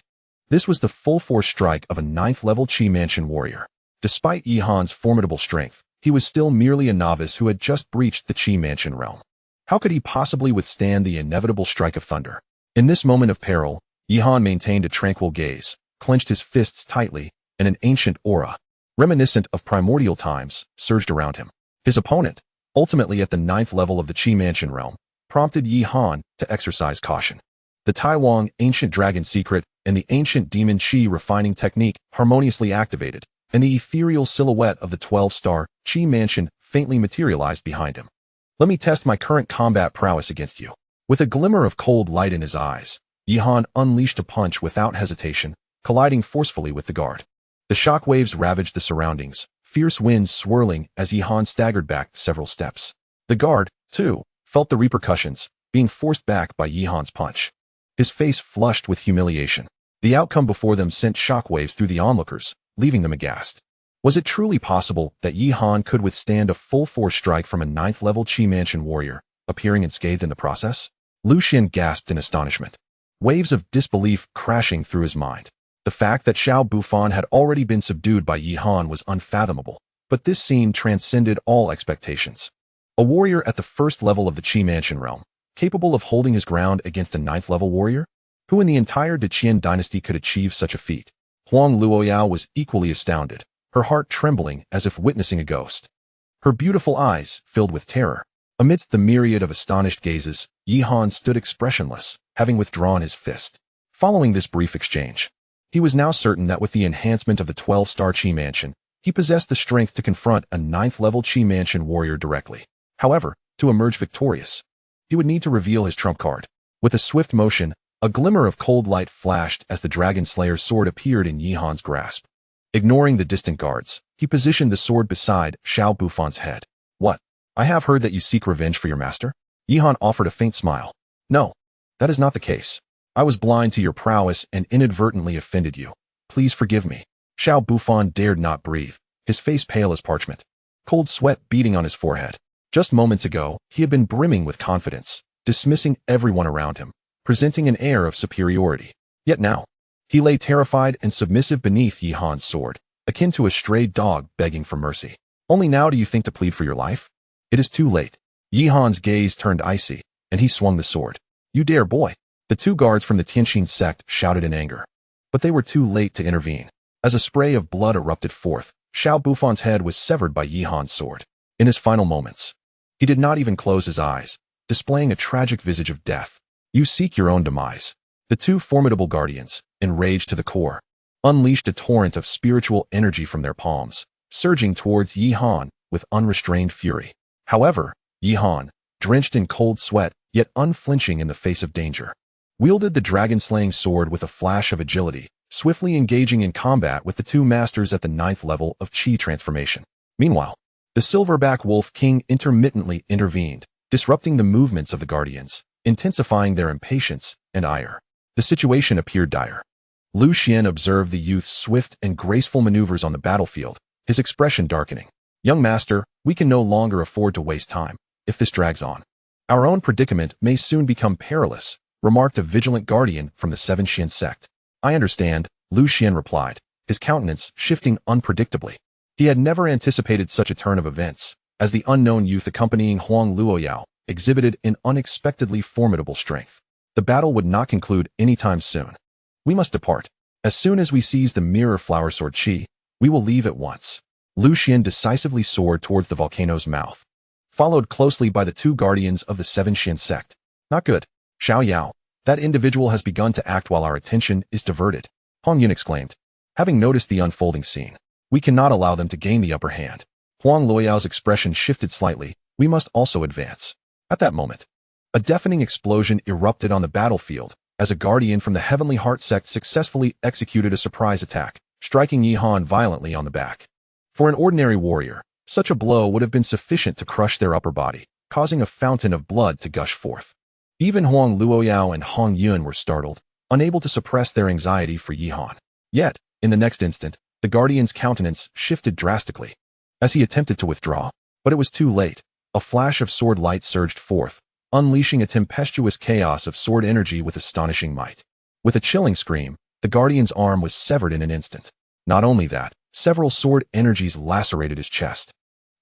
This was the full-force strike of a 9th-level Qi Mansion warrior. Despite Yihan's formidable strength, he was still merely a novice who had just breached the Qi Mansion realm. How could he possibly withstand the inevitable strike of thunder? In this moment of peril, Yihan maintained a tranquil gaze, clenched his fists tightly, and an ancient aura, reminiscent of primordial times, surged around him. His opponent, ultimately at the 9th level of the Qi Mansion realm, prompted Yihan to exercise caution. The Taiwang ancient dragon secret and the ancient demon Qi refining technique harmoniously activated, and the ethereal silhouette of the 12-star Qi Mansion faintly materialized behind him. Let me test my current combat prowess against you. With a glimmer of cold light in his eyes, Yihan unleashed a punch without hesitation, colliding forcefully with the guard. The shockwaves ravaged the surroundings, fierce winds swirling as Yihan staggered back several steps. The guard, too, felt the repercussions, being forced back by Yihan's punch. His face flushed with humiliation. The outcome before them sent shockwaves through the onlookers, leaving them aghast. Was it truly possible that Yihan could withstand a full-force strike from a 9th-level Qi Mansion warrior, appearing unscathed in the process? Lucian gasped in astonishment, waves of disbelief crashing through his mind. The fact that Xiao Bufan had already been subdued by Yihan was unfathomable, but this scene transcended all expectations. A warrior at the 1st level of the Qi Mansion realm, capable of holding his ground against a 9th-level warrior? Who in the entire Dantian dynasty could achieve such a feat? Huang Luoyao was equally astounded, her heart trembling as if witnessing a ghost. Her beautiful eyes filled with terror. Amidst the myriad of astonished gazes, Yihan stood expressionless, having withdrawn his fist. Following this brief exchange, he was now certain that with the enhancement of the 12-star Qi Mansion, he possessed the strength to confront a 9th-level Qi Mansion warrior directly. However, to emerge victorious, he would need to reveal his trump card. With a swift motion, a glimmer of cold light flashed as the Dragon Slayer's sword appeared in Yihan's grasp. Ignoring the distant guards, he positioned the sword beside Xiao Bufan's head. What? I have heard that you seek revenge for your master? Yihan offered a faint smile. No, that is not the case. I was blind to your prowess and inadvertently offended you. Please forgive me. Xiao Bufan dared not breathe, his face pale as parchment, cold sweat beading on his forehead. Just moments ago, he had been brimming with confidence, dismissing everyone around him, presenting an air of superiority. Yet now, he lay terrified and submissive beneath Yihan's sword, akin to a stray dog begging for mercy. Only now do you think to plead for your life? It is too late. Yihan's gaze turned icy, and he swung the sword. You dare, boy! The 2 guards from the Tianqin sect shouted in anger. But they were too late to intervene. As a spray of blood erupted forth, Xiao Bufan's head was severed by Yihan's sword. In his final moments, he did not even close his eyes, displaying a tragic visage of death. You seek your own demise. The 2 formidable guardians, enraged to the core, unleashed a torrent of spiritual energy from their palms, surging towards Yihan with unrestrained fury. However, Yihan, drenched in cold sweat, yet unflinching in the face of danger, wielded the dragon-slaying sword with a flash of agility, swiftly engaging in combat with the 2 masters at the 9th level of Qi transformation. Meanwhile, the Silverback Wolf King intermittently intervened, disrupting the movements of the guardians, intensifying their impatience and ire. The situation appeared dire. Lu Xian observed the youth's swift and graceful maneuvers on the battlefield, his expression darkening. Young master, we can no longer afford to waste time. If this drags on, our own predicament may soon become perilous, remarked a vigilant guardian from the 7 Xian sect. I understand, Lu Xian replied, his countenance shifting unpredictably. He had never anticipated such a turn of events, as the unknown youth accompanying Huang Luoyao exhibited an unexpectedly formidable strength. The battle would not conclude anytime soon. We must depart. As soon as we seize the mirror flower sword Qi, we will leave at once. Lu Xian decisively soared towards the volcano's mouth, followed closely by the 2 guardians of the 7 Xian sect. Not good. Xiao Yao, that individual has begun to act while our attention is diverted, Hong Yun exclaimed. Having noticed the unfolding scene, we cannot allow them to gain the upper hand. Huang Luoyao's expression shifted slightly. We must also advance. At that moment, a deafening explosion erupted on the battlefield as a guardian from the Heavenly Heart sect successfully executed a surprise attack, striking Yihan violently on the back. For an ordinary warrior, such a blow would have been sufficient to crush their upper body, causing a fountain of blood to gush forth. Even Huang Luoyao and Hong Yun were startled, unable to suppress their anxiety for Yihan. Yet, in the next instant, the guardian's countenance shifted drastically as he attempted to withdraw, but it was too late. A flash of sword light surged forth, unleashing a tempestuous chaos of sword energy with astonishing might. With a chilling scream, The guardian's arm was severed in an instant. Not only that, several sword energies lacerated his chest,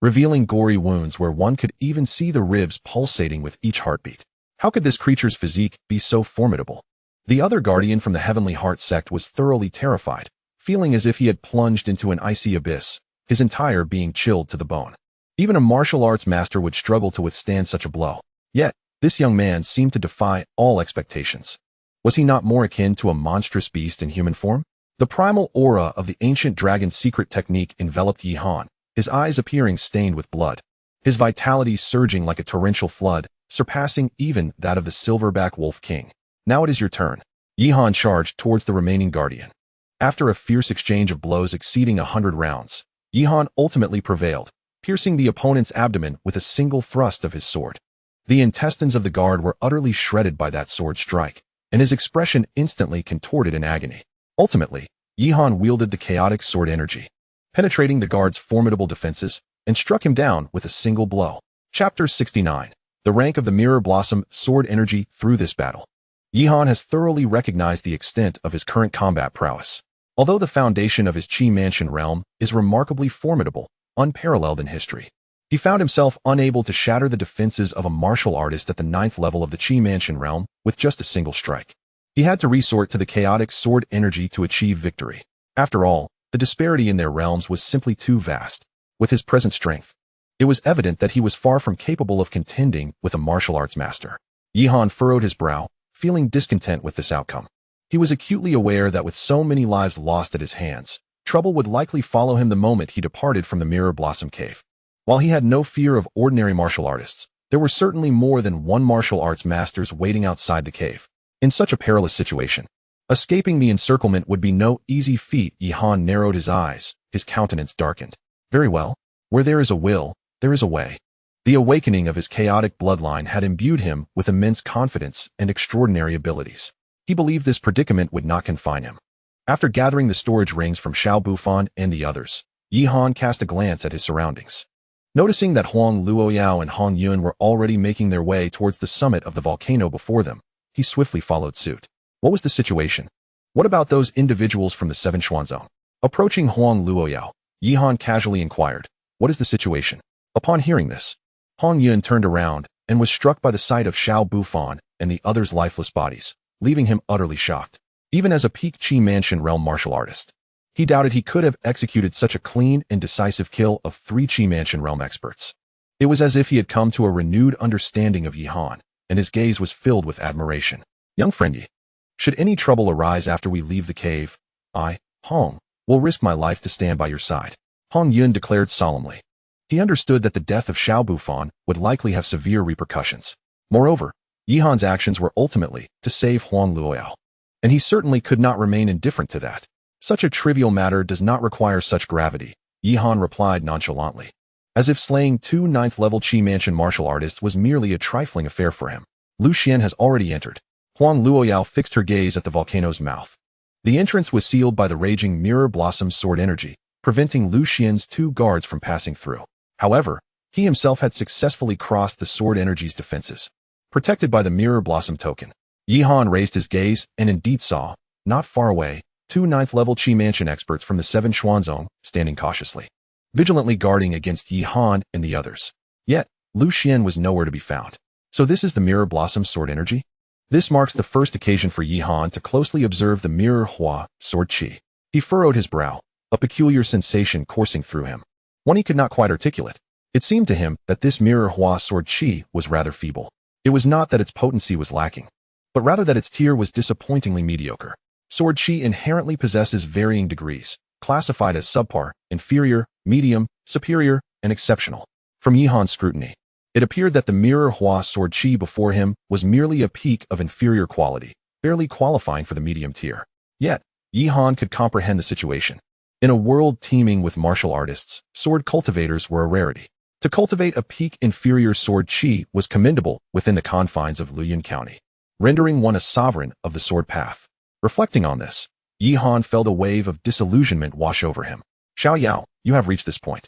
revealing gory wounds where one could even see the ribs pulsating with each heartbeat. How could this creature's physique be so formidable? The other guardian from the Heavenly Heart sect was thoroughly terrified, feeling as if he had plunged into an icy abyss, his entire being chilled to the bone. Even a martial arts master would struggle to withstand such a blow. Yet, this young man seemed to defy all expectations. Was he not more akin to a monstrous beast in human form? The primal aura of the ancient dragon's secret technique enveloped Yi Han, his eyes appearing stained with blood, his vitality surging like a torrential flood, surpassing even that of the silverback wolf king. Now it is your turn. Yi Han charged towards the remaining guardian. After a fierce exchange of blows exceeding 100 rounds, Yi Han ultimately prevailed, piercing the opponent's abdomen with a single thrust of his sword. The intestines of the guard were utterly shredded by that sword strike, and his expression instantly contorted in agony. Ultimately, Yi Han wielded the chaotic sword energy, penetrating the guard's formidable defenses, and struck him down with a single blow. Chapter 69. The rank of the Mirror Blossom sword energy through this battle. Yi Han has thoroughly recognized the extent of his current combat prowess. Although the foundation of his Qi Mansion realm is remarkably formidable, unparalleled in history, he found himself unable to shatter the defenses of a martial artist at the 9th level of the Qi Mansion realm with just a single strike. He had to resort to the chaotic sword energy to achieve victory. After all, the disparity in their realms was simply too vast. With his present strength, it was evident that he was far from capable of contending with a martial arts master. Yi Han furrowed his brow, feeling discontent with this outcome. He was acutely aware that with so many lives lost at his hands, trouble would likely follow him the moment he departed from the Mirror Blossom Cave. While he had no fear of ordinary martial artists, there were certainly more than one martial arts masters waiting outside the cave. In such a perilous situation, escaping the encirclement would be no easy feat. Yi Han narrowed his eyes, his countenance darkened. Very well. Where there is a will, there is a way. The awakening of his chaotic bloodline had imbued him with immense confidence and extraordinary abilities. He believed this predicament would not confine him. After gathering the storage rings from Xiao Bufan and the others, Yi Han cast a glance at his surroundings. Noticing that Huang Luoyao and Hong Yun were already making their way towards the summit of the volcano before them, he swiftly followed suit. What was the situation? What about those individuals from the Seven Xuanzong? Approaching Huang Luoyao, Yi Han casually inquired, "What is the situation?" Upon hearing this, Hong Yun turned around and was struck by the sight of Xiao Bufan and the others' lifeless bodies, leaving him utterly shocked. Even as a peak Qi Mansion realm martial artist, he doubted he could have executed such a clean and decisive kill of 3 Qi Mansion realm experts. It was as if he had come to a renewed understanding of Yi Han, and his gaze was filled with admiration. "Young friend Yi, should any trouble arise after we leave the cave, I, Hong, will risk my life to stand by your side," Hong Yun declared solemnly. He understood that the death of Xiao Bufan would likely have severe repercussions. Moreover, Yi Han's actions were ultimately to save Huang Luoyao, and he certainly could not remain indifferent to that. "Such a trivial matter does not require such gravity," Yi Han replied nonchalantly, as if slaying 2 9th-level Qi Mansion martial artists was merely a trifling affair for him. Lu Xian has already entered. Huang Luoyao fixed her gaze at the volcano's mouth. The entrance was sealed by the raging Mirror Blossom sword energy, preventing Lu Xian's 2 guards from passing through. However, he himself had successfully crossed the sword energy's defenses, protected by the Mirror Blossom token. Yi Han raised his gaze and indeed saw, not far away, 2 9th-level Qi Mansion experts from the Seven Xuanzong standing cautiously, vigilantly guarding against Yi Han and the others. Yet, Lu Xian was nowhere to be found. So this is the Mirror Blossom sword energy? This marks the first occasion for Yi Han to closely observe the Mirror Hua sword Qi. He furrowed his brow, a peculiar sensation coursing through him. One he could not quite articulate. It seemed to him that this Mirror Hua sword Qi was rather feeble. It was not that its potency was lacking, but rather that its tier was disappointingly mediocre. Sword Qi inherently possesses varying degrees, classified as subpar, inferior, medium, superior, and exceptional. From Yi Han's scrutiny, it appeared that the Mirror Hua sword Qi before him was merely a peak of inferior quality, barely qualifying for the medium tier. Yet, Yi Han could comprehend the situation. In a world teeming with martial artists, sword cultivators were a rarity. To cultivate a peak inferior sword Qi was commendable within the confines of Luyun County, rendering one a sovereign of the sword path. Reflecting on this, Yi Han felt a wave of disillusionment wash over him. "Xiao Yao, you have reached this point,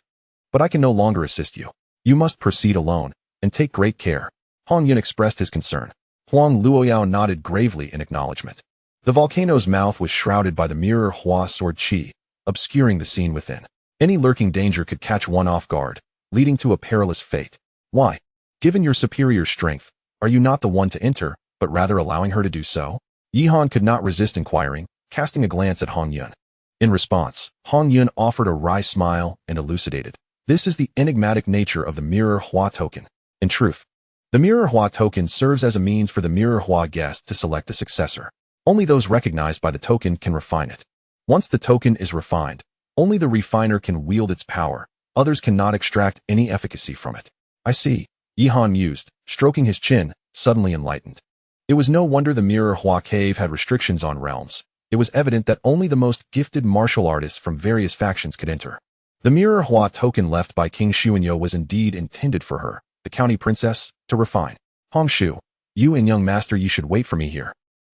but I can no longer assist you. You must proceed alone, and take great care." Hong Yun expressed his concern. Huang Luoyao nodded gravely in acknowledgement. The volcano's mouth was shrouded by the mirror Hua sword chi, obscuring the scene within. Any lurking danger could catch one off guard, leading to a perilous fate. Why? Given your superior strength, are you not the one to enter, but rather allowing her to do so? Yihan could not resist inquiring, casting a glance at Hong Yun. In response, Hong Yun offered a wry smile and elucidated. This is the enigmatic nature of the mirror Hua token. In truth, the mirror Hua token serves as a means for the mirror Hua guest to select a successor. Only those recognized by the token can refine it. Once the token is refined, only the refiner can wield its power. Others cannot extract any efficacy from it. I see, Yihan mused, stroking his chin, suddenly enlightened. It was no wonder the mirror Hua cave had restrictions on realms. It was evident that only the most gifted martial artists from various factions could enter. The mirror Hua token left by King Xuanyo was indeed intended for her, the county princess, to refine. Hong Shu, you and young master Yi should wait for me here.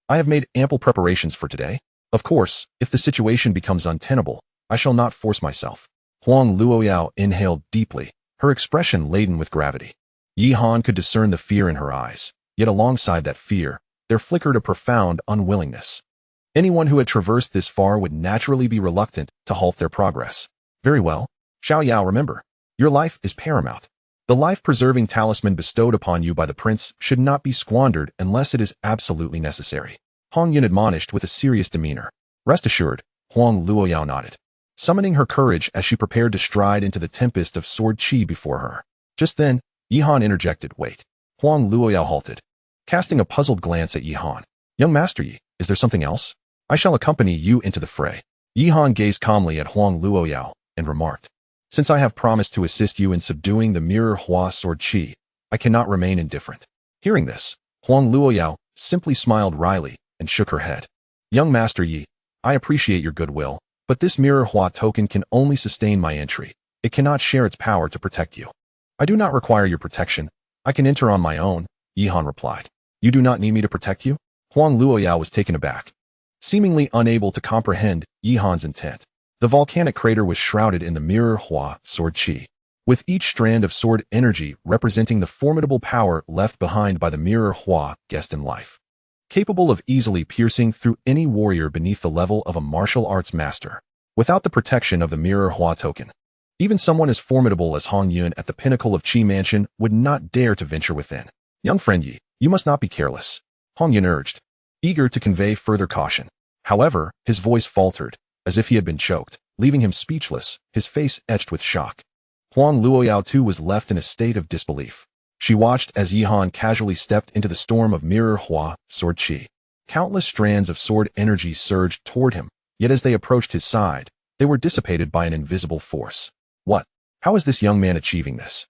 I have made ample preparations for today. Of course, if the situation becomes untenable, I shall not force myself. Huang Luoyao inhaled deeply, her expression laden with gravity. Yi Han could discern the fear in her eyes, yet alongside that fear, there flickered a profound unwillingness. Anyone who had traversed this far would naturally be reluctant to halt their progress. Very well. Xiao Yao, remember, your life is paramount. The life-preserving talisman bestowed upon you by the prince should not be squandered unless it is absolutely necessary. Hong Yun admonished with a serious demeanor. Rest assured, Huang Luoyao nodded, summoning her courage as she prepared to stride into the tempest of sword chi before her. Just then, Yihan interjected, wait. Huang Luoyao halted, casting a puzzled glance at Yihan. Young Master Yi, is there something else? I shall accompany you into the fray. Yihan gazed calmly at Huang Luoyao and remarked, since I have promised to assist you in subduing the mirror Hua sword chi, I cannot remain indifferent. Hearing this, Huang Luoyao simply smiled wryly and shook her head. Young Master Yi, I appreciate your goodwill, but this mirror Hua token can only sustain my entry. It cannot share its power to protect you. I do not require your protection. I can enter on my own, Yihan replied. You do not need me to protect you? Huang Luoyao was taken aback, seemingly unable to comprehend Yihan's intent. The volcanic crater was shrouded in the mirror Hua sword chi, with each strand of sword energy representing the formidable power left behind by the mirror Hua guest in life, capable of easily piercing through any warrior beneath the level of a martial arts master. Without the protection of the mirror Hua token, even someone as formidable as Hong Yun at the pinnacle of Qi Mansion would not dare to venture within. Young friend Yi, you must not be careless, Hong Yun urged, eager to convey further caution. However, his voice faltered, as if he had been choked, leaving him speechless, his face etched with shock. Huang Luoyao too was left in a state of disbelief. She watched as Yihan casually stepped into the storm of mirror Hua sword chi. Countless strands of sword energy surged toward him, yet as they approached his side, they were dissipated by an invisible force. What? How is this young man achieving this?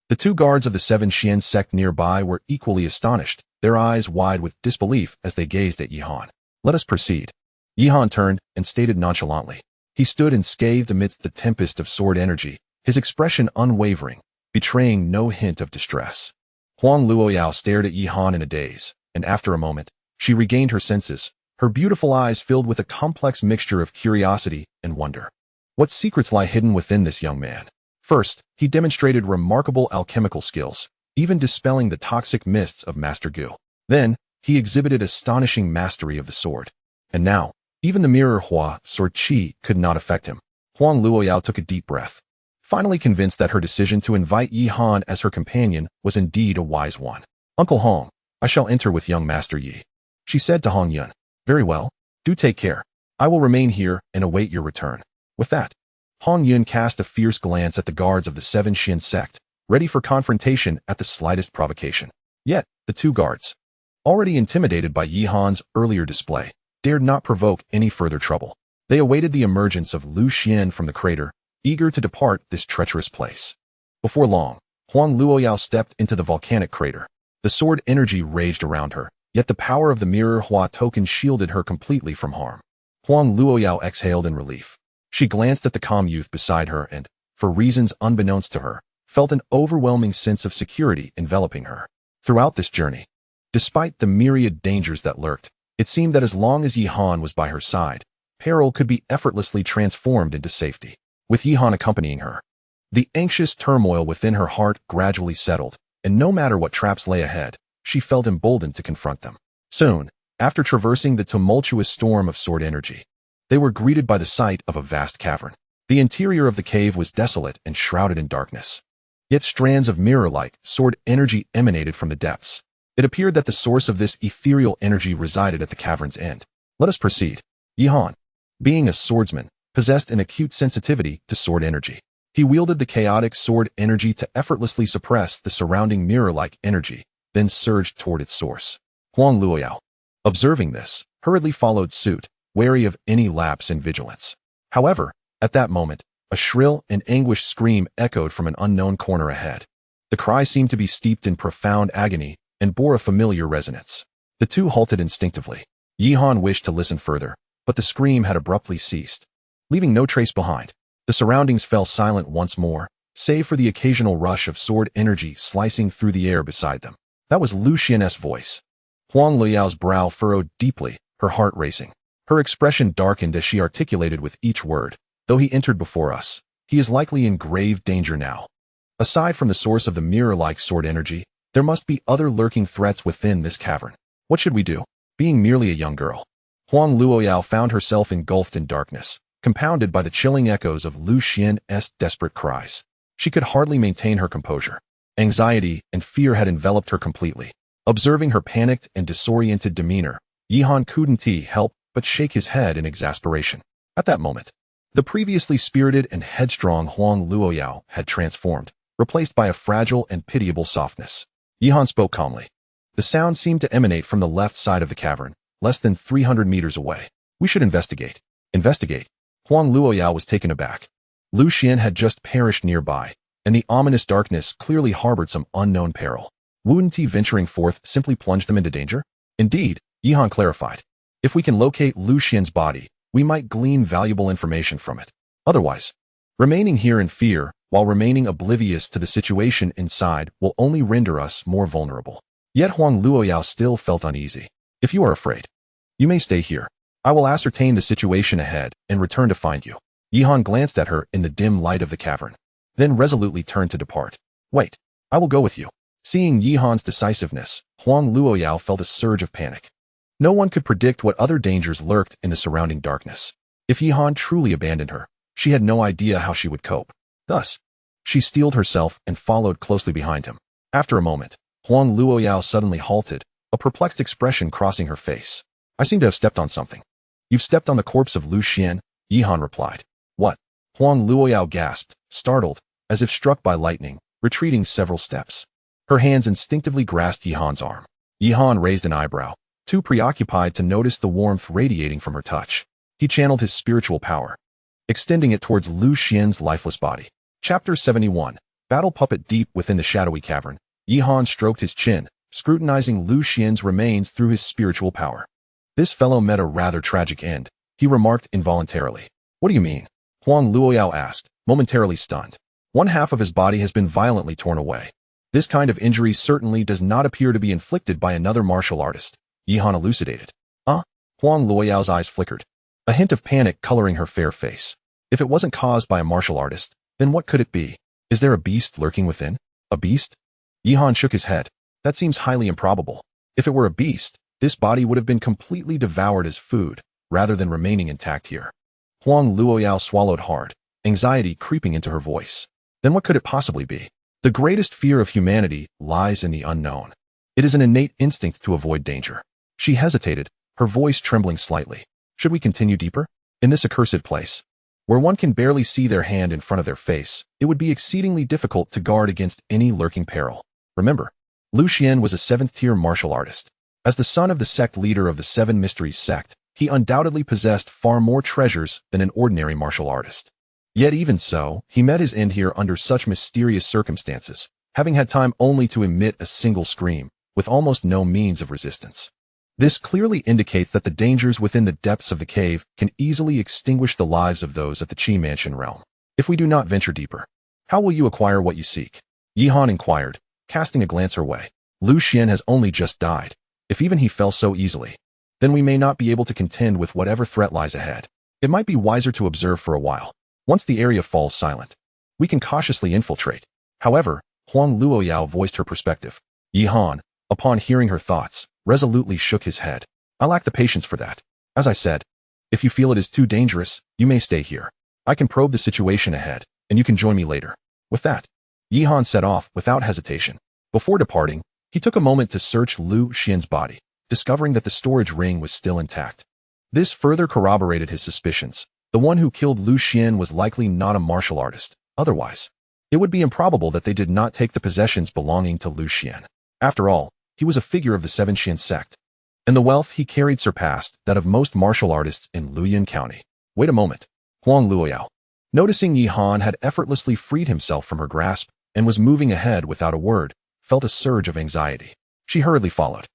The two guards of the Seven Xian sect nearby were equally astonished, their eyes wide with disbelief as they gazed at Yihan. Let us proceed. Yihan turned and stated nonchalantly. He stood unscathed amidst the tempest of sword energy, his expression unwavering, betraying no hint of distress. Huang Luoyao stared at Yihan in a daze, and after a moment, she regained her senses, her beautiful eyes filled with a complex mixture of curiosity and wonder. What secrets lie hidden within this young man? First, he demonstrated remarkable alchemical skills, even dispelling the toxic mists of Master Gu. Then, he exhibited astonishing mastery of the sword. And now, even the mirror Hua sword chi could not affect him. Huang Luoyao took a deep breath, finally convinced that her decision to invite Yihan as her companion was indeed a wise one. Uncle Hong, I shall enter with young Master Yi, she said to Hong Yun. Very well, do take care. I will remain here and await your return. With that, Hong Yun cast a fierce glance at the guards of the Seven Xian sect, ready for confrontation at the slightest provocation. Yet, the two guards, already intimidated by Yihan's earlier display, dared not provoke any further trouble. They awaited the emergence of Lu Xian from the crater, eager to depart this treacherous place. Before long, Huang Luoyao stepped into the volcanic crater. The sword energy raged around her, yet the power of the mirror Hua token shielded her completely from harm. Huang Luoyao exhaled in relief. She glanced at the calm youth beside her and, for reasons unbeknownst to her, felt an overwhelming sense of security enveloping her. Throughout this journey, despite the myriad dangers that lurked, it seemed that as long as Yihan was by her side, peril could be effortlessly transformed into safety. With Yihan accompanying her, the anxious turmoil within her heart gradually settled, and no matter what traps lay ahead, she felt emboldened to confront them. Soon, After traversing the tumultuous storm of sword energy, they were greeted by the sight of a vast cavern. The interior of the cave was desolate and shrouded in darkness. Yet strands of mirror-like sword energy emanated from the depths. It appeared that the source of this ethereal energy resided at the cavern's end. Let us proceed. Yihan, being a swordsman, possessed an acute sensitivity to sword energy. He wielded the chaotic sword energy to effortlessly suppress the surrounding mirror-like energy, then surged toward its source. Huang Luoyao, observing this, hurriedly followed suit, wary of any lapse in vigilance. However, at that moment, a shrill and anguished scream echoed from an unknown corner ahead. The cry seemed to be steeped in profound agony and bore a familiar resonance. The two halted instinctively. Yihan wished to listen further, but the scream had abruptly ceased, leaving no trace behind. The surroundings fell silent once more, save for the occasional rush of sword energy slicing through the air beside them. That was Lu Xian's voice. Huang Luoyao's brow furrowed deeply, her heart racing. Her expression darkened as she articulated with each word. Though he entered before us, he is likely in grave danger now. Aside from the source of the mirror-like sword energy, there must be other lurking threats within this cavern. What should we do? Being merely a young girl, Huang Luoyao found herself engulfed in darkness, compounded by the chilling echoes of Lu Xian's desperate cries. She could hardly maintain her composure. Anxiety and fear had enveloped her completely. Observing her panicked and disoriented demeanor, Yihan couldn't help but shake his head in exasperation. At that moment, the previously spirited and headstrong Huang Luoyao had transformed, replaced by a fragile and pitiable softness. Yihan spoke calmly. The sound seemed to emanate from the left side of the cavern, less than 300 meters away. We should investigate. Investigate? Huang Luoyao was taken aback. Lu Xian had just perished nearby, and the ominous darkness clearly harbored some unknown peril. Wouldn't he venturing forth simply plunge them into danger? Indeed, Yihan clarified. If we can locate Lu Xian's body, we might glean valuable information from it. Otherwise, remaining here in fear, while remaining oblivious to the situation inside, will only render us more vulnerable. Yet Huang Luoyao still felt uneasy. If you are afraid, you may stay here. I will ascertain the situation ahead and return to find you. Yihan glanced at her in the dim light of the cavern, then resolutely turned to depart. Wait, I will go with you. Seeing Yihan's decisiveness, Huang Luoyao felt a surge of panic. No one could predict what other dangers lurked in the surrounding darkness. If Yihan truly abandoned her, she had no idea how she would cope. Thus, she steeled herself and followed closely behind him. After a moment, Huang Luoyao suddenly halted, a perplexed expression crossing her face. I seem to have stepped on something. You've stepped on the corpse of Lu Xian, Yihan replied. What? Huang Luoyao gasped, startled, as if struck by lightning, retreating several steps. Her hands instinctively grasped Yihan's arm. Yihan raised an eyebrow, too preoccupied to notice the warmth radiating from her touch. He channeled his spiritual power, extending it towards Lu Xian's lifeless body. Chapter 71. Battle puppet. Deep within the shadowy cavern, Yihan stroked his chin, scrutinizing Lu Xian's remains through his spiritual power. This fellow met a rather tragic end, he remarked involuntarily. What do you mean? Huang Luoyao asked, momentarily stunned. One half of his body has been violently torn away. This kind of injury certainly does not appear to be inflicted by another martial artist, Yihan elucidated. Huang Luoyao's eyes flickered, a hint of panic coloring her fair face. If it wasn't caused by a martial artist, then what could it be? Is there a beast lurking within? A beast? Yihan shook his head. That seems highly improbable. If it were a beast, this body would have been completely devoured as food, rather than remaining intact here. Huang Luoyao swallowed hard, anxiety creeping into her voice. Then what could it possibly be? The greatest fear of humanity lies in the unknown. It is an innate instinct to avoid danger. She hesitated, her voice trembling slightly. Should we continue deeper? In this accursed place, where one can barely see their hand in front of their face, it would be exceedingly difficult to guard against any lurking peril. Remember, Lu Xian was a 7th-tier martial artist. As the son of the sect leader of the Seven Mysteries sect, he undoubtedly possessed far more treasures than an ordinary martial artist. Yet even so, he met his end here under such mysterious circumstances, having had time only to emit a single scream, with almost no means of resistance. This clearly indicates that the dangers within the depths of the cave can easily extinguish the lives of those at the Qi Mansion realm. If we do not venture deeper, how will you acquire what you seek? Yihan inquired, casting a glance her way. Lu Xian has only just died. If even he fell so easily, then we may not be able to contend with whatever threat lies ahead. It might be wiser to observe for a while. Once the area falls silent, we can cautiously infiltrate. However, Huang Luoyao voiced her perspective. Yihan, upon hearing her thoughts, resolutely shook his head. I lack the patience for that. As I said, if you feel it is too dangerous, you may stay here. I can probe the situation ahead, and you can join me later. With that, Yihan set off without hesitation. Before departing, he took a moment to search Lu Xian's body, discovering that the storage ring was still intact. This further corroborated his suspicions. The one who killed Lu Xian was likely not a martial artist. Otherwise, it would be improbable that they did not take the possessions belonging to Lu Xian. After all, he was a figure of the Seven Xian sect, and the wealth he carried surpassed that of most martial artists in Luoyang County. Wait a moment. Huang Luoyao, noticing Yihan had effortlessly freed himself from her grasp and was moving ahead without a word, felt a surge of anxiety. She hurriedly followed,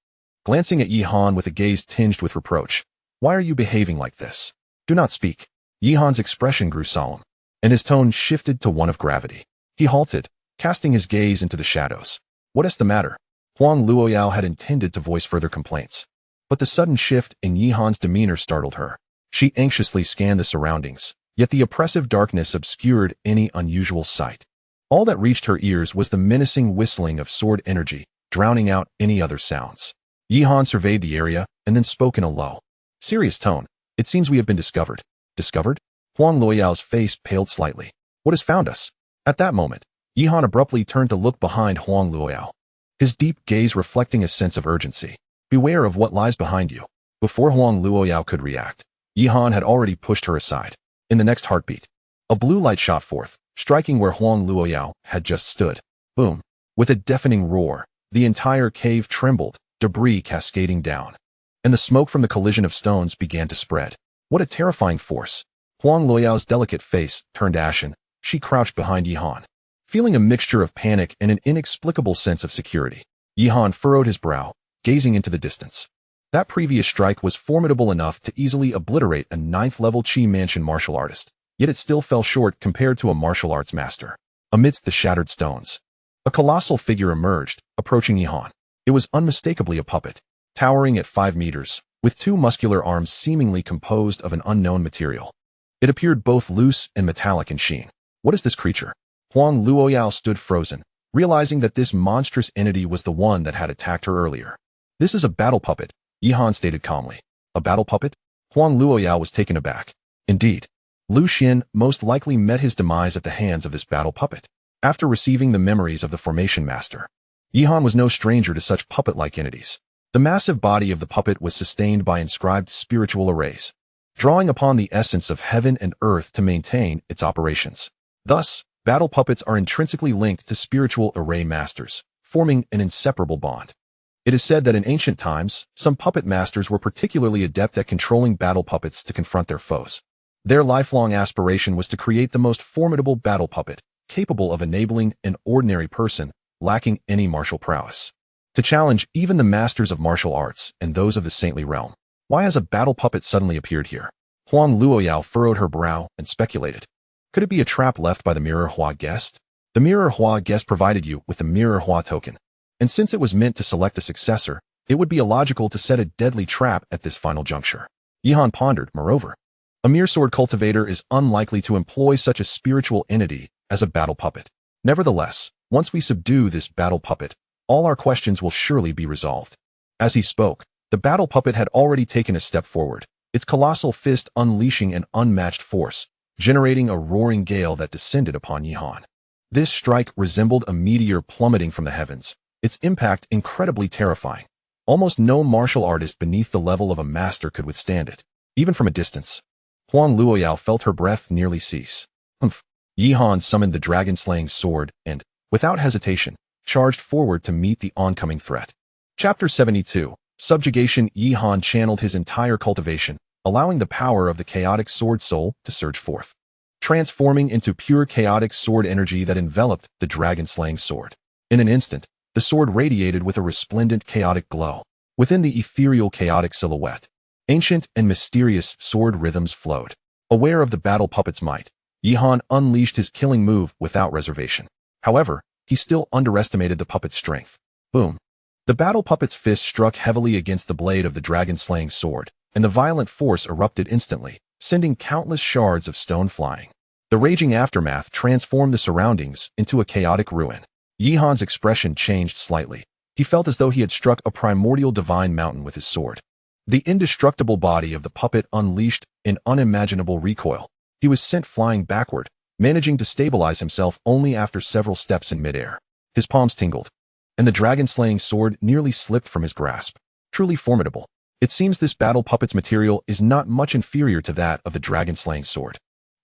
glancing at Yihan with a gaze tinged with reproach. Why are you behaving like this? Do not speak. Yihan's expression grew solemn, and his tone shifted to one of gravity. He halted, casting his gaze into the shadows. What is the matter? Huang Luoyao had intended to voice further complaints, but the sudden shift in Yihan's demeanor startled her. She anxiously scanned the surroundings, yet the oppressive darkness obscured any unusual sight. All that reached her ears was the menacing whistling of sword energy, drowning out any other sounds. Yihan surveyed the area and then spoke in a low, serious tone. It seems we have been discovered. Discovered? Huang Luoyao's face paled slightly. What has found us? At that moment, Yihan abruptly turned to look behind Huang Luoyao, his deep gaze reflecting a sense of urgency. Beware of what lies behind you. Before Huang Luoyao could react, Yihan had already pushed her aside. In the next heartbeat, a blue light shot forth, striking where Huang Luoyao had just stood. Boom! With a deafening roar, the entire cave trembled, debris cascading down, and the smoke from the collision of stones began to spread. What a terrifying force! Huang Luoyao's delicate face turned ashen. She crouched behind Yihan, feeling a mixture of panic and an inexplicable sense of security. Yihan furrowed his brow, gazing into the distance. That previous strike was formidable enough to easily obliterate a 9th-level Qi Mansion martial artist, yet it still fell short compared to a martial arts master. Amidst the shattered stones, a colossal figure emerged, approaching Yihan. It was unmistakably a puppet, towering at 5 meters, with 2 muscular arms seemingly composed of an unknown material. It appeared both loose and metallic in sheen. What is this creature? Huang Luoyao stood frozen, realizing that this monstrous entity was the one that had attacked her earlier. This is a battle puppet, Yihan stated calmly. A battle puppet? Huang Luoyao was taken aback. Indeed, Lu Xian most likely met his demise at the hands of this battle puppet. After receiving the memories of the formation master, Yihan was no stranger to such puppet-like entities. The massive body of the puppet was sustained by inscribed spiritual arrays, drawing upon the essence of heaven and earth to maintain its operations. Thus, battle puppets are intrinsically linked to spiritual array masters, forming an inseparable bond. It is said that in ancient times, some puppet masters were particularly adept at controlling battle puppets to confront their foes. Their lifelong aspiration was to create the most formidable battle puppet, capable of enabling an ordinary person, lacking any martial prowess, to challenge even the masters of martial arts and those of the saintly realm. Why has a battle puppet suddenly appeared here? Huang Luoyao furrowed her brow and speculated. Could it be a trap left by the Mirror Hua guest? The Mirror Hua guest provided you with the Mirror Hua token, and since it was meant to select a successor, it would be illogical to set a deadly trap at this final juncture. Yihan pondered, moreover. A mere sword cultivator is unlikely to employ such a spiritual entity as a battle puppet. Nevertheless, once we subdue this battle puppet, all our questions will surely be resolved. As he spoke, the battle puppet had already taken a step forward, its colossal fist unleashing an unmatched force, generating a roaring gale that descended upon Yihan. This strike resembled a meteor plummeting from the heavens, its impact incredibly terrifying. Almost no martial artist beneath the level of a master could withstand it, even from a distance. Huang Luoyao felt her breath nearly cease. Humph! Yihan summoned the dragon-slaying sword and, without hesitation, charged forward to meet the oncoming threat. Chapter 72. Subjugation. Yihan channeled his entire cultivation, allowing the power of the chaotic sword soul to surge forth, transforming into pure chaotic sword energy that enveloped the dragon-slaying sword. In an instant, the sword radiated with a resplendent chaotic glow. Within the ethereal chaotic silhouette, ancient and mysterious sword rhythms flowed. Aware of the battle puppet's might, Yihan unleashed his killing move without reservation. However, he still underestimated the puppet's strength. Boom! The battle puppet's fist struck heavily against the blade of the dragon-slaying sword, and the violent force erupted instantly, sending countless shards of stone flying. The raging aftermath transformed the surroundings into a chaotic ruin. Yihan's expression changed slightly. He felt as though he had struck a primordial divine mountain with his sword. The indestructible body of the puppet unleashed an unimaginable recoil. He was sent flying backward, managing to stabilize himself only after several steps in midair. His palms tingled, and the dragon-slaying sword nearly slipped from his grasp. Truly formidable. It seems this battle puppet's material is not much inferior to that of the dragon-slaying sword.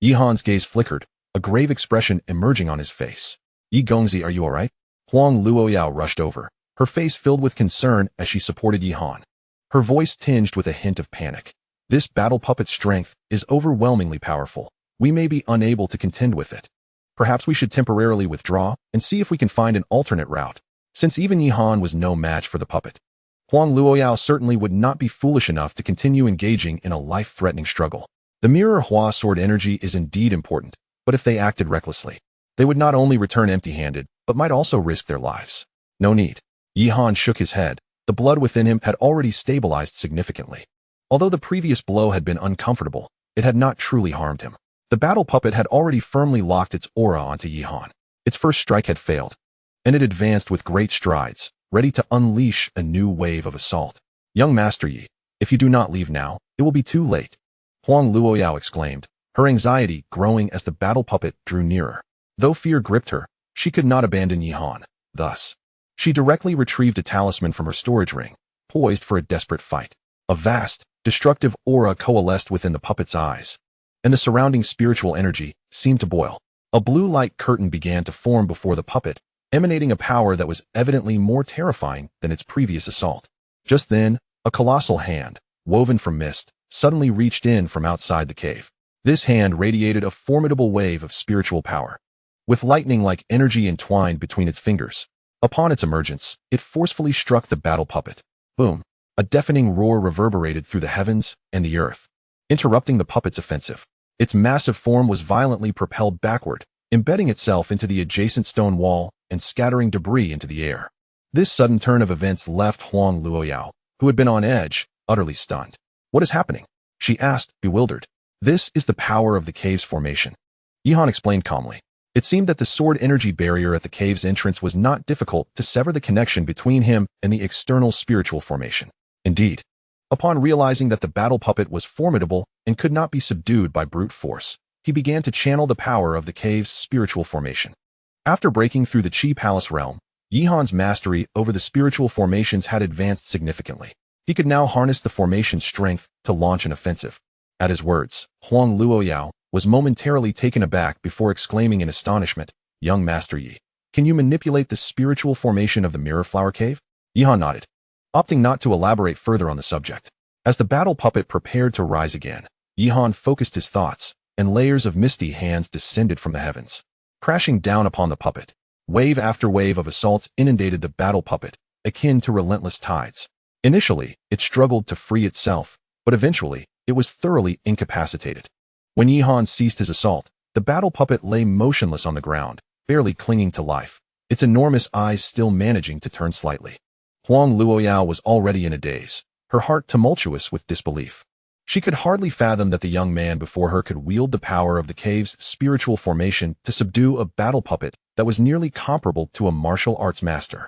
Yihan's gaze flickered, a grave expression emerging on his face. Yi Gongzi, are you alright? Huang Luoyao rushed over, her face filled with concern as she supported Yihan. Her voice tinged with a hint of panic. This battle puppet's strength is overwhelmingly powerful. We may be unable to contend with it. Perhaps we should temporarily withdraw and see if we can find an alternate route, since even Yihan was no match for the puppet. Huang Luoyao certainly would not be foolish enough to continue engaging in a life-threatening struggle. The mirror Hua sword energy is indeed important, but if they acted recklessly, they would not only return empty-handed, but might also risk their lives. No need. Yihan shook his head. The blood within him had already stabilized significantly. Although the previous blow had been uncomfortable, it had not truly harmed him. The battle puppet had already firmly locked its aura onto Yihan. Its first strike had failed, and it advanced with great strides, ready to unleash a new wave of assault. Young Master Yi, if you do not leave now, it will be too late, Huang Luoyao exclaimed, her anxiety growing as the battle puppet drew nearer. Though fear gripped her, she could not abandon Yihan. Thus, she directly retrieved a talisman from her storage ring, poised for a desperate fight. A vast, destructive aura coalesced within the puppet's eyes, and the surrounding spiritual energy seemed to boil. A blue light curtain began to form before the puppet, emanating a power that was evidently more terrifying than its previous assault. Just then, a colossal hand, woven from mist, suddenly reached in from outside the cave. This hand radiated a formidable wave of spiritual power, with lightning-like energy entwined between its fingers. Upon its emergence, it forcefully struck the battle puppet. Boom! A deafening roar reverberated through the heavens and the earth, interrupting the puppet's offensive. Its massive form was violently propelled backward, embedding itself into the adjacent stone wall and scattering debris into the air. This sudden turn of events left Huang Luoyao, who had been on edge, utterly stunned. What is happening? She asked, bewildered. This is the power of the cave's formation, Yihan explained calmly. It seemed that the sword energy barrier at the cave's entrance was not difficult to sever the connection between him and the external spiritual formation. Indeed, upon realizing that the battle puppet was formidable and could not be subdued by brute force, he began to channel the power of the cave's spiritual formation. After breaking through the Qi Palace realm, Yihan's mastery over the spiritual formations had advanced significantly. He could now harness the formation's strength to launch an offensive. At his words, Huang Luoyao was momentarily taken aback before exclaiming in astonishment, Young Master Yi, can you manipulate the spiritual formation of the Mirror Flower Cave? Yihan nodded, opting not to elaborate further on the subject. As the battle puppet prepared to rise again, Yihan focused his thoughts, and layers of misty hands descended from the heavens, crashing down upon the puppet. Wave after wave of assaults inundated the battle puppet, akin to relentless tides. Initially, it struggled to free itself, but eventually, it was thoroughly incapacitated. When Yihan ceased his assault, the battle puppet lay motionless on the ground, barely clinging to life, its enormous eyes still managing to turn slightly. Huang Luoyao was already in a daze, her heart tumultuous with disbelief. She could hardly fathom that the young man before her could wield the power of the cave's spiritual formation to subdue a battle puppet that was nearly comparable to a martial arts master.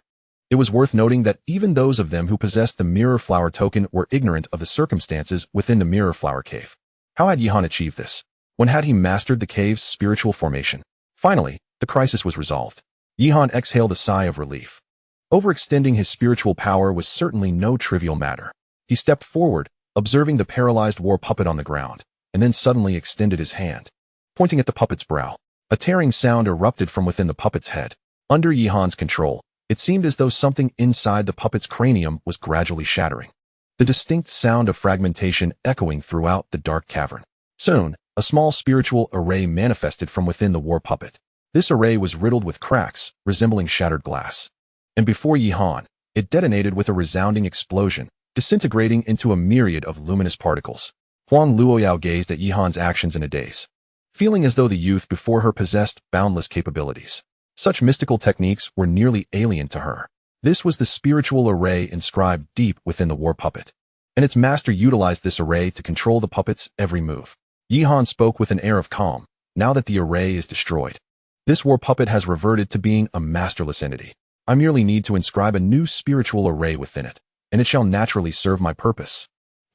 It was worth noting that even those of them who possessed the Mirror Flower token were ignorant of the circumstances within the Mirror Flower Cave. How had Yihan achieved this? When had he mastered the cave's spiritual formation? Finally, the crisis was resolved. Yihan exhaled a sigh of relief. Overextending his spiritual power was certainly no trivial matter. He stepped forward, observing the paralyzed war puppet on the ground, and then suddenly extended his hand, pointing at the puppet's brow. A tearing sound erupted from within the puppet's head. Under Yihan's control, it seemed as though something inside the puppet's cranium was gradually shattering, the distinct sound of fragmentation echoing throughout the dark cavern. Soon, a small spiritual array manifested from within the war puppet. This array was riddled with cracks, resembling shattered glass. And before Yihan, it detonated with a resounding explosion, disintegrating into a myriad of luminous particles. Huang Luoyao gazed at Yihan's actions in a daze, feeling as though the youth before her possessed boundless capabilities. Such mystical techniques were nearly alien to her. This was the spiritual array inscribed deep within the war puppet, and its master utilized this array to control the puppet's every move. Yihan spoke with an air of calm. Now that the array is destroyed, this war puppet has reverted to being a masterless entity. I merely need to inscribe a new spiritual array within it, and it shall naturally serve my purpose.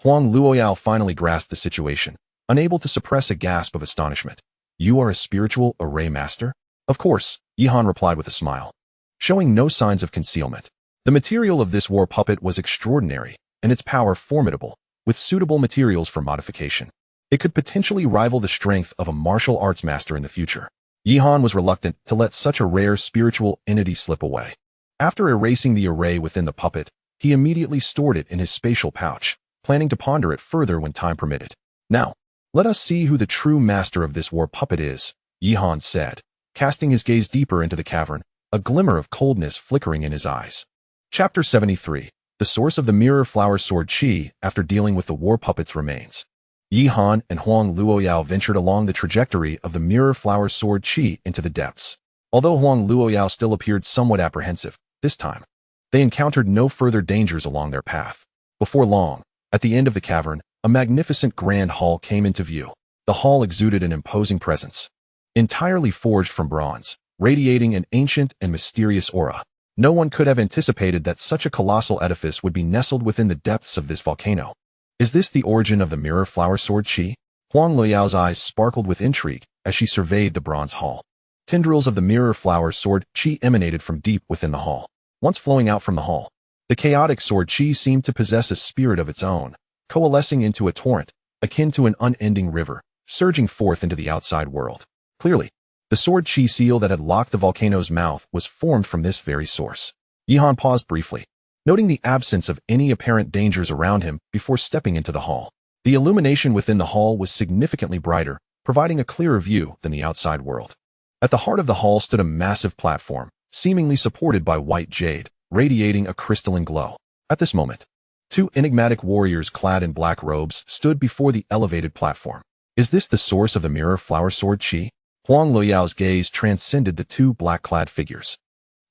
Huang Luoyao finally grasped the situation, unable to suppress a gasp of astonishment. You are a spiritual array master? Of course, Yihan replied with a smile, showing no signs of concealment. The material of this war puppet was extraordinary, and its power formidable, with suitable materials for modification. It could potentially rival the strength of a martial arts master in the future. Yihan was reluctant to let such a rare spiritual entity slip away. After erasing the array within the puppet, he immediately stored it in his spatial pouch, planning to ponder it further when time permitted. Now, let us see who the true master of this war puppet is, Yihan said, casting his gaze deeper into the cavern, a glimmer of coldness flickering in his eyes. Chapter 73. The source of the mirror flower sword Qi after dealing with the war puppet's remains. Yihan and Huang Luoyao ventured along the trajectory of the mirror flower sword Qi into the depths. Although Huang Luoyao still appeared somewhat apprehensive, this time, they encountered no further dangers along their path. Before long, at the end of the cavern, a magnificent grand hall came into view. The hall exuded an imposing presence, entirely forged from bronze, radiating an ancient and mysterious aura. No one could have anticipated that such a colossal edifice would be nestled within the depths of this volcano. Is this the origin of the mirror flower sword Qi? Huang Luoyao's eyes sparkled with intrigue as she surveyed the bronze hall. Tendrils of the mirror flower sword Qi emanated from deep within the hall. Once flowing out from the hall, the chaotic sword Qi seemed to possess a spirit of its own, coalescing into a torrent, akin to an unending river, surging forth into the outside world. Clearly, the sword Qi seal that had locked the volcano's mouth was formed from this very source. Yihan paused briefly, noting the absence of any apparent dangers around him before stepping into the hall. The illumination within the hall was significantly brighter, providing a clearer view than the outside world. At the heart of the hall stood a massive platform, seemingly supported by white jade, radiating a crystalline glow. At this moment, two enigmatic warriors clad in black robes stood before the elevated platform. Is this the source of the mirror flower sword Qi? Huang Luoyao's gaze transcended the two black-clad figures,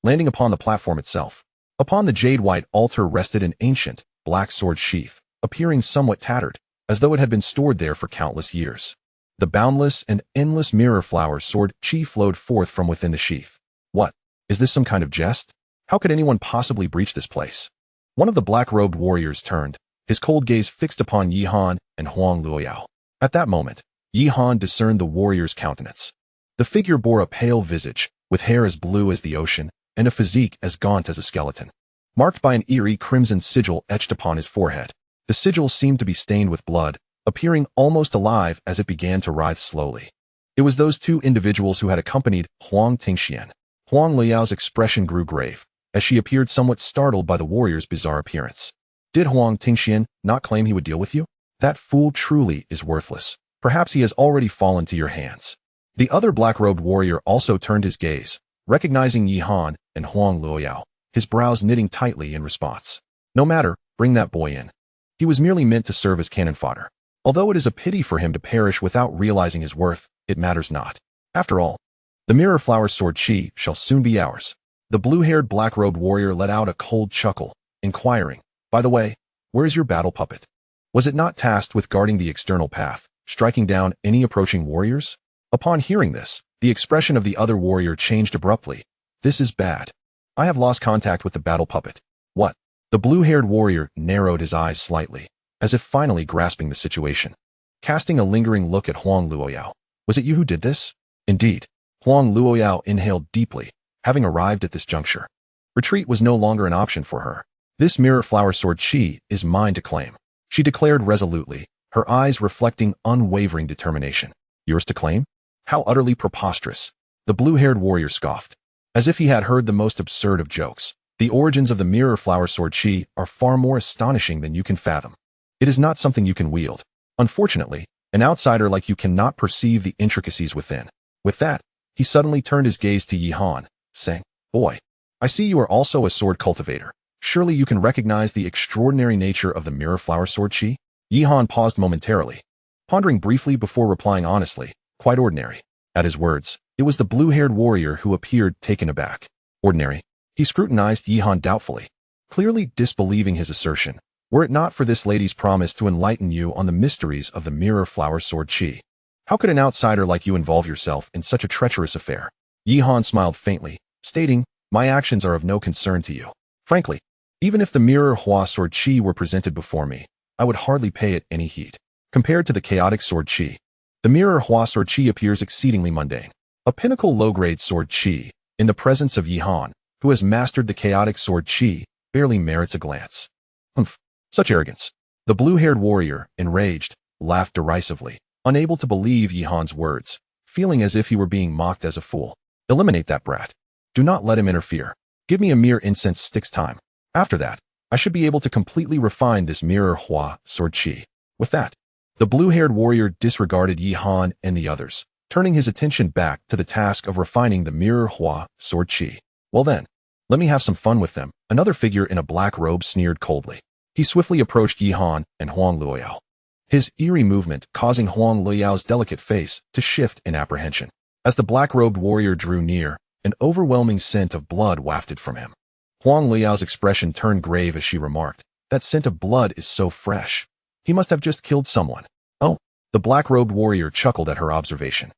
landing upon the platform itself. Upon the jade-white altar rested an ancient, black sword sheath, appearing somewhat tattered, as though it had been stored there for countless years. The boundless and endless mirror flower sword Qi flowed forth from within the sheath. What? Is this some kind of jest? How could anyone possibly breach this place? One of the black-robed warriors turned, his cold gaze fixed upon Yihan and Huang Luoyao. At that moment, Yihan discerned the warrior's countenance. The figure bore a pale visage, with hair as blue as the ocean, and a physique as gaunt as a skeleton, marked by an eerie crimson sigil etched upon his forehead. The sigil seemed to be stained with blood, appearing almost alive as it began to writhe slowly. It was those two individuals who had accompanied Huang Tingxian. Huang Luoyao's expression grew grave, as she appeared somewhat startled by the warrior's bizarre appearance. Did Huang Tingxian not claim he would deal with you? That fool truly is worthless. Perhaps he has already fallen to your hands. The other black-robed warrior also turned his gaze, recognizing Yihan and Huang Luoyao, his brows knitting tightly in response. No matter, bring that boy in. He was merely meant to serve as cannon fodder. Although it is a pity for him to perish without realizing his worth, it matters not. After all, the mirror flower sword Qi shall soon be ours. The blue-haired black-robed warrior let out a cold chuckle, inquiring, by the way, where is your battle puppet? Was it not tasked with guarding the external path, striking down any approaching warriors? Upon hearing this, the expression of the other warrior changed abruptly. This is bad. I have lost contact with the battle puppet. What? The blue-haired warrior narrowed his eyes slightly, as if finally grasping the situation. Casting a lingering look at Huang Luoyao. Was it you who did this? Indeed. Huang Luoyao inhaled deeply, having arrived at this juncture. Retreat was no longer an option for her. This mirror flower sword Qi is mine to claim, she declared resolutely, her eyes reflecting unwavering determination. Yours to claim? How utterly preposterous. The blue-haired warrior scoffed, as if he had heard the most absurd of jokes. The origins of the mirror flower sword Qi are far more astonishing than you can fathom. It is not something you can wield. Unfortunately, an outsider like you cannot perceive the intricacies within. With that, he suddenly turned his gaze to Yihan, saying, Boy, I see you are also a sword cultivator. Surely you can recognize the extraordinary nature of the mirror flower sword Qi? Yihan paused momentarily, pondering briefly before replying honestly, quite ordinary. At his words, it was the blue-haired warrior who appeared taken aback. Ordinary? He scrutinized Yihan doubtfully, clearly disbelieving his assertion. Were it not for this lady's promise to enlighten you on the mysteries of the mirror flower sword Qi, how could an outsider like you involve yourself in such a treacherous affair? Yihan smiled faintly, stating, My actions are of no concern to you. Frankly, even if the mirror Hua sword Qi were presented before me, I would hardly pay it any heed. Compared to the chaotic sword Qi, the mirror Hua sword Qi appears exceedingly mundane. A pinnacle low-grade sword Qi, in the presence of Yi Han, who has mastered the chaotic sword Qi, barely merits a glance. Humph, such arrogance. The blue-haired warrior, enraged, laughed derisively, unable to believe Yi Han's words, feeling as if he were being mocked as a fool. Eliminate that brat. Do not let him interfere. Give me a mere incense stick's time. After that, I should be able to completely refine this mirror Hua sword Qi. With that, the blue-haired warrior disregarded Yi Han and the others, turning his attention back to the task of refining the mirror Hua sword Qi. Well then, let me have some fun with them. Another figure in a black robe sneered coldly. He swiftly approached Yi Han and Huang Luoyao, his eerie movement causing Huang Luoyao's delicate face to shift in apprehension. As the black-robed warrior drew near, an overwhelming scent of blood wafted from him. Huang Luoyao's expression turned grave as she remarked, "That scent of blood is so fresh. He must have just killed someone." Oh, the black-robed warrior chuckled at her observation.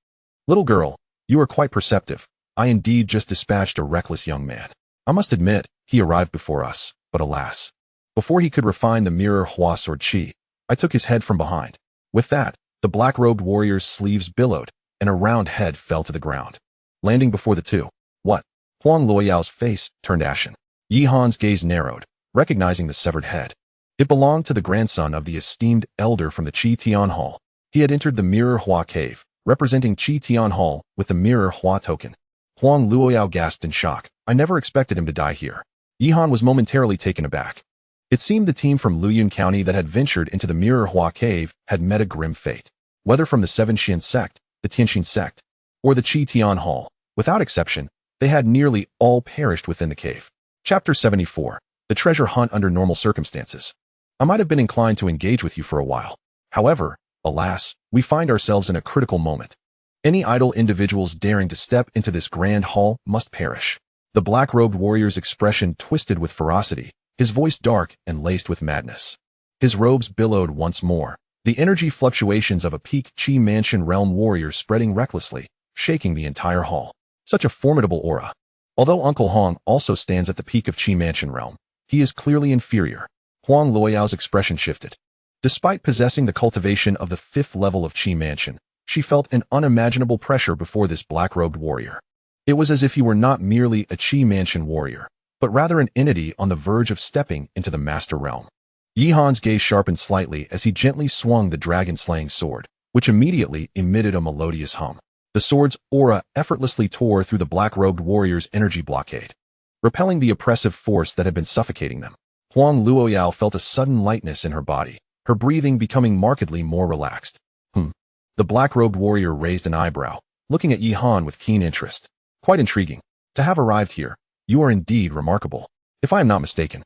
"Little girl, you are quite perceptive. I indeed just dispatched a reckless young man. I must admit, he arrived before us, but alas. Before he could refine the mirror Hua sword Qi, I took his head from behind." With that, the black-robed warrior's sleeves billowed, and a round head fell to the ground, landing before the two. What? Huang Luoyao's face turned ashen. Yi Han's gaze narrowed, recognizing the severed head. It belonged to the grandson of the esteemed elder from the Qi Tian Hall. He had entered the mirror Hua cave, representing Qi Tian Hall with the mirror Hua token. Huang Luoyao gasped in shock. I never expected him to die here. Yi Han was momentarily taken aback. It seemed the team from Luyun County that had ventured into the mirror Hua cave had met a grim fate. Whether from the Seven Xian sect, the Tianxin sect, or the Qi Tian Hall, without exception, they had nearly all perished within the cave. Chapter 74. The Treasure Hunt Under Normal Circumstances. I might have been inclined to engage with you for a while. However, alas, we find ourselves in a critical moment. Any idle individuals daring to step into this grand hall must perish. The black-robed warrior's expression twisted with ferocity, his voice dark and laced with madness. His robes billowed once more, the energy fluctuations of a peak Qi Mansion realm warrior spreading recklessly, shaking the entire hall. Such a formidable aura. Although Uncle Hong also stands at the peak of Qi Mansion realm, he is clearly inferior. Huang Luoyao's expression shifted. Despite possessing the cultivation of the 5th level of Qi Mansion, she felt an unimaginable pressure before this black-robed warrior. It was as if he were not merely a Qi Mansion warrior, but rather an entity on the verge of stepping into the master realm. Yi Han's gaze sharpened slightly as he gently swung the dragon-slaying sword, which immediately emitted a melodious hum. The sword's aura effortlessly tore through the black-robed warrior's energy blockade, repelling the oppressive force that had been suffocating them. Huang Luoyao felt a sudden lightness in her body, her breathing becoming markedly more relaxed. The black-robed warrior raised an eyebrow, looking at Yi Han with keen interest. Quite intriguing. To have arrived here, you are indeed remarkable. If I am not mistaken,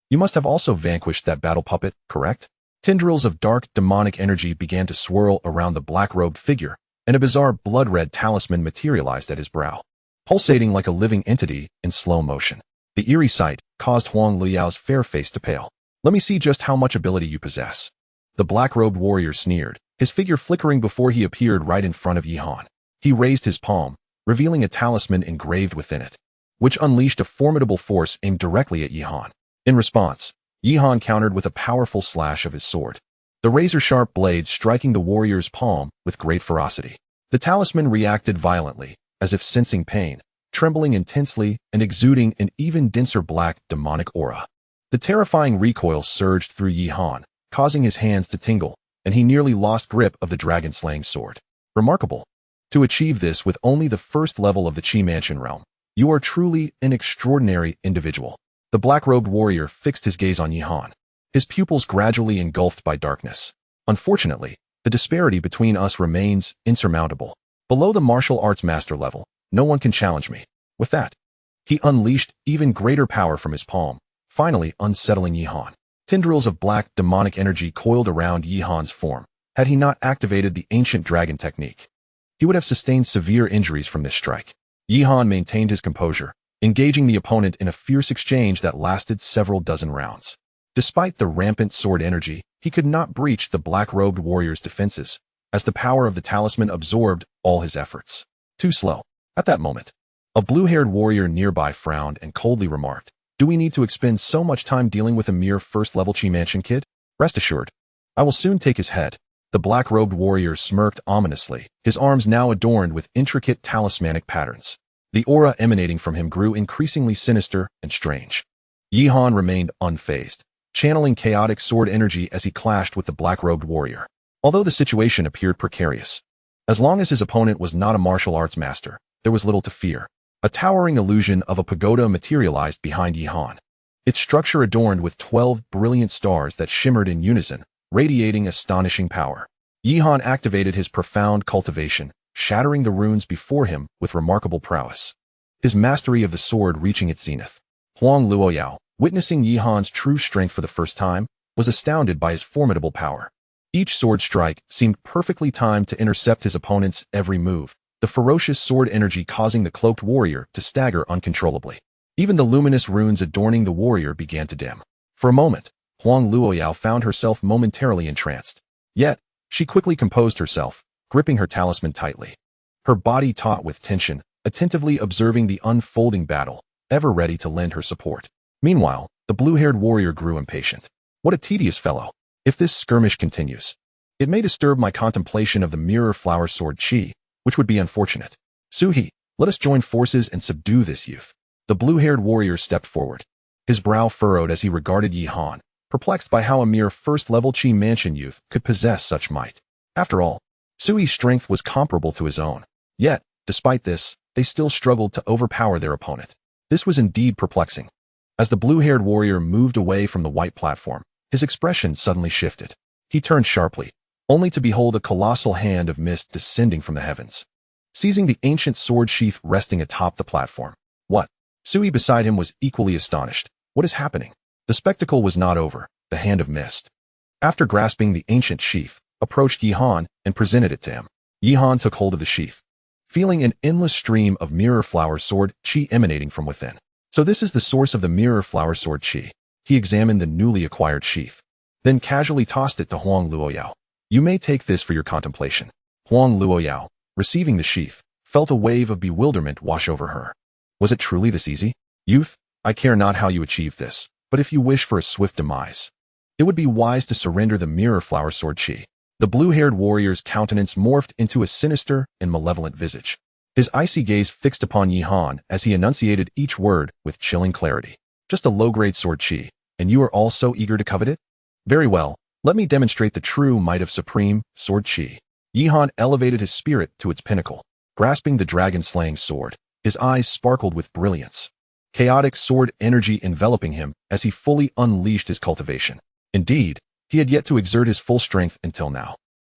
you must have also vanquished that battle puppet, correct? Tendrils of dark, demonic energy began to swirl around the black-robed figure, and a bizarre blood-red talisman materialized at his brow, pulsating like a living entity in slow motion. The eerie sight caused Huang Luoyao's fair face to pale. Let me see just how much ability you possess. The black-robed warrior sneered, his figure flickering before he appeared right in front of Yi Han. He raised his palm, revealing a talisman engraved within it, which unleashed a formidable force aimed directly at Yi Han. In response, Yi Han countered with a powerful slash of his sword, the razor-sharp blade striking the warrior's palm with great ferocity. The talisman reacted violently, as if sensing pain, trembling intensely and exuding an even denser black, demonic aura. The terrifying recoil surged through Yi Han, causing his hands to tingle, and he nearly lost grip of the dragon-slaying sword. Remarkable. To achieve this with only the 1st level of the Qi Mansion realm, you are truly an extraordinary individual. The black-robed warrior fixed his gaze on Yi Han, his pupils gradually engulfed by darkness. Unfortunately, the disparity between us remains insurmountable. Below the martial arts master level, no one can challenge me. With that, he unleashed even greater power from his palm, finally unsettling Yi Han. Tendrils of black, demonic energy coiled around Yi Han's form. Had he not activated the ancient dragon technique, he would have sustained severe injuries from this strike. Yi Han maintained his composure, engaging the opponent in a fierce exchange that lasted several dozen rounds. Despite the rampant sword energy, he could not breach the black-robed warrior's defenses, as the power of the talisman absorbed all his efforts. Too slow. At that moment, a blue-haired warrior nearby frowned and coldly remarked, "Do we need to expend so much time dealing with a mere 1st-level Qi Mansion kid? Rest assured, I will soon take his head. The black-robed warrior smirked ominously, his arms now adorned with intricate talismanic patterns. The aura emanating from him grew increasingly sinister and strange. Yihan remained unfazed, channeling chaotic sword energy as he clashed with the black-robed warrior. Although the situation appeared precarious, as long as his opponent was not a martial arts master, there was little to fear. A towering illusion of a pagoda materialized behind Yihan, its structure adorned with 12 brilliant stars that shimmered in unison, radiating astonishing power. Yihan activated his profound cultivation, shattering the runes before him with remarkable prowess. His mastery of the sword reaching its zenith. Huang Luoyao, witnessing Yihan's true strength for the first time, was astounded by his formidable power. Each sword strike seemed perfectly timed to intercept his opponent's every move, the ferocious sword energy causing the cloaked warrior to stagger uncontrollably. Even the luminous runes adorning the warrior began to dim. For a moment, Huang Luoyao found herself momentarily entranced. Yet, she quickly composed herself, gripping her talisman tightly. Her body taut with tension, attentively observing the unfolding battle, ever ready to lend her support. Meanwhile, the blue-haired warrior grew impatient. What a tedious fellow! If this skirmish continues, it may disturb my contemplation of the mirror flower sword chi, which would be unfortunate. Suhi, let us join forces and subdue this youth. The blue-haired warrior stepped forward. His brow furrowed as he regarded Yihan, perplexed by how a mere first-level chi mansion youth could possess such might. After all, Sui's strength was comparable to his own. Yet, despite this, they still struggled to overpower their opponent. This was indeed perplexing. As the blue-haired warrior moved away from the white platform, his expression suddenly shifted. He turned sharply, only to behold a colossal hand of mist descending from the heavens, seizing the ancient sword sheath resting atop the platform. What? Sui beside him was equally astonished. What is happening? The spectacle was not over. The hand of mist, after grasping the ancient sheath, approached Yihan and presented it to him. Yihan took hold of the sheath, feeling an endless stream of mirror flower sword chi emanating from within. So this is the source of the mirror flower sword chi. He examined the newly acquired sheath, then casually tossed it to Huang Luoyao. You may take this for your contemplation. Huang Luoyao, receiving the sheath, felt a wave of bewilderment wash over her. Was it truly this easy? Youth, I care not how you achieve this, but if you wish for a swift demise, it would be wise to surrender the mirror flower sword chi. The blue-haired warrior's countenance morphed into a sinister and malevolent visage. His icy gaze fixed upon Yihan as he enunciated each word with chilling clarity. Just a low-grade sword chi, and you are all so eager to covet it? Very well, let me demonstrate the true might of supreme sword chi. Yihan elevated his spirit to its pinnacle, grasping the dragon-slaying sword. His eyes sparkled with brilliance, chaotic sword energy enveloping him as he fully unleashed his cultivation. Indeed, he had yet to exert his full strength until now.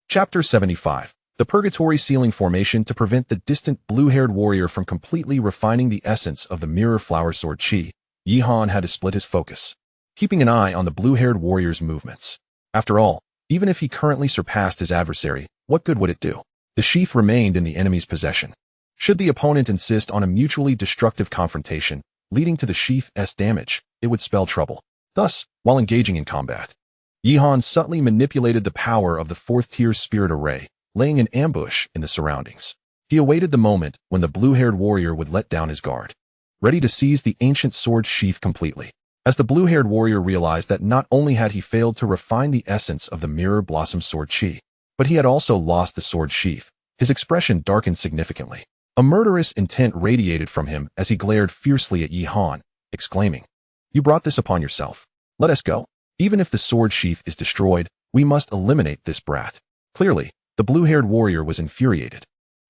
Chapter 75. The Purgatory Ceiling Formation. To prevent the distant blue-haired warrior from completely refining the essence of the mirror flower sword chi, Yihan had to split his focus, keeping an eye on the blue-haired warrior's movements. After all, even if he currently surpassed his adversary, what good would it do? The sheath remained in the enemy's possession. Should the opponent insist on a mutually destructive confrontation, leading to the sheath's damage, it would spell trouble. Thus, while engaging in combat, Yihan subtly manipulated the power of the fourth-tier spirit array, laying an ambush in the surroundings. He awaited the moment when the blue-haired warrior would let down his guard, ready to seize the ancient sword sheath completely. As the blue-haired warrior realized that not only had he failed to refine the essence of the mirror blossom sword chi, but he had also lost the sword sheath, his expression darkened significantly. A murderous intent radiated from him as he glared fiercely at Yihan, exclaiming, "You brought this upon yourself. Let us go. Even if the sword sheath is destroyed, we must eliminate this brat." Clearly, the blue-haired warrior was infuriated,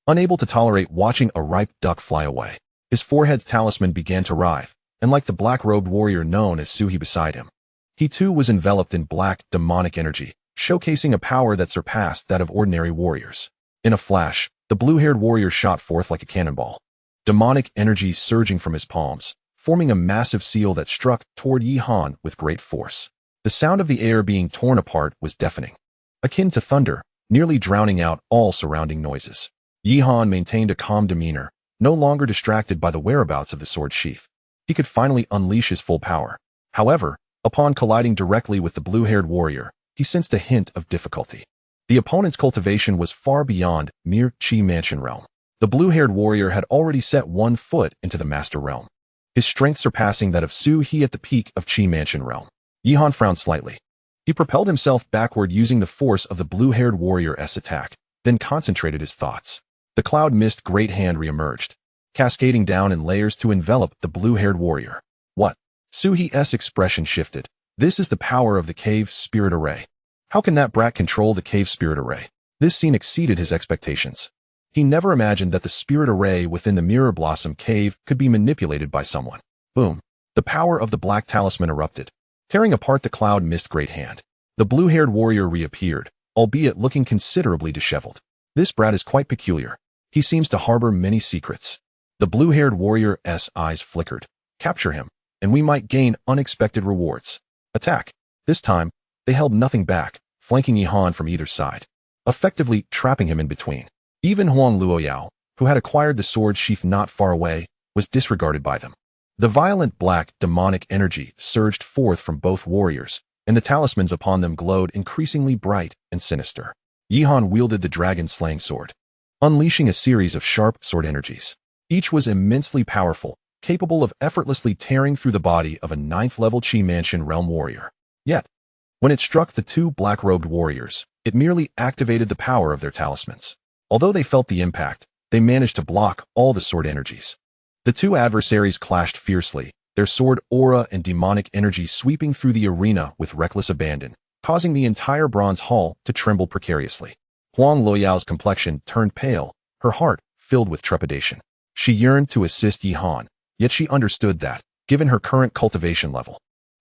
unable to tolerate watching a ripe duck fly away. His forehead's talisman began to writhe, and like the black-robed warrior known as Suhi beside him, he too was enveloped in black, demonic energy, showcasing a power that surpassed that of ordinary warriors. In a flash, the blue-haired warrior shot forth like a cannonball, demonic energy surging from his palms, forming a massive seal that struck toward Yihan with great force. The sound of the air being torn apart was deafening, akin to thunder, nearly drowning out all surrounding noises. Yihan maintained a calm demeanor, no longer distracted by the whereabouts of the sword sheath. He could finally unleash his full power. However, upon colliding directly with the blue-haired warrior, he sensed a hint of difficulty. The opponent's cultivation was far beyond mere chi mansion realm. The blue-haired warrior had already set one foot into the master realm, his strength surpassing that of Su He at the peak of chi mansion realm. Yihan frowned slightly. He propelled himself backward using the force of the blue-haired warrior's attack, then concentrated his thoughts. The cloud mist great hand re-emerged, cascading down in layers to envelop the blue-haired warrior. What? Suhi's expression shifted. This is the power of the cave spirit array. How can that brat control the cave spirit array? This scene exceeded his expectations. He never imagined that the spirit array within the Mirror Blossom cave could be manipulated by someone. Boom. The power of the black talisman erupted, tearing apart the cloud mist great hand. The blue-haired warrior reappeared, albeit looking considerably disheveled. This brat is quite peculiar. He seems to harbor many secrets. The blue-haired warrior's eyes flickered. Capture him, and we might gain unexpected rewards. Attack. This time, they held nothing back, flanking Yihan from either side, effectively trapping him in between. Even Huang Luoyao, who had acquired the sword sheath not far away, was disregarded by them. The violent black, demonic energy surged forth from both warriors, and the talismans upon them glowed increasingly bright and sinister. Yihan wielded the dragon-slaying sword, unleashing a series of sharp sword energies. Each was immensely powerful, capable of effortlessly tearing through the body of a 9th-level Qi Mansion realm warrior. Yet, when it struck the two black-robed warriors, it merely activated the power of their talismans. Although they felt the impact, they managed to block all the sword energies. The two adversaries clashed fiercely, their sword aura and demonic energy sweeping through the arena with reckless abandon, causing the entire bronze hall to tremble precariously. Huang Luoyao's complexion turned pale, her heart filled with trepidation. She yearned to assist Yihan, yet she understood that, given her current cultivation level,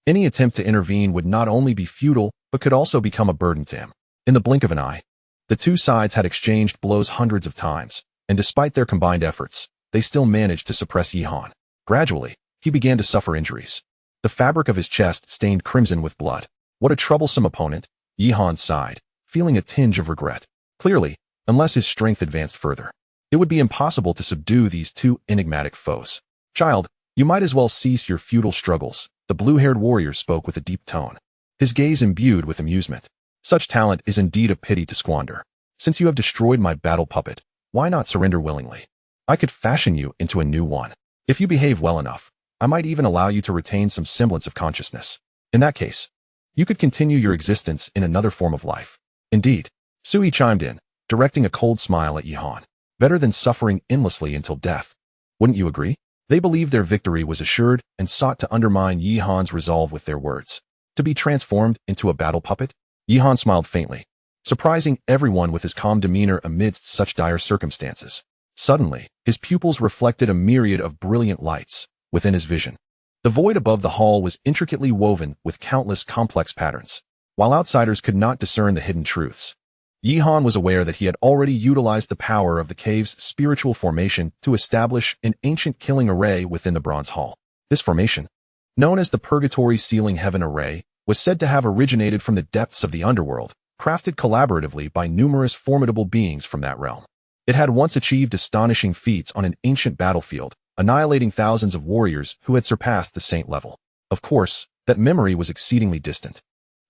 any attempt to intervene would not only be futile, but could also become a burden to him. In the blink of an eye, the two sides had exchanged blows hundreds of times, and despite their combined efforts, they still managed to suppress Yihan. Gradually, he began to suffer injuries. The fabric of his chest stained crimson with blood. What a troublesome opponent, Yihan sighed, feeling a tinge of regret. Clearly, unless his strength advanced further, it would be impossible to subdue these two enigmatic foes. Child, you might as well cease your futile struggles, the blue-haired warrior spoke with a deep tone, his gaze imbued with amusement. Such talent is indeed a pity to squander. Since you have destroyed my battle puppet, why not surrender willingly? I could fashion you into a new one. If you behave well enough, I might even allow you to retain some semblance of consciousness. In that case, you could continue your existence in another form of life. Indeed, Sui chimed in, directing a cold smile at Yihan. Better than suffering endlessly until death. Wouldn't you agree? They believed their victory was assured and sought to undermine Yihan's resolve with their words. To be transformed into a battle puppet? Yihan smiled faintly, surprising everyone with his calm demeanor amidst such dire circumstances. Suddenly, his pupils reflected a myriad of brilliant lights within his vision. The void above the hall was intricately woven with countless complex patterns, while outsiders could not discern the hidden truths. Yihan was aware that he had already utilized the power of the cave's spiritual formation to establish an ancient killing array within the bronze hall. This formation, known as the Purgatory Sealing Heaven Array, was said to have originated from the depths of the underworld, crafted collaboratively by numerous formidable beings from that realm. It had once achieved astonishing feats on an ancient battlefield, annihilating thousands of warriors who had surpassed the saint level. Of course, that memory was exceedingly distant.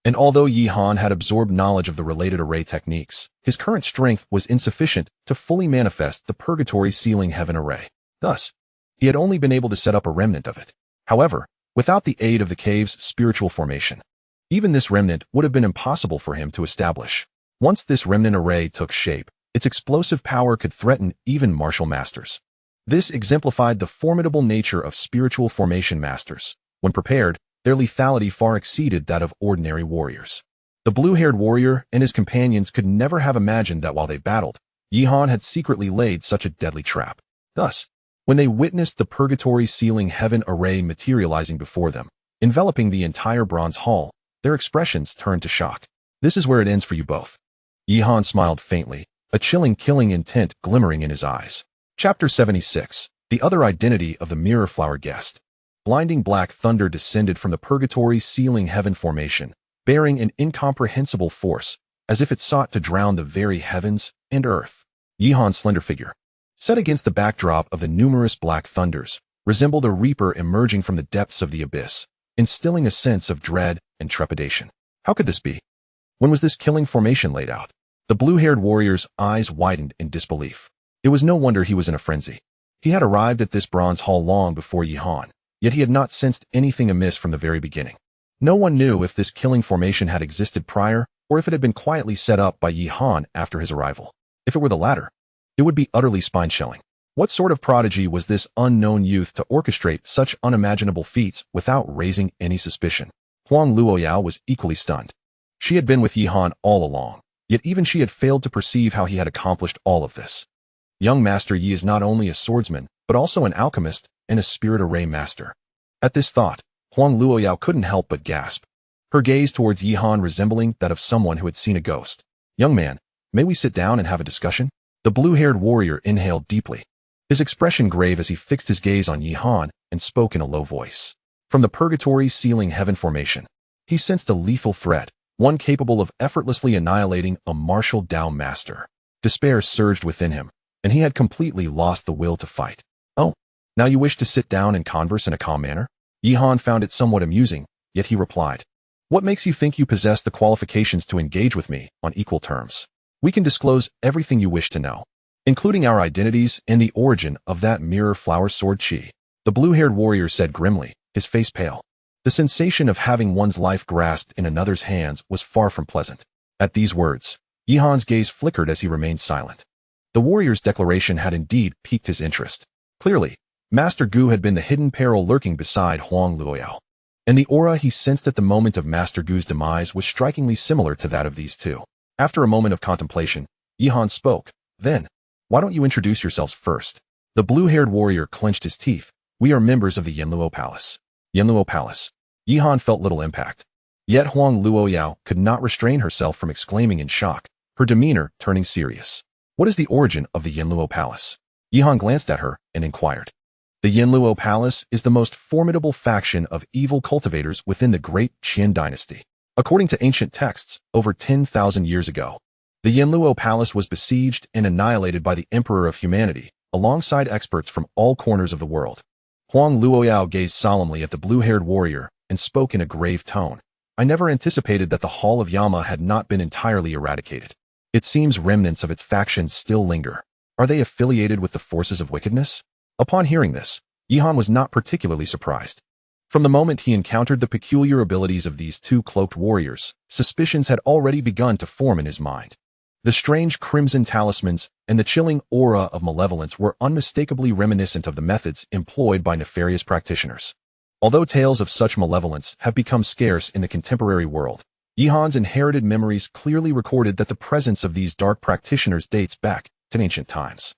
And although Yihan had absorbed knowledge of the related array techniques, his current strength was insufficient to fully manifest the Purgatory Sealing Heaven Array. Thus, he had only been able to set up a remnant of it. However, without the aid of the cave's spiritual formation, even this remnant would have been impossible for him to establish. Once this remnant array took shape, its explosive power could threaten even martial masters. This exemplified the formidable nature of spiritual formation masters. When prepared, their lethality far exceeded that of ordinary warriors. The blue-haired warrior and his companions could never have imagined that while they battled, Yihan had secretly laid such a deadly trap. Thus, when they witnessed the Purgatory Sealing Heaven Array materializing before them, enveloping the entire bronze hall, their expressions turned to shock. This is where it ends for you both. Yihan smiled faintly, a chilling killing intent glimmering in his eyes. Chapter 76. The Other Identity of the Mirror Flower Guest. Blinding black thunder descended from the Purgatory Sealing Heaven formation, bearing an incomprehensible force, as if it sought to drown the very heavens and earth. Yihan's slender figure, set against the backdrop of the numerous black thunders, resembled a reaper emerging from the depths of the abyss, instilling a sense of dread and trepidation. How could this be? When was this killing formation laid out? The blue-haired warrior's eyes widened in disbelief. It was no wonder he was in a frenzy. He had arrived at this bronze hall long before Yihan, yet he had not sensed anything amiss from the very beginning. No one knew if this killing formation had existed prior, or if it had been quietly set up by Yi Han after his arrival. If it were the latter, it would be utterly spine-chilling. What sort of prodigy was this unknown youth to orchestrate such unimaginable feats without raising any suspicion? Huang Luoyao was equally stunned. She had been with Yi Han all along, yet even she had failed to perceive how he had accomplished all of this. Young Master Yi is not only a swordsman, but also an alchemist and a spirit array master. At this thought, Huang Luoyao couldn't help but gasp, her gaze towards Yi Han resembling that of someone who had seen a ghost. Young man, may we sit down and have a discussion? The blue-haired warrior inhaled deeply, his expression grave as he fixed his gaze on Yi Han and spoke in a low voice. From the purgatory sealing heaven formation, he sensed a lethal threat, one capable of effortlessly annihilating a martial Dao master. Despair surged within him, and he had completely lost the will to fight. Oh, now you wish to sit down and converse in a calm manner? Yi Han found it somewhat amusing, yet he replied, what makes you think you possess the qualifications to engage with me on equal terms? We can disclose everything you wish to know, including our identities and the origin of that mirror flower sword chi. The blue-haired warrior said grimly, his face pale. The sensation of having one's life grasped in another's hands was far from pleasant. At these words, Yi Han's gaze flickered as he remained silent. The warrior's declaration had indeed piqued his interest. Clearly, Master Gu had been the hidden peril lurking beside Huang Luoyao, and the aura he sensed at the moment of Master Gu's demise was strikingly similar to that of these two. After a moment of contemplation, Yi Han spoke, then, why don't you introduce yourselves first? The blue-haired warrior clenched his teeth. We are members of the Yanluo Palace. Yanluo Palace. Yi Han felt little impact. Yet Huang Luoyao could not restrain herself from exclaiming in shock, her demeanor turning serious. What is the origin of the Yanluo Palace? Yi Han glanced at her and inquired. The Yanluo Palace is the most formidable faction of evil cultivators within the great Qin dynasty. According to ancient texts, over 10,000 years ago, the Yanluo Palace was besieged and annihilated by the Emperor of Humanity, alongside experts from all corners of the world. Huang Luoyao gazed solemnly at the blue-haired warrior and spoke in a grave tone. I never anticipated that the Hall of Yama had not been entirely eradicated. It seems remnants of its factions still linger. Are they affiliated with the forces of wickedness? Upon hearing this, Yi Han was not particularly surprised. From the moment he encountered the peculiar abilities of these two cloaked warriors, suspicions had already begun to form in his mind. The strange crimson talismans and the chilling aura of malevolence were unmistakably reminiscent of the methods employed by nefarious practitioners. Although tales of such malevolence have become scarce in the contemporary world, Yi Han's inherited memories clearly recorded that the presence of these dark practitioners dates back to ancient times.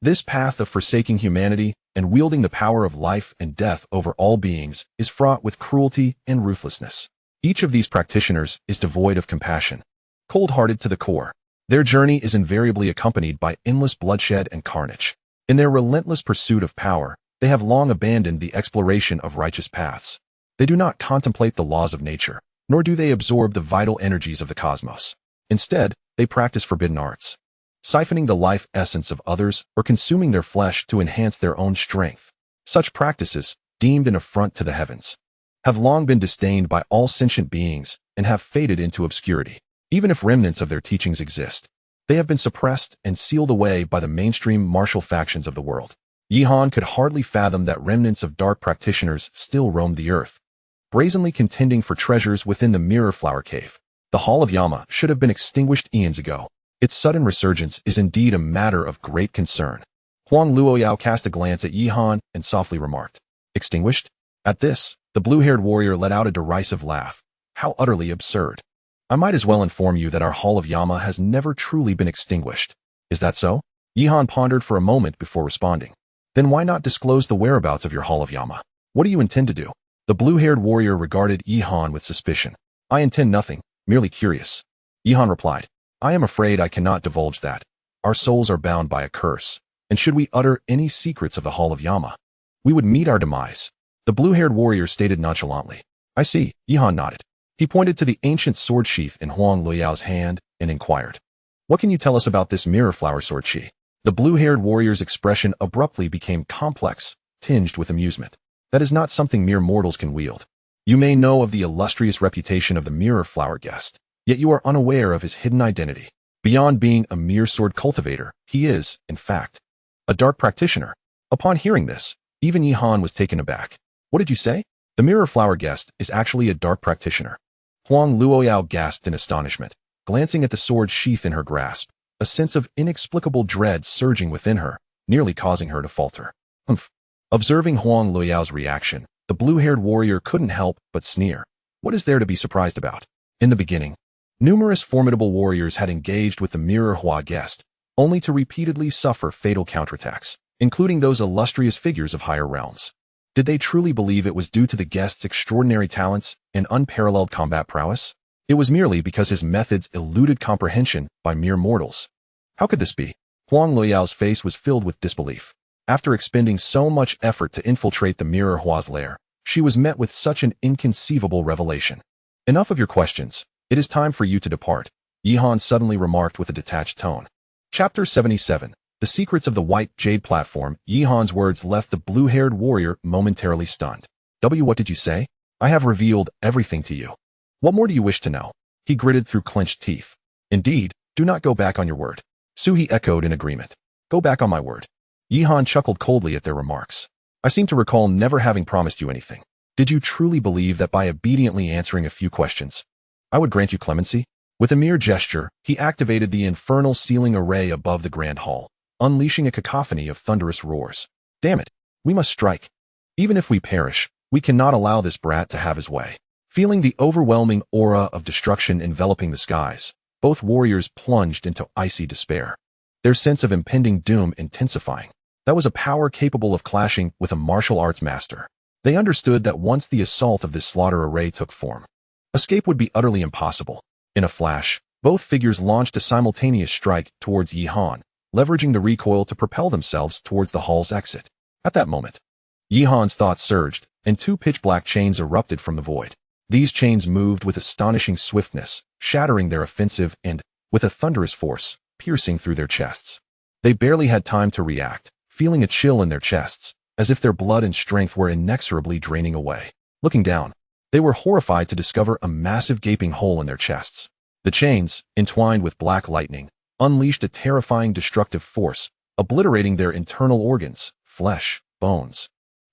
This path of forsaking humanity and wielding the power of life and death over all beings is fraught with cruelty and ruthlessness. Each of these practitioners is devoid of compassion, cold-hearted to the core. Their journey is invariably accompanied by endless bloodshed and carnage. In their relentless pursuit of power, they have long abandoned the exploration of righteous paths. They do not contemplate the laws of nature, nor do they absorb the vital energies of the cosmos. Instead, they practice forbidden arts, siphoning the life essence of others or consuming their flesh to enhance their own strength. Such practices, deemed an affront to the heavens, have long been disdained by all sentient beings and have faded into obscurity. Even if remnants of their teachings exist, they have been suppressed and sealed away by the mainstream martial factions of the world. Yi Han could hardly fathom that remnants of dark practitioners still roamed the earth, brazenly contending for treasures within the Mirror Flower Cave. The Hall of Yama should have been extinguished eons ago. Its sudden resurgence is indeed a matter of great concern. Huang Luoyao cast a glance at Yi Han and softly remarked, extinguished? At this, the blue-haired warrior let out a derisive laugh. How utterly absurd. I might as well inform you that our Hall of Yama has never truly been extinguished. Is that so? Yi Han pondered for a moment before responding. Then why not disclose the whereabouts of your Hall of Yama? What do you intend to do? The blue-haired warrior regarded Yi Han with suspicion. I intend nothing, merely curious. Yi Han replied, I am afraid I cannot divulge that. Our souls are bound by a curse, and should we utter any secrets of the Hall of Yama, we would meet our demise. The blue-haired warrior stated nonchalantly. I see. Yi Han nodded. He pointed to the ancient sword sheath in Huang Luoyao's hand and inquired, what can you tell us about this mirror flower sword chi? The blue-haired warrior's expression abruptly became complex, tinged with amusement. That is not something mere mortals can wield. You may know of the illustrious reputation of the mirror flower guest, yet you are unaware of his hidden identity. Beyond being a mere sword cultivator, he is, in fact, a dark practitioner. Upon hearing this, even Yi Han was taken aback. What did you say? The mirror flower guest is actually a dark practitioner. Huang Luoyao gasped in astonishment, glancing at the sword sheath in her grasp, a sense of inexplicable dread surging within her, nearly causing her to falter. Humph. Observing Huang Luoyao's reaction, the blue-haired warrior couldn't help but sneer. What is there to be surprised about? In the beginning, numerous formidable warriors had engaged with the mirror Hua guest, only to repeatedly suffer fatal counterattacks, including those illustrious figures of higher realms. Did they truly believe it was due to the guest's extraordinary talents and unparalleled combat prowess? It was merely because his methods eluded comprehension by mere mortals. How could this be? Huang Luoyao's face was filled with disbelief. After expending so much effort to infiltrate the mirror Hua's lair, she was met with such an inconceivable revelation. Enough of your questions. It is time for you to depart, Yihan suddenly remarked with a detached tone. Chapter 77. The Secrets of the White Jade Platform. Yihan's words left the blue-haired warrior momentarily stunned. What did you say? I have revealed everything to you. What more do you wish to know? He gritted through clenched teeth. Indeed, do not go back on your word. Suhi echoed in agreement. Go back on my word. Yihan chuckled coldly at their remarks. I seem to recall never having promised you anything. Did you truly believe that by obediently answering a few questions, I would grant you clemency? With a mere gesture, he activated the infernal ceiling array above the grand hall, unleashing a cacophony of thunderous roars. Damn it, we must strike. Even if we perish, we cannot allow this brat to have his way. Feeling the overwhelming aura of destruction enveloping the skies, both warriors plunged into icy despair, their sense of impending doom intensifying. That was a power capable of clashing with a martial arts master. They understood that once the assault of this slaughter array took form, escape would be utterly impossible. In a flash, both figures launched a simultaneous strike towards Yihan, leveraging the recoil to propel themselves towards the hall's exit. At that moment, Yihan's thoughts surged, and two pitch-black chains erupted from the void. These chains moved with astonishing swiftness, shattering their offensive and, with a thunderous force, piercing through their chests. They barely had time to react, feeling a chill in their chests, as if their blood and strength were inexorably draining away. Looking down, they were horrified to discover a massive gaping hole in their chests. The chains, entwined with black lightning, unleashed a terrifying destructive force, obliterating their internal organs, flesh, bones,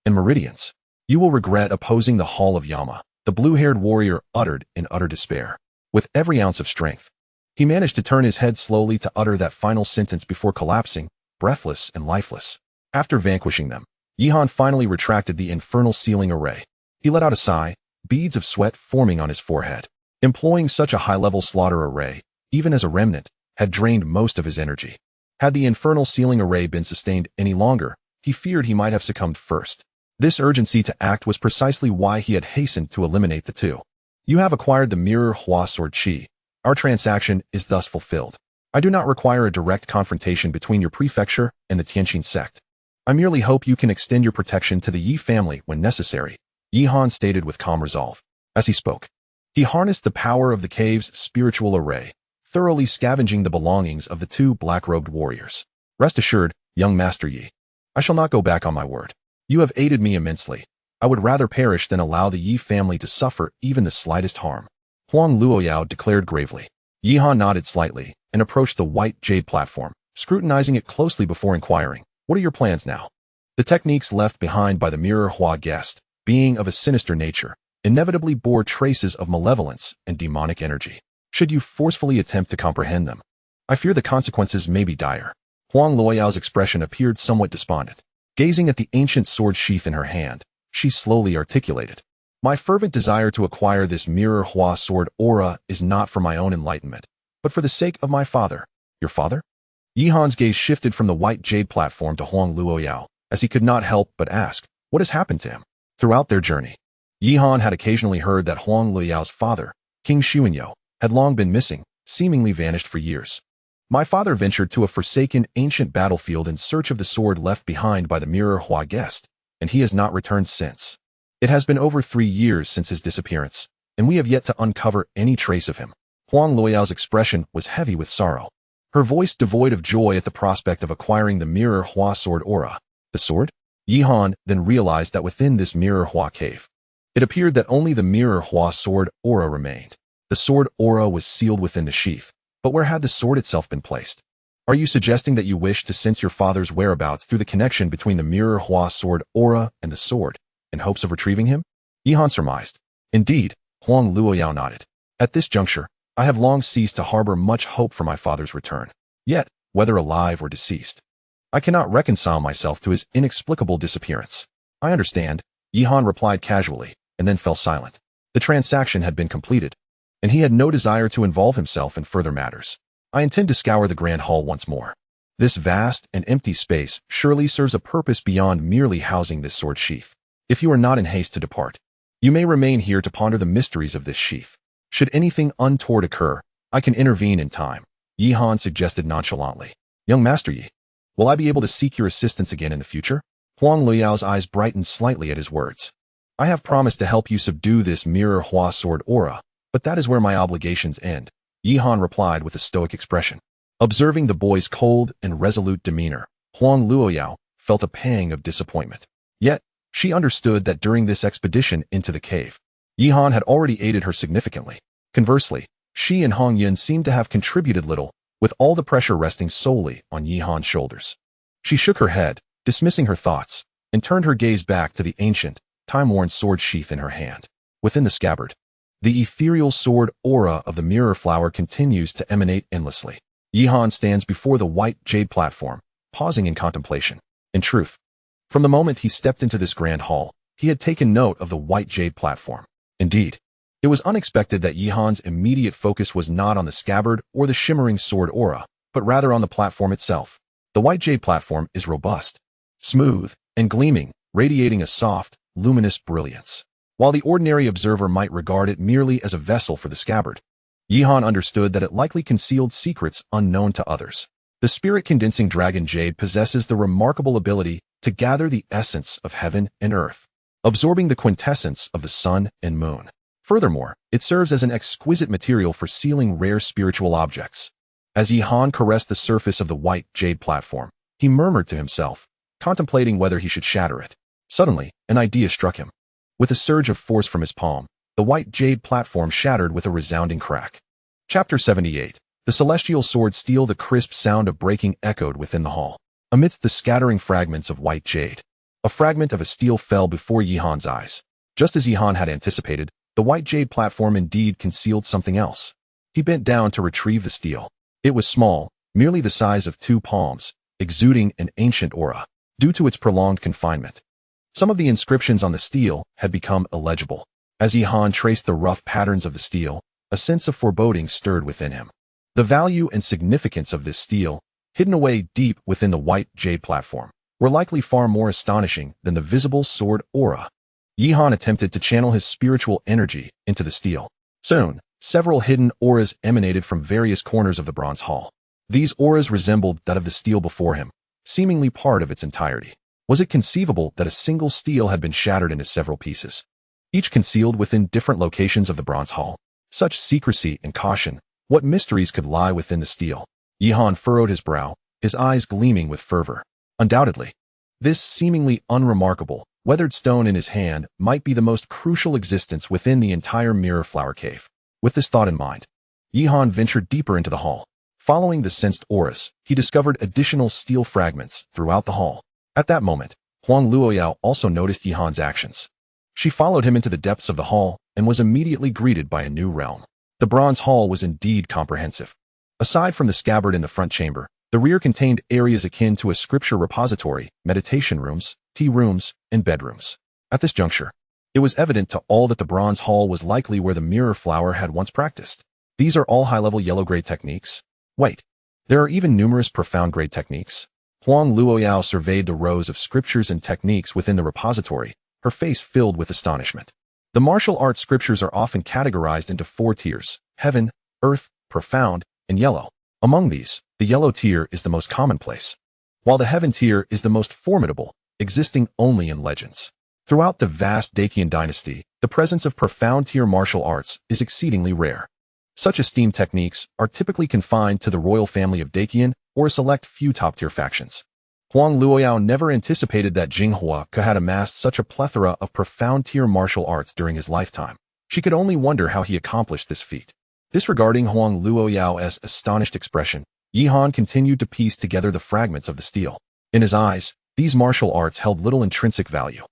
and meridians. You will regret opposing the Hall of Yama, the blue-haired warrior uttered in utter despair. With every ounce of strength, he managed to turn his head slowly to utter that final sentence before collapsing, breathless and lifeless. After vanquishing them, Yihan finally retracted the infernal ceiling array. He let out a sigh, beads of sweat forming on his forehead. Employing such a high-level slaughter array, even as a remnant, had drained most of his energy. Had the infernal ceiling array been sustained any longer, he feared he might have succumbed first. This urgency to act was precisely why he had hastened to eliminate the two. You have acquired the mirror Hua sword chi. Our transaction is thus fulfilled. I do not require a direct confrontation between your prefecture and the Tianqin sect. I merely hope you can extend your protection to the Yi family when necessary, Yihan stated with calm resolve. As he spoke, he harnessed the power of the cave's spiritual array, thoroughly scavenging the belongings of the two black-robed warriors. Rest assured, young Master Yi, I shall not go back on my word. You have aided me immensely. I would rather perish than allow the Yi family to suffer even the slightest harm, Huang Luoyao declared gravely. Yihan nodded slightly and approached the white jade platform, scrutinizing it closely before inquiring, what are your plans now? The techniques left behind by the mirror Hua guest, being of a sinister nature, inevitably bore traces of malevolence and demonic energy. Should you forcefully attempt to comprehend them, I fear the consequences may be dire. Huang Luoyao's expression appeared somewhat despondent. Gazing at the ancient sword sheath in her hand, she slowly articulated, my fervent desire to acquire this mirror Hua sword aura is not for my own enlightenment, but for the sake of my father. Your father? Yihan's gaze shifted from the white jade platform to Huang Luoyao, as he could not help but ask, what has happened to him? Throughout their journey, Yihan had occasionally heard that Huang Luoyao's father, King Xuanyo, had long been missing, seemingly vanished for years. My father ventured to a forsaken ancient battlefield in search of the sword left behind by the mirror Hua guest, and he has not returned since. It has been over 3 years since his disappearance, and we have yet to uncover any trace of him. Huang Luoyao's expression was heavy with sorrow, her voice devoid of joy at the prospect of acquiring the mirror Hua sword aura. The sword? Yihan then realized that within this mirror Hua cave, it appeared that only the mirror Hua sword aura remained. The sword aura was sealed within the sheath, but where had the sword itself been placed? Are you suggesting that you wish to sense your father's whereabouts through the connection between the mirror Hua sword aura and the sword, in hopes of retrieving him? Yihan surmised. Indeed, Huang Luoyao nodded. At this juncture, I have long ceased to harbor much hope for my father's return. Yet, whether alive or deceased, I cannot reconcile myself to his inexplicable disappearance. I understand, Yihan replied casually, and then fell silent. The transaction had been completed, and he had no desire to involve himself in further matters. I intend to scour the Grand Hall once more. This vast and empty space surely serves a purpose beyond merely housing this sword sheath. If you are not in haste to depart, you may remain here to ponder the mysteries of this sheath. Should anything untoward occur, I can intervene in time, Yihan suggested nonchalantly. Young Master Yi, will I be able to seek your assistance again in the future? Huang Luoyao's eyes brightened slightly at his words. I have promised to help you subdue this mirror Hua sword aura, but that is where my obligations end, Yihan replied with a stoic expression. Observing the boy's cold and resolute demeanor, Huang Luoyao felt a pang of disappointment. Yet, she understood that during this expedition into the cave, Yihan had already aided her significantly. Conversely, she and Hong Yun seemed to have contributed little, with all the pressure resting solely on Yihan's shoulders. She shook her head, dismissing her thoughts, and turned her gaze back to the ancient, time-worn sword sheath in her hand. Within the scabbard, the ethereal sword aura of the mirror flower continues to emanate endlessly. Yihan stands before the white jade platform, pausing in contemplation. In truth, from the moment he stepped into this grand hall, he had taken note of the white jade platform. Indeed, it was unexpected that Yihan's immediate focus was not on the scabbard or the shimmering sword aura, but rather on the platform itself. The white jade platform is robust, smooth, and gleaming, radiating a soft, luminous brilliance. While the ordinary observer might regard it merely as a vessel for the scabbard, Yihan understood that it likely concealed secrets unknown to others. The spirit-condensing dragon jade possesses the remarkable ability to gather the essence of heaven and earth, absorbing the quintessence of the sun and moon. Furthermore, it serves as an exquisite material for sealing rare spiritual objects. As Yihan caressed the surface of the white jade platform, he murmured to himself, contemplating whether he should shatter it. Suddenly, an idea struck him. With a surge of force from his palm, the white jade platform shattered with a resounding crack. Chapter 78. The celestial sword steel. The crisp sound of breaking echoed within the hall. Amidst the scattering fragments of white jade, a fragment of a steel fell before Yihan's eyes. Just as Yihan had anticipated, the white jade platform indeed concealed something else. He bent down to retrieve the steel. It was small, merely the size of 2 palms, exuding an ancient aura. Due to its prolonged confinement, some of the inscriptions on the steel had become illegible. As Yihan traced the rough patterns of the steel, a sense of foreboding stirred within him. The value and significance of this steel, hidden away deep within the white jade platform, were likely far more astonishing than the visible sword aura. Yihan attempted to channel his spiritual energy into the steel. Soon, several hidden auras emanated from various corners of the bronze hall. These auras resembled that of the steel before him, seemingly part of its entirety. Was it conceivable that a single steel had been shattered into several pieces, each concealed within different locations of the bronze hall? Such secrecy and caution, what mysteries could lie within the steel? Yihan furrowed his brow, his eyes gleaming with fervor. Undoubtedly, this seemingly unremarkable, weathered stone in his hand might be the most crucial existence within the entire mirror flower cave. With this thought in mind, Yihan ventured deeper into the hall. Following the sensed auras, he discovered additional steel fragments throughout the hall. At that moment, Huang Luoyao also noticed Yihan's actions. She followed him into the depths of the hall and was immediately greeted by a new realm. The bronze hall was indeed comprehensive. Aside from the scabbard in the front chamber, the rear contained areas akin to a scripture repository, meditation rooms, tea rooms, and bedrooms. At this juncture, it was evident to all that the bronze hall was likely where the mirror flower had once practiced. These are all high-level yellow-grade techniques. Wait, there are even numerous profound-grade techniques. Huang Luoyao surveyed the rows of scriptures and techniques within the repository, her face filled with astonishment. The martial arts scriptures are often categorized into 4 tiers: heaven, earth, profound, and yellow. Among these, the yellow tier is the most commonplace, while the heaven tier is the most formidable, existing only in legends. Throughout the vast Dantian dynasty, the presence of profound tier martial arts is exceedingly rare. Such esteemed techniques are typically confined to the royal family of Dantian or a select few top-tier factions. Huang Luoyao never anticipated that Jinghua had amassed such a plethora of profound-tier martial arts during his lifetime. She could only wonder how he accomplished this feat. Disregarding Huang Luoyao's astonished expression, Yihan continued to piece together the fragments of the steel. In his eyes, these martial arts held little intrinsic value.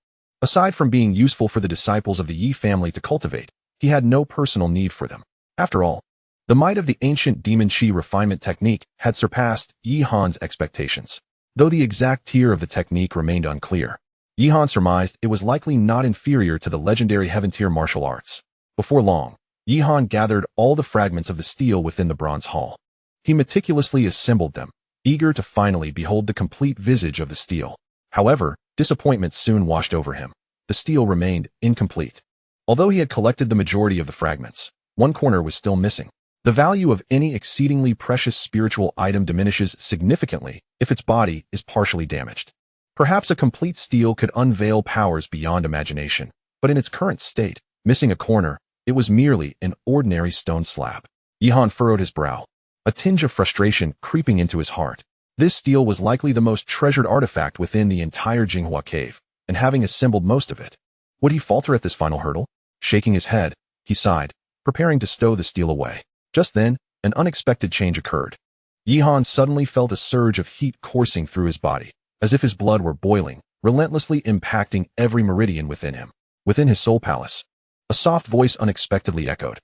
Aside from being useful for the disciples of the Yi family to cultivate, he had no personal need for them. After all, the might of the ancient demon chi refinement technique had surpassed Yi Han's expectations. Though the exact tier of the technique remained unclear, Yi Han surmised it was likely not inferior to the legendary heaven tier martial arts. Before long, Yi Han gathered all the fragments of the steel within the bronze hall. He meticulously assembled them, eager to finally behold the complete visage of the steel. However, disappointment soon washed over him. The steel remained incomplete. Although he had collected the majority of the fragments, one corner was still missing. The value of any exceedingly precious spiritual item diminishes significantly if its body is partially damaged. Perhaps a complete steel could unveil powers beyond imagination, but in its current state, missing a corner, it was merely an ordinary stone slab. Yi Han furrowed his brow, a tinge of frustration creeping into his heart. This steel was likely the most treasured artifact within the entire Jinghua cave, and having assembled most of it, would he falter at this final hurdle? Shaking his head, he sighed, preparing to stow the steel away. Just then, an unexpected change occurred. Yi Han suddenly felt a surge of heat coursing through his body, as if his blood were boiling, relentlessly impacting every meridian within him. Within his soul palace, a soft voice unexpectedly echoed,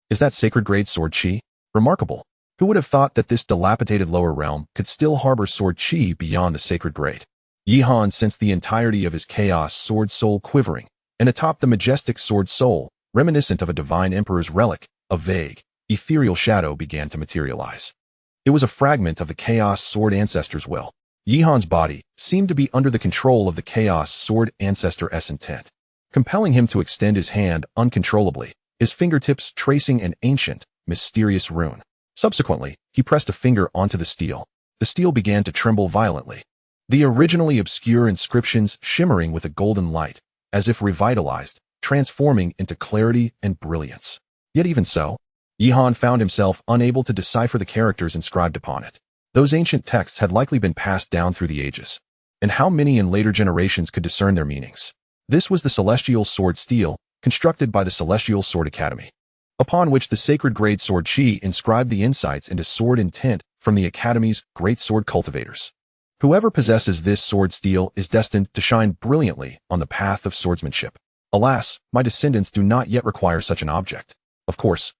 Is that sacred-grade sword chi? Remarkable. Who would have thought that this dilapidated lower realm could still harbor sword chi beyond the sacred grade? Yi Han sensed the entirety of his chaos sword soul quivering, and atop the majestic sword soul, reminiscent of a divine emperor's relic, a vague, ethereal shadow began to materialize. It was a fragment of the Chaos Sword Ancestor's will. Yi Han's body seemed to be under the control of the Chaos Sword Ancestor's intent, compelling him to extend his hand uncontrollably, his fingertips tracing an ancient, mysterious rune. Subsequently, he pressed a finger onto the steel. The steel began to tremble violently, the originally obscure inscriptions shimmering with a golden light, as if revitalized, transforming into clarity and brilliance. Yet even so, Yi Han found himself unable to decipher the characters inscribed upon it. Those ancient texts had likely been passed down through the ages, and how many in later generations could discern their meanings? This was the Celestial Sword Steel, constructed by the Celestial Sword Academy, upon which the sacred grade sword chi inscribed the insights into sword intent from the Academy's great sword cultivators. Whoever possesses this sword steel is destined to shine brilliantly on the path of swordsmanship. Alas, my descendants do not yet require such an object. Of course,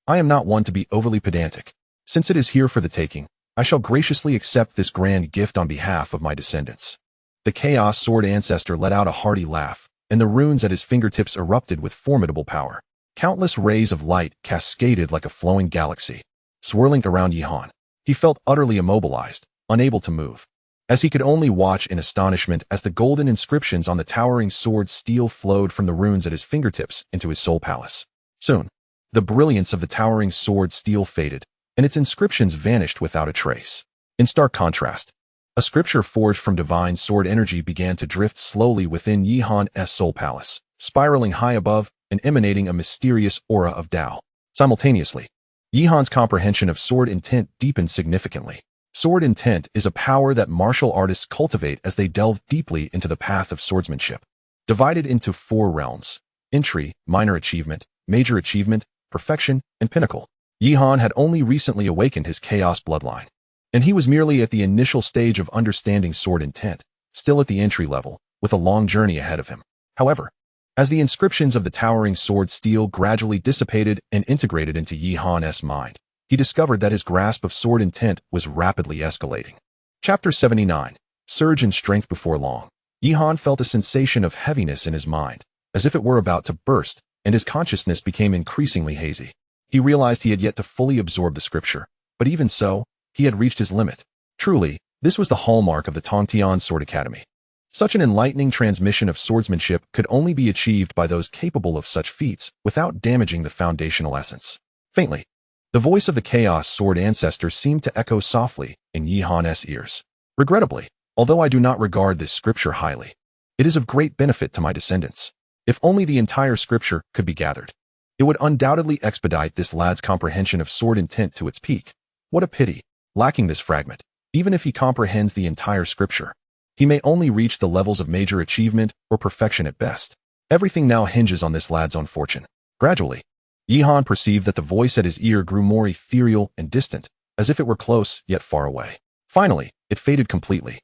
I am not one to be overly pedantic. Since it is here for the taking, I shall graciously accept this grand gift on behalf of my descendants. The Chaos Sword Ancestor let out a hearty laugh, and the runes at his fingertips erupted with formidable power. Countless rays of light cascaded like a flowing galaxy, swirling around Yi Han. He felt utterly immobilized, unable to move, as he could only watch in astonishment as the golden inscriptions on the towering sword steel flowed from the runes at his fingertips into his soul palace. Soon, the brilliance of the towering sword steel faded, and its inscriptions vanished without a trace. In stark contrast, a scripture forged from divine sword energy began to drift slowly within Yi Han's soul palace, spiraling high above and emanating a mysterious aura of Tao. Simultaneously, Yi Han's comprehension of sword intent deepened significantly. Sword intent is a power that martial artists cultivate as they delve deeply into the path of swordsmanship. Divided into 4 realms: entry, minor achievement, major achievement, perfection, and pinnacle. Yi Han had only recently awakened his chaos bloodline, and he was merely at the initial stage of understanding sword intent, still at the entry level, with a long journey ahead of him. However, as the inscriptions of the towering sword steel gradually dissipated and integrated into Yi Han's mind, he discovered that his grasp of sword intent was rapidly escalating. Chapter 79. Surge in strength. Before long, Yi Han felt a sensation of heaviness in his mind, as if it were about to burst, and his consciousness became increasingly hazy. He realized he had yet to fully absorb the scripture, but even so, he had reached his limit. Truly, this was the hallmark of the Dantian Sword Academy. Such an enlightening transmission of swordsmanship could only be achieved by those capable of such feats without damaging the foundational essence. Faintly, the voice of the Chaos Sword Ancestor seemed to echo softly in Yi Han's ears. Regrettably, although I do not regard this scripture highly, it is of great benefit to my descendants. If only the entire scripture could be gathered, it would undoubtedly expedite this lad's comprehension of sword intent to its peak. What a pity, lacking this fragment, even if he comprehends the entire scripture, he may only reach the levels of major achievement or perfection at best. Everything now hinges on this lad's own fortune. Gradually, Yi Han perceived that the voice at his ear grew more ethereal and distant, as if it were close yet far away. Finally, it faded completely,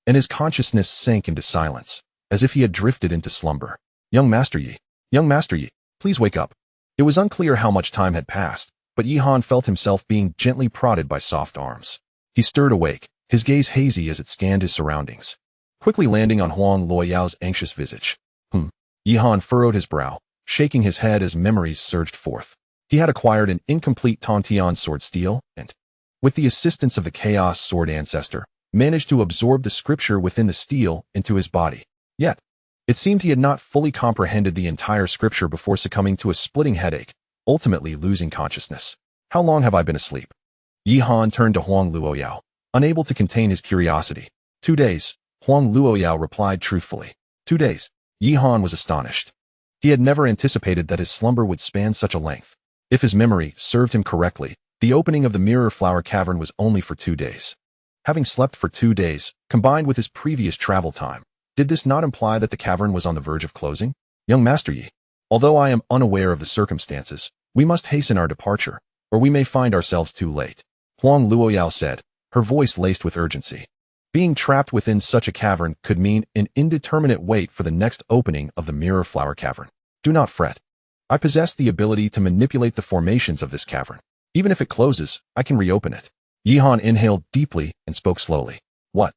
and his consciousness sank into silence. as if he had drifted into slumber. Young Master Yi, please wake up. It was unclear how much time had passed, but Yihan felt himself being gently prodded by soft arms. He stirred awake, his gaze hazy as it scanned his surroundings, quickly landing on Huang Luoyao's anxious visage. Yihan furrowed his brow, shaking his head as memories surged forth. He had acquired an incomplete Dantian sword steel and, with the assistance of the Chaos Sword Ancestor, managed to absorb the scripture within the steel into his body. Yet, it seemed he had not fully comprehended the entire scripture before succumbing to a splitting headache, ultimately losing consciousness. How long have I been asleep? Yihan turned to Huang Luoyao, unable to contain his curiosity. 2 days, Huang Luoyao replied truthfully. 2 days. Yihan was astonished. He had never anticipated that his slumber would span such a length. If his memory served him correctly, the opening of the Mirror Flower Cavern was only for 2 days. Having slept for 2 days, combined with his previous travel time, did this not imply that the cavern was on the verge of closing? Young Master Yi, although I am unaware of the circumstances, we must hasten our departure, or we may find ourselves too late, Huang Luoyao said, her voice laced with urgency. Being trapped within such a cavern could mean an indeterminate wait for the next opening of the Mirror Flower Cavern. Do not fret. I possess the ability to manipulate the formations of this cavern. Even if it closes, I can reopen it. Yihan inhaled deeply and spoke slowly. What?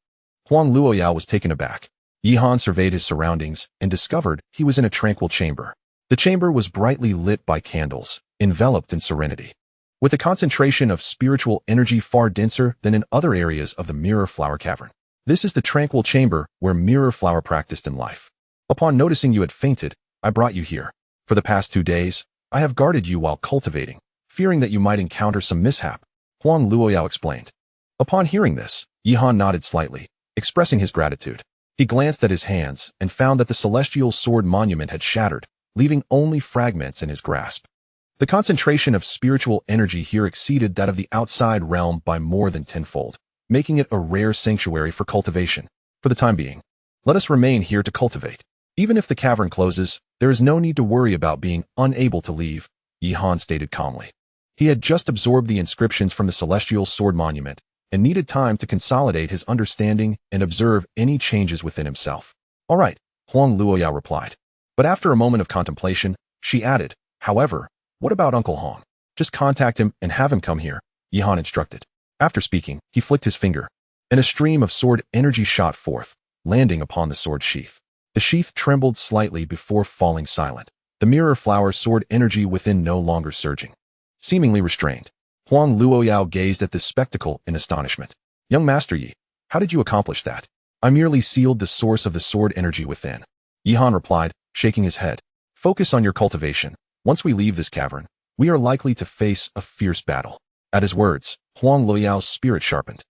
Huang Luoyao was taken aback. Yihan surveyed his surroundings and discovered he was in a tranquil chamber. The chamber was brightly lit by candles, enveloped in serenity, with a concentration of spiritual energy far denser than in other areas of the Mirror Flower Cavern. This is the tranquil chamber where Mirror Flower practiced in life. Upon noticing you had fainted, I brought you here. For the past 2 days, I have guarded you while cultivating, fearing that you might encounter some mishap, Huang Luoyao explained. Upon hearing this, Yihan nodded slightly, expressing his gratitude. He glanced at his hands and found that the celestial sword monument had shattered, leaving only fragments in his grasp. The concentration of spiritual energy here exceeded that of the outside realm by more than tenfold, making it a rare sanctuary for cultivation. For the time being, let us remain here to cultivate. Even if the cavern closes, there is no need to worry about being unable to leave, Yihan stated calmly. He had just absorbed the inscriptions from the celestial sword monument and needed time to consolidate his understanding and observe any changes within himself. All right, Huang Luoyao replied. But after a moment of contemplation, she added, however, what about Uncle Hong? Just contact him and have him come here, Yihan instructed. After speaking, he flicked his finger, and a stream of sword energy shot forth, landing upon the sword sheath. The sheath trembled slightly before falling silent, the mirror flower sword energy within no longer surging. Seemingly restrained, Huang Luoyao gazed at this spectacle in astonishment. Young Master Yi, how did you accomplish that? I merely sealed the source of the sword energy within. Yihan replied, shaking his head. Focus on your cultivation. Once we leave this cavern, we are likely to face a fierce battle. At his words, Huang Luoyao's spirit sharpened.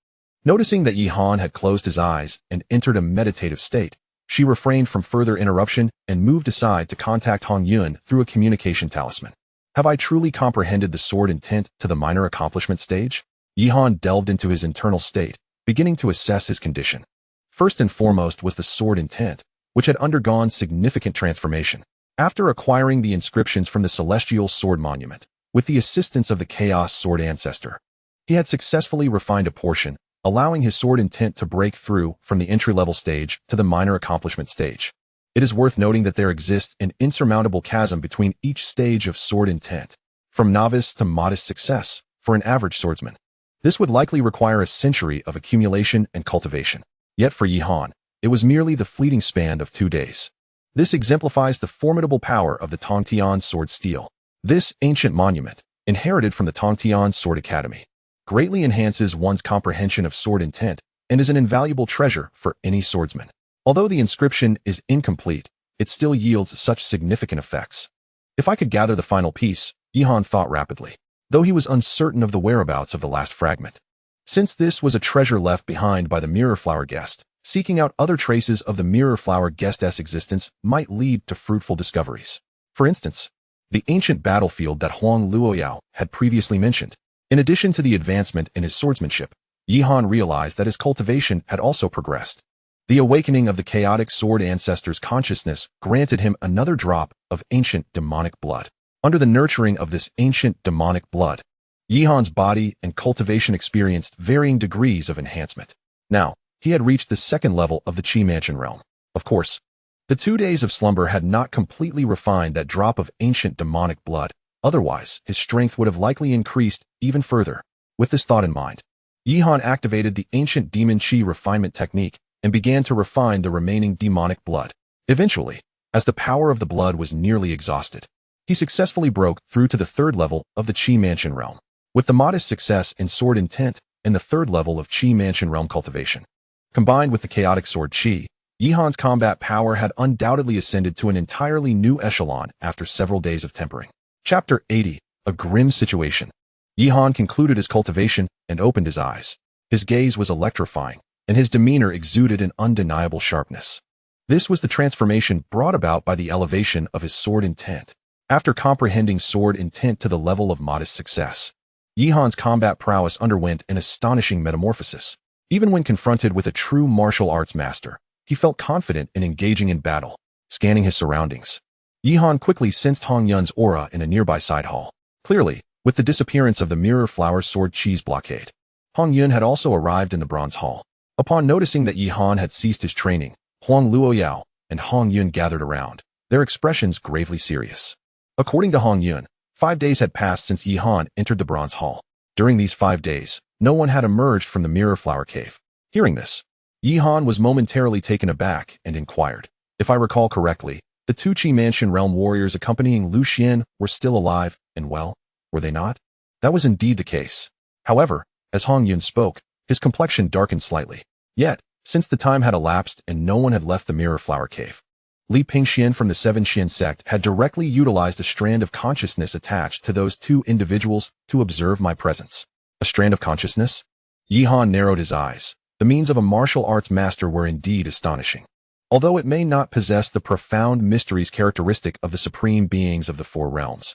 Noticing that Yihan had closed his eyes and entered a meditative state, she refrained from further interruption and moved aside to contact Hong Yun through a communication talisman. Have I truly comprehended the sword intent to the minor accomplishment stage? Yihan delved into his internal state, beginning to assess his condition. First and foremost was the sword intent, which had undergone significant transformation. After acquiring the inscriptions from the Celestial Sword Monument, with the assistance of the Chaos Sword Ancestor, he had successfully refined a portion, allowing his sword intent to break through from the entry-level stage to the minor accomplishment stage. It is worth noting that there exists an insurmountable chasm between each stage of sword intent, from novice to modest success, for an average swordsman. This would likely require a century of accumulation and cultivation. Yet for Yihan, it was merely the fleeting span of 2 days. This exemplifies the formidable power of the Dantian sword steel. This ancient monument, inherited from the Dantian Sword Academy, greatly enhances one's comprehension of sword intent and is an invaluable treasure for any swordsman. Although the inscription is incomplete, it still yields such significant effects. If I could gather the final piece, Yihan thought rapidly, though he was uncertain of the whereabouts of the last fragment. Since this was a treasure left behind by the Mirror Flower guest, seeking out other traces of the Mirror Flower guest's existence might lead to fruitful discoveries. For instance, the ancient battlefield that Huang Luoyao had previously mentioned. In addition to the advancement in his swordsmanship, Yihan realized that his cultivation had also progressed. The awakening of the chaotic sword ancestor's consciousness granted him another drop of ancient demonic blood. Under the nurturing of this ancient demonic blood, Yihan's body and cultivation experienced varying degrees of enhancement. Now, he had reached the second level of the Qi Mansion realm. Of course, The 2 days of slumber had not completely refined that drop of ancient demonic blood. Otherwise, his strength would have likely increased even further. With this thought in mind, Yihan activated the ancient demon chi refinement technique and began to refine the remaining demonic blood. Eventually, as the power of the blood was nearly exhausted, he successfully broke through to the 3rd level of the Chi Mansion realm. With the modest success in sword intent and the 3rd level of Chi Mansion realm cultivation, combined with the chaotic sword chi, Yihan's combat power had undoubtedly ascended to an entirely new echelon after several days of tempering. Chapter 80. A Grim Situation. Yihan concluded his cultivation and opened his eyes. His gaze was electrifying, and his demeanor exuded an undeniable sharpness. This was the transformation brought about by the elevation of his sword intent. After comprehending sword intent to the level of modest success, Yihan's combat prowess underwent an astonishing metamorphosis. Even when confronted with a true martial arts master, he felt confident in engaging in battle. Scanning his surroundings, Yihan quickly sensed Hong Yun's aura in a nearby side hall. Clearly, with the disappearance of the mirror flower sword cheese blockade, Hong Yun had also arrived in the bronze hall. Upon noticing that Yihan had ceased his training, Huang Luoyao and Hong Yun gathered around, their expressions gravely serious. According to Hong Yun, 5 days had passed since Yihan entered the bronze hall. During these 5 days, no one had emerged from the mirror flower cave. Hearing this, Yihan was momentarily taken aback and inquired. If I recall correctly, the 2 Chi Mansion realm warriors accompanying Lu Xian were still alive and well, were they not? That was indeed the case. However, as Hong Yun spoke, his complexion darkened slightly. Yet, since the time had elapsed and no one had left the mirror flower cave, Li Pingxian from the 7 Xian sect had directly utilized a strand of consciousness attached to those 2 individuals to observe my presence. A strand of consciousness? Yihan narrowed his eyes. The means of a martial arts master were indeed astonishing. Although it may not possess the profound mysteries characteristic of the supreme beings of the 4 realms,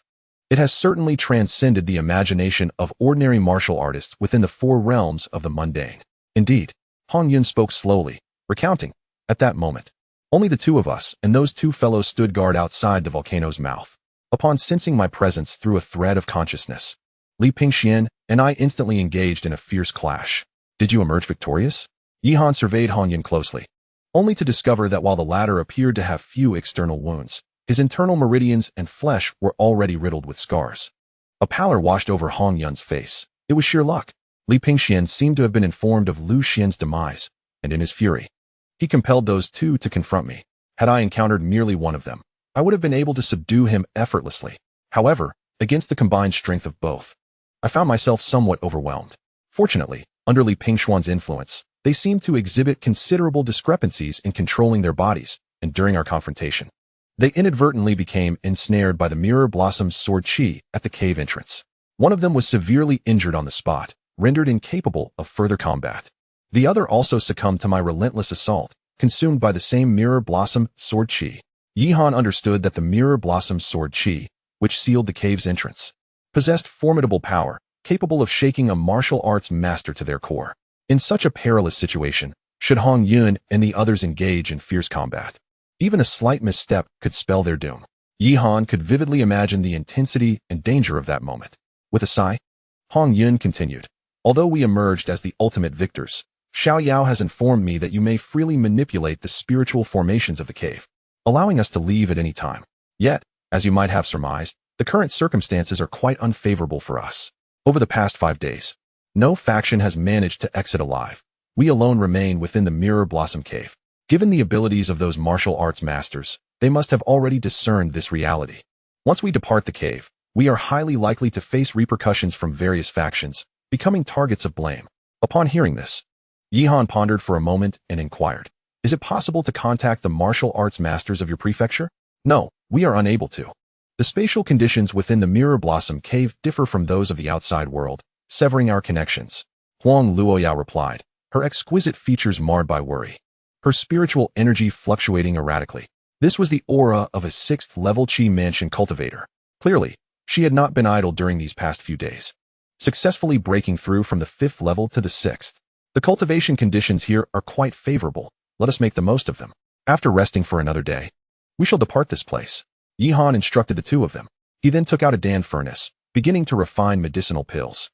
it has certainly transcended the imagination of ordinary martial artists within the 4 realms of the mundane. Indeed, Hong Yun spoke slowly, recounting, at that moment, only the 2 of us and those 2 fellows stood guard outside the volcano's mouth. Upon sensing my presence through a thread of consciousness, Li Pingxian and I instantly engaged in a fierce clash. Did you emerge victorious? Yihan surveyed Hong Yun closely, only to discover that while the latter appeared to have few external wounds, his internal meridians and flesh were already riddled with scars. A pallor washed over Hong Yun's face. It was sheer luck. Li Pingxian seemed to have been informed of Lu Xian's demise, and in his fury, he compelled those 2 to confront me. Had I encountered merely one of them, I would have been able to subdue him effortlessly. However, against the combined strength of both, I found myself somewhat overwhelmed. Fortunately, under Li Pingxian's influence, they seemed to exhibit considerable discrepancies in controlling their bodies, and during our confrontation, they inadvertently became ensnared by the Mirror Blossom's sword chi at the cave entrance. One of them was severely injured on the spot, rendered incapable of further combat. The other also succumbed to my relentless assault, consumed by the same Mirror Blossom sword chi. Yihan understood that the Mirror Blossom sword chi, which sealed the cave's entrance, possessed formidable power, capable of shaking a martial arts master to their core. In such a perilous situation, should Hong Yun and the others engage in fierce combat, even a slight misstep could spell their doom. Yihan could vividly imagine the intensity and danger of that moment. With a sigh, Hong Yun continued, although we emerged as the ultimate victors, Xiao Yao has informed me that you may freely manipulate the spiritual formations of the cave, allowing us to leave at any time. Yet, as you might have surmised, the current circumstances are quite unfavorable for us. Over the past 5 days, no faction has managed to exit alive. We alone remain within the Mirror Blossom Cave. Given the abilities of those martial arts masters, they must have already discerned this reality. Once we depart the cave, we are highly likely to face repercussions from various factions, becoming targets of blame. Upon hearing this, Yihan pondered for a moment and inquired, is it possible to contact the martial arts masters of your prefecture? No, we are unable to. The spatial conditions within the Mirror Blossom Cave differ from those of the outside world, severing our connections. Huang Luoyao replied, her exquisite features marred by worry, her spiritual energy fluctuating erratically. This was the aura of a 6th-level Chi Mansion cultivator. Clearly, she had not been idle during these past few days, successfully breaking through from the 5th level to the 6th. The cultivation conditions here are quite favorable. Let us make the most of them. After resting for another day, we shall depart this place. Yihan instructed the 2 of them. He then took out a Dan furnace, beginning to refine medicinal pills.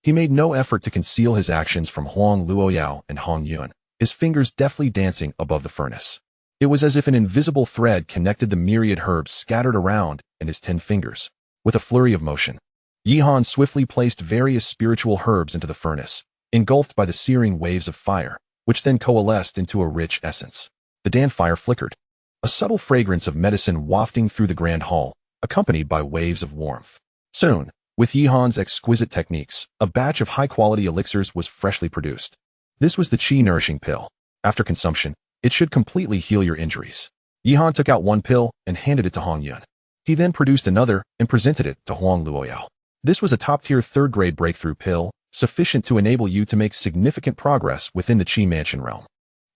He made no effort to conceal his actions from Huang Luoyao and Hong Yun, his fingers deftly dancing above the furnace. It was as if an invisible thread connected the myriad herbs scattered around in his 10 fingers. With a flurry of motion, Yihan swiftly placed various spiritual herbs into the furnace, engulfed by the searing waves of fire, which then coalesced into a rich essence. The Dan fire flickered, a subtle fragrance of medicine wafting through the grand hall, accompanied by waves of warmth. Soon, with Yihan's exquisite techniques, a batch of high-quality elixirs was freshly produced. This was the Qi nourishing pill. After consumption, it should completely heal your injuries. Yihan took out one pill and handed it to Hong Yun. He then produced another and presented it to Huang Luoyao. This was a top-tier third-grade breakthrough pill, sufficient to enable you to make significant progress within the Qi Mansion realm.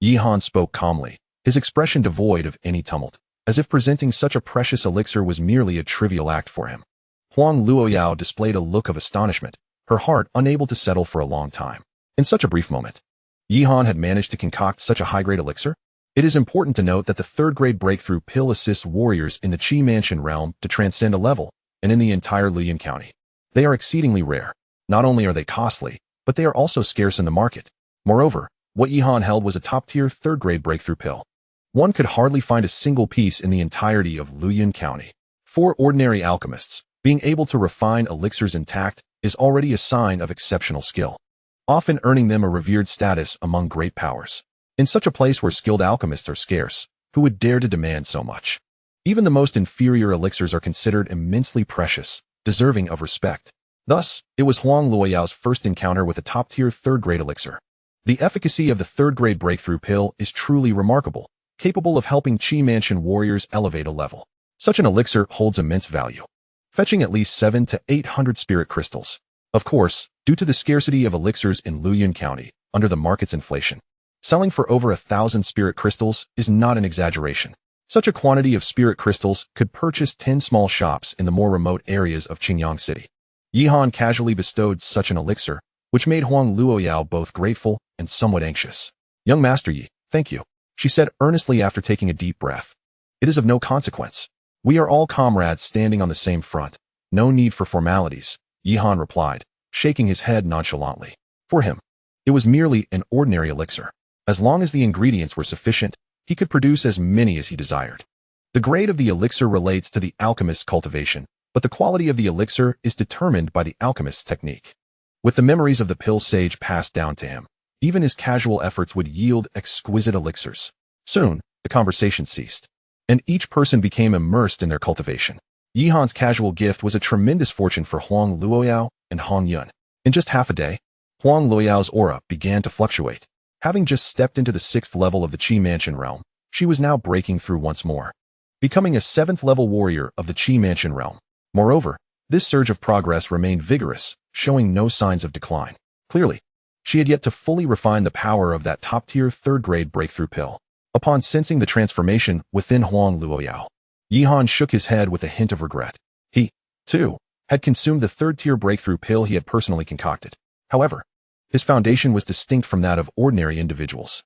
Yihan spoke calmly, his expression devoid of any tumult, as if presenting such a precious elixir was merely a trivial act for him. Huang Luoyao displayed a look of astonishment, her heart unable to settle for a long time. In such a brief moment, Yihan had managed to concoct such a high-grade elixir? It is important to note that the third-grade breakthrough pill assists warriors in the Qi Mansion realm to transcend a level, and in the entire Luoyang County. They are exceedingly rare. Not only are they costly, but they are also scarce in the market. Moreover, what Yihan held was a top-tier third-grade breakthrough pill. One could hardly find a single piece in the entirety of Luoyang County. For ordinary alchemists, being able to refine elixirs intact is already a sign of exceptional skill, often earning them a revered status among great powers. In such a place where skilled alchemists are scarce, who would dare to demand so much? Even the most inferior elixirs are considered immensely precious, deserving of respect. Thus, it was Huang Luoyao's first encounter with a top-tier third-grade elixir. The efficacy of the third-grade breakthrough pill is truly remarkable, capable of helping Qi Mansion warriors elevate a level. Such an elixir holds immense value, fetching at least 700 to 800 spirit crystals. Of course, due to the scarcity of elixirs in Luoyang County, under the market's inflation, selling for over 1,000 spirit crystals is not an exaggeration. Such a quantity of spirit crystals could purchase 10 small shops in the more remote areas of Qingyang City. Yihan casually bestowed such an elixir, which made Huang Luoyao both grateful and somewhat anxious. "Young Master Yi, thank you," she said earnestly after taking a deep breath. "It is of no consequence. We are all comrades standing on the same front. No need for formalities," Yihan replied, shaking his head nonchalantly. For him, it was merely an ordinary elixir. As long as the ingredients were sufficient, he could produce as many as he desired. The grade of the elixir relates to the alchemist's cultivation, but the quality of the elixir is determined by the alchemist's technique. With the memories of the pill sage passed down to him, even his casual efforts would yield exquisite elixirs. Soon, the conversation ceased, and each person became immersed in their cultivation. Yihan's casual gift was a tremendous fortune for Huang Luoyao and Hong Yun. In just half a day, Huang Luoyao's aura began to fluctuate. Having just stepped into the 6th level of the Qi Mansion realm, she was now breaking through once more, becoming a 7th-level warrior of the Qi Mansion realm. Moreover, this surge of progress remained vigorous, showing no signs of decline. Clearly, she had yet to fully refine the power of that top-tier third-grade breakthrough pill. Upon sensing the transformation within Huang Luoyao, Yihan shook his head with a hint of regret. He, too, had consumed the third-tier breakthrough pill he had personally concocted. However, his foundation was distinct from that of ordinary individuals.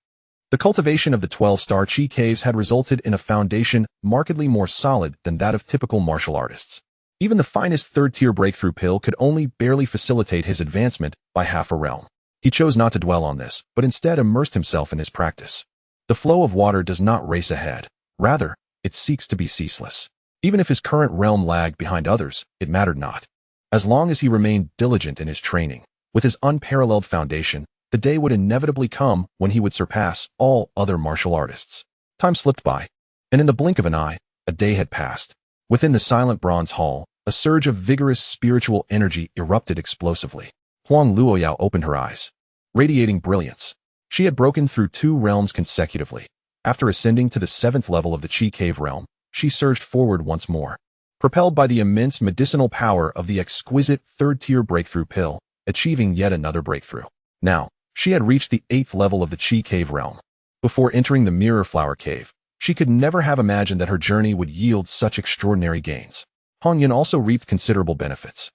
The cultivation of the 12-star Qi caves had resulted in a foundation markedly more solid than that of typical martial artists. Even the finest third-tier breakthrough pill could only barely facilitate his advancement by half a realm. He chose not to dwell on this, but instead immersed himself in his practice. The flow of water does not race ahead. Rather, it seeks to be ceaseless. Even if his current realm lagged behind others, it mattered not. As long as he remained diligent in his training, with his unparalleled foundation, the day would inevitably come when he would surpass all other martial artists. Time slipped by, and in the blink of an eye, a day had passed. Within the silent bronze hall, a surge of vigorous spiritual energy erupted explosively. Huang Luoyao opened her eyes, radiating brilliance. She had broken through 2 realms consecutively. After ascending to the 7th level of the Qi Cave realm, she surged forward once more, propelled by the immense medicinal power of the exquisite third-tier breakthrough pill, achieving yet another breakthrough. Now, she had reached the 8th level of the Qi Cave realm. Before entering the Mirror Flower Cave, she could never have imagined that her journey would yield such extraordinary gains. Hong Yun also reaped considerable benefits.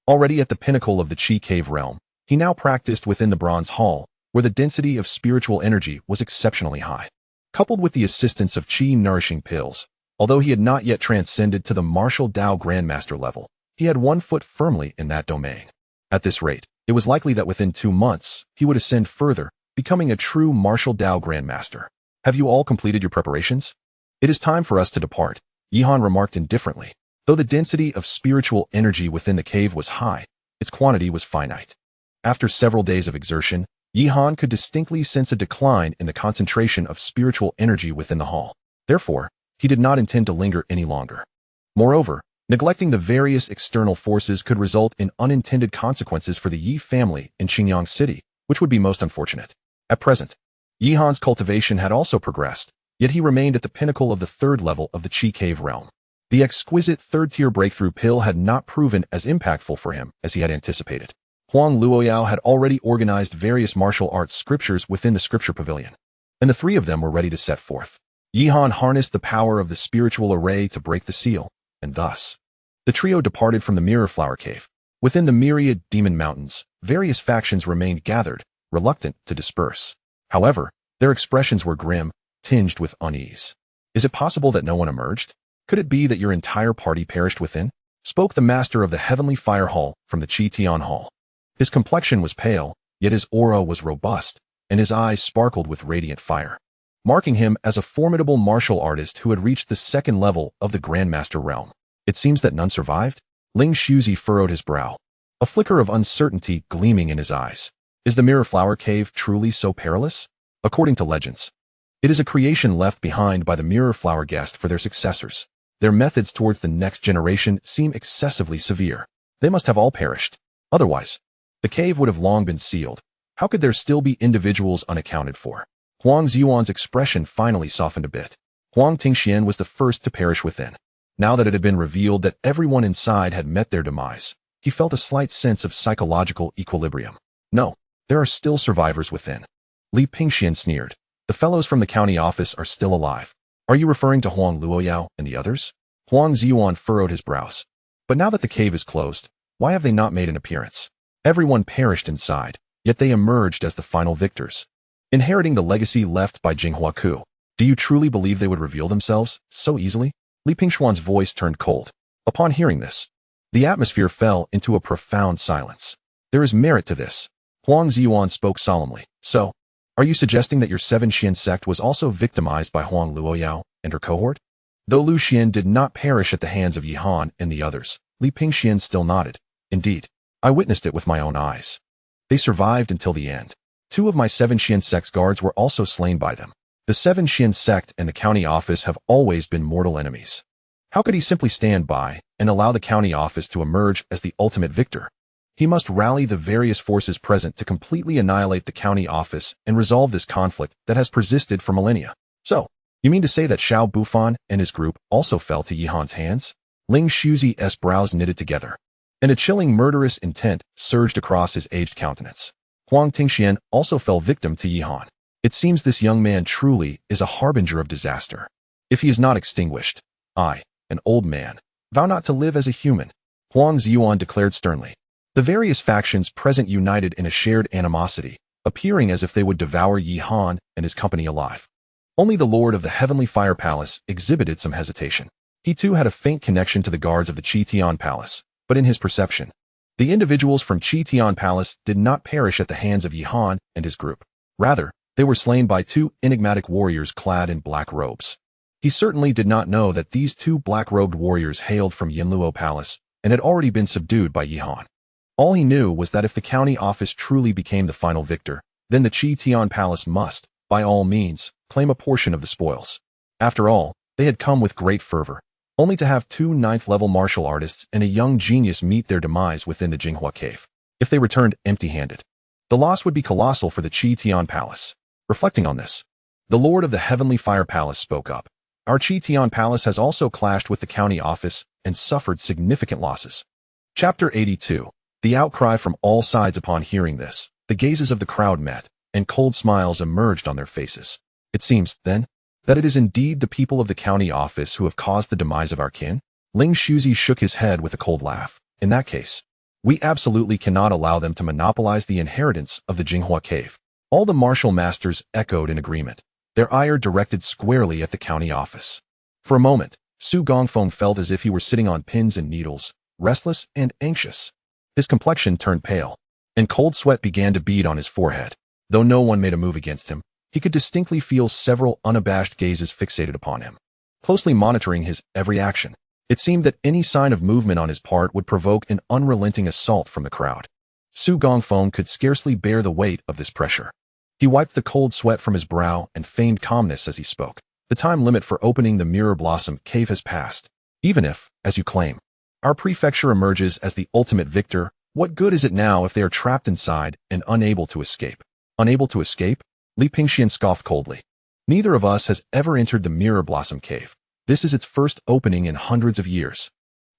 Already at the pinnacle of the Qi Cave realm, he now practiced within the Bronze Hall, where the density of spiritual energy was exceptionally high. Coupled with the assistance of Qi nourishing pills, although he had not yet transcended to the martial Dao Grandmaster level, he had 1 foot firmly in that domain. At this rate, it was likely that within 2 months, he would ascend further, becoming a true martial Dao Grandmaster. Have you all completed your preparations? It is time for us to depart, Yihan remarked indifferently. Though the density of spiritual energy within the cave was high, its quantity was finite. After several days of exertion, Yihan could distinctly sense a decline in the concentration of spiritual energy within the hall. Therefore, he did not intend to linger any longer. Moreover, neglecting the various external forces could result in unintended consequences for the Yi family in Qingyang City, which would be most unfortunate. At present, Yihan's cultivation had also progressed, yet he remained at the pinnacle of the third level of the Qi Cave realm. The exquisite third-tier breakthrough pill had not proven as impactful for him as he had anticipated. Huang Luoyao had already organized various martial arts scriptures within the scripture pavilion, and the three of them were ready to set forth. Yihan harnessed the power of the spiritual array to break the seal, and thus, the trio departed from the Mirror Flower Cave. Within the myriad demon mountains, various factions remained gathered, reluctant to disperse. However, their expressions were grim, tinged with unease. Is it possible that no one emerged? Could it be that your entire party perished within? Spoke the master of the heavenly fire hall from the Qi Tian Hall. His complexion was pale, yet his aura was robust, and his eyes sparkled with radiant fire, marking him as a formidable martial artist who had reached the second level of the Grandmaster realm. It seems that none survived? Ling Shuzi furrowed his brow, a flicker of uncertainty gleaming in his eyes. Is the Mirror Flower Cave truly so perilous? According to legends, it is a creation left behind by the Mirror Flower Guest for their successors. Their methods towards the next generation seem excessively severe. They must have all perished. Otherwise, the cave would have long been sealed. How could there still be individuals unaccounted for? Huang Ziyuan's expression finally softened a bit. Huang Tingxian was the first to perish within. Now that it had been revealed that everyone inside had met their demise, he felt a slight sense of psychological equilibrium. No, there are still survivors within. Li Pingxian sneered. The fellows from the county office are still alive. Are you referring to Huang Luoyao and the others? Huang Ziyuan furrowed his brows. But now that the cave is closed, why have they not made an appearance? Everyone perished inside, yet they emerged as the final victors, inheriting the legacy left by Jinghua Ku. Do you truly believe they would reveal themselves so easily? Li Pingshuan's voice turned cold. Upon hearing this, the atmosphere fell into a profound silence. There is merit to this. Huang Ziyuan spoke solemnly. So, are you suggesting that your Seven Xian sect was also victimized by Huang Luoyao and her cohort? Though Lu Xian did not perish at the hands of Yihan and the others, Li Pingxian still nodded. Indeed, I witnessed it with my own eyes. They survived until the end. 2 of my Seven Xian sect's guards were also slain by them. The Seven Xian sect and the county office have always been mortal enemies. How could he simply stand by and allow the county office to emerge as the ultimate victor? He must rally the various forces present to completely annihilate the county office and resolve this conflict that has persisted for millennia. So, you mean to say that Xiao Bufan and his group also fell to Yihan's hands? Ling Shuzi's brows knitted together, and a chilling murderous intent surged across his aged countenance. Huang Tingxian also fell victim to Yihan. It seems this young man truly is a harbinger of disaster. If he is not extinguished, I, an old man, vow not to live as a human, Huang Ziyuan declared sternly. The various factions present united in a shared animosity, appearing as if they would devour Yihan and his company alive. Only the lord of the Heavenly Fire Palace exhibited some hesitation. He too had a faint connection to the guards of the Qi Tian Palace, but in his perception, the individuals from Qi Tian Palace did not perish at the hands of Yihan and his group. Rather, they were slain by 2 enigmatic warriors clad in black robes. He certainly did not know that these 2 black-robed warriors hailed from Yinluo Palace and had already been subdued by Yihan. All he knew was that if the county office truly became the final victor, then the Qi Tian Palace must, by all means, claim a portion of the spoils. After all, they had come with great fervor, only to have 2 ninth-level martial artists and a young genius meet their demise within the Jinghua Cave. If they returned empty-handed, the loss would be colossal for the Qi Tian Palace. Reflecting on this, the Lord of the Heavenly Fire Palace spoke up. Our Qi Tian Palace has also clashed with the county office and suffered significant losses. Chapter 82. The outcry from all sides. Upon hearing this, the gazes of the crowd met, and cold smiles emerged on their faces. It seems, then, that it is indeed the people of the county office who have caused the demise of our kin? Ling Shuzi shook his head with a cold laugh. In that case, we absolutely cannot allow them to monopolize the inheritance of the Jinghua Cave. All the martial masters echoed in agreement, their ire directed squarely at the county office. For a moment, Su Gongfeng felt as if he were sitting on pins and needles, restless and anxious. His complexion turned pale, and cold sweat began to bead on his forehead. Though no one made a move against him, He could distinctly feel several unabashed gazes fixated upon him, closely monitoring his every action. It seemed that any sign of movement on his part would provoke an unrelenting assault from the crowd. Su Gongfeng could scarcely bear the weight of this pressure. He wiped the cold sweat from his brow and feigned calmness as he spoke. The time limit for opening the Mirror Blossom Cave has passed. Even if, as you claim, our prefecture emerges as the ultimate victor, what good is it now if they are trapped inside and unable to escape? Unable to escape? Li Pingxian scoffed coldly. Neither of us has ever entered the Mirror Blossom Cave. This is its first opening in hundreds of years.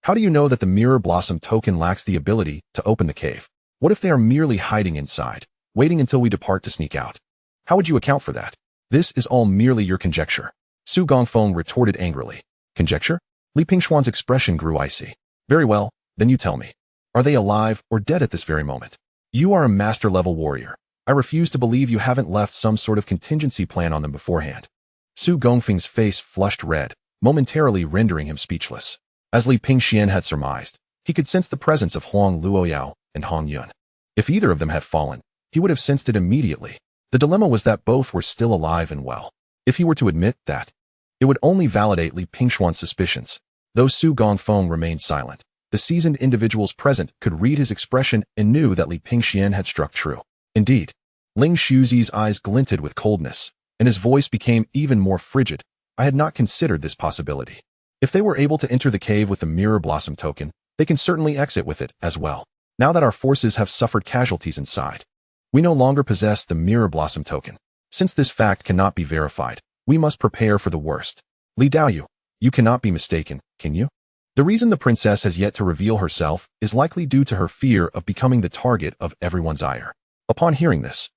How do you know that the Mirror Blossom token lacks the ability to open the cave? What if they are merely hiding inside, waiting until we depart to sneak out? How would you account for that? This is all merely your conjecture. Su Gongfeng retorted angrily. Conjecture? Li Pingshuan's expression grew icy. Very well, then you tell me. Are they alive or dead at this very moment? You are a master-level warrior. I refuse to believe you haven't left some sort of contingency plan on them beforehand. Su Gongfeng's face flushed red, momentarily rendering him speechless. As Li Pingxian had surmised, he could sense the presence of Huang Luoyao and Hong Yun. If either of them had fallen, he would have sensed it immediately. The dilemma was that both were still alive and well. If he were to admit that, it would only validate Li Pingshuan's suspicions. Though Su Gongfeng remained silent, the seasoned individuals present could read his expression and knew that Li Pingxian had struck true. Indeed, Ling Shuzi's eyes glinted with coldness, and his voice became even more frigid. I had not considered this possibility. If they were able to enter the cave with the Mirror Blossom token, they can certainly exit with it as well. Now that our forces have suffered casualties inside, we no longer possess the Mirror Blossom token. Since this fact cannot be verified, we must prepare for the worst. Li Daoyu, you cannot be mistaken, can you? The reason the princess has yet to reveal herself is likely due to her fear of becoming the target of everyone's ire. Upon hearing this,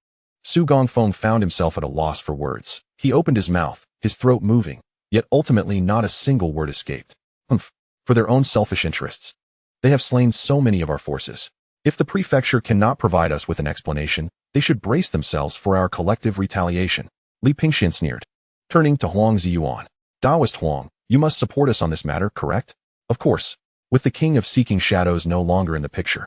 Su Gongfeng found himself at a loss for words. He opened his mouth, his throat moving, yet ultimately not a single word escaped. For their own selfish interests. They have slain so many of our forces. If the prefecture cannot provide us with an explanation, they should brace themselves for our collective retaliation. Li Pingxian sneered. Turning to Huang Ziyuan. Taoist Huang, you must support us on this matter, correct? Of course. With the King of Seeking Shadows no longer in the picture,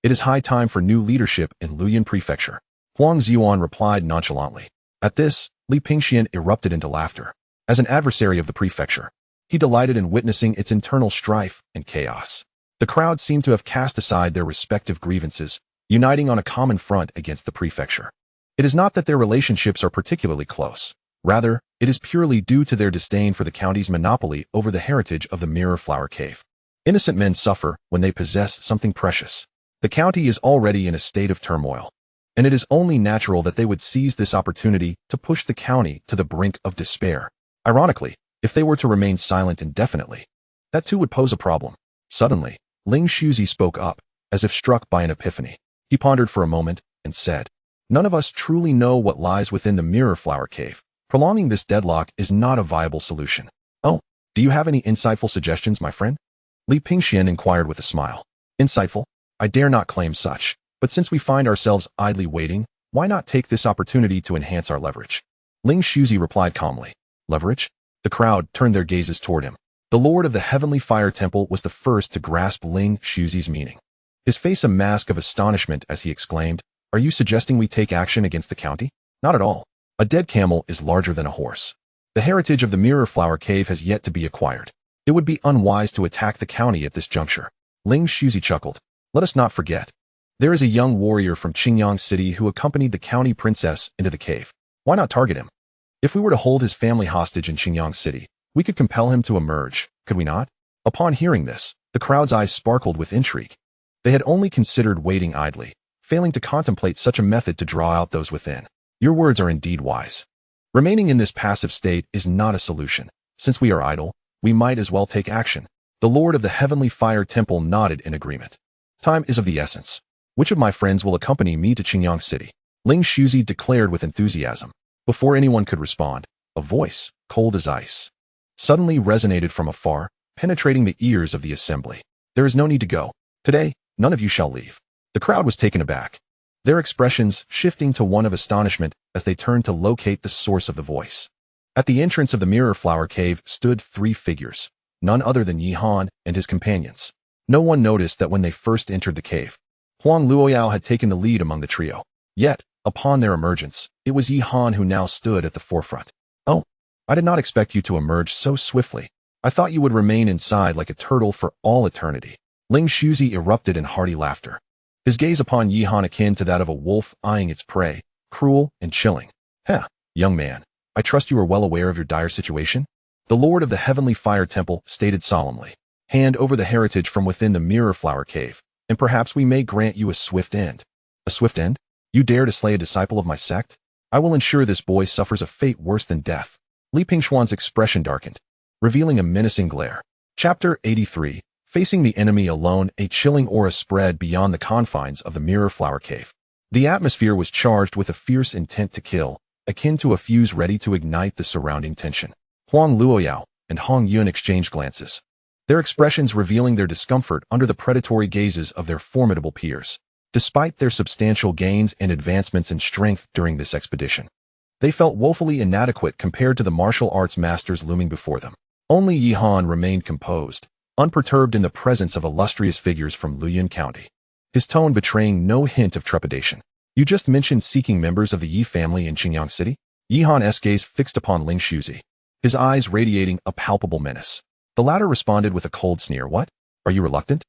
it is high time for new leadership in Luoyuan Prefecture. Huang Ziyuan replied nonchalantly. At this, Li Pingxian erupted into laughter. As an adversary of the prefecture, he delighted in witnessing its internal strife and chaos. The crowd seemed to have cast aside their respective grievances, uniting on a common front against the prefecture. It is not that their relationships are particularly close. Rather, it is purely due to their disdain for the county's monopoly over the heritage of the Mirror Flower Cave. Innocent men suffer when they possess something precious. The county is already in a state of turmoil, and it is only natural that they would seize this opportunity to push the county to the brink of despair. Ironically, if they were to remain silent indefinitely, that too would pose a problem. Suddenly, Ling Shuzi spoke up, as if struck by an epiphany. He pondered for a moment and said, None of us truly know what lies within the Mirror Flower Cave. Prolonging this deadlock is not a viable solution. Oh, do you have any insightful suggestions, my friend? Li Pingxian inquired with a smile. Insightful? I dare not claim such, but since we find ourselves idly waiting, why not take this opportunity to enhance our leverage? Ling Shuzi replied calmly. Leverage? The crowd turned their gazes toward him. The Lord of the Heavenly Fire Temple was the first to grasp Ling Shuzi's meaning. His face a mask of astonishment as he exclaimed, Are you suggesting we take action against the county? Not at all. A dead camel is larger than a horse. The heritage of the Mirror Flower Cave has yet to be acquired. It would be unwise to attack the county at this juncture. Ling Shuzi chuckled. Let us not forget. There is a young warrior from Qingyang City who accompanied the county princess into the cave. Why not target him? If we were to hold his family hostage in Qingyang City, we could compel him to emerge, could we not? Upon hearing this, the crowd's eyes sparkled with intrigue. They had only considered waiting idly, failing to contemplate such a method to draw out those within. Your words are indeed wise. Remaining in this passive state is not a solution. Since we are idle, we might as well take action. The Lord of the Heavenly Fire Temple nodded in agreement. Time is of the essence. Which of my friends will accompany me to Qingyang City? Ling Shuzi declared with enthusiasm. Before anyone could respond, a voice, cold as ice, suddenly resonated from afar, penetrating the ears of the assembly. There is no need to go. Today, none of you shall leave. The crowd was taken aback, their expressions shifting to one of astonishment as they turned to locate the source of the voice. At the entrance of the Mirror Flower Cave stood 3 figures, none other than Yi Han and his companions. No one noticed that when they first entered the cave, Huang Luoyao had taken the lead among the trio. Yet, upon their emergence, It was Yi Han who now stood at the forefront. "Oh, I did not expect you to emerge so swiftly. I thought you would remain inside like a turtle for all eternity." Ling Shuzi erupted in hearty laughter, his gaze upon Yi Han akin to that of a wolf eyeing its prey, cruel and chilling. "Heh, young man, I trust you are well aware of your dire situation?" The Lord of the Heavenly Fire Temple stated solemnly. "Hand over the heritage from within the Mirror Flower Cave, and perhaps we may grant you a swift end." "A swift end? You dare to slay a disciple of my sect? I will ensure this boy suffers a fate worse than death." Li Pingshuan's expression darkened, revealing a menacing glare. Chapter 83. Facing the enemy alone, a chilling aura spread beyond the confines of the Mirror Flower Cave. The atmosphere was charged with a fierce intent to kill, akin to a fuse ready to ignite the surrounding tension. Huang Luoyao and Hong Yun exchanged glances, their expressions revealing their discomfort under the predatory gazes of their formidable peers. Despite their substantial gains and advancements in strength during this expedition, they felt woefully inadequate compared to the martial arts masters looming before them. Only Yi Han remained composed, unperturbed in the presence of illustrious figures from Luoyuan County, his tone betraying no hint of trepidation. "You just mentioned seeking members of the Yi family in Qingyang City?" Yi Han's gaze fixed upon Ling Shuzi, his eyes radiating a palpable menace. The latter responded with a cold sneer. "What? Are you reluctant?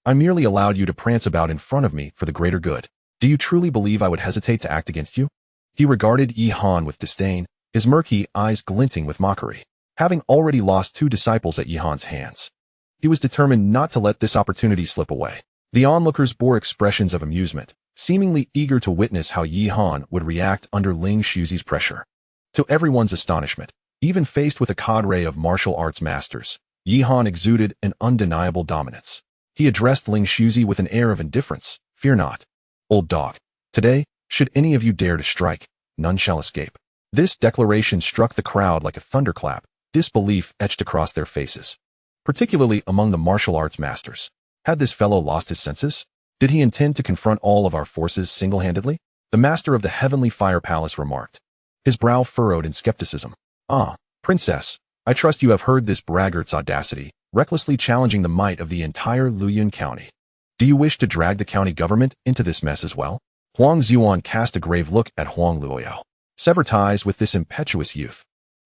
I merely allowed you to prance about in front of me for the greater good. Do you truly believe I would hesitate to act against you?" He regarded Yi Han with disdain, his murky eyes glinting with mockery. Having already lost 2 disciples at Yi Han's hands, he was determined not to let this opportunity slip away. The onlookers bore expressions of amusement, seemingly eager to witness how Yi Han would react under Ling Shuzi's pressure. To everyone's astonishment, even faced with a cadre of martial arts masters, Yi Han exuded an undeniable dominance. He addressed Ling Shuzi with an air of indifference. "Fear not, old dog. Today, should any of you dare to strike, none shall escape." This declaration struck the crowd like a thunderclap, disbelief etched across their faces, particularly among the martial arts masters. Had this fellow lost his senses? Did he intend to confront all of our forces single-handedly? The master of the Heavenly Fire Palace remarked, his brow furrowed in skepticism. "Ah, princess, I trust you have heard this braggart's audacity, recklessly challenging the might of the entire Luoyuan County. Do you wish to drag the county government into this mess as well?" Huang Zuan cast a grave look at Huang Luoyao. "Sever ties with this impetuous youth,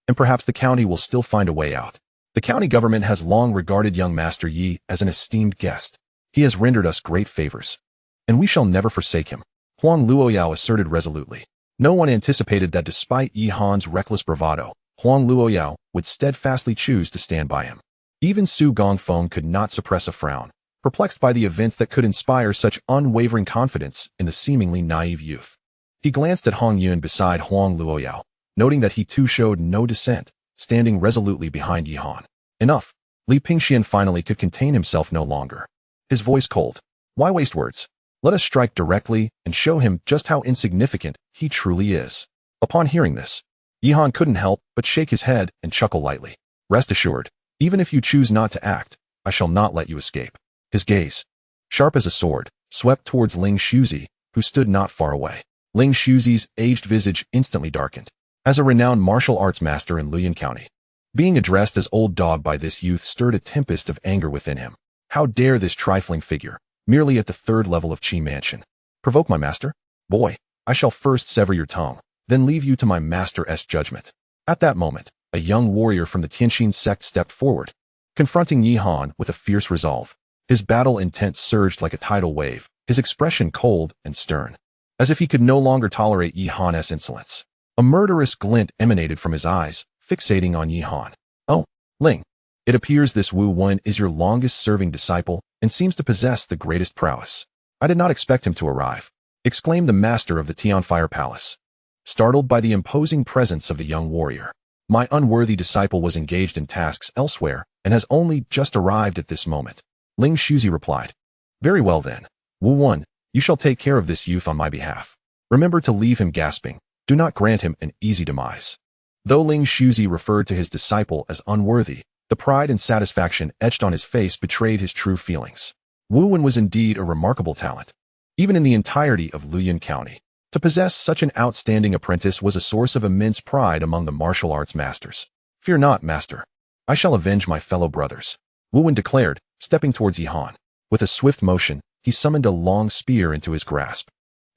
and perhaps the county will still find a way out. The county government has long regarded young Master Yi as an esteemed guest. He has rendered us great favors, and we shall never forsake him," Huang Luoyao asserted resolutely. No one anticipated that despite Yi Han's reckless bravado, Huang Luoyao would steadfastly choose to stand by him. Even Su Gongfeng could not suppress a frown, perplexed by the events that could inspire such unwavering confidence in the seemingly naive youth. He glanced at Hong Yun beside Huang Luoyao, noting that he too showed no dissent, standing resolutely behind Yi Han. "Enough." Li Pingxian finally could contain himself no longer, his voice cold. "Why waste words? Let us strike directly and show him just how insignificant he truly is." Upon hearing this, Yi Han couldn't help but shake his head and chuckle lightly. "Rest assured, even if you choose not to act, I shall not let you escape." His gaze, sharp as a sword, swept towards Ling Shuzi, who stood not far away. Ling Shuzi's aged visage instantly darkened. As a renowned martial arts master in Luoyuan County, being addressed as old dog by this youth stirred a tempest of anger within him. How dare this trifling figure, merely at the 3rd level of Qi Mansion, provoke my master? Boy, I shall first sever your tongue, then leave you to my master's judgment. At that moment, a young warrior from the Tianxin sect stepped forward, confronting Yi Han with a fierce resolve. His battle intent surged like a tidal wave, his expression cold and stern, as if he could no longer tolerate Yi Han's insolence. A murderous glint emanated from his eyes, fixating on Yi Han. "Oh, Ling, it appears this Wu Wen is your longest-serving disciple and seems to possess the greatest prowess. I did not expect him to arrive," exclaimed the master of the Tian Fire Palace, startled by the imposing presence of the young warrior. "My unworthy disciple was engaged in tasks elsewhere and has only just arrived at this moment," Ling Shuzi replied. "Very well then, Wu Wen, you shall take care of this youth on my behalf. Remember to leave him gasping. Do not grant him an easy demise." Though Ling Shuzi referred to his disciple as unworthy, the pride and satisfaction etched on his face betrayed his true feelings. Wu Wen was indeed a remarkable talent, even in the entirety of Luoyuan County. To possess such an outstanding apprentice was a source of immense pride among the martial arts masters. "Fear not, master. I shall avenge my fellow brothers," Wu Wen declared, stepping towards Yi Han. With a swift motion, he summoned a long spear into his grasp.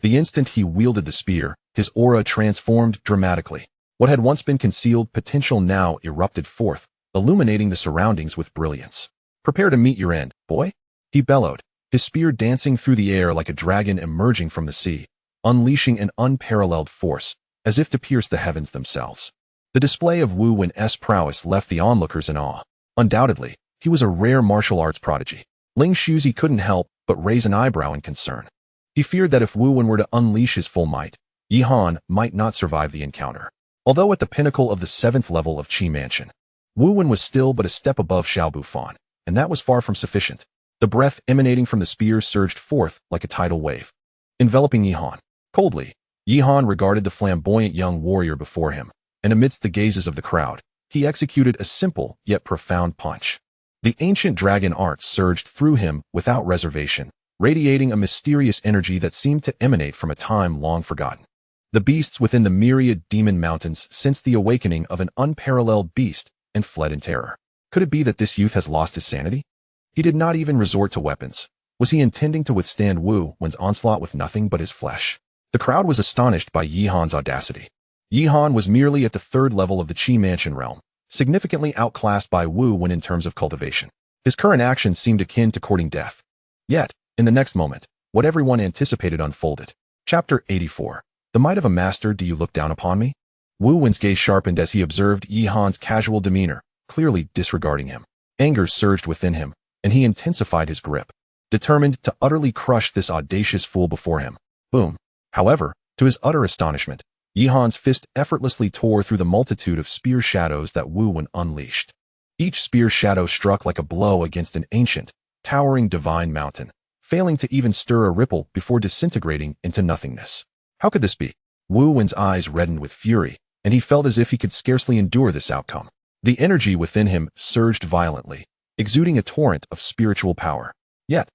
The instant he wielded the spear, his aura transformed dramatically. What had once been concealed potential now erupted forth, illuminating the surroundings with brilliance. "Prepare to meet your end, boy," he bellowed, his spear dancing through the air like a dragon emerging from the sea, unleashing an unparalleled force, as if to pierce the heavens themselves. The display of Wu Wen's prowess left the onlookers in awe. Undoubtedly, he was a rare martial arts prodigy. Ling Shuzi couldn't help but raise an eyebrow in concern. He feared that if Wu Wen were to unleash his full might, Yi Han might not survive the encounter. Although at the pinnacle of the 7th level of Qi Mansion, Wu Wen was still but a step above Xiao Bufan, and that was far from sufficient. The breath emanating from the spear surged forth like a tidal wave, enveloping Yi Han. Coldly, Yi Han regarded the flamboyant young warrior before him, and amidst the gazes of the crowd, he executed a simple yet profound punch. The ancient dragon arts surged through him without reservation, radiating a mysterious energy that seemed to emanate from a time long forgotten. The beasts within the myriad demon mountains sensed the awakening of an unparalleled beast and fled in terror. Could it be that this youth has lost his sanity? He did not even resort to weapons. Was he intending to withstand Wu Wen's onslaught with nothing but his flesh? The crowd was astonished by Yi Han's audacity. Yi Han was merely at the 3rd level of the Qi Mansion realm, significantly outclassed by Wu Wen in terms of cultivation. His current actions seemed akin to courting death. Yet, in the next moment, what everyone anticipated unfolded. Chapter 84. The might of a master, do you look down upon me? Wu Wen's gaze sharpened as he observed Yi Han's casual demeanor, clearly disregarding him. Anger surged within him, and he intensified his grip, determined to utterly crush this audacious fool before him. Boom. However, to his utter astonishment, Yi Han's fist effortlessly tore through the multitude of spear shadows that Wu Wen unleashed. Each spear shadow struck like a blow against an ancient, towering divine mountain, failing to even stir a ripple before disintegrating into nothingness. How could this be? Wu Wen's eyes reddened with fury, and he felt as if he could scarcely endure this outcome. The energy within him surged violently, exuding a torrent of spiritual power. Yet,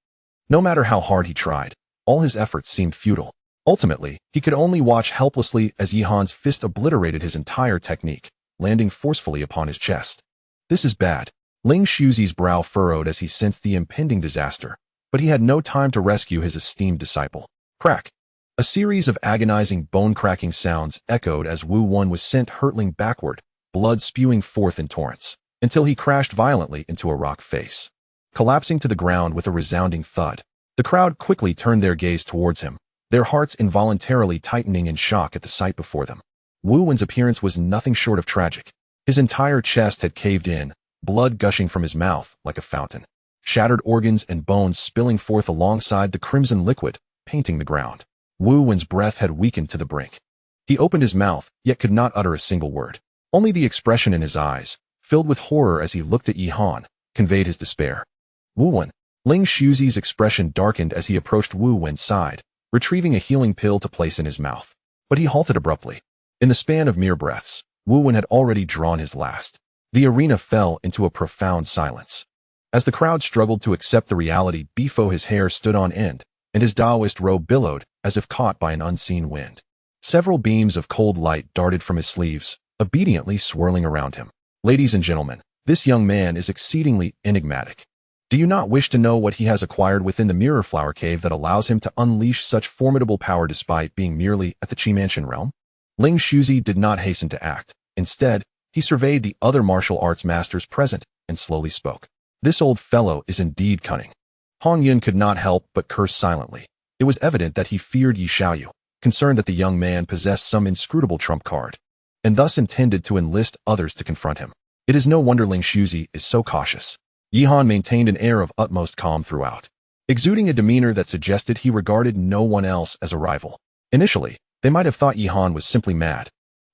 no matter how hard he tried, all his efforts seemed futile. Ultimately, he could only watch helplessly as Yi Han's fist obliterated his entire technique, landing forcefully upon his chest. This is bad. Ling Shuzi's brow furrowed as he sensed the impending disaster, but he had no time to rescue his esteemed disciple. Crack! A series of agonizing bone-cracking sounds echoed as Wu Wen was sent hurtling backward, blood spewing forth in torrents, until he crashed violently into a rock face. Collapsing to the ground with a resounding thud, the crowd quickly turned their gaze towards him, their hearts involuntarily tightening in shock at the sight before them. Wu Wen's appearance was nothing short of tragic. His entire chest had caved in, blood gushing from his mouth like a fountain, shattered organs and bones spilling forth alongside the crimson liquid, painting the ground. Wu Wen's breath had weakened to the brink. He opened his mouth, yet could not utter a single word. Only the expression in his eyes, filled with horror as he looked at Yi Han, conveyed his despair. Wu Wen. Ling Shuzi's expression darkened as he approached Wu Wen's side, retrieving a healing pill to place in his mouth. But he halted abruptly. In the span of mere breaths, Wu Wen had already drawn his last. The arena fell into a profound silence. As the crowd struggled to accept the reality, before his hair stood on end, and his Taoist robe billowed as if caught by an unseen wind. Several beams of cold light darted from his sleeves, obediently swirling around him. Ladies and gentlemen, this young man is exceedingly enigmatic. Do you not wish to know what he has acquired within the Mirror Flower Cave that allows him to unleash such formidable power despite being merely at the Qi Mansion realm? Ling Shuzi did not hasten to act. Instead, he surveyed the other martial arts masters present and slowly spoke. This old fellow is indeed cunning. Hong Yun could not help but curse silently. It was evident that he feared Yi Xiaoyu, concerned that the young man possessed some inscrutable trump card, and thus intended to enlist others to confront him. It is no wonder Ling Shuzi is so cautious. Yi Han maintained an air of utmost calm throughout, exuding a demeanor that suggested he regarded no one else as a rival. Initially, they might have thought Yi Han was simply mad,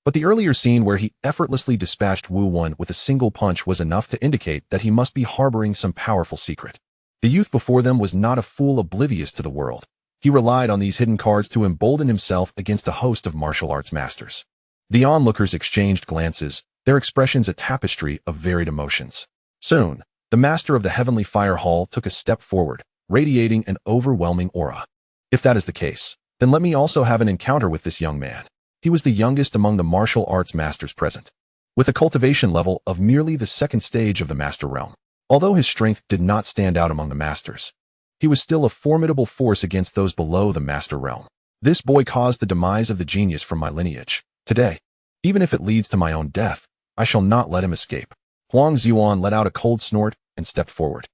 but the earlier scene where he effortlessly dispatched Wu Wen with a single punch was enough to indicate that he must be harboring some powerful secret. The youth before them was not a fool oblivious to the world. He relied on these hidden cards to embolden himself against a host of martial arts masters. The onlookers exchanged glances, their expressions a tapestry of varied emotions. Soon, the master of the Heavenly Fire Hall took a step forward, radiating an overwhelming aura. If that is the case, then let me also have an encounter with this young man. He was the youngest among the martial arts masters present, with a cultivation level of merely the 2nd stage of the master realm. Although his strength did not stand out among the masters, he was still a formidable force against those below the master realm. This boy caused the demise of the genius from my lineage. Today, even if it leads to my own death, I shall not let him escape. Huang Ziyuan let out a cold snort and stepped forward.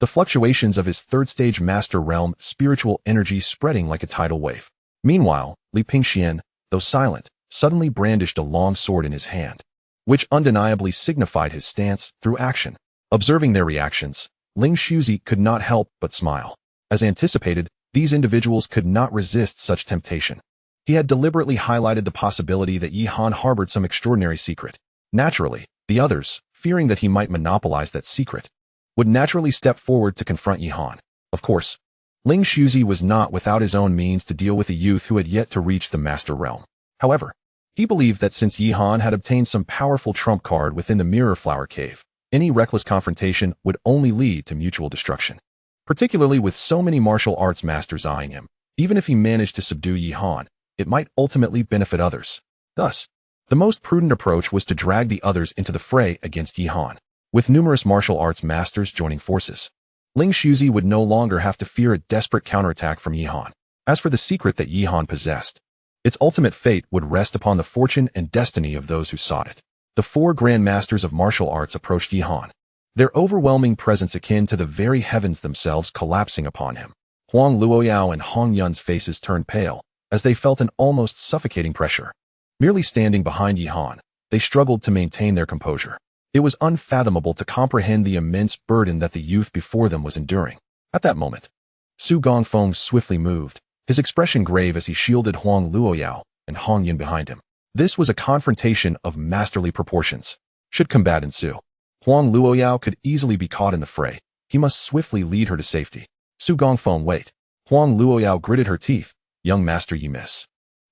The fluctuations of his third-stage master realm spiritual energy spreading like a tidal wave. Meanwhile, Li Pingxian, though silent, suddenly brandished a long sword in his hand, which undeniably signified his stance through action. Observing their reactions, Ling Shuzi could not help but smile. As anticipated, these individuals could not resist such temptation. He had deliberately highlighted the possibility that Yi Han harbored some extraordinary secret. Naturally, the others, fearing that he might monopolize that secret, would naturally step forward to confront Yi Han. Of course, Ling Shuzi was not without his own means to deal with a youth who had yet to reach the master realm. However, he believed that since Yi Han had obtained some powerful trump card within the Mirror Flower Cave, any reckless confrontation would only lead to mutual destruction. Particularly with so many martial arts masters eyeing him, even if he managed to subdue Yi Han, it might ultimately benefit others. Thus, the most prudent approach was to drag the others into the fray against Yi Han. With numerous martial arts masters joining forces, Ling Shuzi would no longer have to fear a desperate counterattack from Yi Han. As for the secret that Yi Han possessed, its ultimate fate would rest upon the fortune and destiny of those who sought it. The four grand masters of martial arts approached Yi Han, their overwhelming presence akin to the very heavens themselves collapsing upon him. Huang Luoyao and Hong Yun's faces turned pale, as they felt an almost suffocating pressure. Merely standing behind Yi Han, they struggled to maintain their composure. It was unfathomable to comprehend the immense burden that the youth before them was enduring. At that moment, Su Gongfeng swiftly moved, his expression grave as he shielded Huang Luoyao and Hong Yun behind him. This was a confrontation of masterly proportions. Should combat ensue, Huang Luoyao could easily be caught in the fray. He must swiftly lead her to safety. Su Gongfeng, wait. Huang Luoyao gritted her teeth. Young master, you miss.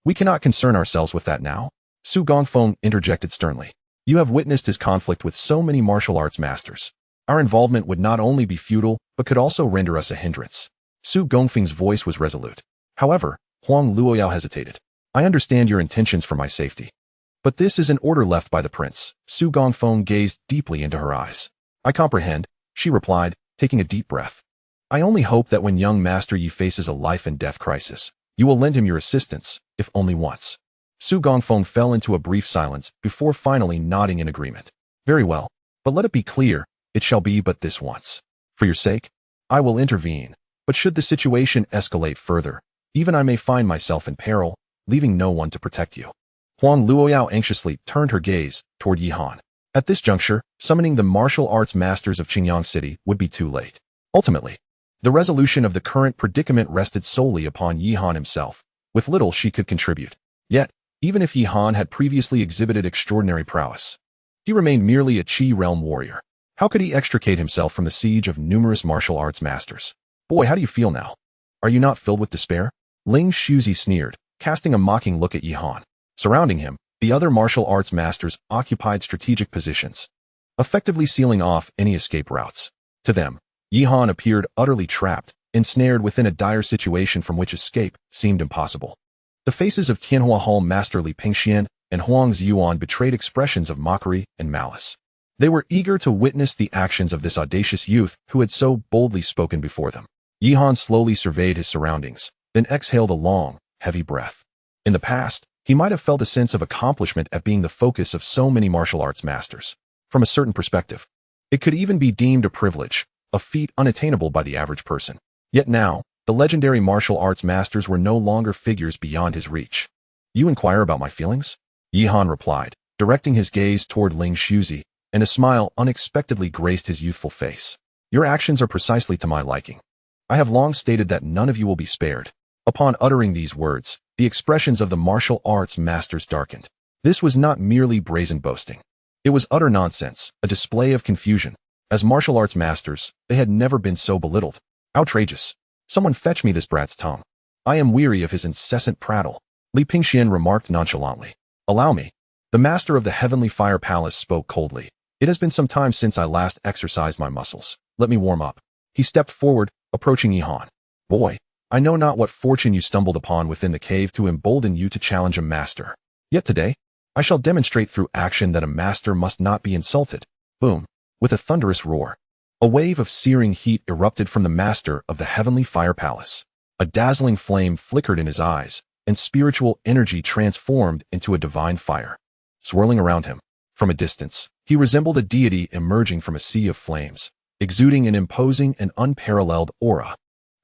We cannot concern ourselves with that now. Su Gongfeng interjected sternly. You have witnessed his conflict with so many martial arts masters. Our involvement would not only be futile, but could also render us a hindrance. Su Gongfeng's voice was resolute. However, Huang Luoyao hesitated. I understand your intentions for my safety, but this is an order left by the prince. Su Gongfeng gazed deeply into her eyes. I comprehend, she replied, taking a deep breath. I only hope that when young Master Yi faces a life and death crisis, you will lend him your assistance, if only once. Su Gongfeng fell into a brief silence before finally nodding in agreement. Very well, but let it be clear, it shall be but this once. For your sake, I will intervene, but should the situation escalate further, even I may find myself in peril, leaving no one to protect you. Huang Luoyao anxiously turned her gaze toward Yi Han. At this juncture, summoning the martial arts masters of Qingyang City would be too late. Ultimately, the resolution of the current predicament rested solely upon Yi Han himself, with little she could contribute. Yet, even if Yi Han had previously exhibited extraordinary prowess, he remained merely a Qi realm warrior. How could he extricate himself from the siege of numerous martial arts masters? Boy, how do you feel now? Are you not filled with despair? Ling Shuzi sneered, casting a mocking look at Yi Han. Surrounding him, the other martial arts masters occupied strategic positions, effectively sealing off any escape routes. To them, Yi Han appeared utterly trapped, ensnared within a dire situation from which escape seemed impossible. The faces of Tianhua Hall Master Li Pingxian and Huang Ziyuan betrayed expressions of mockery and malice. They were eager to witness the actions of this audacious youth who had so boldly spoken before them. Yi Han slowly surveyed his surroundings, then exhaled a long, heavy breath. In the past, he might have felt a sense of accomplishment at being the focus of so many martial arts masters. From a certain perspective, it could even be deemed a privilege, a feat unattainable by the average person. Yet now, the legendary martial arts masters were no longer figures beyond his reach. You inquire about my feelings? Yi Han replied, directing his gaze toward Ling Shuzi, and a smile unexpectedly graced his youthful face. Your actions are precisely to my liking. I have long stated that none of you will be spared. Upon uttering these words, the expressions of the martial arts masters darkened. This was not merely brazen boasting. It was utter nonsense, a display of confusion. As martial arts masters, they had never been so belittled. Outrageous. Someone fetch me this brat's tongue. I am weary of his incessant prattle. Li Pingxian remarked nonchalantly. Allow me. The master of the Heavenly Fire Palace spoke coldly. It has been some time since I last exercised my muscles. Let me warm up. He stepped forward, approaching Yi Han. Boy, I know not what fortune you stumbled upon within the cave to embolden you to challenge a master. Yet today, I shall demonstrate through action that a master must not be insulted. Boom. With a thunderous roar, a wave of searing heat erupted from the master of the Heavenly Fire Palace. A dazzling flame flickered in his eyes, and spiritual energy transformed into a divine fire, swirling around him. From a distance, he resembled a deity emerging from a sea of flames, exuding an imposing and unparalleled aura.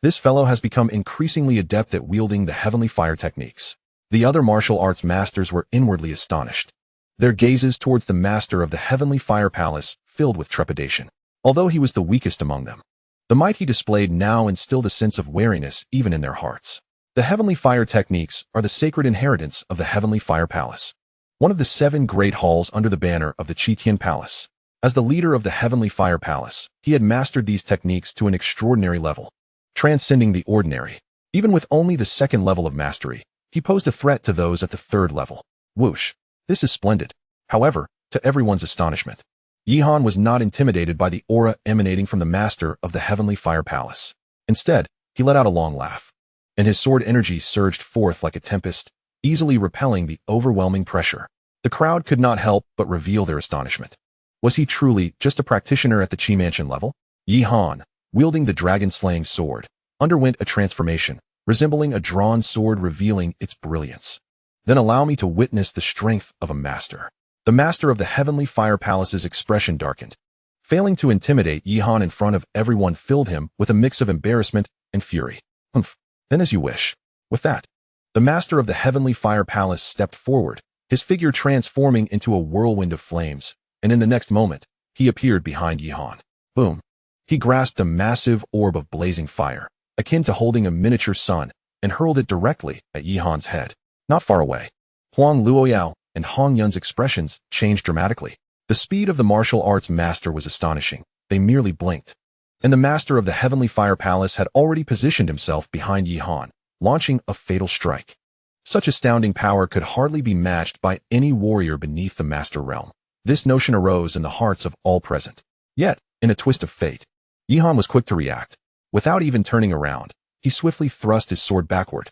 This fellow has become increasingly adept at wielding the heavenly fire techniques. The other martial arts masters were inwardly astonished, their gazes towards the master of the heavenly fire palace filled with trepidation. Although he was the weakest among them, the might he displayed now instilled a sense of wariness even in their hearts. The heavenly fire techniques are the sacred inheritance of the heavenly fire palace, one of the 7 great halls under the banner of the Chitian Palace. As the leader of the heavenly fire palace, he had mastered these techniques to an extraordinary level, transcending the ordinary. Even with only the 2nd level of mastery, he posed a threat to those at the 3rd level. Whoosh! This is splendid. However, to everyone's astonishment, Yihan was not intimidated by the aura emanating from the master of the heavenly fire palace. Instead, he let out a long laugh, and his sword energy surged forth like a tempest, easily repelling the overwhelming pressure. The crowd could not help but reveal their astonishment. Was he truly just a practitioner at the Qi Mansion level? Yihan, wielding the dragon-slaying sword, underwent a transformation, resembling a drawn sword revealing its brilliance. Then allow me to witness the strength of a master. The master of the heavenly fire palace's expression darkened. Failing to intimidate Yihan in front of everyone filled him with a mix of embarrassment and fury. Humph, then as you wish. With that, the master of the heavenly fire palace stepped forward, his figure transforming into a whirlwind of flames, and in the next moment, he appeared behind Yihan. Boom! He grasped a massive orb of blazing fire, akin to holding a miniature sun, and hurled it directly at Yihan's head. Not far away, Huang Luoyao and Hong Yun's expressions changed dramatically. The speed of the martial arts master was astonishing. They merely blinked, and the master of the heavenly fire palace had already positioned himself behind Yihan, launching a fatal strike. Such astounding power could hardly be matched by any warrior beneath the master realm. This notion arose in the hearts of all present. Yet, in a twist of fate, Yihan was quick to react. Without even turning around, he swiftly thrust his sword backward,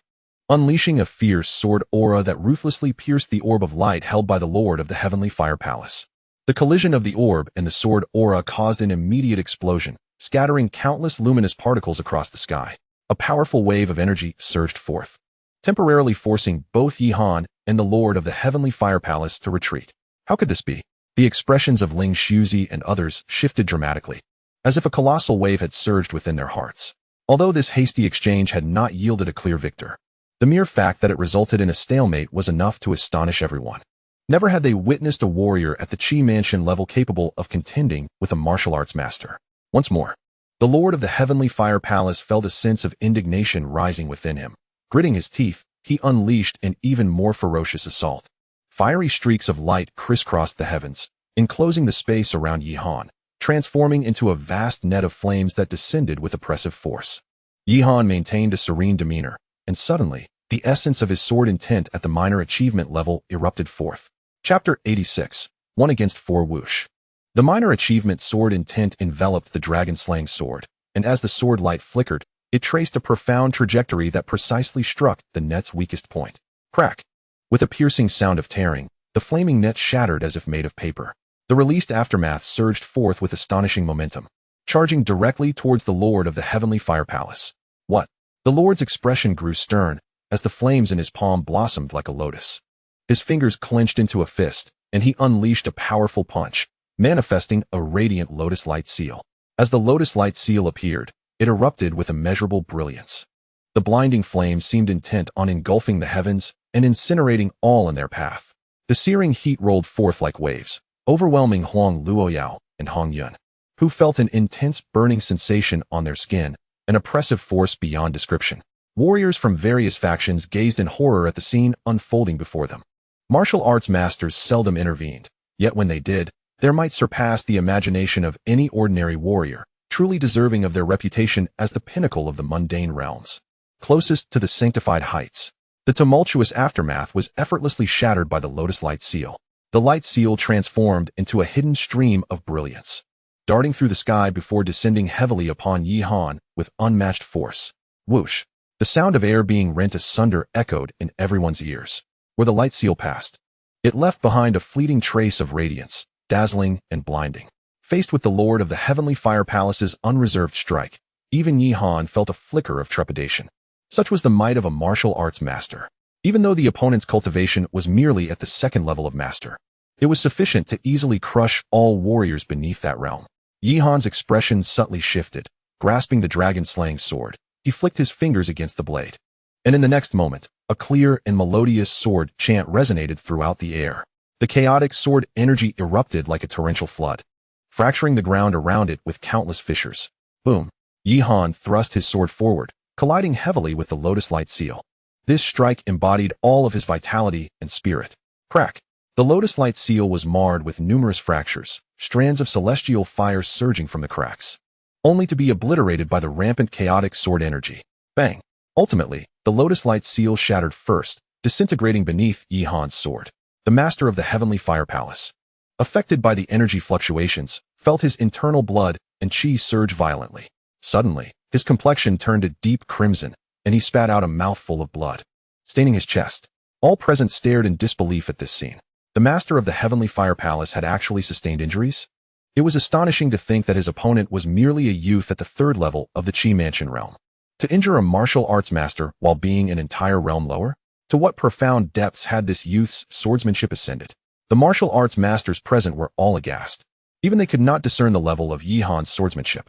unleashing a fierce sword aura that ruthlessly pierced the orb of light held by the lord of the heavenly fire palace. The collision of the orb and the sword aura caused an immediate explosion, scattering countless luminous particles across the sky. A powerful wave of energy surged forth, temporarily forcing both Yihan and the lord of the heavenly fire palace to retreat. How could this be? The expressions of Ling Shuzi and others shifted dramatically, as if a colossal wave had surged within their hearts. Although this hasty exchange had not yielded a clear victor, the mere fact that it resulted in a stalemate was enough to astonish everyone. Never had they witnessed a warrior at the Qi Mansion level capable of contending with a martial arts master. Once more, the lord of the heavenly fire palace felt a sense of indignation rising within him. Gritting his teeth, he unleashed an even more ferocious assault. Fiery streaks of light crisscrossed the heavens, enclosing the space around Yihan, transforming into a vast net of flames that descended with oppressive force. Yihan maintained a serene demeanor, and suddenly, the essence of his sword intent at the minor achievement level erupted forth. Chapter 86, 1 against 4 Whoosh. The minor achievement sword intent enveloped the dragon-slaying sword, and as the sword light flickered, it traced a profound trajectory that precisely struck the net's weakest point. Crack! With a piercing sound of tearing, the flaming net shattered as if made of paper. The released aftermath surged forth with astonishing momentum, charging directly towards the lord of the heavenly fire palace. What? The lord's expression grew stern, as the flames in his palm blossomed like a lotus. His fingers clenched into a fist, and he unleashed a powerful punch, manifesting a radiant lotus light seal. As the lotus light seal appeared, it erupted with immeasurable brilliance. The blinding flames seemed intent on engulfing the heavens and incinerating all in their path. The searing heat rolled forth like waves, overwhelming Huang Luoyao and Hong Yun, who felt an intense burning sensation on their skin, an oppressive force beyond description. Warriors from various factions gazed in horror at the scene unfolding before them. Martial arts masters seldom intervened, yet when they did, their might surpassed the imagination of any ordinary warrior, truly deserving of their reputation as the pinnacle of the mundane realms. Closest to the sanctified heights, the tumultuous aftermath was effortlessly shattered by the lotus light seal. The light seal transformed into a hidden stream of brilliance, darting through the sky before descending heavily upon Yihan with unmatched force. Whoosh! The sound of air being rent asunder echoed in everyone's ears. Where the light seal passed, it left behind a fleeting trace of radiance, dazzling and blinding. Faced with the lord of the heavenly fire palace's unreserved strike, even Yihan felt a flicker of trepidation. Such was the might of a martial arts master. Even though the opponent's cultivation was merely at the second level of master, it was sufficient to easily crush all warriors beneath that realm. Yihan's expression subtly shifted. Grasping the dragon-slaying sword, he flicked his fingers against the blade. And in the next moment, a clear and melodious sword chant resonated throughout the air. The chaotic sword energy erupted like a torrential flood, fracturing the ground around it with countless fissures. Boom! Yihan thrust his sword forward, colliding heavily with the Lotus Light Seal. This strike embodied all of his vitality and spirit. Crack! The Lotus Light Seal was marred with numerous fractures, strands of celestial fire surging from the cracks, only to be obliterated by the rampant chaotic sword energy. Bang! Ultimately, the Lotus Light Seal shattered first, disintegrating beneath Yihan's sword. The master of the Heavenly Fire Palace, affected by the energy fluctuations, felt his internal blood and chi surge violently. Suddenly, his complexion turned a deep crimson, and he spat out a mouthful of blood, staining his chest. All present stared in disbelief at this scene. The master of the Heavenly Fire Palace had actually sustained injuries? It was astonishing to think that his opponent was merely a youth at the third level of the Chi Mansion realm. To injure a martial arts master while being an entire realm lower? To what profound depths had this youth's swordsmanship ascended? The martial arts masters present were all aghast. Even they could not discern the level of Yihan's swordsmanship.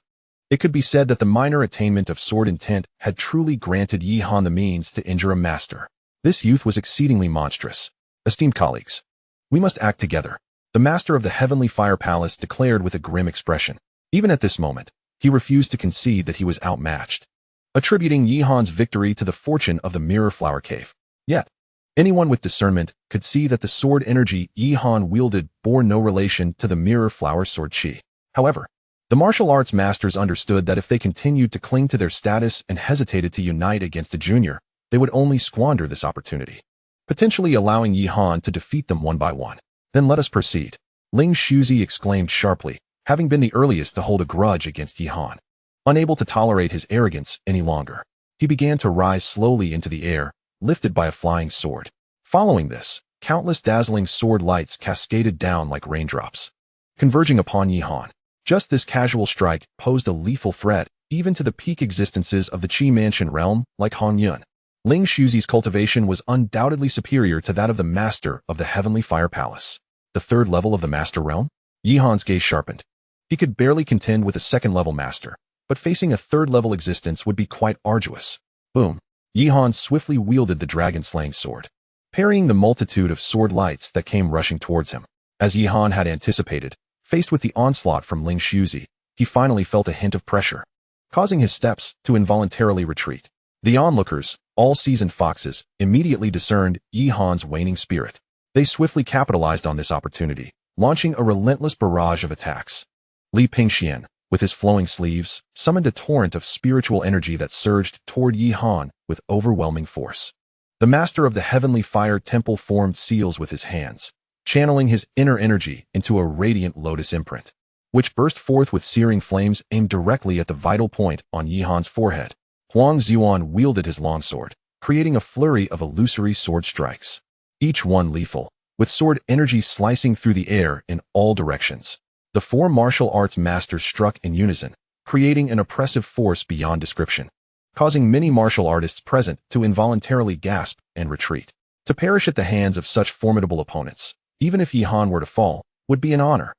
It could be said that the minor attainment of sword intent had truly granted Yihan the means to injure a master. This youth was exceedingly monstrous. Esteemed colleagues, we must act together, the master of the Heavenly Fire Palace declared with a grim expression. Even at this moment, he refused to concede that he was outmatched, attributing Yihan's victory to the fortune of the Mirror Flower Cave. Yet, anyone with discernment could see that the sword energy Yihan wielded bore no relation to the Mirror Flower sword chi. However, the martial arts masters understood that if they continued to cling to their status and hesitated to unite against a junior, they would only squander this opportunity, potentially allowing Yihan to defeat them one by one. Then let us proceed, Ling Shuzi exclaimed sharply, having been the earliest to hold a grudge against Yihan. Unable to tolerate his arrogance any longer, he began to rise slowly into the air, lifted by a flying sword. Following this, countless dazzling sword lights cascaded down like raindrops, converging upon Yihan. Just this casual strike posed a lethal threat even to the peak existences of the Chi Mansion realm like Han Yun. Ling Shuzi's cultivation was undoubtedly superior to that of the master of the Heavenly Fire Palace. The third level of the master realm? Yihan's gaze sharpened. He could barely contend with a second-level master, but facing a third-level existence would be quite arduous. Boom! Yihan swiftly wielded the dragon-slaying sword, parrying the multitude of sword lights that came rushing towards him. As Yihan had anticipated, faced with the onslaught from Ling Shuzi, he finally felt a hint of pressure, causing his steps to involuntarily retreat. The onlookers, all seasoned foxes, immediately discerned Yihan's waning spirit. They swiftly capitalized on this opportunity, launching a relentless barrage of attacks. Li Pingxian, with his flowing sleeves, summoned a torrent of spiritual energy that surged toward Yihan with overwhelming force. The master of the Heavenly Fire Temple formed seals with his hands, channeling his inner energy into a radiant lotus imprint, which burst forth with searing flames aimed directly at the vital point on Yihan's forehead. Huang Zuan wielded his longsword, creating a flurry of illusory sword strikes, each one lethal, with sword energy slicing through the air in all directions. The four martial arts masters struck in unison, creating an oppressive force beyond description, causing many martial artists present to involuntarily gasp and retreat. To perish at the hands of such formidable opponents, even if Yihan were to fall, would be an honor.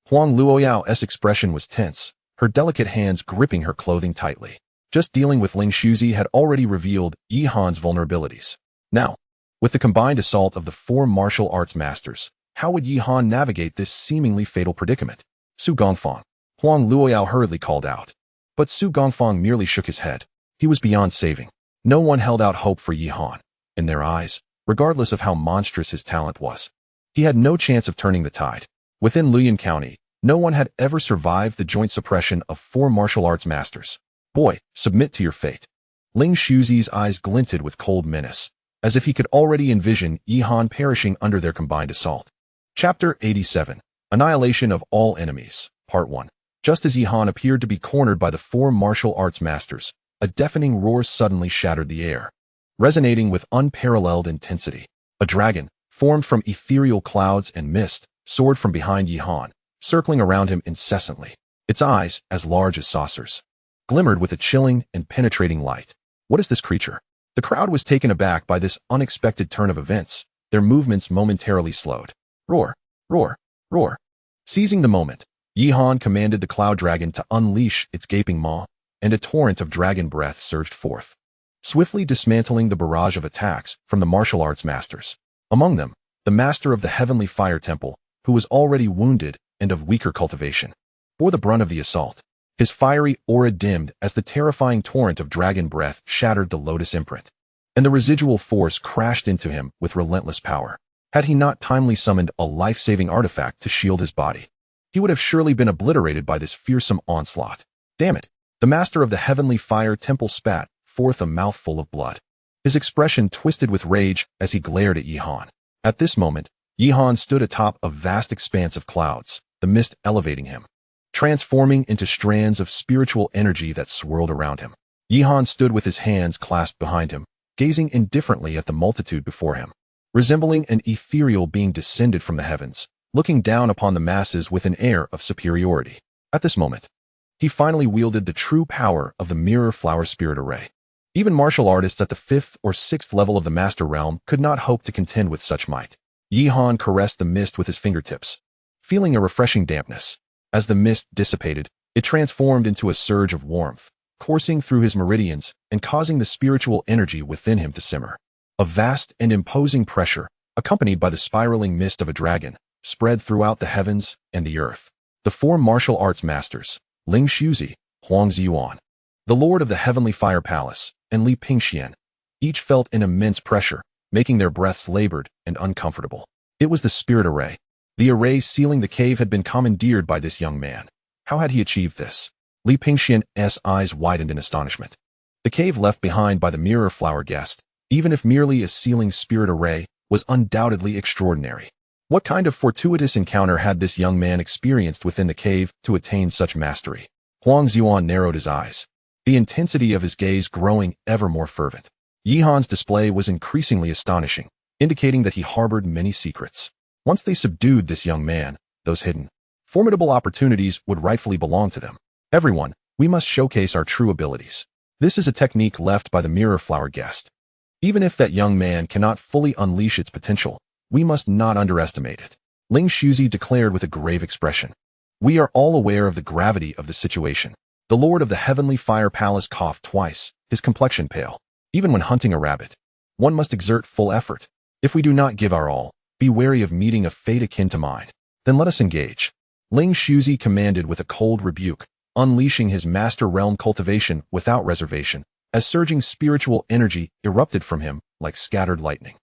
Huang Luoyao's expression was tense, her delicate hands gripping her clothing tightly. Just dealing with Ling Shuzi had already revealed Yihan's vulnerabilities. Now, with the combined assault of the four martial arts masters, how would Yihan navigate this seemingly fatal predicament? Su Gongfang, Huang Luoyao hurriedly called out. But Su Gongfang merely shook his head. He was beyond saving. No one held out hope for Yihan. In their eyes, regardless of how monstrous his talent was, he had no chance of turning the tide. Within Luoyang County, no one had ever survived the joint suppression of four martial arts masters. Boy, submit to your fate. Ling Shuzi's eyes glinted with cold menace, as if he could already envision Yihan perishing under their combined assault. Chapter 87. Annihilation of All Enemies, Part 1. Just as Yihan appeared to be cornered by the four martial arts masters, a deafening roar suddenly shattered the air, resonating with unparalleled intensity. A dragon, formed from ethereal clouds and mist, soared from behind Yihan, circling around him incessantly. Its eyes, as large as saucers, glimmered with a chilling and penetrating light. What is this creature? The crowd was taken aback by this unexpected turn of events, their movements momentarily slowed. Roar, roar, roar. Seizing the moment, Yihan commanded the cloud dragon to unleash its gaping maw, and a torrent of dragon breath surged forth, swiftly dismantling the barrage of attacks from the martial arts masters. Among them, the master of the heavenly fire temple, who was already wounded and of weaker cultivation, bore the brunt of the assault. His fiery aura dimmed as the terrifying torrent of dragon breath shattered the lotus imprint, and the residual force crashed into him with relentless power. Had he not timely summoned a life-saving artifact to shield his body, he would have surely been obliterated by this fearsome onslaught. Damn it! The master of the heavenly fire temple spat forth a mouthful of blood. His expression twisted with rage as he glared at Yihan. At this moment, Yihan stood atop a vast expanse of clouds, the mist elevating him, transforming into strands of spiritual energy that swirled around him. Yihan stood with his hands clasped behind him, gazing indifferently at the multitude before him, resembling an ethereal being descended from the heavens, looking down upon the masses with an air of superiority. At this moment, he finally wielded the true power of the mirror flower spirit array. Even martial artists at the 5th or 6th level of the master realm could not hope to contend with such might. Yihan caressed the mist with his fingertips, feeling a refreshing dampness. As the mist dissipated, it transformed into a surge of warmth, coursing through his meridians and causing the spiritual energy within him to simmer. A vast and imposing pressure, accompanied by the spiraling mist of a dragon, spread throughout the heavens and the earth. The 4 martial arts masters, Ling Shuzi, Huang Ziyuan, the lord of the heavenly fire palace, and Li Pingxian, each felt an immense pressure, making their breaths labored and uncomfortable. It was the spirit array. The array sealing the cave had been commandeered by this young man. How had he achieved this? Li Pingxian's eyes widened in astonishment. The cave left behind by the mirror flower guest, even if merely a sealing spirit array, was undoubtedly extraordinary. What kind of fortuitous encounter had this young man experienced within the cave to attain such mastery? Huang Ziyuan narrowed his eyes, the intensity of his gaze growing ever more fervent. Yihan's display was increasingly astonishing, indicating that he harbored many secrets. Once they subdued this young man, those hidden, formidable opportunities would rightfully belong to them. Everyone, we must showcase our true abilities. This is a technique left by the mirror flower guest. Even if that young man cannot fully unleash its potential, we must not underestimate it. Ling Shuzi declared with a grave expression. We are all aware of the gravity of the situation. The lord of the heavenly fire palace coughed twice, his complexion pale. Even when hunting a rabbit, one must exert full effort. If we do not give our all, be wary of meeting a fate akin to mine. Then let us engage. Ling Shuzi commanded with a cold rebuke, unleashing his master realm cultivation without reservation, as surging spiritual energy erupted from him like scattered lightning.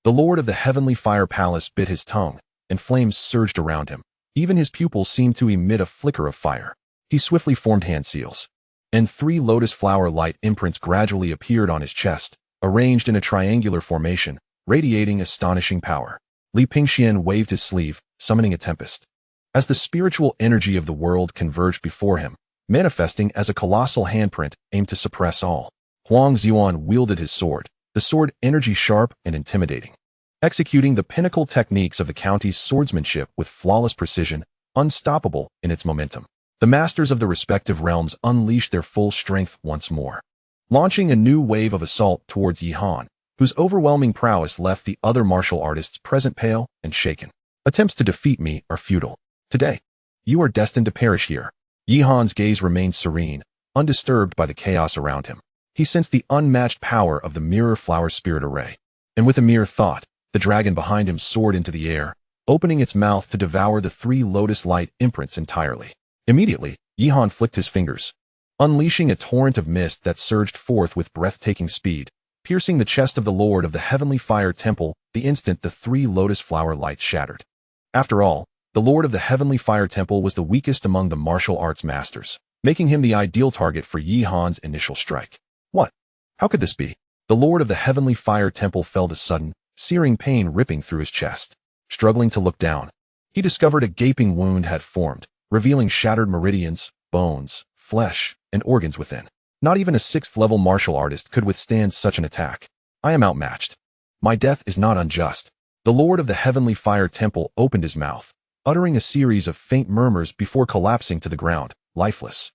The lord of the heavenly fire palace bit his tongue, and flames surged around him. Even his pupils seemed to emit a flicker of fire. He swiftly formed hand seals, and 3 lotus flower light imprints gradually appeared on his chest, arranged in a triangular formation, radiating astonishing power. Li Pingxian waved his sleeve, summoning a tempest. As the spiritual energy of the world converged before him, manifesting as a colossal handprint aimed to suppress all, Huang Ziyuan wielded his sword, the sword energy sharp and intimidating, executing the pinnacle techniques of the county's swordsmanship with flawless precision, unstoppable in its momentum. The masters of the respective realms unleashed their full strength once more, launching a new wave of assault towards Yihan, whose overwhelming prowess left the other martial artists present pale and shaken. Attempts to defeat me are futile. Today, you are destined to perish here. Yihan's gaze remained serene, undisturbed by the chaos around him. He sensed the unmatched power of the mirror flower spirit array, and with a mere thought, the dragon behind him soared into the air, opening its mouth to devour the 3 lotus light imprints entirely. Immediately, Yihan flicked his fingers, unleashing a torrent of mist that surged forth with breathtaking speed, piercing the chest of the lord of the heavenly fire temple the instant the 3 lotus flower lights shattered. After all, the lord of the heavenly fire temple was the weakest among the martial arts masters, making him the ideal target for Yihan's initial strike. What? How could this be? The lord of the heavenly fire temple felt a sudden, searing pain ripping through his chest. Struggling to look down, he discovered a gaping wound had formed, revealing shattered meridians, bones, flesh, and organs within. Not even a 6th-level martial artist could withstand such an attack. I am outmatched. My death is not unjust. The lord of the heavenly fire temple opened his mouth, uttering a series of faint murmurs before collapsing to the ground, lifeless.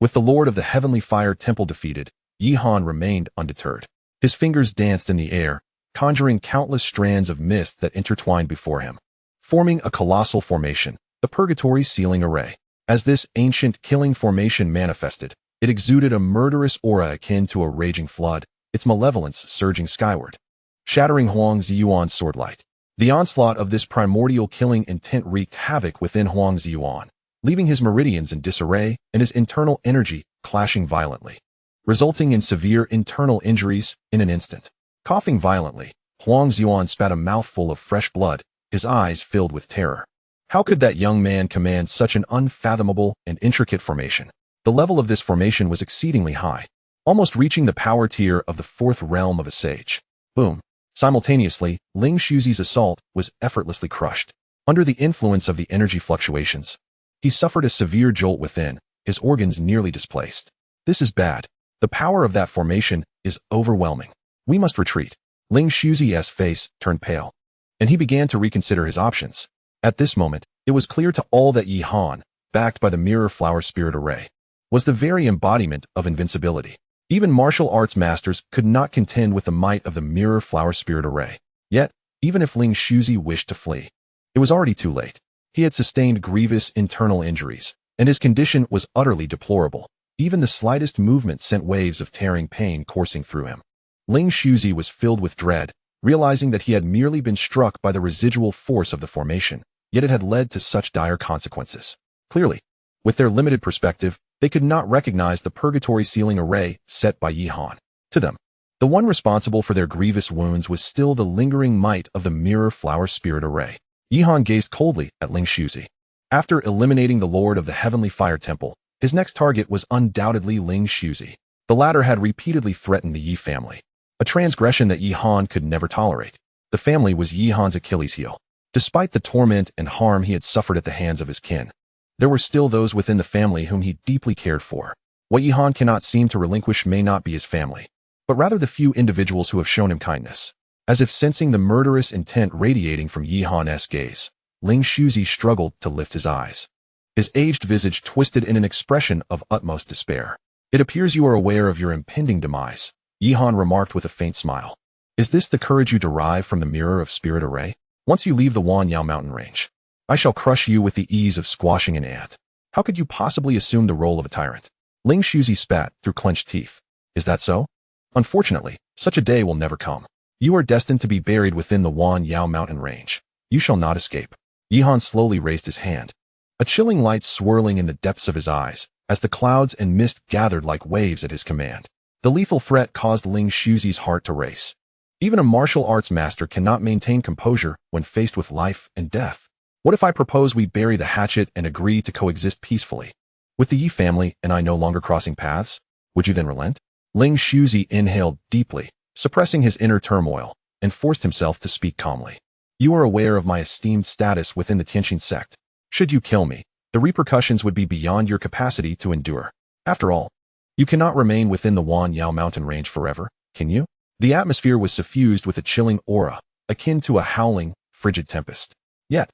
With the lord of the heavenly fire temple defeated, Yihan remained undeterred. His fingers danced in the air, conjuring countless strands of mist that intertwined before him, forming a colossal formation, the purgatory sealing array. As this ancient killing formation manifested, it exuded a murderous aura akin to a raging flood, its malevolence surging skyward, shattering Huang Ziyuan's sword light. The onslaught of this primordial killing intent wreaked havoc within Huang Ziyuan, leaving his meridians in disarray and his internal energy clashing violently, resulting in severe internal injuries in an instant. Coughing violently, Huang Ziyuan spat a mouthful of fresh blood, his eyes filled with terror. How could that young man command such an unfathomable and intricate formation? The level of this formation was exceedingly high, almost reaching the power tier of the fourth realm of a sage. Boom. Simultaneously, Ling Shuzi's assault was effortlessly crushed. Under the influence of the energy fluctuations, he suffered a severe jolt within, his organs nearly displaced. This is bad. The power of that formation is overwhelming. We must retreat. Ling Shuzi's face turned pale, and he began to reconsider his options. At this moment, it was clear to all that Yi Han, backed by the Mirror Flower Spirit Array, was the very embodiment of invincibility. Even martial arts masters could not contend with the might of the Mirror Flower Spirit Array. Yet, even if Ling Shuzi wished to flee, it was already too late. He had sustained grievous internal injuries, and his condition was utterly deplorable. Even the slightest movement sent waves of tearing pain coursing through him. Ling Shuzi was filled with dread, realizing that he had merely been struck by the residual force of the formation, yet it had led to such dire consequences. Clearly, with their limited perspective, they could not recognize the purgatory sealing array set by Yi Han. To them, the one responsible for their grievous wounds was still the lingering might of the Mirror Flower Spirit Array. Yi Han gazed coldly at Ling Shuzi. After eliminating the Lord of the Heavenly Fire Temple, his next target was undoubtedly Ling Shuzi. The latter had repeatedly threatened the Yi family, a transgression that Yi Han could never tolerate. The family was Yi Han's Achilles heel. Despite the torment and harm he had suffered at the hands of his kin, there were still those within the family whom he deeply cared for. What Yi Han cannot seem to relinquish may not be his family, but rather the few individuals who have shown him kindness. As if sensing the murderous intent radiating from Yi Han's gaze, Ling Shuzi struggled to lift his eyes. His aged visage twisted in an expression of utmost despair. It appears you are aware of your impending demise, Yi Han remarked with a faint smile. Is this the courage you derive from the Mirror of Spirit Array? Once you leave the Wanyao mountain range, I shall crush you with the ease of squashing an ant. How could you possibly assume the role of a tyrant? Ling Shuzi spat through clenched teeth. Is that so? Unfortunately, such a day will never come. You are destined to be buried within the Wanyao mountain range. You shall not escape. Yi Han slowly raised his hand, a chilling light swirling in the depths of his eyes, as the clouds and mist gathered like waves at his command. The lethal threat caused Ling Shuzi's heart to race. Even a martial arts master cannot maintain composure when faced with life and death. What if I propose we bury the hatchet and agree to coexist peacefully? With the Yi family and I no longer crossing paths, would you then relent? Ling Shuzi inhaled deeply, suppressing his inner turmoil, and forced himself to speak calmly. You are aware of my esteemed status within the Dantian sect. Should you kill me, the repercussions would be beyond your capacity to endure. After all, you cannot remain within the Wanyao mountain range forever, can you? The atmosphere was suffused with a chilling aura, akin to a howling, frigid tempest. Yet,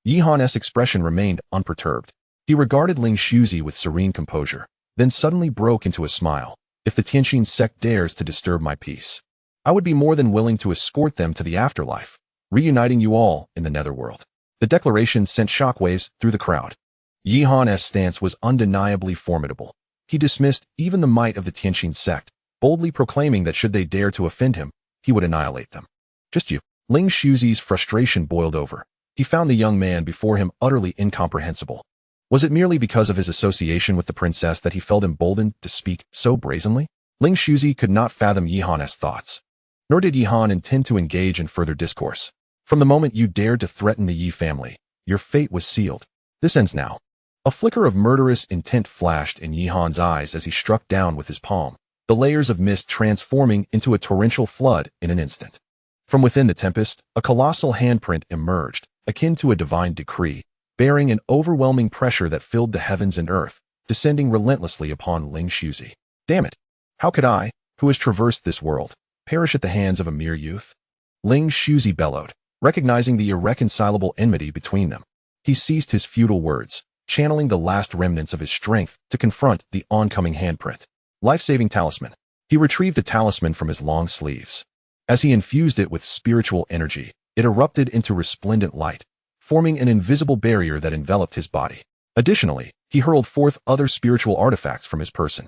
Yi Han's expression remained unperturbed. He regarded Ling Shuzi with serene composure, then suddenly broke into a smile. If the Dantian sect dares to disturb my peace, I would be more than willing to escort them to the afterlife, reuniting you all in the netherworld. The declaration sent shockwaves through the crowd. Yi Han's stance was undeniably formidable. He dismissed even the might of the Dantian sect, boldly proclaiming that should they dare to offend him, he would annihilate them. Just you. Ling Shuzi's frustration boiled over. He found the young man before him utterly incomprehensible. Was it merely because of his association with the princess that he felt emboldened to speak so brazenly? Ling Shuzi could not fathom Yi Han's thoughts, nor did Yi Han intend to engage in further discourse. From the moment you dared to threaten the Yi family, your fate was sealed. This ends now. A flicker of murderous intent flashed in Yi Han's eyes as he struck down with his palm, the layers of mist transforming into a torrential flood in an instant. From within the tempest, a colossal handprint emerged, akin to a divine decree, bearing an overwhelming pressure that filled the heavens and earth, descending relentlessly upon Ling Shuzi. Damn it! How could I, who has traversed this world, perish at the hands of a mere youth? Ling Shuzi bellowed, recognizing the irreconcilable enmity between them. He ceased his futile words, channeling the last remnants of his strength to confront the oncoming handprint. Life-saving talisman. He retrieved a talisman from his long sleeves. As he infused it with spiritual energy, it erupted into resplendent light, forming an invisible barrier that enveloped his body. Additionally, he hurled forth other spiritual artifacts from his person.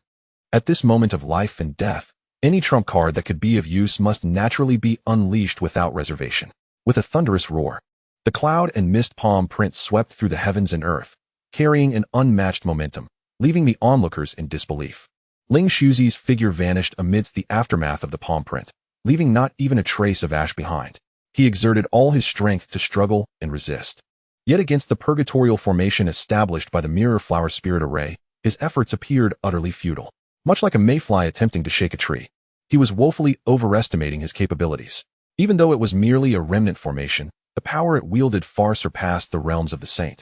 At this moment of life and death, any trump card that could be of use must naturally be unleashed without reservation. With a thunderous roar, the cloud and mist palm print swept through the heavens and earth, carrying an unmatched momentum, leaving the onlookers in disbelief. Ling Shuzi's figure vanished amidst the aftermath of the palm print, leaving not even a trace of ash behind. He exerted all his strength to struggle and resist. Yet against the purgatorial formation established by the mirror flower spirit array, his efforts appeared utterly futile. Much like a mayfly attempting to shake a tree, he was woefully overestimating his capabilities. Even though it was merely a remnant formation, the power it wielded far surpassed the realms of the saint,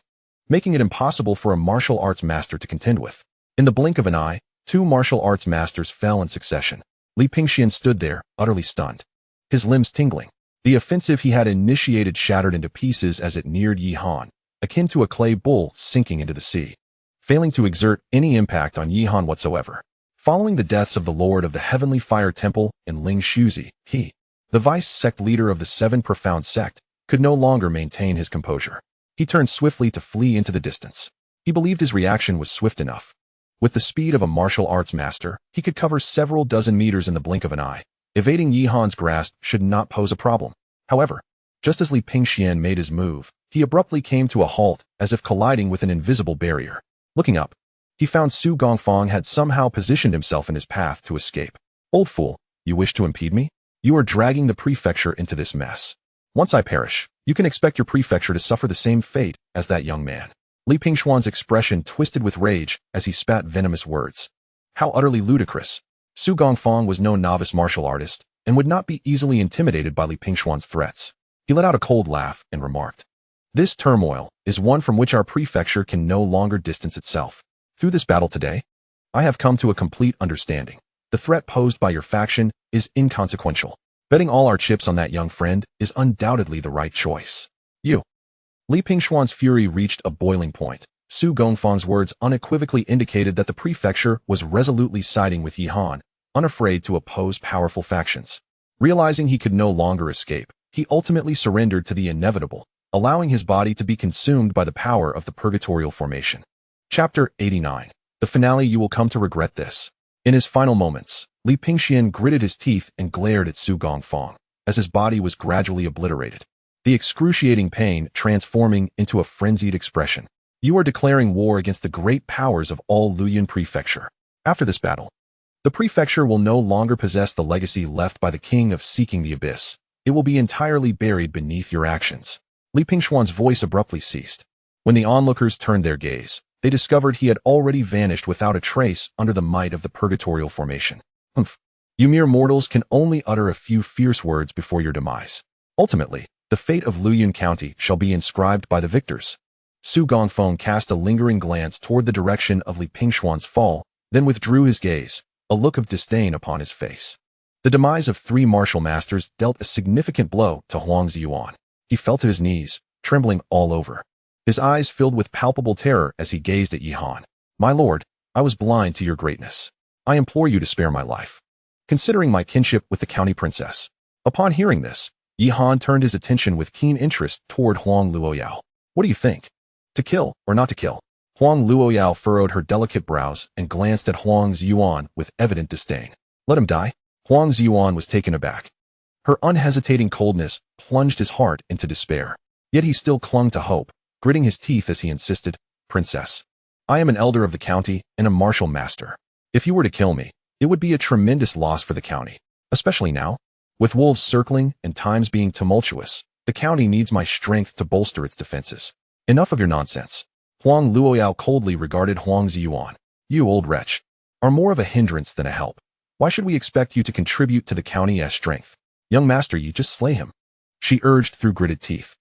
making it impossible for a martial arts master to contend with. In the blink of an eye, 2 martial arts masters fell in succession. Li Pingxian stood there, utterly stunned, his limbs tingling. The offensive he had initiated shattered into pieces as it neared Yi Han, akin to a clay bull sinking into the sea, failing to exert any impact on Yi Han whatsoever. Following the deaths of the Lord of the Heavenly Fire Temple and Ling Shuzi, he, the vice-sect leader of the 7 Profound Sect, could no longer maintain his composure. He turned swiftly to flee into the distance. He believed his reaction was swift enough. With the speed of a martial arts master, he could cover several dozen meters in the blink of an eye. Evading Yi Han's grasp should not pose a problem. However, just as Li Pingxian made his move, he abruptly came to a halt, as if colliding with an invisible barrier. Looking up, he found Su Gongfang had somehow positioned himself in his path to escape. "Old fool, you wish to impede me? You are dragging the prefecture into this mess. Once I perish, you can expect your prefecture to suffer the same fate as that young man." Li Pingxuan's expression twisted with rage as he spat venomous words. How utterly ludicrous. Su Gongfang was no novice martial artist and would not be easily intimidated by Li Pingxuan's threats. He let out a cold laugh and remarked, "This turmoil is one from which our prefecture can no longer distance itself. Through this battle today, I have come to a complete understanding. The threat posed by your faction is inconsequential. Betting all our chips on that young friend is undoubtedly the right choice. You." Li Pingxuan's fury reached a boiling point. Su Gongfang's words unequivocally indicated that the prefecture was resolutely siding with Yi Han, unafraid to oppose powerful factions. Realizing he could no longer escape, he ultimately surrendered to the inevitable, allowing his body to be consumed by the power of the purgatorial formation. Chapter 89. The finale. You will come to regret this. In his final moments, Li Pingxian gritted his teeth and glared at Su Gongfang, as his body was gradually obliterated, the excruciating pain transforming into a frenzied expression. "You are declaring war against the great powers of all Luoyuan Prefecture. After this battle, the prefecture will no longer possess the legacy left by the King of Seeking the Abyss. It will be entirely buried beneath your actions." Li Pingxuan's voice abruptly ceased. When the onlookers turned their gaze, they discovered he had already vanished without a trace under the might of the purgatorial formation. "Humph. You mere mortals can only utter a few fierce words before your demise. Ultimately, the fate of Luoyuan County shall be inscribed by the victors." Su Gongfang cast a lingering glance toward the direction of Li Pingxuan's fall, then withdrew his gaze, a look of disdain upon his face. The demise of 3 martial masters dealt a significant blow to Huang Ziyuan. He fell to his knees, trembling all over. His eyes filled with palpable terror as he gazed at Yi Han. "My lord, I was blind to your greatness. I implore you to spare my life, considering my kinship with the county princess." Upon hearing this, Yi Han turned his attention with keen interest toward Huang Luoyao. "What do you think? To kill or not to kill?" Huang Luoyao furrowed her delicate brows and glanced at Huang Ziyuan with evident disdain. "Let him die?" Huang Ziyuan was taken aback. Her unhesitating coldness plunged his heart into despair. Yet he still clung to hope, gritting his teeth as he insisted, "Princess, I am an elder of the county and a martial master. If you were to kill me, it would be a tremendous loss for the county, especially now. With wolves circling and times being tumultuous, the county needs my strength to bolster its defenses. Enough of your nonsense." Huang Luoyao coldly regarded Huang Ziyuan. "You old wretch are more of a hindrance than a help. Why should we expect you to contribute to the county as strength? Young master, you just slay him," she urged through gritted teeth.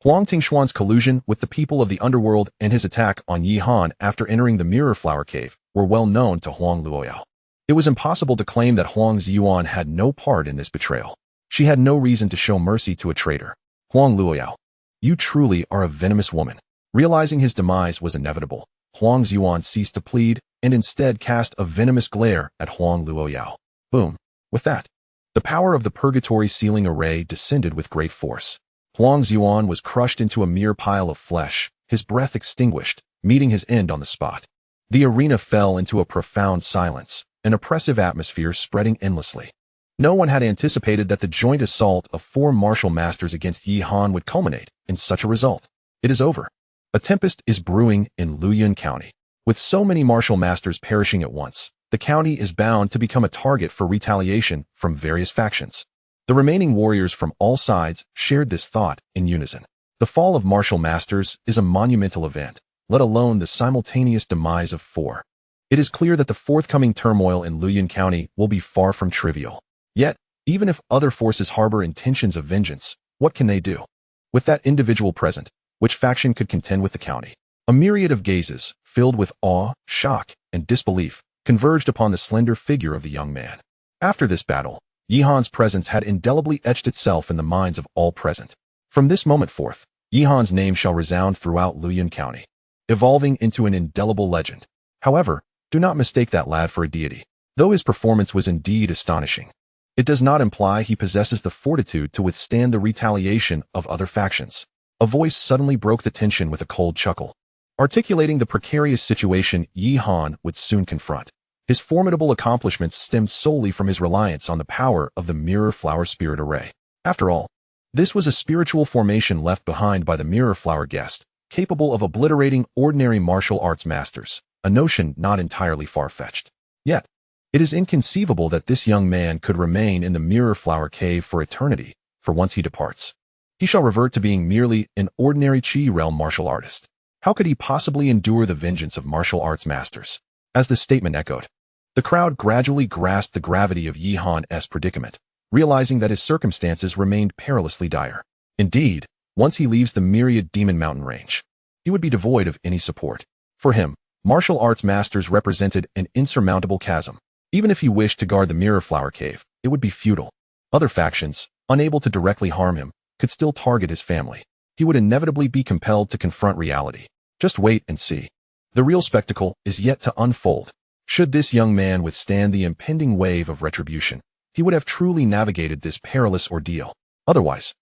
Huang Tingshuan's collusion with the people of the underworld and his attack on Yi Han after entering the Mirror Flower Cave were well known to Huang Luoyao. It was impossible to claim that Huang Ziyuan had no part in this betrayal. She had no reason to show mercy to a traitor. "Huang Luoyao, you truly are a venomous woman." Realizing his demise was inevitable, Huang Ziyuan ceased to plead and instead cast a venomous glare at Huang Luoyao. Boom. With that, the power of the purgatory sealing array descended with great force. Huang Xuan was crushed into a mere pile of flesh, his breath extinguished, meeting his end on the spot. The arena fell into a profound silence, an oppressive atmosphere spreading endlessly. No one had anticipated that the joint assault of 4 martial masters against Yi Han would culminate in such a result. It is over. A tempest is brewing in Luoyuan County. With so many martial masters perishing at once, the county is bound to become a target for retaliation from various factions. The remaining warriors from all sides shared this thought in unison. The fall of martial masters is a monumental event, let alone the simultaneous demise of 4. It is clear that the forthcoming turmoil in Luoyuan County will be far from trivial. Yet, even if other forces harbor intentions of vengeance, what can they do? With that individual present, which faction could contend with the county? A myriad of gazes, filled with awe, shock, and disbelief, converged upon the slender figure of the young man. After this battle, Yi Han's presence had indelibly etched itself in the minds of all present. From this moment forth, Yi Han's name shall resound throughout Luoyuan County, evolving into an indelible legend. However, do not mistake that lad for a deity. Though his performance was indeed astonishing, it does not imply he possesses the fortitude to withstand the retaliation of other factions. A voice suddenly broke the tension with a cold chuckle, articulating the precarious situation Yi Han would soon confront. His formidable accomplishments stemmed solely from his reliance on the power of the Mirror Flower Spirit Array. After all, this was a spiritual formation left behind by the Mirror Flower Guest, capable of obliterating ordinary martial arts masters, a notion not entirely far-fetched. Yet, it is inconceivable that this young man could remain in the Mirror Flower Cave for eternity, for once he departs, he shall revert to being merely an ordinary Qi realm martial artist. How could he possibly endure the vengeance of martial arts masters? As the statement echoed, the crowd gradually grasped the gravity of Yi Han's predicament, realizing that his circumstances remained perilously dire. Indeed, once he leaves the myriad demon mountain range, he would be devoid of any support. For him, martial arts masters represented an insurmountable chasm. Even if he wished to guard the Mirror Flower Cave, it would be futile. Other factions, unable to directly harm him, could still target his family. He would inevitably be compelled to confront reality. Just wait and see. The real spectacle is yet to unfold. Should this young man withstand the impending wave of retribution, he would have truly navigated this perilous ordeal. Otherwise,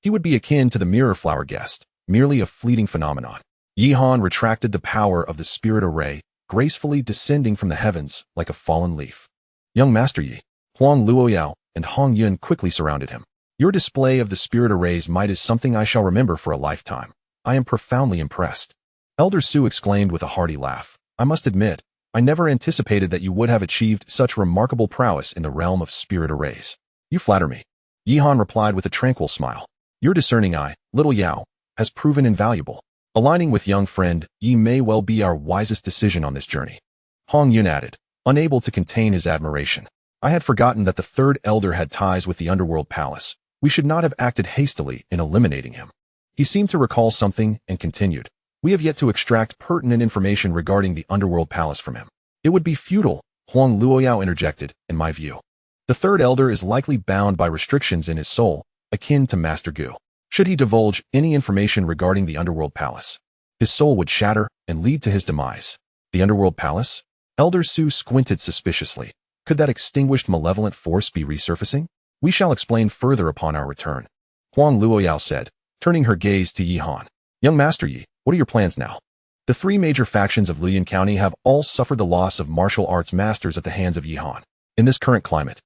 he would be akin to the Mirror Flower Guest, merely a fleeting phenomenon. Yi Han retracted the power of the spirit array, gracefully descending from the heavens like a fallen leaf. Young Master Yi, Huang Luoyao, and Hong Yun quickly surrounded him. Your display of the spirit array's might is something I shall remember for a lifetime. I am profoundly impressed. Elder Su exclaimed with a hearty laugh. I must admit, I never anticipated that you would have achieved such remarkable prowess in the realm of spirit arrays. You flatter me. Yi Han replied with a tranquil smile. Your discerning eye, little Yao, has proven invaluable. Aligning with young friend, Yi may well be our wisest decision on this journey. Hong Yun added, unable to contain his admiration. I had forgotten that the third elder had ties with the Underworld Palace. We should not have acted hastily in eliminating him. He seemed to recall something and continued. We have yet to extract pertinent information regarding the Underworld Palace from him. It would be futile, Huang Luoyao interjected, in my view. The third elder is likely bound by restrictions in his soul, akin to Master Gu. Should he divulge any information regarding the Underworld Palace, his soul would shatter and lead to his demise. The Underworld Palace? Elder Su squinted suspiciously. Could that extinguished malevolent force be resurfacing? We shall explain further upon our return, Huang Luoyao said, turning her gaze to Yi Han. Young Master Yi, what are your plans now? The 3 major factions of Luoyuan County have all suffered the loss of martial arts masters at the hands of Yi Han. In this current climate,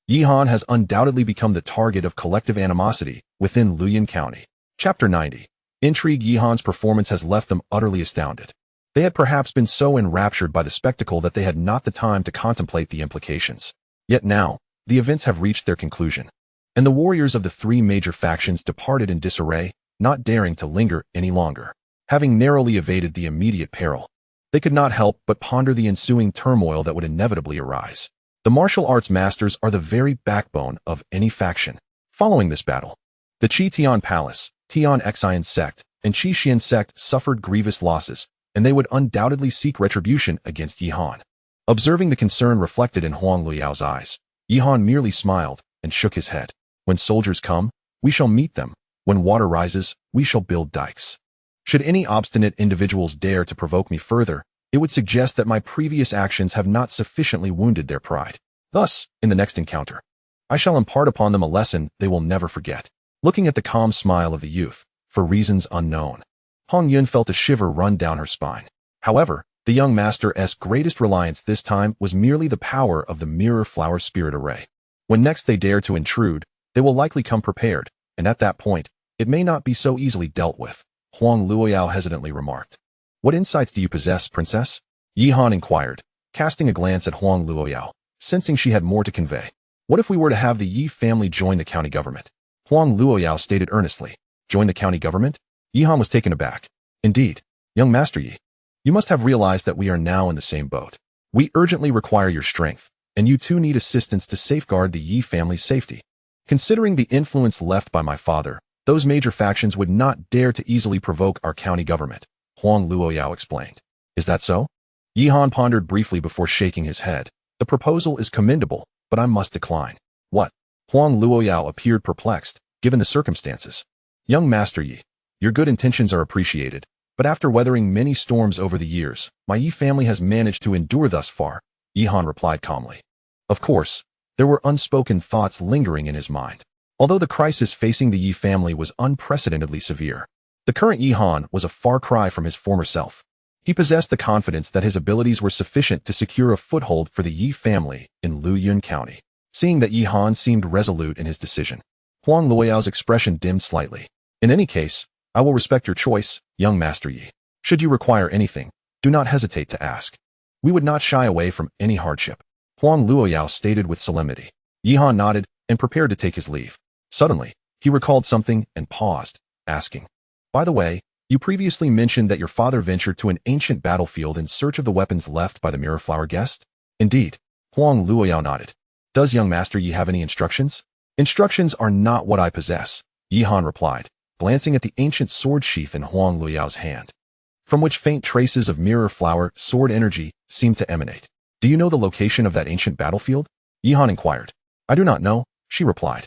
Yi Han has undoubtedly become the target of collective animosity within Luoyuan County. Chapter 90. Intrigue. Yi Han's performance has left them utterly astounded. They had perhaps been so enraptured by the spectacle that they had not the time to contemplate the implications. Yet now, the events have reached their conclusion, and the warriors of the 3 major factions departed in disarray, not daring to linger any longer. Having narrowly evaded the immediate peril, they could not help but ponder the ensuing turmoil that would inevitably arise. The martial arts masters are the very backbone of any faction. Following this battle, the Qi Tian Palace, Tian Xian sect, and Qi Xian sect suffered grievous losses, and they would undoubtedly seek retribution against Yi Han. Observing the concern reflected in Huang Luoyao's eyes, Yi Han merely smiled and shook his head. When soldiers come, we shall meet them. When water rises, we shall build dikes. Should any obstinate individuals dare to provoke me further, it would suggest that my previous actions have not sufficiently wounded their pride. Thus, in the next encounter, I shall impart upon them a lesson they will never forget. Looking at the calm smile of the youth, for reasons unknown, Hong Yun felt a shiver run down her spine. However, the young master's greatest reliance this time was merely the power of the mirror flower spirit array. When next they dare to intrude, they will likely come prepared, and at that point, it may not be so easily dealt with, Huang Luoyao hesitantly remarked. What insights do you possess, princess? Yi Han inquired, casting a glance at Huang Luoyao, sensing she had more to convey. What if we were to have the Yi family join the county government? Huang Luoyao stated earnestly. Join the county government? Yi Han was taken aback. Indeed, young Master Yi, you must have realized that we are now in the same boat. We urgently require your strength, and you too need assistance to safeguard the Yi family's safety. Considering the influence left by my father, those major factions would not dare to easily provoke our county government, Huang Luoyao explained. Is that so? Yi Han pondered briefly before shaking his head. The proposal is commendable, but I must decline. What? Huang Luoyao appeared perplexed, given the circumstances. Young Master Yi, your good intentions are appreciated, but after weathering many storms over the years, my Yi family has managed to endure thus far, Yi Han replied calmly. Of course, there were unspoken thoughts lingering in his mind. Although the crisis facing the Yi family was unprecedentedly severe, the current Yi Han was a far cry from his former self. He possessed the confidence that his abilities were sufficient to secure a foothold for the Yi family in Luyun County. Seeing that Yi Han seemed resolute in his decision, Huang Luoyao's expression dimmed slightly. In any case, I will respect your choice, young Master Yi. Should you require anything, do not hesitate to ask. We would not shy away from any hardship, Huang Luoyao stated with solemnity. Yi Han nodded and prepared to take his leave. Suddenly, he recalled something and paused, asking, by the way, you previously mentioned that your father ventured to an ancient battlefield in search of the weapons left by the mirror flower guest? Indeed, Huang Luoyao nodded. Does young Master Yi have any instructions? Instructions are not what I possess, Yi Han replied, glancing at the ancient sword sheath in Huang Luoyao's hand, from which faint traces of mirror flower sword energy seemed to emanate. Do you know the location of that ancient battlefield? Yi Han inquired. I do not know, she replied.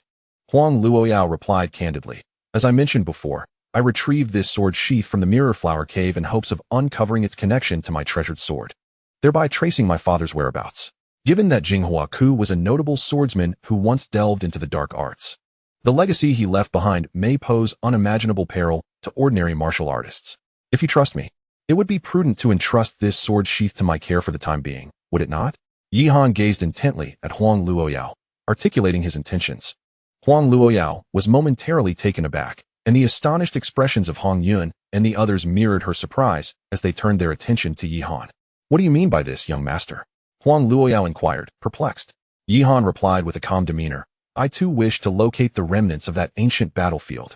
Huang Luoyao replied candidly. As I mentioned before, I retrieved this sword sheath from the mirror flower cave in hopes of uncovering its connection to my treasured sword, thereby tracing my father's whereabouts. Given that Jinghua Ku was a notable swordsman who once delved into the dark arts, the legacy he left behind may pose unimaginable peril to ordinary martial artists. If you trust me, it would be prudent to entrust this sword sheath to my care for the time being, would it not? Yi Han gazed intently at Huang Luoyao, articulating his intentions. Huang Luoyao was momentarily taken aback, and the astonished expressions of Hong Yun and the others mirrored her surprise as they turned their attention to Yi Han. What do you mean by this, young master? Huang Luoyao inquired, perplexed. Yi Han replied with a calm demeanor. I too wish to locate the remnants of that ancient battlefield.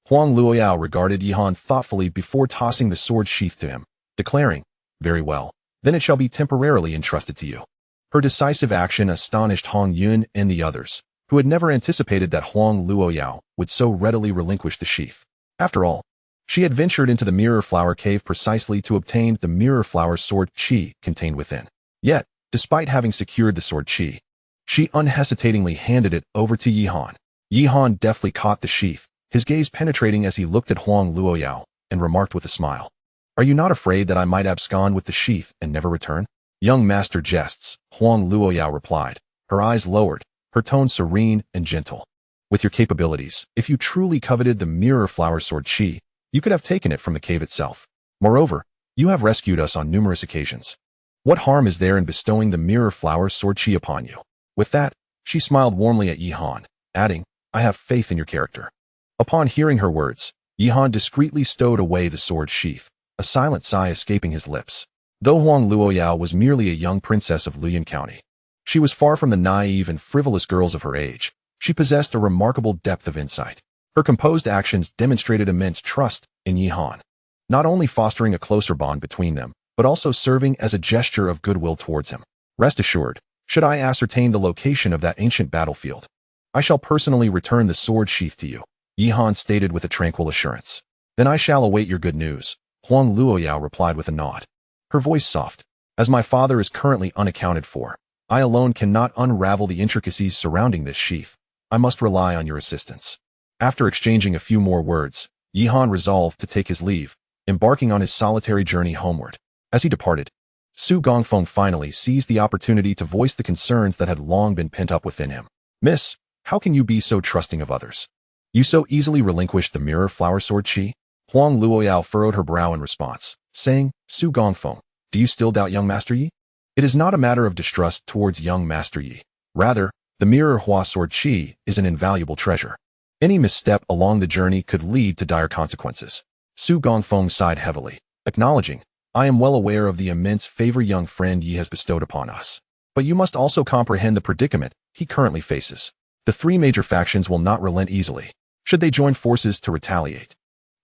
Huang Luoyao regarded Yi Han thoughtfully before tossing the sword sheath to him, declaring, very well, then it shall be temporarily entrusted to you. Her decisive action astonished Hong Yun and the others, who had never anticipated that Huang Luoyao would so readily relinquish the sheath. After all, she had ventured into the mirror flower cave precisely to obtain the mirror flower sword chi contained within. Yet, despite having secured the sword chi, she unhesitatingly handed it over to Yi Han. Yi Han deftly caught the sheath, his gaze penetrating as he looked at Huang Luoyao, and remarked with a smile. Are you not afraid that I might abscond with the sheath and never return? Young master jests, Huang Luoyao replied, her eyes lowered, her tone serene and gentle. With your capabilities, if you truly coveted the mirror flower sword chi, you could have taken it from the cave itself. Moreover, you have rescued us on numerous occasions. What harm is there in bestowing the mirror flower sword chi upon you? With that, she smiled warmly at Yi Han, adding, I have faith in your character. Upon hearing her words, Yi Han discreetly stowed away the sword sheath, a silent sigh escaping his lips. Though Huang Luoyao was merely a young princess of Luyun County, she was far from the naive and frivolous girls of her age. She possessed a remarkable depth of insight. Her composed actions demonstrated immense trust in Yi Han, not only fostering a closer bond between them, but also serving as a gesture of goodwill towards him. Rest assured, should I ascertain the location of that ancient battlefield, I shall personally return the sword sheath to you, Yi Han stated with a tranquil assurance. Then I shall await your good news, Huang Luoyao replied with a nod, her voice soft. As my father is currently unaccounted for, I alone cannot unravel the intricacies surrounding this sheath. I must rely on your assistance. After exchanging a few more words, Yi Han resolved to take his leave, embarking on his solitary journey homeward. As he departed, Su Gongfeng finally seized the opportunity to voice the concerns that had long been pent up within him. Miss, how can you be so trusting of others? You so easily relinquished the mirror flower sword chi? Huang Luoyao furrowed her brow in response, saying, Su Gongfeng, do you still doubt young Master Yi? It is not a matter of distrust towards young Master Yi. Rather, the mirror Hua sword chi is an invaluable treasure. Any misstep along the journey could lead to dire consequences. Su Gongfeng sighed heavily, acknowledging, I am well aware of the immense favor young friend Yi has bestowed upon us. But you must also comprehend the predicament he currently faces. The three major factions will not relent easily, should they join forces to retaliate.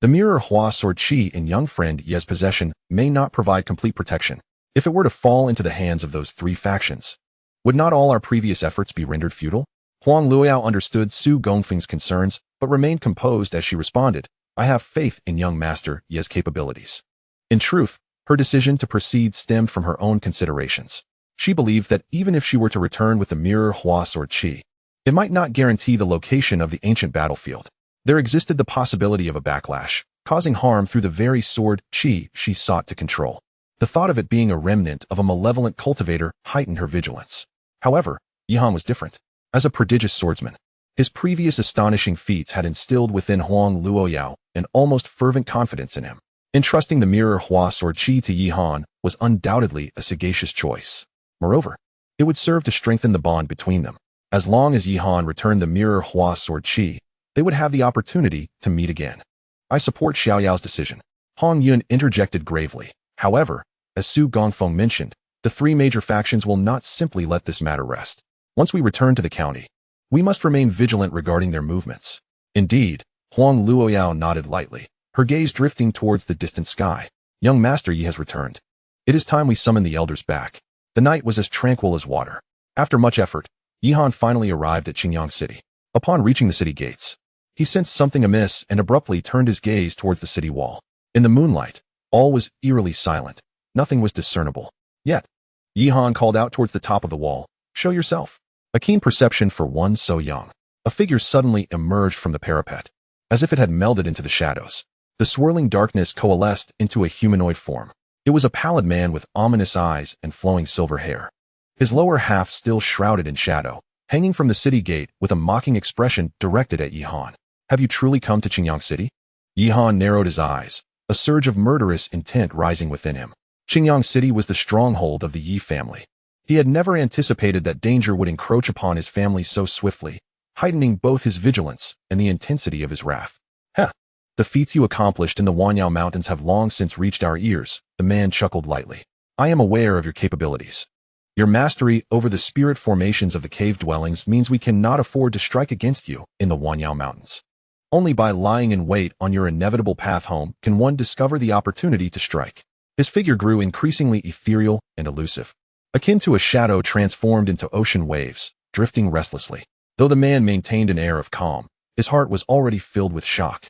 The mirror Hua sword chi in young friend Yi's possession may not provide complete protection. If it were to fall into the hands of those three factions, would not all our previous efforts be rendered futile? Huang Luoyao understood Su Gongfeng's concerns, but remained composed as she responded, I have faith in young Master Yi's capabilities. In truth, her decision to proceed stemmed from her own considerations. She believed that even if she were to return with the mirror Hua sword chi, it might not guarantee the location of the ancient battlefield. There existed the possibility of a backlash, causing harm through the very sword chi she sought to control. The thought of it being a remnant of a malevolent cultivator heightened her vigilance. However, Yihan was different. As a prodigious swordsman, his previous astonishing feats had instilled within Huang Luoyao an almost fervent confidence in him. Entrusting the mirror Hua sword chi to Yihan was undoubtedly a sagacious choice. Moreover, it would serve to strengthen the bond between them. As long as Yihan returned the mirror Hua sword chi, they would have the opportunity to meet again. I support Xiao Yao's decision. Hong Yun interjected gravely. However, as Su Gongfeng mentioned, the three major factions will not simply let this matter rest. Once we return to the county, we must remain vigilant regarding their movements. Indeed, Huang Luoyao nodded lightly, her gaze drifting towards the distant sky. Young Master Yi has returned. It is time we summon the elders back. The night was as tranquil as water. After much effort, Yihan finally arrived at Qingyang City. Upon reaching the city gates, he sensed something amiss and abruptly turned his gaze towards the city wall. In the moonlight, all was eerily silent. Nothing was discernible. Yet, Yihan called out towards the top of the wall, Show yourself. A keen perception for one so young. A figure suddenly emerged from the parapet, as if it had melded into the shadows. The swirling darkness coalesced into a humanoid form. It was a pallid man with ominous eyes and flowing silver hair. His lower half still shrouded in shadow, hanging from the city gate with a mocking expression directed at Yihan. Have you truly come to Qingyang City? Yihan narrowed his eyes, a surge of murderous intent rising within him. Qingyang City was the stronghold of the Yi family. He had never anticipated that danger would encroach upon his family so swiftly, heightening both his vigilance and the intensity of his wrath. Heh! The feats you accomplished in the Wanyao Mountains have long since reached our ears, the man chuckled lightly. I am aware of your capabilities. Your mastery over the spirit formations of the cave dwellings means we cannot afford to strike against you in the Wanyao Mountains. Only by lying in wait on your inevitable path home can one discover the opportunity to strike. His figure grew increasingly ethereal and elusive, akin to a shadow transformed into ocean waves, drifting restlessly. Though the man maintained an air of calm, his heart was already filled with shock.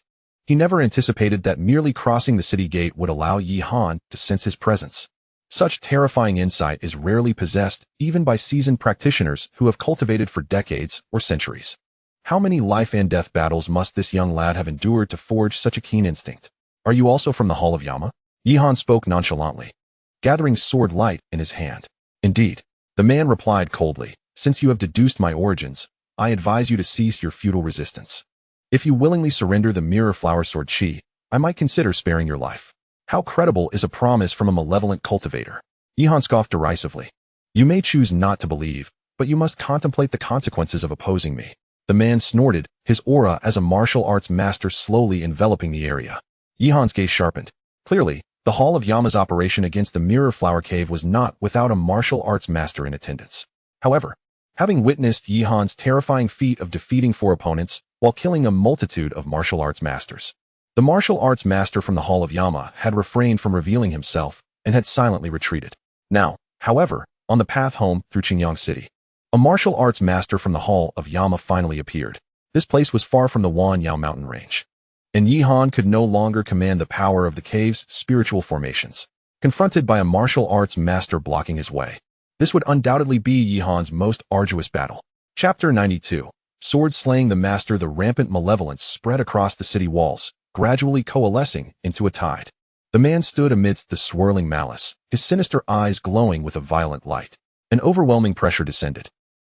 He never anticipated that merely crossing the city gate would allow Yihan to sense his presence. Such terrifying insight is rarely possessed even by seasoned practitioners who have cultivated for decades or centuries. How many life and death battles must this young lad have endured to forge such a keen instinct? Are you also from the Hall of Yama? Yihan spoke nonchalantly, gathering sword light in his hand. Indeed, the man replied coldly, since you have deduced my origins, I advise you to cease your futile resistance. If you willingly surrender the mirror flower sword chi, I might consider sparing your life. How credible is a promise from a malevolent cultivator? Yihan scoffed derisively. You may choose not to believe, but you must contemplate the consequences of opposing me. The man snorted, his aura as a martial arts master slowly enveloping the area. Yihan's gaze sharpened. Clearly, the Hall of Yama's operation against the Mirror Flower Cave was not without a martial arts master in attendance. However, having witnessed Yihan's terrifying feat of defeating 4 opponents while killing a multitude of martial arts masters, the martial arts master from the Hall of Yama had refrained from revealing himself and had silently retreated. Now, however, on the path home through Qingyang City, a martial arts master from the Hall of Yama finally appeared. This place was far from the Wanyao mountain range, and Yihan could no longer command the power of the cave's spiritual formations. Confronted by a martial arts master blocking his way, this would undoubtedly be Yihan's most arduous battle. Chapter 92. Sword slaying the master. The rampant malevolence spread across the city walls, gradually coalescing into a tide. The man stood amidst the swirling malice, his sinister eyes glowing with a violent light. An overwhelming pressure descended,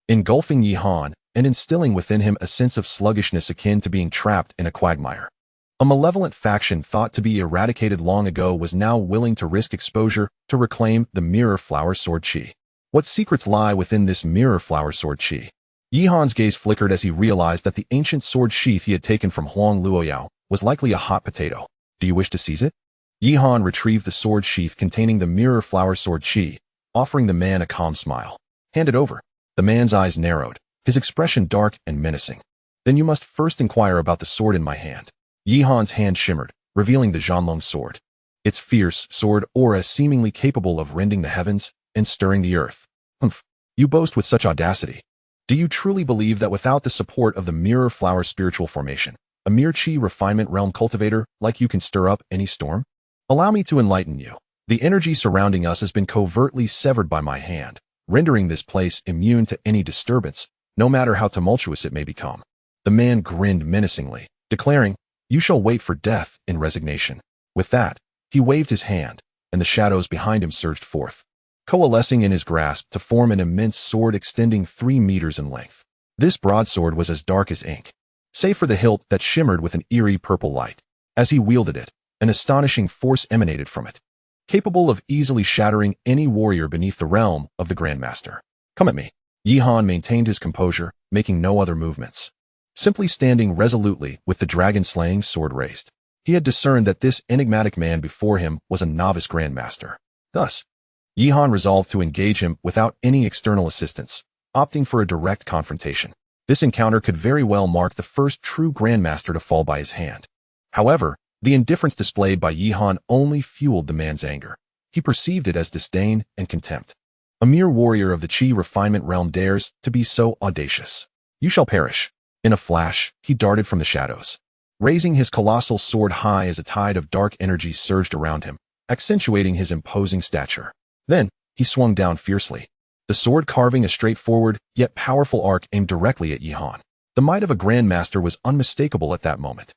engulfing Yihan and instilling within him a sense of sluggishness akin to being trapped in a quagmire. A malevolent faction thought to be eradicated long ago was now willing to risk exposure to reclaim the mirror flower sword chi. What secrets lie within this mirror flower sword chi? Yihan's gaze flickered as he realized that the ancient sword sheath he had taken from Huang Luoyao was likely a hot potato. Do you wish to seize it? Yihan retrieved the sword sheath containing the mirror flower sword chi, offering the man a calm smile. Hand it over. The man's eyes narrowed, his expression dark and menacing. Then you must first inquire about the sword in my hand. Yihan's hand shimmered, revealing the Zhanlong sword. Its fierce sword aura seemingly capable of rending the heavens and stirring the earth. Humph. You boast with such audacity. Do you truly believe that without the support of the mirror flower spiritual formation, a mere chi refinement realm cultivator like you can stir up any storm? Allow me to enlighten you. The energy surrounding us has been covertly severed by my hand, rendering this place immune to any disturbance, no matter how tumultuous it may become. The man grinned menacingly, declaring, "You shall wait for death in resignation." With that, he waved his hand, and the shadows behind him surged forth, coalescing in his grasp to form an immense sword extending 3 meters in length. This broadsword was as dark as ink, save for the hilt that shimmered with an eerie purple light. As he wielded it, an astonishing force emanated from it, capable of easily shattering any warrior beneath the realm of the Grandmaster. Come at me. Yihan maintained his composure, making no other movements, simply standing resolutely with the dragon-slaying sword raised. He had discerned that this enigmatic man before him was a novice Grandmaster. Thus, Yihan resolved to engage him without any external assistance, opting for a direct confrontation. This encounter could very well mark the first true Grandmaster to fall by his hand. However, the indifference displayed by Yihan only fueled the man's anger. He perceived it as disdain and contempt. A mere warrior of the Qi refinement realm dares to be so audacious. You shall perish. In a flash, he darted from the shadows, raising his colossal sword high as a tide of dark energy surged around him, accentuating his imposing stature. Then, he swung down fiercely, the sword carving a straightforward, yet powerful arc aimed directly at Yihan. The might of a Grandmaster was unmistakable at that moment.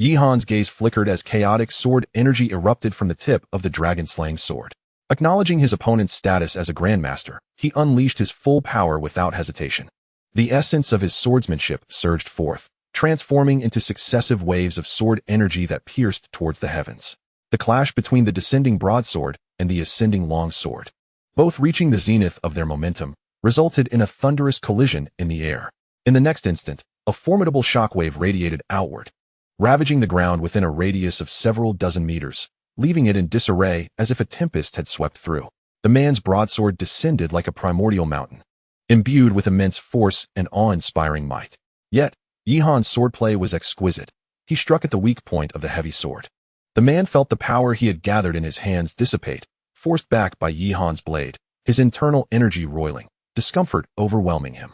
Yihan's gaze flickered as chaotic sword energy erupted from the tip of the dragon-slaying sword. Acknowledging his opponent's status as a Grandmaster, he unleashed his full power without hesitation. The essence of his swordsmanship surged forth, transforming into successive waves of sword energy that pierced towards the heavens. The clash between the descending broadsword and the ascending longsword, both reaching the zenith of their momentum, resulted in a thunderous collision in the air. In the next instant, a formidable shockwave radiated outward, ravaging the ground within a radius of several dozen meters, leaving it in disarray as if a tempest had swept through. The man's broadsword descended like a primordial mountain, imbued with immense force and awe-inspiring might. Yet, Yihan's swordplay was exquisite. He struck at the weak point of the heavy sword. The man felt the power he had gathered in his hands dissipate, forced back by Yihan's blade, his internal energy roiling, discomfort overwhelming him.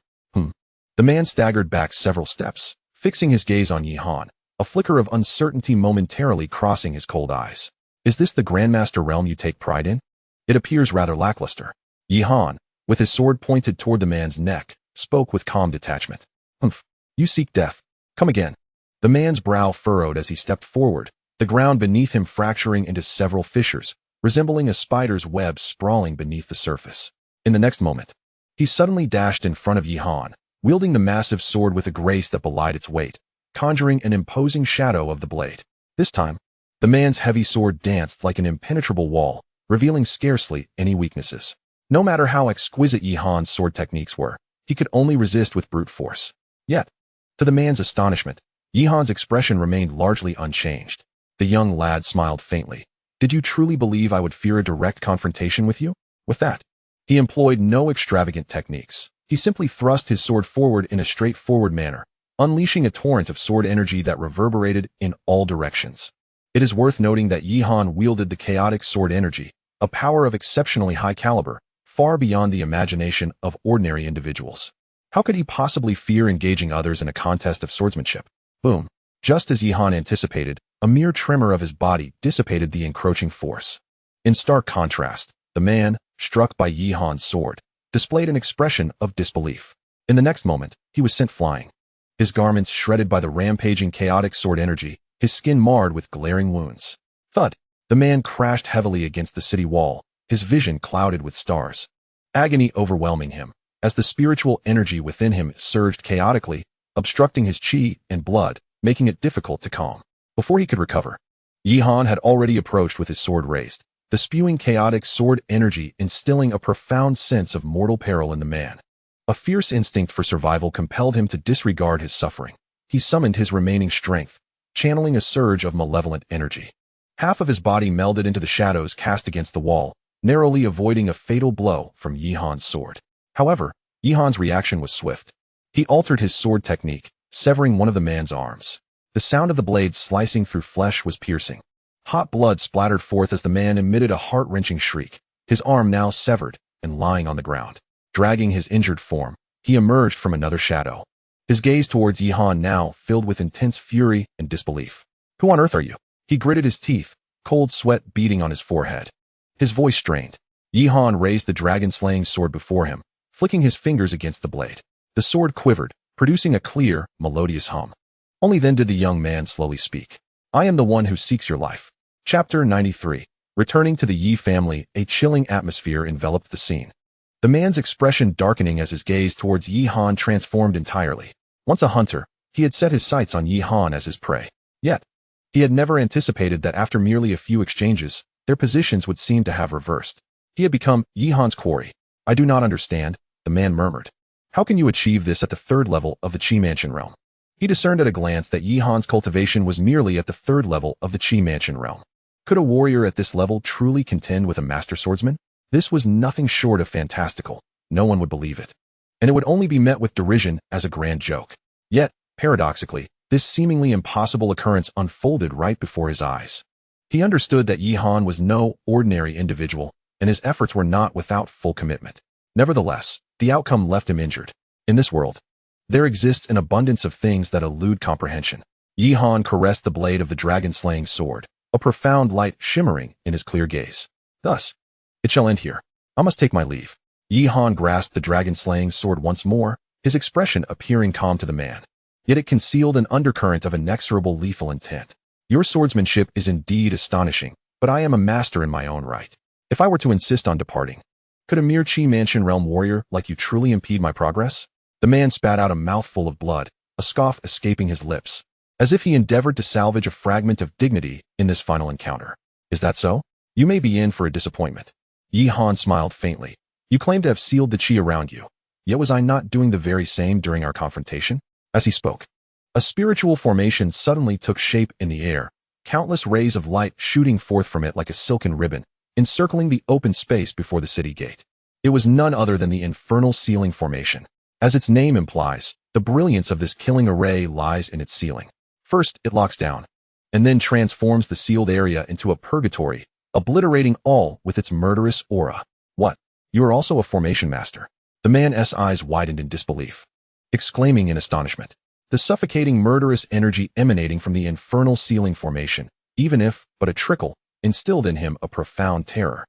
The man staggered back several steps, fixing his gaze on Yihan, a flicker of uncertainty momentarily crossing his cold eyes. Is this the Grandmaster realm you take pride in? It appears rather lackluster. Yihan, with his sword pointed toward the man's neck, spoke with calm detachment. You seek death. Come again. The man's brow furrowed as he stepped forward, the ground beneath him fracturing into several fissures, resembling a spider's web sprawling beneath the surface. In the next moment, he suddenly dashed in front of Yihan, wielding the massive sword with a grace that belied its weight, conjuring an imposing shadow of the blade. This time, the man's heavy sword danced like an impenetrable wall, revealing scarcely any weaknesses. No matter how exquisite Yihan's sword techniques were, he could only resist with brute force. Yet, to the man's astonishment, Yihan's expression remained largely unchanged. The young lad smiled faintly. Did you truly believe I would fear a direct confrontation with you? With that, he employed no extravagant techniques. He simply thrust his sword forward in a straightforward manner, unleashing a torrent of sword energy that reverberated in all directions. It is worth noting that Yihan wielded the chaotic sword energy, a power of exceptionally high caliber, far beyond the imagination of ordinary individuals. How could he possibly fear engaging others in a contest of swordsmanship? Boom. Just as Yihan anticipated, a mere tremor of his body dissipated the encroaching force. In stark contrast, the man, struck by Yihan's sword, displayed an expression of disbelief. In the next moment, he was sent flying, his garments shredded by the rampaging chaotic sword energy, his skin marred with glaring wounds. Thud! The man crashed heavily against the city wall, his vision clouded with stars. Agony overwhelming him, as the spiritual energy within him surged chaotically, obstructing his chi and blood, making it difficult to calm. Before he could recover, Yihan had already approached with his sword raised, the spewing chaotic sword energy instilling a profound sense of mortal peril in the man. A fierce instinct for survival compelled him to disregard his suffering. He summoned his remaining strength, channeling a surge of malevolent energy. Half of his body melded into the shadows cast against the wall, narrowly avoiding a fatal blow from Yihan's sword. However, Yihan's reaction was swift. He altered his sword technique, severing one of the man's arms. The sound of the blade slicing through flesh was piercing. Hot blood splattered forth as the man emitted a heart-wrenching shriek, his arm now severed and lying on the ground. Dragging his injured form, he emerged from another shadow. His gaze towards Yihan now filled with intense fury and disbelief. "Who on earth are you?" He gritted his teeth, cold sweat beading on his forehead. His voice strained. Yihan raised the dragon-slaying sword before him, flicking his fingers against the blade. The sword quivered, producing a clear, melodious hum. Only then did the young man slowly speak. "I am the one who seeks your life." Chapter 93. Returning to the Yi family, a chilling atmosphere enveloped the scene. The man's expression darkening as his gaze towards Yihan transformed entirely. Once a hunter, he had set his sights on Yihan as his prey. Yet, he had never anticipated that after merely a few exchanges, their positions would seem to have reversed. He had become Yihan's quarry. "I do not understand," the man murmured. "How can you achieve this at the third level of the Qi Mansion realm?" He discerned at a glance that Yihan's cultivation was merely at the third level of the Qi Mansion realm. Could a warrior at this level truly contend with a master swordsman? This was nothing short of fantastical. No one would believe it. And it would only be met with derision as a grand joke. Yet, paradoxically, this seemingly impossible occurrence unfolded right before his eyes. He understood that Yihan was no ordinary individual, and his efforts were not without full commitment. Nevertheless, the outcome left him injured. In this world, there exists an abundance of things that elude comprehension. Yihan caressed the blade of the dragon-slaying sword, a profound light shimmering in his clear gaze. "Thus, it shall end here. I must take my leave." Yihan grasped the dragon-slaying sword once more, his expression appearing calm to the man. Yet it concealed an undercurrent of inexorable lethal intent. "Your swordsmanship is indeed astonishing, but I am a master in my own right. If I were to insist on departing, could a mere Qi Mansion realm warrior like you truly impede my progress?" The man spat out a mouthful of blood, a scoff escaping his lips, as if he endeavored to salvage a fragment of dignity in this final encounter. "Is that so? You may be in for a disappointment." Yihan smiled faintly. "You claim to have sealed the Qi around you. Yet was I not doing the very same during our confrontation?" As he spoke, a spiritual formation suddenly took shape in the air, countless rays of light shooting forth from it like a silken ribbon, encircling the open space before the city gate. It was none other than the infernal sealing formation. As its name implies, the brilliance of this killing array lies in its sealing. First, it locks down, and then transforms the sealed area into a purgatory, obliterating all with its murderous aura. "What? You are also a formation master?" The man's eyes widened in disbelief, exclaiming in astonishment. The suffocating murderous energy emanating from the infernal sealing formation, even if but a trickle, instilled in him a profound terror.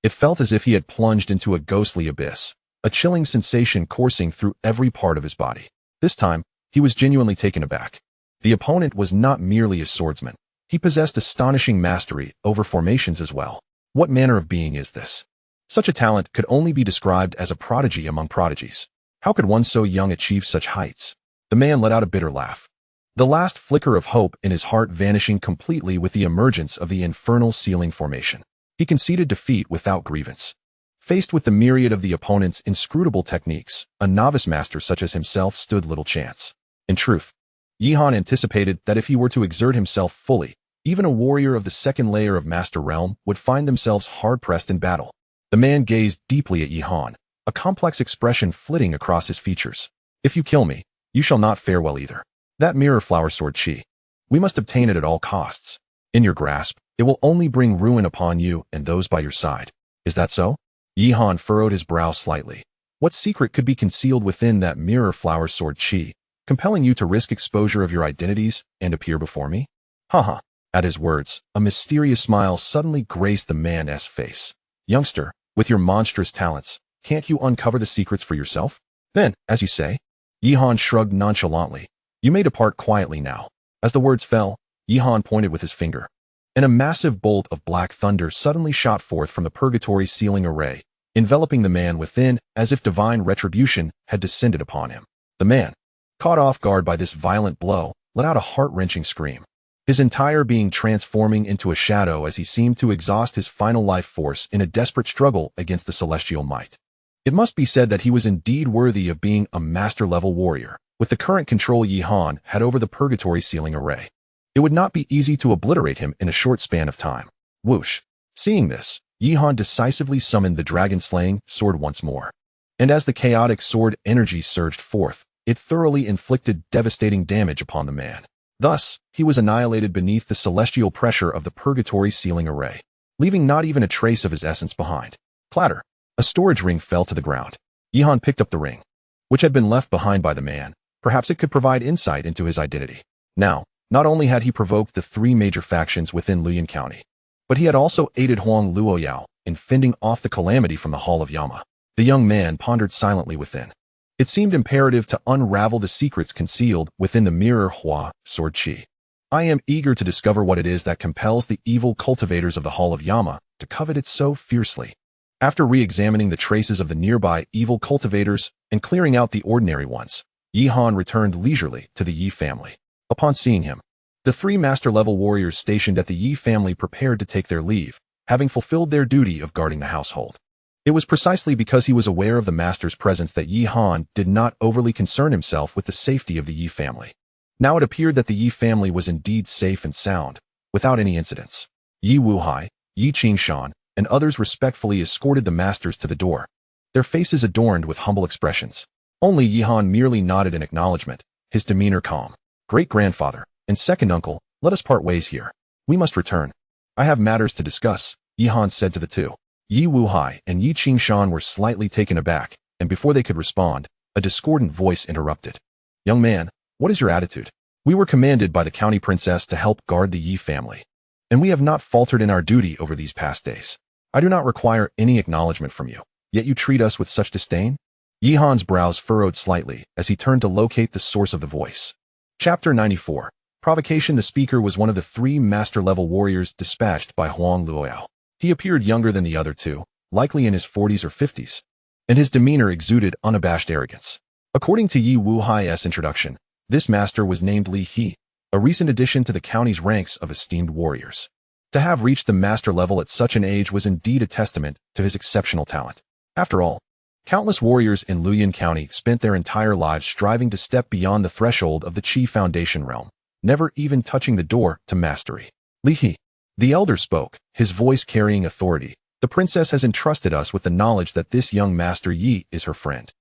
It felt as if he had plunged into a ghostly abyss, a chilling sensation coursing through every part of his body. This time, he was genuinely taken aback. The opponent was not merely a swordsman. He possessed astonishing mastery over formations as well. What manner of being is this? Such a talent could only be described as a prodigy among prodigies. How could one so young achieve such heights? The man let out a bitter laugh, the last flicker of hope in his heart vanishing completely with the emergence of the infernal sealing formation. He conceded defeat without grievance. Faced with the myriad of the opponent's inscrutable techniques, a novice master such as himself stood little chance. In truth, Yihan anticipated that if he were to exert himself fully, even a warrior of the second layer of Master Realm would find themselves hard-pressed in battle. The man gazed deeply at Yihan, a complex expression flitting across his features. "If you kill me, you shall not fare well either. That mirror flower sword Qi. We must obtain it at all costs. In your grasp, it will only bring ruin upon you and those by your side. Is that so?" Yihan furrowed his brow slightly. What secret could be concealed within that mirror flower sword Qi, compelling you to risk exposure of your identities and appear before me? Haha. At his words, a mysterious smile suddenly graced the man's face. "Youngster, with your monstrous talents, can't you uncover the secrets for yourself? Then, as you say." Yihan shrugged nonchalantly. "You may depart quietly now." As the words fell, Yihan pointed with his finger. and a massive bolt of black thunder suddenly shot forth from the purgatory ceiling array, enveloping the man within as if divine retribution had descended upon him. The man, caught off guard by this violent blow, let out a heart-wrenching scream, his entire being transforming into a shadow as he seemed to exhaust his final life force in a desperate struggle against the celestial might. It must be said that he was indeed worthy of being a master-level warrior, with the current control Yi-Han had over the purgatory ceiling array. It would not be easy to obliterate him in a short span of time. Whoosh! Seeing this, Yi-Han decisively summoned the dragon-slaying sword once more. And as the chaotic sword energy surged forth, it thoroughly inflicted devastating damage upon the man. Thus, he was annihilated beneath the celestial pressure of the purgatory ceiling array, leaving not even a trace of his essence behind. Clatter! A storage ring fell to the ground. Yi-Han picked up the ring, which had been left behind by the man. Perhaps it could provide insight into his identity. Now, not only had he provoked the three major factions within Luoyang County, but he had also aided Huang Luoyao in fending off the calamity from the Hall of Yama. The young man pondered silently within. It seemed imperative to unravel the secrets concealed within the mirror Hua sword chi. I am eager to discover what it is that compels the evil cultivators of the Hall of Yama to covet it so fiercely. After re-examining the traces of the nearby evil cultivators and clearing out the ordinary ones, Yi-Han returned leisurely to the Yi family. Upon seeing him, the three master-level warriors stationed at the Yi family prepared to take their leave, having fulfilled their duty of guarding the household. It was precisely because he was aware of the master's presence that Yi-Han did not overly concern himself with the safety of the Yi family. Now it appeared that the Yi family was indeed safe and sound, without any incidents. Yi Wuhai, Yi Qingshan, and others respectfully escorted the masters to the door, their faces adorned with humble expressions. Only Yi-Han merely nodded in acknowledgement, his demeanor calm. Great-grandfather and second uncle, let us part ways here. We must return. I have matters to discuss, Yi-Han said to the two. Yi Wuhai and Yi Qingshan were slightly taken aback, and before they could respond, a discordant voice interrupted. Young man, what is your attitude? We were commanded by the county princess to help guard the Yi family, and we have not faltered in our duty over these past days. I do not require any acknowledgement from you, yet you treat us with such disdain? Yi-Han's brows furrowed slightly as he turned to locate the source of the voice. Chapter 94. Provocation. The speaker was one of the three master-level warriors dispatched by Huang Luoyao. He appeared younger than the other two, likely in his 40s or 50s, and his demeanor exuded unabashed arrogance. According to Yi Wuhai's introduction, this master was named Li He, a recent addition to the county's ranks of esteemed warriors. To have reached the master level at such an age was indeed a testament to his exceptional talent. After all, countless warriors in Luoyang County spent their entire lives striving to step beyond the threshold of the Qi Foundation realm, never even touching the door to mastery. Li He, the elder spoke, his voice carrying authority. The princess has entrusted us with the knowledge that this young master Yi is her friend.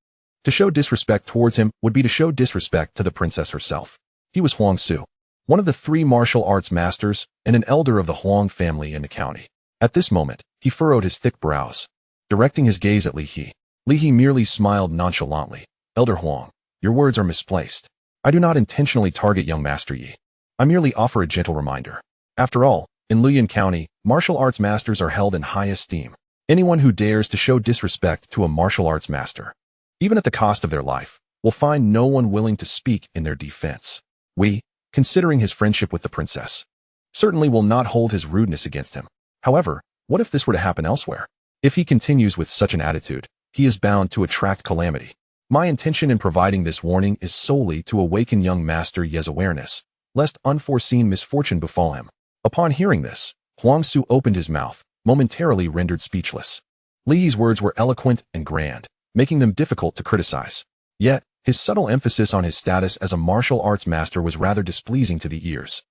To show disrespect towards him would be to show disrespect to the princess herself. He was Huang Su, one of the three martial arts masters and an elder of the Huang family in the county. At this moment, he furrowed his thick brows, directing his gaze at Li He. Li He merely smiled nonchalantly. Elder Huang, your words are misplaced. I do not intentionally target young Master Yi. I merely offer a gentle reminder. After all, in Luoyang County, martial arts masters are held in high esteem. Anyone who dares to show disrespect to a martial arts master, even at the cost of their life, will find no one willing to speak in their defense. We, considering his friendship with the princess, certainly will not hold his rudeness against him. However, what if this were to happen elsewhere? If he continues with such an attitude, he is bound to attract calamity. My intention in providing this warning is solely to awaken young Master Ye's awareness, lest unforeseen misfortune befall him. Upon hearing this, Huang Su opened his mouth, momentarily rendered speechless. Li's words were eloquent and grand, making them difficult to criticize. Yet, his subtle emphasis on his status as a martial arts master was rather displeasing to the ears.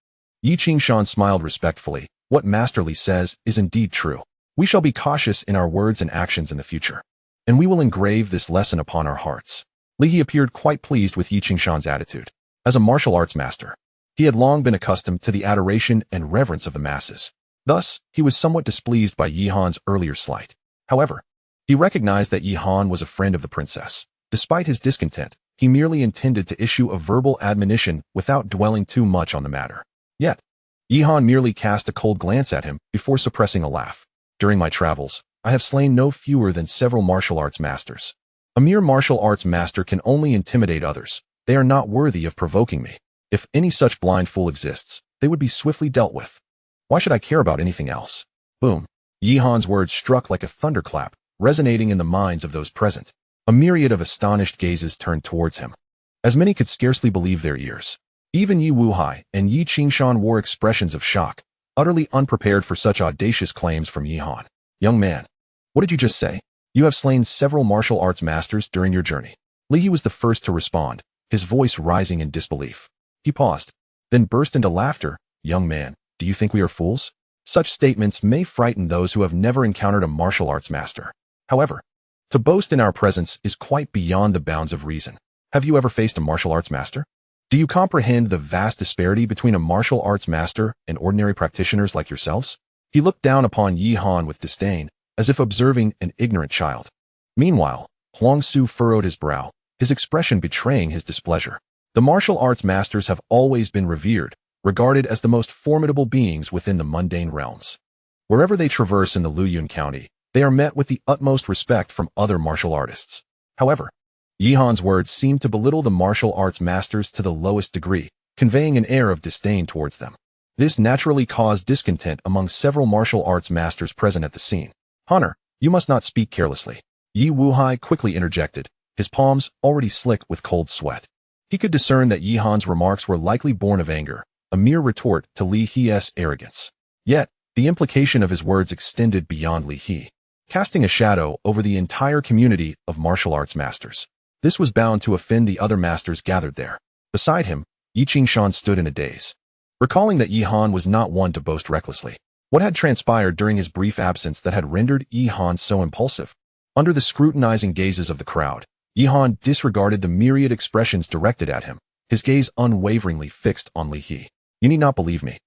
Yi Qingshan smiled respectfully. What Master Li says is indeed true. We shall be cautious in our words and actions in the future, and we will engrave this lesson upon our hearts. Li He appeared quite pleased with Yi Qingshan's attitude. As a martial arts master, he had long been accustomed to the adoration and reverence of the masses. Thus, he was somewhat displeased by Yi-Han's earlier slight. However, he recognized that Yi-Han was a friend of the princess. Despite his discontent, he merely intended to issue a verbal admonition without dwelling too much on the matter. Yet, Yi-Han merely cast a cold glance at him before suppressing a laugh. During my travels, I have slain no fewer than several martial arts masters. A mere martial arts master can only intimidate others. They are not worthy of provoking me. If any such blind fool exists, they would be swiftly dealt with. Why should I care about anything else? Boom. Yi Han's words struck like a thunderclap, resonating in the minds of those present. A myriad of astonished gazes turned towards him. As many could scarcely believe their ears. Even Yi Wuhai and Yi Qingshan wore expressions of shock, utterly unprepared for such audacious claims from Yi Han. Young man, what did you just say? You have slain several martial arts masters during your journey. Li He was the first to respond, his voice rising in disbelief. He paused, then burst into laughter. Young man, do you think we are fools? Such statements may frighten those who have never encountered a martial arts master. However, to boast in our presence is quite beyond the bounds of reason. Have you ever faced a martial arts master? Do you comprehend the vast disparity between a martial arts master and ordinary practitioners like yourselves? He looked down upon Yi Han with disdain, as if observing an ignorant child. Meanwhile, Huang Su furrowed his brow, his expression betraying his displeasure. The martial arts masters have always been revered, regarded as the most formidable beings within the mundane realms. Wherever they traverse in the Luyun County, they are met with the utmost respect from other martial artists. However, Yi Han's words seemed to belittle the martial arts masters to the lowest degree, conveying an air of disdain towards them. This naturally caused discontent among several martial arts masters present at the scene. Honor, you must not speak carelessly. Yi Wuhai quickly interjected, his palms already slick with cold sweat. He could discern that Yi Han's remarks were likely born of anger, a mere retort to Li He's arrogance. Yet, the implication of his words extended beyond Li He, casting a shadow over the entire community of martial arts masters. This was bound to offend the other masters gathered there. Beside him, Yi Qingshan stood in a daze, recalling that Yi Han was not one to boast recklessly. What had transpired during his brief absence that had rendered Yi Han so impulsive? Under the scrutinizing gazes of the crowd, Yi Han disregarded the myriad expressions directed at him, his gaze unwaveringly fixed on Li He. You need not believe me,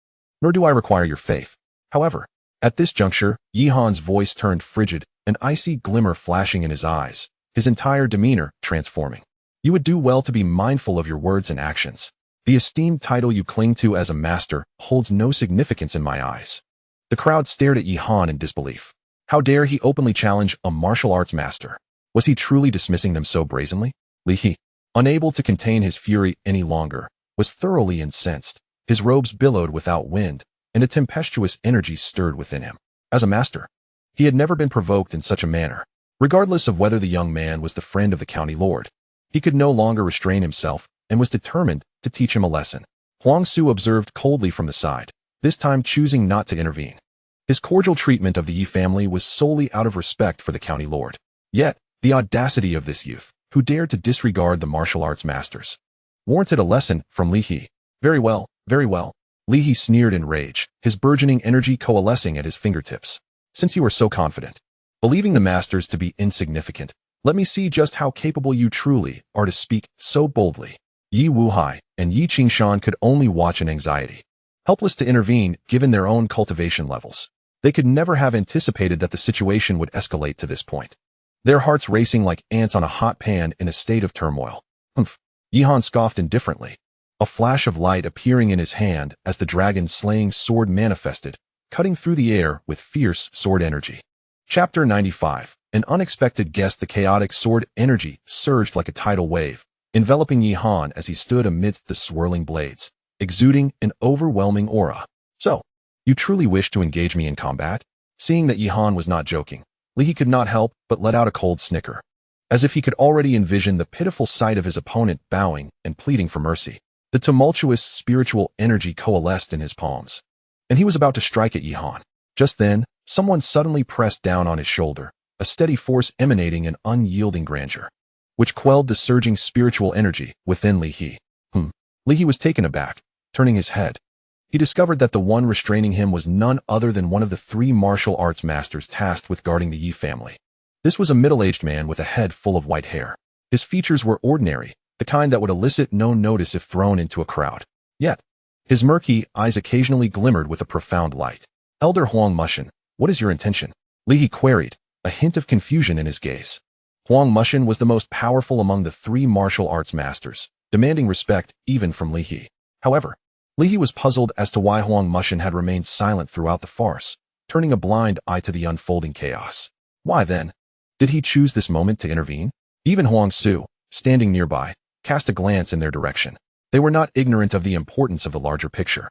nor do I require your faith. However, at this juncture, Yi Han's voice turned frigid, an icy glimmer flashing in his eyes, his entire demeanor transforming. You would do well to be mindful of your words and actions. The esteemed title you cling to as a master holds no significance in my eyes. The crowd stared at Yi Han in disbelief. How dare he openly challenge a martial arts master? Was he truly dismissing them so brazenly? Li He, unable to contain his fury any longer, was thoroughly incensed. His robes billowed without wind, and a tempestuous energy stirred within him. As a master, he had never been provoked in such a manner. Regardless of whether the young man was the friend of the county lord, he could no longer restrain himself and was determined to teach him a lesson. Huang Su observed coldly from the side, this time choosing not to intervene. His cordial treatment of the Yi family was solely out of respect for the county lord. Yet, the audacity of this youth, who dared to disregard the martial arts masters, warranted a lesson from Li He. Very well, very well. Li He sneered in rage, his burgeoning energy coalescing at his fingertips. Since you are so confident, believing the masters to be insignificant, let me see just how capable you truly are to speak so boldly. Yi Wuhai and Yi Qingshan could only watch in anxiety, helpless to intervene given their own cultivation levels. They could never have anticipated that the situation would escalate to this point, their hearts racing like ants on a hot pan in a state of turmoil. Humph. Yi Han scoffed indifferently, a flash of light appearing in his hand as the dragon-slaying sword manifested, cutting through the air with fierce sword energy. Chapter 95. An unexpected guest. The chaotic sword energy surged like a tidal wave, enveloping Yi Han as he stood amidst the swirling blades, exuding an overwhelming aura. So, you truly wish to engage me in combat? Seeing that Yi Han was not joking, Li He could not help but let out a cold snicker, as if he could already envision the pitiful sight of his opponent bowing and pleading for mercy. The tumultuous spiritual energy coalesced in his palms, and he was about to strike at Yi Han. Just then, someone suddenly pressed down on his shoulder, a steady force emanating an unyielding grandeur, which quelled the surging spiritual energy within Li He. Li He was taken aback, turning his head. He discovered that the one restraining him was none other than one of the 3 martial arts masters tasked with guarding the Yi family. This was a middle-aged man with a head full of white hair. His features were ordinary, the kind that would elicit no notice if thrown into a crowd. Yet, his murky eyes occasionally glimmered with a profound light. Elder Huang Mushin, what is your intention? Li He queried, a hint of confusion in his gaze. Huang Mushin was the most powerful among the 3 martial arts masters, demanding respect even from Li He. However, Li He was puzzled as to why Huang Mushin had remained silent throughout the farce, turning a blind eye to the unfolding chaos. Why then did he choose this moment to intervene? Even Huang Su, standing nearby, cast a glance in their direction. They were not ignorant of the importance of the larger picture.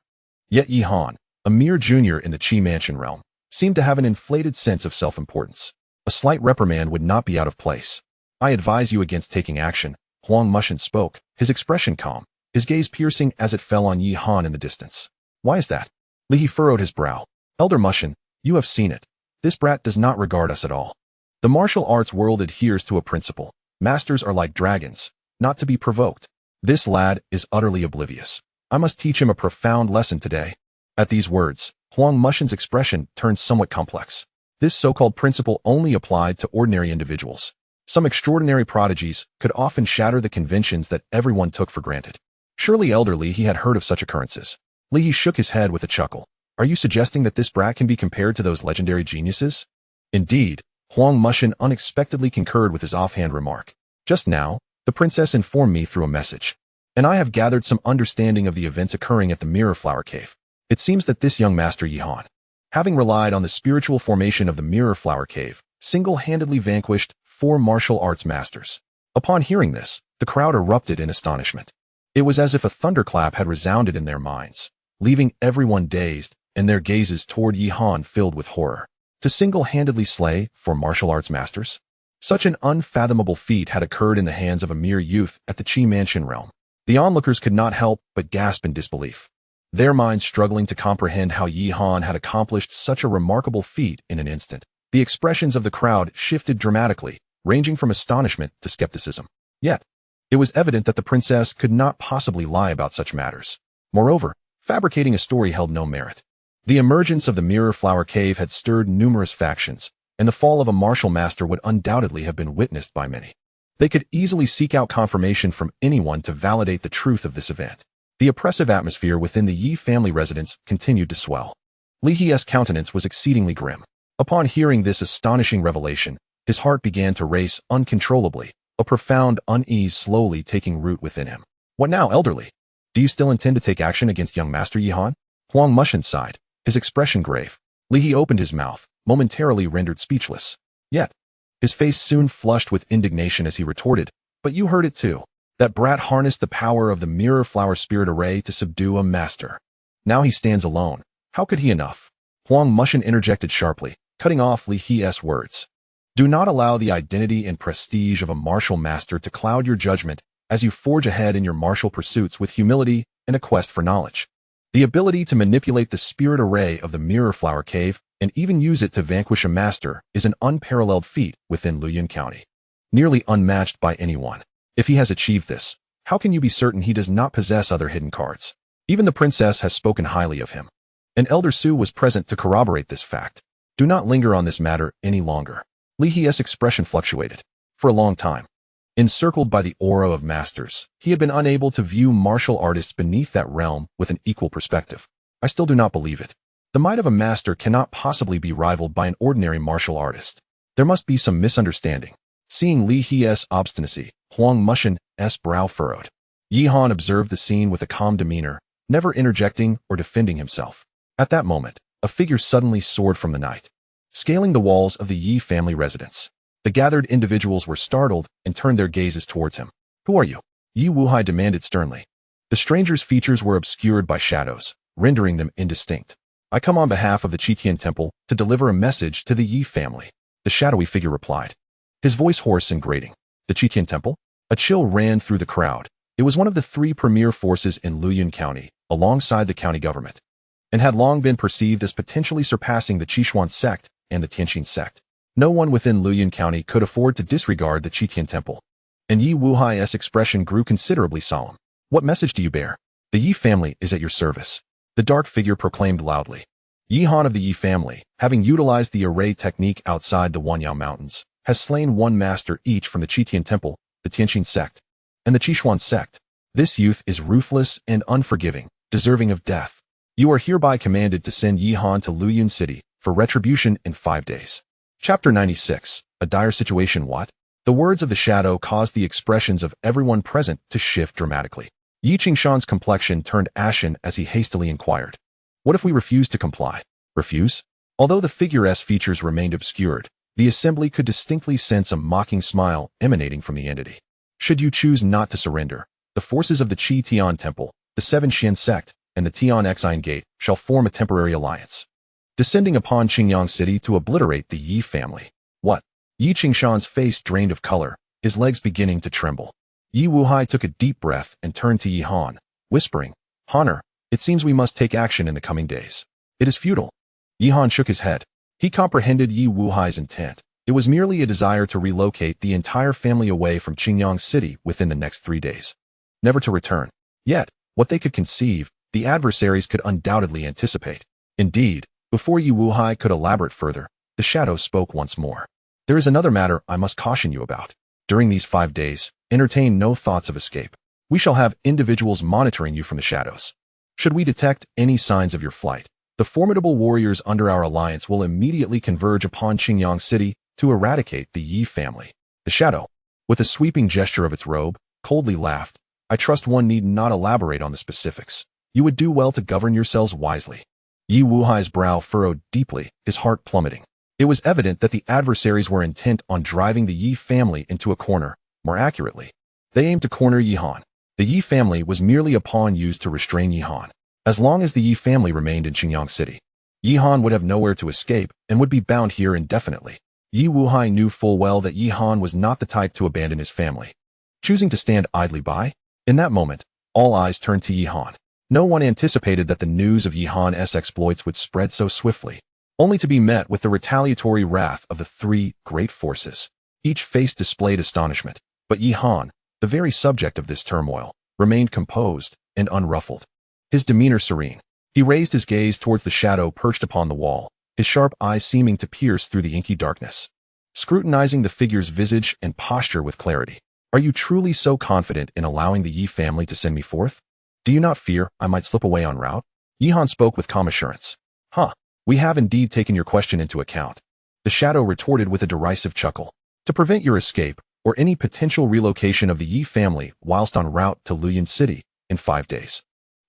Yet Yi Han, a mere junior in the Qi Mansion realm, seemed to have an inflated sense of self-importance. A slight reprimand would not be out of place. I advise you against taking action, Huang Mushin spoke, his expression calm, his gaze piercing as it fell on Yi Han in the distance. Why is that? Li He furrowed his brow. Elder Mushin, you have seen it. This brat does not regard us at all. The martial arts world adheres to a principle. Masters are like dragons, not to be provoked. This lad is utterly oblivious. I must teach him a profound lesson today. At these words, Huang Mushin's expression turned somewhat complex. This so-called principle only applied to ordinary individuals. Some extraordinary prodigies could often shatter the conventions that everyone took for granted. Surely elderly he had heard of such occurrences. Li He shook his head with a chuckle. Are you suggesting that this brat can be compared to those legendary geniuses? Indeed, Huang Mushin unexpectedly concurred with his offhand remark. Just now, the princess informed me through a message, and I have gathered some understanding of the events occurring at the Mirror Flower Cave. It seems that this young master Yi Han, having relied on the spiritual formation of the Mirror Flower Cave, single-handedly vanquished 4 martial arts masters. Upon hearing this, the crowd erupted in astonishment. It was as if a thunderclap had resounded in their minds, leaving everyone dazed and their gazes toward Yi Han filled with horror. To single-handedly slay 4 martial arts masters? Such an unfathomable feat had occurred in the hands of a mere youth at the Qi Mansion realm. The onlookers could not help but gasp in disbelief, their minds struggling to comprehend how Yi Han had accomplished such a remarkable feat in an instant. The expressions of the crowd shifted dramatically, ranging from astonishment to skepticism. Yet, it was evident that the princess could not possibly lie about such matters. Moreover, fabricating a story held no merit. The emergence of the Mirror Flower Cave had stirred numerous factions, and the fall of a martial master would undoubtedly have been witnessed by many. They could easily seek out confirmation from anyone to validate the truth of this event. The oppressive atmosphere within the Yi family residence continued to swell. Li He's countenance was exceedingly grim. Upon hearing this astonishing revelation, his heart began to race uncontrollably, a profound unease slowly taking root within him. What now, elderly? Do you still intend to take action against young Master Yi Han? Huang Mushin sighed, his expression grave. Li He opened his mouth, momentarily rendered speechless. Yet, his face soon flushed with indignation as he retorted, but you heard it too. That brat harnessed the power of the Mirror Flower Spirit Array to subdue a master. Now he stands alone. How could he enough? Huang Mushin interjected sharply, cutting off Li He's words. Do not allow the identity and prestige of a martial master to cloud your judgment as you forge ahead in your martial pursuits with humility and a quest for knowledge. The ability to manipulate the spirit array of the Mirror Flower Cave and even use it to vanquish a master is an unparalleled feat within Luoyuan County, nearly unmatched by anyone. If he has achieved this, how can you be certain he does not possess other hidden cards? Even the princess has spoken highly of him. And Elder Su was present to corroborate this fact. Do not linger on this matter any longer. Li He's expression fluctuated. For a long time, encircled by the aura of masters, he had been unable to view martial artists beneath that realm with an equal perspective. I still do not believe it. The might of a master cannot possibly be rivaled by an ordinary martial artist. There must be some misunderstanding. Seeing Li He's obstinacy, Huang Mushin's brow furrowed. Yi Han observed the scene with a calm demeanor, never interjecting or defending himself. At that moment, a figure suddenly soared from the night, scaling the walls of the Yi family residence. The gathered individuals were startled and turned their gazes towards him. Who are you? Yi Wuhai demanded sternly. The stranger's features were obscured by shadows, rendering them indistinct. I come on behalf of the Qitian Temple to deliver a message to the Yi family, the shadowy figure replied, his voice hoarse and grating. The Qitian Temple? A chill ran through the crowd. It was one of the 3 premier forces in Luoyuan County, alongside the county government, and had long been perceived as potentially surpassing the Qishuan sect and the Tianqin sect. No one within Luoyuan County could afford to disregard the Qitian Temple, and Yi Wuhai's expression grew considerably solemn. What message do you bear? The Yi family is at your service, the dark figure proclaimed loudly. Yi Han of the Yi family, having utilized the array technique outside the Wanyao Mountains, has slain 1 master each from the Qitian Temple, the Tianqin sect, and the Qishuan sect. This youth is ruthless and unforgiving, deserving of death. You are hereby commanded to send Yi Han to Luoyuan City for retribution in 5 days. Chapter 96. A dire situation. What? The words of the shadow caused the expressions of everyone present to shift dramatically. Yi Qingshan's complexion turned ashen as he hastily inquired. What if we refuse to comply? Refuse? Although the figure's features remained obscured, the assembly could distinctly sense a mocking smile emanating from the entity. Should you choose not to surrender, the forces of the Qi Tian Temple, the 7 Xian sect, and the Tian Exine Gate shall form a temporary alliance, descending upon Qingyang City to obliterate the Yi family. What? Yi Qingshan's face drained of color, his legs beginning to tremble. Yi Wuhai took a deep breath and turned to Yi Han, whispering, "Honor, it seems we must take action in the coming days. It is futile." Yi Han shook his head. He comprehended Yi Wuhai's intent. It was merely a desire to relocate the entire family away from Qingyang City within the next 3 days, never to return. Yet, what they could conceive, the adversaries could undoubtedly anticipate. Indeed, before Yi Wuhai could elaborate further, the shadow spoke once more. "There is another matter I must caution you about. During these 5 days, entertain no thoughts of escape. We shall have individuals monitoring you from the shadows. Should we detect any signs of your flight, the formidable warriors under our alliance will immediately converge upon Qingyang City to eradicate the Yi family." The shadow, with a sweeping gesture of its robe, coldly laughed. "I trust one need not elaborate on the specifics. You would do well to govern yourselves wisely." Yi Wuhai's brow furrowed deeply, his heart plummeting. It was evident that the adversaries were intent on driving the Yi family into a corner. More accurately, they aimed to corner Yi Han. The Yi family was merely a pawn used to restrain Yi Han. As long as the Yi family remained in Qingyang City, Yi Han would have nowhere to escape and would be bound here indefinitely. Yi Wuhai knew full well that Yi Han was not the type to abandon his family, choosing to stand idly by. In that moment, all eyes turned to Yi Han. No one anticipated that the news of Yi Han's exploits would spread so swiftly, only to be met with the retaliatory wrath of the 3 great forces. Each face displayed astonishment, but Yi Han, the very subject of this turmoil, remained composed and unruffled, his demeanor serene. He raised his gaze towards the shadow perched upon the wall, his sharp eyes seeming to pierce through the inky darkness, scrutinizing the figure's visage and posture with clarity. "Are you truly so confident in allowing the Yi family to send me forth? Do you not fear I might slip away en route?" Yi Han spoke with calm assurance. We have indeed taken your question into account," the shadow retorted with a derisive chuckle. "To prevent your escape, or any potential relocation of the Yi family whilst en route to Luoyan City, in 5 days,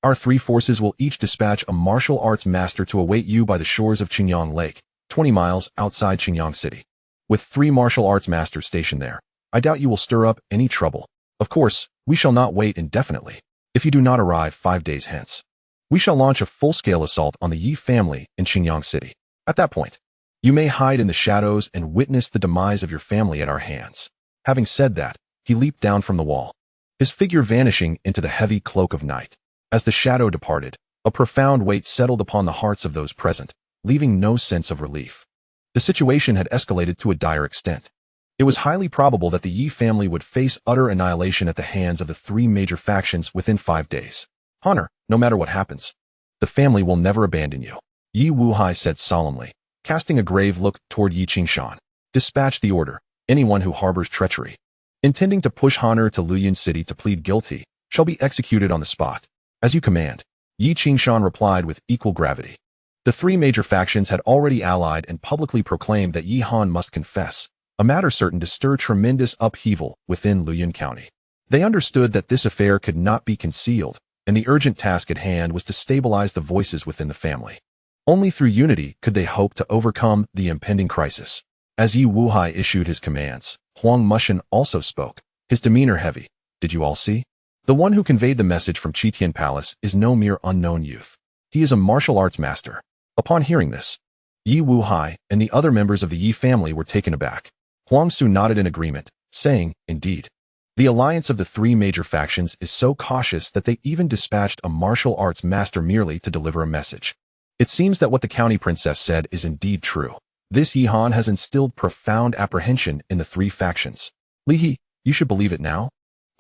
our 3 forces will each dispatch a martial arts master to await you by the shores of Qingyang Lake, 20 miles outside Qingyang City. With 3 martial arts masters stationed there, I doubt you will stir up any trouble. Of course, we shall not wait indefinitely. If you do not arrive 5 days hence, we shall launch a full-scale assault on the Yi family in Qingyang City. At that point, you may hide in the shadows and witness the demise of your family at our hands." Having said that, he leaped down from the wall, his figure vanishing into the heavy cloak of night. As the shadow departed, a profound weight settled upon the hearts of those present, leaving no sense of relief. The situation had escalated to a dire extent. It was highly probable that the Yi family would face utter annihilation at the hands of the 3 major factions within 5 days. "Honor, no matter what happens, the family will never abandon you," Yi Wuhai said solemnly, casting a grave look toward Yi Qingshan. "Dispatch the order. Anyone who harbors treachery, intending to push Honor to Luoyan City to plead guilty, shall be executed on the spot." "As you command," Yi Qingshan replied with equal gravity. The 3 major factions had already allied and publicly proclaimed that Yi Han must confess, a matter certain to stir tremendous upheaval within Luoyan County. They understood that this affair could not be concealed, and the urgent task at hand was to stabilize the voices within the family. Only through unity could they hope to overcome the impending crisis. As Yi Wuhai issued his commands, Huang Mushan also spoke, his demeanor heavy. "Did you all see? The one who conveyed the message from Qitian Palace is no mere unknown youth. He is a martial arts master." Upon hearing this, Yi Wuhai and the other members of the Yi family were taken aback. Huang Su nodded in agreement, saying, "Indeed. The alliance of the 3 major factions is so cautious that they even dispatched a martial arts master merely to deliver a message. It seems that what the county princess said is indeed true. This Yi Han has instilled profound apprehension in the 3 factions. Li He, you should believe it now?"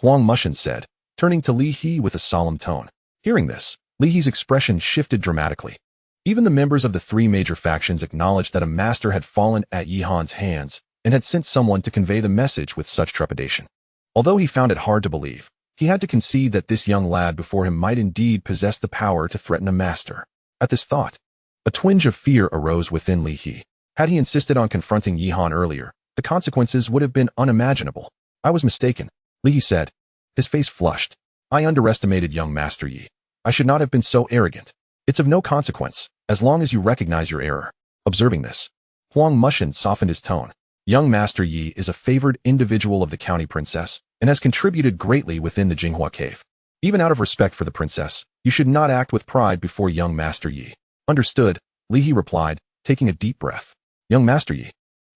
Huang Mushan said, turning to Li He with a solemn tone. Hearing this, Li He's expression shifted dramatically. Even the members of the 3 major factions acknowledged that a master had fallen at Yi Han's hands and had sent someone to convey the message with such trepidation. Although he found it hard to believe, he had to concede that this young lad before him might indeed possess the power to threaten a master. At this thought, a twinge of fear arose within Li He. Had he insisted on confronting Yi Han earlier, the consequences would have been unimaginable. "I was mistaken," Li He said, his face flushed. "I underestimated young Master Yi. I should not have been so arrogant. It's of no consequence, as long as you recognize your error." Observing this, Huang Mushan softened his tone. "Young Master Yi is a favored individual of the county princess and has contributed greatly within the Jinghua cave. Even out of respect for the princess, you should not act with pride before young Master Yi. Understood, Li He replied, taking a deep breath. Young Master Yi,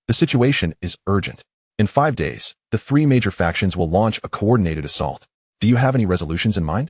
the situation is urgent. In 5 days, the 3 major factions will launch a coordinated assault. Do you have any resolutions in mind?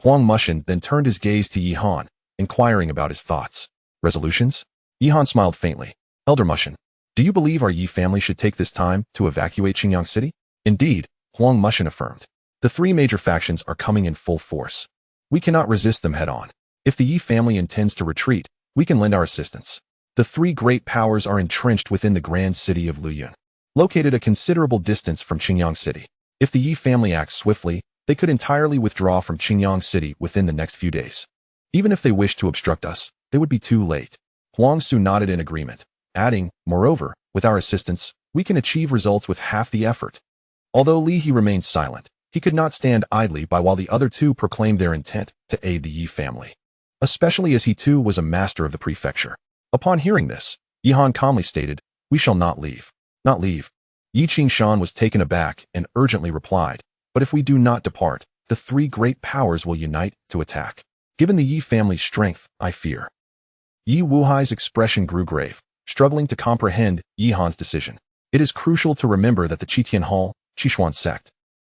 Huang Mushin then turned his gaze to Yi Han, inquiring about his thoughts. Resolutions? Yi Han smiled faintly. Elder Mushin, do you believe our Yi family should take this time to evacuate Qingyang City? Indeed, Huang Mushin affirmed. The 3 major factions are coming in full force. We cannot resist them head-on. If the Yi family intends to retreat, we can lend our assistance. The 3 great powers are entrenched within the grand city of Luyun, located a considerable distance from Qingyang City. If the Yi family acts swiftly, they could entirely withdraw from Qingyang City within the next few days. Even if they wish to obstruct us, they would be too late. Huang Su nodded in agreement, adding, moreover, with our assistance, we can achieve results with half the effort. Although Li He remained silent, he could not stand idly by while the other 2 proclaimed their intent to aid the Yi family, especially as he too was a master of the prefecture. Upon hearing this, Yi Han calmly stated, we shall not leave. Not leave. Yi Qingshan was taken aback and urgently replied, but if we do not depart, the 3 great powers will unite to attack. Given the Yi family's strength, I fear. Yi Wuhai's expression grew grave, struggling to comprehend Yi Han's decision. It is crucial to remember that the Qitian Hall, Qishuan sect,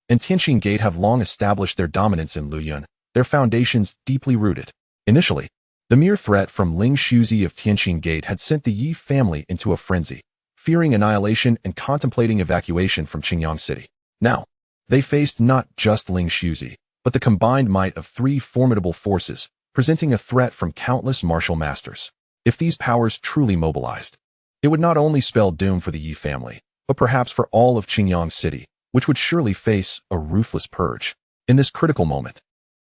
and Tianqing Gate have long established their dominance in Luyun, their foundations deeply rooted. Initially, the mere threat from Ling Shuzi of Tianqing Gate had sent the Yi family into a frenzy, fearing annihilation and contemplating evacuation from Qingyang City. Now, they faced not just Ling Shuzi, but the combined might of 3 formidable forces, presenting a threat from countless martial masters. If these powers truly mobilized, it would not only spell doom for the Yi family, but perhaps for all of Qingyang City, which would surely face a ruthless purge. In this critical moment,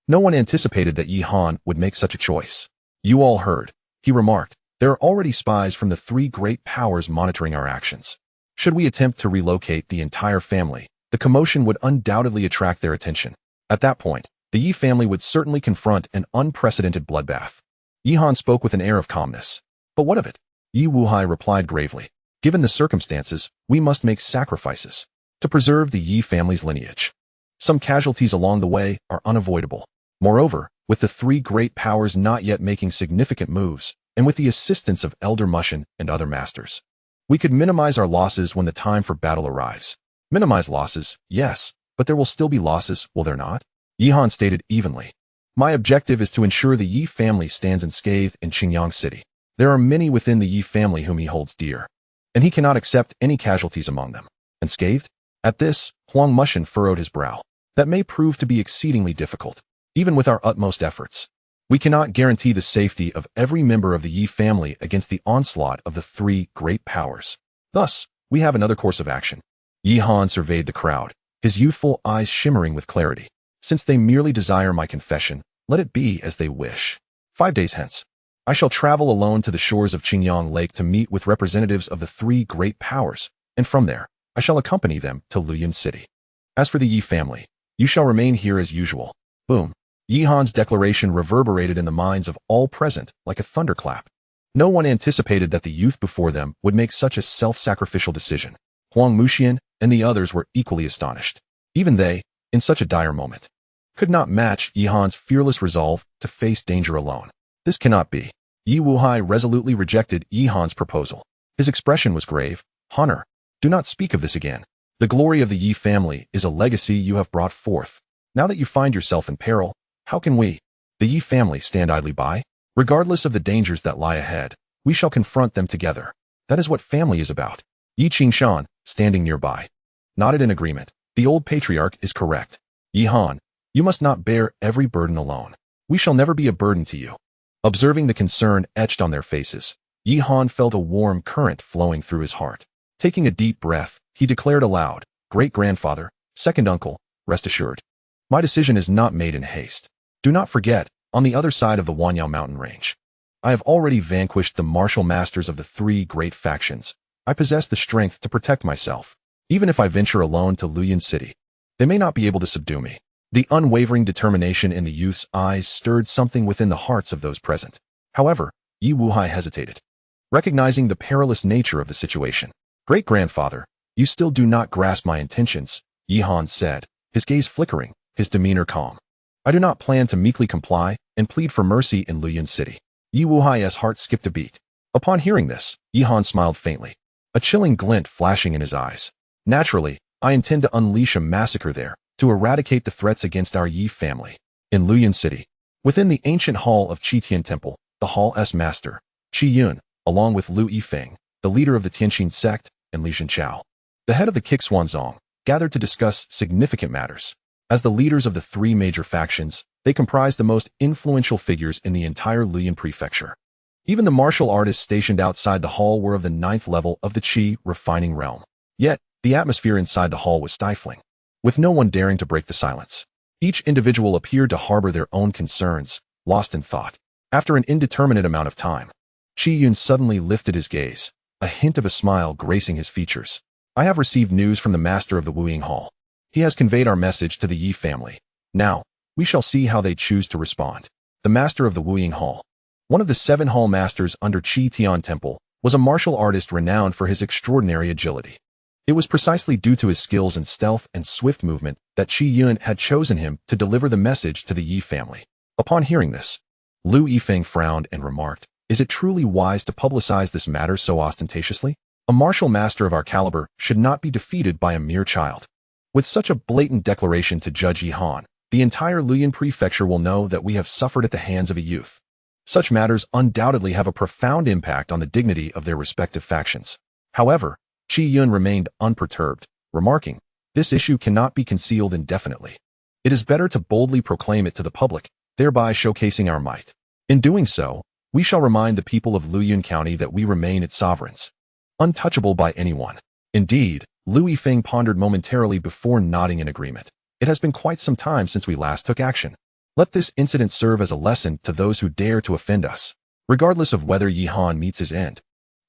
no one anticipated that Yi Han would make such a choice. You all heard, he remarked, there are already spies from the 3 great powers monitoring our actions. Should we attempt to relocate the entire family, the commotion would undoubtedly attract their attention. At that point, the Yi family would certainly confront an unprecedented bloodbath. Yi Han spoke with an air of calmness. But what of it? Yi Wuhai replied gravely. Given the circumstances, we must make sacrifices to preserve the Yi family's lineage. Some casualties along the way are unavoidable. Moreover, with the 3 great powers not yet making significant moves, and with the assistance of Elder Mushin and other masters, we could minimize our losses when the time for battle arrives. Minimize losses, yes, but there will still be losses, will there not? Yi Han stated evenly. My objective is to ensure the Yi family stands unscathed in Qingyang City. There are many within the Yi family whom he holds dear, and he cannot accept any casualties among them. Unscathed? At this, Huang Mushin furrowed his brow. That may prove to be exceedingly difficult, even with our utmost efforts. We cannot guarantee the safety of every member of the Yi family against the onslaught of the 3 great powers. Thus, we have another course of action. Yi Han surveyed the crowd, his youthful eyes shimmering with clarity. Since they merely desire my confession, let it be as they wish. 5 days hence, I shall travel alone to the shores of Qingyang Lake to meet with representatives of the 3 great powers, and from there, I shall accompany them to Luyun City. As for the Yi family, you shall remain here as usual. Boom. Yi Han's declaration reverberated in the minds of all present like a thunderclap. No one anticipated that the youth before them would make such a self-sacrificial decision. Huang Muxian and the others were equally astonished. Even they, in such a dire moment, could not match Yi Han's fearless resolve to face danger alone. This cannot be. Yi Wuhai resolutely rejected Yi Han's proposal. His expression was grave. Honor, do not speak of this again. The glory of the Yi family is a legacy you have brought forth. Now that you find yourself in peril, how can we, the Yi family, stand idly by? Regardless of the dangers that lie ahead, we shall confront them together. That is what family is about. Yi Qingshan, standing nearby, nodded in agreement. The old patriarch is correct. Yi Han, you must not bear every burden alone. We shall never be a burden to you. Observing the concern etched on their faces, Yi Han felt a warm current flowing through his heart. Taking a deep breath, he declared aloud, Great-grandfather, second uncle, rest assured. My decision is not made in haste. Do not forget, on the other side of the Wanyao mountain range, I have already vanquished the martial masters of the 3 great factions. I possess the strength to protect myself. Even if I venture alone to Luyun City, they may not be able to subdue me. The unwavering determination in the youth's eyes stirred something within the hearts of those present. However, Yi Wuhai hesitated, recognizing the perilous nature of the situation. Great-grandfather, you still do not grasp my intentions, Yi Han said, his gaze flickering, his demeanor calm. I do not plan to meekly comply and plead for mercy in Luyan City. Yi Wuhai's heart skipped a beat. Upon hearing this, Yihan smiled faintly, a chilling glint flashing in his eyes. Naturally, I intend to unleash a massacre there, to eradicate the threats against our Yi family. In Luyan City, within the ancient hall of Qitian Temple, the hall's master, Qi Yun, along with Lu Yifeng, the leader of the Tianqin sect, and Li Zhenchao, the head of the Kixuanzong, gathered to discuss significant matters. As the leaders of the three major factions, they comprise the most influential figures in the entire Luyan prefecture. Even the martial artists stationed outside the hall were of the 9th level of the Qi refining realm. Yet, the atmosphere inside the hall was stifling, with no one daring to break the silence. Each individual appeared to harbor their own concerns, lost in thought. After an indeterminate amount of time, Qi Yun suddenly lifted his gaze, a hint of a smile gracing his features. I have received news from the master of the Wuying Hall. He has conveyed our message to the Yi family. Now, we shall see how they choose to respond. The master of the Wuying Hall, one of the 7 hall masters under Qi Tian Temple, was a martial artist renowned for his extraordinary agility. It was precisely due to his skills in stealth and swift movement that Qi Yun had chosen him to deliver the message to the Yi family. Upon hearing this, Lu Yifeng frowned and remarked, "Is it truly wise to publicize this matter so ostentatiously? A martial master of our caliber should not be defeated by a mere child." With such a blatant declaration to Judge Yihan, the entire Luyan prefecture will know that we have suffered at the hands of a youth. Such matters undoubtedly have a profound impact on the dignity of their respective factions. However, Qi Yun remained unperturbed, remarking, "This issue cannot be concealed indefinitely. It is better to boldly proclaim it to the public, thereby showcasing our might. In doing so, we shall remind the people of Luyan County that we remain its sovereigns, untouchable by anyone." Indeed, Lu Yifeng pondered momentarily before nodding in agreement. "It has been quite some time since we last took action. Let this incident serve as a lesson to those who dare to offend us. Regardless of whether Yihan meets his end,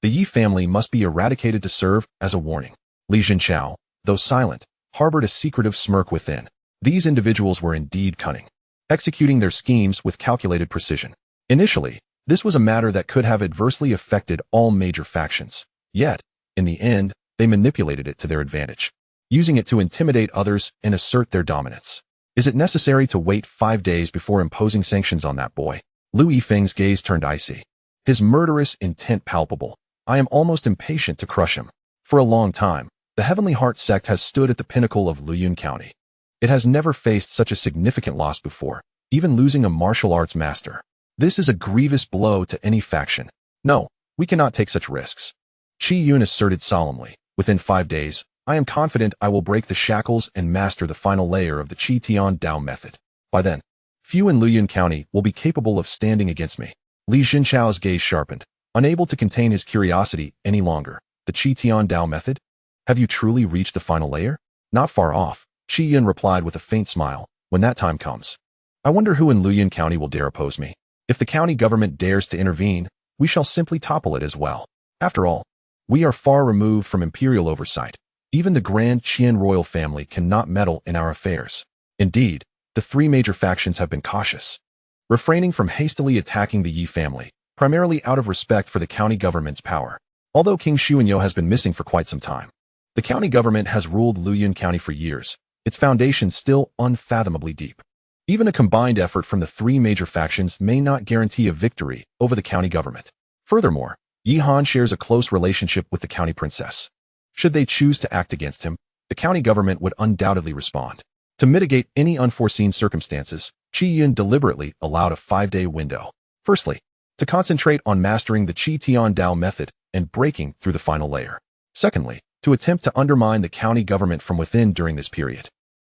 the Yi family must be eradicated to serve as a warning." Li Zhenchao, though silent, harbored a secretive smirk within. These individuals were indeed cunning, executing their schemes with calculated precision. Initially, this was a matter that could have adversely affected all major factions. Yet, in the end, they manipulated it to their advantage, using it to intimidate others and assert their dominance. Is it necessary to wait 5 days before imposing sanctions on that boy? Lu Yifeng's gaze turned icy, his murderous intent palpable. I am almost impatient to crush him. For a long time, the Heavenly Heart sect has stood at the pinnacle of Luyan County. It has never faced such a significant loss before, even losing a martial arts master. This is a grievous blow to any faction. No, we cannot take such risks. Qi Yun asserted solemnly, "Within 5 days, I am confident I will break the shackles and master the final layer of the Qi Tian Dao method. By then, few in Luyan County will be capable of standing against me." Li Zhenchao's gaze sharpened, unable to contain his curiosity any longer. "The Qi Tian Dao method? Have you truly reached the final layer?" "Not far off," Qi Yun replied with a faint smile. "When that time comes, I wonder who in Luyan County will dare oppose me. If the county government dares to intervene, we shall simply topple it as well. After all, we are far removed from imperial oversight. Even the Grand Qian royal family cannot meddle in our affairs." Indeed, the 3 major factions have been cautious, refraining from hastily attacking the Yi family, primarily out of respect for the county government's power. Although King Xuanyo has been missing for quite some time, the county government has ruled Luyan County for years, its foundations still unfathomably deep. Even a combined effort from the 3 major factions may not guarantee a victory over the county government. Furthermore, Yihan shares a close relationship with the county princess. Should they choose to act against him, the county government would undoubtedly respond. To mitigate any unforeseen circumstances, Qi Yun deliberately allowed a 5-day window. Firstly, to concentrate on mastering the Qi Tian Dao method and breaking through the final layer. Secondly, to attempt to undermine the county government from within during this period,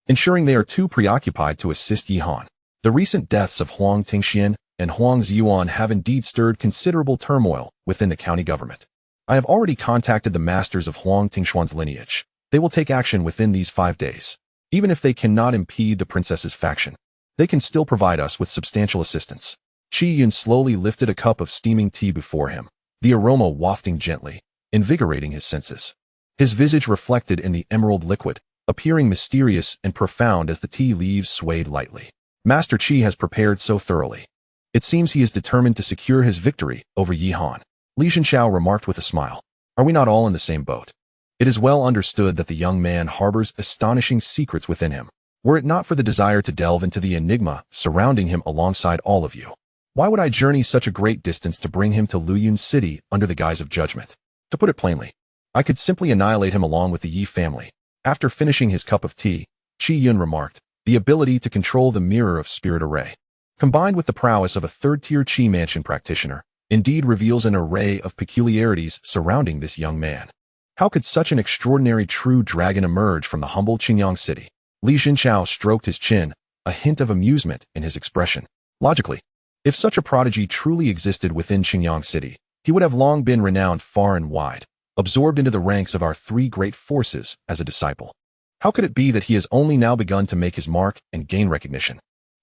ensuring they are too preoccupied to assist Yihan. The recent deaths of Huang Tingxian and Huang Ziyuan have indeed stirred considerable turmoil within the county government. I have already contacted the masters of Huang Tingshuan's lineage. They will take action within these 5 days. Even if they cannot impede the princess's faction, they can still provide us with substantial assistance. Qi Yun slowly lifted a cup of steaming tea before him, the aroma wafting gently, invigorating his senses. His visage reflected in the emerald liquid, appearing mysterious and profound as the tea leaves swayed lightly. Master Qi has prepared so thoroughly. It seems he is determined to secure his victory over Yihan. Li Zhenchao remarked with a smile. Are we not all in the same boat? It is well understood that the young man harbors astonishing secrets within him. were it not for the desire to delve into the enigma surrounding him alongside all of you. Why would I journey such a great distance to bring him to Luyun City under the guise of judgment? To put it plainly, I could simply annihilate him along with the Yi family. After finishing his cup of tea, Qi Yun remarked, the ability to control the mirror of spirit array, combined with the prowess of a third-tier Qi mansion practitioner, indeed reveals an array of peculiarities surrounding this young man. How could such an extraordinary true dragon emerge from the humble Qingyang city? Li Jinchao stroked his chin, a hint of amusement in his expression. Logically, if such a prodigy truly existed within Qingyang city, he would have long been renowned far and wide, absorbed into the ranks of our three great forces as a disciple. How could it be that he has only now begun to make his mark and gain recognition?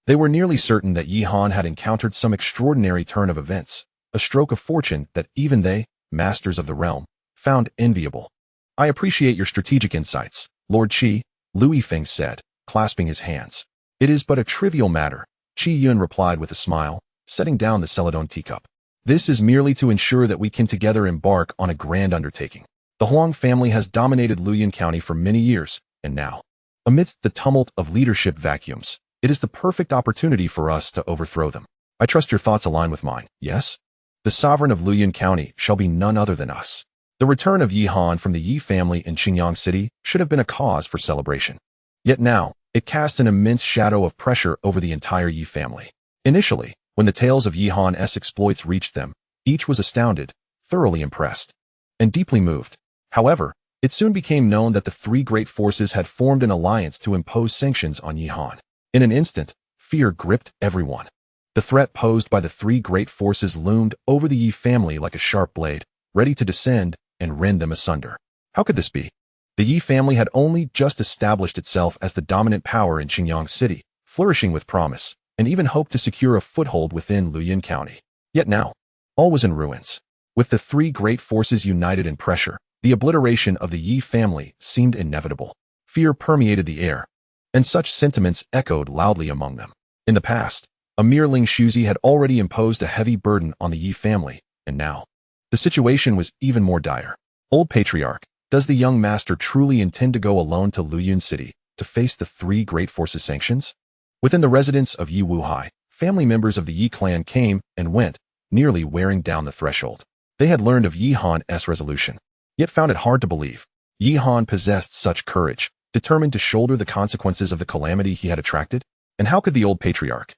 They were nearly certain that Yi Han had encountered some extraordinary turn of events, a stroke of fortune that even they, masters of the realm, found enviable. I appreciate your strategic insights, Lord Qi, Lu Yifeng said, clasping his hands. It is but a trivial matter, Qi Yun replied with a smile, setting down the Celadon teacup. This is merely to ensure that we can together embark on a grand undertaking. The Huang family has dominated Luyun County for many years, and now, amidst the tumult of leadership vacuums, it is the perfect opportunity for us to overthrow them. I trust your thoughts align with mine, yes? The sovereign of Luyun County shall be none other than us. The return of Yi Han from the Yi family in Qingyang City should have been a cause for celebration. Yet now, it casts an immense shadow of pressure over the entire Yi family. Initially, when the tales of Yi Han's exploits reached them, each was astounded, thoroughly impressed, and deeply moved. However, it soon became known that the three great forces had formed an alliance to impose sanctions on Yi Han. In an instant, fear gripped everyone. The threat posed by the three great forces loomed over the Yi family like a sharp blade, ready to descend and rend them asunder. How could this be? The Yi family had only just established itself as the dominant power in Qingyang City, flourishing with promise, and even hoped to secure a foothold within Luyun County. Yet now, all was in ruins. With the three great forces united in pressure, the obliteration of the Yi family seemed inevitable. Fear permeated the air, and such sentiments echoed loudly among them. In the past, Emir Ling Shuzi had already imposed a heavy burden on the Yi family, and now, the situation was even more dire. Old Patriarch, does the young master truly intend to go alone to Luyun City to face the three great forces' sanctions? Within the residence of Yi Wuhai, family members of the Yi clan came and went, nearly wearing down the threshold. They had learned of Yi Han's resolution, yet found it hard to believe. Yi Han possessed such courage, determined to shoulder the consequences of the calamity he had attracted? And how could the old patriarch,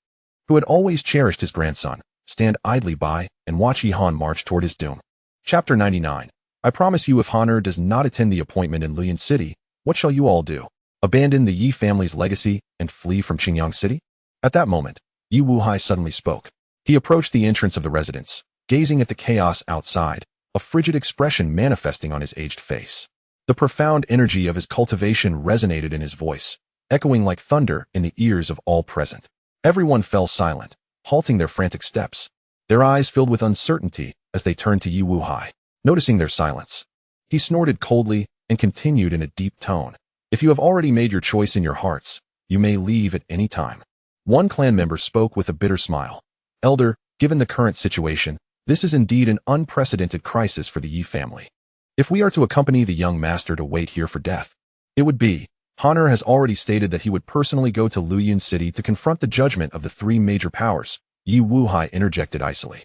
who had always cherished his grandson, stand idly by and watch Yi Han march toward his doom? Chapter 99. I promise you, if Honor does not attend the appointment in Luyun City, what shall you all do? Abandon the Yi family's legacy and flee from Qingyang City? At that moment, Yi Wuhai suddenly spoke. He approached the entrance of the residence, gazing at the chaos outside, a frigid expression manifesting on his aged face. The profound energy of his cultivation resonated in his voice, echoing like thunder in the ears of all present. Everyone fell silent, halting their frantic steps, their eyes filled with uncertainty as they turned to Yi Wuhai. Noticing their silence, he snorted coldly and continued in a deep tone. If you have already made your choice in your hearts, you may leave at any time. One clan member spoke with a bitter smile. Elder, given the current situation, this is indeed an unprecedented crisis for the Yi family. If we are to accompany the young master to wait here for death, it would be. Honor has already stated that he would personally go to Luyun City to confront the judgment of the three major powers, Yi Wuhai interjected icily.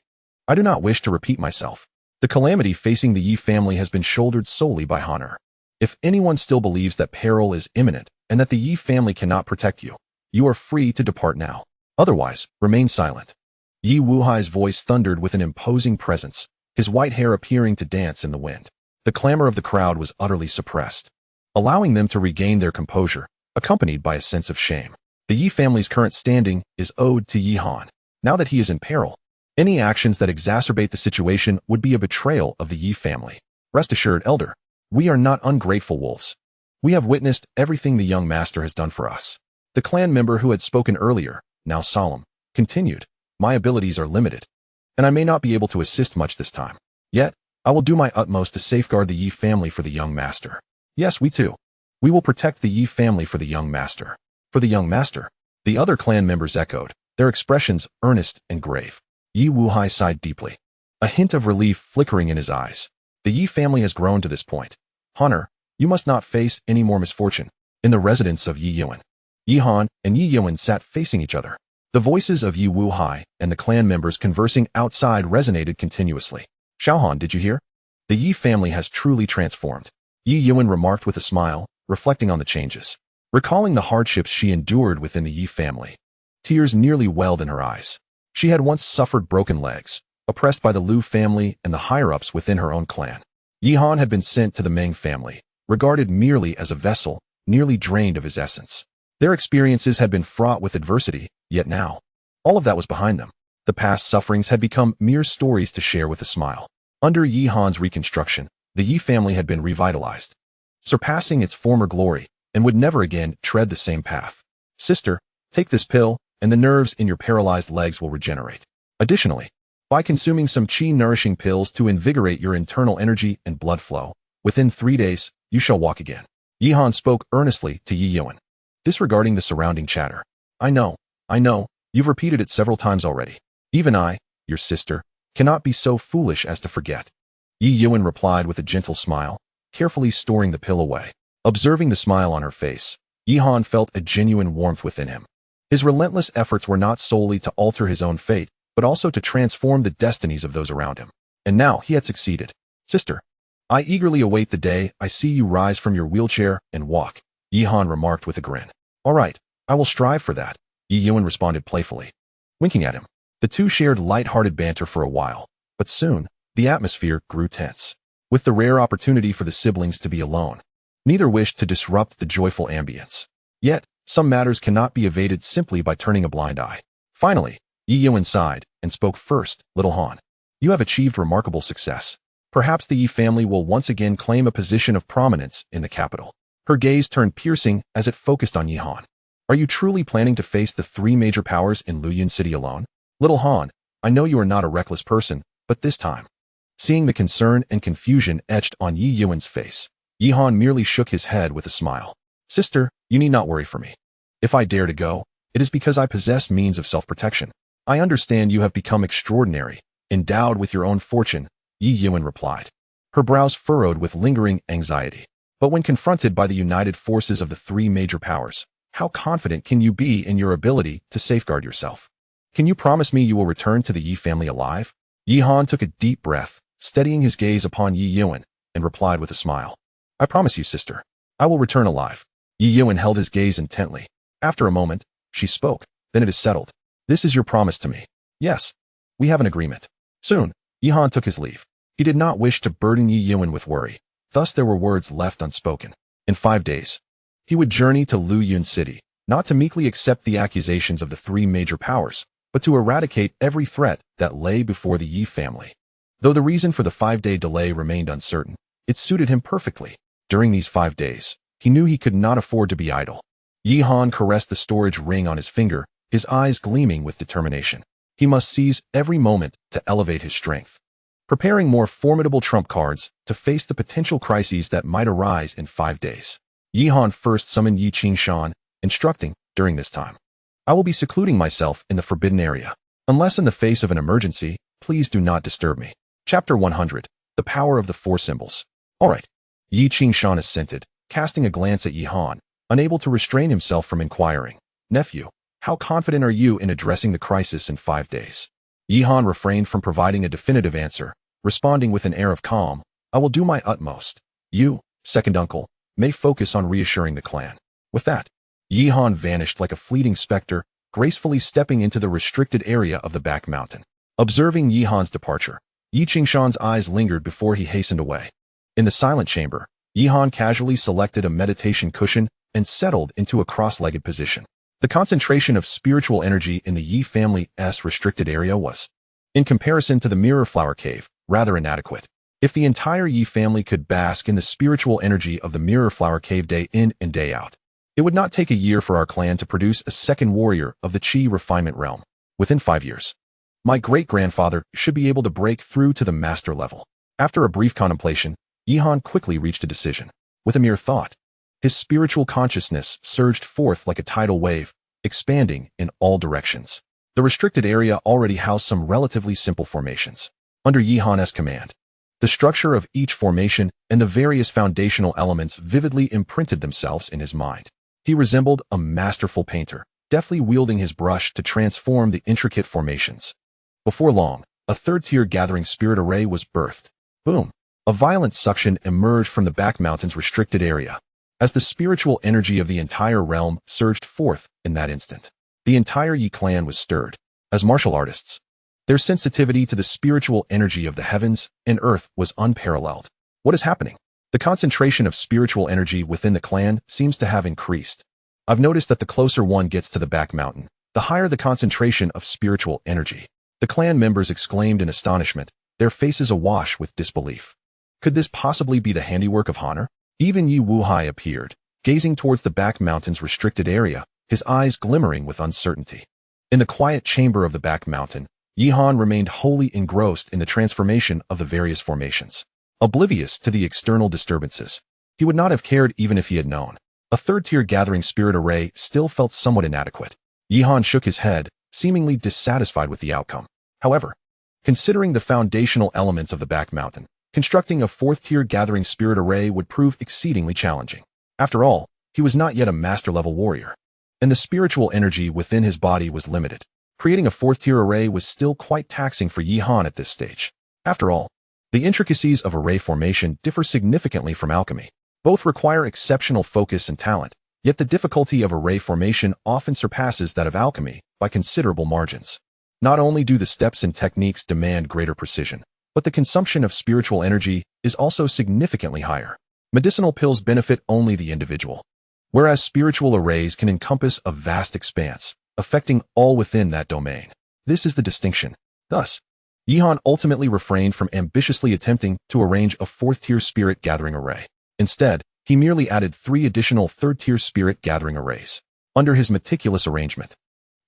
I do not wish to repeat myself. The calamity facing the Yi family has been shouldered solely by Honor. If anyone still believes that peril is imminent and that the Yi family cannot protect you, you are free to depart now. Otherwise, remain silent. Yi Wuhai's voice thundered with an imposing presence, his white hair appearing to dance in the wind. The clamor of the crowd was utterly suppressed, allowing them to regain their composure, accompanied by a sense of shame. The Yi family's current standing is owed to Yi Han. Now that he is in peril, any actions that exacerbate the situation would be a betrayal of the Yi family. Rest assured, Elder, we are not ungrateful wolves. We have witnessed everything the young master has done for us. The clan member who had spoken earlier, now solemn, continued, my abilities are limited, and I may not be able to assist much this time. Yet, I will do my utmost to safeguard the Yi family for the young master. Yes, we too. We will protect the Yi family for the young master. For the young master? The other clan members echoed, their expressions earnest and grave. Yi Wuhai sighed deeply, a hint of relief flickering in his eyes. The Yi family has grown to this point. Honor, you must not face any more misfortune. In the residence of Yi Yuan, Yihan and Yi Yuan sat facing each other. The voices of Yi Wuhai and the clan members conversing outside resonated continuously. Xiaohan, did you hear? The Yi family has truly transformed. Yi Yuan remarked with a smile, reflecting on the changes. Recalling the hardships she endured within the Yi family. Tears nearly welled in her eyes. She had once suffered broken legs, oppressed by the Liu family and the higher-ups within her own clan. Yihan had been sent to the Meng family, regarded merely as a vessel, nearly drained of his essence. Their experiences had been fraught with adversity, yet now, all of that was behind them. The past sufferings had become mere stories to share with a smile. Under Yihan's reconstruction, the Yi family had been revitalized, surpassing its former glory, and would never again tread the same path. Sister, take this pill, and the nerves in your paralyzed legs will regenerate. Additionally, by consuming some qi-nourishing pills to invigorate your internal energy and blood flow, within 3 days, you shall walk again. Yihan spoke earnestly to Yi Yuan, disregarding the surrounding chatter. I know, you've repeated it several times already. Even I, your sister, cannot be so foolish as to forget. Yi Yuan replied with a gentle smile, carefully storing the pill away. Observing the smile on her face, Yihan felt a genuine warmth within him. His relentless efforts were not solely to alter his own fate, but also to transform the destinies of those around him. And now he had succeeded. Sister, I eagerly await the day I see you rise from your wheelchair and walk, Yihan remarked with a grin. All right, I will strive for that, Yi Yuan responded playfully. Winking at him, the two shared light-hearted banter for a while, but soon, the atmosphere grew tense. With the rare opportunity for the siblings to be alone, neither wished to disrupt the joyful ambience. Yet, some matters cannot be evaded simply by turning a blind eye. Finally, Yi Yuan sighed and spoke first. Little Han, you have achieved remarkable success. Perhaps the Yi family will once again claim a position of prominence in the capital. Her gaze turned piercing as it focused on Yihan. Are you truly planning to face the 3 major powers in Luyun City alone? Little Han, I know you are not a reckless person, but this time. Seeing the concern and confusion etched on Yi Yuan's face, Yihan merely shook his head with a smile. Sister, you need not worry for me. If I dare to go, it is because I possess means of self-protection. I understand you have become extraordinary, endowed with your own fortune, Yi Yuan replied. Her brows furrowed with lingering anxiety. But when confronted by the united forces of the 3 major powers, how confident can you be in your ability to safeguard yourself? Can you promise me you will return to the Yi family alive? Yihan took a deep breath, steadying his gaze upon Yi Yuan, and replied with a smile. I promise you, sister. I will return alive. Yi Yuan held his gaze intently. After a moment, she spoke. Then it is settled. This is your promise to me. Yes. We have an agreement. Soon, Yihan took his leave. He did not wish to burden Yi Yuan with worry. Thus there were words left unspoken. In 5 days, he would journey to Luyun City, not to meekly accept the accusations of the 3 major powers, but to eradicate every threat that lay before the Yi family. Though the reason for the 5-day delay remained uncertain, it suited him perfectly. During these 5 days, he knew he could not afford to be idle. Yihan caressed the storage ring on his finger, his eyes gleaming with determination. He must seize every moment to elevate his strength, preparing more formidable trump cards to face the potential crises that might arise in 5 days. Yihan first summoned Yi Qingshan, instructing, during this time, I will be secluding myself in the forbidden area. Unless in the face of an emergency, please do not disturb me. Chapter 100. The Power of the 4 Symbols. All right. Yi Qingshan assented, casting a glance at Yihan, unable to restrain himself from inquiring, Nephew, how confident are you in addressing the crisis in 5 days? Yihan refrained from providing a definitive answer, responding with an air of calm, I will do my utmost. You, second uncle, may focus on reassuring the clan. With that, Yihan vanished like a fleeting specter, gracefully stepping into the restricted area of the back mountain. Observing Yihan's departure, Yi Qingshan's eyes lingered before he hastened away. In the silent chamber, Yihan casually selected a meditation cushion and settled into a cross-legged position. The concentration of spiritual energy in the Yi family's restricted area was, in comparison to the Mirror Flower Cave, rather inadequate. If the entire Yi family could bask in the spiritual energy of the Mirror Flower Cave day in and day out, it would not take a year for our clan to produce a second warrior of the Qi refinement realm. Within 5 years, my great-grandfather should be able to break through to the master level. After a brief contemplation, Yihan quickly reached a decision. With a mere thought, his spiritual consciousness surged forth like a tidal wave, expanding in all directions. The restricted area already housed some relatively simple formations. Under Yihan's command, the structure of each formation and the various foundational elements vividly imprinted themselves in his mind. He resembled a masterful painter, deftly wielding his brush to transform the intricate formations. Before long, a third-tier gathering spirit array was birthed. Boom! A violent suction emerged from the back mountain's restricted area. As the spiritual energy of the entire realm surged forth in that instant, the entire Yi clan was stirred. As martial artists, their sensitivity to the spiritual energy of the heavens and earth was unparalleled. What is happening? The concentration of spiritual energy within the clan seems to have increased. I've noticed that the closer one gets to the back mountain, the higher the concentration of spiritual energy. The clan members exclaimed in astonishment, their faces awash with disbelief. Could this possibly be the handiwork of Honor? Even Yi Wuhai appeared, gazing towards the back mountain's restricted area, his eyes glimmering with uncertainty. In the quiet chamber of the back mountain, Yihan remained wholly engrossed in the transformation of the various formations. Oblivious to the external disturbances, he would not have cared even if he had known. A third-tier gathering spirit array still felt somewhat inadequate. Yihan shook his head, seemingly dissatisfied with the outcome. However, considering the foundational elements of the back mountain, constructing a fourth-tier gathering spirit array would prove exceedingly challenging. After all, he was not yet a master-level warrior, and the spiritual energy within his body was limited. Creating a fourth-tier array was still quite taxing for Yihan at this stage. After all, the intricacies of array formation differ significantly from alchemy. Both require exceptional focus and talent, yet the difficulty of array formation often surpasses that of alchemy by considerable margins. Not only do the steps and techniques demand greater precision, but the consumption of spiritual energy is also significantly higher. Medicinal pills benefit only the individual, whereas spiritual arrays can encompass a vast expanse, affecting all within that domain. This is the distinction. Thus, Yihan ultimately refrained from ambitiously attempting to arrange a fourth-tier spirit gathering array. Instead, he merely added 3 additional third-tier spirit gathering arrays. Under his meticulous arrangement,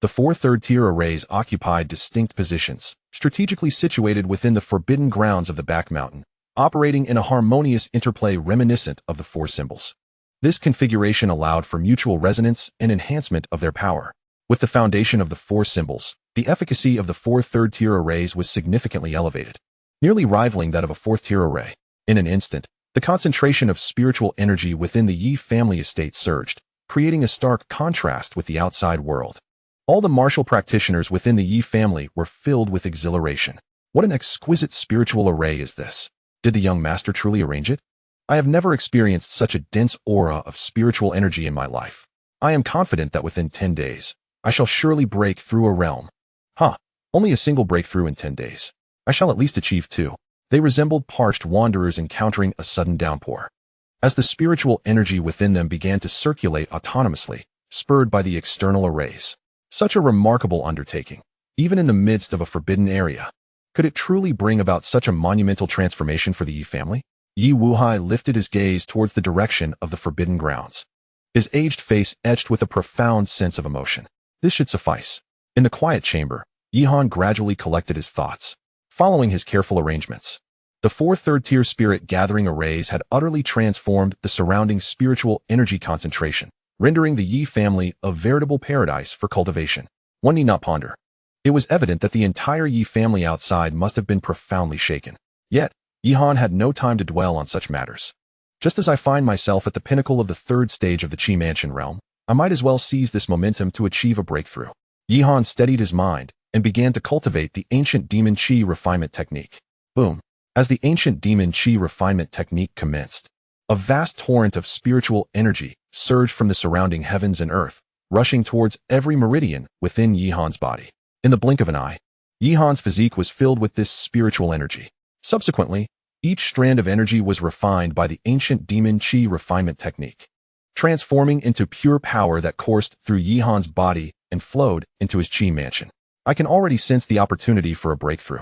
the 4 third-tier arrays occupied distinct positions, strategically situated within the forbidden grounds of the back mountain, operating in a harmonious interplay reminiscent of the 4 symbols. This configuration allowed for mutual resonance and enhancement of their power. With the foundation of the 4 symbols, the efficacy of the 4 third-tier arrays was significantly elevated, nearly rivaling that of a 4th-tier array. In an instant, the concentration of spiritual energy within the Yi family estate surged, creating a stark contrast with the outside world. All the martial practitioners within the Yi family were filled with exhilaration. What an exquisite spiritual array is this? Did the young master truly arrange it? I have never experienced such a dense aura of spiritual energy in my life. I am confident that within 10 days, I shall surely break through a realm. Only a single breakthrough in 10 days. I shall at least achieve 2. They resembled parched wanderers encountering a sudden downpour. As the spiritual energy within them began to circulate autonomously, spurred by the external arrays. Such a remarkable undertaking, even in the midst of a forbidden area. Could it truly bring about such a monumental transformation for the Yi family? Yi Wuhai lifted his gaze towards the direction of the forbidden grounds. His aged face etched with a profound sense of emotion. This should suffice. In the quiet chamber, Yihan gradually collected his thoughts. Following his careful arrangements, the 4 third-tier spirit gathering arrays had utterly transformed the surrounding spiritual energy concentration, rendering the Yi family a veritable paradise for cultivation. One need not ponder. It was evident that the entire Yi family outside must have been profoundly shaken. Yet, Yihan had no time to dwell on such matters. Just as I find myself at the pinnacle of the 3rd stage of the Qi Mansion realm, I might as well seize this momentum to achieve a breakthrough. Yihan steadied his mind and began to cultivate the ancient demon Qi refinement technique. Boom. As the ancient demon Qi refinement technique commenced, a vast torrent of spiritual energy surged from the surrounding heavens and earth, rushing towards every meridian within Yihan's body. In the blink of an eye, Yihan's physique was filled with this spiritual energy. Subsequently, each strand of energy was refined by the ancient demon Qi refinement technique, transforming into pure power that coursed through Yihan's body and flowed into his Qi mansion. I can already sense the opportunity for a breakthrough.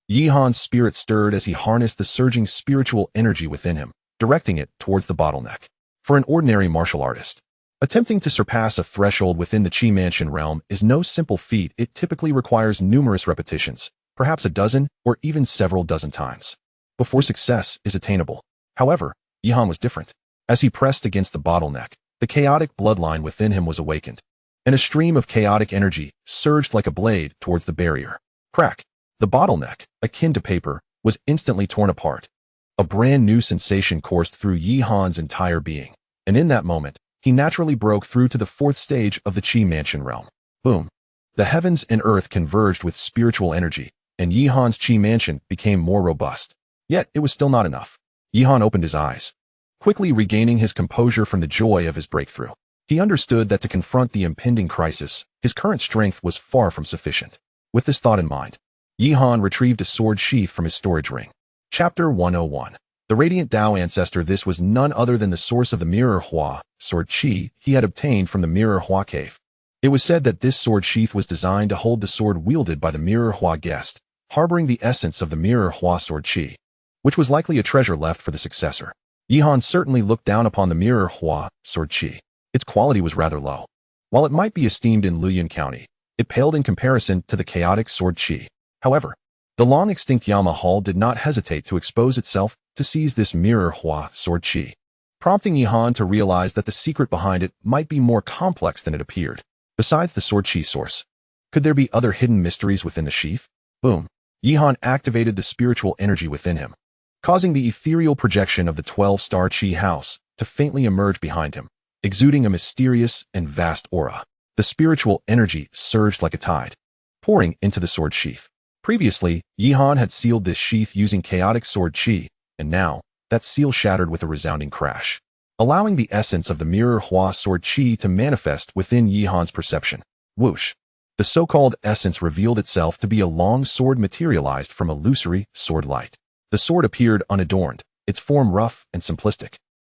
Yihan's spirit stirred as he harnessed the surging spiritual energy within him, directing it towards the bottleneck. For an ordinary martial artist, attempting to surpass a threshold within the Qi Mansion realm is no simple feat. It typically requires numerous repetitions, perhaps a dozen or even several dozen times, before success is attainable. However, Yihan was different. As he pressed against the bottleneck, the chaotic bloodline within him was awakened, and a stream of chaotic energy surged like a blade towards the barrier. Crack! The bottleneck, akin to paper, was instantly torn apart. A brand new sensation coursed through Yihan's entire being, and in that moment, he naturally broke through to the fourth stage of the Qi Mansion realm. Boom. The heavens and earth converged with spiritual energy, and Yihan's Qi Mansion became more robust. Yet, it was still not enough. Yihan opened his eyes, quickly regaining his composure from the joy of his breakthrough. He understood that to confront the impending crisis, his current strength was far from sufficient. With this thought in mind, Yihan retrieved a sword sheath from his storage ring. Chapter 101. The Radiant Tao Ancestor. This was none other than the source of the Mirror Hua, sword Qi, he had obtained from the Mirror Hua cave. It was said that this sword sheath was designed to hold the sword wielded by the Mirror Hua guest, harboring the essence of the Mirror Hua sword Qi, which was likely a treasure left for the successor. Yihan certainly looked down upon the Mirror Hua sword Qi. Its quality was rather low. While it might be esteemed in Luoyuan County, it paled in comparison to the chaotic sword Qi. However, the long-extinct Yama Hall did not hesitate to expose itself to seize this Mirror Hua sword Qi, prompting Yihan to realize that the secret behind it might be more complex than it appeared. Besides the sword Qi source, could there be other hidden mysteries within the sheath? Boom. Yihan activated the spiritual energy within him, causing the ethereal projection of the 12-star Qi house to faintly emerge behind him, exuding a mysterious and vast aura. The spiritual energy surged like a tide, pouring into the sword sheath. Previously, Yihan had sealed this sheath using chaotic sword Qi, and now, that seal shattered with a resounding crash, allowing the essence of the Mirror Hua sword Qi to manifest within Yihan's perception. Whoosh! The so-called essence revealed itself to be a long sword materialized from illusory sword light. The sword appeared unadorned, its form rough and simplistic,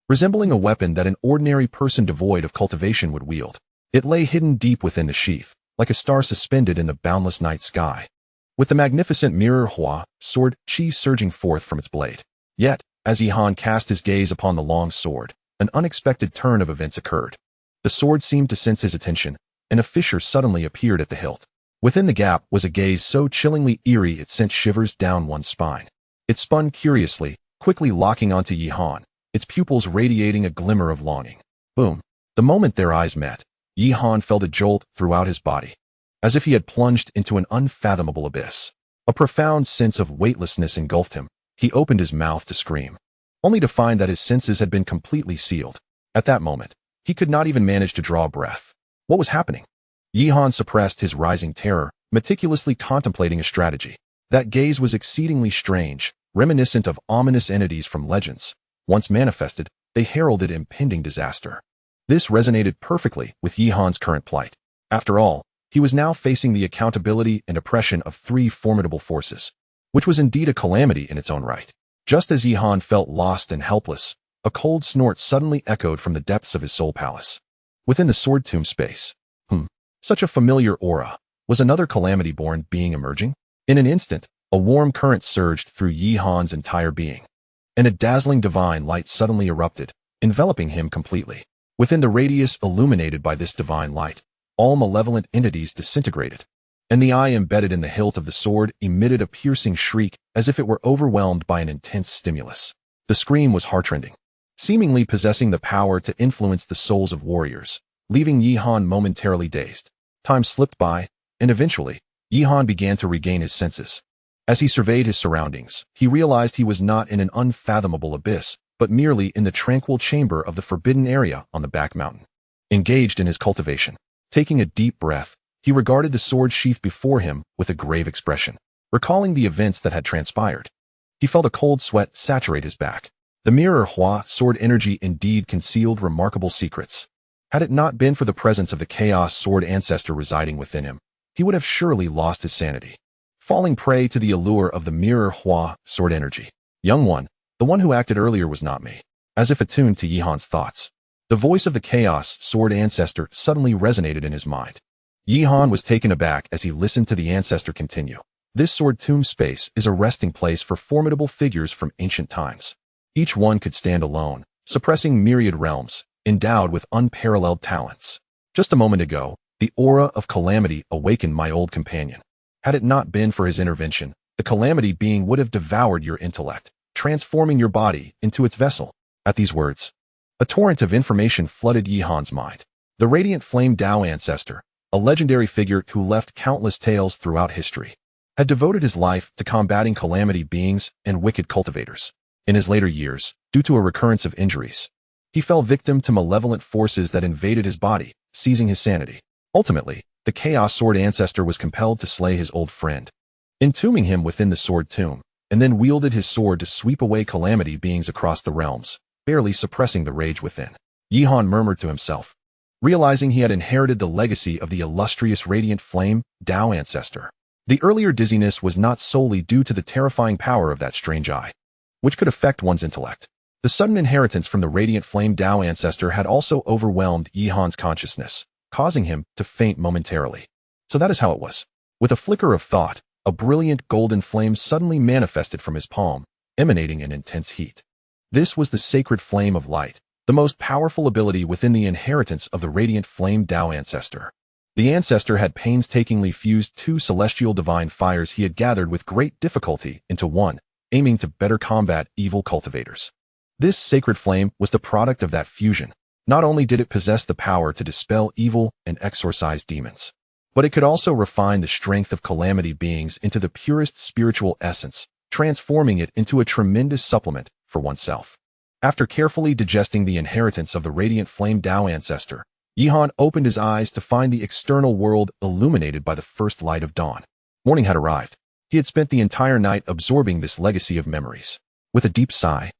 resembling a weapon that an ordinary person devoid of cultivation would wield. It lay hidden deep within the sheath, like a star suspended in the boundless night sky, with the magnificent Mirror Hua sword Qi surging forth from its blade. Yet, as Yihan cast his gaze upon the long sword, an unexpected turn of events occurred. The sword seemed to sense his attention, and a fissure suddenly appeared at the hilt. Within the gap was a gaze so chillingly eerie it sent shivers down one's spine. It spun curiously, quickly locking onto Yihan, its pupils radiating a glimmer of longing. Boom. The moment their eyes met, Yihan felt a jolt throughout his body, as if he had plunged into an unfathomable abyss. A profound sense of weightlessness engulfed him. He opened his mouth to scream, only to find that his senses had been completely sealed. At that moment, he could not even manage to draw a breath. What was happening? Yihan suppressed his rising terror, meticulously contemplating a strategy. That gaze was exceedingly strange, reminiscent of ominous entities from legends. Once manifested, they heralded impending disaster. This resonated perfectly with Yihan's current plight. After all, he was now facing the accountability and oppression of three formidable forces, which was indeed a calamity in its own right. Just as Yihan felt lost and helpless, a cold snort suddenly echoed from the depths of his soul palace. Within the sword tomb space, such a familiar aura. Was another calamity-born being emerging? In an instant, a warm current surged through Yihan's entire being, and a dazzling divine light suddenly erupted, enveloping him completely. Within the radius illuminated by this divine light, all malevolent entities disintegrated, and the eye embedded in the hilt of the sword emitted a piercing shriek as if it were overwhelmed by an intense stimulus. The scream was heartrending, seemingly possessing the power to influence the souls of warriors, leaving Yihan momentarily dazed. Time slipped by, and eventually, Yihan began to regain his senses. As he surveyed his surroundings, he realized he was not in an unfathomable abyss, but merely in the tranquil chamber of the forbidden area on the back mountain. Engaged in his cultivation, taking a deep breath, he regarded the sword sheath before him with a grave expression. Recalling the events that had transpired, he felt a cold sweat saturate his back. The Mirror Hua sword energy indeed concealed remarkable secrets. Had it not been for the presence of the Chaos Sword Ancestor residing within him, he would have surely lost his sanity, falling prey to the allure of the Mirror Hua sword energy. Young one, the one who acted earlier was not me. As if attuned to Yihan's thoughts, the voice of the Chaos Sword Ancestor suddenly resonated in his mind. Yihan was taken aback as he listened to the ancestor continue. This sword tomb space is a resting place for formidable figures from ancient times. Each one could stand alone, suppressing myriad realms, endowed with unparalleled talents. Just a moment ago, the aura of calamity awakened my old companion. Had it not been for his intervention, the calamity being would have devoured your intellect, transforming your body into its vessel. At these words, a torrent of information flooded Yihan's mind. The radiant flame Tao ancestor, a legendary figure who left countless tales throughout history, had devoted his life to combating calamity beings and wicked cultivators. In his later years, due to a recurrence of injuries, He fell victim to malevolent forces that invaded his body, seizing his sanity. Ultimately, the Chaos Sword ancestor was compelled to slay his old friend, entombing him within the sword tomb, and then wielded his sword to sweep away calamity beings across the realms, barely suppressing the rage within. Yihan murmured to himself, realizing he had inherited the legacy of the illustrious radiant flame, Tao ancestor. The earlier dizziness was not solely due to the terrifying power of that strange eye, which could affect one's intellect. The sudden inheritance from the radiant flame Tao ancestor had also overwhelmed Yihan's consciousness, causing him to faint momentarily. So that is how it was. With a flicker of thought, a brilliant golden flame suddenly manifested from his palm, emanating an intense heat. This was the sacred flame of light, the most powerful ability within the inheritance of the radiant flame Tao ancestor. The ancestor had painstakingly fused two celestial divine fires he had gathered with great difficulty into one, aiming to better combat evil cultivators. This sacred flame was the product of that fusion. Not only did it possess the power to dispel evil and exorcise demons, but it could also refine the strength of calamity beings into the purest spiritual essence, transforming it into a tremendous supplement for oneself. After carefully digesting the inheritance of the radiant flame Tao ancestor, Yihan opened his eyes to find the external world illuminated by the first light of dawn. Morning had arrived. He had spent the entire night absorbing this legacy of memories. With a deep sigh,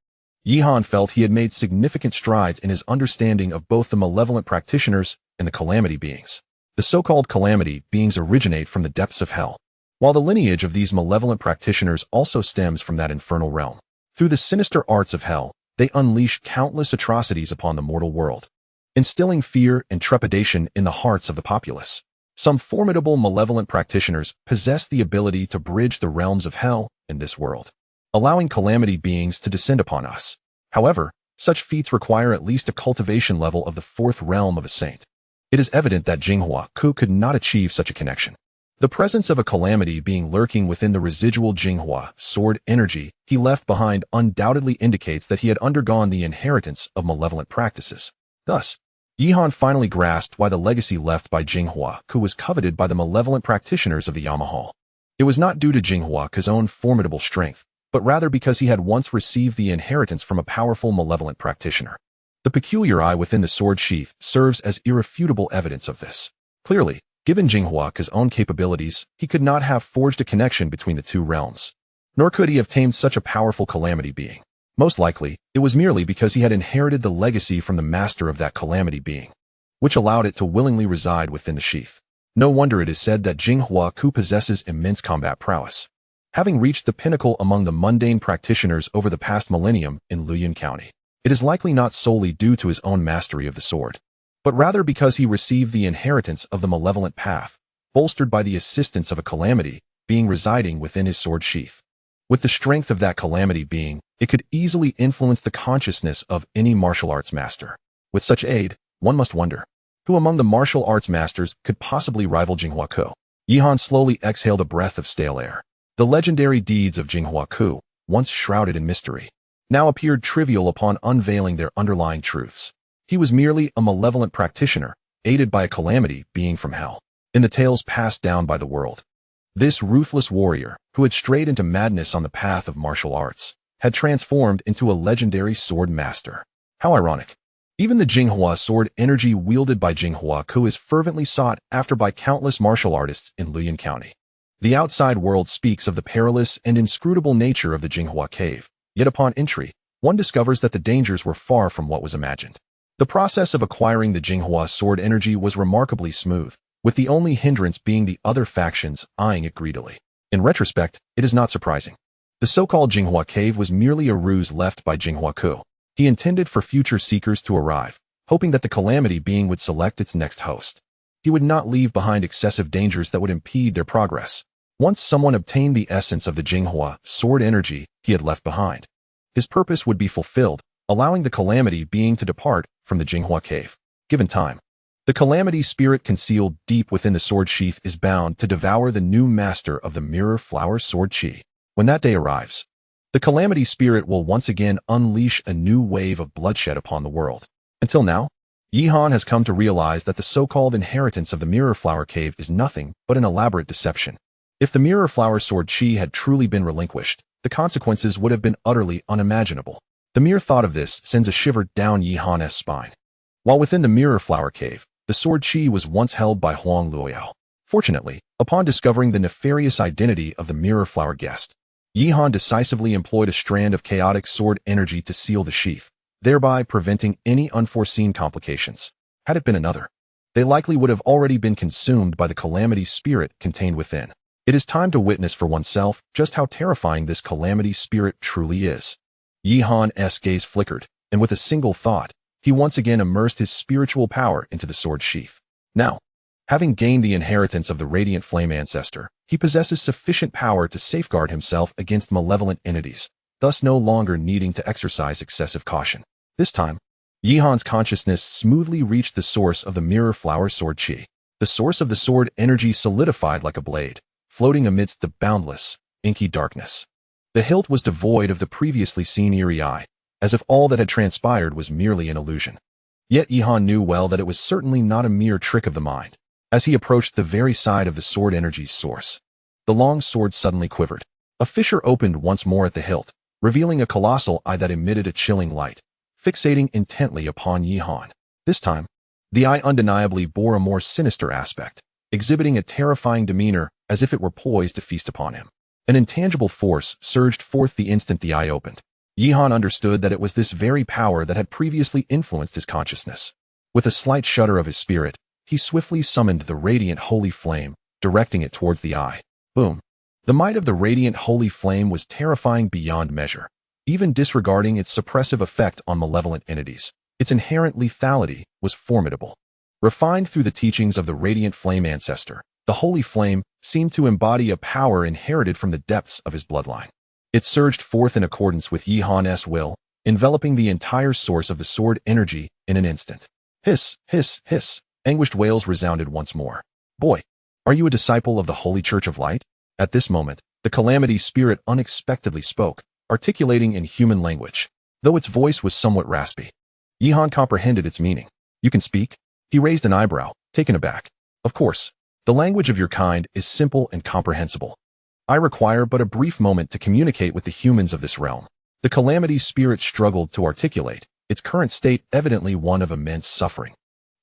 Yihan felt he had made significant strides in his understanding of both the malevolent practitioners and the calamity beings. The so-called calamity beings originate from the depths of hell, while the lineage of these malevolent practitioners also stems from that infernal realm. Through the sinister arts of hell, they unleash countless atrocities upon the mortal world, instilling fear and trepidation in the hearts of the populace. Some formidable malevolent practitioners possess the ability to bridge the realms of hell and this world, allowing calamity beings to descend upon us. However, such feats require at least a cultivation level of the fourth realm of a saint. It is evident that Jinghua Ku could not achieve such a connection. The presence of a calamity being lurking within the residual Jinghua sword energy he left behind undoubtedly indicates that he had undergone the inheritance of malevolent practices. Thus, Yihan finally grasped why the legacy left by Jinghua Ku was coveted by the malevolent practitioners of the Yamahal. It was not due to Jinghua Ku's own formidable strength, but rather because he had once received the inheritance from a powerful malevolent practitioner. The peculiar eye within the sword sheath serves as irrefutable evidence of this. Clearly, given Jinghua Ku's own capabilities, he could not have forged a connection between the two realms, nor could he have tamed such a powerful calamity being. Most likely, it was merely because he had inherited the legacy from the master of that calamity being, which allowed it to willingly reside within the sheath. No wonder it is said that Jinghua Ku possesses immense combat prowess, having reached the pinnacle among the mundane practitioners over the past millennium in Luoyuan County. It is likely not solely due to his own mastery of the sword, but rather because he received the inheritance of the malevolent path, bolstered by the assistance of a calamity being residing within his sword sheath. With the strength of that calamity being, it could easily influence the consciousness of any martial arts master. With such aid, one must wonder, who among the martial arts masters could possibly rival Jinghua Ku? Yihan slowly exhaled a breath of stale air. The legendary deeds of Jinghua Ku, once shrouded in mystery, now appeared trivial upon unveiling their underlying truths. He was merely a malevolent practitioner, aided by a calamity being from hell. In the tales passed down by the world, this ruthless warrior, who had strayed into madness on the path of martial arts, had transformed into a legendary sword master. How ironic. Even the Jinghua sword energy wielded by Jinghua Ku is fervently sought after by countless martial artists in Luoyuan County. The outside world speaks of the perilous and inscrutable nature of the Jinghua cave, yet upon entry, one discovers that the dangers were far from what was imagined. The process of acquiring the Jinghua sword energy was remarkably smooth, with the only hindrance being the other factions eyeing it greedily. In retrospect, it is not surprising. The so-called Jinghua cave was merely a ruse left by Jinghua Ku. He intended for future seekers to arrive, hoping that the calamity being would select its next host. He would not leave behind excessive dangers that would impede their progress. Once someone obtained the essence of the Jinghua sword energy he had left behind, his purpose would be fulfilled, allowing the calamity being to depart from the Jinghua cave. Given time, the calamity spirit concealed deep within the sword sheath is bound to devour the new master of the mirror flower sword chi. When that day arrives, the calamity spirit will once again unleash a new wave of bloodshed upon the world. Until now, Yihan has come to realize that the so-called inheritance of the mirror flower cave is nothing but an elaborate deception. If the mirror flower sword chi had truly been relinquished, the consequences would have been utterly unimaginable. The mere thought of this sends a shiver down Yihan's spine. While within the mirror flower cave, the sword chi was once held by Huang Luoyao. Fortunately, upon discovering the nefarious identity of the mirror flower guest, Yihan decisively employed a strand of chaotic sword energy to seal the sheath, thereby preventing any unforeseen complications. Had it been another, they likely would have already been consumed by the calamity spirit contained within. It is time to witness for oneself just how terrifying this calamity spirit truly is. Yihan's gaze flickered, and with a single thought, he once again immersed his spiritual power into the sword sheath. Now, having gained the inheritance of the radiant flame ancestor, he possesses sufficient power to safeguard himself against malevolent entities, thus no longer needing to exercise excessive caution. This time, Yihan's consciousness smoothly reached the source of the mirror flower sword chi. The source of the sword energy solidified like a blade, floating amidst the boundless, inky darkness. The hilt was devoid of the previously seen eerie eye, as if all that had transpired was merely an illusion. Yet Yihan knew well that it was certainly not a mere trick of the mind. As he approached the very side of the sword energy's source, the long sword suddenly quivered. A fissure opened once more at the hilt, revealing a colossal eye that emitted a chilling light, fixating intently upon Yihan. This time, the eye undeniably bore a more sinister aspect, exhibiting a terrifying demeanor as if it were poised to feast upon him. An intangible force surged forth the instant the eye opened. Yihan understood that it was this very power that had previously influenced his consciousness. With a slight shudder of his spirit, he swiftly summoned the radiant holy flame, directing it towards the eye. Boom. The might of the radiant holy flame was terrifying beyond measure, even disregarding its suppressive effect on malevolent entities. Its inherent lethality was formidable. Refined through the teachings of the radiant flame ancestor, the holy flame seemed to embody a power inherited from the depths of his bloodline. It surged forth in accordance with Yihan's will, enveloping the entire source of the sword energy in an instant. Hiss, hiss, hiss. Anguished wails resounded once more. Boy, are you a disciple of the Holy Church of Light? At this moment, the calamity spirit unexpectedly spoke, articulating in human language, though its voice was somewhat raspy. Yihan comprehended its meaning. You can speak? He raised an eyebrow, taken aback. Of course, the language of your kind is simple and comprehensible. I require but a brief moment to communicate with the humans of this realm. The calamity spirit struggled to articulate, its current state evidently one of immense suffering.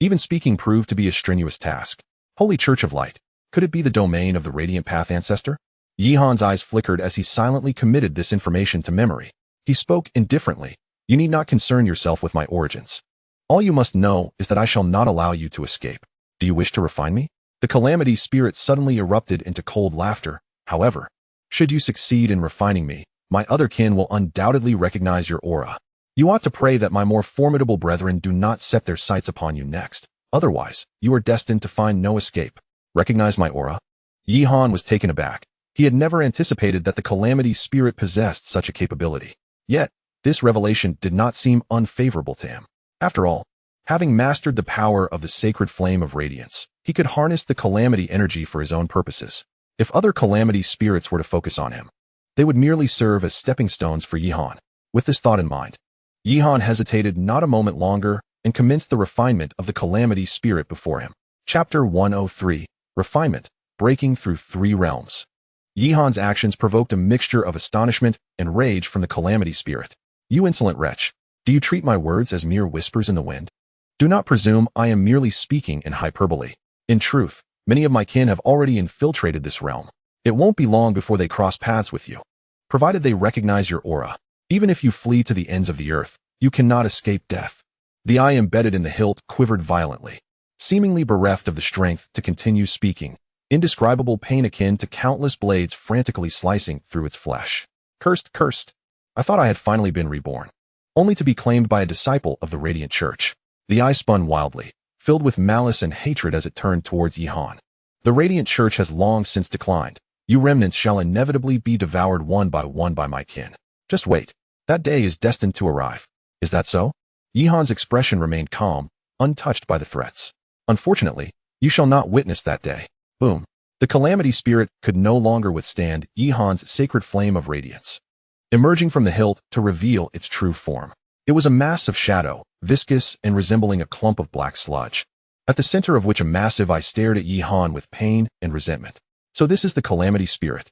Even speaking proved to be a strenuous task. Holy Church of Light, could it be the domain of the Radiant Path ancestor? Yihan's eyes flickered as he silently committed this information to memory. He spoke indifferently. You need not concern yourself with my origins. All you must know is that I shall not allow you to escape. Do you wish to refine me? The calamity spirit suddenly erupted into cold laughter. However, should you succeed in refining me, my other kin will undoubtedly recognize your aura. You ought to pray that my more formidable brethren do not set their sights upon you next. Otherwise, you are destined to find no escape. Recognize my aura? Yihan was taken aback. He had never anticipated that the calamity spirit possessed such a capability. Yet, this revelation did not seem unfavorable to him. After all, having mastered the power of the sacred flame of radiance, he could harness the calamity energy for his own purposes. If other calamity spirits were to focus on him, they would merely serve as stepping stones for Yihan. With this thought in mind, Yihan hesitated not a moment longer and commenced the refinement of the calamity spirit before him. Chapter 103, Refinement, Breaking Through 3 Realms. Yihan's actions provoked a mixture of astonishment and rage from the calamity spirit. You insolent wretch, do you treat my words as mere whispers in the wind? Do not presume I am merely speaking in hyperbole. In truth, many of my kin have already infiltrated this realm. It won't be long before they cross paths with you. Provided they recognize your aura, even if you flee to the ends of the earth, you cannot escape death. The eye embedded in the hilt quivered violently. Seemingly bereft of the strength to continue speaking, indescribable pain akin to countless blades frantically slicing through its flesh. Cursed, cursed. I thought I had finally been reborn, only to be claimed by a disciple of the Radiant Church. The eye spun wildly, filled with malice and hatred as it turned towards Yihan. The Radiant Church has long since declined. You remnants shall inevitably be devoured one by my kin. Just wait. That day is destined to arrive. Is that so? Yihan's expression remained calm, untouched by the threats. Unfortunately, you shall not witness that day. Boom. The calamity spirit could no longer withstand Yihan's sacred flame of radiance, emerging from the hilt to reveal its true form. It was a mass of shadow, viscous and resembling a clump of black sludge, at the center of which a massive eye stared at Yihan with pain and resentment. So this is the calamity spirit.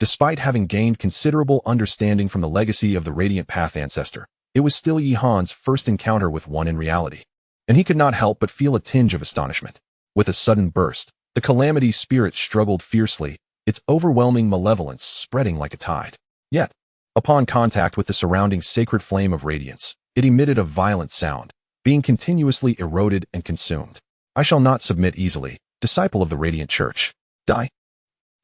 Despite having gained considerable understanding from the legacy of the Radiant Path ancestor, it was still Yihan's first encounter with one in reality, and he could not help but feel a tinge of astonishment. With a sudden burst, the calamity spirit struggled fiercely, its overwhelming malevolence spreading like a tide. Yet, upon contact with the surrounding sacred flame of radiance, it emitted a violent sound, being continuously eroded and consumed. I shall not submit easily, disciple of the radiant church. Die.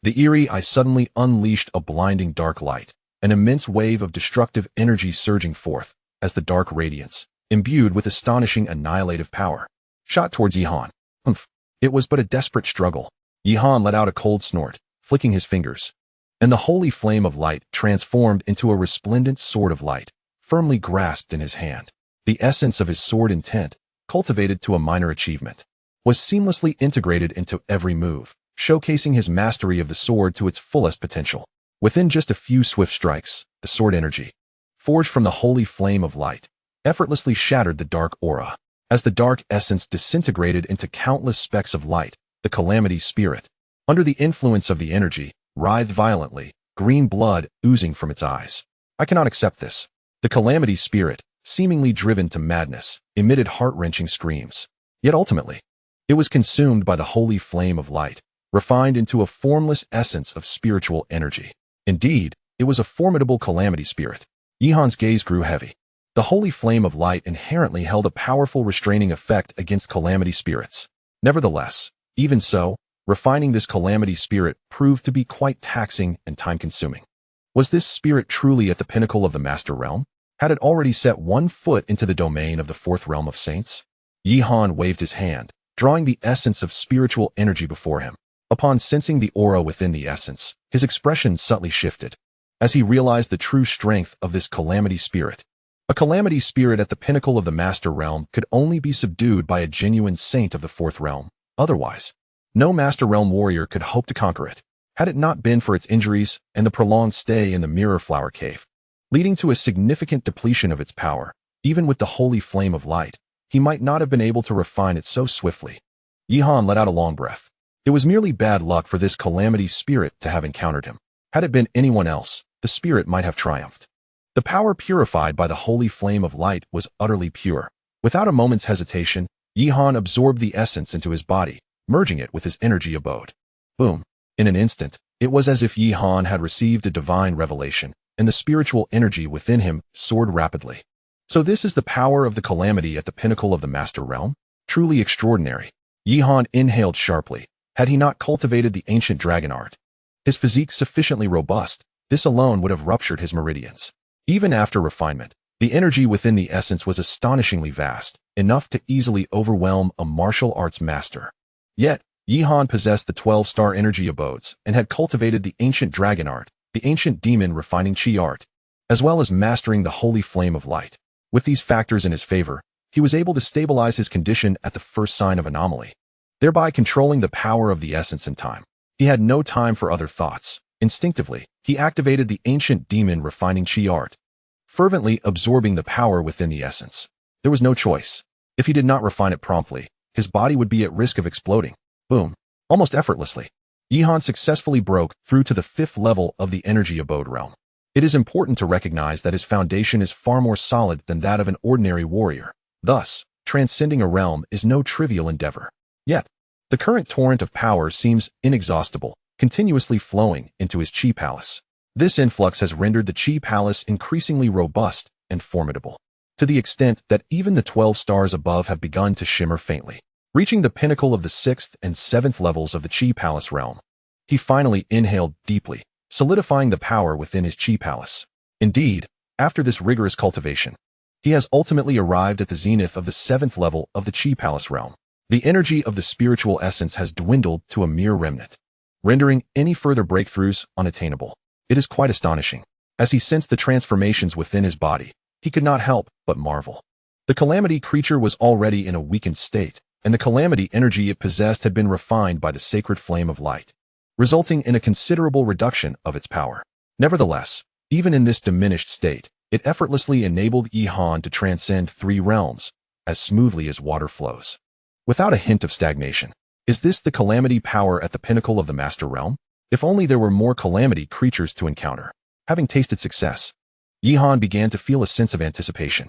The eerie eye suddenly unleashed a blinding dark light, an immense wave of destructive energy surging forth, as the dark radiance, imbued with astonishing annihilative power, shot towards Yihan. Humph. It was but a desperate struggle. Yihan let out a cold snort, flicking his fingers, and the holy flame of light transformed into a resplendent sword of light, firmly grasped in his hand. The essence of his sword intent, cultivated to a minor achievement, was seamlessly integrated into every move, showcasing his mastery of the sword to its fullest potential. Within just a few swift strikes, the sword energy, forged from the holy flame of light, effortlessly shattered the dark aura. As the dark essence disintegrated into countless specks of light, the calamity spirit, under the influence of the energy, writhed violently, green blood oozing from its eyes. I cannot accept this. The calamity spirit, seemingly driven to madness, emitted heart-wrenching screams. Yet ultimately, it was consumed by the holy flame of light, refined into a formless essence of spiritual energy. Indeed, it was a formidable calamity spirit. Yihan's gaze grew heavy. The holy flame of light inherently held a powerful restraining effect against calamity spirits. Nevertheless, even so, refining this calamity spirit proved to be quite taxing and time-consuming. Was this spirit truly at the pinnacle of the Master Realm? Had it already set one foot into the domain of the fourth realm of saints? Yihan waved his hand, drawing the essence of spiritual energy before him. Upon sensing the aura within the essence, his expression subtly shifted, as he realized the true strength of this calamity spirit. A calamity spirit at the pinnacle of the Master Realm could only be subdued by a genuine saint of the fourth realm. Otherwise, no Master Realm warrior could hope to conquer it, had it not been for its injuries and the prolonged stay in the Mirror Flower Cave, leading to a significant depletion of its power. Even with the holy flame of light, he might not have been able to refine it so swiftly. Yihan let out a long breath. It was merely bad luck for this calamity spirit to have encountered him. Had it been anyone else, the spirit might have triumphed. The power purified by the holy flame of light was utterly pure. Without a moment's hesitation, Yihan absorbed the essence into his body, merging it with his energy abode. Boom. In an instant, it was as if Yihan had received a divine revelation, and the spiritual energy within him soared rapidly. So this is the power of the calamity at the pinnacle of the Master Realm? Truly extraordinary. Yihan inhaled sharply. Had he not cultivated the ancient dragon art, his physique sufficiently robust, this alone would have ruptured his meridians. Even after refinement, the energy within the essence was astonishingly vast, enough to easily overwhelm a martial arts master. Yet, Yihan possessed the 12-star energy abodes and had cultivated the ancient dragon art, the ancient demon refining chi art, as well as mastering the holy flame of light. With these factors in his favor, he was able to stabilize his condition at the first sign of anomaly, thereby controlling the power of the essence in time. He had no time for other thoughts. Instinctively, he activated the ancient demon refining chi art, fervently absorbing the power within the essence. There was no choice. If he did not refine it promptly, his body would be at risk of exploding. Boom. Almost effortlessly, Yihan successfully broke through to the 5th level of the energy abode realm. It is important to recognize that his foundation is far more solid than that of an ordinary warrior. Thus, transcending a realm is no trivial endeavor. Yet, the current torrent of power seems inexhaustible, continuously flowing into his chi palace. This influx has rendered the chi palace increasingly robust and formidable, to the extent that even the 12 stars above have begun to shimmer faintly. Reaching the pinnacle of the 6th and 7th levels of the chi palace realm, he finally inhaled deeply, solidifying the power within his chi palace. Indeed, after this rigorous cultivation, he has ultimately arrived at the zenith of the 7th level of the chi palace realm. The energy of the spiritual essence has dwindled to a mere remnant, rendering any further breakthroughs unattainable. It is quite astonishing. As he sensed the transformations within his body, he could not help but marvel. The calamity creature was already in a weakened state, and the calamity energy it possessed had been refined by the sacred flame of light, resulting in a considerable reduction of its power. Nevertheless, even in this diminished state, it effortlessly enabled Yihan to transcend 3 realms, as smoothly as water flows, without a hint of stagnation. Is this the calamity power at the pinnacle of the Master Realm? If only there were more calamity creatures to encounter. Having tasted success, Yihan began to feel a sense of anticipation.